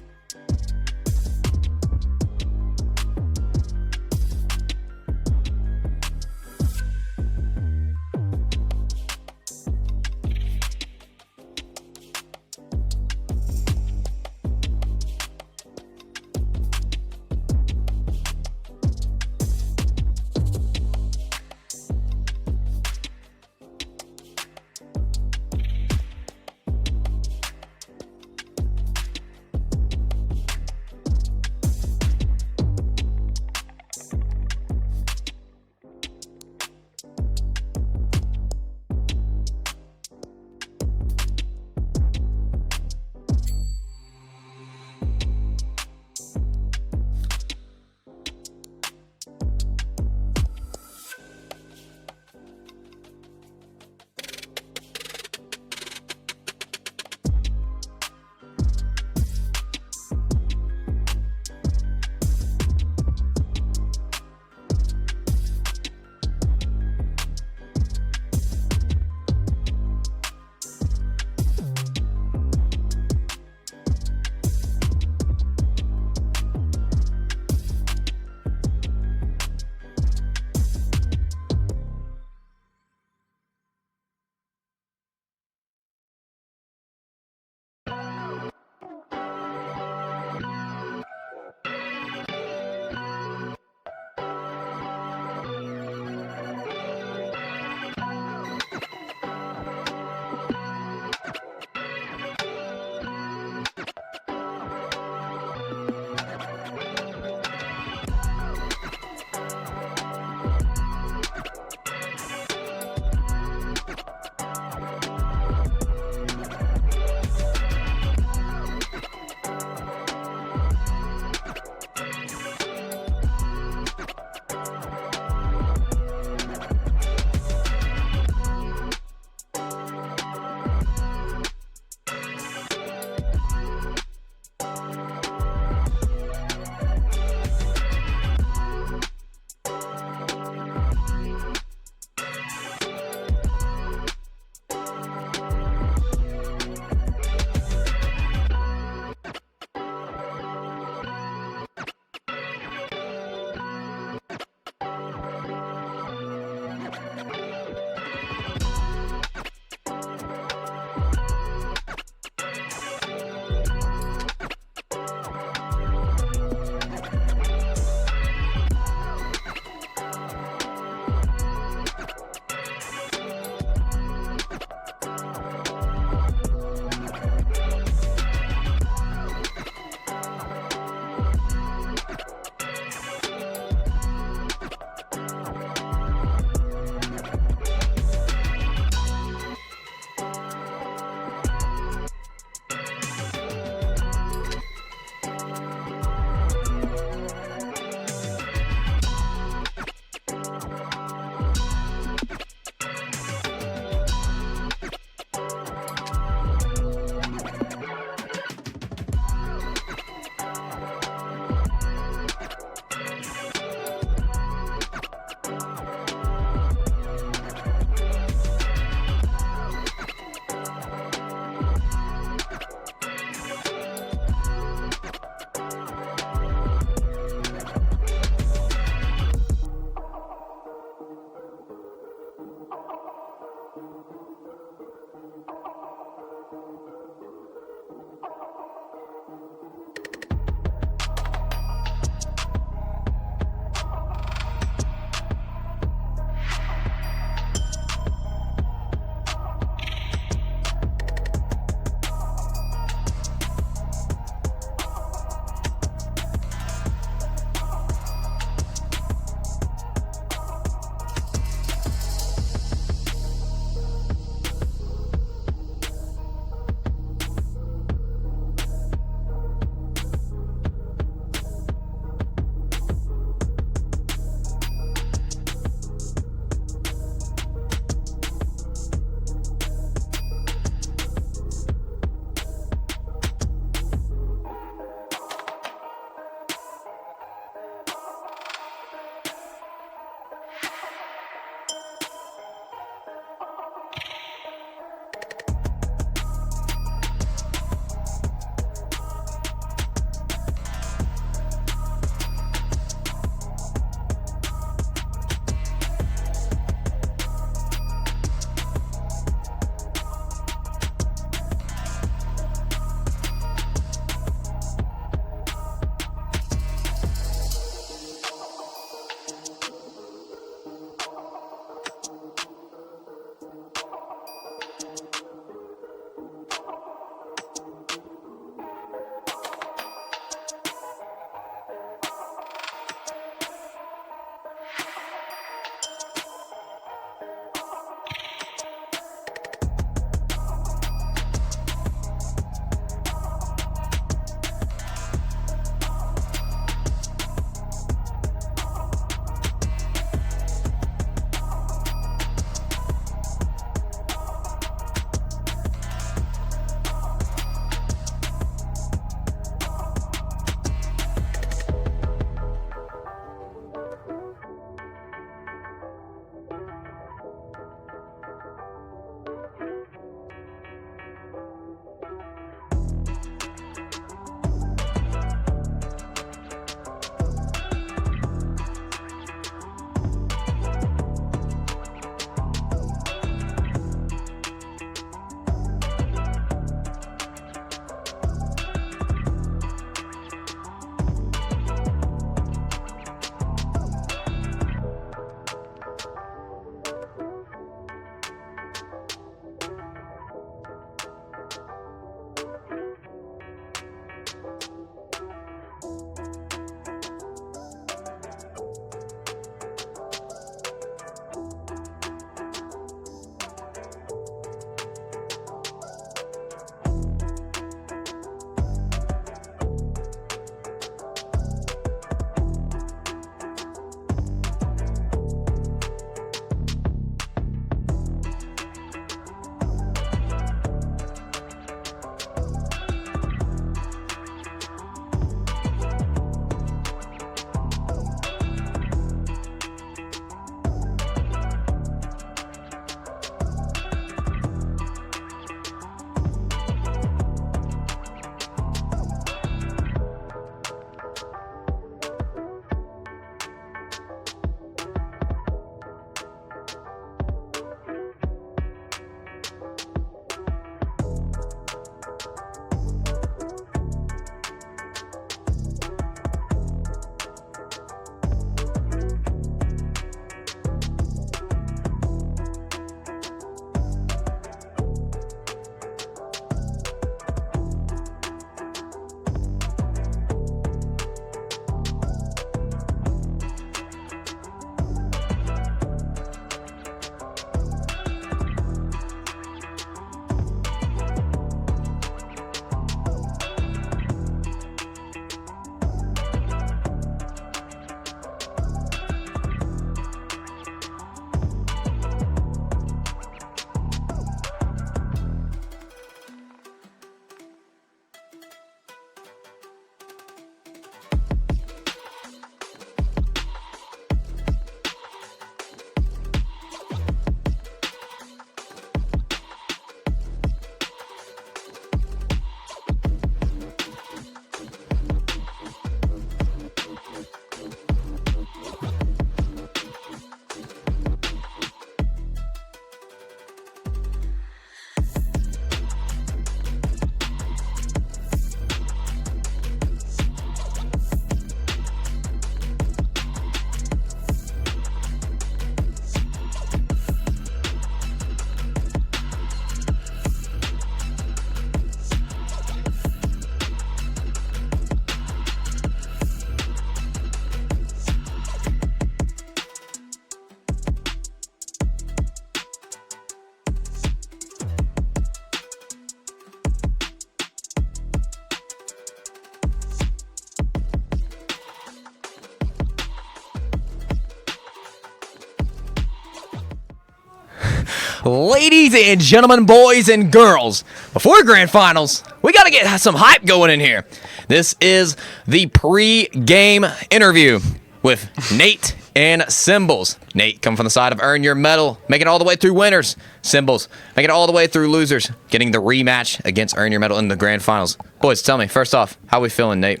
Ladies and gentlemen, boys and girls, before the grand finals, we got to get some hype going in here. This is the pre-game interview with Nate and Symbols. Nate coming from the side of Earn Your Medal, making it all the way through winners. Symbols making it all the way through losers, getting the rematch against Earn Your Medal in the grand finals. Boys, tell me, first off, how we feeling, Nate?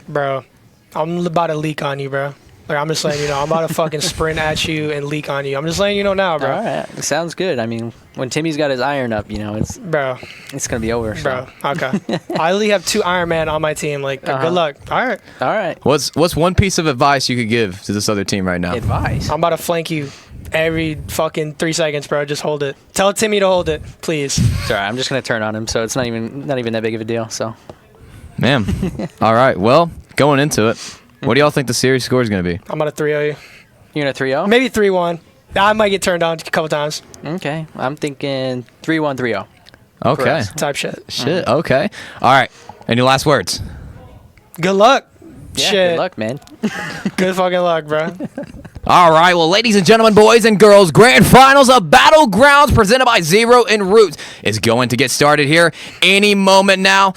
Bro, I'm about to leak on you, bro. Like, I'm just letting you know. I'm about to fucking sprint at you and leak on you. I'm just letting you know now, bro. All right. Sounds good. I mean, when Timmy's got his iron up, it's going to be over. Bro, okay. I only have 2 Iron Man on my team. Like, good luck. All right. All right. What's one piece of advice you could give to this other team right now? Advice? I'm about to flank you every fucking 3 seconds, bro. Just hold it. Tell Timmy to hold it, please. It's all right. I'm just going to turn on him, so it's not even that big of a deal, so. Man. All right. Well, going into it, what do y'all think the series score is going to be? I'm about to 3-0 you. You're going to 3-0? Maybe 3-1. I might get turned on a couple times. Okay. I'm thinking 3-1, 3-0. Okay. Correct. Type shit. Shit. Okay. All right. Any last words? Good luck. Yeah, Shit. good luck, man. Good fucking luck, bro. All right. Well, ladies and gentlemen, boys and girls, grand finals of Battlegrounds presented by Zero and Roots is going to get started here any moment now.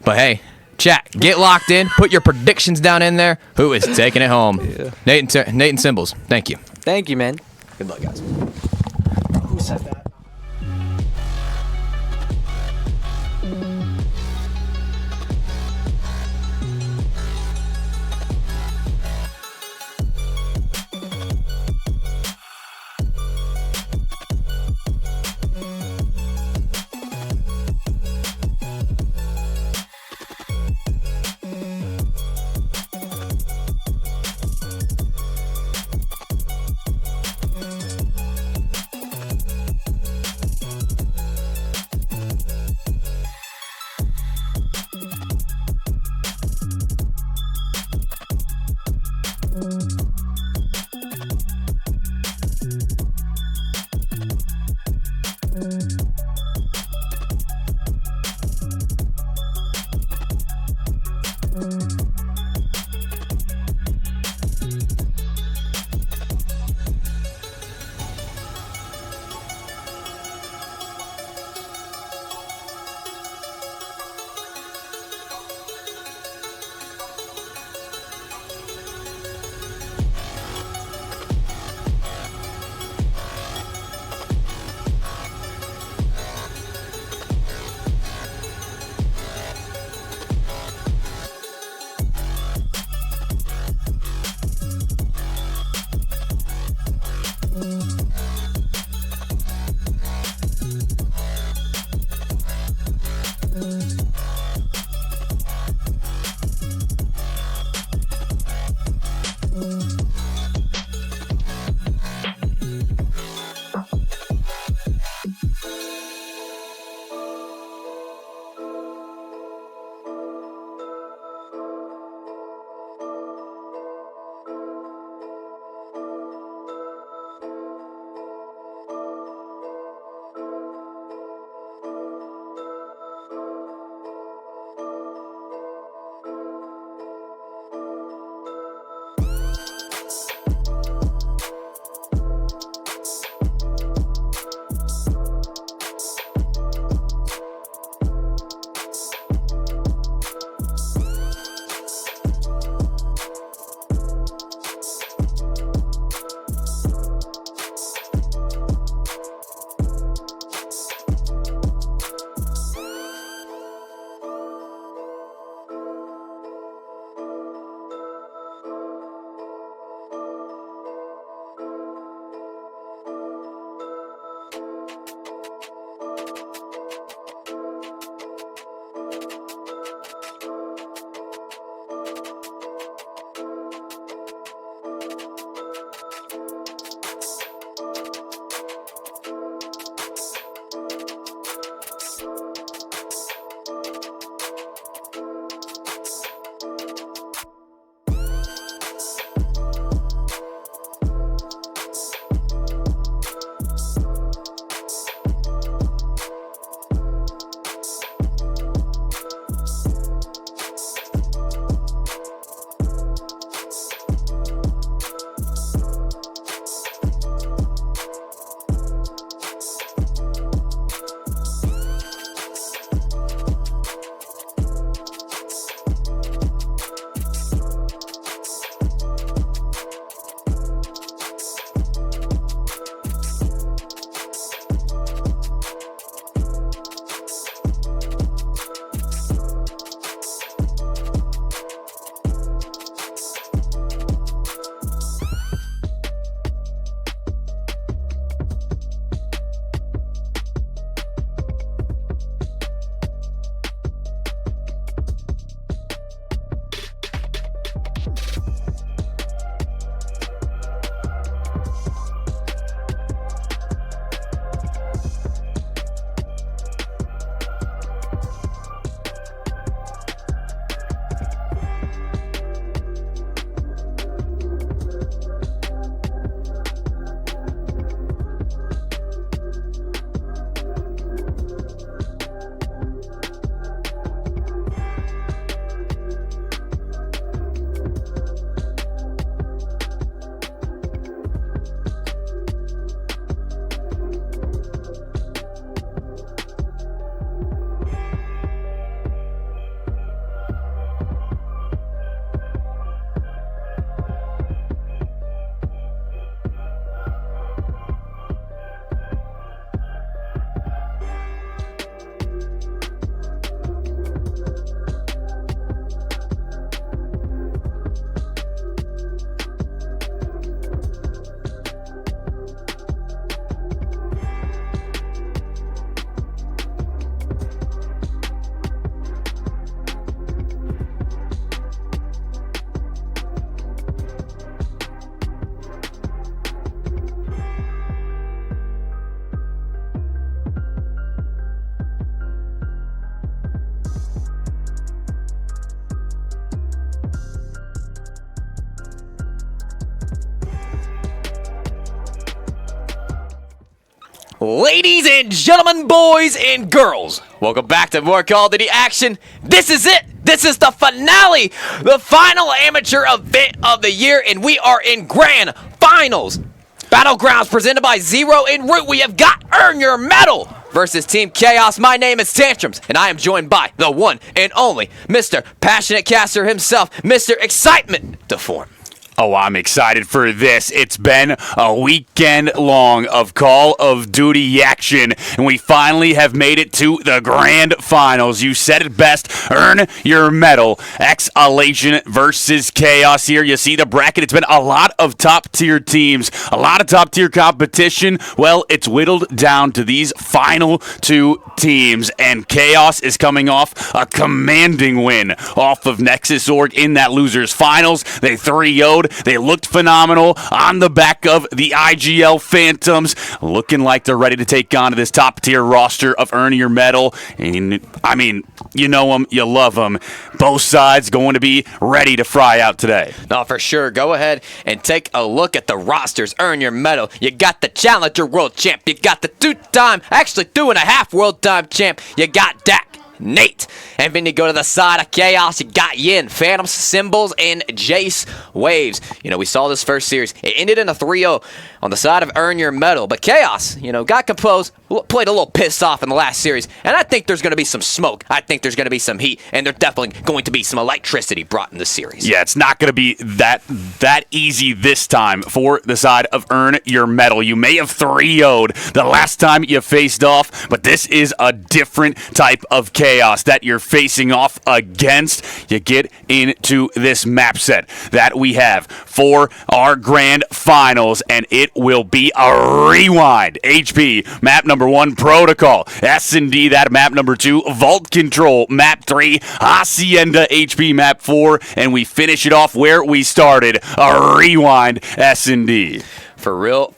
But hey, chat, get locked in. Put your predictions down in there. Who is taking it home? Yeah. Nate and Symbols. Thank you. Thank you, man. Good luck, guys. Who said that? Ladies and gentlemen, boys and girls, welcome back to more Call of Duty action. This is it. This is the finale, the final amateur event of the year, and we are in grand finals. Battlegrounds presented by Zero en Route. We have got Earn Your Medal versus Team Chaos. My name is Tantrums, and I am joined by the one and only Mr. Passionate Caster himself, Mr. Excitement Deform. Oh, I'm excited for this. It's been a weekend long of Call of Duty action, and we finally have made it to the grand finals. You said it best. Earn your medal. Exhalation versus Chaos here. You see the bracket. It's been a lot of top-tier teams, a lot of top-tier competition. Well, it's whittled down to these final two teams, and Chaos is coming off a commanding win off of Nexus Org in that losers finals. They 3-0'd. They looked phenomenal on the back of the IGL Phantoms, looking like they're ready to take on this top-tier roster of Earn Your Medal. And, I mean, you know them, you love them. Both sides going to be ready to fry out today. No, for sure. Go ahead and take a look at the rosters. Earn Your Medal. You got the Challenger World Champ. You got the 2.5 World Time Champ. You got Dak, Nate. And then you go to the side of Chaos, you got Yin, Phantoms, Symbols, and Jace Waves. You know, we saw this first series. It ended in a 3-0 on the side of Earn Your Medal. But Chaos, you know, got composed, played a little pissed off in the last series. And I think there's going to be some smoke. I think there's going to be some heat. And there's definitely going to be some electricity brought in this series. Yeah, it's not going to be that easy this time for the side of Earn Your Medal. You may have 3-0'd the last time you faced off, but this is a different type of Chaos that you're facing off against. You get into this map set that we have for our grand finals, and it will be a rewind. HP, map number 1, Protocol. S&D, that map number 2, Vault Control. Map 3, Hacienda, HP, map 4, and we finish it off where we started, a rewind S&D. For real,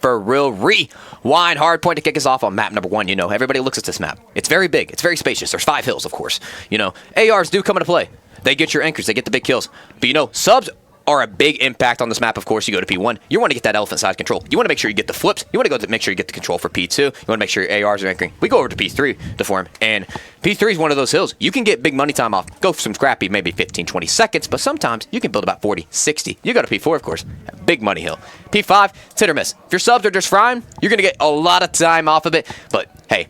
rewind hard point to kick us off on map number 1. You know, everybody looks at this map. It's very big. It's very spacious. There's 5 hills, of course. You know, ARs do come into play. They get your anchors. They get the big kills. But, you know, subs are a big impact on this map, of course. You go to P1. You want to get that elephant side control. You want to make sure you get the flips. You want to make sure you get the control for P2. You want to make sure your ARs are anchoring. We go over to P3 to form, and P3 is one of those hills. You can get big money time off. Go for some scrappy, maybe 15, 20 seconds, but sometimes you can build about 40, 60. You go to P4, of course. Big money hill. P5, it's hit or miss. If your subs are just frying, you're going to get a lot of time off of it. But, hey,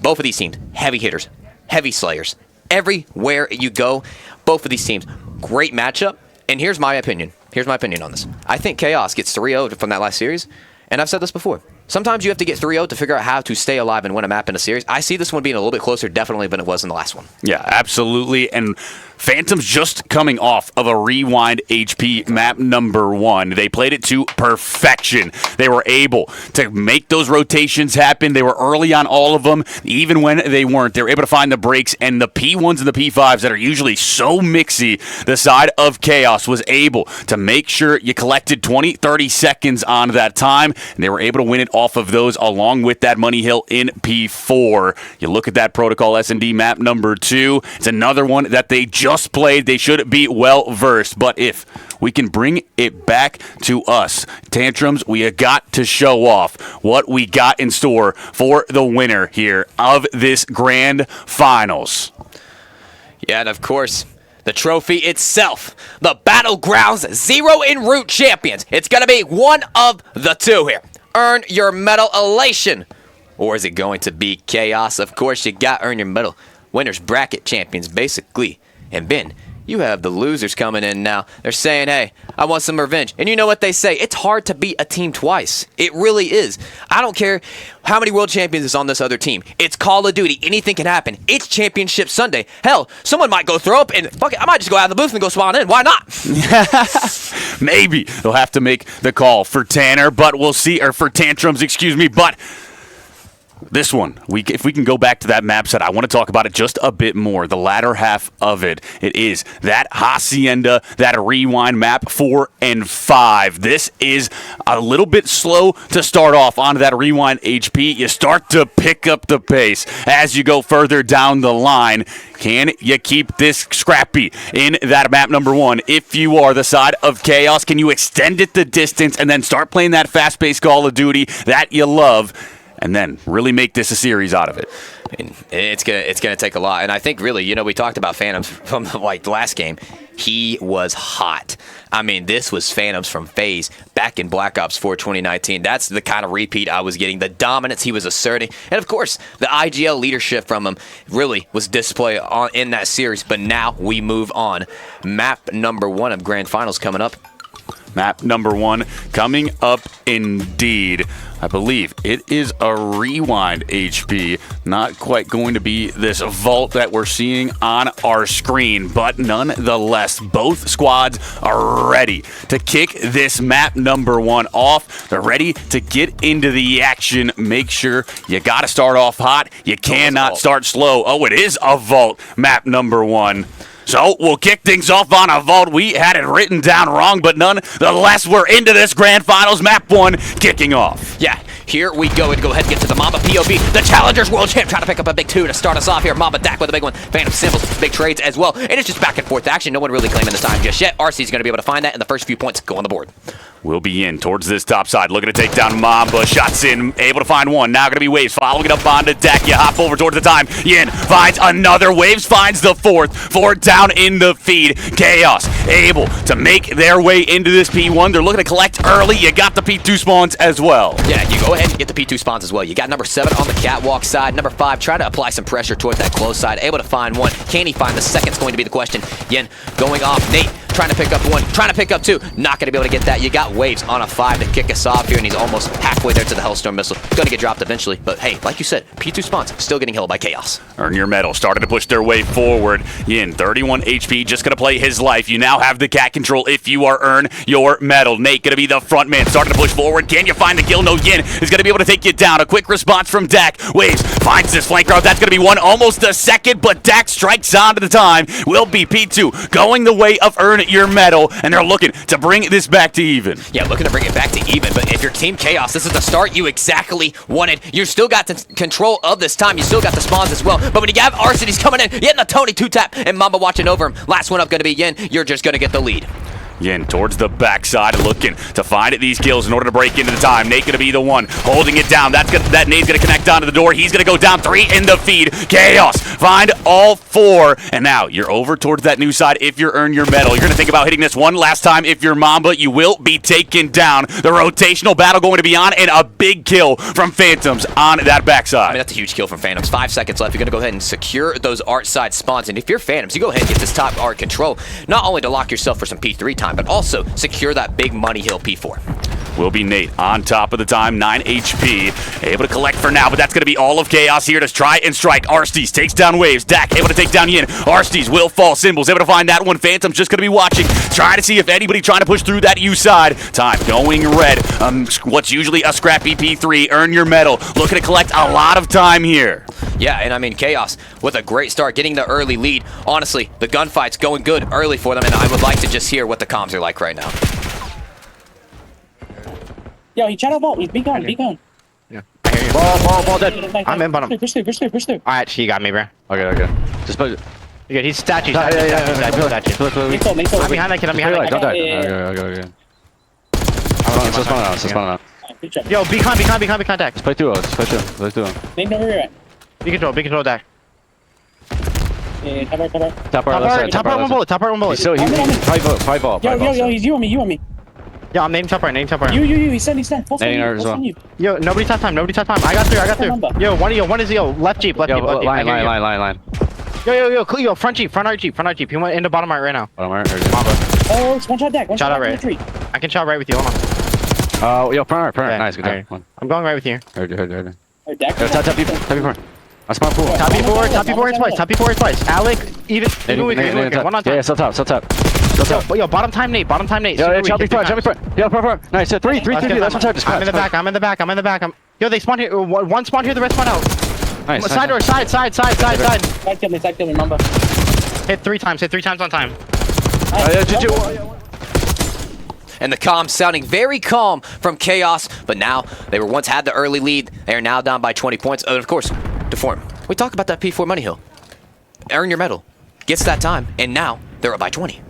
both of these teams, heavy hitters, heavy slayers. Everywhere you go, both of these teams, great matchup. And here's my opinion. Here's my opinion on this. I think Chaos gets 3-0 from that last series, and I've said this before. Sometimes you have to get 3-0 to figure out how to stay alive and win a map in a series. I see this one being a little bit closer, definitely, than it was in the last one. Yeah, absolutely. And Phantoms just coming off of a rewind HP map number 1. They played it to perfection. They were able to make those rotations happen. They were early on all of them, even when they weren't. They were able to find the breaks, and the P1s and the P5s that are usually so mixy, the side of Chaos was able to make sure you collected 20, 30 seconds on that time, and they were able to win it off of those along with that money hill in P4. You look at that Protocol S&D map number 2. It's another one that they just played. They should be well versed, but if we can bring it back to us, Tantrums, we have got to show off what we got in store for the winner here of this grand finals. Yeah, and of course, the trophy itself, the Battlegrounds Zero en Route champions. It's going to be one of the two here. Earn Your Medal Elation. Or is it going to be Chaos? Of course, you got Earn Your Medal. Winners bracket champions, basically. And Ben, you have the losers coming in now. They're saying, hey, I want some revenge. And you know what they say? It's hard to beat a team twice. It really is. I don't care how many world champions is on this other team. It's Call of Duty. Anything can happen. It's Championship Sunday. Hell, someone might go throw up and fuck it, I might just go out of the booth and go spawn in. Why not? Maybe they'll have to make the call for Tanner, but we'll see, or for Tantrums, excuse me, but this one, if we can go back to that map set, I want to talk about it just a bit more. The latter half of it, it is that Hacienda, that rewind map 4 and 5. This is a little bit slow to start off on that rewind HP. You start to pick up the pace as you go further down the line. Can you keep this scrappy in that map number 1? If you are the side of Chaos, can you extend it the distance and then start playing that fast-paced Call of Duty that you love? and then really make this a series out of it. And it's gonna take a lot. And I think really, we talked about Phantoms from the last game. He was hot. I mean, this was Phantoms from FaZe back in Black Ops 4 2019. That's the kind of repeat I was getting, the dominance he was asserting. And of course, the IGL leadership from him really was displayed in that series. But now we move on. Map number 1 of Grand Finals coming up. Map number 1 coming up indeed. I believe it is a rewind HP. Not quite going to be this vault that we're seeing on our screen, but nonetheless, both squads are ready to kick this map number 1 off. They're ready to get into the action. Make sure you got to start off hot. You cannot start slow. Oh, it is a vault, map number 1. So we'll kick things off on a vault. We had it written down wrong, but nonetheless, we're into this Grand Finals, map 1 kicking off. Yeah, here we go. And go ahead and get to the Mamba POV. The Challengers World Champ trying to pick up a big 2 to start us off here. Mamba Dak with a big one. Phantom Symbols, big trades as well. And it's just back and forth action. No one really claiming the time just yet. RC's going to be able to find that, and the first few points go on the board. We'll be in towards this top side, looking to take down Mamba. Shots in, able to find one. Now going to be Waves following it up onto Dak. You hop over towards the time. Yin finds another. Waves finds the 4th. 4 down in the feed. Chaos able to make their way into this P1. They're looking to collect early. You got the P2 spawns as well. Yeah, you go ahead and get the P2 spawns as well. You got number 7 on the catwalk side. Number 5 trying to apply some pressure towards that close side. Able to find one. Can he find the second? Is going to be the question. Yin going off. Nate trying to pick up 1. Trying to pick up 2. Not going to be able to get that. You got Waves on a 5 to kick us off here, and he's almost halfway there to the Hellstorm missile. Going to get dropped eventually, but hey, like you said, P2 spawns still getting held by Chaos. Earn your medal. Starting to push their way forward. Yin, 31 HP, just going to play his life. You now have the cat control if you are earn your medal. Nate going to be the front man, starting to push forward. Can you find the kill? No, Yin is going to be able to take you down. A quick response from Dak. Waves finds this flank route. That's going to be 1, almost a second, but Dak strikes onto the time. Will be P2 going the way of earn your medal, and they're looking to bring this back to even. Yeah, looking to bring it back to even, but if you're Team Chaos, this is the start you exactly wanted. You still got the control of this time. You still got the spawns as well, but when you have Arcitys coming in, getting the Tony 2-tap, and Mamba watching over him. Last one up going to be Yin. You're just going to get the lead. Yin towards the backside, looking to find these kills in order to break into the time. Nate going to be the one holding it down. That Nate's going to connect onto the door. He's going to go down 3 in the feed. Chaos find all 4, and now you're over towards that new side. If you earn your medal, you're going to think about hitting this one last time. If you're Mamba, you will be taken down. The rotational battle going to be on, and a big kill from Phantoms on that backside. I mean, that's a huge kill from Phantoms. 5 seconds left. You're going to go ahead and secure those art side spawns, and if you're Phantoms, you go ahead and get this top art control, not only to lock yourself for some P3 time, but also secure that big money hill P4. Will be Nate on top of the time, 9 HP, able to collect for now, but that's going to be all of Chaos here to try and strike. Arcitys takes down Waves. Dak able to take down Yin. Arcitys will fall. Symbols able to find that one. Phantom's just going to be watching, trying to see if anybody trying to push through that U side. Time going red. What's usually a scrappy P3. Earn your medal. Looking to collect a lot of time here. Yeah, and I mean, Chaos with a great start, getting the early lead. Honestly, the gunfight's going good early for them, and I would like to just hear what the comms are like right now. Yo, he tried to vault. He's be gone. Yeah. I hear you. Ball dead. I'm in bottom. Push through. Alright, she got me, bro. Okay. Just put it. You're good. He's statue. Yeah. I'm behind that kid. I'm behind that kid. Don't die. Okay. Let's spawn out. Yo, be contact. Let's play through. Let's do it. Make no rear. Be control, Dak. Top part left side. Top part one bullet. He's probably vault. Yo, he's you on me. Yeah, I'm naming top right. You, he's dead. Naming her as well. Yo, nobody top time. I got through. Yo, one is left jeep. Line. Yo, front jeep, front right jeep. He went in the bottom right now. Bottom right. Oh, it's one shot Dak. Shot out right. I can shot right with you. Hold on. Oh, yo, front right. Nice, good job. Right. I'm going right with you. Heard. Top B4. I spawned pool. Top B4 twice. Alec, even weaker. One on top. Yeah, still top. Yo, bottom time Nate. Yo, jump front. Yo, front. Nice, 3. That's one time. I'm in the back. Yo, they spawned here. One spawned here, the rest spawned out. Nice. Side door, side. Side kill me, Mamba. Hit 3 times on time. And the comms sounding very calm from Chaos, but now they were once had the early lead. They are now down by 20 points. And of course, Deform. We talked about that P4 money hill. Earn your medal. Gets that time, and now they're up by 20.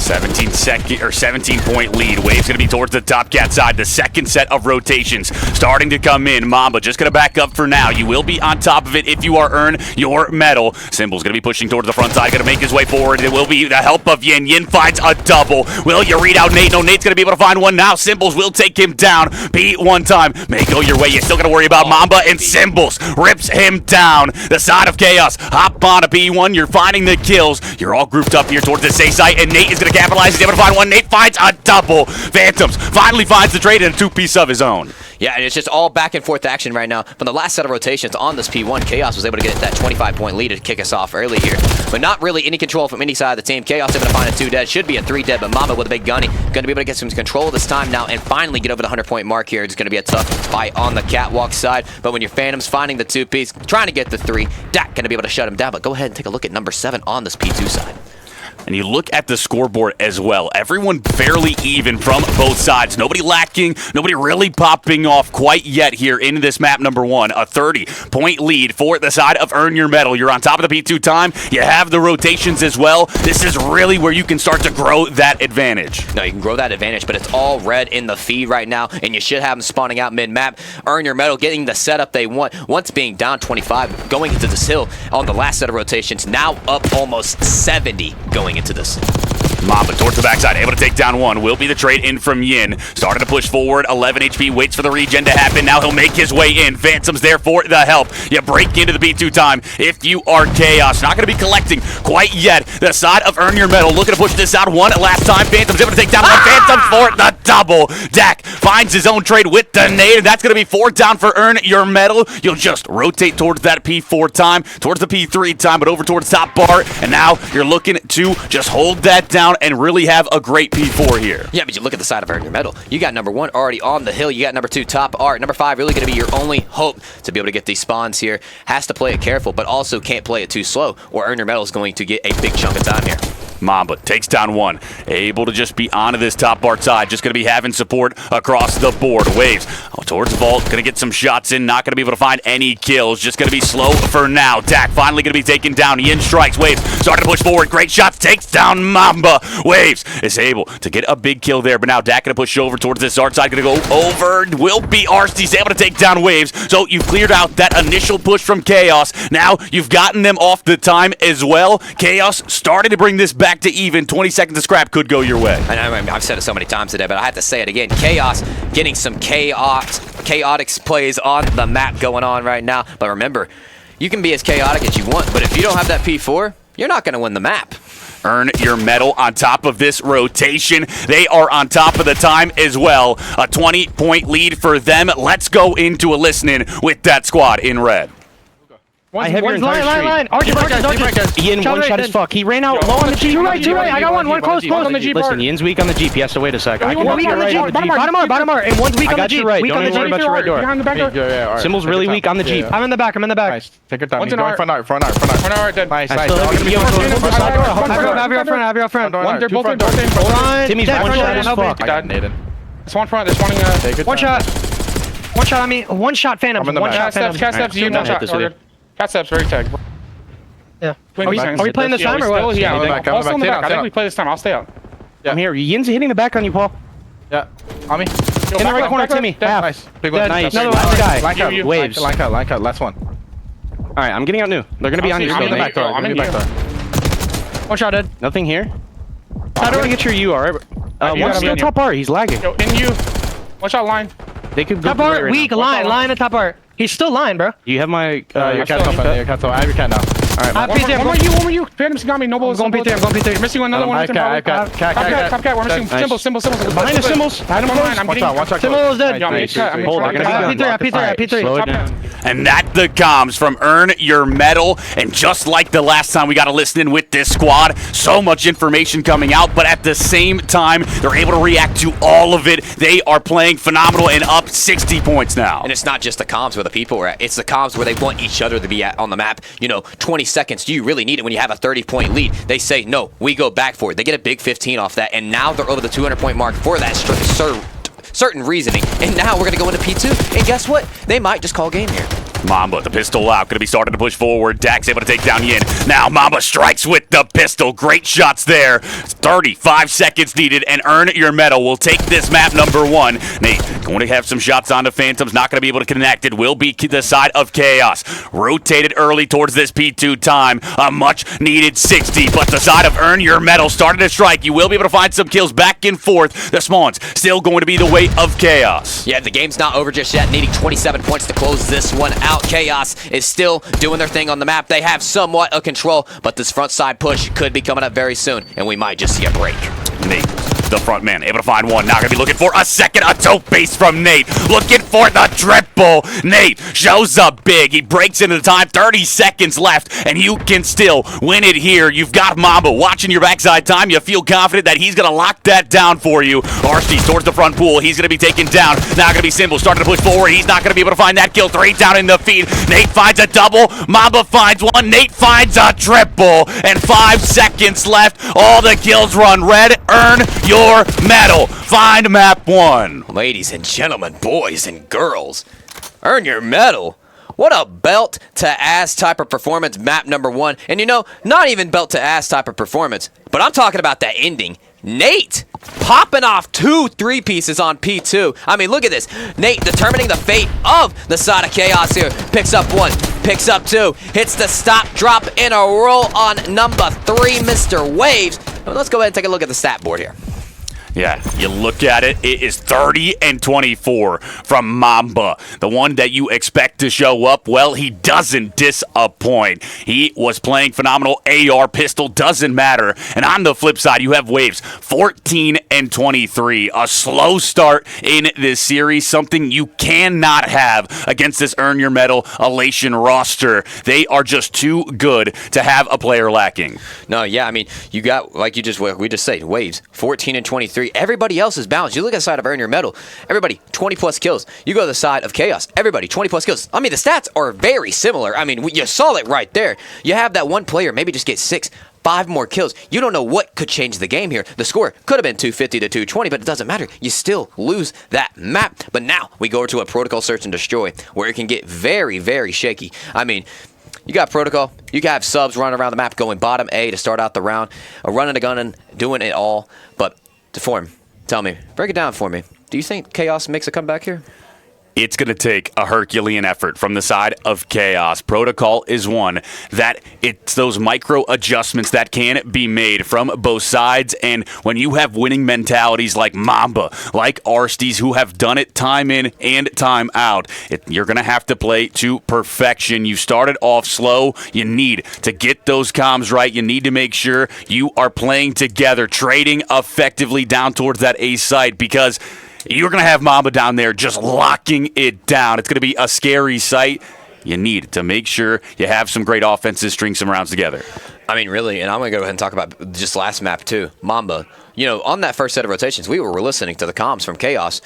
17-point lead. Wave's going to be towards the top cat side. The second set of rotations starting to come in. Mamba just going to back up for now. You will be on top of it if you are earn your medal. Symbol's going to be pushing towards the front side. Going to make his way forward. It will be the help of Yin. Yin finds a double. Will you read out Nate? No, Nate's going to be able to find one now. Symbols will take him down. Beat one time. May go your way. You still got to worry about Mamba, and Symbols rips him down. The side of Chaos. Hop on a P1. You're finding the kills. You're all grouped up here towards the safe site, and Nate is going to capitalize. He's able to find one. Nate finds a double. Phantoms finally finds the trade and a two-piece of his own. Yeah, and it's just all back and forth action right now. From the last set of rotations on this P1, Chaos was able to get that 25-point lead to kick us off early here. But not really any control from any side of the team. Chaos able to find a 2 dead. Should be a 3 dead, but Mamba with a big gunny. Going to be able to get some control this time now and finally get over the 100-point mark here. It's going to be a tough fight on the catwalk side. But when your Phantoms finding the 2-piece, trying to get the 3, Dak going to be able to shut him down. But go ahead and take a look at number 7 on this P2 side. And you look at the scoreboard as well. Everyone fairly even from both sides. Nobody lacking, nobody really popping off quite yet here in this map number 1. A 30-point lead for the side of Earn Your Medal. You're on top of the P2 time. You have the rotations as well. This is really where you can start to grow that advantage. No, you can grow that advantage, but it's all red in the feed right now, and you should have them spawning out mid-map. Earn Your Medal, getting the setup they want. Once being down 25, going into this hill on the last set of rotations, now up almost 70 going into this. Mamba towards the backside, able to take down one. Will be the trade in from Yin. Starting to push forward. 11 HP, waits for the regen to happen. Now he'll make his way in. Phantom's there for the help. You break into the B2 time if you are Chaos. Not going to be collecting quite yet. The side of Earn Your Medal looking to push this out one last time. Phantom's able to take down one. Phantom for the double. Dak finds his own trade with the nade, and that's going to be 4 down for Earn Your Medal. You'll just rotate towards that P4 time, towards the P3 time, but over towards top bar, and now you're looking to just hold that down and really have a great P4 here. Yeah, but you look at the side of Earn Your Medal. You got number 1 already on the hill. You got number 2 top art. Number 5 really going to be your only hope to be able to get these spawns here. Has to play it careful, but also can't play it too slow, or Earn Your Medal is going to get a big chunk of time here. Mamba takes down one. Able to just be onto this top bar side. Just going to be having support across the board. Waves towards Vault. Going to get some shots in. Not going to be able to find any kills. Just going to be slow for now. Dak finally going to be taken down. Yin strikes. Waves starting to push forward. Great shots. Takes down Mamba. Waves is able to get a big kill there. But now Dak going to push over towards this Art side. Going to go over. Will be Arsty's able to take down Waves. So you've cleared out that initial push from Chaos. Now you've gotten them off the time as well. Chaos started to bring this back to even. 20 seconds of scrap could go your way. I know, I've said it so many times today, but I have to say it again. Chaos getting some chaotic plays on the map going on right now. But remember, you can be as chaotic as you want, but if you don't have that P4, you're not going to win the map. Earn Your Medal on top of this rotation. They are on top of the time as well. A 20-point lead for them. Let's go into a listening with that squad in red. I have your entire line. Archie. Yin one shot as fuck. He ran out low on the Jeep. Two right. I got one close on the Jeep. Listen, Yin's weak on the Jeep. He has to wait a sec. Weak on the Jeep. Bottom art. And one's weak on the Jeep. Weak on the Jeep. Behind the back door. Symbol's really weak on the Jeep. I'm in the back. Nice. Take your time. One's in art. Front art. Dead. Nice. Have your friend. Both Timmy's one shot as fuck. There's one front. There's one. One shot on me. One shot Phantom. One shot Phantom. Cat steps. You. Cat steps. Very tagged. Yeah. Are we playing this time or what? Yeah, I'll stay in the back. I think we play this time. I'll stay out. Yeah. I'm here. Yin's hitting the back on you, Paul. Yeah. On me. In the right corner, Timmy. Nice. Big one. Nice. Another last guy. Waves. Line cut. Last one. All right, I'm getting out new. They're going to be on you. I'm in the back door. One shot dead. Nothing here. How do I get your U, all right? One's still top bar. He's lagging. In you. One shot line. They could go top art, weak, line at top art. He's still lying, bro. You have my your cat top. I have your cat now. All right. One more you. Phantom's got me. Noble is going P3. You're missing another one. I've got Top cat. We're missing Symbols. Behind the Symbols. Watch out. Symbol is dead. Hold on. P3. Slow it down. And that the comms from Earn Your Medal. And just like the last time we got to listen in with this squad, so much information coming out, but at the same time, they're able to react to all of it. They are playing phenomenal and up 60 points now. And it's not just the comms where the people are at. It's the comms where they want each other to be at on the map. 20 seconds. Do you really need it when you have a 30-point lead? They say, no, we go back for it. They get a big 15 off that, and now they're over the 200-point mark for that certain reasoning. And now we're going to go into P2, and guess what? They might just call game here. Mamba, the pistol out, gonna be starting to push forward. Dax able to take down Yin. Now Mamba strikes with the pistol. Great shots there. 35 seconds needed, and earn your medal. We'll take this map number 1. Nate, going to have some shots on the Phantoms. Not going to be able to connect. It will be the side of Chaos. Rotated early towards this P2 time. A much-needed 60, but the side of earn your medal started to strike. You will be able to find some kills back and forth. The Spawns still going to be the way of Chaos. Yeah, the game's not over just yet. Needing 27 points to close this one out. Chaos is still doing their thing on the map. They have somewhat of control, but this front side push could be coming up very soon, and we might just see a break. Nate, the front man, able to find one. Not going to be looking for a second. A dope base from Nate. Looking for the triple. Nate shows up big. He breaks into the time. 30 seconds left, and you can still win it here. You've got Mamba watching your backside time. You feel confident that he's going to lock that down for you. Arstees towards the front pool. He's going to be taken down. Now going to be Symbol starting to push forward. He's not going to be able to find that kill. 3 down in the feed. Nate finds a double. Mamba finds one. Nate finds a triple. And 5 seconds left. All the kills run red. Earn your medal. Find map 1. Ladies and gentlemen, boys and girls, earn your medal. What a belt to ass type of performance, map number 1. And you know, not even belt to ass type of performance, but I'm talking about that ending. Nate popping off 2 3-pieces on P2. I mean, look at this. Nate determining the fate of the side of Chaos here. Picks up 1, picks up 2, hits the stop, drop in a roll on number 3, Mr. Waves. Well, let's go ahead and take a look at the stat board here. Yeah, you look at it, it is 30 and 24 from Mamba. The one that you expect to show up, well, he doesn't disappoint. He was playing phenomenal. AR pistol doesn't matter. And on the flip side, you have Waves, 14 and 23. A slow start in this series, something you cannot have against this Earn Your Medal Elation roster. They are just too good to have a player lacking. No, yeah, I mean, you got, like we just said, Waves, 14 and 23. Everybody else is balanced. You look at the side of Earn Your Medal, everybody 20-plus kills. You go to the side of Chaos, everybody 20-plus kills. I mean, the stats are very similar. I mean, you saw it right there. You have that one player maybe just get 6, 5 more kills. You don't know what could change the game here. The score could have been 250 to 220, but it doesn't matter. You still lose that map. But now we go to a Protocol Search and Destroy where it can get very, very shaky. I mean, you got Protocol. You can have subs running around the map going bottom A to start out the round, running a gun and doing it all. But Deform, tell me, break it down for me. Do you think Chaos makes a comeback here? It's going to take a Herculean effort from the side of Chaos. Protocol is one that it's those micro adjustments that can be made from both sides. And when you have winning mentalities like Mamba, like Arstees, who have done it time in and time out, you're going to have to play to perfection. You started off slow. You need to get those comms right. You need to make sure you are playing together, trading effectively down towards that A site, because you're going to have Mamba down there just locking it down. It's going to be a scary sight. You need to make sure you have some great offenses, string some rounds together. I mean, really, and I'm going to go ahead and talk about just last map, too. Mamba, you know, on that first set of rotations, we were listening to the comms from Chaos.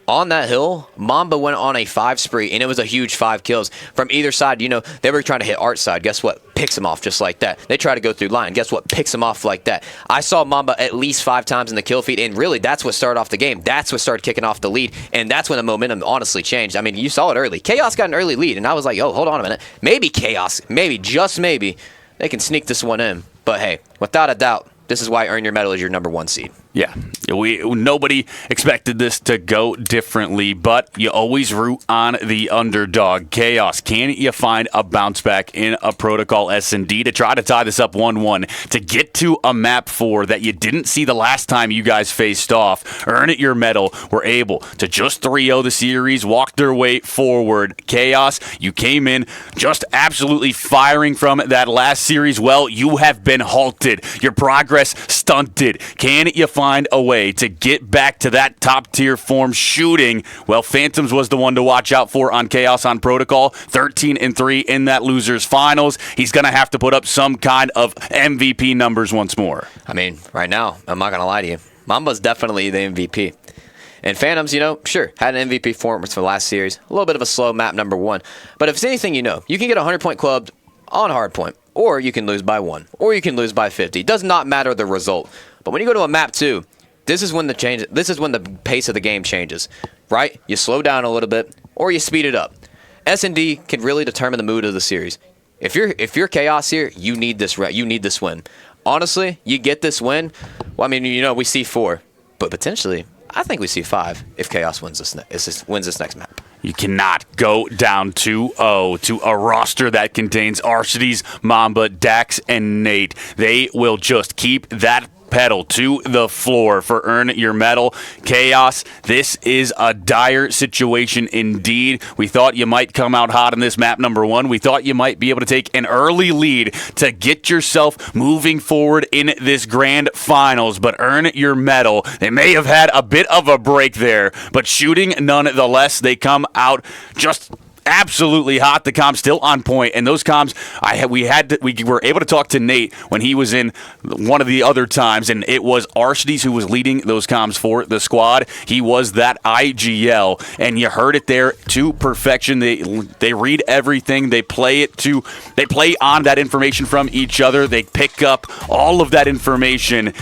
On that hill, Mamba went on a 5 spree, and it was a huge 5 kills. From either side, you know, they were trying to hit Art's side. Guess what? Picks him off just like that. They try to go through line. Guess what? Picks him off like that. I saw Mamba at least 5 times in the kill feed, and really, that's what started off the game. That's what started kicking off the lead, and that's when the momentum honestly changed. I mean, you saw it early. Chaos got an early lead, and I was like, oh, hold on a minute. Maybe Chaos, maybe, just maybe, they can sneak this one in. But hey, without a doubt, this is why Earn Your Medal is your number 1 seed. Yeah, nobody expected this to go differently, but you always root on the underdog. Chaos, can you find a bounce back in a Protocol S&D to try to tie this up 1-1 to get to a map 4 that you didn't see the last time you guys faced off? Earn It Your Medal were able to just 3-0 the series, walk their way forward. Chaos, you came in just absolutely firing from that last series. Well, you have been halted. Your progress stunted. Can you find a way to get back to that top tier form shooting? Well, Phantoms was the one to watch out for on Chaos on Protocol. 13-3 in that losers finals. He's going to have to put up some kind of MVP numbers once more. I mean, right now, I'm not going to lie to you. Mamba's definitely the MVP. And Phantoms, you know, sure, had an MVP performance for the last series. A little bit of a slow map number 1. But if it's anything you know, you can get a 100-point club on hardpoint, or you can lose by 1, or you can lose by 50. It does not matter the result. But when you go to a map 2, this is when the pace of the game changes, right? You slow down a little bit, or you speed it up. S&D can really determine the mood of the series. If you're Chaos here, you need this win. Honestly, you get this win. Well, I mean, we see 4, but potentially, I think we see 5 if Chaos wins this next map. You cannot go down 2-0 to a roster that contains Arcitys, Mamba, Dax, and Nate. They will just keep that pedal to the floor for Earn Your Medal. Chaos, this is a dire situation indeed. We thought you might come out hot in this map number 1. We thought you might be able to take an early lead to get yourself moving forward in this grand finals, but Earn Your Medal, they may have had a bit of a break there, but shooting nonetheless, they come out just absolutely hot. The comms still on point, and those comms we were able to talk to Nate when he was in one of the other times, and it was Arcitys who was leading those comms for the squad. He was that IGL, and you heard it there to perfection. They read everything. They play on that information from each other. They pick up all of that information.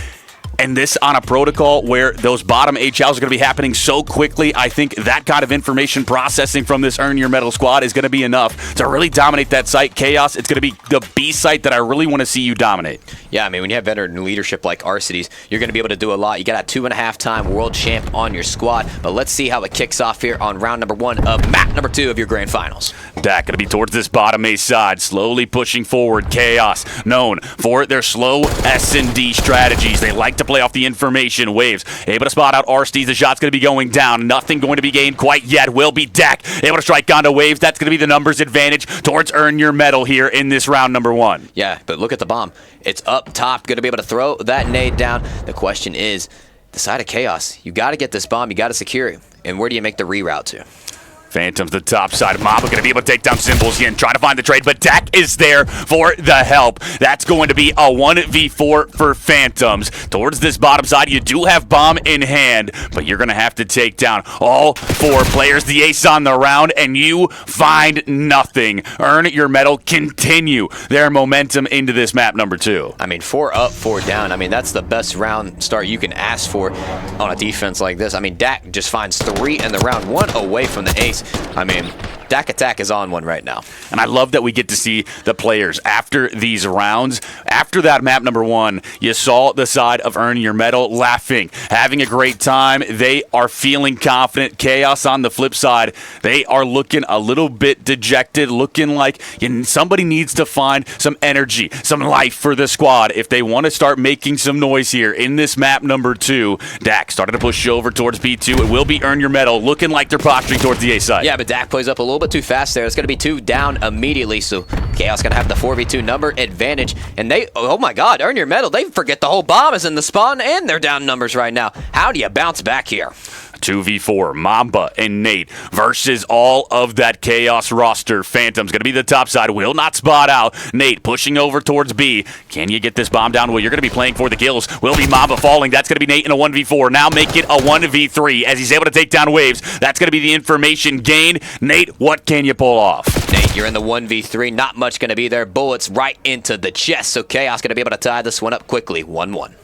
And this on a protocol where those bottom HLs are going to be happening so quickly, I think that kind of information processing from this Earn Your Medal squad is going to be enough to really dominate that site. Chaos, it's going to be the B site that I really want to see you dominate. Yeah, I mean, when you have veteran leadership like Arcitys, you're going to be able to do a lot. You got a 2.5-time world champ on your squad, but let's see how it kicks off here on round number 1 of map number 2 of your grand finals. Dak going to be towards this bottom A side, slowly pushing forward. Chaos, known for their slow S&D strategies. They like to play off the information. Waves able to spot out Arcitys. The shot's going to be going down. Nothing going to be gained quite yet. Will be Dak able to strike onto Waves. That's going to be the numbers advantage towards Earn Your Medal here in this round number 1. Yeah, but look at the bomb. It's up top. Going to be able to throw that nade down. The question is, the side of Chaos, you got to get this bomb. You got to secure it. And where do you make the reroute to? Phantoms the top side. Mamba going to be able to take down Symbols again, trying to find the trade, but Dak is there for the help. That's going to be a 1v4 for Phantoms. Towards this bottom side, you do have bomb in hand, but you're going to have to take down all 4 players. The ace on the round, and you find nothing. Earn Your Medal continue their momentum into this map number 2. I mean, 4 up, 4 down. I mean, that's the best round start you can ask for on a defense like this. I mean, Dak just finds 3 in the round, 1 away from the ace. I mean, Dak Attack is on one right now. And I love that we get to see the players after these rounds. After that map number 1, you saw the side of Earn Your Medal laughing, having a great time. They are feeling confident. Chaos on the flip side, they are looking a little bit dejected, looking like somebody needs to find some energy, some life for the squad if they want to start making some noise here in this map number 2. Dak started to push over towards B2. It will be Earn Your Medal, looking like they're posturing towards the A side. Yeah, but Dak plays up a little bit too fast there. It's going to be 2 down immediately, so Chaos going to have the 4v2 number advantage. And they, oh my god, Earn Your Medal. They forget the whole bomb is in the spawn, and they're down numbers right now. How do you bounce back here? 2v4, Mamba and Nate versus all of that Chaos roster. Phantom's going to be the top side, will not spot out. Nate pushing over towards B. Can you get this bomb down? Well, you're going to be playing for the kills. Will be Mamba falling. That's going to be Nate in a 1v4. Now make it a 1v3 as he's able to take down Waves. That's going to be the information gained. Nate, what can you pull off? Nate, you're in the 1v3. Not much going to be there. Bullets right into the chest, so Chaos going to be able to tie this one up quickly. 1-1.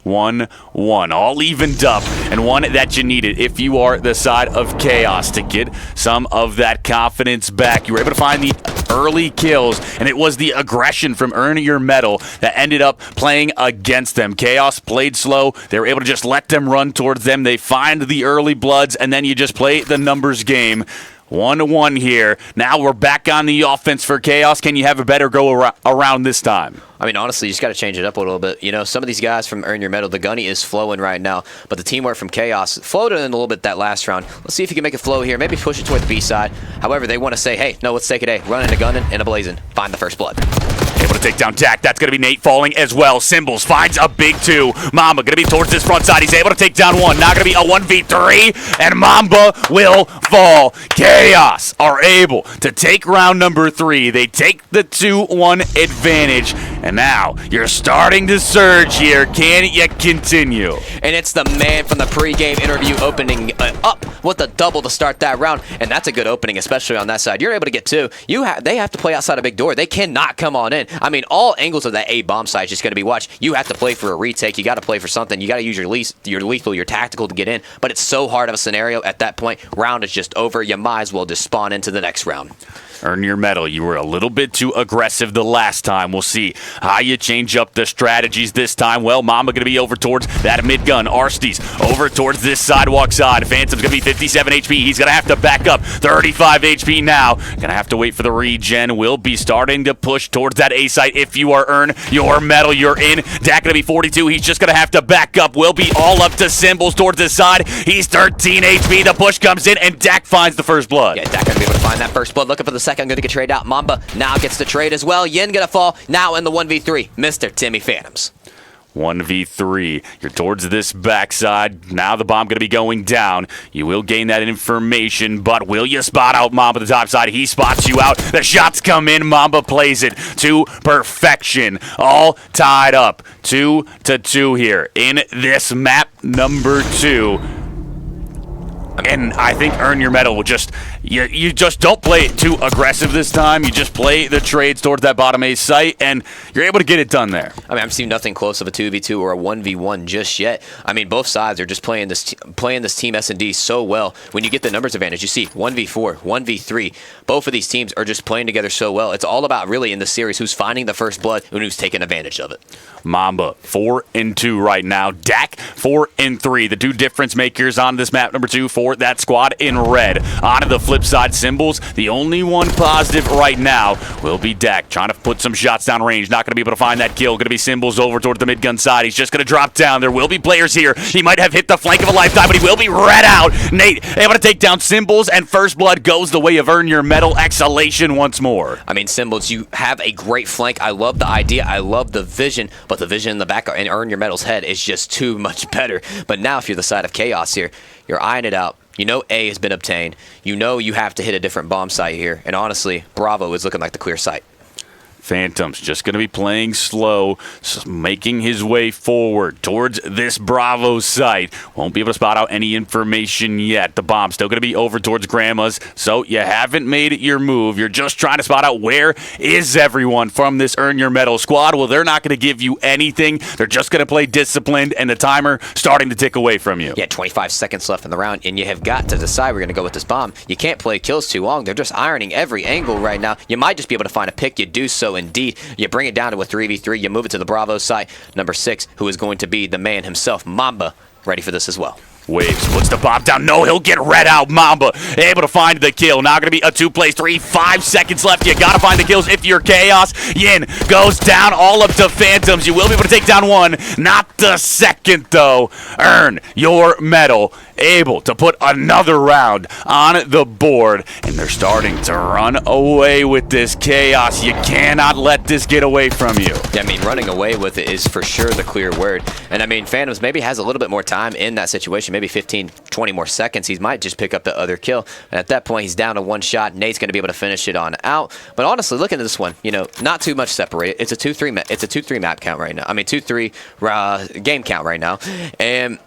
1-1, all evened up, and one that you needed if you are the side of Chaos to get some of that confidence back. You were able to find the early kills, and it was the aggression from Earn Your Medal that ended up playing against them. Chaos played slow. They were able to just let them run towards them. They find the early bloods, and then you just play the numbers game. 1-1 here. Now we're back on the offense for Chaos. Can you have a better go around this time? I mean, honestly, you just got to change it up a little bit. You know, some of these guys from Earn Your Medal, the gunny is flowing right now, but the teamwork from Chaos flowed in a little bit that last round. Let's see if you can make it flow here. Maybe push it toward the B side. However, they want to say, hey, no, let's take it A. Run into gunning and a blazing. Find the first blood. Able to take down Dak. That's going to be Nate falling as well. Symbols finds a big 2. Mamba going to be towards this front side. He's able to take down 1. Now going to be a 1v3, and Mamba will fall. Chaos are able to take round number 3. They take the 2-1 advantage, And now you're starting to surge here. Can you continue? And it's the man from the pregame interview opening up with a double to start that round. And that's a good opening, especially on that side. You're able to get two. They have to play outside a big door. They cannot come on in. I mean, all angles of that A bomb side is just going to be watched. You have to play for a retake. You got to play for something. You got to use your lethal, your tactical to get in. But it's so hard of a scenario at that point. Round is just over. You might as well just spawn into the next round. Earn your medal. You were a little bit too aggressive the last time. We'll see how you change up the strategies this time. Well, Mamba going to be over towards that mid-gun. Arsty's over towards this sidewalk side. Phantom's going to be 57 HP. He's going to have to back up. 35 HP now. Going to have to wait for the regen. Will be starting to push towards that A site. If you are earn your medal, you're in. Dak going to be 42. He's just going to have to back up. Will be all up to Symbols towards this side. He's 13 HP. The push comes in, and Dak finds the first blood. Yeah, Dak going to be able to find that first blood. Looking for the second, going to get trade out. Mamba now gets the trade as well. Yin going to fall now in the 1v3. Mr. Timmy Phantoms. 1v3. You're towards this backside. Now the bomb going to be going down. You will gain that information, but will you spot out Mamba the top side? He spots you out. The shots come in. Mamba plays it to perfection. All tied up. 2-2 here in this map number 2. And I think earn your medal will just, you just don't play it too aggressive this time. You just play the trades towards that bottom A site, and you're able to get it done there. I mean, I've seen nothing close of a 2v2 or a 1v1 just yet. I mean, both sides are just playing this team S&D so well. When you get the numbers advantage, you see 1v4, 1v3. Both of these teams are just playing together so well. It's all about really in the series who's finding the first blood and who's taking advantage of it. Mamba 4-2 right now. Dak 4-3. The two difference makers on this map number 2 for that squad in red. On to the flip side, Symbols. The only one positive right now will be Dak, trying to put some shots down range. Not going to be able to find that kill. Going to be Symbols over towards the mid-gun side. He's just going to drop down. There will be players here. He might have hit the flank of a lifetime, but he will be red out. Nate able to take down Symbols, and first blood goes the way of earn your medal. Exhalation once more. I mean, Symbols, you have a great flank. I love the idea. I love the vision, but the vision in the back and earn your medal's head is just too much better. But now if you're the side of Chaos here, you're eyeing it out. You know A has been obtained. You know you have to hit a different bomb site here. And honestly, Bravo is looking like the clear site. Phantom's just going to be playing slow, making his way forward towards this Bravo site. Won't be able to spot out any information yet. The bomb's still going to be over towards Grandma's, so you haven't made your move. You're just trying to spot out where is everyone from this Earn Your Medal squad. Well, they're not going to give you anything. They're just going to play disciplined, and the timer starting to tick away from you. Yeah, 25 seconds left in the round, and you have got to decide we're going to go with this bomb. You can't play kills too long. They're just ironing every angle right now. You might just be able to find a pick. You do so indeed. You bring it down to a 3v3. You move it to the Bravo site. Number 6, who is going to be the man himself, Mamba, ready for this as well. Waves puts the bomb down. No, he'll get red out. Mamba able to find the kill. Now going to be a 2-3. 5 seconds left. You got to find the kills if you're Chaos. Yin goes down all up to Phantoms. You will be able to take down one. Not the second, though. Earn your medal. Able to put another round on the board. And they're starting to run away with this. Chaos, you cannot let this get away from you. Yeah, I mean, running away with it is for sure the clear word. And I mean, Phantoms maybe has a little bit more time in that situation. Maybe 15, 20 more seconds. He might just pick up the other kill. And at that point, he's down to one shot. Nate's going to be able to finish it on out. But honestly, looking at this one, you know, not too much separated. It's a 2-3 it's a 2-3 map count right now. I mean, 2-3 game count right now. And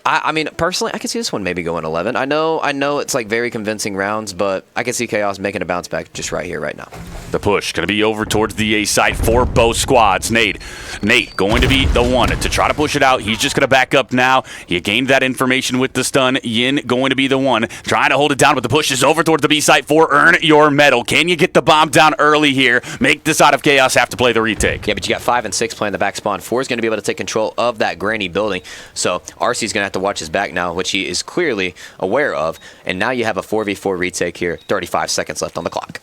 I mean, personally, I could see this one maybe going 11. I know it's like very convincing rounds, but I could see Chaos making a bounce back just right here, right now. The push going to be over towards the A site for both squads. Nate going to be the one to try to push it out. He's just going to back up now. He gained that information with the stun. Yin going to be the one trying to hold it down, but the push is over towards the B site for Earn Your Medal. Can you get the bomb down early here? Make the side of Chaos have to play the retake. Yeah, but you got 5 and 6 playing the back spawn. 4 is going to be able to take control of that granny building. So RC's going to have to watch his back now, which he is clearly aware of. And now you have a 4v4 retake here. 35 seconds left on the clock.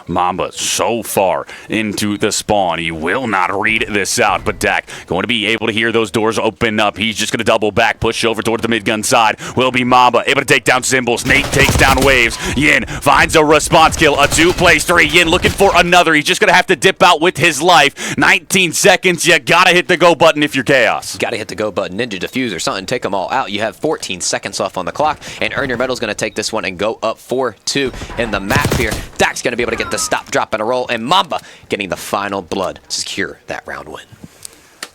Mamba so far into the spawn. He will not read this out, but Dak going to be able to hear those doors open up. He's just going to double back, push over towards the mid-gun side. Will be Mamba able to take down Symbols. Nate takes down Waves. Yin finds a response kill. A 2-3. Yin looking for another. He's just going to have to dip out with his life. 19 seconds. You got to hit the go button if you're Chaos. You got to hit the go button. Ninja Diffuse or something. Take them all out. You have 14 seconds off on the clock, and Earn Your Medal's going to take this one and go up 4-2 in the map here. Dak's going to be able to get the to stop, drop, and a roll, and Mamba getting the final blood to secure that round win.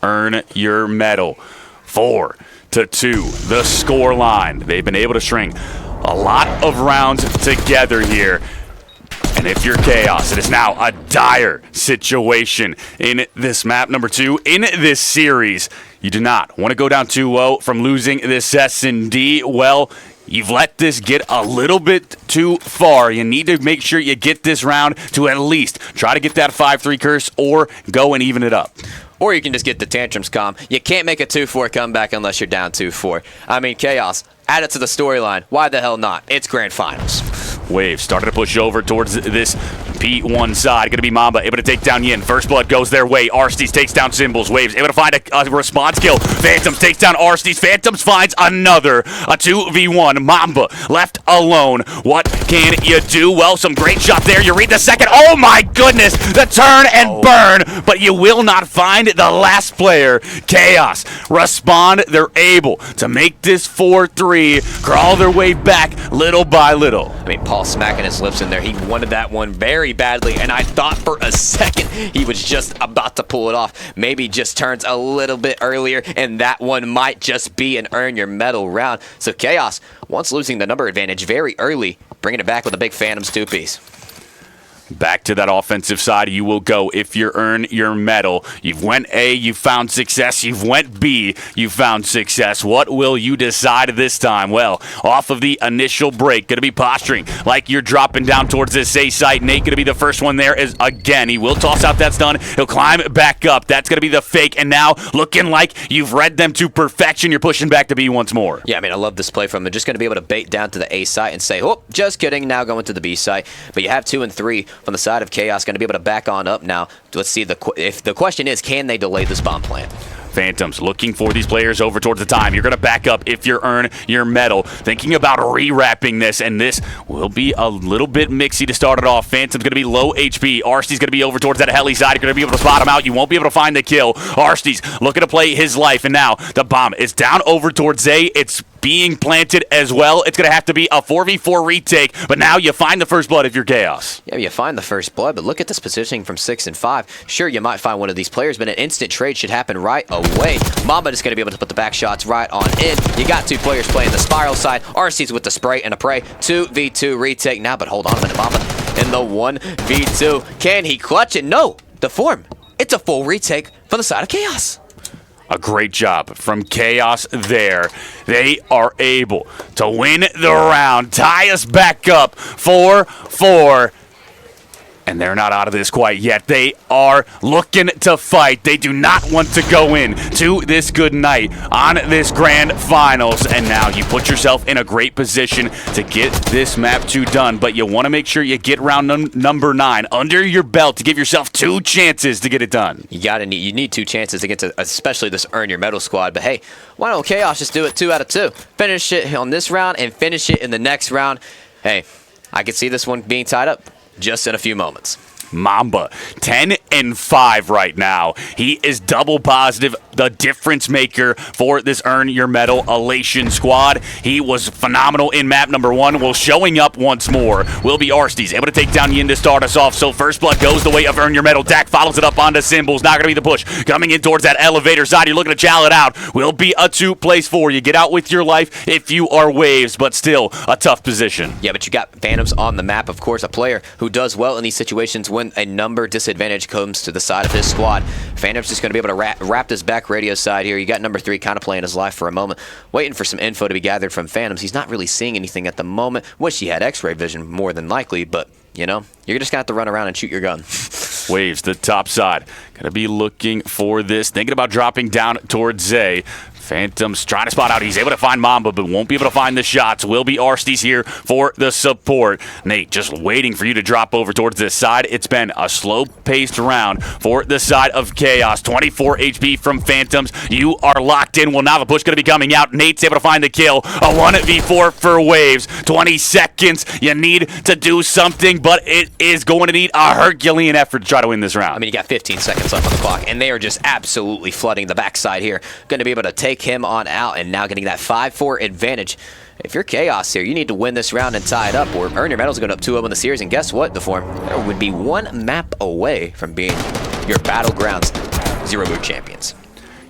Earn your medal. 4-2, the score line. They've been able to string a lot of rounds together here. And if you're Chaos, it is now a dire situation in this map number 2 in this series. You do not want to go down 2-0 from losing this S&D. Well, you've let this get a little bit too far. You need to make sure you get this round to at least try to get that 5-3 curse or go and even it up. Or you can just get the tantrums calm. You can't make a 2-4 comeback unless you're down 2-4. I mean, Chaos, add it to the storyline. Why the hell not? It's grand finals. Wave started to push over towards this P1 side. Going to be Mamba able to take down Yin. First blood goes their way. Arstes takes down Symbols. Waves able to find a response kill. Phantoms takes down Arstes. Phantoms finds another. A 2v1. Mamba left alone. What can you do? Well, some great shot there. You read the second. Oh my goodness. The turn and burn. But you will not find the last player. Chaos respond. They're able to make this 4-3. Crawl their way back little by little. I mean, Paul smacking his lips in there. He wanted that one very badly, and I thought for a second he was just about to pull it off. Maybe just turns a little bit earlier, and that one might just be an earn your medal round. So Chaos, once losing the number advantage very early, bringing it back with a big Phantoms 2-piece. Back to that offensive side you will go if you earn your medal. You've went A, you found success. You've went B, you found success. What will you decide this time? Well, off of the initial break, going to be posturing like you're dropping down towards this A site. Nate going to be the first one there as again. He will toss out that stun. He'll climb back up. That's going to be the fake. And now looking like you've read them to perfection. You're pushing back to B once more. Yeah, I mean, I love this play from him. Just going to be able to bait down to the A site and say, oh, just kidding. Now going to the B site. But you have 2 and 3 from the side of Chaos, going to be able to back on up now. Let's see, if the question is, can they delay this bomb plant? Phantoms looking for these players over towards the time. You're going to back up if you earn your medal. Thinking about rewrapping this, and this will be a little bit mixy to start it off. Phantom's going to be low HP. Arstes going to be over towards that heli side. You're going to be able to spot him out. You won't be able to find the kill. Arstes looking to play his life, and now the bomb is down over towards A. It's being planted as well. It's going to have to be a 4v4 retake, but now you find the first blood if you're Chaos. Yeah, you find the first blood, but look at this positioning from 6 and 5. Sure, you might find one of these players, but an instant trade should happen right away. Mamba is going to be able to put the back shots right on in. You got 2 players playing the spiral side. Arstes with the spray and a prey. 2v2 retake now, but hold on a minute, Mamba in the 1v2. Can he clutch it? No, the form. It's a full retake from the side of Chaos. A great job from Chaos there. They are able to win the round, tie us back up 4-4. And they're not out of this quite yet. They are looking to fight. They do not want to go in to this good night on this grand finals. And now you put yourself in a great position to get this map 2 done. But you want to make sure you get round number 9 under your belt to give yourself 2 chances to get it done. You need 2 chances to get to, especially this earn your medal squad. But hey, why don't Chaos just do it 2 out of 2? Finish it on this round and finish it in the next round. Hey, I could see this one being tied up just in a few moments. Mamba, 10 and 5 right now. He is double positive, the difference maker for this Earn Your Medal Elation squad. He was phenomenal in map number 1. Well, showing up once more will be Arstes, able to take down Yin to start us off. So first blood goes the way of Earn Your Medal. Dak follows it up onto Symbols. Not going to be the push. Coming in towards that elevator side. You're looking to chow it out. Will be a 2 place 4. You get out with your life if you are Waves, but still a tough position. Yeah, but you got Phantoms on the map, of course, a player who does well in these situations when a number disadvantage comes to the side of his squad. Phantom's just going to be able to wrap this back radio side here. You got number 3 kind of playing his life for a moment, waiting for some info to be gathered from Phantoms. He's not really seeing anything at the moment. Wish he had X-ray vision more than likely, but you know, you're just going to have to run around and shoot your gun. Waves, the top side. Going to be looking for this. Thinking about dropping down towards Zay. Phantom's trying to spot out. He's able to find Mamba, but won't be able to find the shots. Will be Arstes here for the support. Nate, just waiting for you to drop over towards this side. It's been a slow-paced round for the side of Chaos. 24 HP from Phantoms. You are locked in. Well, now the push going to be coming out. Nate's able to find the kill. A 1v4 for Waves. 20 seconds. You need to do something, but it is going to need a Herculean effort to try to win this round. I mean, you got 15 seconds left on the clock, and they are just absolutely flooding the backside here. Going to be able to take take him on out, and now getting that 5-4 advantage. If you're Chaos here, you need to win this round and tie it up, or earn your medals going up 2-0 in the series. And guess what, DeForm? There would be one map away from being your Battlegrounds Zero Mood champions.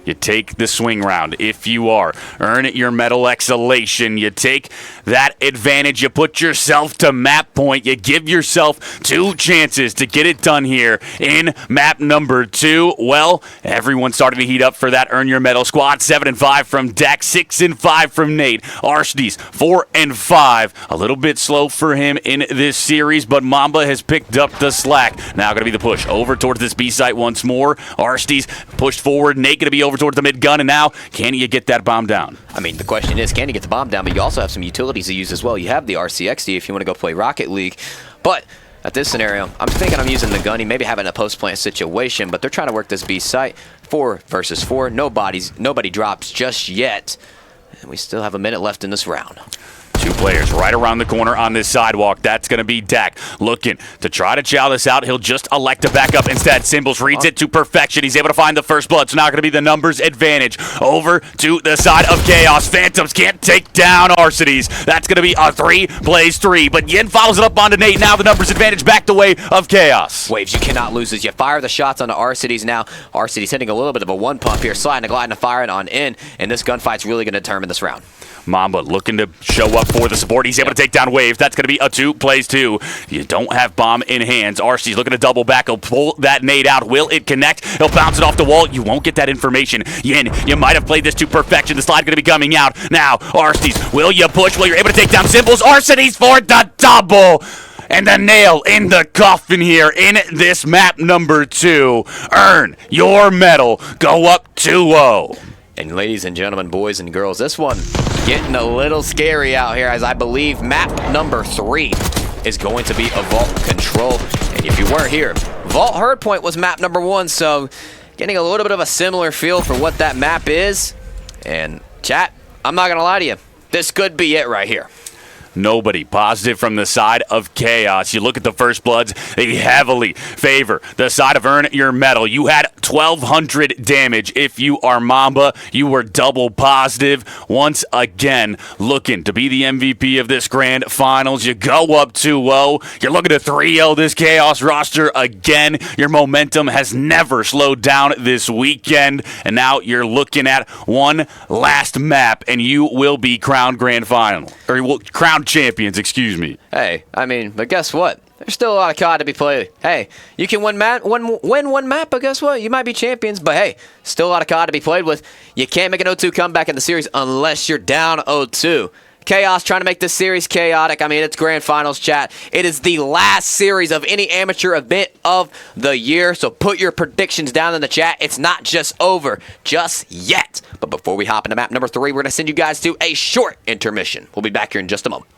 You take the swing round if you are. Earn your medal exhalation. You take that advantage. You put yourself to map point. You give yourself 2 chances to get it done here in map number 2. Well, everyone starting to heat up for that earn your medal squad. 7-5 from Dak, 6-5 from Nate. Arstides 4-5. A little bit slow for him in this series, but Mamba has picked up the slack. Now going to be the push over towards this B site once more. Arstides pushed forward. Nate going to be over towards the mid gun, and now can you get that bomb down? I mean, the question is, can you get the bomb down? But you also have some utilities to use as well. You have the RCXD if you want to go play Rocket League. But at this scenario, I'm thinking I'm using the gunny, maybe having a post-plant situation, but they're trying to work this B site. 4 versus 4. Nobody drops just yet. And we still have a minute left in this round. 2 players right around the corner on this sidewalk. That's going to be Dak looking to try to chow this out. He'll just elect to back up instead. Symbols reads it to perfection. He's able to find the first blood. So now going to be the numbers advantage over to the side of Chaos. Phantoms can't take down Arcides. That's going to be a 3 plays 3. But Yin follows it up onto Nate. Now the numbers advantage back the way of Chaos. Waves, you cannot lose as you fire the shots onto Arcides now. Arcides hitting a little bit of a 1 pump here. Sliding, gliding, and firing on in. And this gunfight's really going to determine this round. Mamba looking to show up for the support. He's able to take down Waves. That's going to be a 2 plays 2. You don't have bomb in hands. Arcee's looking to double back. He'll pull that nade out. Will it connect? He'll bounce it off the wall. You won't get that information. Yin, you might have played this to perfection. The slide going to be coming out. Now, Arcee's, will you push? Well, you're able to take down Symbols. Arcee's for the double. And the nail in the coffin here in this map number 2. Earn your medal. Go up 2-0. And ladies and gentlemen, boys and girls, this one getting a little scary out here, as I believe map number 3 is going to be a Vault Control. And if you weren't here, Vault Hardpoint was map number 1, so getting a little bit of a similar feel for what that map is. And chat, I'm not going to lie to you, this could be it right here. Nobody positive from the side of Chaos. You look at the first bloods, they heavily favor the side of earn your medal. You had 1,200 damage. If you are Mamba, you were double positive. Once again, looking to be the MVP of this grand finals. You go up 2-0. You're looking to 3-0 this Chaos roster again. Your momentum has never slowed down this weekend. And now you're looking at one last map, and you will be crowned grand final. Or you will crown champions, excuse me. Hey, I mean, but guess what? There's still a lot of COD to be played. Hey, you can win one map, but guess what? You might be champions, but hey, still a lot of COD to be played with. You can't make an 0-2 comeback in the series unless you're down 0-2. Chaos trying to make this series chaotic. I mean, it's grand finals, chat. It is the last series of any amateur event of the year, so put your predictions down in the chat. It's not just over just yet. But before we hop into map number 3, we're going to send you guys to a short intermission. We'll be back here in just a moment.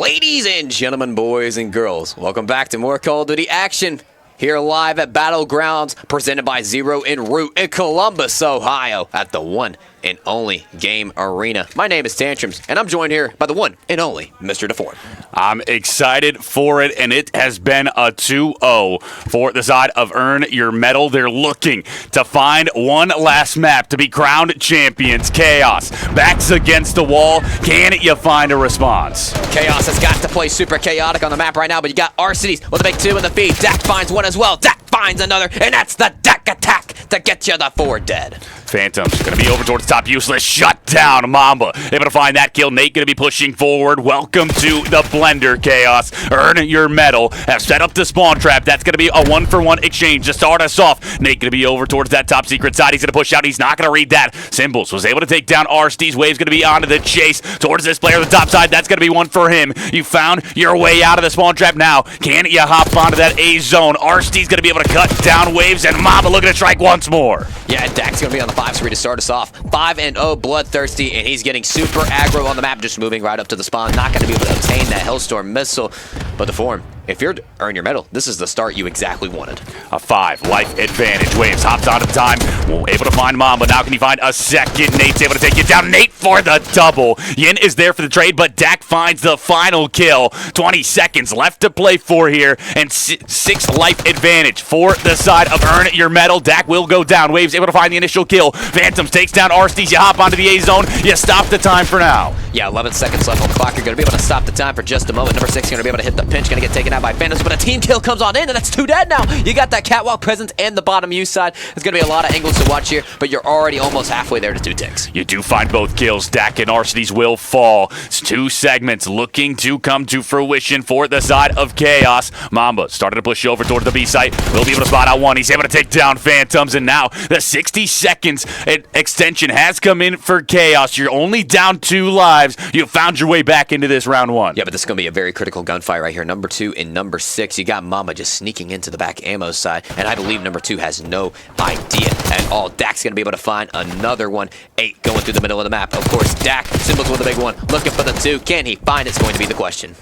Ladies and gentlemen, boys and girls, welcome back to more Call of Duty action. Here live at Battlegrounds, presented by Zero en Route in Columbus, Ohio, at the one and only Game Arena. My name is Tantrums, and I'm joined here by the one and only Mr. DeForm. I'm excited for it, and it has been a 2-0 for the side of Earn Your Medal. They're looking to find one last map to be crowned champions. Chaos, backs against the wall. Can you find a response? Chaos has got to play super chaotic on the map right now, but you got Arcides with a big 2 in the feed. Dak finds one as well. Dak finds another, and that's the Dak attack to get you the 4 dead. Phantom's going to be over towards top useless. Shut down Mamba. Able to find that kill. Nate going to be pushing forward. Welcome to the Blender, Chaos. Earn Your Medal. Have set up the spawn trap. That's going to be a 1-for-1 exchange to start us off. Nate going to be over towards that top secret side. He's going to push out. He's not going to read that. Symbols was able to take down Arcides. Wave's going to be onto the chase towards this player on the top side. That's going to be one for him. You found your way out of the spawn trap now. Can you hop onto that A zone? Arcides going to be able to cut down Waves, and Mamba looking to strike once more. Yeah, Dak's going to be on the 5-3 to start us off. 5-0, bloodthirsty, and he's getting super aggro on the map, just moving right up to the spawn. Not going to be able to obtain that Hellstorm missile, but the form. If you're to earn your medal, this is the start you exactly wanted. A 5 life advantage. Waves hops on to time. Well, able to find Mamba. Now can you find a second? Nate's able to take you down. Nate for the double. Yin is there for the trade, but Dak finds the final kill. 20 seconds left to play for here, and 6 life advantage for the side of Earn Your Medal. Dak will go down. Waves able to find the initial kill. Phantoms takes down Arcides. You hop onto the A zone. You stop the time for now. Yeah, 11 seconds left on the clock. You're going to be able to stop the time for just a moment. Number 6 going to be able to hit the pinch. Going to get taken out by Phantoms, but a team kill comes on in, and that's 2 dead now. You got that catwalk presence and the bottom U side. There's going to be a lot of angles to watch here, but you're already almost halfway there to 2 ticks. You do find both kills. Dak and Arcides will fall. It's 2 segments looking to come to fruition for the side of Chaos. Mamba started to push over towards the B site. Will be able to spot out one. He's able to take down Phantoms, and now the 60 seconds extension has come in for Chaos. You're only down 2 lives. You found your way back into this round 1. Yeah, but this is going to be a very critical gunfight right here. Number 2 and number 6. You got Mamba just sneaking into the back ammo side, and I believe number 2 has no idea at all. Dak's going to be able to find another one. 8 going through the middle of the map. Of course, Dak, Symbols with a big one, looking for the 2. Can he find it's going to be the question.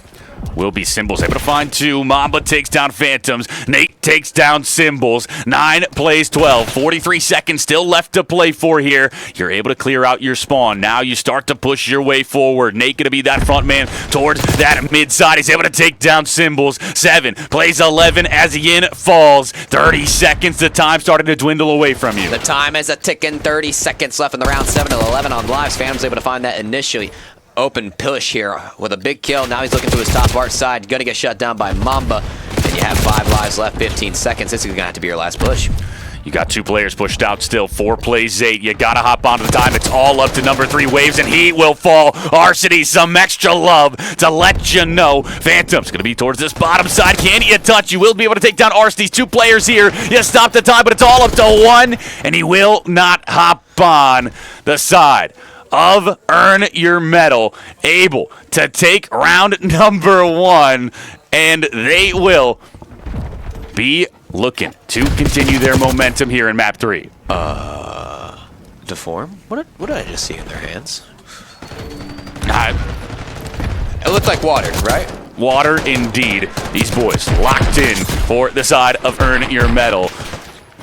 Will be Symbols able to find 2. Mamba takes down Phantoms. Nate takes down Symbols. 9 plays 12. 43 seconds still left to play for here. You're able to clear out your spawn. Now you start to push your way forward. Nate going to be that front man towards that mid side. He's able to take down Symbols. 7 plays 11 as Yin falls. 30 seconds. The time started to dwindle away from you. The time is a ticking. 30 seconds left in the round. 7-11 on lives. Phantom's able to find that initially. Open push here with a big kill. Now he's looking to his top art side. Gonna get shut down by Mamba. And you have 5 lives left, 15 seconds. This is gonna have to be your last push. You got 2 players pushed out still. 4 plays 8. You gotta hop onto the time. It's all up to number 3 Waves, and he will fall. Arcides, some extra love to let you know. Phantom's gonna be towards this bottom side. Can you touch? You will be able to take down Arcides. 2 players here. You stop the time, but it's all up to 1, and he will not hop on the side of Earn Your Medal, able to take round number 1, and they will be looking to continue their momentum here in map 3. Deform? What did I just see in their hands? It looked like water, right? Water indeed. These boys locked in for the side of Earn Your Medal.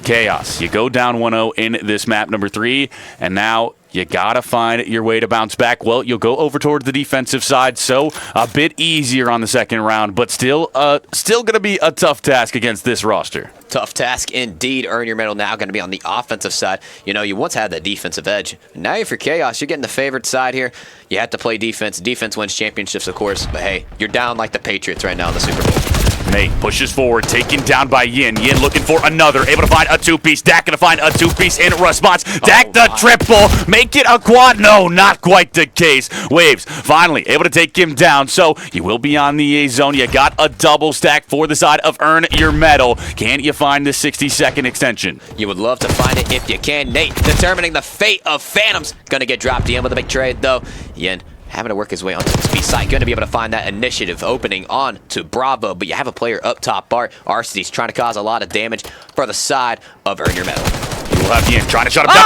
Chaos, you go down 1-0 in this map number 3, and now you gotta find your way to bounce back. Well, you'll go over towards the defensive side, so a bit easier on the second round, but still gonna be a tough task against this roster. Tough task indeed. Earn Your Medal now going to be on the offensive side. You know, you once had that defensive edge. Now if you're Chaos, you're getting the favored side here. You have to play defense. Defense wins championships, of course, but hey, you're down like the Patriots right now in the Super Bowl. Nate pushes forward, taken down by Yin. Yin looking for another, able to find a 2-piece. Dak gonna find a 2-piece in response. Dak the triple, make it a quad. No, not quite the case. Waves finally able to take him down, so you will be on the A zone. You got a double stack for the side of Earn Your Medal. Can you find the 60-second extension? You would love to find it if you can. Nate determining the fate of Phantoms. Gonna get dropped in with a big trade though. Yin having to work his way onto the speed side. Going to be able to find that initiative opening on to Bravo, but you have a player up top, Bart. Arcides trying to cause a lot of damage for the side of Earn Your Medal. You We'll have Yin trying to shut him down.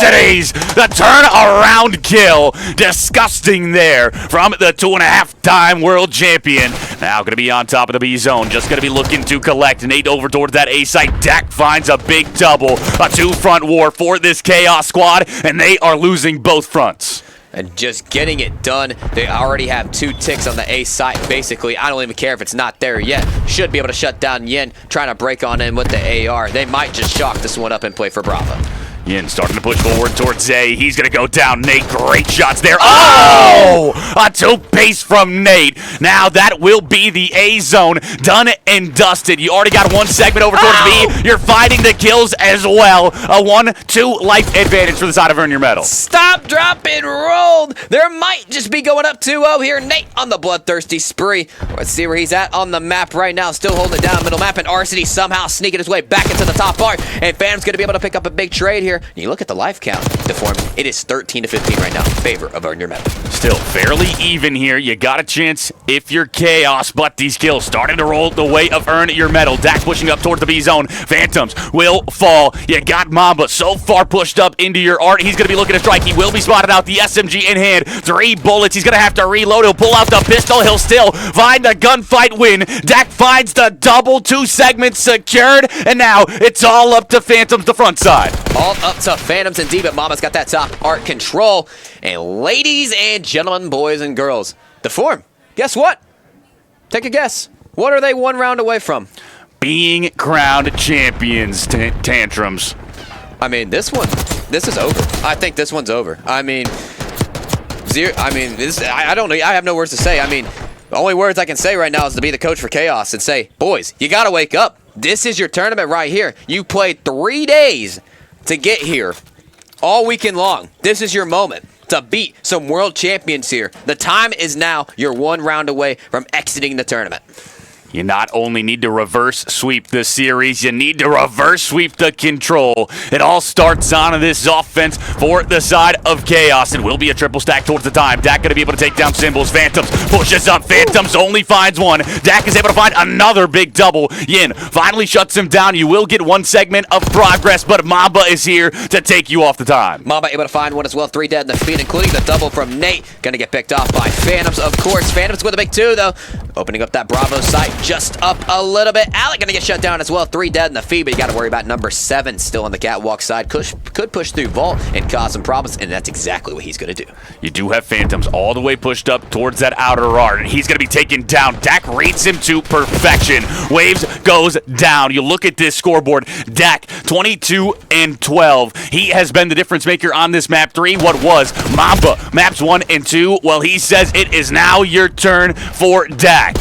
Arcades, the turnaround kill. Disgusting there from the 2.5-time world champion. Now going to be on top of the B zone. Just going to be looking to collect. Nate over towards that A site. Dak finds a big double. A two-front war for this Chaos squad, and they are losing both fronts. And just getting it done. They already have 2 ticks on the A site, basically. I don't even care if it's not there yet. Should be able to shut down Yin, trying to break on in with the AR. They might just chalk this one up and play for Bravo. Yin starting to push forward towards Zay. He's going to go down. Nate, great shots there. Oh! A 2-piece from Nate. Now that will be the A zone done and dusted. You already got 1 segment over towards B. You're finding the kills as well. A 1-2 life advantage for the side of Earn Your Medal. Stop, drop, and rolled. There might just be going up 2-0 here. Nate on the bloodthirsty spree. Let's see where he's at on the map right now. Still holding it down middle map, and Arsity somehow sneaking his way back into the top part. And Phantom's going to be able to pick up a big trade here. You look at the life count, Deform. It is 13-15 right now in favor of Earn Your Medal. Still fairly even here. You got a chance if you're Chaos, but these kills starting to roll the way of Earn Your Medal. Dak pushing up towards the B zone. Phantoms will fall. You got Mamba so far pushed up into your art. He's going to be looking to strike. He will be spotted out. The SMG in hand. 3 bullets. He's going to have to reload. He'll pull out the pistol. He'll still find the gunfight win. Dak finds the double. 2 segments secured. And now it's all up to Phantoms, the front side. All up to Phantoms indeed, but Mama's got that top art control. And ladies and gentlemen, boys and girls, Deform, guess what? Take a guess. What are they 1 round away from? Being crowned champions, Tantrums. I mean, this is over. I think this one's over. I mean, I don't know. I have no words to say. I mean, the only words I can say right now is to be the coach for Chaos and say, boys, you got to wake up. This is your tournament right here. You played 3 days to get here all weekend long. This is your moment to beat some world champions here. The time is now. You're 1 round away from exiting the tournament. You not only need to reverse sweep the series, you need to reverse sweep the control. It all starts on this offense for the side of Chaos. It will be a triple stack towards the time. Dak going to be able to take down Symbols. Phantoms pushes up. Phantoms only finds 1. Dak is able to find another big double. Yin finally shuts him down. You will get 1 segment of progress, but Mamba is here to take you off the time. Mamba able to find 1 as well. 3 dead in the feed, including the double from Nate. Going to get picked off by Phantoms, of course. Phantoms with a big 2, though. Opening up that Bravo site just up a little bit. Alec gonna get shut down as well. 3 dead in the feed, but you gotta worry about number 7 still on the catwalk side. Could push through Vault and cause some problems, and that's exactly what he's gonna do. You do have Phantoms all the way pushed up towards that outer art, and he's gonna be taken down. Dak reads him to perfection. Waves goes down. You look at this scoreboard. Dak 22 and 12. He has been the difference maker on this map 3. What was Mamba maps 1 and 2? Well, he says it is now your turn for Dak.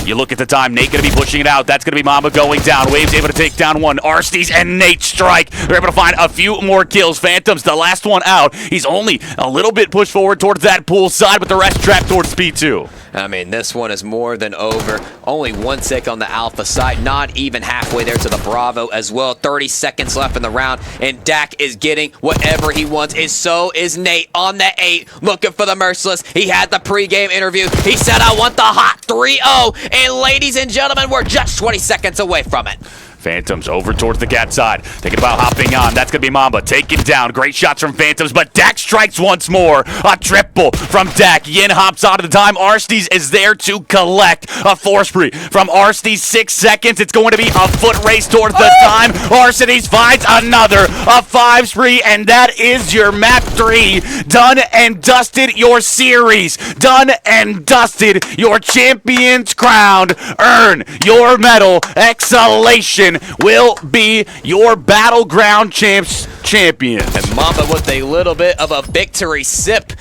You look at the time, Nate going to be pushing it out. That's going to be Mamba going down. Waves able to take down 1. Arsties and Nate strike. They're able to find a few more kills. Phantoms, the last one out. He's only a little bit pushed forward towards that pool side, but the rest trapped towards P2. I mean, this one is more than over. Only 1 tick on the Alpha side. Not even halfway there to the Bravo as well. 30 seconds left in the round, and Dak is getting whatever he wants. So is Nate on the 8, looking for the Merciless. He had the pregame interview. He said, I want the hot 3-0. And ladies and gentlemen, we're just 20 seconds away from it. Phantoms over towards the cat side. Thinking about hopping on. That's going to be Mamba. Taken down. Great shots from Phantoms, but Dak strikes once more. A triple from Dak. Yin hops out of the time. Arsties is there to collect. A 4 spree from Arsties. 6 seconds. It's going to be a foot race towards the time. Arsties finds another. A 5 spree, and that is your map 3. Done and dusted your series. Done and dusted your champions crowned. Earn your medal. Exhalation will be your Battleground champion. And Mamba with a little bit of a victory sip.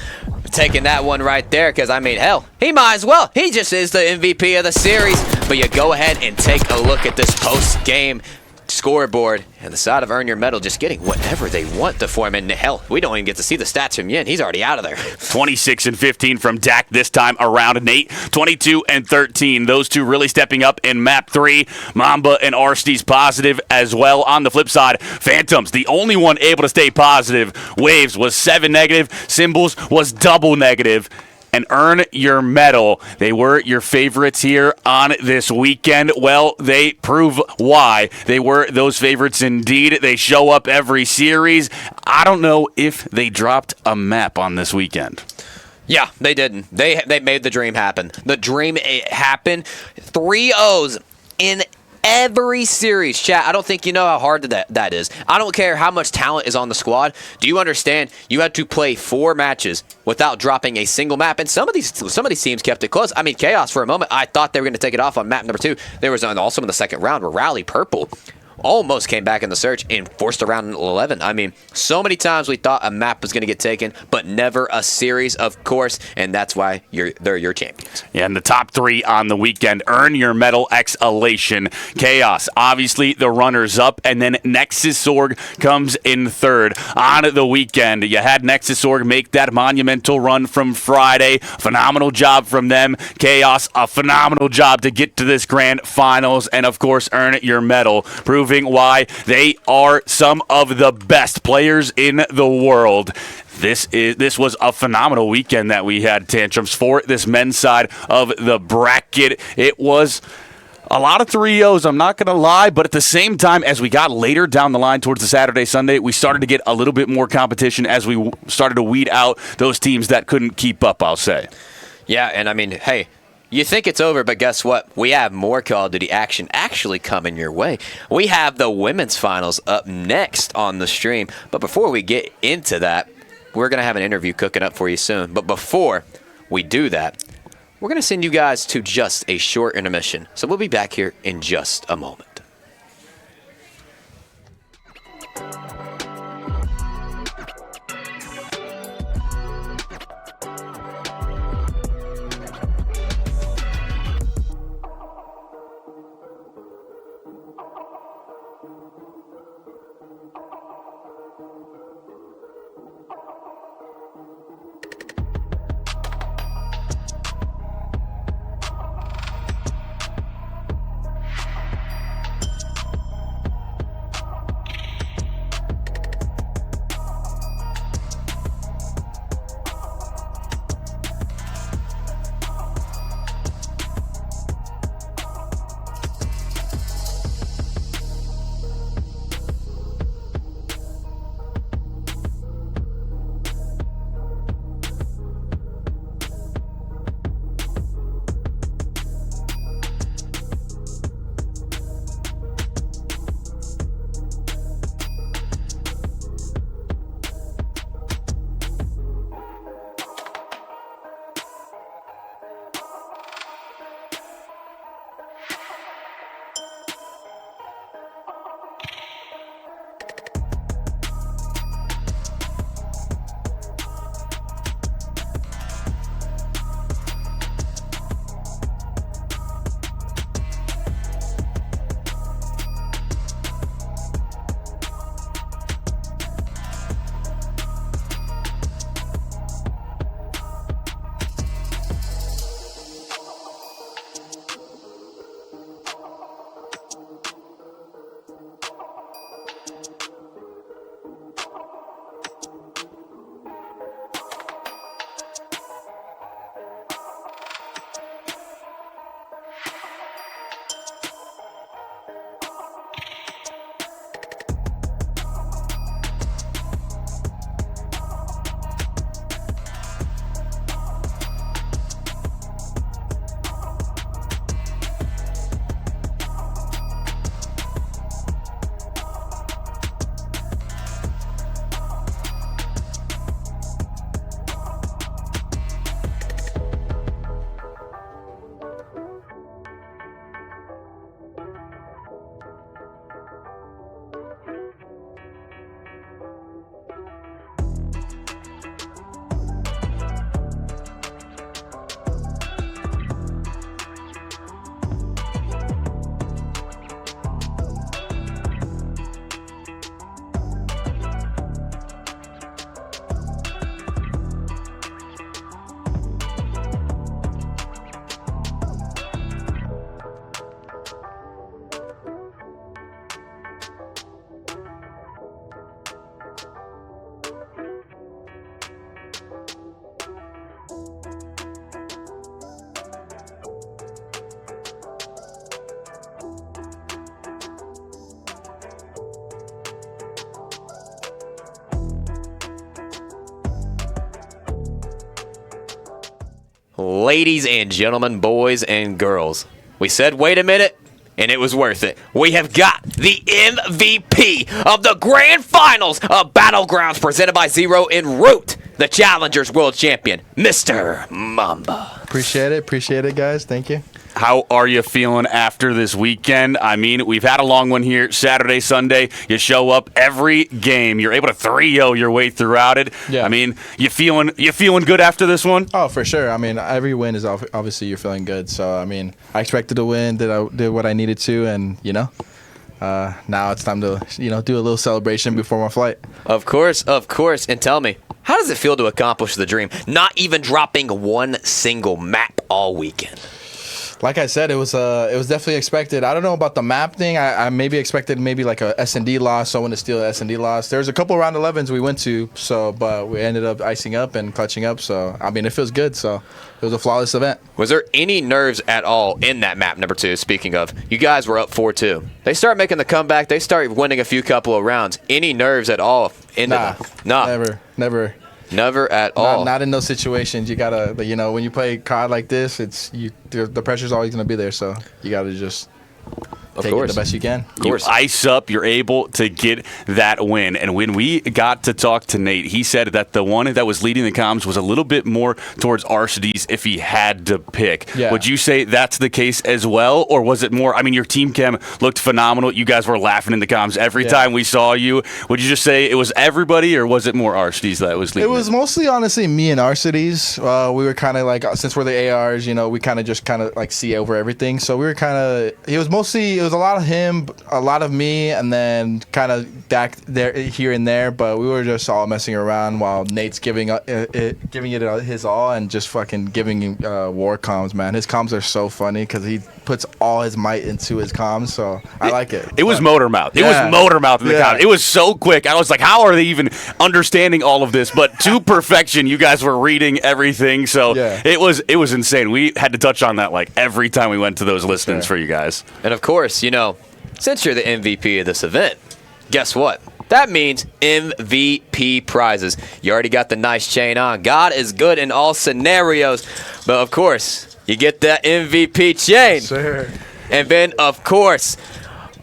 Taking that one right there, because, I mean, hell, he might as well. He just is the MVP of the series. But you go ahead and take a look at this post-game scoreboard, and the side of Earn Your Medal just getting whatever they want to form. And hell, we don't even get to see the stats from Yin. He's already out of there. 26 and 15 from Dak this time around. Nate 22 and 13. Those two really stepping up in map 3. Mamba and Arsties positive as well. On the flip side, Phantoms the only one able to stay positive. Waves was 7 negative. Symbols was double negative. and earn your medal. They were your favorites here on this weekend. Well, they prove why. They were those favorites indeed. They show up every series. I don't know if they dropped a map on this weekend. Yeah, they didn't. They made the dream happen. The dream happened. 3-0s in every series. Chat, I don't think you know how hard that is. I don't care how much talent is on the squad. Do you understand? You had to play 4 matches without dropping a single map, and some of these teams kept it close. I mean, Chaos, for a moment, I thought they were going to take it off on map number 2. There was also in the second round where Rally Purple almost came back in the search and forced a round in 11. I mean, so many times we thought a map was going to get taken, but never a series, of course, and that's why they're your champions. Yeah, and the top 3 on the weekend earn your medal Elation. Chaos, obviously the runners-up, and then Nexus Org comes in third. On the weekend, you had Nexus Org make that monumental run from Friday. Phenomenal job from them. Chaos, a phenomenal job to get to this grand finals, and of course, earn your medal. Proving why they are some of the best players in the world. This was a phenomenal weekend that we had, Tantrums, for this men's side of the bracket. It was a lot of 3-0s, I'm not going to lie, but at the same time, as we got later down the line towards the Saturday, Sunday, we started to get a little bit more competition as we started to weed out those teams that couldn't keep up, I'll say. Yeah, and I mean, hey, you think it's over, but guess what? We have more Call of Duty action actually coming your way. We have the women's finals up next on the stream. But before we get into that, we're going to have an interview cooking up for you soon. But before we do that, we're going to send you guys to just a short intermission. So we'll be back here in just a moment. Ladies and gentlemen, boys and girls, we said wait a minute, and it was worth it. We have got the MVP of the Grand Finals of Battlegrounds presented by Zero en Route, the Challengers World Champion, Mr. Mamba. Appreciate it, guys. Thank you. How are you feeling after this weekend? I mean, we've had a long one here, Saturday, Sunday. You show up every game. You're able to 3-0 your way throughout it. Yeah. I mean, you feeling good after this one? Oh, for sure. I mean, every win is obviously you're feeling good. So, I mean, I expected to win, did what I needed to, and, now it's time to, do a little celebration before my flight. Of course. And tell me, how does it feel to accomplish the dream? Not even dropping one single map all weekend. Like I said, it was definitely expected. I don't know about the map thing. I maybe expected like a S&D loss, someone to steal an S&D loss. There's a couple round 11s we went to, but we ended up icing up and clutching up. So, I mean, it feels good. So, it was a flawless event. Was there any nerves at all in that map, number 2, speaking of? You guys were up 4-2. They start making the comeback. They start winning a few couple of rounds. Any nerves at all? Nah. Never. Never at all. Not in those situations. You gotta, when you play COD like this, the pressure's always gonna be there. So you gotta just take it the best you can. You ice up, you're able to get that win. And when we got to talk to Nate, he said that the one that was leading the comms was a little bit more towards Arcades if he had to pick. Yeah. Would you say that's the case as well? Or was it more, I mean, your team chem looked phenomenal. You guys were laughing in the comms every time we saw you. Would you just say it was everybody, or was it more Arcades that was leading? It was mostly, honestly, me and Arcades. We were kind of like, since we're the ARs, we kind of like see over everything. So we were it was a lot of him, a lot of me, and then kind of back there, here and there. But we were just all messing around while Nate's giving it his all and just fucking giving war comms, man. His comms are so funny because he puts all his might into his comms. So I like it. It was motor mouth. It was motor mouth in the comms. It was so quick. I was like, how are they even understanding all of this? But to perfection, you guys were reading everything. So it was insane. We had to touch on that like every time we went to those listings for you guys. And of course, since you're the MVP of this event, guess what? That means MVP prizes. You already got the nice chain on. God is good in all scenarios. But of course, you get that MVP chain. Sure. And then, of course,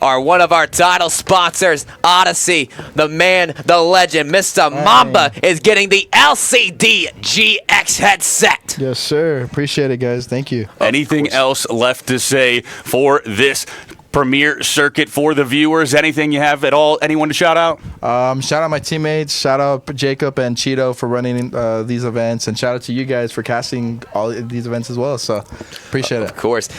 one of our title sponsors, Odyssey, the man, the legend, Mr. Mamba, is getting the LCD GX headset. Yes, sir. Appreciate it, guys. Thank you. Anything else left to say for this premier circuit for the viewers? Anything you have at all? Anyone to shout out? Shout out my teammates. Shout out Jacob and Cheeto for running these events, and shout out to you guys for casting all these events as well. So appreciate it. Of course.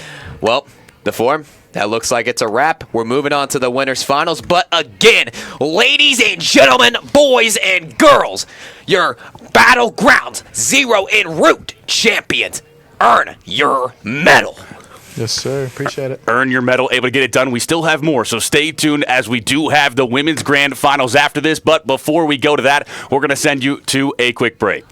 Well, the form, that looks like it's a wrap. We're moving on to the winners finals. But again, ladies and gentlemen, boys and girls, your Battlegrounds Zero en Route champions, earn your medal. Yes, sir. Appreciate it. Earn your medal, able to get it done. We still have more, so stay tuned as we do have the women's grand finals after this. But before we go to that, we're going to send you to a quick break.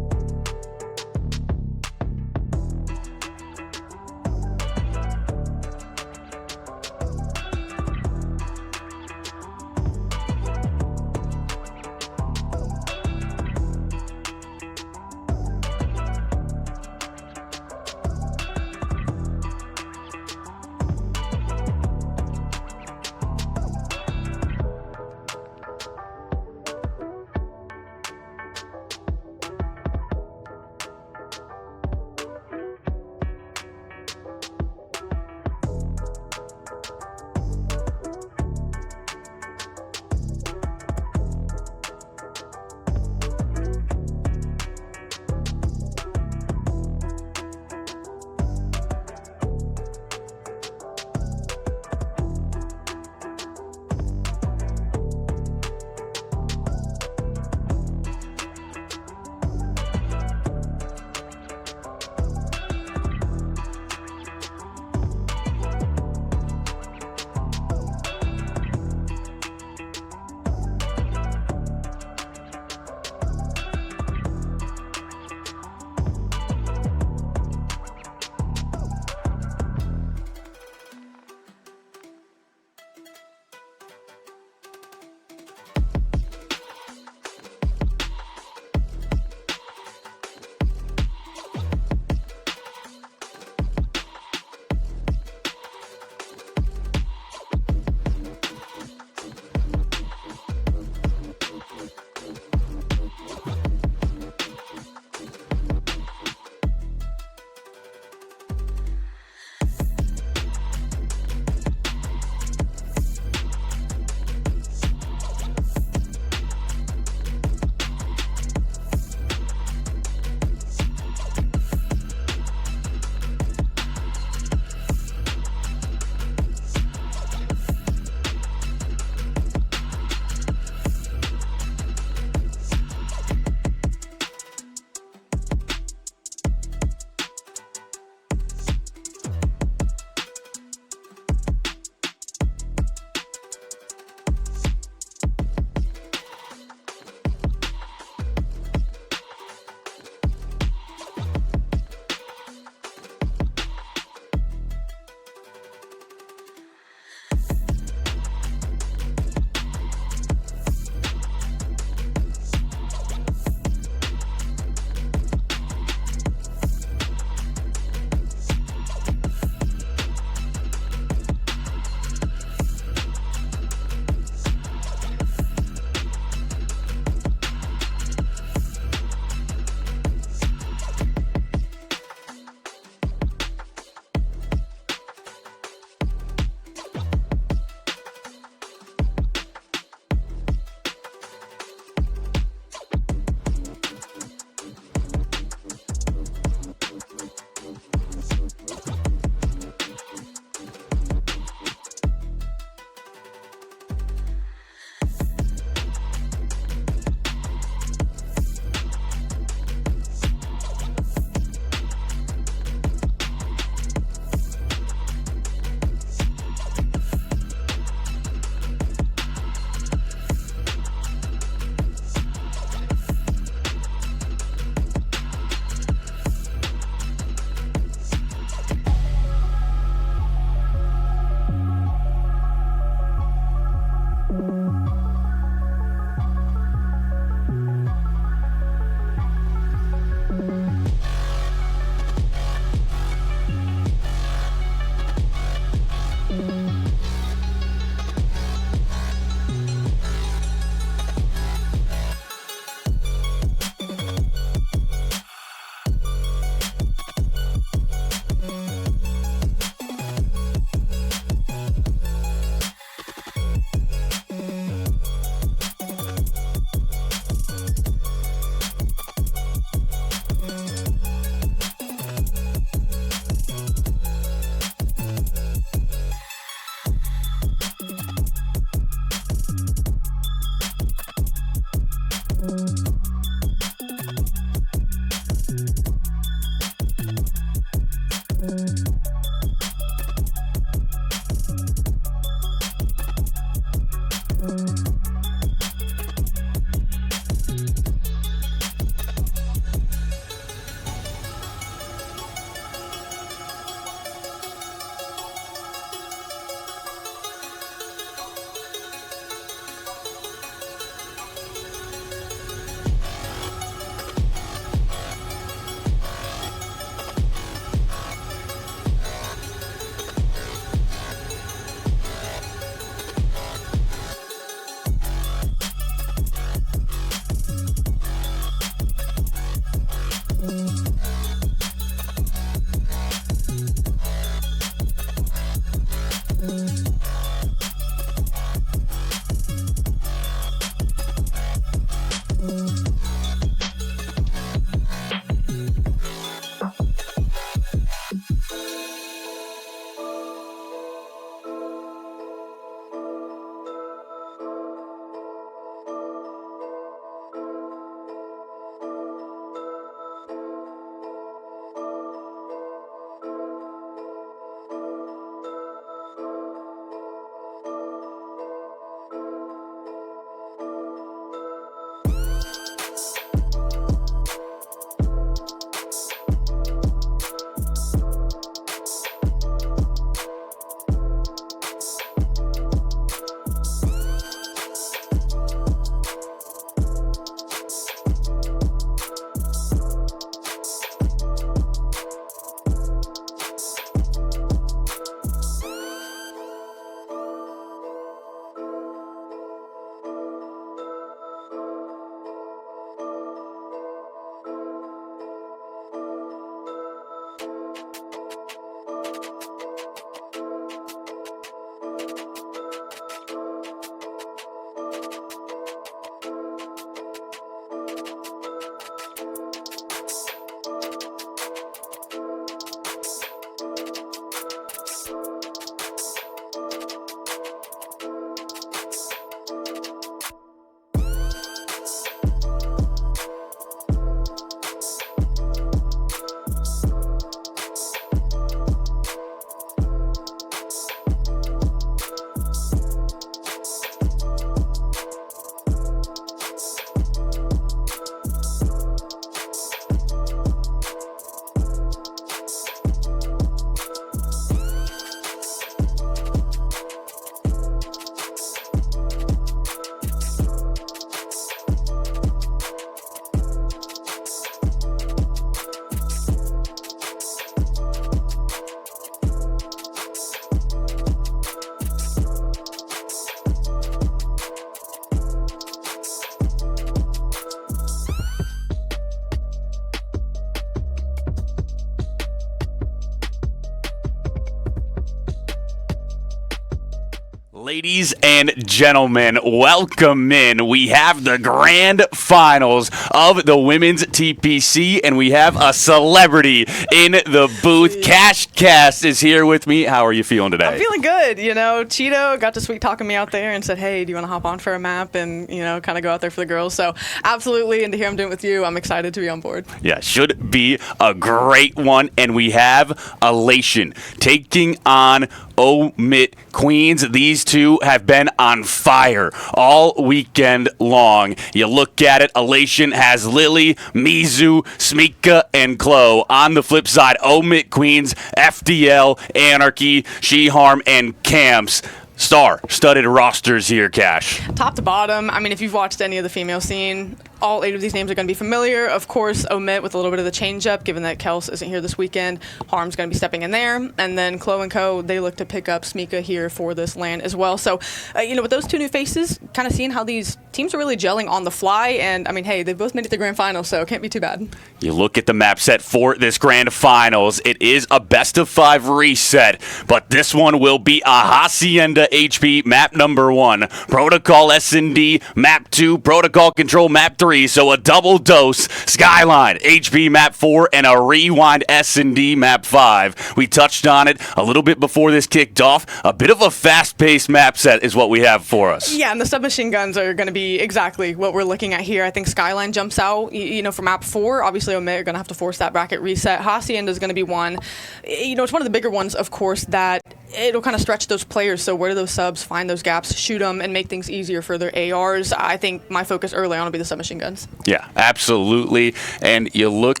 Ladies and gentlemen, welcome in. We have the grand finals of the women's TPC, and we have a celebrity in the booth. Cash Cast is here with me. How are you feeling today? I'm feeling good. You know, Cheeto got to sweet talking me out there and said, hey, do you want to hop on for a map and, you know, kind of go out there for the girls? So absolutely, and to hear I'm doing it with you, I'm excited to be on board. Yeah, should be a great one. And we have Elation taking on Omit Queens. These two have been on fire all weekend long. You look at it, Elation has Lily, Mizu, Smika, and Chloe. On the flip side, Omit Queens, FDL, Anarchy, She-Harm, and Camps. Star-studded rosters here, Cash. Top to bottom, I mean, if you've watched any of the female scene, all 8 of these names are going to be familiar. Of course, Omit with a little bit of the change-up, given that Kels isn't here this weekend. Harm's going to be stepping in there. And then Chloe and Co., they look to pick up Smika here for this LAN as well. So, you know, with those two new faces, kind of seeing how these teams are really gelling on the fly. And, I mean, hey, they both made it to the grand final, so it can't be too bad. You look at the map set for this grand finals. It is a best-of-5 reset, but this one will be a Hacienda HP map number 1, Protocol S&D map 2, Protocol Control map 3, so a double dose, Skyline HP map 4, and a Rewind S&D map 5. We touched on it a little bit before this kicked off. A bit of a fast-paced map set is what we have for us. Yeah, and the submachine guns are going to be exactly what we're looking at here. I think Skyline jumps out, you know, for map 4. Obviously, Omit are going to have to force that bracket reset. Hacienda is going to be one. You know, it's one of the bigger ones, of course, that it'll kind of stretch those players. So where do those subs find those gaps, shoot them, and make things easier for their ARs? I think my focus early on will be the submachine guns. Yeah, absolutely. And you look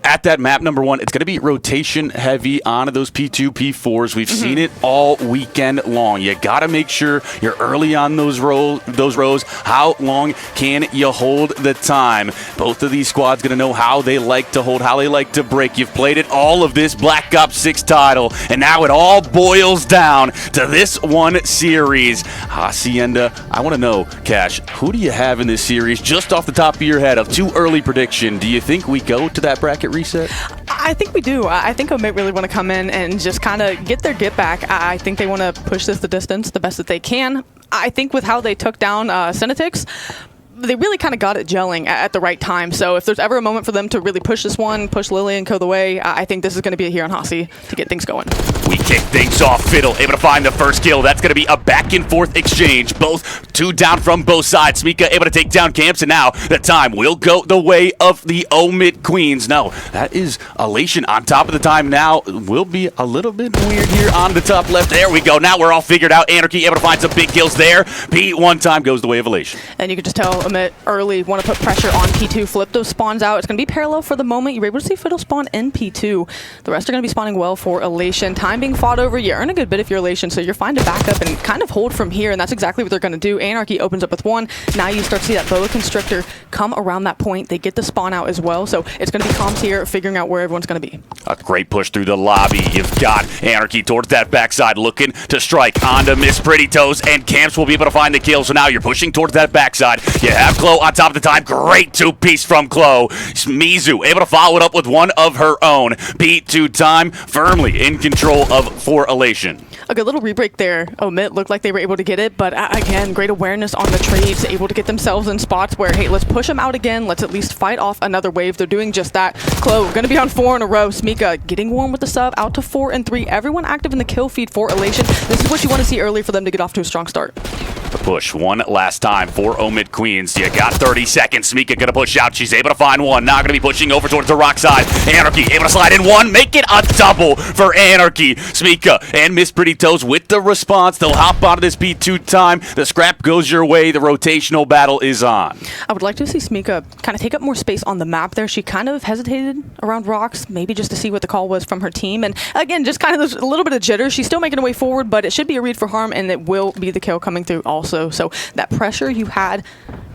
at that map number 1, it's going to be rotation heavy onto those P2, P4s. We've seen it all weekend long. You got to make sure you're early on those rows. How long can you hold the time? Both of these squads going to know how they like to hold, how they like to break. You've played it all of this Black Ops 6 title, and now it all boils down to this one series. Hacienda, I want to know, Cash, who do you have in this series just off the top of your head? A too early prediction. Do you think we go to that bracket reset? I think we do. I think Omit really want to come in and just kind of get their get back. I think they want to push this the distance the best that they can. I think with how they took down Senatix, they really kind of got it gelling at the right time. So if there's ever a moment for them to really push this one, push Lily and Co. the way, I think this is going to be a here on Hasi to get things going. We kick things off. Fiddle able to find the first kill. That's going to be a back and forth exchange. Both 2 down from both sides. Smika able to take down Camps, and now the time will go the way of the Omit Queens. No, that is Elation on top of the time now. Will be a little bit weird here on the top left. There we go. Now we're all figured out. Anarchy able to find some big kills there. P1 time goes the way of Elation. And you can just tell Omit early want to put pressure on P2, flip those spawns out. It's going to be parallel for the moment. You're able to see Fiddle spawn in P2. The rest are going to be spawning well for Elation. Time being fought over. You earn a good bit if you're Elation, so you're fine to back up and kind of hold from here, and that's exactly what they're going to do. Anarchy opens up with 1. Now you start to see that Boa Constrictor come around that point. They get the spawn out as well, so it's going to be comms here, figuring out where everyone's going to be. A great push through the lobby. You've got Anarchy towards that backside, looking to strike onto Miss Pretty Toes, and Camps will be able to find the kill. So now you're pushing towards that backside. You have Chloe on top of the time. Great 2-piece from Chloe. Mizu able to follow it up with one of her own. P2 time firmly in control of for Elation. A good little rebreak there. Omit looked like they were able to get it, but again, great awareness on the trades, able to get themselves in spots where, hey, let's push them out again. Let's at least fight off another wave. They're doing just that. Chloe going to be on 4 in a row. Smika getting warm with the sub, out to 4 and 3. Everyone active in the kill feed for Elation. This is what you want to see early for them to get off to a strong start. The push one last time for Omit Queens. You got 30 seconds. Smika gonna push out. She's able to find one. Now gonna be pushing over towards the rock side. Anarchy able to slide in 1. Make it a double for Anarchy. Smika and Miss Pretty Toes with the response. They'll hop onto this P2 time. The scrap goes your way. The rotational battle is on. I would like to see Smika kind of take up more space on the map there. She kind of hesitated around rocks, maybe just to see what the call was from her team. And again, just kind of a little bit of jitter. She's still making her way forward, but it should be a read for Harm, and it will be the kill coming through also. So that pressure you had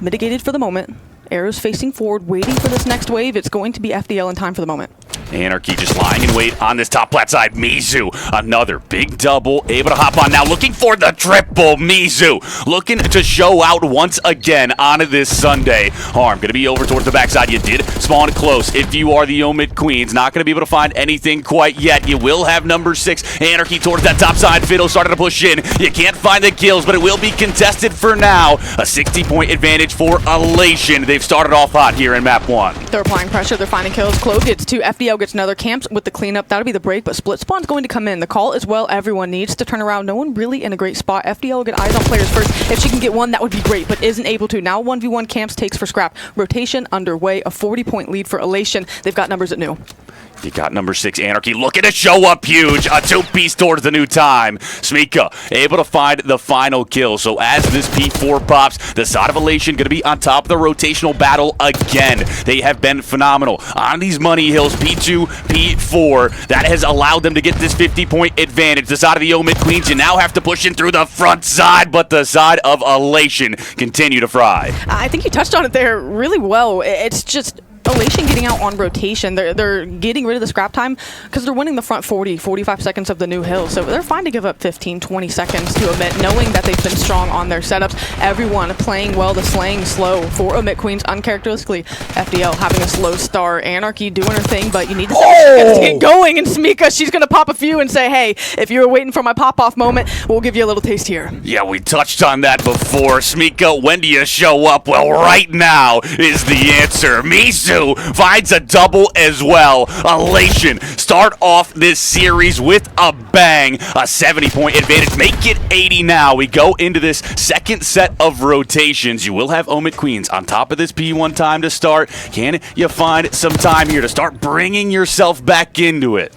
mitigated for the moment. Arrows facing forward, waiting for this next wave. It's going to be FDL in time for the moment. Anarchy just lying in wait on this top plat side. Mizu, another big double, able to hop on now, looking for the triple. Mizu looking to show out once again on this Sunday. Harm going to be over towards the backside. You did spawn close. If you are the Omid Queens, not going to be able to find anything quite yet. You will have number 6, Anarchy towards that top side. Fiddle started to push in. You can't find the kills, but it will be contested for now. A 60-point advantage for Elation. They've started off hot here in map 1. They're applying pressure. They're finding kills. Clove gets 2. FDL gets another. Camps with the cleanup. That'll be the break, but Split Spawn's going to come in. The call as well. Everyone needs to turn around. No one really in a great spot. FDL will get eyes on players first. If she can get one, that would be great, but isn't able to. Now 1v1 Camps takes for scrap. Rotation underway. A 40-point lead for Elation. They've got numbers at new. You got number 6, Anarchy, looking to show up huge. A 2-piece towards the new time. Smika able to find the final kill. So as this P4 pops, the side of Elation going to be on top of the rotational battle again. They have been phenomenal on these money hills. P2, P4. That has allowed them to get this 50-point advantage. The side of the Omid Queens, you now have to push in through the front side, but the side of Elation continue to fry. I think you touched on it there really well. It's just Elation getting out on rotation. They're getting rid of the scrap time because they're winning the front 40, 45 seconds of the new hill. So they're fine to give up 15, 20 seconds to Omit, knowing that they've been strong on their setups. Everyone playing well, the slaying slow for Omit Queens, uncharacteristically. FDL having a slow start. Anarchy doing her thing, but you need to to get going. And Smika, she's going to pop a few and say, hey, if you were waiting for my pop-off moment, we'll give you a little taste here. Yeah, we touched on that before. Smika, when do you show up? Well, right now is the answer. Mizu finds a double as well. Elation start off this series with a bang. A 70-point advantage. Make it 80 now. We go into this second set of rotations. You will have Omid Queens on top of this P1 time to start. Can you find some time here to start bringing yourself back into it?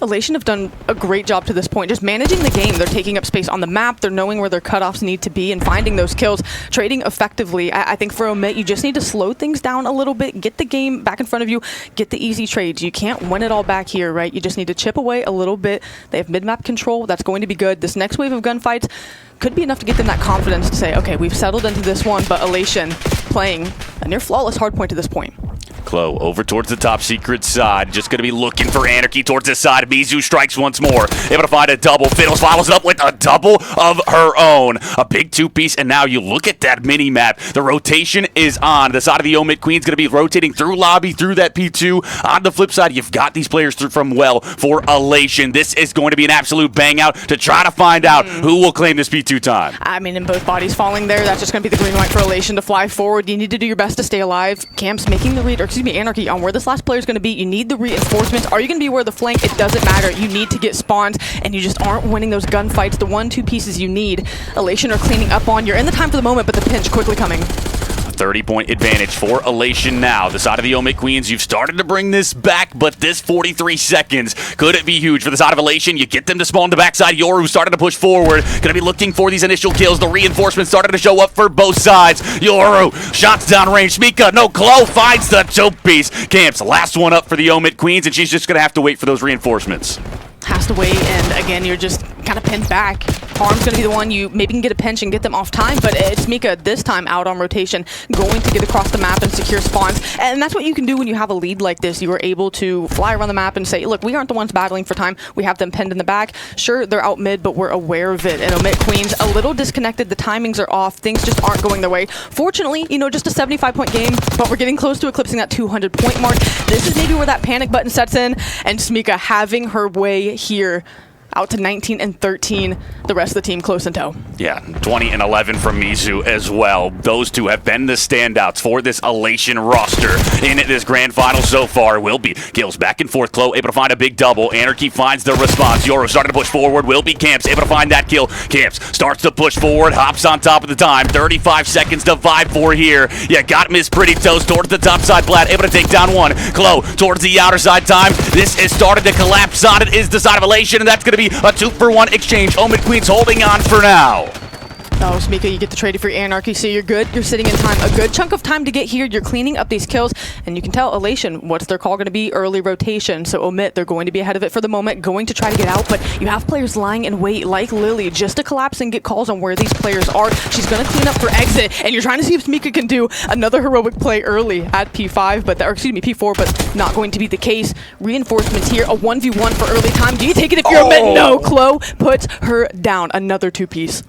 Elation have done a great job to this point, just managing the game. They're taking up space on the map. They're knowing where their cutoffs need to be and finding those kills, trading effectively. I think for Omit, you just need to slow things down a little bit, get the game back in front of you, get the easy trades. You can't win it all back here, right? You just need to chip away a little bit. They have mid-map control. That's going to be good. This next wave of gunfights could be enough to get them that confidence to say, okay, we've settled into this one, but Elation playing a near flawless hardpoint to this point. Klo over towards the top secret side. Just going to be looking for Anarchy towards this side. Mizu strikes once more. Able to find a double. Fiddles follows it up with a double of her own. A big 2-piece, and now you look at that mini-map. The rotation is on. The side of the Omid Queen's going to be rotating through lobby, through that P2. On the flip side, you've got these players from well for Elation. This is going to be an absolute bang out to try to find out who will claim this P2 time. I mean, in both bodies falling there, that's just going to be the green light for Elation to fly forward. You need to do your best to stay alive. Camps making the read, or excuse me, Anarchy on where this last player is going to be. You need the reinforcements. Are you going to be where the flank? It doesn't matter. You need to get spawns, and you just aren't winning those gunfights. The 1-2 pieces you need. Elation are cleaning up on. You're in the time for the moment, but the pinch quickly coming. 30-point advantage for Elation now. The side of the Omid Queens, you've started to bring this back, but this 43 seconds could it be huge for the side of Elation. You get them to spawn the backside. Yoru started to push forward. Going to be looking for these initial kills. The reinforcements started to show up for both sides. Yoru, shots downrange. Smika, no, Klo finds the 2-piece. Camps, last one up for the Omid Queens, and she's just going to have to wait for those reinforcements. Has to wait, and again, you're just kind of pinned back. Harm's going to be the one you maybe can get a pinch and get them off time, but it's Mika this time out on rotation, going to get across the map and secure spawns. And that's what you can do when you have a lead like this. You are able to fly around the map and say, look, we aren't the ones battling for time. We have them pinned in the back. Sure, they're out mid, but we're aware of it. And Omit Queens, a little disconnected. The timings are off. Things just aren't going their way. Fortunately, you know, just a 75-point game, but we're getting close to eclipsing that 200-point mark. This is maybe where that panic button sets in, and Smika having her way here out to 19 and 13. The rest of the team close in tow. Yeah, 20 and 11 from Mizu as well. Those two have been the standouts for this Elation roster in this grand final so far. Will be kills back and forth. Klo able to find a big double. Anarchy finds the response. Yoru starting to push forward. Will be Camps able to find that kill. Camps starts to push forward. Hops on top of the time. 35 seconds to vibe for here. Yeah, got Miss Pretty Toes towards the top side. Blatt able to take down one. Klo towards the outer side time. This is started to collapse on it. Is the side of Elation, and that's going to be a 2-for-1 exchange. Omid Queens holding on for now. Oh, Smika, you get the trade for Anarchy, so you're good. You're sitting in time. A good chunk of time to get here. You're cleaning up these kills, and you can tell Elation, what's their call going to be? Early rotation. So Omit, they're going to be ahead of it for the moment, going to try to get out, but you have players lying in wait like Lily just to collapse and get calls on where these players are. She's going to clean up for exit, and you're trying to see if Smika can do another heroic play early at P5, but P4, but not going to be the case. Reinforcements here, a 1v1 for early time. Do you take it if you're Omit? No, Chloe puts her down. Another two-piece.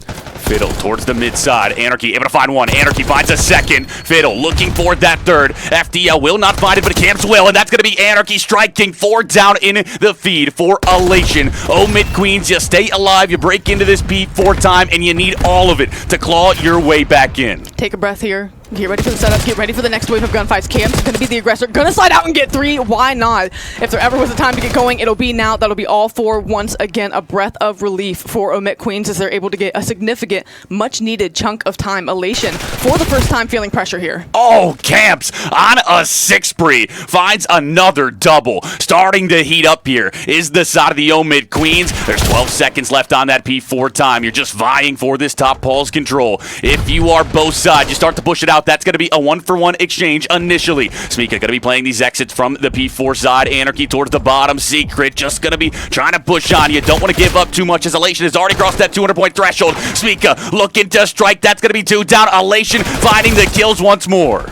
Fiddle towards the mid side. Anarchy able to find one. Anarchy finds a second. Fiddle looking for that third. FDL will not find it, but Camps will, and that's going to be Anarchy striking 4 down in the feed for Elation. Omit Queens, you stay alive, you break into this P4 time, and you need all of it to claw your way back in. Take a breath here. Get ready for the setup. Get ready for the next wave of gunfights. Cam's going to be the aggressor. Going to slide out and get 3. Why not? If there ever was a time to get going, it'll be now. That'll be all 4. Once again, a breath of relief for Omit Queens as they're able to get a significant, much-needed chunk of time. Elation for the first time feeling pressure here. Oh, Camps on a 6 spree. Finds another double. Starting to heat up here is the side of the Omit Queens. There's 12 seconds left on that P4 time. You're just vying for this top pulse control. If you are both sides, you start to push it out. That's going to be a 1-for-1 exchange initially. Smika going to be playing these exits from the P4 side. Anarchy towards the bottom. Secret just going to be trying to push on. You don't want to give up too much as Elation has already crossed that 200-point threshold. Smika looking to strike. That's going to be 2 down. Elation finding the kills once more.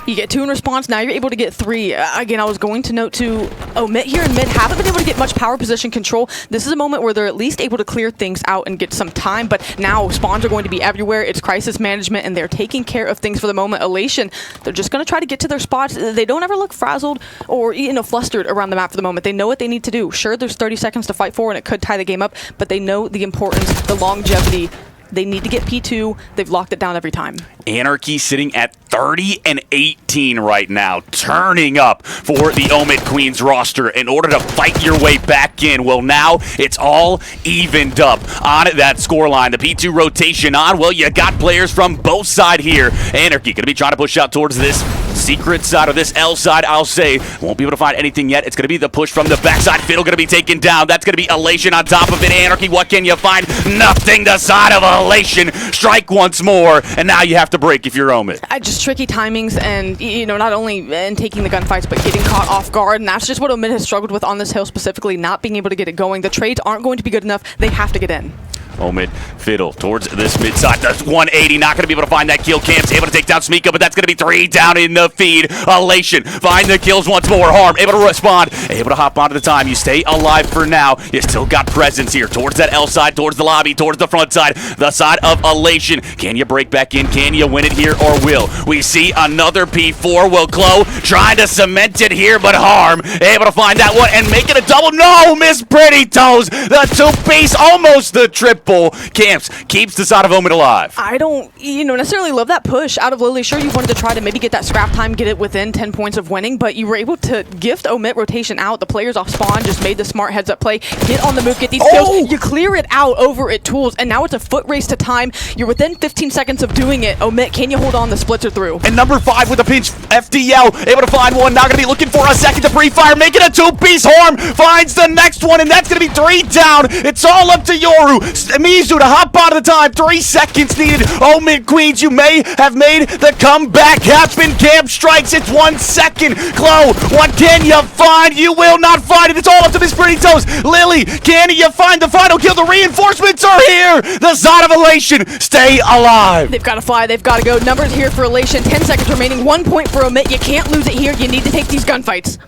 You get 2 in response. Now you're able to get 3. Again, I was going to note to Omit here in mid. Haven't been able to get much power position control. This is a moment where they're at least able to clear things out and get some time, but now spawns are going to be everywhere. It's crisis management, and they're taking care of things for the moment. Elation, they're just going to try to get to their spots. They don't ever look frazzled or flustered around the map for the moment. They know what they need to do. Sure, there's 30 seconds to fight for, and it could tie the game up, but they know the importance, the longevity. They need to get P2. They've locked it down every time. Anarchy sitting at 30-18 right now, turning up for the Omit Queens roster in order to fight your way back in. Well, now it's all evened up on that scoreline. The P2 rotation on. Well, you got players from both sides here. Anarchy going to be trying to push out towards this secret side or this L side, I'll say. Won't be able to find anything yet. It's going to be the push from the backside. Fiddle going to be taken down. That's going to be Elation on top of it. Anarchy, what can you find? Nothing. The side of Elation. Strike once more, and now you have to break if you're Omit. Just tricky timings and, not only in taking the gunfights, but getting caught off guard, and that's just what Omit has struggled with on this hill specifically, not being able to get it going. The trades aren't going to be good enough. They have to get in. Omit Fiddle towards this mid side. That's 180. Not going to be able to find that kill. Camp's able to take down Smika, but that's going to be 3 down in the feed. Elation find the kills once more. Harm able to respond. Able to hop onto the time. You stay alive for now. You still got presence here towards that L side, towards the lobby, towards the front side. The side of Elation. Can you break back in? Can you win it here or will we see another P4? Will Chloe trying to cement it here, but Harm able to find that one and make it a double. No, Miss Pretty Toes. The 2-piece, almost the triple. Camps keeps the side of Omit alive. I don't, necessarily love that push out of Lily. Sure, you wanted to try to maybe get that scrap time, get it within 10 points of winning, but you were able to gift Omit rotation out. The players off spawn just made the smart heads-up play. Get on the move, get these kills. You clear it out over at Tools, and now it's a foot race to time. You're within 15 seconds of doing it. Omit, can you hold on? The splits are through. And number 5 with a pinch. FDL able to find one. Not going to be looking for a second to pre-fire. Make it a 2-piece. Harm finds the next one, and that's going to be 3 down. It's all up to Yoru. Mizu to hop out of the time. 3 seconds needed. Omit Queens, you may have made the comeback happen. Camp strikes. It's 1 second. Chloe, what can you find? You will not find it. It's all up to Miss Pretty Toes. Lily, can you find the final kill? The reinforcements are here. The side of Elation, stay alive. They've got to fly. They've got to go. Numbers here for Elation. 10 seconds remaining. 1 point for Omit. You can't lose it here. You need to take these gunfights.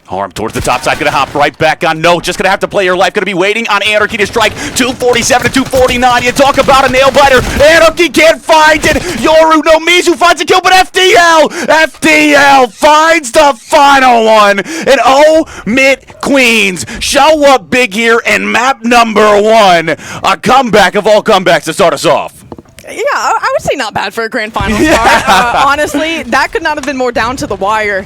Harm towards the top side, gonna hop right back on. No, just gonna have to play your life. Gonna be waiting on Anarchy to strike. 247 to 249. You talk about a nail biter. Anarchy can't find it. Yoru no Mizu finds a kill, but FDL finds the final one. And Omit Queens show up big here in map number 1. A comeback of all comebacks to start us off. Yeah, I would say not bad for a grand final start. Honestly, that could not have been more down to the wire.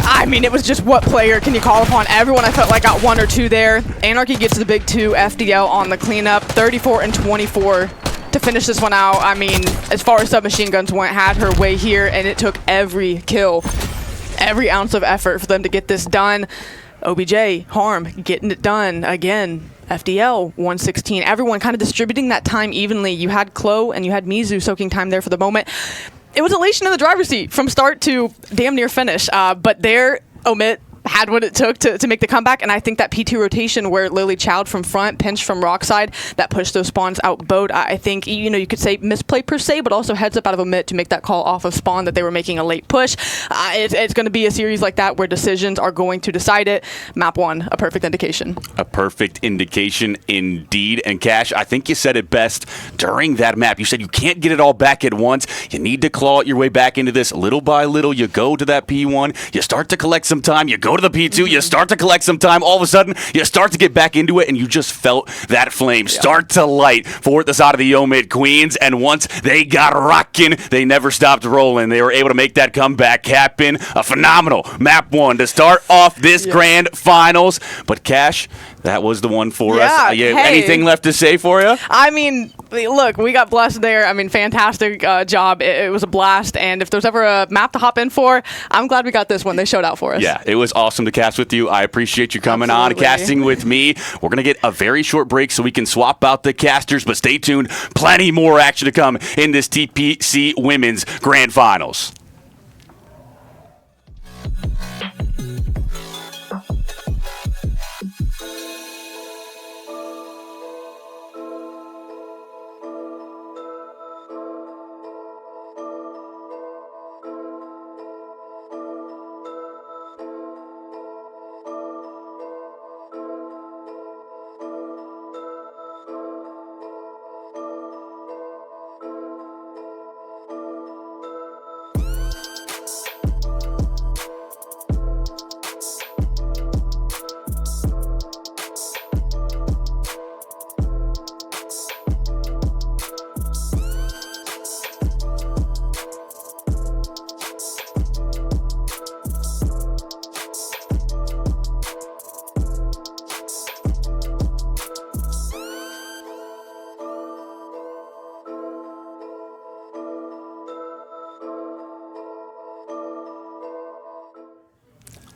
I mean, it was just what player can you call upon? Everyone I felt like got 1 or 2 there. Anarchy gets the big 2. FDL on the cleanup. 34 and 24 to finish this one out. I mean, as far as submachine guns went, had her way here, and it took every kill, every ounce of effort for them to get this done. OBJ, Harm, getting it done again. FDL 116. Everyone kind of distributing that time evenly. You had Chloe and you had Mizu soaking time there for the moment. It was elation in the driver's seat from start to damn near finish. But there, Omit had what it took to make the comeback, and I think that P2 rotation where Lily chowed from front, pinched from rock side, that pushed those spawns out boat. I think, you could say misplay per se, but also heads up out of Omit to make that call off of spawn that they were making a late push. It's going to be a series like that where decisions are going to decide it. Map 1, a perfect indication. A perfect indication indeed. And Cash, I think you said it best during that map. You said you can't get it all back at once. You need to claw your way back into this little by little. You go to that P1, you start to collect some time, you go to the P2, you start to collect some time, all of a sudden you start to get back into it, and you just felt that flame start to light for the side of the Omid Queens. And once they got rocking, they never stopped rolling. They were able to make that comeback happen. A phenomenal map 1 to start off this grand finals. But Cash, that was the one for us. Anything left to say for you? I mean, look, we got blessed there. I mean, fantastic job. It was a blast. And if there's ever a map to hop in for, I'm glad we got this one. They showed out for us. Yeah, it was awesome to cast with you. I appreciate you coming on, casting with me. We're going to get a very short break so we can swap out the casters, but stay tuned. Plenty more action to come in this TPC Women's Grand Finals.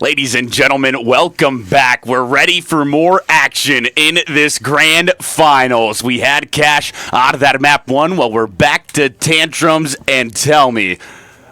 Ladies and gentlemen, welcome back. We're ready for more action in this grand finals. We had Cash out of that map 1. Well, we're back to tantrums. And tell me,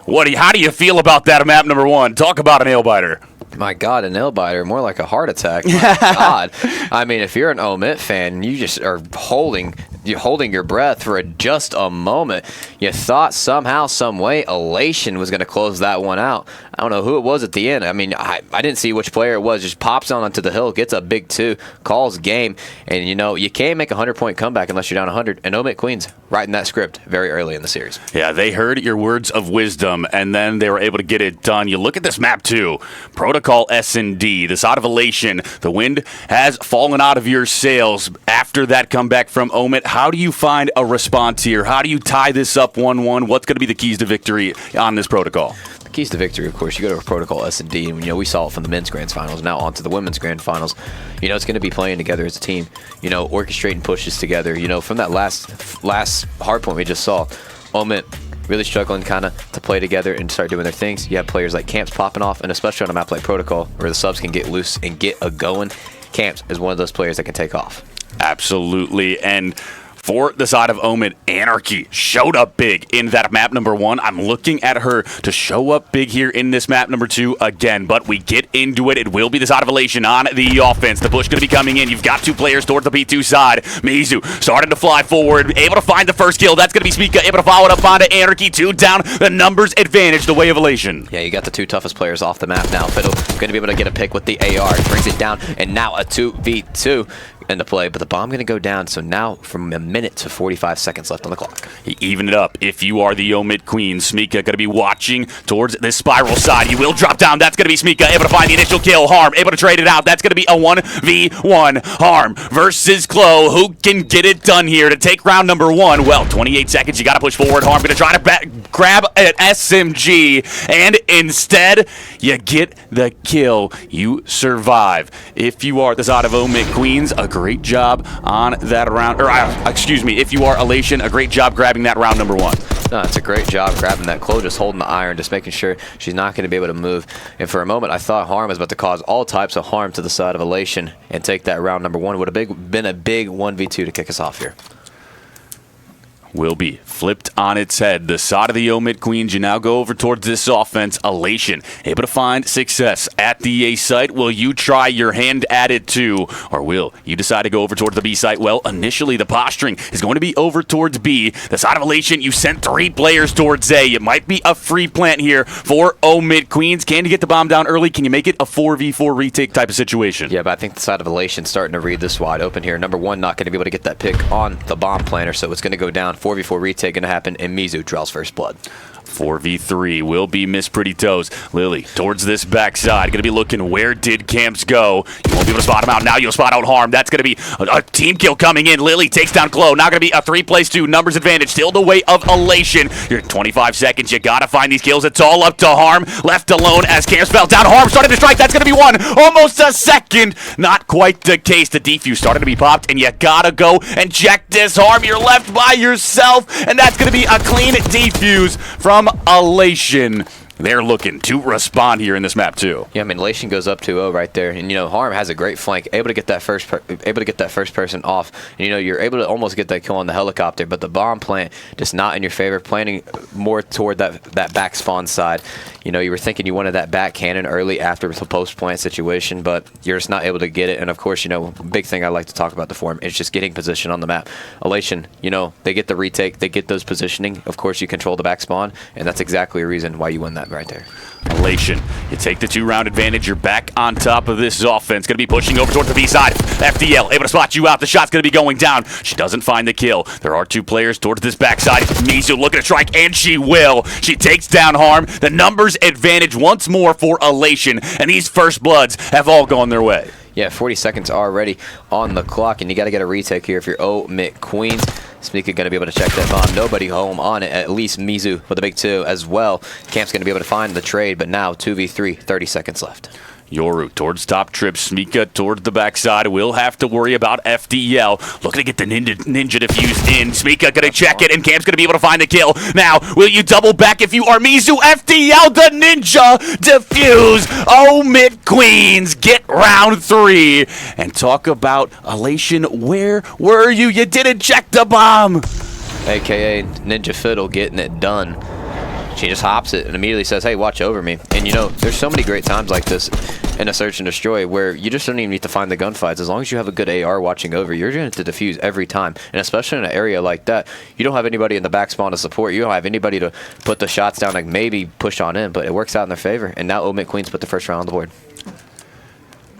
how do you feel about that map number 1? Talk about a nail biter. My God, a nail biter, more like a heart attack. My God. I mean, if you're an Omit fan, you just are holding your breath for just a moment. You thought somehow, some way, Elation was going to close that one out. I don't know who it was at the end. I mean, I didn't see which player it was. Just pops on onto the hill, gets a big 2, calls game. And, you can't make a 100-point comeback unless you're down 100. And Omit Queens writing that script very early in the series. Yeah, they heard your words of wisdom, and then they were able to get it done. You look at this map, too. Protocol S&D, the side of Elation. The wind has fallen out of your sails after that comeback from Omit. How do you find a response here? How do you tie this up 1-1? What's going to be the keys to victory on this protocol? The keys to victory, of course, you go to a Protocol S&D, and we saw it from the men's grand finals, now on to the women's grand finals. It's going to be playing together as a team, orchestrating pushes together. From that last hard point we just saw, Omit really struggling kind of to play together and start doing their things. You have players like Camps popping off, and especially on a map like Protocol, where the subs can get loose and get a going. Camps is one of those players that can take off. Absolutely. And for the side of Omid, Anarchy showed up big in that map number 1. I'm looking at her to show up big here in this map number 2 again, but we get into it. It will be the side of Elation on the offense. The push going to be coming in. You've got 2 players towards the P2 side. Mizu starting to fly forward, able to find the first kill. That's going to be Smika, able to follow it up onto Anarchy. 2 down, the numbers advantage the way of Elation. Yeah, you got the 2 toughest players off the map now. Fiddle going to be able to get a pick with the AR, brings it down, and now a 2v2 in the play, but the bomb going to go down, so now from a minute to 45 seconds left on the clock. He evened it up. If you are the Omid Queen, Smika going to be watching towards this spiral side. He will drop down. That's going to be Smika, able to find the initial kill. Harm, able to trade it out. That's going to be a 1v1. Harm versus Chloe. Who can get it done here to take round number 1? Well, 28 seconds. You got to push forward. Harm going to try to grab an SMG, and instead, you get the kill. You survive. If you are the side of Omid Queens, a great job on that round. Or, excuse me, if you are Elation, a great job grabbing that round number 1. No, it's a great job grabbing that. Chloe just holding the iron, just making sure she's not going to be able to move. And for a moment, I thought Harm was about to cause all types of harm to the side of Elation and take that round number 1. Would have been a big 1v2 to kick us off here. Will be flipped on its head. The side of the Omid Queens, you now go over towards this offense. Elation, able to find success at the A site. Will you try your hand at it too? Or will you decide to go over towards the B site? Well, initially the posturing is going to be over towards B. The side of Elation, you sent 3 players towards A. It might be a free plant here for Omid Queens. Can you get the bomb down early? Can you make it a 4v4 retake type of situation? Yeah, but I think the side of Elation starting to read this wide open here. Number 1, not going to be able to get that pick on the bomb planter, so it's going to go down. 4v4 retake going to happen, and Mizu draws first blood. 4v3 will be Miss Pretty Toes. Lily towards this backside. Going to be looking, where did Camps go? You won't be able to spot him out. Now you'll spot out Harm. That's going to be a team kill coming in. Lily takes down Chloe. Not going to be a 3-2 numbers advantage. Still the way of Elation. You're 25 seconds. You got to find these kills. It's all up to Harm. Left alone as Camps fell down. Harm started to strike. That's going to be 1. Almost a second. Not quite the case. The defuse started to be popped, and you got to go and check this Harm. You're left by yourself, and that's going to be a clean defuse from Elation. They're looking to respond here in this map too. Yeah, I mean, Elation goes up 2-0 right there, and Harm has a great flank, able to get that first person off. And you're able to almost get that kill on the helicopter, but the bomb plant just not in your favor, planting more toward that back spawn side. You were thinking you wanted that back cannon early after the post plant situation, but you're just not able to get it. And of course, big thing I like to talk about the form is just getting position on the map. Elation, they get the retake, they get those positioning. Of course, you control the back spawn, and that's exactly a reason why you win that right there. Elation, you take the 2-round advantage. You're back on top of this offense. Going to be pushing over towards the B side. FDL able to spot you out. The shot's going to be going down. She doesn't find the kill. There are 2 players towards this backside. Mizu looking to strike, and she will. She takes down Harm. The numbers advantage once more for Elation, and these first bloods have all gone their way. Yeah, 40 seconds already on the clock, and you got to get a retake here if you're Omid Queens. Sneaker going to be able to check that bomb. Nobody home on it, at least Mizu with a big 2 as well. Camp's going to be able to find the trade, but now 2v3, 30 seconds left. Yoru towards top trip. Smika towards the backside. We'll have to worry about FDL. Looking to get the ninja defused in. Smika going to check it, and Cam's going to be able to find the kill. Now, will you double back if you are Mizu? FDL, the ninja defuse. Omid Queens get round 3. And talk about Elation. Where were you? You didn't check the bomb. AKA Ninja Fiddle getting it done. She just hops it and immediately says, hey, watch over me. And there's so many great times like this in a search and destroy where you just don't even need to find the gunfights. As long as you have a good AR watching over, you're going to defuse every time. And especially in an area like that, you don't have anybody in the back spawn to support. You don't have anybody to put the shots down, like maybe push on in, but it works out in their favor. And now Omid Queens put the first round on the board.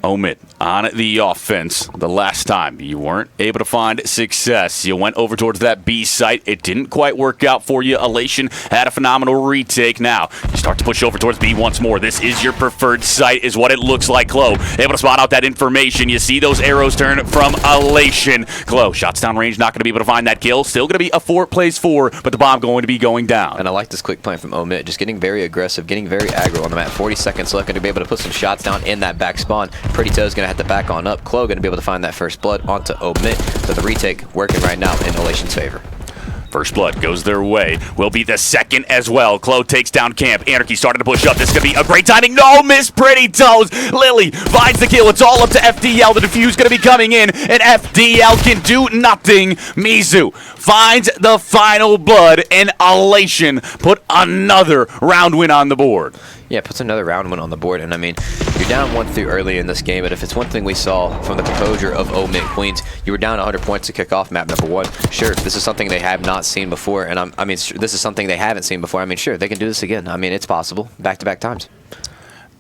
Omid on the offense. The last time you weren't able to find success. You went over towards that B site. It didn't quite work out for you. Elation had a phenomenal retake. Now you start to push over towards B once more. This is your preferred site, is what it looks like. Chloe able to spot out that information. You see those arrows turn from Elation. Chloe, shots down range, not going to be able to find that kill. Still going to be a 4-4, but the bomb going to be going down. And I like this quick plan from Omid. Just getting very aggressive, getting very aggro on the map. 40 seconds left, going to be able to put some shots down in that back spawn. Pretty Toe's going to have to back on up. Chloe going to be able to find that first blood onto Omid. So the retake working right now in Elation's favor. First blood goes their way. Will be the second as well. Chloe takes down Camp. Anarchy started to push up. This is going to be a great timing. No, Miss Pretty Toes. Lily finds the kill. It's all up to FDL. The defuse going to be coming in, and FDL can do nothing. Mizu finds the final blood, and Elation put another round win on the board. Yeah, puts another round win on the board. And I mean, you're down 1-3 early in this game, but if it's one thing we saw from the composure of Omid Queens, you were down 100 points to kick off map number 1. Sure, this is something they have not seen before, and I mean, this is something they haven't seen before. I mean, sure, they can do this again. I mean, it's possible. Back-to-back times.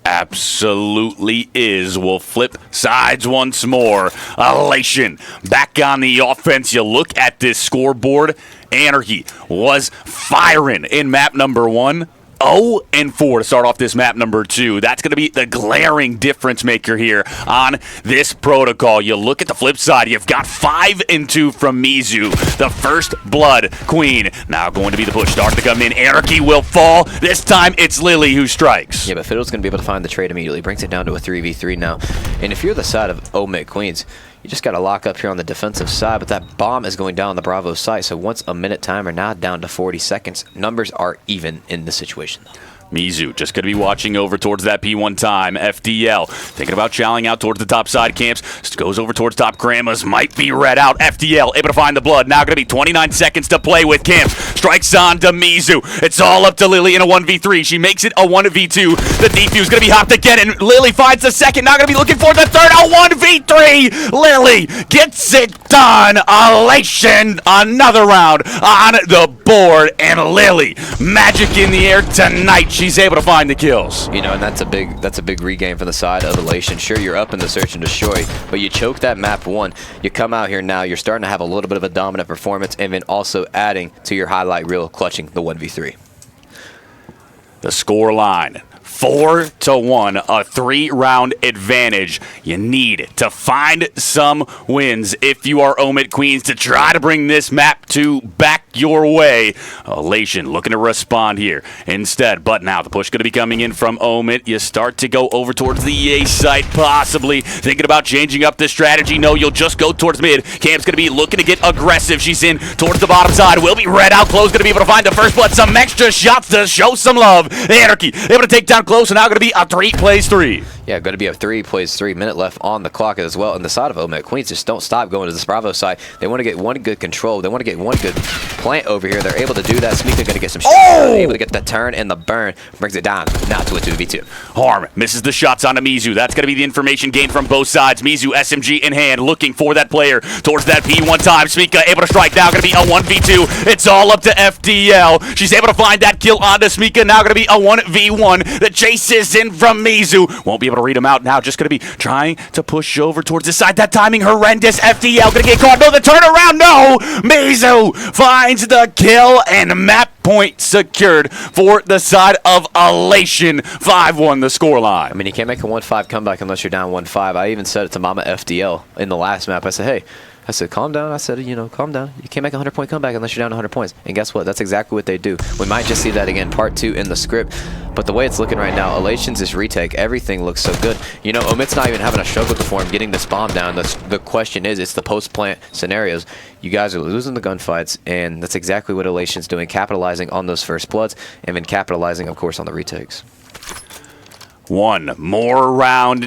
Absolutely is. We'll flip sides once more. Elation back on the offense. You look at this scoreboard. Anarchy was firing in map number 1. 0-4 to start off this map number 2. That's going to be the glaring difference maker here on this protocol. You look at the flip side. You've got 5-2 from Mizu, the first blood queen. Now going to be the push start to come in. Anarchy will fall. This time it's Lily who strikes. Yeah, but Fiddle's going to be able to find the trade immediately. Brings it down to a 3v3 now. And if you're the side of Omid Queens, You just got to lock up here on the defensive side, but that bomb is going down on the Bravo site. So once a minute timer, now down to 40 seconds. Numbers are even in this situation. Mizu just going to be watching over towards that P1 time. FDL thinking about chowing out towards the top side camps. Goes over towards top Grandmas. Might be read out. FDL able to find the blood. Now going to be 29 seconds to play with camps. Strikes on to Mizu. It's all up to Lily in a 1v3. She makes it a 1v2. The defuse going to be hopped again, and Lily finds the second. Now going to be looking for the third. A 1v3. Lily gets it done. Elation. Another round on the board, and Lily, magic in the air tonight. She's able to find the kills. You know, and that's a big regain from the side of Elation. Sure, you're up in the search and destroy, but you choke that map 1. You come out here now, you're starting to have a little bit of a dominant performance, and then also adding to your highlight reel, clutching the 1v3. The score line, 4-1, a 3-round advantage. You need to find some wins if you are Omit Queens to try to bring this map back your way. Elation looking to respond here instead, but now the push going to be coming in from Omit. You start to go over towards the A site, possibly thinking about changing up the strategy. No, you'll just go towards mid. Camp's going to be looking to get aggressive. She's in towards the bottom side. Will be read out close, going to be able to find the first blood. Some extra shots to show some love. The Anarchy able to take down close, and now going to be a 3 plays 3. Yeah, going to be a 3 plays 3 minute left on the clock as well. And the side of Omit Queens just don't stop going to this Bravo side. They want to get one good control. They want to get one good plant over here. They're able to do that. Smika going to get some shots. Able to get the turn and the burn. Brings it down now to a 2v2. Harm misses the shots on Mizu. That's going to be the information gained from both sides. Mizu, SMG in hand, looking for that player towards that P1 time. Smika able to strike now. Going to be a 1v2. It's all up to FDL. She's able to find that kill onto Smika. Now going to be a 1v1. The chase is in from Mizu. Won't be able to read him out now. Just going to be trying to push over towards the side. That timing horrendous. FDL going to get caught. No, the turnaround. No. Mizu finds the kill, and map point secured for the side of Elation. 5-1 the scoreline. I mean, you can't make a 1-5 comeback unless you're down 1-5. I even said it to Mama FDL in the last map. I said, hey, calm down. I said, calm down. You can't make a 100-point comeback unless you're down 100 points. And guess what? That's exactly what they do. We might just see that again, part 2 in the script. But the way it's looking right now, Elation's this retake. Everything looks so good. Omit's not even having a struggle before him getting this bomb down. The question is, it's the post-plant scenarios. You guys are losing the gunfights, and that's exactly what Elation's doing, capitalizing on those first bloods, and then capitalizing, of course, on the retakes. One more round.